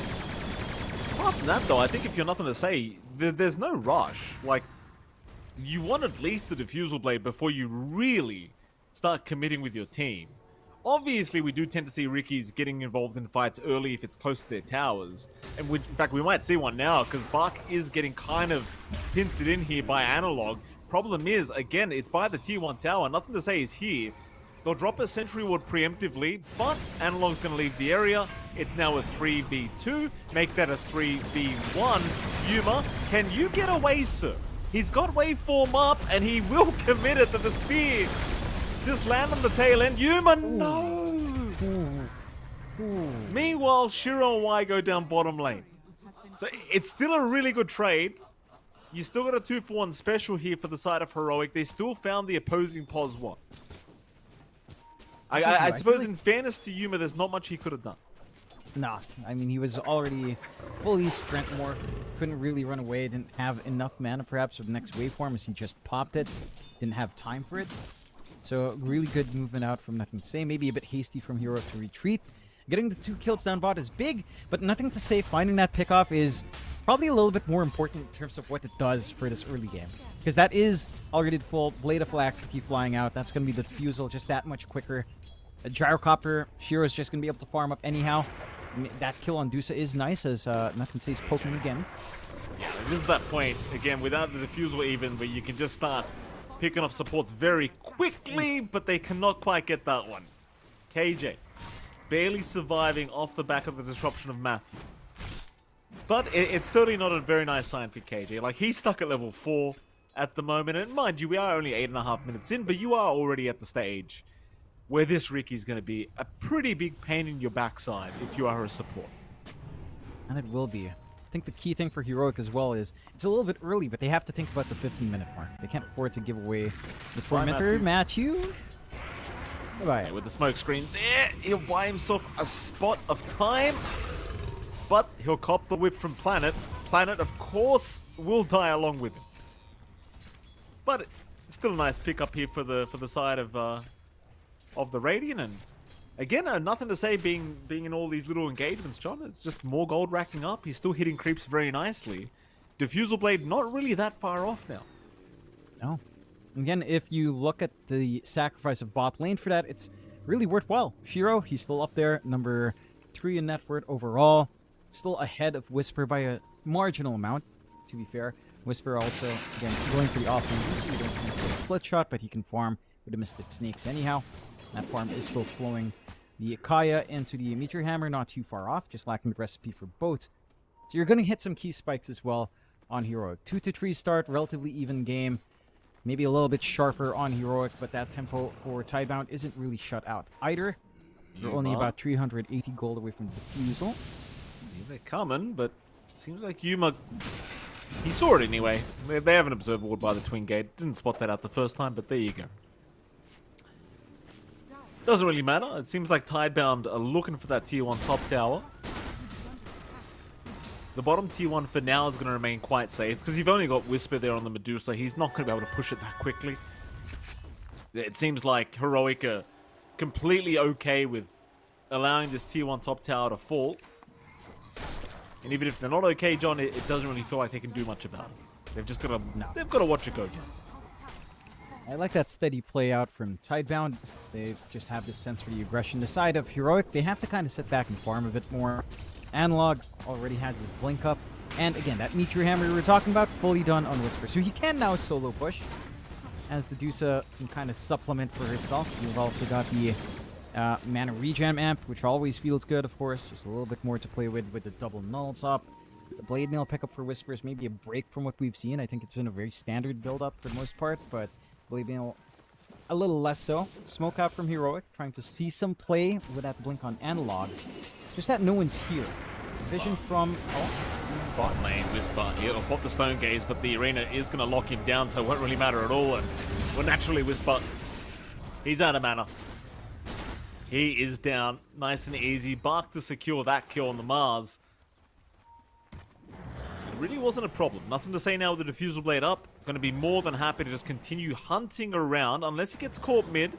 Apart from that though, I think if you're Nothing to Say, there's no rush. Like, you want at least the Diffusal Blade before you really start committing with your team. Obviously, we do tend to see Rickies getting involved in fights early if it's close to their towers. And in fact, we might see one now, because Bark is getting kind of pincered in here by Analog. Problem is, again, it's by the tier 1 tower. Nothing to Say is here. They'll drop a Sentry Ward preemptively, but Analog's going to leave the area. It's now a 3v2. Make that a 3v1. Yuma, can you get away, sir? He's got waveform up, and he will commit it to the spear. Just land on the tail end. Yuma, no! Meanwhile, Shiro and Y go down bottom lane. So it's still a really good trade. You still got a 2-for-1 special here for the side of Heroic. They still found the opposing pos 1. I suppose in fairness to Yuma, there's not much he could have done. Nah, I mean, he was already fully strength morph, couldn't really run away, didn't have enough mana perhaps for the next waveform as he just popped it, didn't have time for it. So really good movement out from Nothing to Say, maybe a bit hasty from Hero to retreat. Getting the 2 kills down bot is big, but Nothing to Say, finding that pickoff is probably a little bit more important in terms of what it does for this early game. Because that is already the full Blade of Alacrity flying out, that's going to be the Diffusal just that much quicker. A Gyrocopter, Shiro's just going to be able to farm up anyhow. That kill on Dusa is nice as Nothing to Say is poking again. Yeah, there's that point, again, without the Diffusal even, where you can just start picking off supports very quickly, but they cannot quite get that one. KJ, barely surviving off the back of the disruption of Matthew. But it's certainly not a very nice sign for KJ. Like, he's stuck at level 4 at the moment, and mind you, we are only 8.5 minutes in, but you are already at the stage where this Ricky's going to be a pretty big pain in your backside if you are a support. And it will be. I think the key thing for Heroic as well is it's a little bit early, but they have to think about the 15-minute mark. They can't afford to give away the tormentor. Matthew. Bye-bye. With the smoke screen there, he'll buy himself a spot of time, but he'll cop the whip from Planet. Planet, of course, will die along with him. But it's still a nice pickup here for the side of the Radiant, and again, Nothing to Say being in all these little engagements, John. It's just more gold racking up. He's still hitting creeps very nicely. Diffusal Blade not really that far off now. No. Again, if you look at the sacrifice of bot lane for that, it's really worthwhile. Shiro, he's still up there, number 3 in net worth overall. Still ahead of Whisper by a marginal amount, to be fair. Whisper also, again, going for the offlane, so you don't need to get a split shot, but he can farm with the Mystic Snakes anyhow. That farm is still flowing the Kaya into the Meteor Hammer, not too far off, just lacking the recipe for both. So you're going to hit some key spikes as well on Heroic. 2 to 3 start, relatively even game. Maybe a little bit sharper on Heroic, but that tempo for Tidebound isn't really shut out either. They're only about 380 gold away from Diffusal. Yeah, they're coming, but it seems like Yuma... He saw it anyway. They have an Observer Ward by the Twin Gate. Didn't spot that out the first time, but there you go. Doesn't really matter. It seems like Tidebound are looking for that tier 1 top tower. The bottom tier 1 for now is going to remain quite safe because you've only got Whisper there on the Medusa. He's not going to be able to push it that quickly. It seems like Heroic are completely okay with allowing this tier 1 top tower to fall. And even if they're not okay, John, it doesn't really feel like they can do much about it. They've just got to they've got to watch it go down. I like that steady play out from Tidebound. They just have this sense for the aggression. The side of Heroic, they have to kind of sit back and farm a bit more. Analog already has his blink up. And again, that Meteor Hammer we were talking about, fully done on Whisper. So he can now solo push, as the Dusa can kind of supplement for herself. You've also got the mana regen amp, which always feels good, of course. Just a little bit more to play with the double nulls up. The Blade Mail pickup for Whisper is maybe a break from what we've seen. I think it's been a very standard build-up for the most part, but Blade Mail a little less so. Smoke out from Heroic, trying to see some play with that blink on Analog. It's just that no one's here. Vision from... Oh, Bot lane, Whisper. He'll pop the Stone Gaze, but the arena is going to lock him down, so it won't really matter at all. And well, naturally, Whisper, he's out of mana. He is down, nice and easy. Bark to secure that kill on the Mars. It really wasn't a problem. Nothing to say now with the Diffusal Blade up. Going to be more than happy to just continue hunting around, unless he gets caught mid.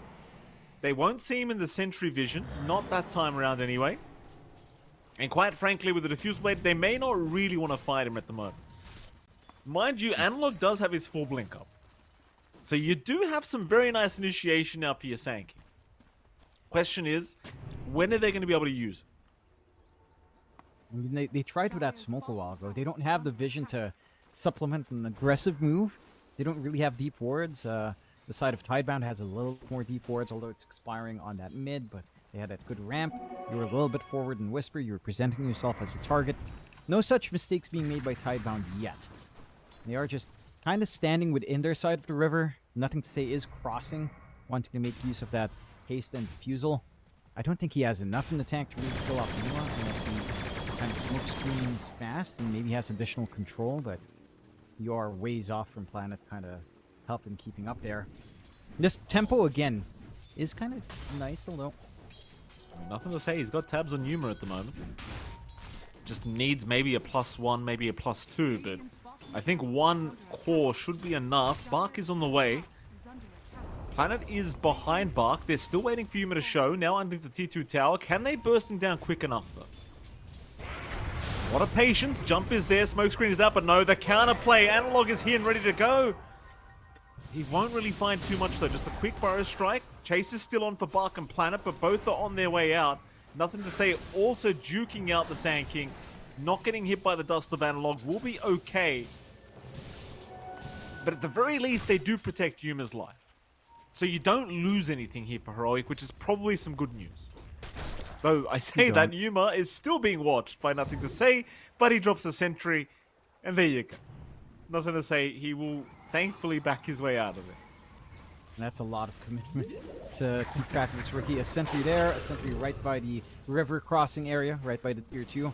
They won't see him in the Sentry Vision, not that time around anyway. And quite frankly, with the Diffusal Blade, they may not really want to fight him at the moment. Mind you, Analog does have his full blink up. So you do have some very nice initiation now for your Sankey. Question is, when are they going to be able to use it? I mean, they tried with that smoke a while ago. They don't have the vision to supplement an aggressive move. They don't really have deep wards. The side of Tidebound has a little more deep wards, although it's expiring on that mid, but they had a good ramp. You were a little bit forward in Whisper. You were presenting yourself as a target. No such mistakes being made by Tidebound yet. They are just kind of standing within their side of the river. Nothing to say is crossing, wanting to make use of that haste and diffusal. I don't think he has enough in the tank to really kill off Numa unless he kind of smoke screens fast and maybe has additional control, but you are ways off from Planet kind of helping keeping up there. This tempo, again, is kind of nice, although... Nothing to say. He's got tabs on Numa at the moment. Just needs maybe a +1, maybe a +2, but I think one core should be enough. Bark is on the way. Planet is behind Bark. They're still waiting for Yuma to show. Now underneath the T2 tower. Can they burst him down quick enough, though? What a patience. Jump is there. Smokescreen is out, but no. The counter play. Analog is here and ready to go. He won't really find too much, though. Just a quick Burrow Strike. Chase is still on for Bark and Planet, but both are on their way out. Nothing to say. Also juking out the Sand King. Not getting hit by the Dust of Analog will be okay. But at the very least, they do protect Yuma's life. So you don't lose anything here for Heroic, which is probably some good news. Though I say that Yuma is still being watched by Nothing to Say, but he drops a sentry, and there you go. Nothing to say, he will thankfully back his way out of it. And that's a lot of commitment to keep track of this rookie. A sentry there, a sentry right by the river crossing area, right by the tier 2,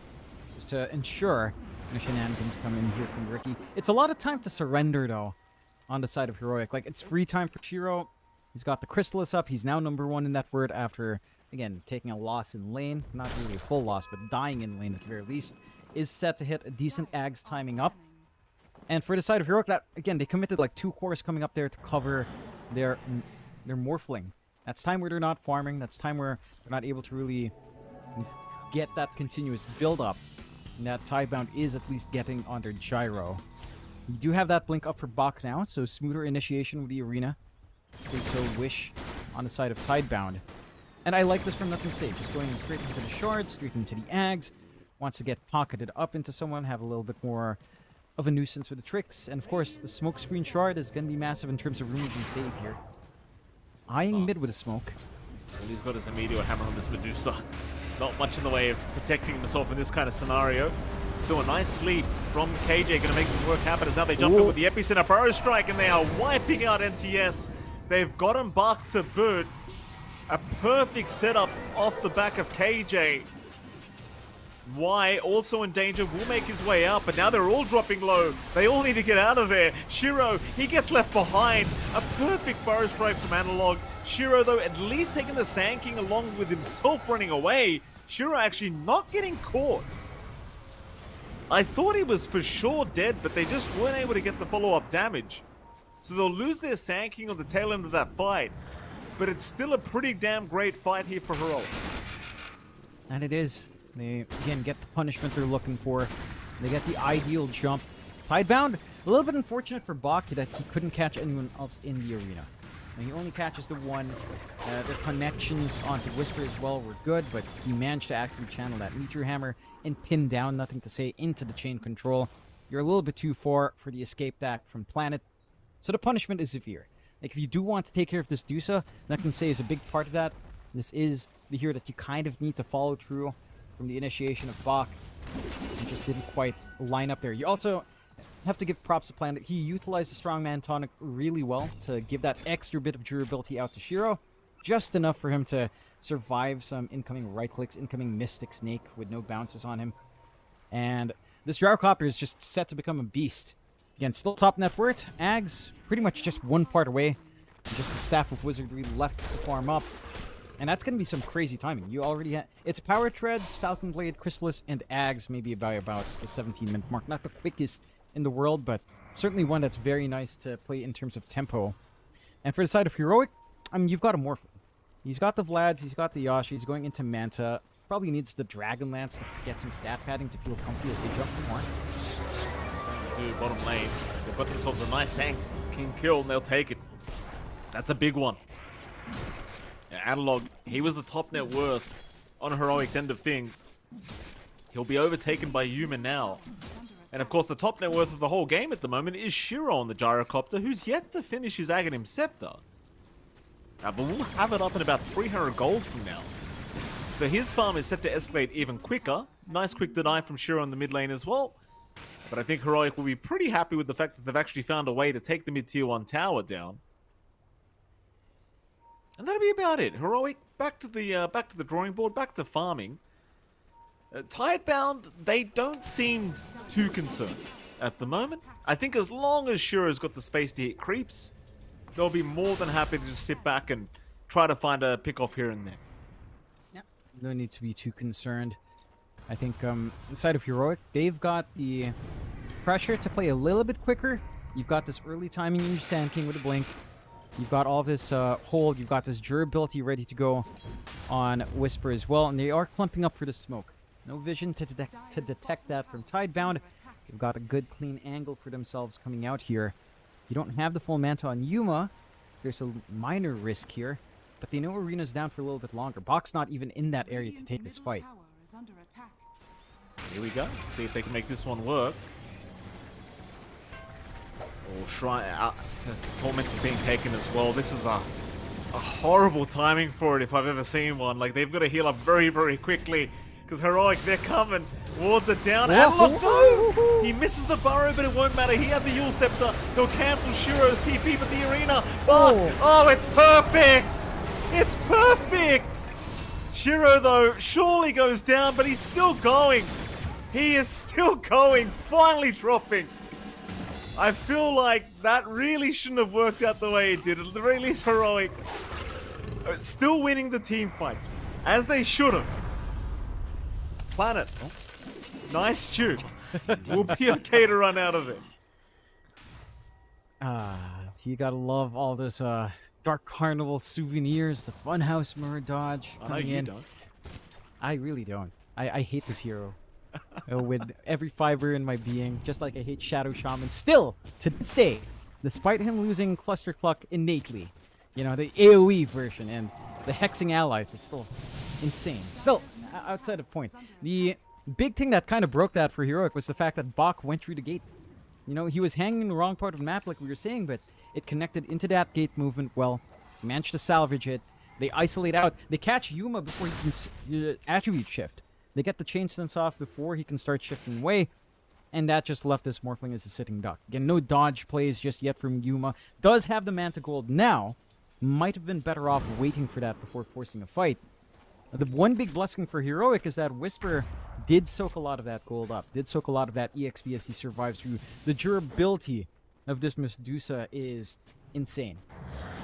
just to ensure no shenanigans come in here from the rookie. It's a lot of time to surrender, though, on the side of Heroic. Like, it's free time for Shiro. He's got the Chrysalis up. He's now #1 in that word after, again, taking a loss in lane. Not really a full loss, but dying in lane at the very least. Is set to hit a decent Ags timing up. And for the side of Heroic, that, again, they committed like 2 cores coming up there to cover their Morphling. That's time where they're not farming. That's time where they're not able to really get that continuous build-up. And that Tidebound is at least getting on their gyro. You do have that blink up for Bach now, so smoother initiation with the arena. They so wish on the side of Tidebound. And I like this from Nothing to Say, just going straight into the shards, straight into the Ags. Wants to get pocketed up into someone, have a little bit more of a nuisance with the tricks. And of course, the smoke screen shard is going to be massive in terms of removing save here. Eyeing mid with a smoke. All he's got is a Meteor Hammer on this Medusa. Not much in the way of protecting himself in this kind of scenario. Still a nice sleep from KJ, going to make some work happen as now they jump in with the Epicenter Burrow Strike and they are wiping out NTS. They've got him back to boot. A perfect setup off the back of KJ. Y, also in danger, will make his way out, but now they're all dropping low. They all need to get out of there. Shiro, he gets left behind. A perfect Burrow Strike from Analog. Shiro, though, at least taking the Sand King along with himself running away. Shiro actually not getting caught. I thought he was for sure dead, but they just weren't able to get the follow-up damage. So they'll lose their Sand King on the tail end of that fight. But it's still a pretty damn great fight here for Heroic. And it is. They, again, get the punishment they're looking for. They get the ideal jump. Tidebound, a little bit unfortunate for Bach that he couldn't catch anyone else in the arena. And he only catches the one. Their connections onto Whisper as well were good, but he managed to actually channel that Meteor Hammer and pin down Nothing to Say into the chain control. You're a little bit too far for the escape act from Planet. So the punishment is severe. Like, if you do want to take care of this Dusa, Nothing to Say is a big part of that. This is the hero that you kind of need to follow through from the initiation of Bach. He just didn't quite line up there. You also have to give props to Planet. He utilized the Strongman Tonic really well to give that extra bit of durability out to Shiro. Just enough for him to survive some incoming right clicks, incoming Mystic Snake with no bounces on him. And this Gyrocopter is just set to become a beast. Again, still top net worth. Ags pretty much just one part away. Just the Staff of Wizardry left to farm up. And that's going to be some crazy timing. You already have... It's Power Treads, Falcon Blade, Chrysalis, and Ags maybe by about the 17-minute mark. Not the quickest in the world, but certainly one that's very nice to play in terms of tempo. And for the side of Heroic, I mean, you've got a Morphin. He's got the Vlads, he's got the Yashi, he's going into Manta. Probably needs the Dragonlance to get some stat padding to feel comfy as they jump more. Dude, bottom lane. They've got themselves a nice King kill, and they'll take it. That's a big one. Yeah, Analog, he was the top net worth on Heroic's end of things. He'll be overtaken by Yuma now. And of course, the top net worth of the whole game at the moment is Shiro on the Gyrocopter, who's yet to finish his Aghanim Scepter. But we'll have it up in about 300 gold from now. So his farm is set to escalate even quicker. Nice quick deny from Shiro in the mid lane as well. But I think Heroic will be pretty happy with the fact that they've actually found a way to take the mid-tier 1 tower down. And that'll be about it. Heroic, back to the drawing board, back to farming. Tidebound, they don't seem too concerned at the moment. I think as long as Shiro's got the space to hit creeps, they'll be more than happy to just sit back and try to find a pick-off here and there. Yeah, no need to be too concerned. I think the side of Heroic, they've got the pressure to play a little bit quicker. You've got this early timing in your Sand King with a blink. You've got all this hold. You've got this durability ready to go on Whisper as well. And they are clumping up for the smoke. No vision to detect that from Tidebound. They've got a good clean angle for themselves coming out here. You don't have the full Manta on Yuma. There's a minor risk here. But they know Arena's down for a little bit longer. Bach's not even in that area to take this fight. Here we go. See if they can make this one work. Oh, Shrine... Torment is being taken as well. This is a horrible timing for it if I've ever seen one. Like, they've got to heal up very, very quickly. Because Heroic, they're coming. Wards are down. And look, no! He misses the burrow, but it won't matter. He had the Yule Scepter. He'll cancel Shiro's TP, but the Arena... Oh, it's perfect! It's perfect! Shiro, though, surely goes down, but he's still going. He is still going, finally dropping. I feel like that really shouldn't have worked out the way it did. At the very least, Heroic still winning the team fight, as they should have. Planet, nice tune. We'll be okay to run out of it. You gotta love all those Dark Carnival souvenirs, the Funhouse Mirror Dodge coming in. Don't. I really don't. I hate this hero. With every fiber in my being, just like I hate Shadow Shaman. Still, to this day, despite him losing Cluster Cluck innately, you know, the AoE version and the hexing allies, it's still insane. Still, outside of point, the big thing that kind of broke that for Heroic was the fact that Bach went through the gate. You know, he was hanging in the wrong part of the map like we were saying, but it connected into that gate movement well. Managed to salvage it. They isolate out. They catch Yuma before he can attribute shift. They get the chain sense off before he can start shifting away. And that just left this Morphling as a sitting duck. Again, no dodge plays just yet from Yuma. Does have the Manta Gold now. Might have been better off waiting for that before forcing a fight. The one big blessing for Heroic is that Whisper did soak a lot of that gold up. Did soak a lot of that EXP as he survives through. The durability of this Medusa is insane.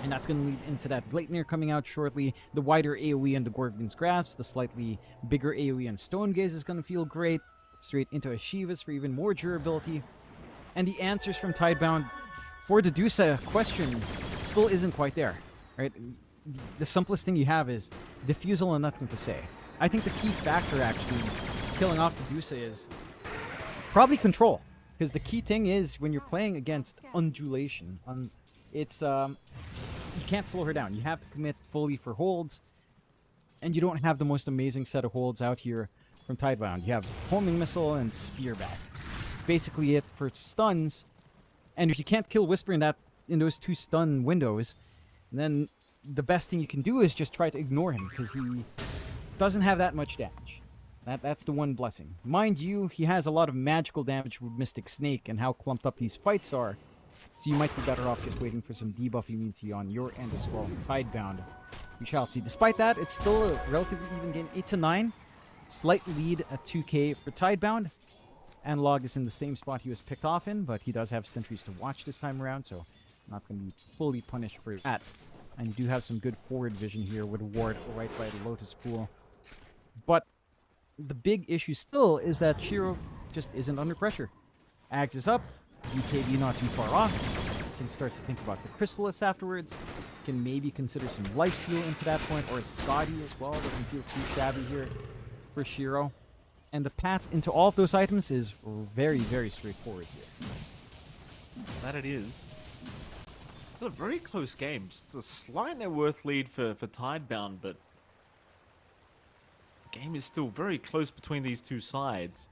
And that's going to lead into that Blatner coming out shortly. The wider AoE on the Gorgon's Grasp. The slightly bigger AoE on Stone Gaze is going to feel great. Straight into Ashivas for even more durability. And the answers from Tidebound for the Dusa question still isn't quite there. Right? The simplest thing you have is Diffusal and nothing to say. I think the key factor actually killing off the Dusa is probably control. Because the key thing is when you're playing against Undulation, it's you can't slow her down. You have to commit fully for holds, and you don't have the most amazing set of holds out here from Tidebound. You have Homing Missile and Spearback. It's basically it for stuns, and if you can't kill Whisper in those two stun windows, then the best thing you can do is just try to ignore him, because he doesn't have that much damage. That's the one blessing. Mind you, he has a lot of magical damage with Mystic Snake and how clumped up these fights are. So you might be better off just waiting for some debuff immunity on your end as well. Tidebound, we shall see. Despite that, it's still a relatively even game. 8-9. Slight lead at 2k for Tidebound. Analog is in the same spot he was picked off in, but he does have sentries to watch this time around, so not going to be fully punished for that. And you do have some good forward vision here with a ward right by the Lotus Pool. But the big issue still is that Shiro just isn't under pressure. Ags is up, BKB not too far off. Can start to think about the Chrysalis afterwards. Can maybe consider some lifesteal into that point, or Scotty as well. Doesn't feel too shabby here for Shiro. And the path into all of those items is very, very straightforward here. That it is. It's a very close game. Just a slight net worth lead for Tidebound, but the game is still very close between these two sides.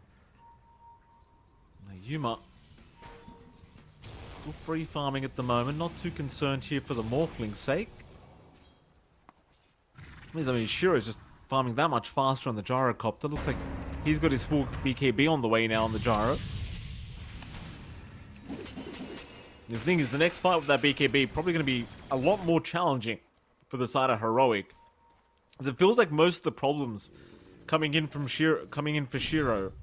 Now, Yuma still free farming at the moment. Not too concerned here for the Morphling's sake. I mean, Shiro's just farming that much faster on the Gyrocopter. Looks like he's got his full BKB on the way now on the Gyro. The thing is, the next fight with that BKB probably going to be a lot more challenging for the side of Heroic, as it feels like most of the problems coming in for Shiro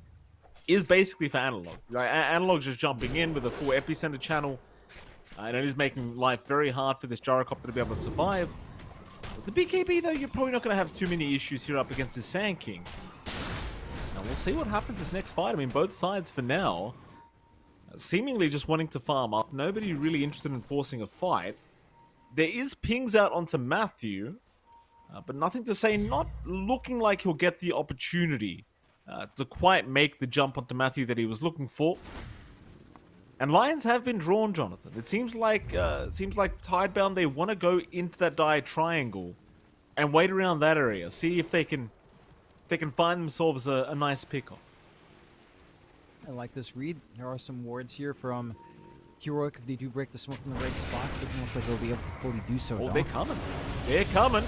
is basically for Analog. Like, Analog's just jumping in with a full epicenter channel, and it is making life very hard for this Gyrocopter to be able to survive. But the BKB, though, you're probably not going to have too many issues here up against the Sand King. Now, we'll see what happens this next fight. I mean, both sides for now seemingly just wanting to farm up. Nobody really interested in forcing a fight. There is pings out onto Matthew, but nothing to say, not looking like he'll get the opportunity to quite make the jump onto Matthew that he was looking for. And Lions have been drawn, Jonathan. It seems like Tidebound, they want to go into that die triangle and wait around that area, see if they can find themselves a nice pickup. I like this read. There are some wards here from Heroic. If they do break the smoke in the right spot, it doesn't look like they'll be able to fully do so. Oh, they're coming. They're coming.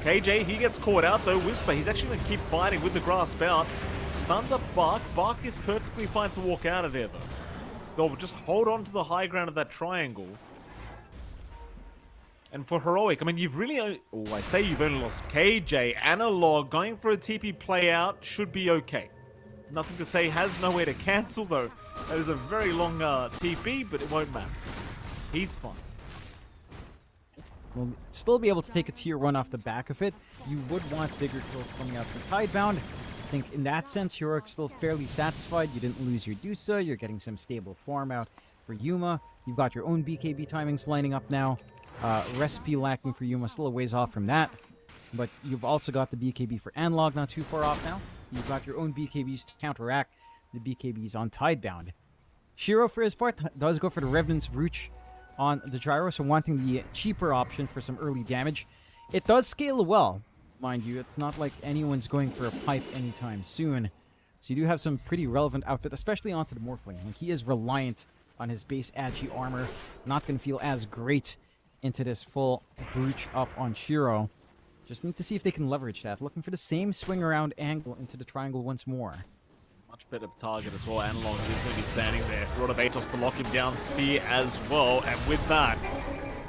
KJ, he gets caught out though. Whisper, he's actually going to keep fighting with the grasp out. Stuns up Bark. Bark is perfectly fine to walk out of there though. They'll just hold on to the high ground of that triangle. And for Heroic, I mean, you've really only... Oh, I say you've only lost KJ. Analog going for a TP play out should be okay. Nothing to say, has nowhere to cancel though. That is a very long TP, but it won't matter. He's fine. Will still be able to take a tier 1 off the back of it. You would want bigger kills coming out from Tidebound. I think in that sense, Heroic's still fairly satisfied. You didn't lose your Dusa. You're getting some stable farm out for Yuma. You've got your own BKB timings lining up now. Recipe lacking for Yuma, still a ways off from that. But you've also got the BKB for Analog not too far off now. So you've got your own BKBs to counteract the BKBs on Tidebound. Shiro, for his part, does go for the Revenant's Brooch on the Gyro, so wanting the cheaper option for some early damage. It does scale well, mind you. It's not like anyone's going for a pipe anytime soon. So you do have some pretty relevant output, especially onto the Morphling. Like, he is reliant on his base Agi armor. Not going to feel as great into this full Brooch up on Shiro. Just need to see if they can leverage that. Looking for the same swing around angle into the triangle once more. Much better target as well. Analog is going to be standing there. Rotobatos to lock him down. Spear as well. And with that,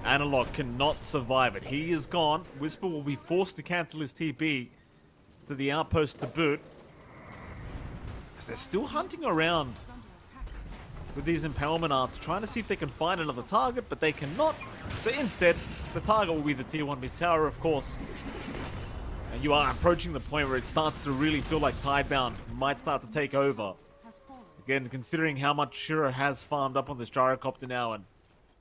Analog cannot survive it. He is gone. Whisper will be forced to cancel his TP to the outpost to boot. Because they're still hunting around with these impalement arts, trying to see if they can find another target, but they cannot. So instead, the target will be the tier 1 mid tower, of course. And you are approaching the point where it starts to really feel like Tidebound might start to take over. Again, considering how much Shiro has farmed up on this Gyrocopter now, and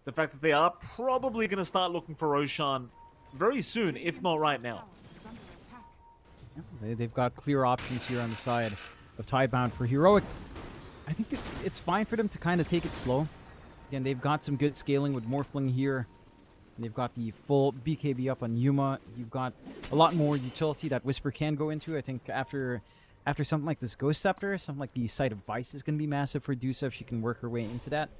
the fact that they are probably going to start looking for Roshan very soon, if not right now. They've got clear options here on the side of Tidebound for Heroic. I think that it's fine for them to kind of take it slow. Again, they've got some good scaling with Morphling here. They've got the full BKB up on Yuma. You've got a lot more utility that Whisper can go into. I think after something like this Ghost Scepter, something like the Sight of Vice is going to be massive for Dusa if she can work her way into that.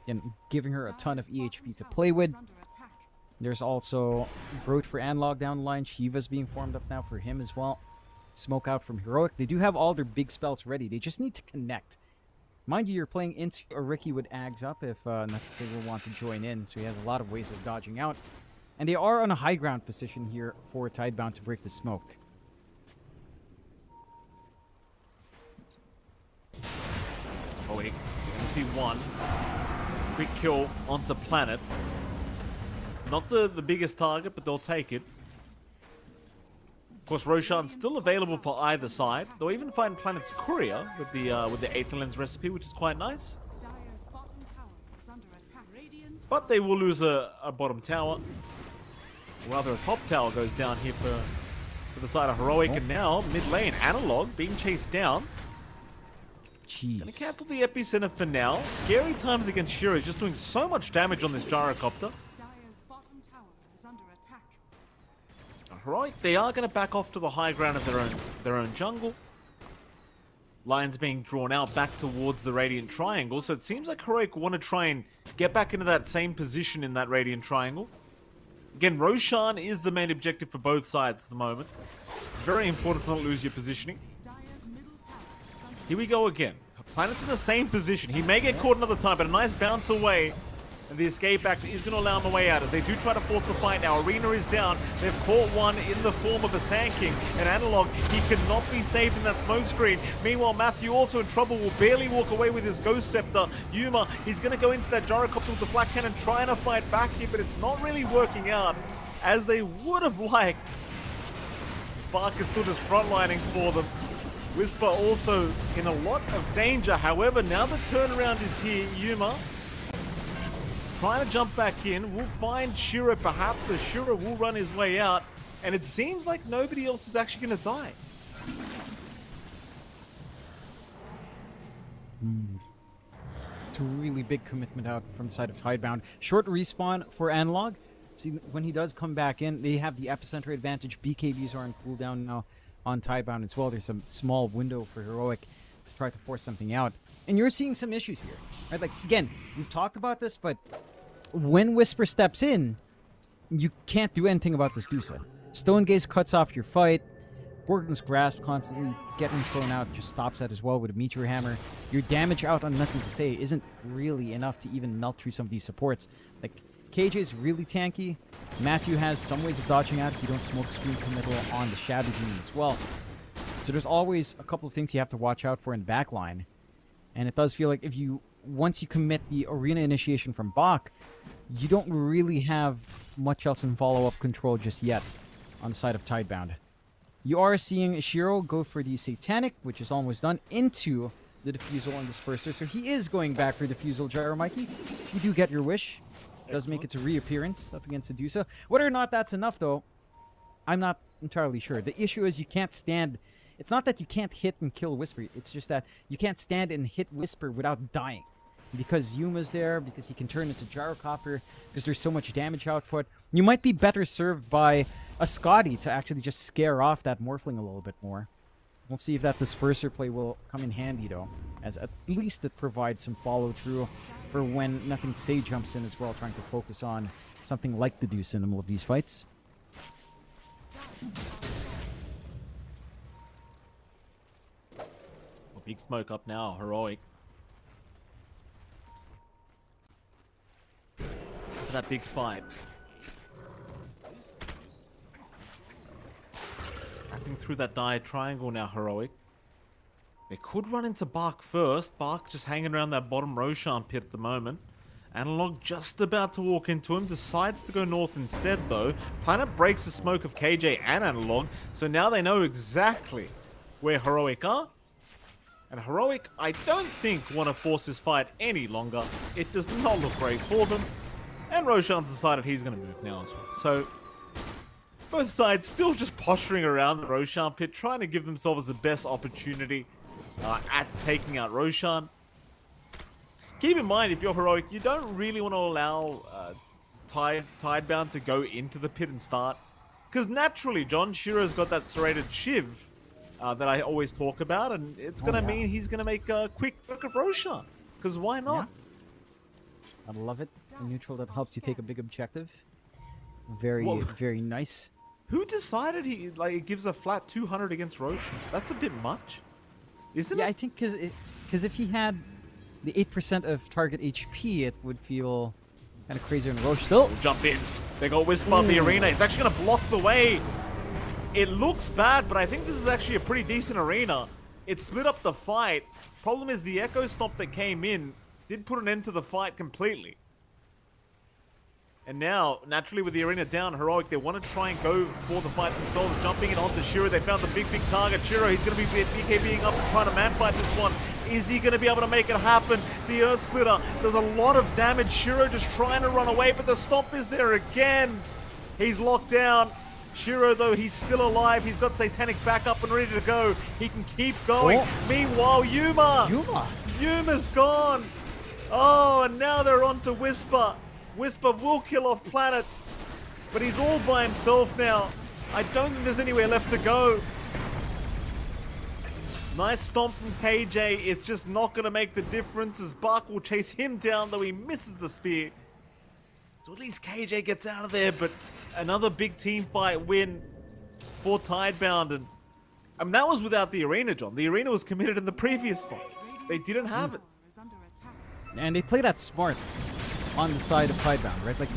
And giving her a ton of EHP to play with. There's also Growth for Analog down the line. Shiva's being formed up now for him as well. Smoke out from Heroic. They do have all their big spells ready. They just need to connect. Mind you, you're playing into a Ricky with Ags up if Nakate will want to join in, so he has a lot of ways of dodging out. And they are on a high ground position here for Tidebound to break the smoke. Oh, wait. You see one. Quick kill onto Planet. Not the biggest target, but they'll take it. Of course, Roshan's still available for either side. They'll even find Planet's courier with the 8th lens recipe, which is quite nice. But they will lose a bottom tower. Rather, a top tower goes down here for the side of Heroic. And now, mid lane, Analog being chased down. Jeez. Gonna cancel the epicenter for now. Scary times against Shiro is just doing so much damage on this gyrocopter. Heroic, they are going to back off to the high ground of their own jungle. Lines being drawn out back towards the Radiant Triangle, so it seems like Heroic want to try and get back into that same position in that Radiant Triangle. Again, Roshan is the main objective for both sides at the moment. Very important to not lose your positioning. Here we go again. Planet's in the same position. He may get caught another time, but a nice bounce away. And the escape act is going to allow him a way out as they do try to force the fight now. Arena is down. They've caught one in the form of a Sand King. And Analog, he cannot be saved in that smoke screen. Meanwhile, Matthew also in trouble, will barely walk away with his Ghost Scepter. Yuma, he's going to go into that gyrocopter with the Black Cannon, trying to fight back here, but it's not really working out as they would have liked. Spark is still just frontlining for them. Whisper also in a lot of danger. However, now the turnaround is here. Yuma trying to jump back in. We'll find Shiro perhaps. The Shiro will run his way out. And it seems like nobody else is actually going to die. It's a really big commitment out from the side of Tidebound. Short respawn for Analog. See, when he does come back in, they have the epicenter advantage. BKBs are on cooldown now on Tidebound as well. There's a small window for Heroic to try to force something out. And you're seeing some issues here, right? Like, again, we've talked about this, but when Whisper steps in, you can't do anything about this Dusa. Stone Gaze cuts off your fight. Gorgon's Grasp constantly getting thrown out just stops that as well with a Meteor Hammer. Your damage out on Nothing to Say isn't really enough to even melt through some of these supports. Like, KJ is really tanky. Matthew has some ways of dodging out if you don't smoke screen committal on the Shadow Demon as well. So there's always a couple of things you have to watch out for in backline. And it does feel like once you commit the arena initiation from Bach, you don't really have much else in follow-up control just yet on the side of Tidebound. You are seeing Shiro go for the Satanic, which is almost done, into the Diffusal and Disperser. So he is going back for Diffusal, Gyro Mikey. You do get your wish. It does make its reappearance up against Sedusa. Whether or not that's enough, though, I'm not entirely sure. The issue is you can't stand... It's not that you can't hit and kill Whisper. It's just that you can't stand and hit Whisper without dying. Because Yuma's there, because he can turn into Gyrocopter, because there's so much damage output. You might be better served by a Scotty to actually just scare off that Morphling a little bit more. We'll see if that Disperser play will come in handy, though, as at least it provides some follow-through for when Nothing to Say jumps in as well, trying to focus on something like the Deuce in the middle of these fights. Big smoke up now, Heroic. For that big fight. Wrapping through that dire triangle now, Heroic. They could run into Bark first. Bark just hanging around that bottom Roshan pit at the moment. Analog just about to walk into him. Decides to go north instead, though. Planet breaks the smoke of KJ and Analog. So now they know exactly where Heroic are. And Heroic, I don't think, want to force this fight any longer. It does not look great for them. And Roshan's decided he's going to move now as well. So, both sides still just posturing around the Roshan pit, trying to give themselves the best opportunity at taking out Roshan. Keep in mind, if you're Heroic, you don't really want to allow Tidebound to go into the pit and start. Because naturally, John Shiro's got that serrated Shiv that I always talk about, and it's going to mean he's going to make a quick work of Roshan. Because why not? Yeah. I love it. A neutral that helps you take a big objective. Very nice. Who decided he gives a flat 200 against Roshan? That's a bit much, isn't it? Yeah, I think because if he had the 8% of target HP, it would feel kind of crazy on Roche. Still, jump in. They got Whisper on the arena. It's actually going to block the way. It looks bad, but I think this is actually a pretty decent arena. It split up the fight. Problem is the Echo Stomp that came in did put an end to the fight completely. And now, naturally with the arena down, Heroic, they want to try and go for the fight themselves, jumping it onto Shiro. They found the big target. Shiro, he's going to be BKBing up and trying to man-fight this one. Is he going to be able to make it happen? The Earth Splitter does a lot of damage. Shiro just trying to run away, but the Stomp is there again. He's locked down. Shiro, though, he's still alive. He's got Satanic back up and ready to go. He can keep going. Oh. Meanwhile, Yuma's gone. Oh, and now they're on to Whisper. Whisper will kill off Planet, but he's all by himself now. I don't think there's anywhere left to go. Nice stomp from KJ. It's just not going to make the difference as Bark will chase him down, though he misses the spear. So at least KJ gets out of there, but another big team fight win for Tidebound. And I mean, that was without the arena, John. The arena was committed in the previous fight. They didn't have it. And they played that smart on the side of Tidebound, right? Like,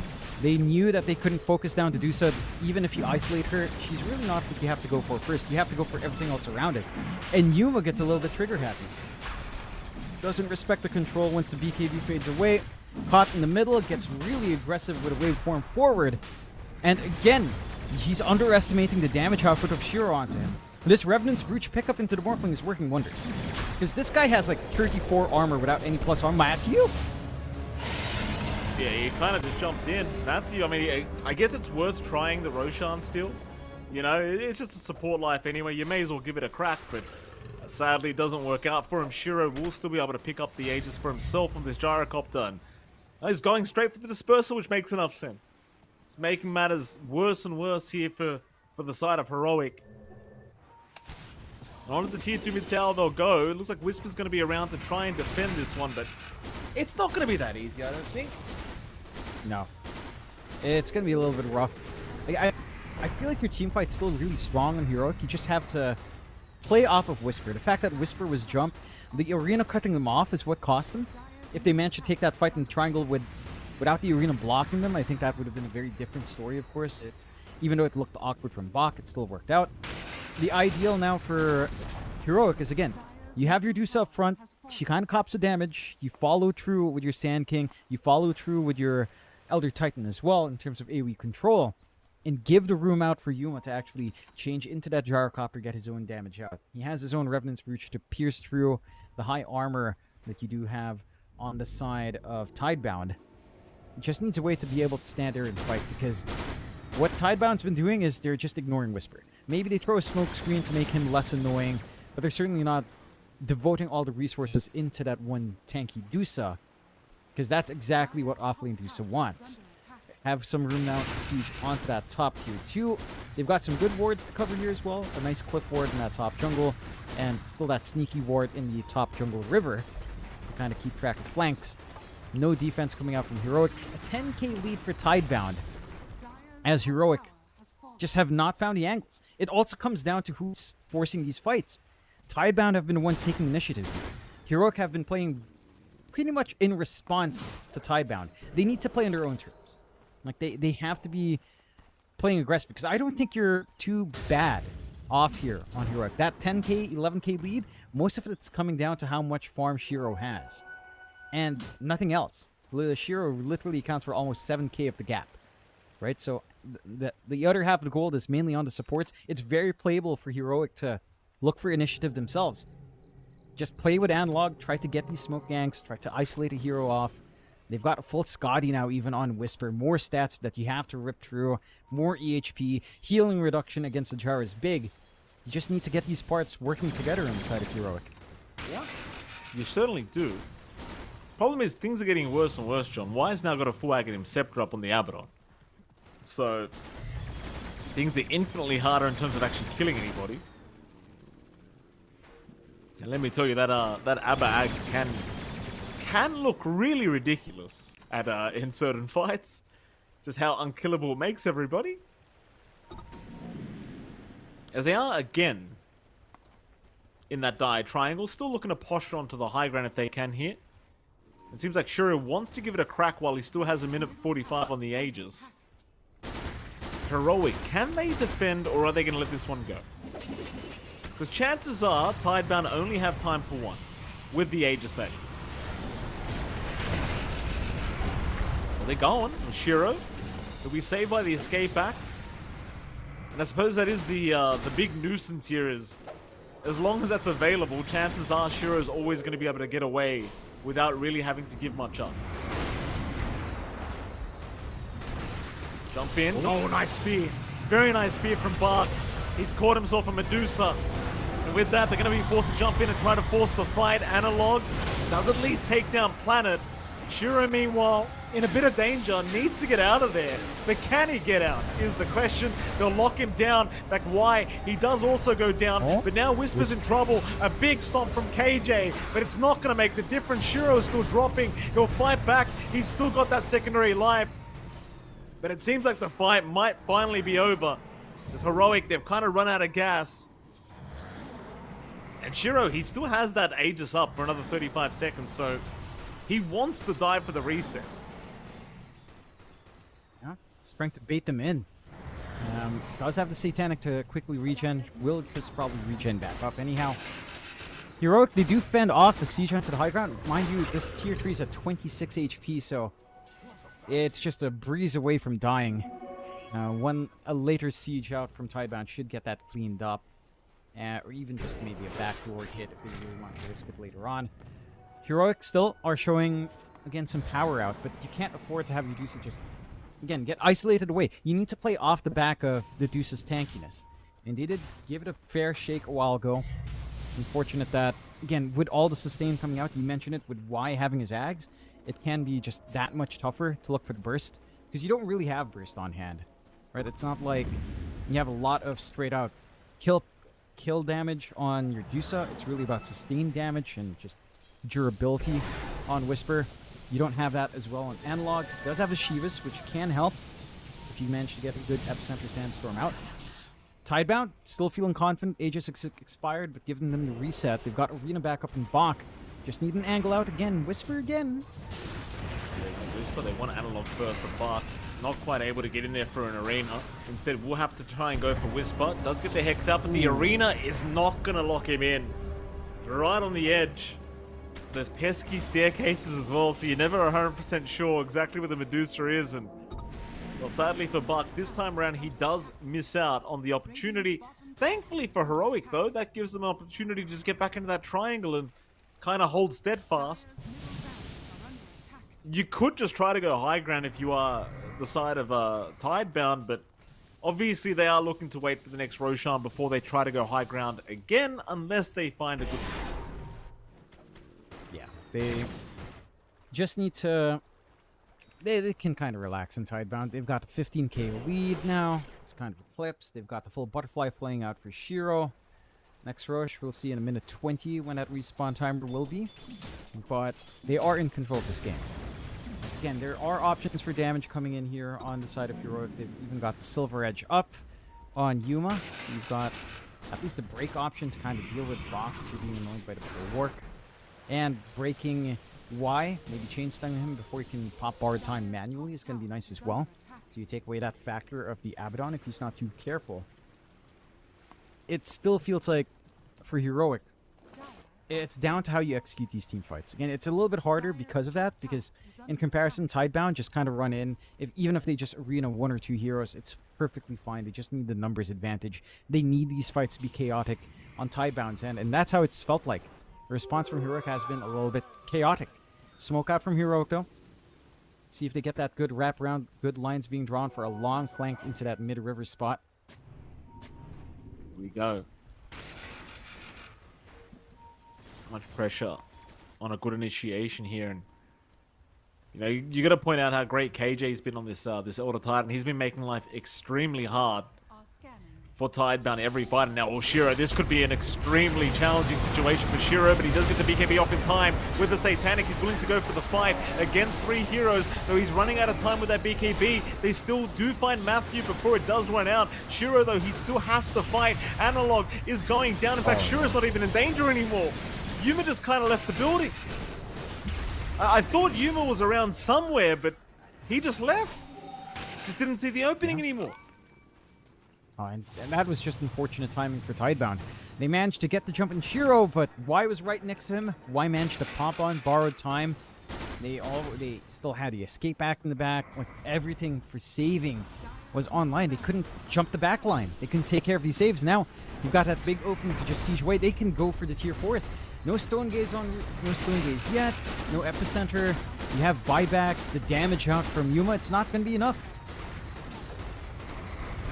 they knew that they couldn't focus down to do so. Even if you isolate her, she's really not what you have to go for first. You have to go for everything else around it. And Yuma gets a little bit trigger happy. Doesn't respect the control once the BKB fades away. Caught in the middle, gets really aggressive with a waveform forward. And again, he's underestimating the damage output of Shiro onto him. This Revenant's Brooch pickup into the Morphling is working wonders. Because this guy has like 34 armor without any plus armor. Matthew? Yeah, he kind of just jumped in. Matthew, I mean, I guess it's worth trying the Roshan still. You know, it's just a support life anyway. You may as well give it a crack, but sadly it doesn't work out for him. Shiro will still be able to pick up the Aegis for himself on this Gyrocopter. And he's going straight for the Disperser, which makes enough sense. It's making matters worse and worse here for the side of Heroic. And onto the tier 2 mid tower they'll go. It looks like Whisper's going to be around to try and defend this one, but it's not going to be that easy, I don't think. No. It's going to be a little bit rough. I feel like your team fight's still really strong on Heroic. You just have to play off of Whisper. The fact that Whisper was jumped, the arena cutting them off is what cost them. If they managed to take that fight in the triangle without the arena blocking them, I think that would have been a very different story, of course. Even though it looked awkward from Bach, it still worked out. The ideal now for Heroic is, again, you have your Deuce up front. She kind of cops the damage. You follow through with your Sand King. You follow through with your Elder Titan as well in terms of AoE control. And give the room out for Yuma to actually change into that Gyrocopter, get his own damage out. He has his own Revenant's Brooch to pierce through the high armor that you do have on the side of Tidebound. He just needs a way to be able to stand there and fight, because what Tidebound's been doing is they're just ignoring Whisper. Maybe they throw a smoke screen to make him less annoying, but they're certainly not devoting all the resources into that one tanky Dusa, because that's exactly what offlane Dusa wants. Have some room now to siege onto that top tier 2. They've got some good wards to cover here as well. A nice cliff ward in that top jungle, and still that sneaky ward in the top jungle river to kind of keep track of flanks. No defense coming out from Heroic. A 10k lead for Tidebound, as Heroic just have not found the angles. It also comes down to who's forcing these fights. Tidebound have been the ones taking initiative. Heroic have been playing pretty much in response to Tidebound. They need to play on their own terms. Like, they have to be playing aggressive, because I don't think you're too bad off here on Heroic. That 10k, 11k lead, most of it's coming down to how much farm Shiro has. And nothing else. Shiro literally accounts for almost 7k of the gap. Right? So the other half of the gold is mainly on the supports. It's very playable for Heroic to look for initiative themselves. Just play with analog, try to get these smoke ganks, try to isolate a hero off. They've got a full Scotty now, even on Whisper. More stats that you have to rip through. More EHP. Healing reduction against the Jar is big. You just need to get these parts working together on the side of Heroic. Yeah, you certainly do. Problem is, things are getting worse and worse, John. Wise now got a full Aghanim Scepter up on the Abaddon. So, things are infinitely harder in terms of actually killing anybody. And let me tell you, that Abba Ags can look really ridiculous at in certain fights. Just how unkillable it makes everybody. As they are, again, in that die triangle, still looking to posture onto the high ground if they can here. It seems like Shuro wants to give it a crack while he still has a minute 45 on the Aegis. Heroic, can they defend, or are they going to let this one go? Because chances are, Tidebound only have time for one, with the Aegis thing. Well, they're going. Shiro, will be saved by the Escape Act. And I suppose that is the big nuisance here is, as long as that's available, chances are Shiro's always going to be able to get away without really having to give much up. Jump in. Oh, nice spear. Very nice spear from Bark. He's caught himself a Medusa. And with that, they're going to be forced to jump in and try to force the fight. Analog does at least take down Planet. Shiro, meanwhile, in a bit of danger, needs to get out of there. But can he get out is the question. They'll lock him down. In fact, why? He does also go down, but now Whisper's in trouble. A big stomp from KJ, but it's not going to make the difference. Shiro is still dropping. He'll fight back. He's still got that secondary life. But it seems like the fight might finally be over. It's Heroic. They've kind of run out of gas. And Shiro, he still has that Aegis up for another 35 seconds, so he wants to die for the reset. Yeah, Sprang to bait them in. Does have the Satanic to quickly regen. Will just probably regen back up anyhow. Heroic, they do fend off a siege onto the high ground. Mind you, this tier 3 is at 26 HP, so it's just a breeze away from dying. A later siege out from Tidebound should get that cleaned up. Or even just maybe a backdoor hit if they really want to risk it later on. Heroic still are showing, again, some power out, but you can't afford to have Medusa just, again, get isolated away. You need to play off the back of the Medusa's tankiness. And they did give it a fair shake a while ago. Unfortunate that, again, with all the sustain coming out, you mentioned it, with Y having his Ags, it can be just that much tougher to look for the burst. Because you don't really have burst on hand, right? It's not like you have a lot of straight-out kill damage on your Medusa. It's really about sustained damage and just durability on Whisper. You don't have that as well on Analog. It does have a Shivas, which can help if you manage to get a good Epicenter Sandstorm out. Tidebound, still feeling confident. Aegis expired, but giving them the reset. They've got Arena back up in Bach. Just need an angle out again. Whisper again. Whisper, they want Analog first, but Bach not quite able to get in there for an Arena. Instead, we'll have to try and go for Whisper. Does get the Hex out, but the Arena is not going to lock him in. Right on the edge. There's pesky staircases as well, so you're never 100% sure exactly where the Medusa is. And well, sadly for Buck, this time around he does miss out on the opportunity. Thankfully for Heroic, though, that gives them an opportunity to just get back into that triangle and kind of hold steadfast. You could just try to go high ground if you are the side of Tidebound, but obviously they are looking to wait for the next Roshan before they try to go high ground again, unless they find a good... Yeah, they just need to... They can kind of relax in Tidebound. They've got a 15k lead now. It's kind of eclipsed. They've got the full butterfly flying out for Shiro. Next rush, we'll see in a minute 20 when that respawn timer will be. But they are in control of this game. Again, there are options for damage coming in here on the side of Heroic. They've even got the Silver Edge up on Yuma. So you've got at least a break option to kind of deal with Bach if you're being annoyed by the bulwark. And breaking Y, maybe chain stunning him before he can pop borrowed time manually is going to be nice as well. So you take away that factor of the Abaddon if he's not too careful. It still feels like, for Heroic, it's down to how you execute these team fights. Again, it's a little bit harder because of that, because in comparison, Tidebound just kind of run in. Even if they just arena 1 or 2 heroes, it's perfectly fine. They just need the numbers advantage. They need these fights to be chaotic on Tidebound's end, and that's how it's felt like. The response from Heroic has been a little bit chaotic. Smoke out from Heroic, though. See if they get that good wrap around, good lines being drawn for a long flank into that mid-river spot. We go. Much pressure on a good initiation here, and you know you got to point out how great KJ's been on this Elder Titan. He's been making life extremely hard for Tidebound every fight. And now, Shiro, this could be an extremely challenging situation for Shiro, but he does get the BKB off in time with the Satanic. He's willing to go for the fight against 3 heroes, though he's running out of time with that BKB. They still do find Matthew before it does run out. Shiro, though, he still has to fight. Analog is going down. In fact, Shiro's not even in danger anymore. Yuma just kind of left the building. I thought Yuma was around somewhere, but he just left. Just didn't see the opening anymore. And that was just unfortunate timing for Tidebound. They managed to get the jump in Shiro, but Y was right next to him. Y managed to pop on, borrowed time. They still had the escape back in the back. Like, everything for saving was online. They couldn't jump the back line. They couldn't take care of these saves. Now, you've got that big opening to just siege away. They can go for the tier 4s. No Stone Gaze yet. No Epicenter. You have buybacks, the damage out from Yuma. It's not going to be enough.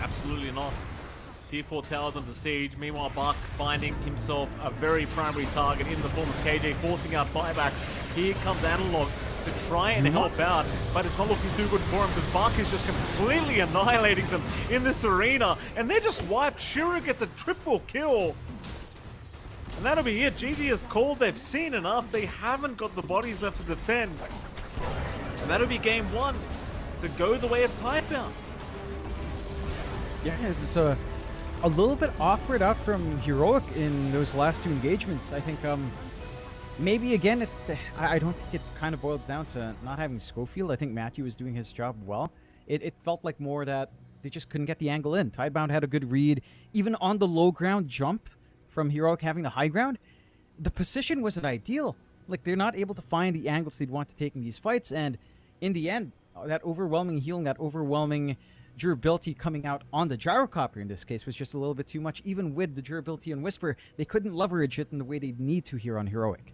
Absolutely not. Tier 4 towers under siege. Meanwhile, Bark finding himself a very primary target in the form of KJ, forcing out buybacks. Here comes Analog to try and help out, but it's not looking too good for him because Bark is just completely annihilating them in this arena, and they're just wiped. Shiro gets a triple kill. And that'll be it. GG has called. They've seen enough. They haven't got the bodies left to defend. And that'll be game 1 to go the way of Tidebound. Yeah, it was a little bit awkward out from Heroic in those last 2 engagements. I think maybe again, I don't think it kind of boils down to not having Schofield. I think Matthew was doing his job well. It felt like more that they just couldn't get the angle in. Tidebound had a good read. Even on the low ground jump from Heroic having the high ground, the position wasn't ideal. Like, they're not able to find the angles they'd want to take in these fights. And in the end, that overwhelming healing, that overwhelming durability coming out on the gyrocopter in this case was just a little bit too much. Even with the durability on Whisper, they couldn't leverage it in the way they need to here on Heroic.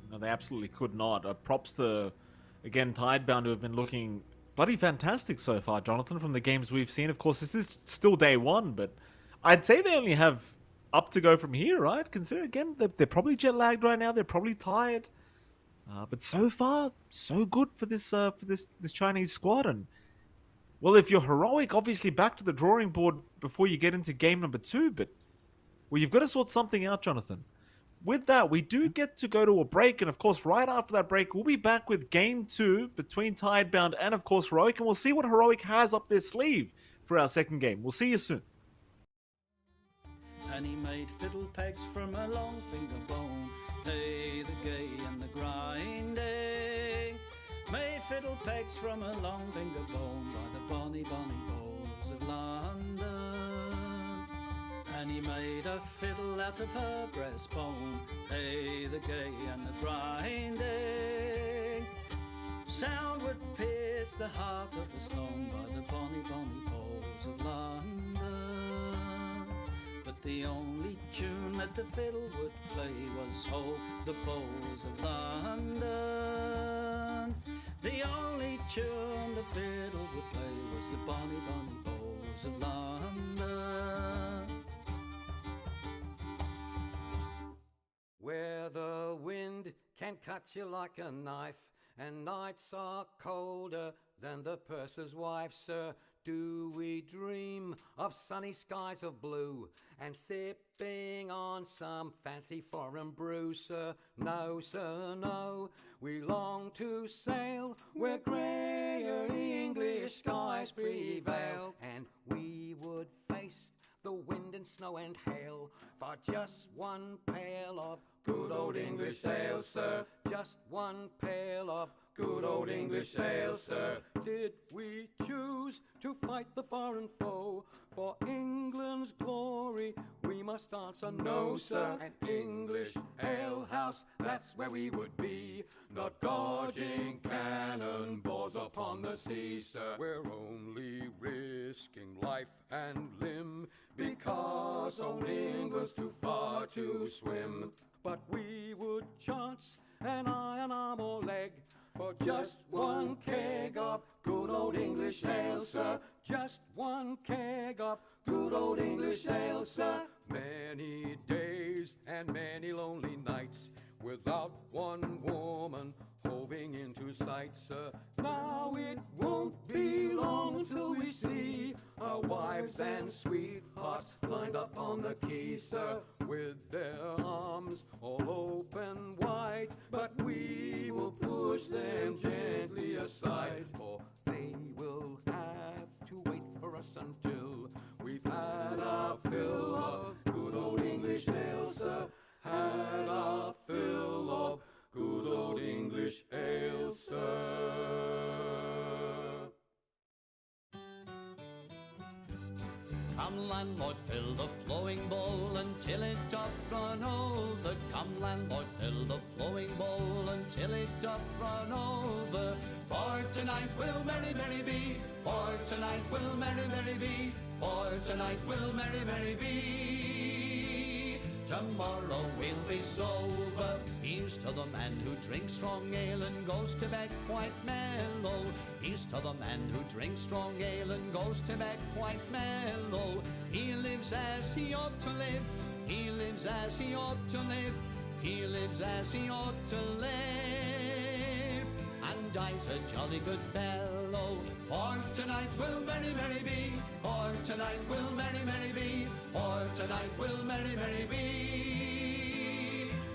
No, they absolutely could not. Props to, again, Tidebound, who have been looking bloody fantastic so far, Jonathan, from the games we've seen. Of course, this is still day 1, but I'd say they only have up to go from here, right? Consider, again, they're probably jet-lagged right now. They're probably tired. But so far, so good for this Chinese squad. And well, if you're Heroic, obviously back to the drawing board before you get into game number 2, but well, you've got to sort something out, Jonathan. With that, we do get to go to a break, and of course, right after that break, we'll be back with game 2 between Tidebound and, of course, Heroic, and we'll see what Heroic has up their sleeve for our second game. We'll see you soon. And he made fiddle pegs from a long finger bone. Hey, the gay and the grinding. Made fiddle pegs from a long finger bone by the bonny, bonny bowls of London. And he made a fiddle out of her breastbone. Hey, the gay and the grinding. Sound would pierce the heart of a stone by the bonny, bonny bowls of London. But the only tune that the fiddle would play was Ho, the bowls of London. The only tune the fiddle would play was the bonny, bonny bowls of London. Where the wind can cut you like a knife, and nights are colder than the purser's wife, sir. Do we dream of sunny skies of blue and sipping on some fancy foreign brew, sir? No, sir, no. We long to sail where greyer English skies prevail, and we would face the wind and snow and hail for just one pail of good old English ale, sir. Just one pail of good old English ale, sir. Did we choose to fight the foreign foe for England's glory? We must answer no, sir. An English ale house, that's where we would be, not dodging cannonballs upon the sea, sir. We're only risking life and limb because old England's too far to swim. But we would chance an iron arm or leg for just one keg of good old English ale, sir. Just one keg of good old English ale, sir. Many days and many lonely nights without one woman hoving into sight, sir. Now it won't be long till we see our wives and sweethearts lined up on the quay, sir, with their arms all open wide. But we will push them gently aside, for they will have to wait for us until we've had our fill of good old English ale, sir. Had our fill of good old English ale, sir. Come Come landlord, fill the flowing bowl until it doth run over. Come landlord, fill the flowing bowl until it doth run over. For tonight will merry, merry be. For tonight will merry, merry be. For tonight will merry, merry be. Tomorrow we'll be sober. Here's to the man who drinks strong ale and goes to bed quite mellow. Here's to the man who drinks strong ale and goes to bed quite mellow. He lives as he ought to live. He lives as he ought to live. He lives as he ought to live. And dies a jolly good fellow. For tonight will merry, merry be. For tonight will merry, merry be. For tonight will merry, merry be.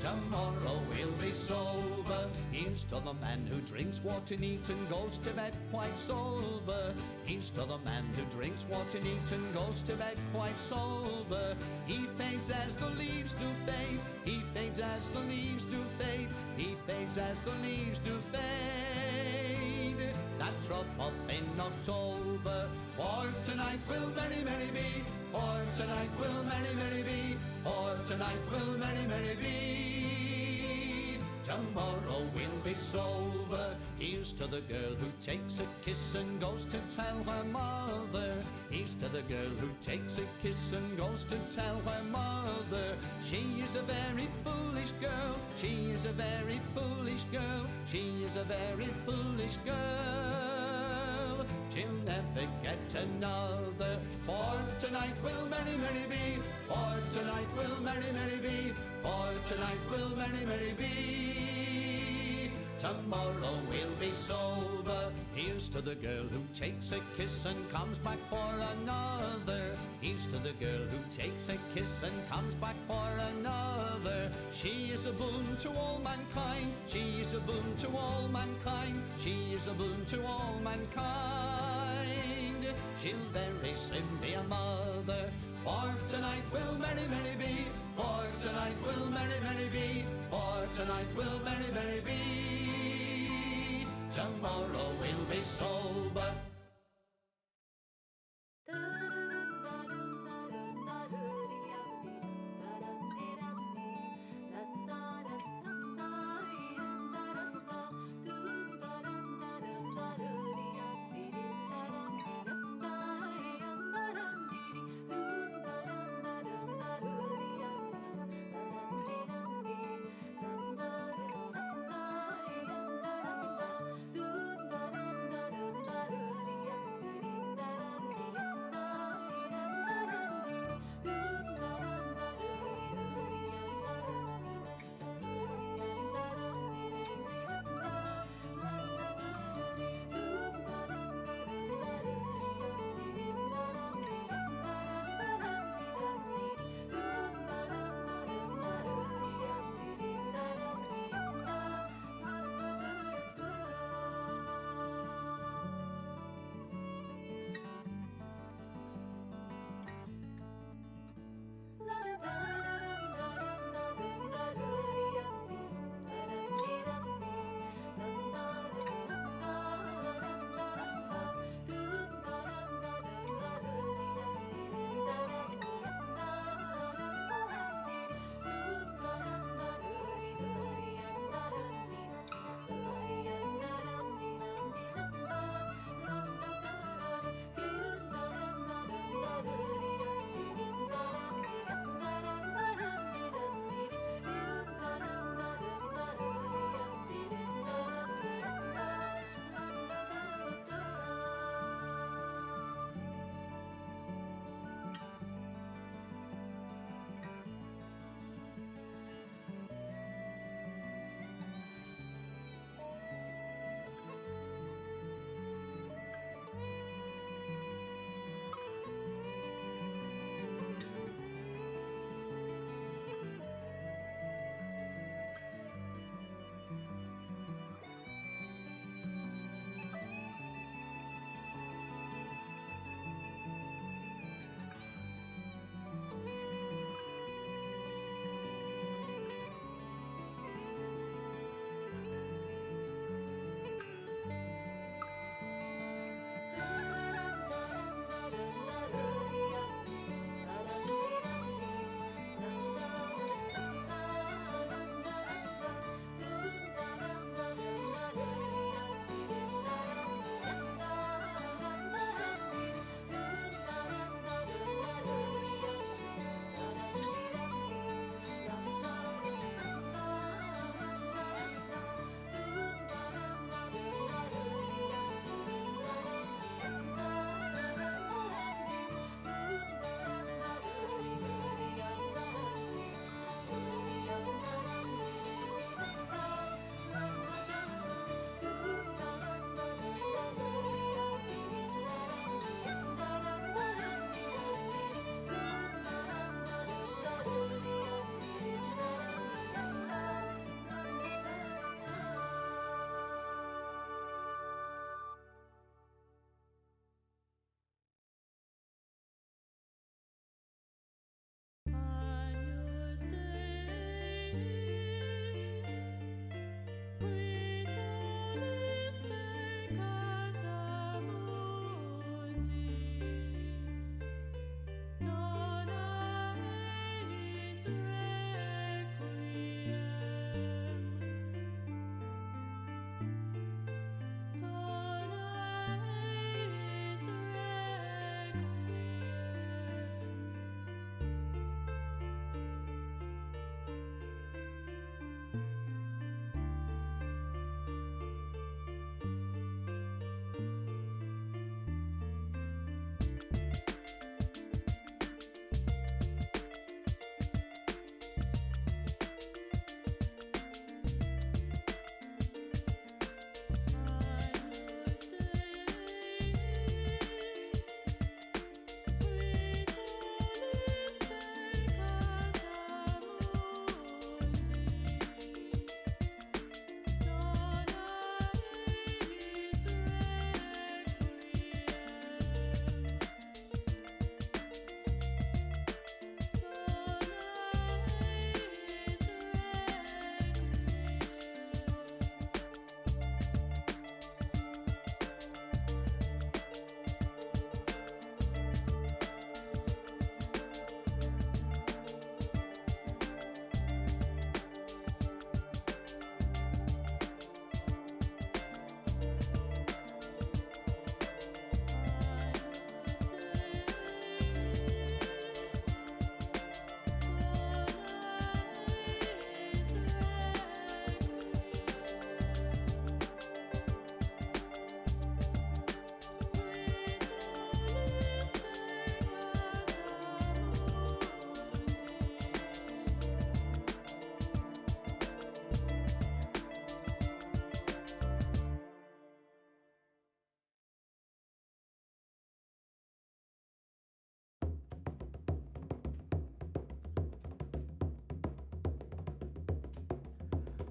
Tomorrow we'll be sober. Here's to the man who drinks water neat and goes to bed quite sober. Here's to the man who drinks water neat and goes to bed quite sober. He fades as the leaves do fade. He fades as the leaves do fade. He fades as the leaves do fade. That drop off in October. For tonight will merry, merry be. For tonight will merry, merry be. For tonight will merry, merry be. Tomorrow we'll be sober. Here's to the girl who takes a kiss and goes to tell her mother. Here's to the girl who takes a kiss and goes to tell her mother. She is a very foolish girl. She is a very foolish girl. She is a very foolish girl. She'll never get another. For tonight will merry, merry be. For tonight will merry, merry be. For tonight will merry, merry be. Tomorrow we'll be sober. Here's to the girl who takes a kiss and comes back for another. Here's to the girl who takes a kiss and comes back for another. She is a boon to all mankind. She is a boon to all mankind. She is a boon to all mankind. She'll very soon be a mother. For tonight will merry, merry be. For tonight will merry, merry be. For tonight will merry, merry be. Tomorrow we'll be sober.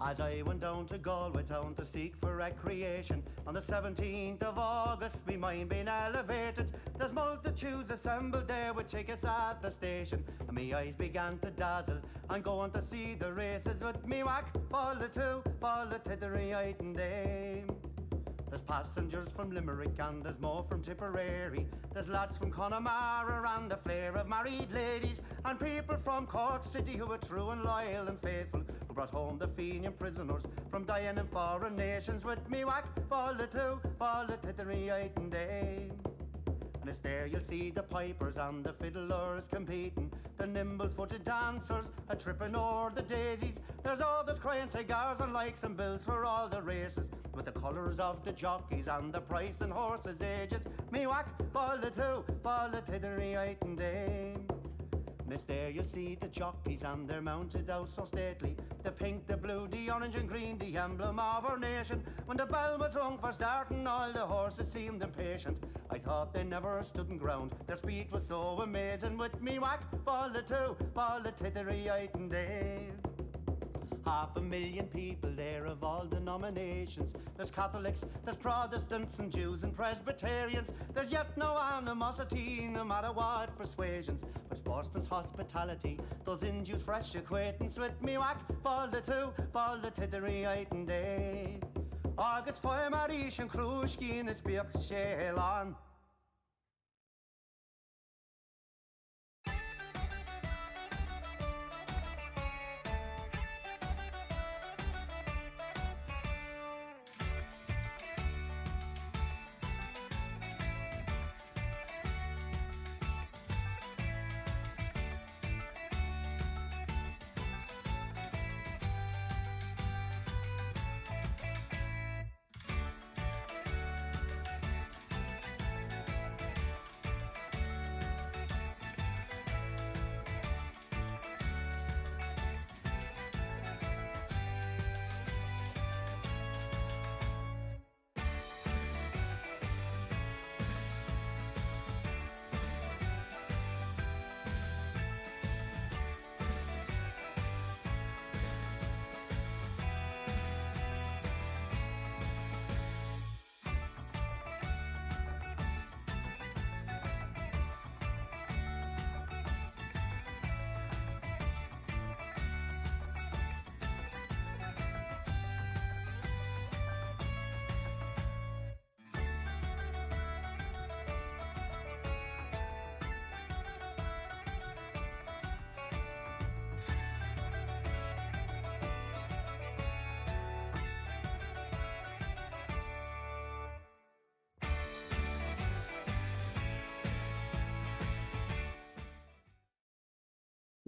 As I went down to Galway town to seek for recreation, on the 17th of August, me mind being elevated. There's multitudes assembled there with tickets at the station, and me eyes began to dazzle. I'm going to see the races with me whack, fall the two, fall the tittery and dame. There's passengers from Limerick and there's more from Tipperary. There's lads from Connemara and a flare of married ladies, and people from Cork City who are true and loyal and faithful, who brought home the Fenian prisoners from dying in foreign nations. With me whack, fall the two, fall the tittery and dame. And it's there you'll see the pipers and the fiddlers competing, the nimble-footed dancers a tripping o'er the daisies. There's others crying cigars and likes and bills for all the races, with the colours of the jockeys and the price and horses' ages. Me whack, fall the two, fall the tittery and dame. And it's there you'll see the jockeys and they're mounted out so stately, the pink, the blue, the orange and green, the emblem of our nation. When the bell was rung for starting, all the horses seemed impatient. I thought they never stood in ground, their speed was so amazing. With me whack, fall the two, fall the tittery and dame. 500,000 people there of all denominations. There's Catholics, there's Protestants and Jews and Presbyterians. There's yet no animosity, no matter what persuasions, but sportsman's hospitality, those in Jews fresh acquaintance. With me whack, fall the two, fall the tittery and day. Agus foy marish and krushki in this big shelon.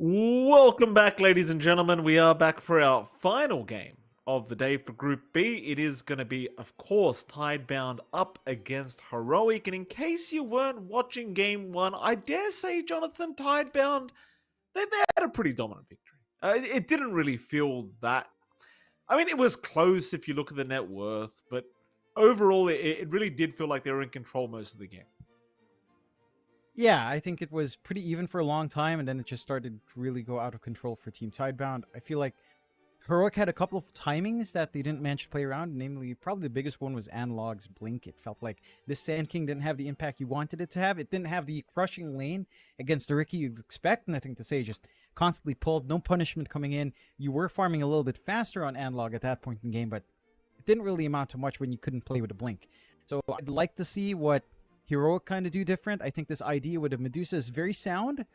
Welcome back, ladies and gentlemen. We are back for our final game of the day for Group B. It is going to be, of course, Tidebound up against Heroic. And in case you weren't watching Game 1, I dare say, Jonathan, Tidebound, they had a pretty dominant victory. It didn't really feel that... I mean, it was close if you look at the net worth, but overall, it really did feel like they were in control most of the game. Yeah, I think it was pretty even for a long time, and then it just started to really go out of control for Team Tidebound. I feel like Heroic had a couple of timings that they didn't manage to play around, namely, probably the biggest one was Analog's Blink. It felt like this Sand King didn't have the impact you wanted it to have. It didn't have the crushing lane against the Ricky you'd expect, nothing to say, just constantly pulled, no punishment coming in. You were farming a little bit faster on Analog at that point in the game, but it didn't really amount to much when you couldn't play with a Blink. So I'd like to see what Heroic kind of do different. I think this idea with a Medusa is very sound.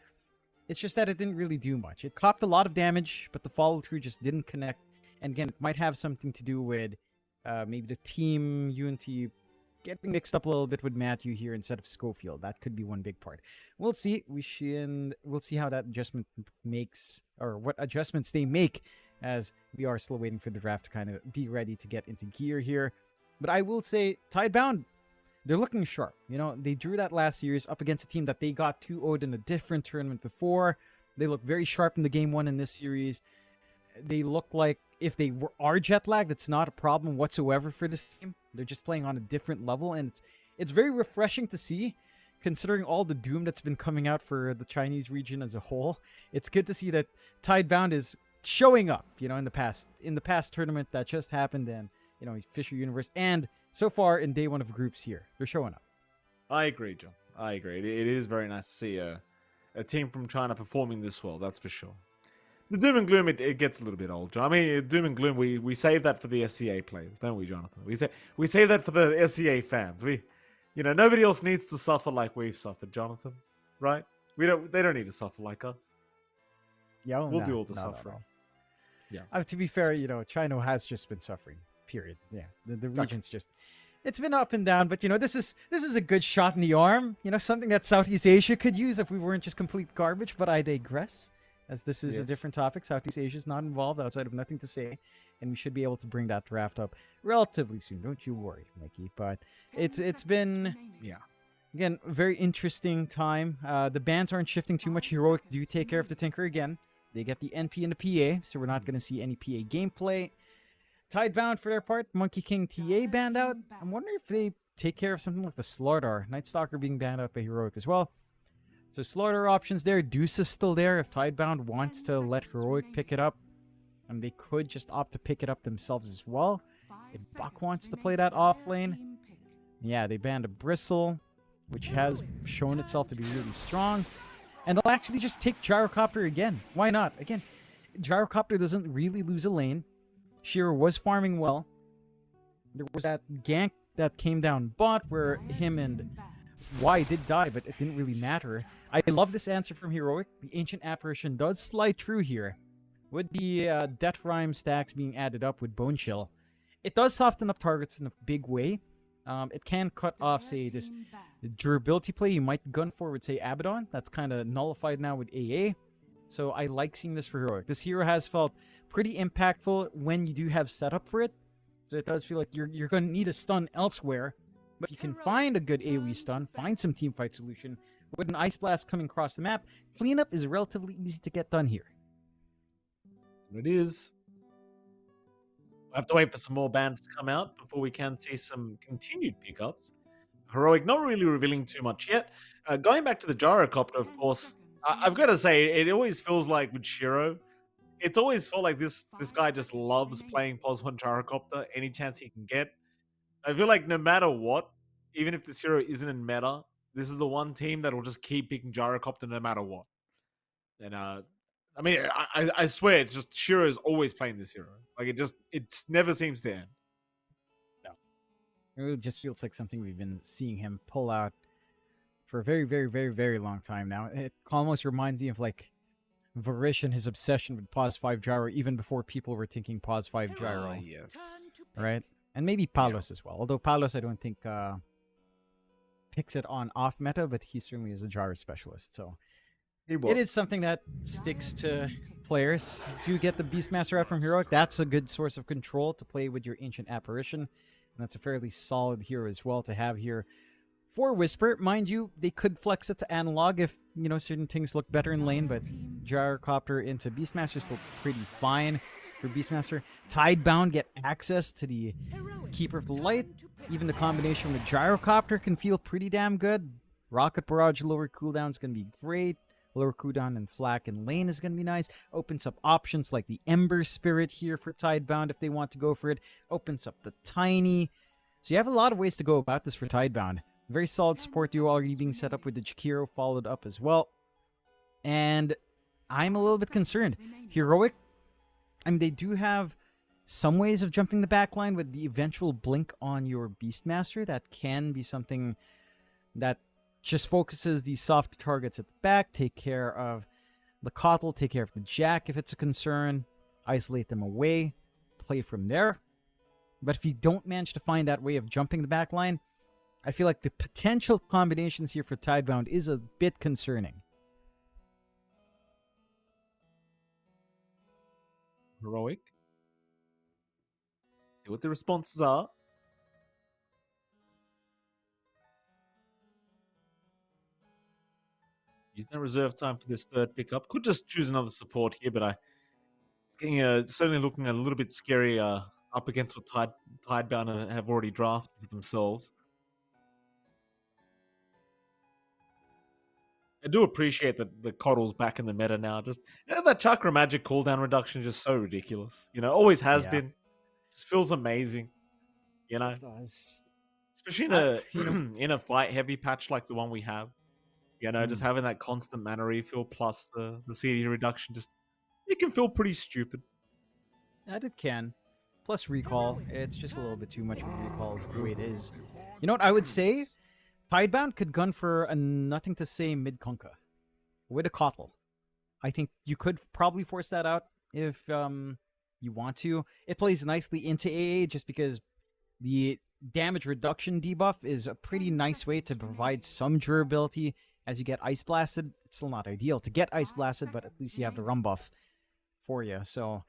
It's just that it didn't really do much. It copped a lot of damage, but the follow-through just didn't connect. And again, it might have something to do with maybe the team Unity getting mixed up a little bit with Matthew here instead of Schofield. That could be one big part. We'll see. We'll see how that adjustment makes, or what adjustments they make, as we are still waiting for the draft to kind of be ready to get into gear here. But I will say, Tidebound, they're looking sharp. You know, they drew that last series up against a team that they got 2-0'd in a different tournament before. They look very sharp in the game one in this series. They look like if they are jet lagged, it's not a problem whatsoever for this team. They're just playing on a different level, and it's very refreshing to see, considering all the doom that's been coming out for the Chinese region as a whole. It's good to see that Tidebound is showing up, in the past tournament that just happened, and Fisher Universe, and so far in day one of groups here, they're showing up. I agree, John. I agree. It is very nice to see a team from China performing this well. That's for sure. The doom and gloom, it gets a little bit old, John. I mean, doom and gloom, we save that for the SCA players, don't we, Jonathan? We save that for the SCA fans. Nobody else needs to suffer like we've suffered, Jonathan. Right? They don't need to suffer like us. Yeah, we'll do all the suffering. No. Yeah. To be fair, China has just been suffering. Period. Yeah. The region's just, it's been up and down, but this is a good shot in the arm. Something that Southeast Asia could use if we weren't just complete garbage. But I digress, as this is a different topic. Southeast Asia is not involved outside of Nothing to Say, and we should be able to bring that draft up relatively soon. Don't you worry, Mikey. But it's been again a very interesting time. The bans aren't shifting too much. Heroic do take care of the Tinker again. They get the NP and the PA, so we're not going to see any PA gameplay. Tidebound, for their part, Monkey King TA banned out. I'm wondering if they take care of something like the Slaughter. Night Stalker being banned out by Heroic as well. So Slaughter options there. Deuce is still there if Tidebound wants to let Heroic pick it up. And they could just opt to pick it up themselves as well. If Buck wants to play that off lane. Yeah, they banned a Bristle, which has shown itself to be really strong. And they'll actually just take Gyrocopter again. Why not? Again, Gyrocopter doesn't really lose a lane. Shiro was farming well. There was that gank that came down bot where him and Y did die, but it didn't really matter. I love this answer from Heroic. The Ancient Apparition does slide through here. With the Death Rhyme stacks being added up with Bone Chill, it does soften up targets in a big way. It can cut off, say, this durability play you might gun for with, say, Abaddon. That's kind of nullified now with AA. So I like seeing this for Heroic. This hero has felt pretty impactful when you do have setup for it. So it does feel like you're going to need a stun elsewhere. But you can find a good AoE stun, find some teamfight solution. With an Ice Blast coming across the map, cleanup is relatively easy to get done here. It is. We'll have to wait for some more bans to come out before we can see some continued pickups. Heroic not really revealing too much yet. Going back to the Gyrocopter, of course, I've got to say, it always feels like with Shiro, it's always felt like this guy just loves playing Pos 1 Gyrocopter any chance he can get. I feel like no matter what, even if this hero isn't in meta, this is the one team that will just keep picking Gyrocopter no matter what. And I mean, I swear, it's just Shiro is always playing this hero. Like it never seems to end. No. It just feels like something we've been seeing him pull out for a very, very, very, very long time now. It almost reminds me of like Varish and his obsession with Pos 5 Gyro even before people were thinking Pos 5 Gyro. Yes. Right? And maybe Palos as well. Although Palos, I don't think picks it on off meta, but he certainly is a Gyro specialist. So it is something that sticks to players. If you get the Beastmaster out from Heroic, that's a good source of control to play with your Ancient Apparition. And that's a fairly solid hero as well to have here for Whisper. Mind you, they could flex it to Analog if, certain things look better in lane, but Gyrocopter into Beastmaster is still pretty fine for Beastmaster. Tidebound get access to the Keeper of the Light. Even the combination with Gyrocopter can feel pretty damn good. Rocket Barrage lower cooldown is going to be great. Lower cooldown and Flak and lane is going to be nice. Opens up options like the Ember Spirit here for Tidebound if they want to go for it. Opens up the Tiny. So you have a lot of ways to go about this for Tidebound. Very solid support duo already being set up with the Jakiro followed up as well. And I'm a little bit concerned. Heroic, I mean, they do have some ways of jumping the backline with the eventual blink on your Beastmaster. That can be something that just focuses these soft targets at the back. Take care of the Kotl, take care of the Jack if it's a concern. Isolate them away. Play from there. But if you don't manage to find that way of jumping the backline, I feel like the potential combinations here for Tidebound is a bit concerning. Heroic. See what the responses are. Using no reserve time for this third pickup. Could just choose another support here, but certainly looking a little bit scary up against what Tidebound have already drafted for themselves. I do appreciate that the coddle's back in the meta now. Just that chakra magic cooldown reduction is just so ridiculous. You know, always has Yeah. been. Just feels amazing. You know, It does. especially in I- a you know- in a fight heavy patch like the one we have. You know, just Mm. having that constant mana refill plus the CD reduction, just it can feel pretty stupid. That it can. Plus recall. It's just a little bit too much with recall the way it is. You know what I would say? Tidebound could gun for a nothing to say mid Kunkka with a Kotl. I think you could probably force that out if you want to. It plays nicely into AA just because the damage reduction debuff is a pretty nice way to provide some durability as you get Ice Blasted. It's still not ideal to get Ice Blasted, but at least you have the Rum buff for you. So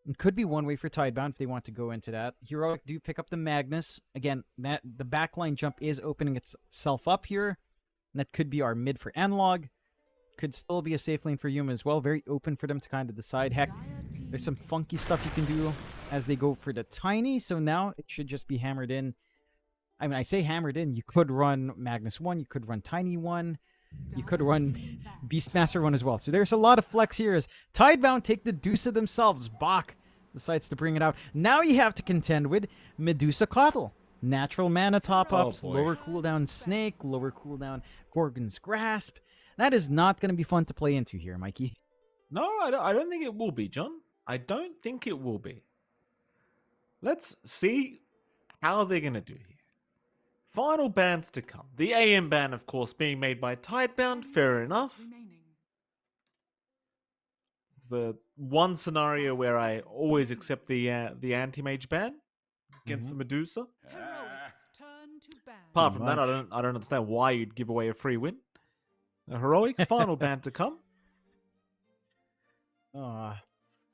it could be one way for Tidebound if they want to go into that. Heroic do pick up the Magnus. Again, that the backline jump is opening itself up here. And that could be our mid for Analog. Could still be a safe lane for Yuma as well. Very open for them to kind of decide. Heck, there's some funky stuff you can do as they go for the Tiny. So now it should just be hammered in. I mean, I say hammered in. You could run Magnus 1. You could run Tiny 1. You could run Beastmaster 1 as well. So there's a lot of flex here as Tidebound take the Medusa themselves. Bach decides to bring it out. Now you have to contend with Medusa Kotl. Natural mana top-ups, lower cooldown Snake, lower cooldown Gorgon's Grasp. That is not going to be fun to play into here, Mikey. No, I don't think it will be, John. I don't think it will be. Let's see how they're going to do here. Final bans to come. The AM ban, of course, being made by Tidebound. Fair enough. The one scenario where I always accept the anti-mage ban against the Medusa. Apart from that, I don't understand why you'd give away a free win. A heroic final ban to come. And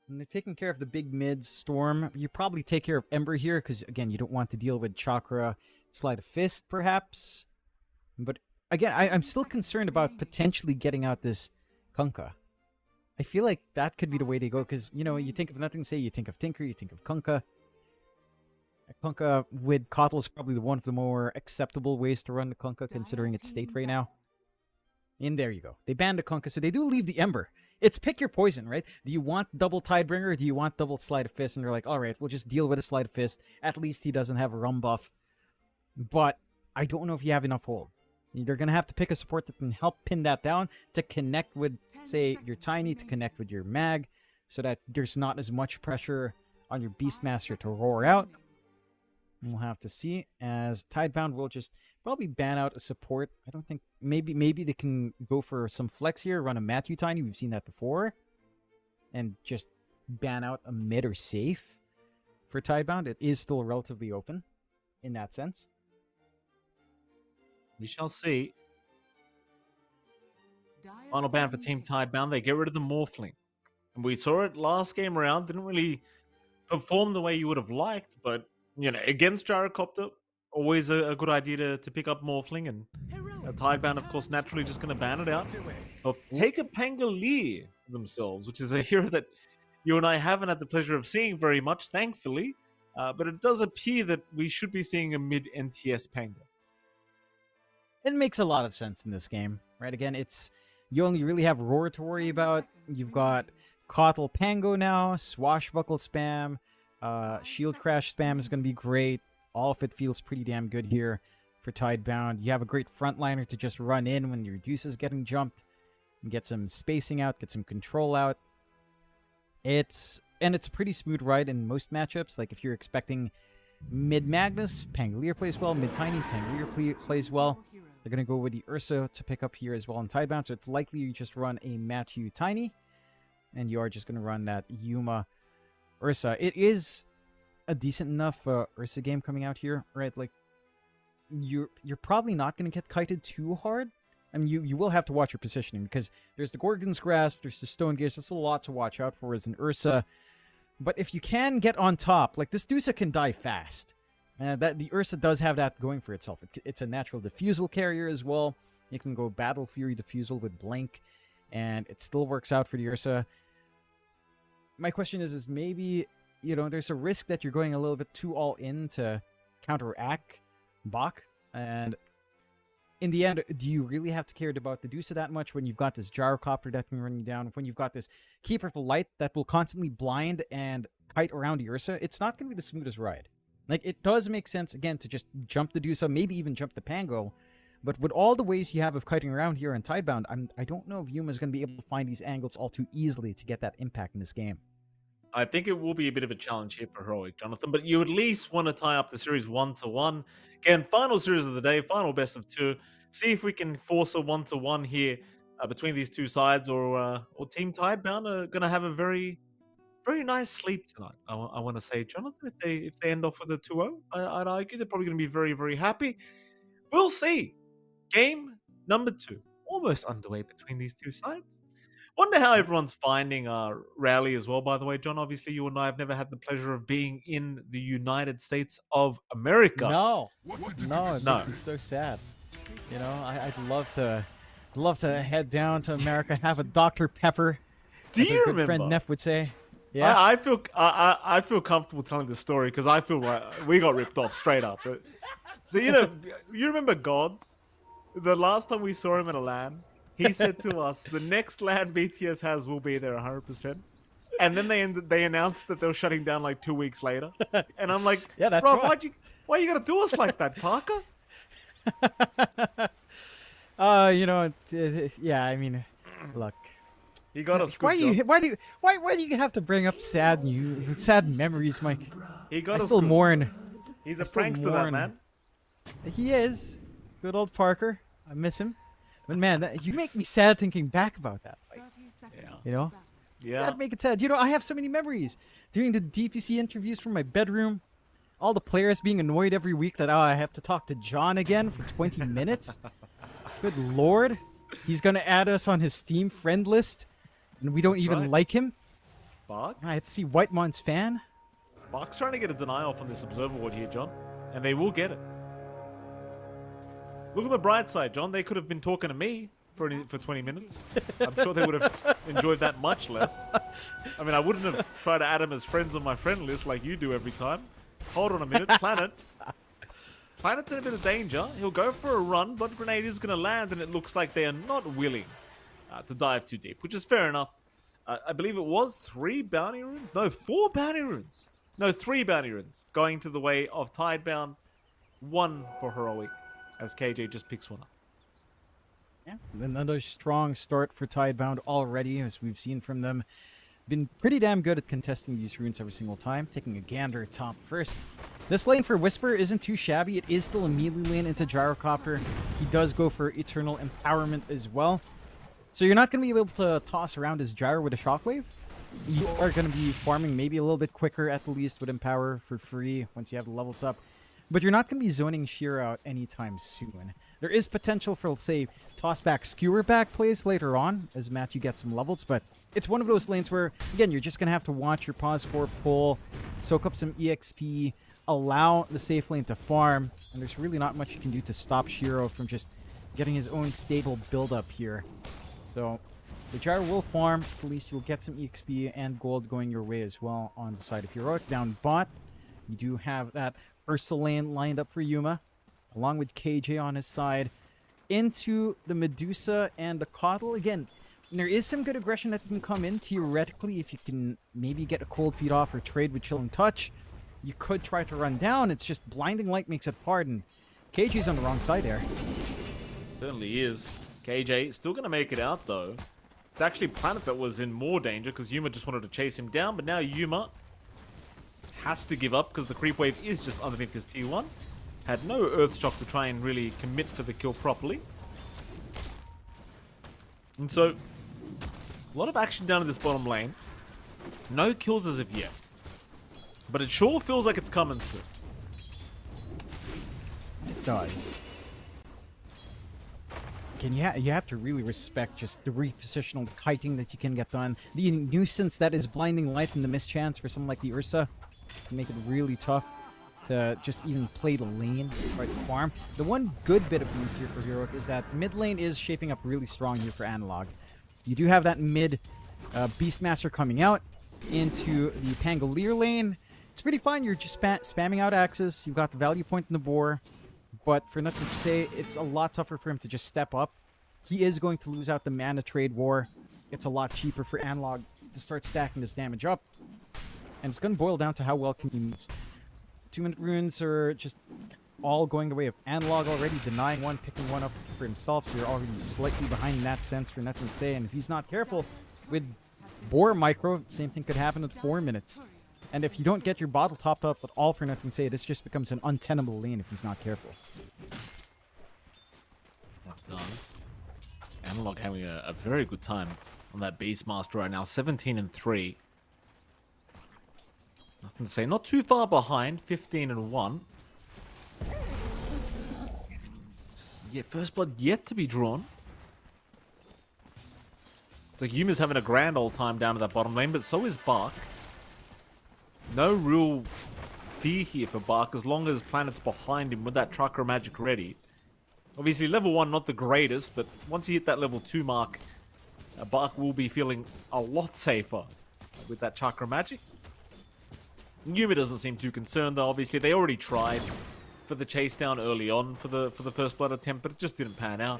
they're taking care of the big mid Storm. You probably take care of Ember here because, again, you don't want to deal with Chakra, Sleight of Fist, perhaps. But, again, I'm still concerned about potentially getting out this Kunkka. I feel like that could be the way they go because, you know, you think of Nothing to Say, you think of Tinker, you think of Kunkka. Kunkka with Kotl is probably one of the more acceptable ways to run the Kunkka considering its state right now. And there you go. They banned the Kunkka, so they do leave the Ember. It's pick your poison, right? Do you want double Tidebringer or do you want double Sleight of Fist? And they're like, all right, we'll just deal with a Sleight of Fist. At least he doesn't have a Rum buff. But I don't know if you have enough hold. You're going to have to pick a support that can help pin that down to connect with, say, your Tiny, to connect with your Mag, so that there's not as much pressure on your Beastmaster to roar out. We'll have to see, as Tidebound will just probably ban out a support. I don't think... Maybe they can go for some flex here, run a Matthew Tiny. We've seen that before. And just ban out a mid or safe for Tidebound. It is still relatively open in that sense. We shall see. Final ban for Team Tidebound. They get rid of the Morphling. And we saw it last game around. Didn't really perform the way you would have liked, but you know, against Gyrocopter, always a good idea to pick up Morphling, and Tidebound, of course, naturally just going to ban it out. They'll take a Pangolier themselves, which is a hero that you and I haven't had the pleasure of seeing very much, thankfully. But it does appear that we should be seeing a mid-NTS Panga. It makes a lot of sense in this game, right? Again, you only really have Roar to worry about. You've got Kotl Pango now, Swashbuckle spam, Shield Crash spam is going to be great. All of it feels pretty damn good here for Tidebound. You have a great frontliner to just run in when your Deuce is getting jumped and get some spacing out, get some control out. It's a pretty smooth ride in most matchups. Like if you're expecting mid Magnus, Pangolier plays well. Mid Tiny, Pangolier plays well. They're going to go with the Ursa to pick up here as well in Tidebound. So it's likely you just run a Matthew Tiny, and you are just going to run that Yuma Ursa. It is a decent enough Ursa game coming out here, right? Like, you're probably not going to get kited too hard. I mean, you will have to watch your positioning because there's the Gorgon's Grasp, there's the Stone Gears. There's a lot to watch out for as an Ursa. But if you can get on top, like this Dusa can die fast. That the Ursa does have that going for itself. It's a natural diffusal carrier as well. You can go Battle Fury diffusal with Blink, and it still works out for the Ursa. My question is maybe, you know, there's a risk that you're going a little bit too all in to counteract Bach, and in the end, do you really have to care about the Dusa that much when you've got this gyrocopter that's been running down, when you've got this Keeper of the Light that will constantly blind and kite around the Ursa? It's not going to be the smoothest ride. Like, it does make sense, again, to just jump the Dusa, maybe even jump the Pango. But with all the ways you have of kiting around here in Tidebound, I don't know if Yuma's going to be able to find these angles all too easily to get that impact in this game. I think it will be a bit of a challenge here for Heroic, Jonathan, but you at least want to tie up the series 1-1. Again, final series of the day, final best of 2. See if we can force a 1-1 here between these two sides, or Team Tidebound are going to have a very, very nice sleep tonight. I want to say, Jonathan, if they end off with a 2-0, I'd argue they're probably going to be very, very happy. We'll see. Game number 2, almost underway between these two sides. Wonder how everyone's finding Raleigh as well, by the way, John. Obviously, you and I have never had the pleasure of being in the United States of America. No, it's so sad. You know, I'd love to head down to America, have a Dr. Pepper. Do as you a good remember? friend Neff would say. Yeah, I feel comfortable telling this story because I feel like we got ripped off straight up. So you remember Gods? The last time we saw him at a LAN, he said to us, "The next LAN BTS has will be there 100%." And then they announced that they were shutting down like 2 weeks later. And I'm like, yeah, that's bro, right. why you gotta do us like that, Parker? Yeah, I mean, look. He got us. Why do you have to bring up sad memories, Mike? He got I us still good. mourn. He's a prankster, that man. He is. Good old Parker. I miss him. But man, you make me sad thinking back about that. Like, you know? Yeah. That'd make it sad. You know, I have so many memories. Doing the DPC interviews from my bedroom. All the players being annoyed every week that, I have to talk to John again for 20 minutes. Good lord. He's going to add us on his Steam friend list. And we don't even like him. Bark? I had to see Whitemon's fan. Bark's trying to get a deny off on this observer ward here, John. And they will get it. Look at the bright side, John. They could have been talking to me for 20 minutes. I'm sure they would have enjoyed that much less. I mean, I wouldn't have tried to add them as friends on my friend list like you do every time. Hold on a minute. Planet. Planet's in a bit of danger. He'll go for a run, but Grenade is going to land, and it looks like they are not willing to dive too deep, which is fair enough. I believe it was 3 bounty runes? No, 4 bounty runes. No, 3 bounty runes going to the way of Tidebound. 1 for Heroic, as KJ just picks one up. Yeah, another strong start for Tidebound already, as we've seen from them. Been pretty damn good at contesting these runes every single time. Taking a gander top first. This lane for Whisper isn't too shabby. It is still a melee lane into Gyrocopter. He does go for Eternal Empowerment as well. So you're not going to be able to toss around his Gyro with a Shockwave. You are going to be farming maybe a little bit quicker at the least with Empower for free once you have the levels up. But you're not going to be zoning Sheer out anytime soon. There is potential for, let's say, toss-back, skewer-back plays later on as Matthew gets some levels, but it's one of those lanes where, again, you're just going to have to watch your pause for pull, soak up some EXP, allow the safe lane to farm, and there's really not much you can do to stop Shiro from just getting his own stable build-up here. So the Gyro will farm. At least you'll get some EXP and gold going your way as well on the side of Heroic. Down bot, you do have that Ursa lane lined up for Yuma, along with KJ on his side, into the Medusa and the Coddle. Again, there is some good aggression that can come in, theoretically, if you can maybe get a cold feed off or trade with Chilling Touch. You could try to run down. It's just Blinding Light makes it hard, and KJ's on the wrong side there. Certainly is. KJ still going to make it out, though. It's actually Planet that was in more danger because Yuma just wanted to chase him down, but now Yuma has to give up because the creep wave is just underneath his T1. Had no Earthshock to try and really commit for the kill properly. And so, a lot of action down in this bottom lane. No kills as of yet. But it sure feels like it's coming soon. It does. You have to really respect just the repositional kiting that you can get done. The nuisance that is Blinding Light and the mischance for someone like the Ursa can make it really tough to just even play the lane or the farm. The one good bit of news here for Heroic is that mid lane is shaping up really strong here for Analog. You do have that mid Beastmaster coming out into the Pangolier lane. It's pretty fine. You're just spamming out axes. You've got the value point in the boar. but for nothing to say, it's a lot tougher for him to just step up. He is going to lose out the mana trade war. It's a lot cheaper for Analog to start stacking this damage up. And it's going to boil down to how well can he use. 2-minute runes are just all going the way of Analog already, denying one, picking one up for himself, so you're already slightly behind in that sense for nothing to say. And if he's not careful with Boar Micro, same thing could happen at 4 minutes. And if you don't get your bottle topped up at all for nothing to say, this just becomes an untenable lane if he's not careful. That does. Analog having a very good time on that Beastmaster right now, 17-3. Nothing to say. Not too far behind, 15-1. Yeah, first blood yet to be drawn. It's like Yuma's having a grand old time down to that bottom lane, but so is Bark. No real fear here for Bark as long as Planet's behind him with that Chakra Magic ready. Obviously, level 1 not the greatest, but once you hit that level 2 mark, Bark will be feeling a lot safer with that Chakra Magic. Yuma doesn't seem too concerned though. Obviously, they already tried for the chase down early on for the first blood attempt, but it just didn't pan out.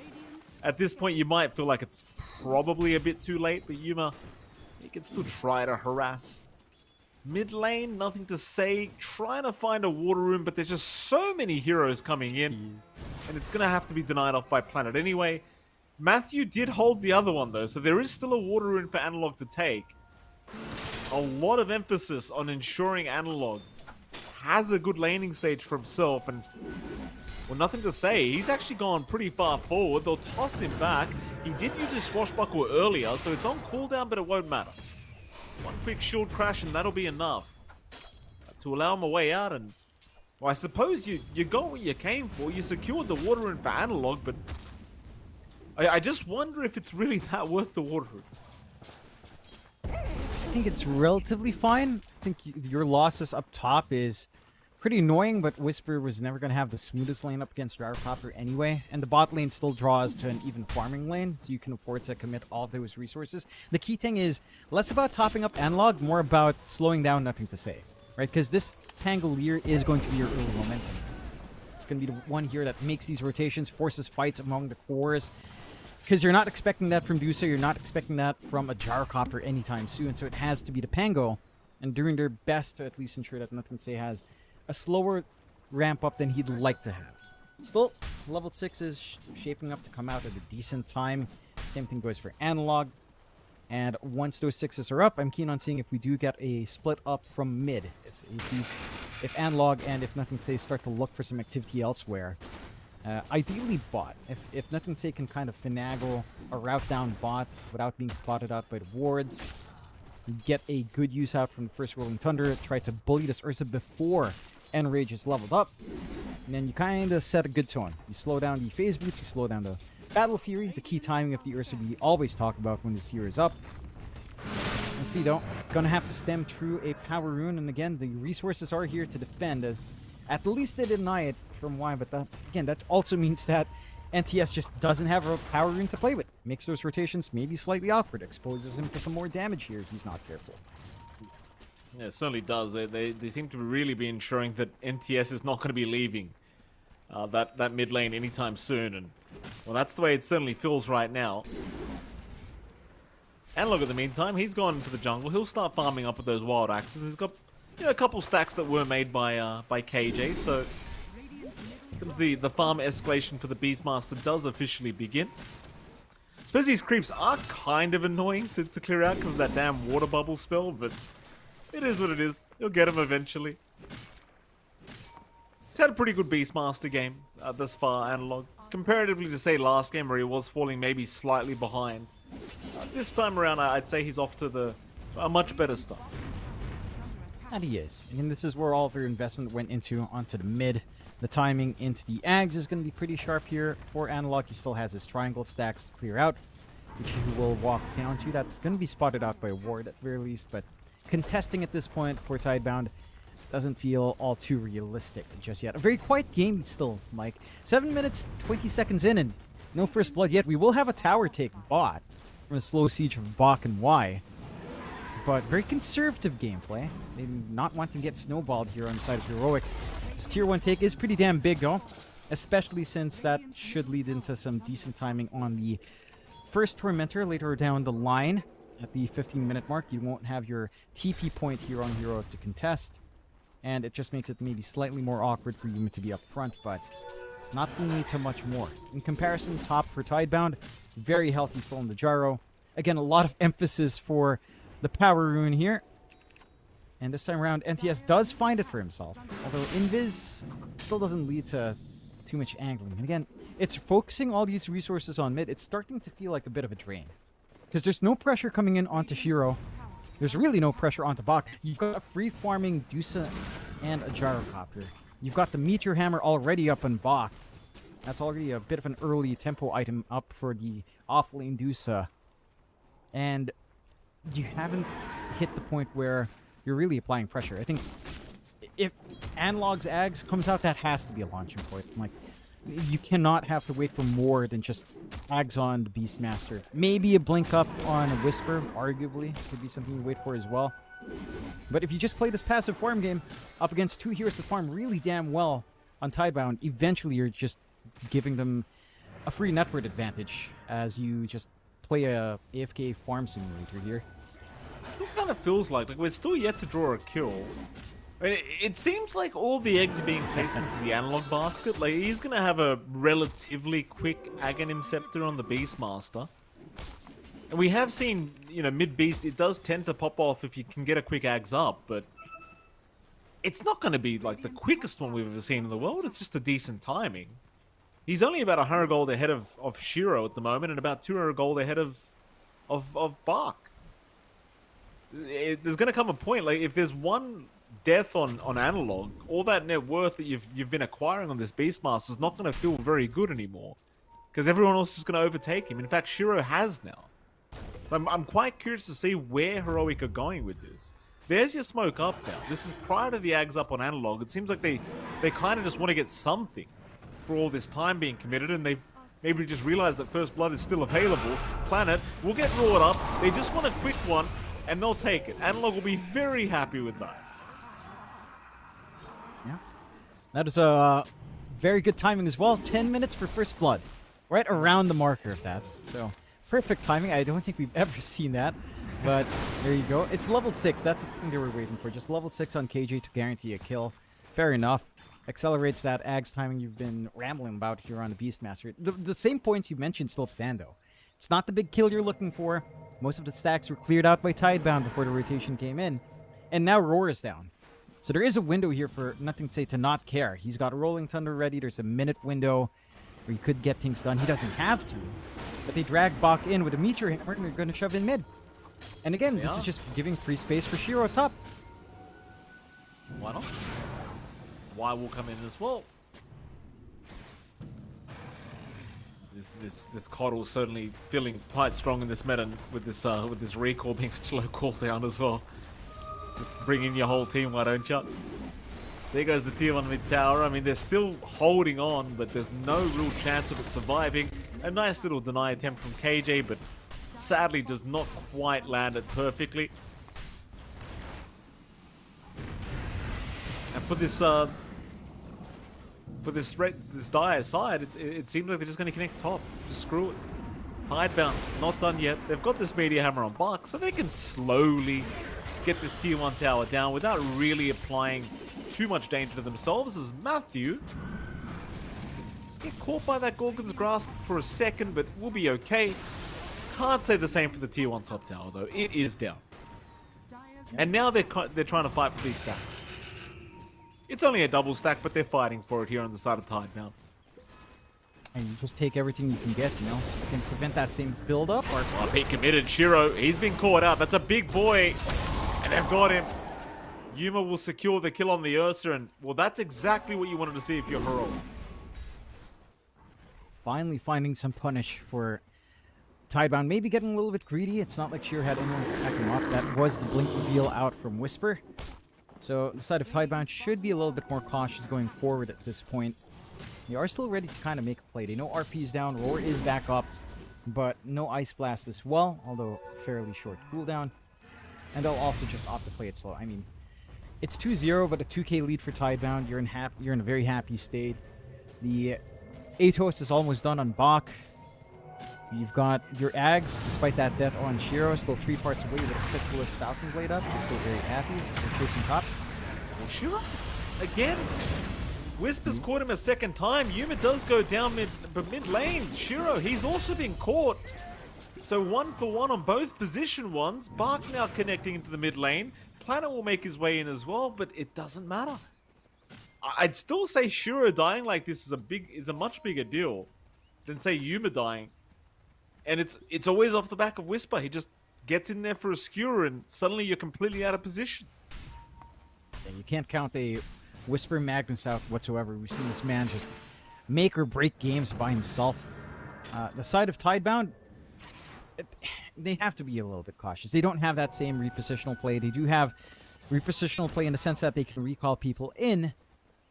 At this point, you might feel like it's probably a bit too late, but Yuma, he can still try to harass. Mid lane, nothing to say. Trying to find a water room, but there's just so many heroes coming in, and it's going to have to be denied off by Planet anyway. Matthew did hold the other one though, so there is still a water room for Analog to take. A lot of emphasis on ensuring Analog has a good laning stage for himself, and well, nothing to say. He's actually gone pretty far forward. They'll toss him back. He did use his swashbuckle earlier, so it's on cooldown, but it won't matter. One quick shield crash and that'll be enough to allow him a way out. And well, I suppose you got what you came for. You secured the water rune for Analog, but I just wonder if it's really that worth the water rune. I think it's relatively fine. I think your losses up top is pretty annoying, but Whisper was never going to have the smoothest lane up against Rarepopper anyway, and the bot lane still draws to an even farming lane, so you can afford to commit all of those resources. The key thing is less about topping up Analog, more about slowing down nothing to say, right? Because this Pangolier is going to be your early momentum. It's going to be the one here that makes these rotations, forces fights among the cores, because you're not expecting that from Dusa, you're not expecting that from a Gyrocopter anytime soon, so it has to be the Pango, and doing their best to at least ensure that nothing to say has a slower ramp up than he'd like to have. Still, level 6 is shaping up to come out at a decent time. Same thing goes for Analog. And once those 6s are up, I'm keen on seeing if we do get a split up from mid. If Analog and if Nothing to Say start to look for some activity elsewhere. Ideally bot. If Nothing to Say can kind of finagle a route down bot without being spotted out by the wards, you get a good use out from the first Rolling Thunder, try to bully this Ursa before Enrage is leveled up, and then you kind of set a good tone. You slow down the phase boots, you slow down the Battle Fury, the key timing of the Ursa we always talk about when this hero is up. And see, though, gonna have to stem through a power rune, and again, the resources are here to defend, as at least they deny it from Y, but that also means that NTS just doesn't have a power rune to play with. Makes those rotations maybe slightly awkward, exposes him to some more damage here if he's not careful. Yeah, it certainly does. They seem to really be ensuring that NTS is not going to be leaving that mid lane anytime soon, and well, that's the way it certainly feels right now. Analog, in the meantime, he's gone into the jungle. He'll start farming up with those wild axes. He's got a couple stacks that were made by KJ, so since the farm escalation for the Beastmaster does officially begin. I suppose these creeps are kind of annoying to clear out because of that damn water bubble spell, but it is what it is. You'll get him eventually. He's had a pretty good Beastmaster game thus far, Analog. Comparatively to, say, last game where he was falling maybe slightly behind. This time around, I'd say he's off to a much better start. And he is. And this is where all of your investment went onto the mid. The timing into the Ags is going to be pretty sharp here for Analog. He still has his triangle stacks to clear out, which he will walk down to. That's going to be spotted out by a ward at the very least, but contesting at this point for Tidebound doesn't feel all too realistic just yet. A very quiet game still, Mike. 7 minutes, 20 seconds in, and no first blood yet. We will have a tower take bot from a slow siege of Bach and Y, but very conservative gameplay. They do not want to get snowballed here on the side of Heroic. This tier 1 take is pretty damn big, though. especially since that should lead into some decent timing on the first Tormentor later down the line. At the 15-minute mark, you won't have your TP point here on Hero to contest, and it just makes it maybe slightly more awkward for Yuma to be up front, but not the need to much more. In comparison, top for Tidebound, very healthy still in the Gyro. Again, a lot of emphasis for the Power Rune here. And this time around, NTS does find it for himself, although Invis still doesn't lead to too much angling. And again, it's focusing all these resources on mid. It's starting to feel like a bit of a drain, because there's no pressure coming in onto Shiro. There's really no pressure onto Bach. You've got a free farming Dusa and a Gyrocopter. You've got the Meteor Hammer already up on Bach. That's already a bit of an early tempo item up for the off-lane Dusa. And you haven't hit the point where you're really applying pressure. I think if Analog's Ags comes out, that has to be a launching point. Like, you cannot have to wait for more than just Ags on the Beastmaster. Maybe a blink up on a Whisper, arguably, could be something you wait for as well. But if you just play this passive farm game up against two heroes that farm really damn well on Tidebound, eventually you're just giving them a free network advantage as you just play a AFK farm simulator here. It kind of feels like we're still yet to draw a kill. I mean, it seems like all the eggs are being placed into the analog basket. Like, he's gonna have a relatively quick Aghanim Scepter on the Beastmaster. And we have seen, you know, mid-beast, it does tend to pop off if you can get a quick Ags up, but it's not gonna be, like, the quickest one we've ever seen in the world. It's just a decent timing. He's only about 100 gold ahead of Shiro at the moment, and about 200 gold ahead of Bach. There's gonna come a point, like, if there's one death on analog, all that net worth that you've been acquiring on this Beastmaster is not going to feel very good anymore, because everyone else is going to overtake him. In fact, Shiro has now. So I'm quite curious to see where Heroic are going with this. There's your smoke up now. This is prior to the Ags up on analog. It seems like they kind of just want to get something for all this time being committed, and they've maybe just realized that First Blood is still available. Planet will get roared up. They just want a quick one, and they'll take it. Analog will be very happy with that. That is a very good timing as well. 10 minutes for First Blood. Right around the marker of that. So, perfect timing. I don't think we've ever seen that. But there you go. It's level 6. That's the thing they were waiting for. Just level 6 on KJ to guarantee a kill. Fair enough. Accelerates that Ags timing you've been rambling about here on the Beastmaster. The same points you mentioned still stand, though. It's not the big kill you're looking for. Most of the stacks were cleared out by Tidebound before the rotation came in. And now Roar is down. So there is a window here for Nothing to Say to not care. He's got Rolling Thunder ready. There's a minute window where you could get things done. He doesn't have to. But they drag Bach in with a Meteor Hammer, and they're going to shove in mid. And again, this is just giving free space for Shiro top. Why not? Y will come in as well. This Coddle certainly feeling quite strong in this meta with this recall being such a low cooldown as well. Just bring in your whole team, why don't you? There goes the tier 1 mid tower. I mean, they're still holding on, but there's no real chance of it surviving. A nice little deny attempt from KJ, but sadly does not quite land it perfectly. And for this dire side, it seems like they're just going to connect top. Just screw it. Tidebound, not done yet. They've got this Meteor Hammer on Bach, so they can slowly get this tier 1 tower down without really applying too much danger to themselves. As Matthew just get caught by that Gorgon's Grasp for a second, but we'll be okay. Can't say the same for the tier 1 top tower, though. It is down. And now they're trying to fight for these stacks. It's only a double stack, but they're fighting for it here on the side of Tidebound. And you just take everything you can get, you know? You can prevent that same build-up, or... Oh, he committed. Shiro, he's been caught out. That's a big boy. And they've got him. Yuma will secure the kill on the Ursa, and, well, that's exactly what you wanted to see if you're Heroic. Finally finding some punish for Tidebound. Maybe getting a little bit greedy. It's not like Shiro had anyone to pack him up. That was the blink reveal out from Whisper. So the side of Tidebound should be a little bit more cautious going forward at this point. They are still ready to kind of make a play. They know RP's down, Roar is back up, but no Ice Blast as well, although fairly short cooldown. And they'll also just opt to play it slow. I mean, it's 2-0, but a 2k lead for Tidebound. You're in a very happy state. The Atos is almost done on Bach. You've got your Ags, despite that death on Shiro, still 3 parts away with a Crystallis Falcon Blade up. You're still very happy. Still chasing top. Shiro? Again? Whisper's caught him a second time. Yuma does go down mid lane. Shiro, he's also been caught. So 1 for 1 on both position ones. Bark now connecting into the mid lane. Planet will make his way in as well, but it doesn't matter. I'd still say Shiro dying like this is a much bigger deal than say Yuma dying. And it's always off the back of Whisper. He just gets in there for a skewer and suddenly you're completely out of position. And you can't count a Whisper Magnus out whatsoever. We've seen this man just make or break games by himself. The side of Tidebound, they have to be a little bit cautious. They don't have that same repositional play. They do have repositional play in the sense that they can recall people in,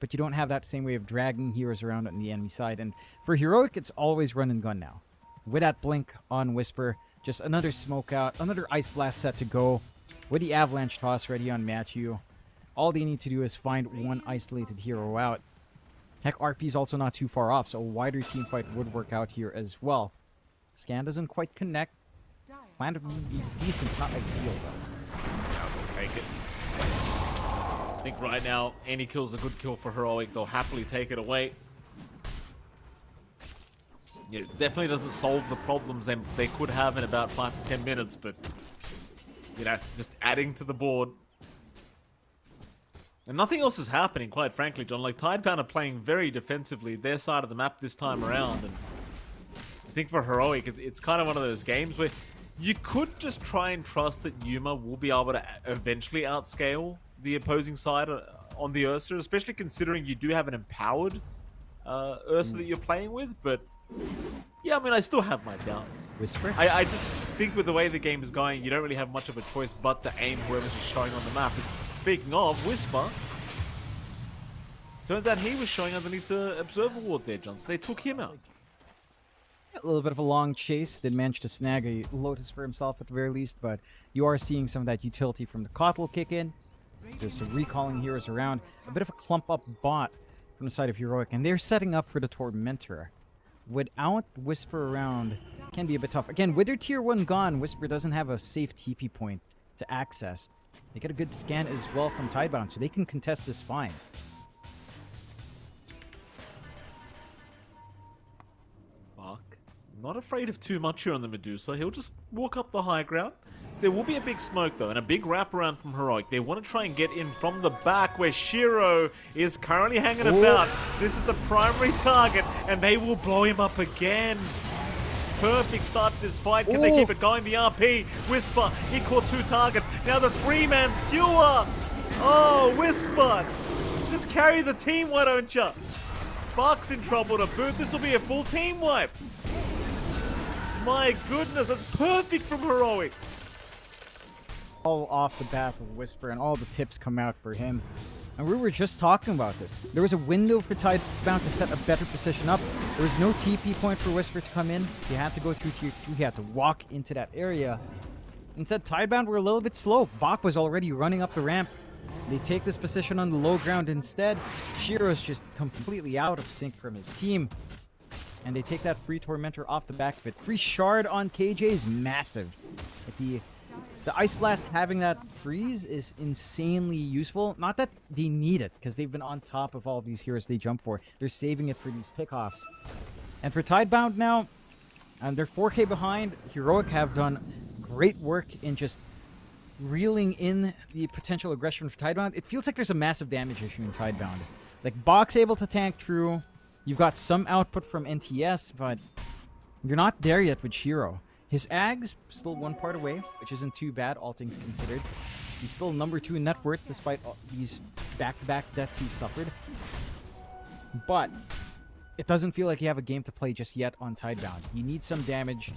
but you don't have that same way of dragging heroes around on the enemy side. And for Heroic, it's always run and gun now. With that blink on Whisper, just another smoke out, another Ice Blast set to go. With the Avalanche Toss ready on Matthew. All they need to do is find one isolated hero out. Heck, RP is also not too far off, so a wider team fight would work out here as well. Scan doesn't quite connect. Plan to be decent, not ideal though. They'll take it. I think right now, any kill's a good kill for Heroic. They'll happily take it away. Yeah, it definitely doesn't solve the problems they could have in about 5 to 10 minutes, but, you know, just adding to the board. And nothing else is happening, quite frankly, John. Like, Tidebound are playing very defensively their side of the map this time around, and I think for Heroic, it's kind of one of those games where you could just try and trust that Yuma will be able to eventually outscale the opposing side on the Ursa, especially considering you do have an empowered Ursa that you're playing with, but yeah, I mean, I still have my doubts. Whisper? I just think with the way the game is going, you don't really have much of a choice but to aim whoever's just showing on the map. And speaking of, Whisper, turns out he was showing underneath the Observer Ward there, John, so they took him out. A little bit of a long chase. Did manage to snag a Lotus for himself at the very least, but you are seeing some of that utility from the Kotl kick in. Just recalling heroes around. A bit of a clump up bot from the side of Heroic, and they're setting up for the Tormentor. Without Whisper around, can be a bit tough. Again, with their tier 1 gone, Whisper doesn't have a safe TP point to access. They get a good scan as well from Tidebound, so they can contest this fine. Bark, not afraid of too much here on the Medusa. He'll just walk up the high ground. There will be a big smoke, though, and a big wraparound from Heroic. They want to try and get in from the back where Shiro is currently hanging about. This is the primary target, and they will blow him up again. Perfect start to this fight. Can they keep it going? The RP, Whisper, he caught 2 targets. Now the 3-man skewer. Oh, Whisper. Just carry the team, why don't you? Bark's in trouble to boot. This will be a full team wipe. My goodness, that's perfect from Heroic. All off the bat of Whisper, and all the tips come out for him. And we were just talking about this. There was a window for Tidebound to set a better position up. There was no TP point for Whisper to come in. He had to go through tier 2. He had to walk into that area. Instead, Tidebound were a little bit slow. Bach was already running up the ramp. They take this position on the low ground instead. Shiro's just completely out of sync from his team. And they take that free Tormentor off the back of it. Free Shard on KJ is massive. Like the Ice Blast having that freeze is insanely useful. Not that they need it, because they've been on top of all of these heroes they jump for. They're saving it for these pickoffs. And for Tidebound now, they're 4K behind. Heroic have done great work in just reeling in the potential aggression for Tidebound. It feels like there's a massive damage issue in Tidebound. Like, Bach's able to tank true. You've got some output from NTS, but you're not there yet with Shiro. His Ag's still 1 part away, which isn't too bad, all things considered. He's still number 2 in net worth, despite all these back-to-back deaths he's suffered. But it doesn't feel like you have a game to play just yet on Tidebound. You need some damage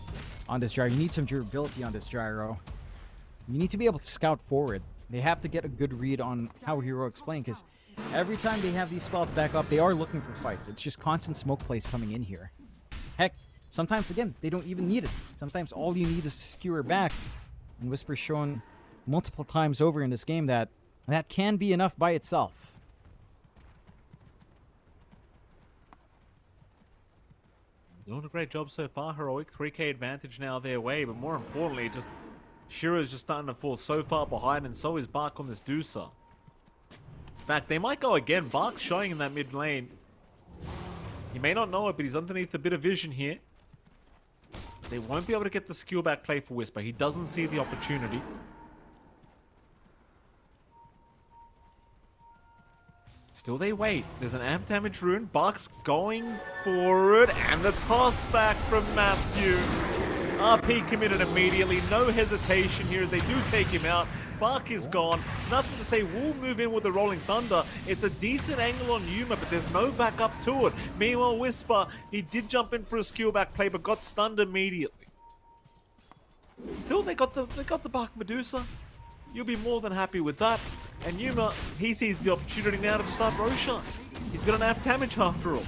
on this gyro. You need some durability on this gyro. You need to be able to scout forward. They have to get a good read on how Heroic's playing, because every time they have these spells back up, they are looking for fights. It's just constant smoke plays coming in here. Heck, sometimes, again, they don't even need it. Sometimes all you need is to skewer back. And Whisper's shown multiple times over in this game that can be enough by itself. Doing a great job so far, Heroic. 3k advantage now their way, but more importantly, just Shiro's just starting to fall so far behind, and so is Bark on this Deucer. In fact, they might go again. Bark's showing in that mid lane. He may not know it, but he's underneath a bit of vision here. They won't be able to get the skill back play for Whisper. He doesn't see the opportunity. Still they wait. There's an amp damage rune. Bark's going for it. And the toss back from Matthew. RP committed immediately. No hesitation here as they do take him out. Bark is gone. Nothing to say. We'll move in with the Rolling Thunder. It's a decent angle on Yuma, but there's no backup to it. Meanwhile, Whisper, he did jump in for a skill back play, but got stunned immediately. Still, they got the Bark Medusa. You'll be more than happy with that. And Yuma, he sees the opportunity now to just up Roshan. He's got an amp damage after all.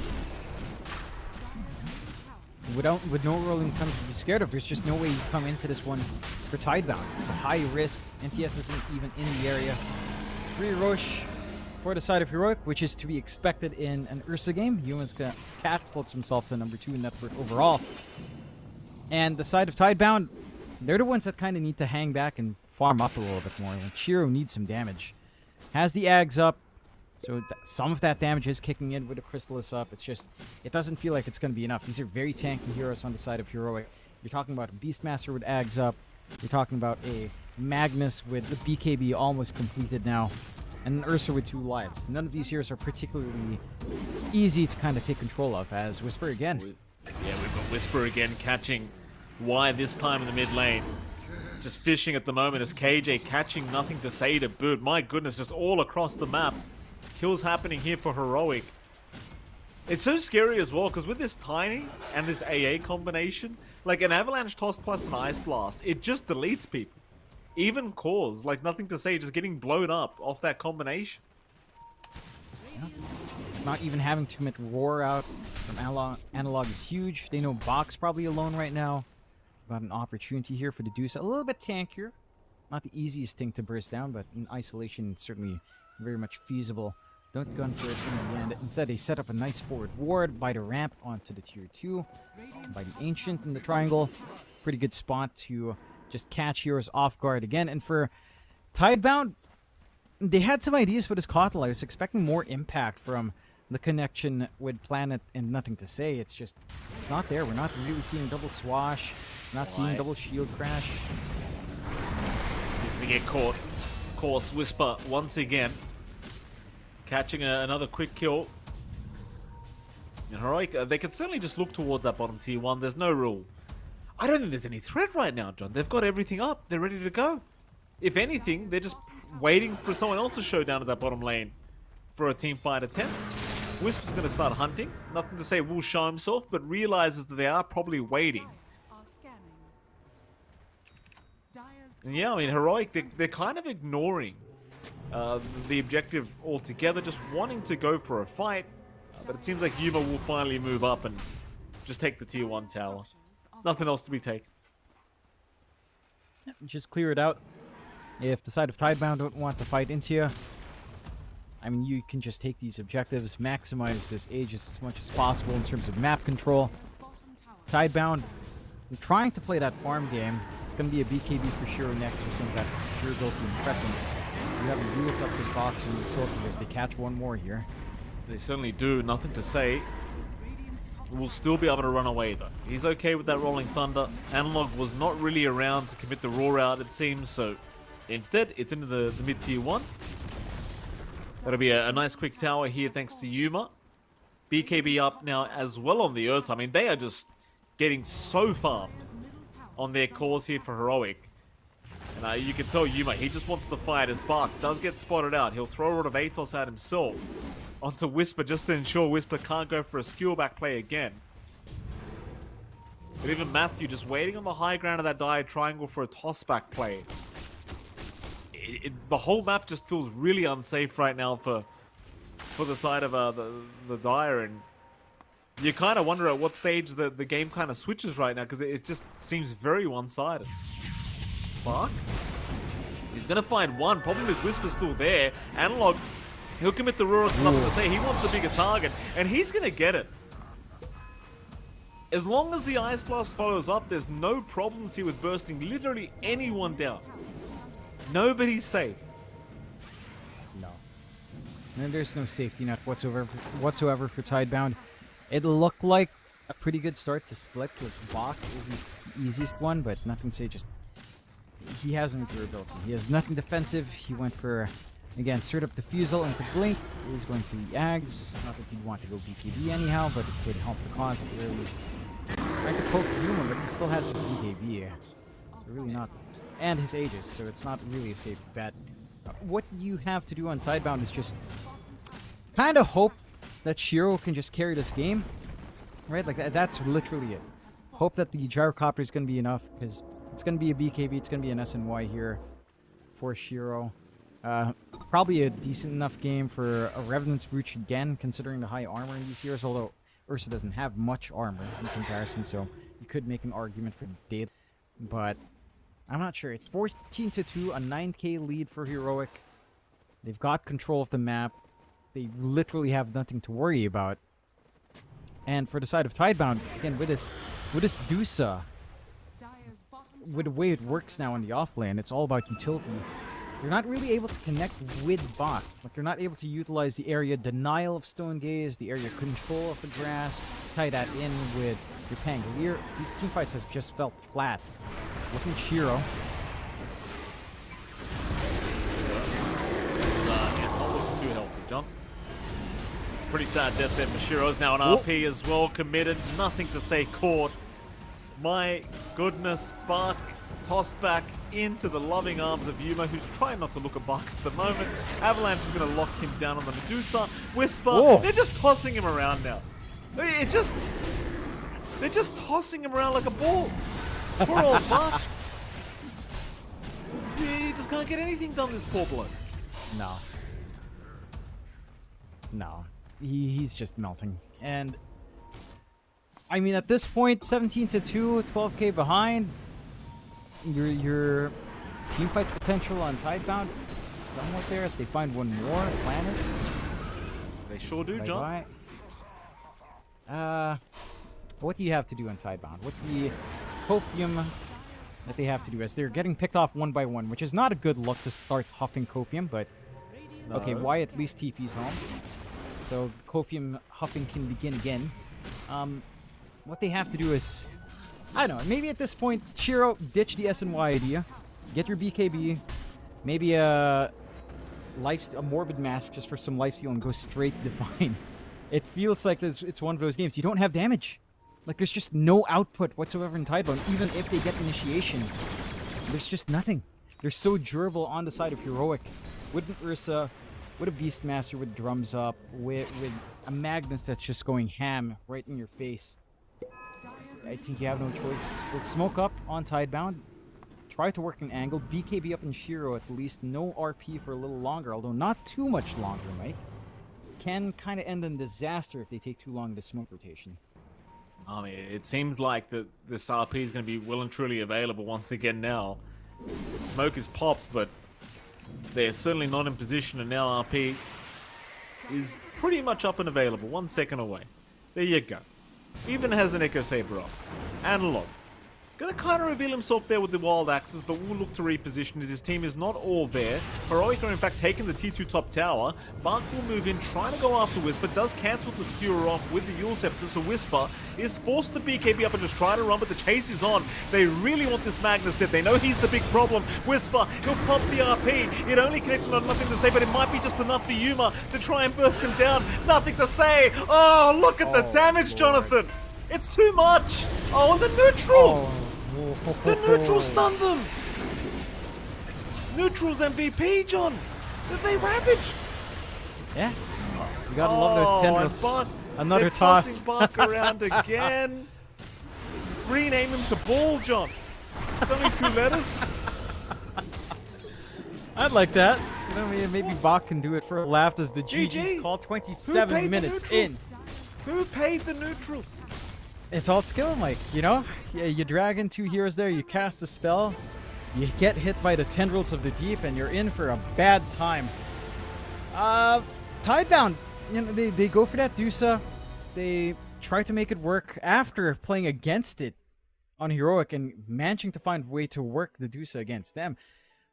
With no Rolling Thunder to be scared of, there's just no way you come into this one for Tidebound. It's a high risk. NTS isn't even in the area. Free Rosh for the side of Heroic, which is to be expected in an Ursa game. Yuma's gonna catapult himself to number 2 in net worth overall. And the side of Tidebound, they're the ones that kind of need to hang back and farm up a little bit more. Like Shiro needs some damage. Has the Ags up, so some of that damage is kicking in with the Chrysalis up. It's just, it doesn't feel like it's going to be enough. These are very tanky heroes on the side of Heroic. You're talking about a Beastmaster with Ags up. You're talking about a Magnus with the BKB almost completed now. And an Ursa with 2 lives. None of these heroes are particularly easy to kind of take control of, as Whisper again. Yeah, we've got Whisper again catching Y this time in the mid lane. Just fishing at the moment as KJ catching nothing to say to boot. My goodness, just all across the map. Kills happening here for Heroic. It's so scary as well, because with this Tiny and this AA combination, like an Avalanche Toss plus an Ice Blast, it just deletes people. Even Cores, like nothing to say, just getting blown up off that combination. Yeah. Not even having to commit Roar out from Analog is huge. They know Box probably alone right now. Got an opportunity here for the Deuce. A little bit tankier. Not the easiest thing to burst down, but in isolation, certainly very much feasible. Don't gun for it in the end. Instead, they set up a nice forward ward by the ramp onto the tier 2. By the Ancient in the triangle. Pretty good spot to just catch heroes off guard again. And for Tidebound, they had some ideas for this Kotl. I was expecting more impact from the connection with Planet and nothing to say. It's just, it's not there. We're not really seeing double swash. Not seeing double shield crash. He's going to get caught. Of course, Whisper once again catching another quick kill. And Heroic, they can certainly just look towards that bottom tier 1. There's no rule. I don't think there's any threat right now, John. They've got everything up. They're ready to go. If anything, they're just waiting for someone else to show down at that bottom lane for a team fight attempt. Whisper's going to start hunting. Nothing to say will show himself, but realizes that they are probably waiting. And yeah, I mean, Heroic, they're kind of ignoring the objective altogether, just wanting to go for a fight. But it seems like Yuma will finally move up and just take the tier 1 tower. Nothing else to be taken. Just clear it out. If the side of Tidebound don't want to fight into you, I mean, you can just take these objectives, maximize this Aegis as much as possible in terms of map control. Tidebound, I'm trying to play that farm game. It's going to be a BKB for sure next for some of that durability and presence. You have a rules up with Box and Soldiers. They catch one more here. They certainly do. Nothing to say. We'll still be able to run away, though. He's okay with that Rolling Thunder. Analog was not really around to commit the Roar out, it seems, so instead, it's into the mid-tier 1. That'll be a nice quick tower here thanks to Yuma. BKB up now as well on the Ursa. I mean, they are just getting so far on their cause here for Heroic. And you can tell Yuma, he just wants to fight as Bark does get spotted out. He'll throw a Rod of Atos at himself onto Whisper just to ensure Whisper can't go for a skill back play again. But even Matthew just waiting on the high ground of that Dire Triangle for a toss back play. The whole map just feels really unsafe right now for the side of the Dire, and you kind of wonder at what stage the game kind of switches right now, because it just seems very one-sided. Bark? He's going to find one. Problem is Whisper's still there. Analog, he'll commit the Roar. It's nothing to say. He wants the bigger target, and he's going to get it. As long as the Ice Blast follows up, there's no problems here with bursting literally anyone down. Nobody's safe. No. And there's no safety net whatsoever for Tidebound. It looked like a pretty good start to split with Bach isn't the easiest one, but nothing to say. Just he has no durability. He has nothing defensive. He went for, again, straight up Diffusal into Blink. He's going for the Ags. Not that he'd want to go BKB anyhow, but it could help the cause at the very least. Trying to poke Yuma, but he still has his BKB. So really not, and his Aegis, so it's not really a safe bet. What you have to do on Tidebound is just kind of hope that Shiro can just carry this game, right? Like that's literally it. Hope that the Gyrocopter is going to be enough, because it's going to be a BKB, it's going to be an SNY here for Shiro. Probably a decent enough game for a Revenant's Brooch again, considering the high armor in these heroes, although Ursa doesn't have much armor in comparison, so you could make an argument for Data. But I'm not sure. It's 14-2, a 9k lead for Heroic. They've got control of the map. They literally have nothing to worry about. And for the side of Tidebound, again, with this Dusa, with the way it works now on the offlane, it's all about utility. You're not really able to connect with Bot. Like, you're not able to utilize the area denial of Stone Gaze, the area control of the grass, tie that in with your Pangolier. These teamfights have just felt flat. Looking at Shiro. He's not looking too healthy, John. It's a pretty sad death there for Shiro's now an RP as well committed. Nothing to say caught. My goodness, Bach tossed back into the loving arms of Yuma, who's trying not to look at Bach at the moment. Avalanche is going to lock him down on the Medusa. Whisper, they're just tossing him around now. It's just, they're just tossing him around like a ball. Poor old Bach. He just can't get anything done, this poor bloke. No. No. He's just melting. And I mean, at this point, 17-2, 12k behind. Your team fight potential on Tidebound is somewhat there as they find one more planet. They sure do, John. What do you have to do on Tidebound? What's the copium that they have to do as they're getting picked off one by one, which is not a good look to start huffing copium, but okay, why at least TP's home. So copium huffing can begin again. What they have to do is, I don't know, maybe at this point, Shiro, ditch the SNY idea. Get your BKB. Maybe a Morbid Mask just for some lifesteal and go straight Divine. It feels like it's one of those games. You don't have damage. Like, there's just no output whatsoever in Tidebound. Even if they get initiation, there's just nothing. They're so durable on the side of Heroic. With an Ursa, with a Beastmaster with drums up, with a Magnus that's just going ham right in your face. I think you have no choice. Let's smoke up on Tidebound. Try to work an angle. BKB up in Shiro at least. No RP for a little longer, although not too much longer, Mike. Can kind of end in disaster if they take too long in the smoke rotation. I mean, it seems like this RP is going to be well and truly available once again now. Smoke is popped, but they're certainly not in position, and now RP is pretty much up and available, 1 second away. There you go. Even has an Echo Saber up. Analog. Gonna kind of reveal himself there with the Wild Axes, but will look to reposition as his team is not all there. Heroic are in fact taking the T2 top tower. Bark will move in, trying to go after Whisper, does cancel the Skewer off with the Yule Scepter, so Whisper is forced to BKB up and just try to run, but the chase is on. They really want this Magnus dead. They know he's the big problem. Whisper, he'll pop the RP. It only connected on nothing to say, but it might be just enough for Yuma to try and burst him down. Nothing to say. Oh, look at the damage, Lord. Jonathan. It's too much. Oh, and the neutrals. The neutrals stunned them. Neutrals MVP, John. They ravaged. Yeah. You gotta love those tendrils. Another toss. Bark around again. Rename him to Ball, John. It's only 2 letters. I'd like that. You know, maybe Bach can do it for a laugh as the GG's call 27 minutes in. Who paid the neutrals? It's all skill, Mike, you know? Yeah, you drag in 2 heroes there, you cast a spell, you get hit by the tendrils of the deep, and you're in for a bad time. Tidebound, you know, they go for that Dusa, they tried to make it work after playing against it on Heroic and managing to find a way to work the Dusa against them.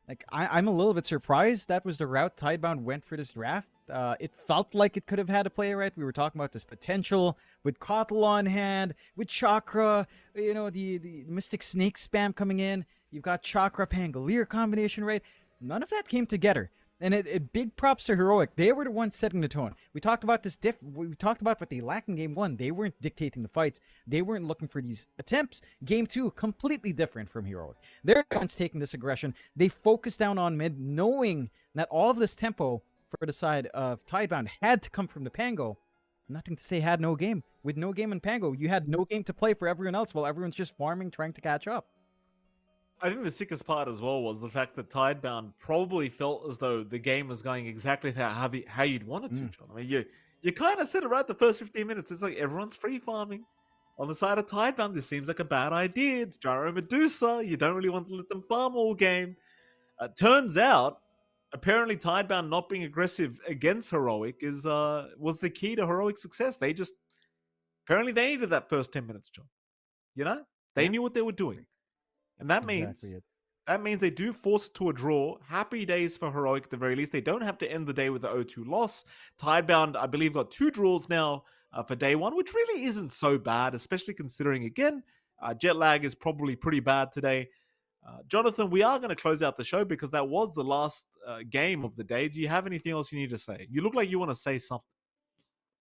Like, I'm a little bit surprised that was the route Tidebound went for this draft. It felt like it could have had a player, right? We were talking about this potential with Kotl on hand, with Chakra, you know, the Mystic Snake spam coming in. You've got Chakra Pangolier combination, right? None of that came together. And it big props to Heroic. They were the ones setting the tone. We talked about this we talked about what they lacked in game 1. They weren't dictating the fights. They weren't looking for these attempts. Game 2, completely different from Heroic. They're the ones taking this aggression. They focused down on mid, knowing that all of this tempo for the side of Tidebound had to come from the Pango. Nothing to say had no game. With no game in Pango, you had no game to play for everyone else while everyone's just farming, trying to catch up. I think the sickest part as well was the fact that Tidebound probably felt as though the game was going exactly how you'd want it to, John. I mean, you kind of said it right the first 15 minutes. It's like everyone's free farming. On the side of Tidebound, this seems like a bad idea. It's Gyro Medusa. You don't really want to let them farm all game. Turns out, apparently Tidebound not being aggressive against Heroic was the key to Heroic success. Apparently they needed that first 10 minutes, John. You know? They knew what they were doing. And that means they do force it to a draw. Happy days for Heroic at the very least. They don't have to end the day with the 0-2 loss. Tidebound, I believe, got 2 draws now for day 1, which really isn't so bad, especially considering, again, jet lag is probably pretty bad today. Jonathan, we are going to close out the show because that was the last game of the day. Do you have anything else you need to say? You look like you want to say something.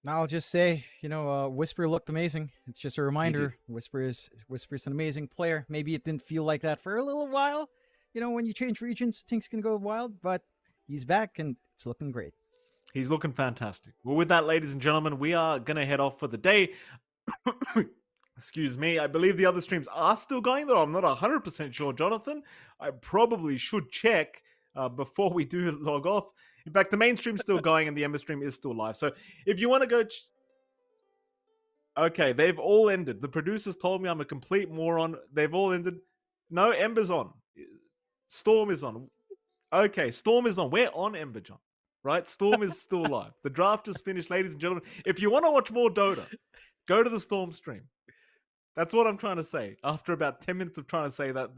Now I'll just say, Whisper looked amazing. It's just a reminder. Whisper's an amazing player. Maybe it didn't feel like that for a little while. When you change regions, things can go wild, but he's back and it's looking great. He's looking fantastic. Well, with that, ladies and gentlemen, we are going to head off for the day. Excuse me. I believe the other streams are still going, though. I'm not 100% sure, Jonathan. I probably should check before we do log off. In fact, the main stream's still going and the Ember stream is still live. So if you want to go... Okay, they've all ended. The producers told me I'm a complete moron. They've all ended. No, Ember's on. Storm is on. Okay, Storm is on. We're on Ember, John. Right? Storm is still live. The draft is finished, ladies and gentlemen. If you want to watch more Dota, go to the Storm stream. That's what I'm trying to say. After about 10 minutes of trying to say that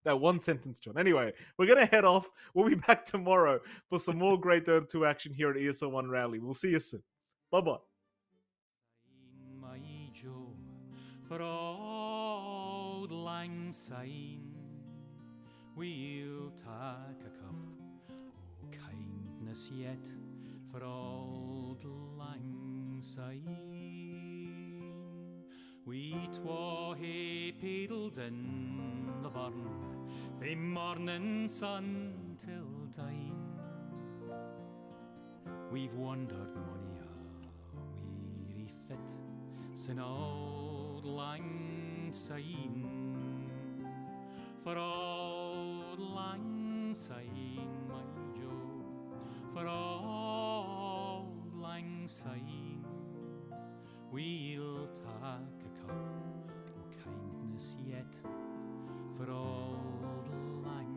one sentence, John. Anyway, we're going to head off. We'll be back tomorrow for some more great Dota 2 action here at ESL One Raleigh. We'll see you soon. Bye-bye. For auld lang syne, we'll take a cup o' kindness yet. For auld lang syne, we twa hae paddled in the burn, fae morning sun till dine. We've wandered mony a weary fit sin auld lang syne. For auld lang syne, my Jo, for auld lang syne, we'll take a cup o' kindness yet. For auld lang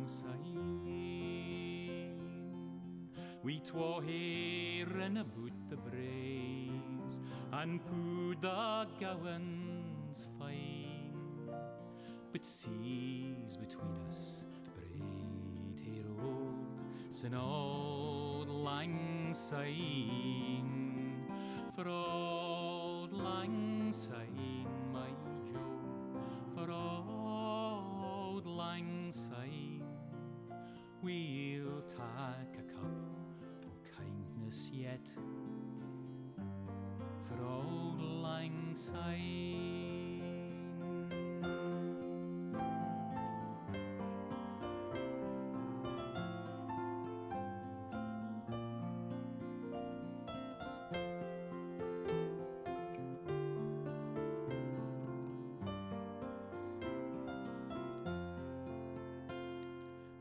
syne, we twa hae rin aboot the braes and pooed the gowans fine, but seas between us braid hae rolled sin auld lang syne. For auld lang syne, my Jo, for auld lang syne, we'll take a cup o' kindness yet. For auld lang syne.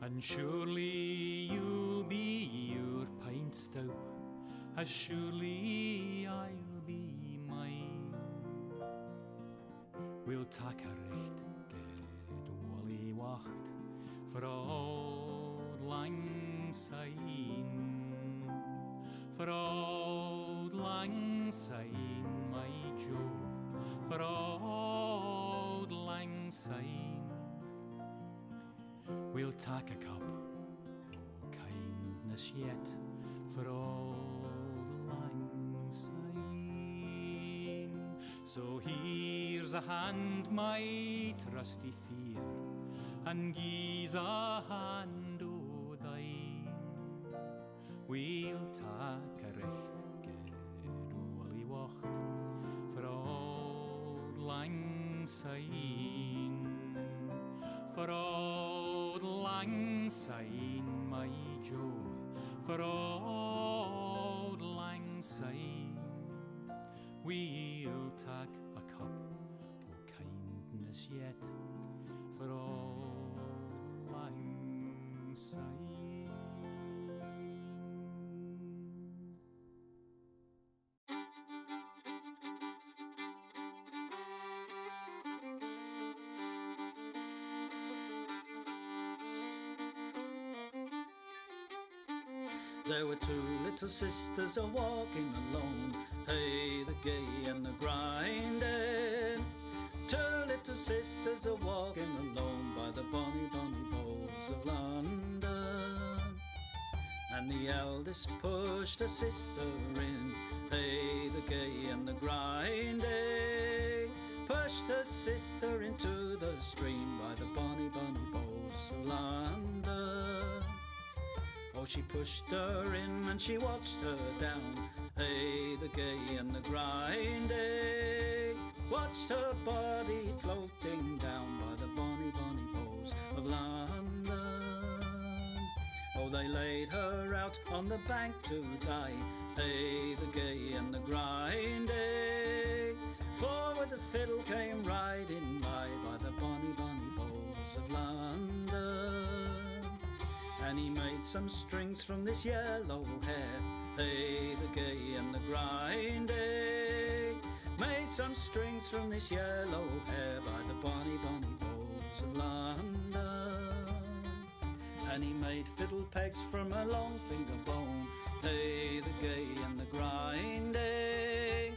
And surely you'll be your pint stout, as surely I'll be mine. We'll take a recht good wally wacht for auld lang syne. For auld lang syne, my Jo, for auld lang syne. We'll tak a cup o' kindness yet for auld lang syne. So here's a hand, my trusty fear, and gie's a hand o' thine. We'll tak a recht gerolig wacht for auld lang syne. For auld lang syne, my Joe, for auld lang syne. We'll tak a cup o' kindness yet for auld lang syne. There were two little sisters a walking alone, hey, the gay and the grinding. Two little sisters a walking alone by the bonny, bonny bowls of London. And the eldest pushed her sister in, hey, the gay and the grinding. Pushed her sister into the stream by the bonny, bonny bowls of London. Oh, she pushed her in and she watched her down, hey, the gay and the grinding. Watched her body floating down by the bonny, bonny bowls of London. Oh, they laid her out on the bank to die, hey, the gay and the grinding. For with the fiddle came riding by the bonny, bonny bowls of London. And he made some strings from this yellow hair, hey, the gay and the grinding. Made some strings from this yellow hair by the bonny, bonny bowls of London. And he made fiddle pegs from a long finger bone, hey, the gay and the grinding.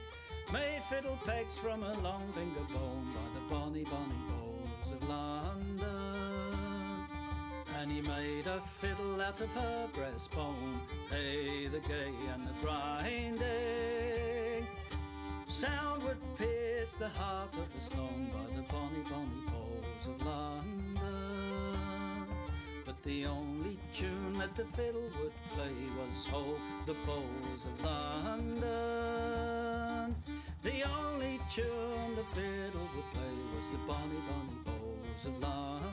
Made fiddle pegs from a long finger bone by the bonny, bonny bowls of London. And he made a fiddle out of her breastbone, hey, the gay and the grinding. Sound would pierce the heart of a stone by the bonny, bonny bowls of London. But the only tune that the fiddle would play was Ho, the bowls of London. The only tune the fiddle would play was the bonny, bonny bowls of London.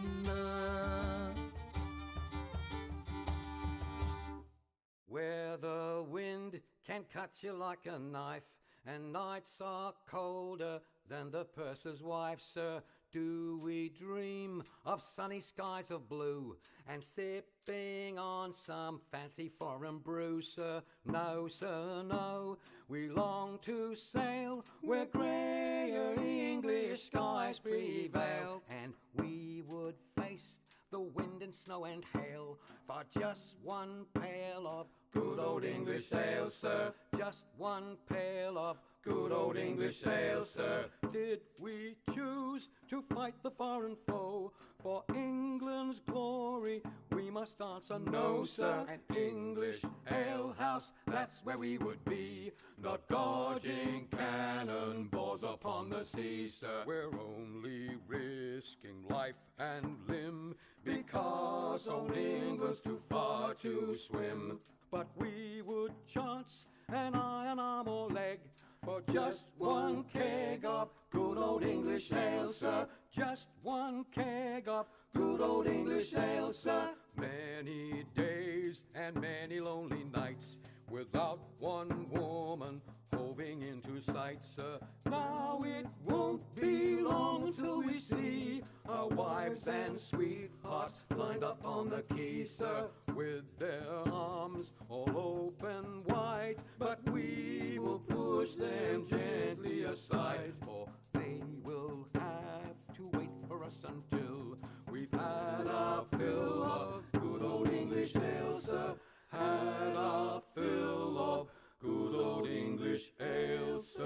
Where the wind can cut you like a knife, and nights are colder than the purser's wife, sir. Do we dream of sunny skies of blue and sipping on some fancy foreign brew, sir? No, sir, no. We long to sail where greyer English skies prevail, and we would face the wind and snow and hail for just one pail of good old English ale, sir. Just one pail of good old English ale, sir. Did we choose to fight the foreign foe for England's glory? We must answer no, sir. An English ale house, that's where we would be, not gorging cannonballs upon the sea, sir. We're only risking life and limb because old England's too far to swim. But we would chance an iron arm or leg for just one keg of good old English ale, sir. Just one keg of good old English ale, sir. Many days and many lonely nights without one woman hoving into sight, sir. Now it won't be long till we see our wives and sweethearts lined up on the quay, sir, with their arms all open wide. But we will push them gently aside, for they will have to wait for us until we've had our fill of good old English ale, sir. Had our fill of good old English ale, sir.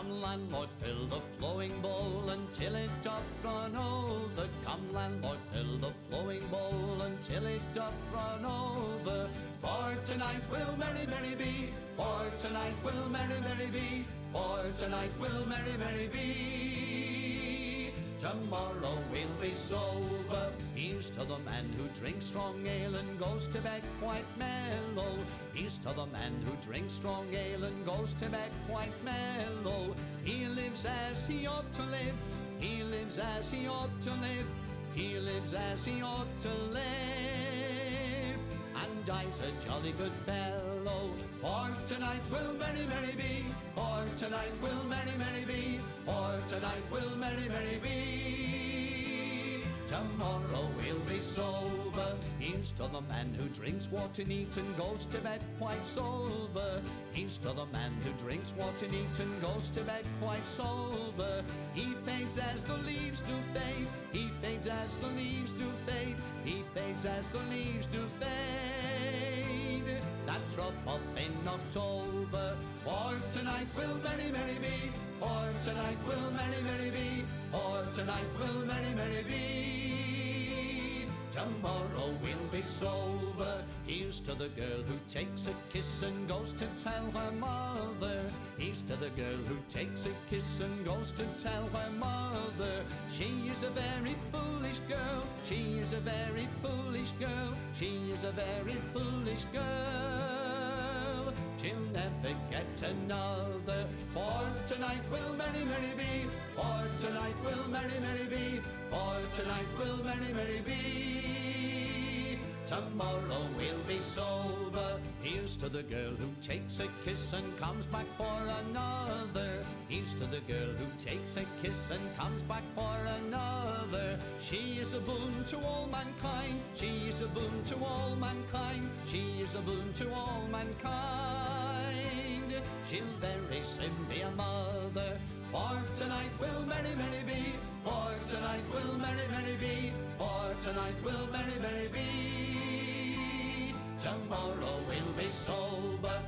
Come landlord, fill the flowing bowl until it doth run over. Come landlord, fill the flowing bowl until it doth run over. For tonight will merry, merry be. For tonight will merry, merry be. For tonight will merry, merry be. Tomorrow we'll be sober. Here's to the man who drinks strong ale and goes to bed quite mellow. Here's to the man who drinks strong ale and goes to bed quite mellow. He lives as he ought to live. He lives as he ought to live. He lives as he ought to live. And dies a jolly good fellow. For tonight will merry, merry be. For tonight will merry, merry be. For tonight will merry, merry be. Tomorrow we'll be sober. Here's to the man who drinks water neat and goes to bed quite sober. Here's to the man who drinks water neat and goes to bed quite sober. He fades as the leaves do fade. He fades as the leaves do fade. He fades as the leaves do fade. That drop off in October. For tonight will merry, merry be. For tonight will merry, merry be. For tonight will merry, merry be. Tomorrow we'll be sober. Here's to the girl who takes a kiss and goes to tell her mother. Here's to the girl who takes a kiss and goes to tell her mother. She is a very foolish girl. She is a very foolish girl. She is a very foolish girl. She'll never get another. For tonight will merry, merry be. For tonight will merry, merry be. For tonight will merry, merry be. Tomorrow we'll be sober. Here's to the girl who takes a kiss and comes back for another. Here's to the girl who takes a kiss and comes back for another. She is a boon to all mankind. She is a boon to all mankind. She is a boon to all mankind. She'll very soon be a mother. For tonight will merry, merry be. For tonight will merry, merry be. For tonight will merry, merry be. Tomorrow we'll be sober.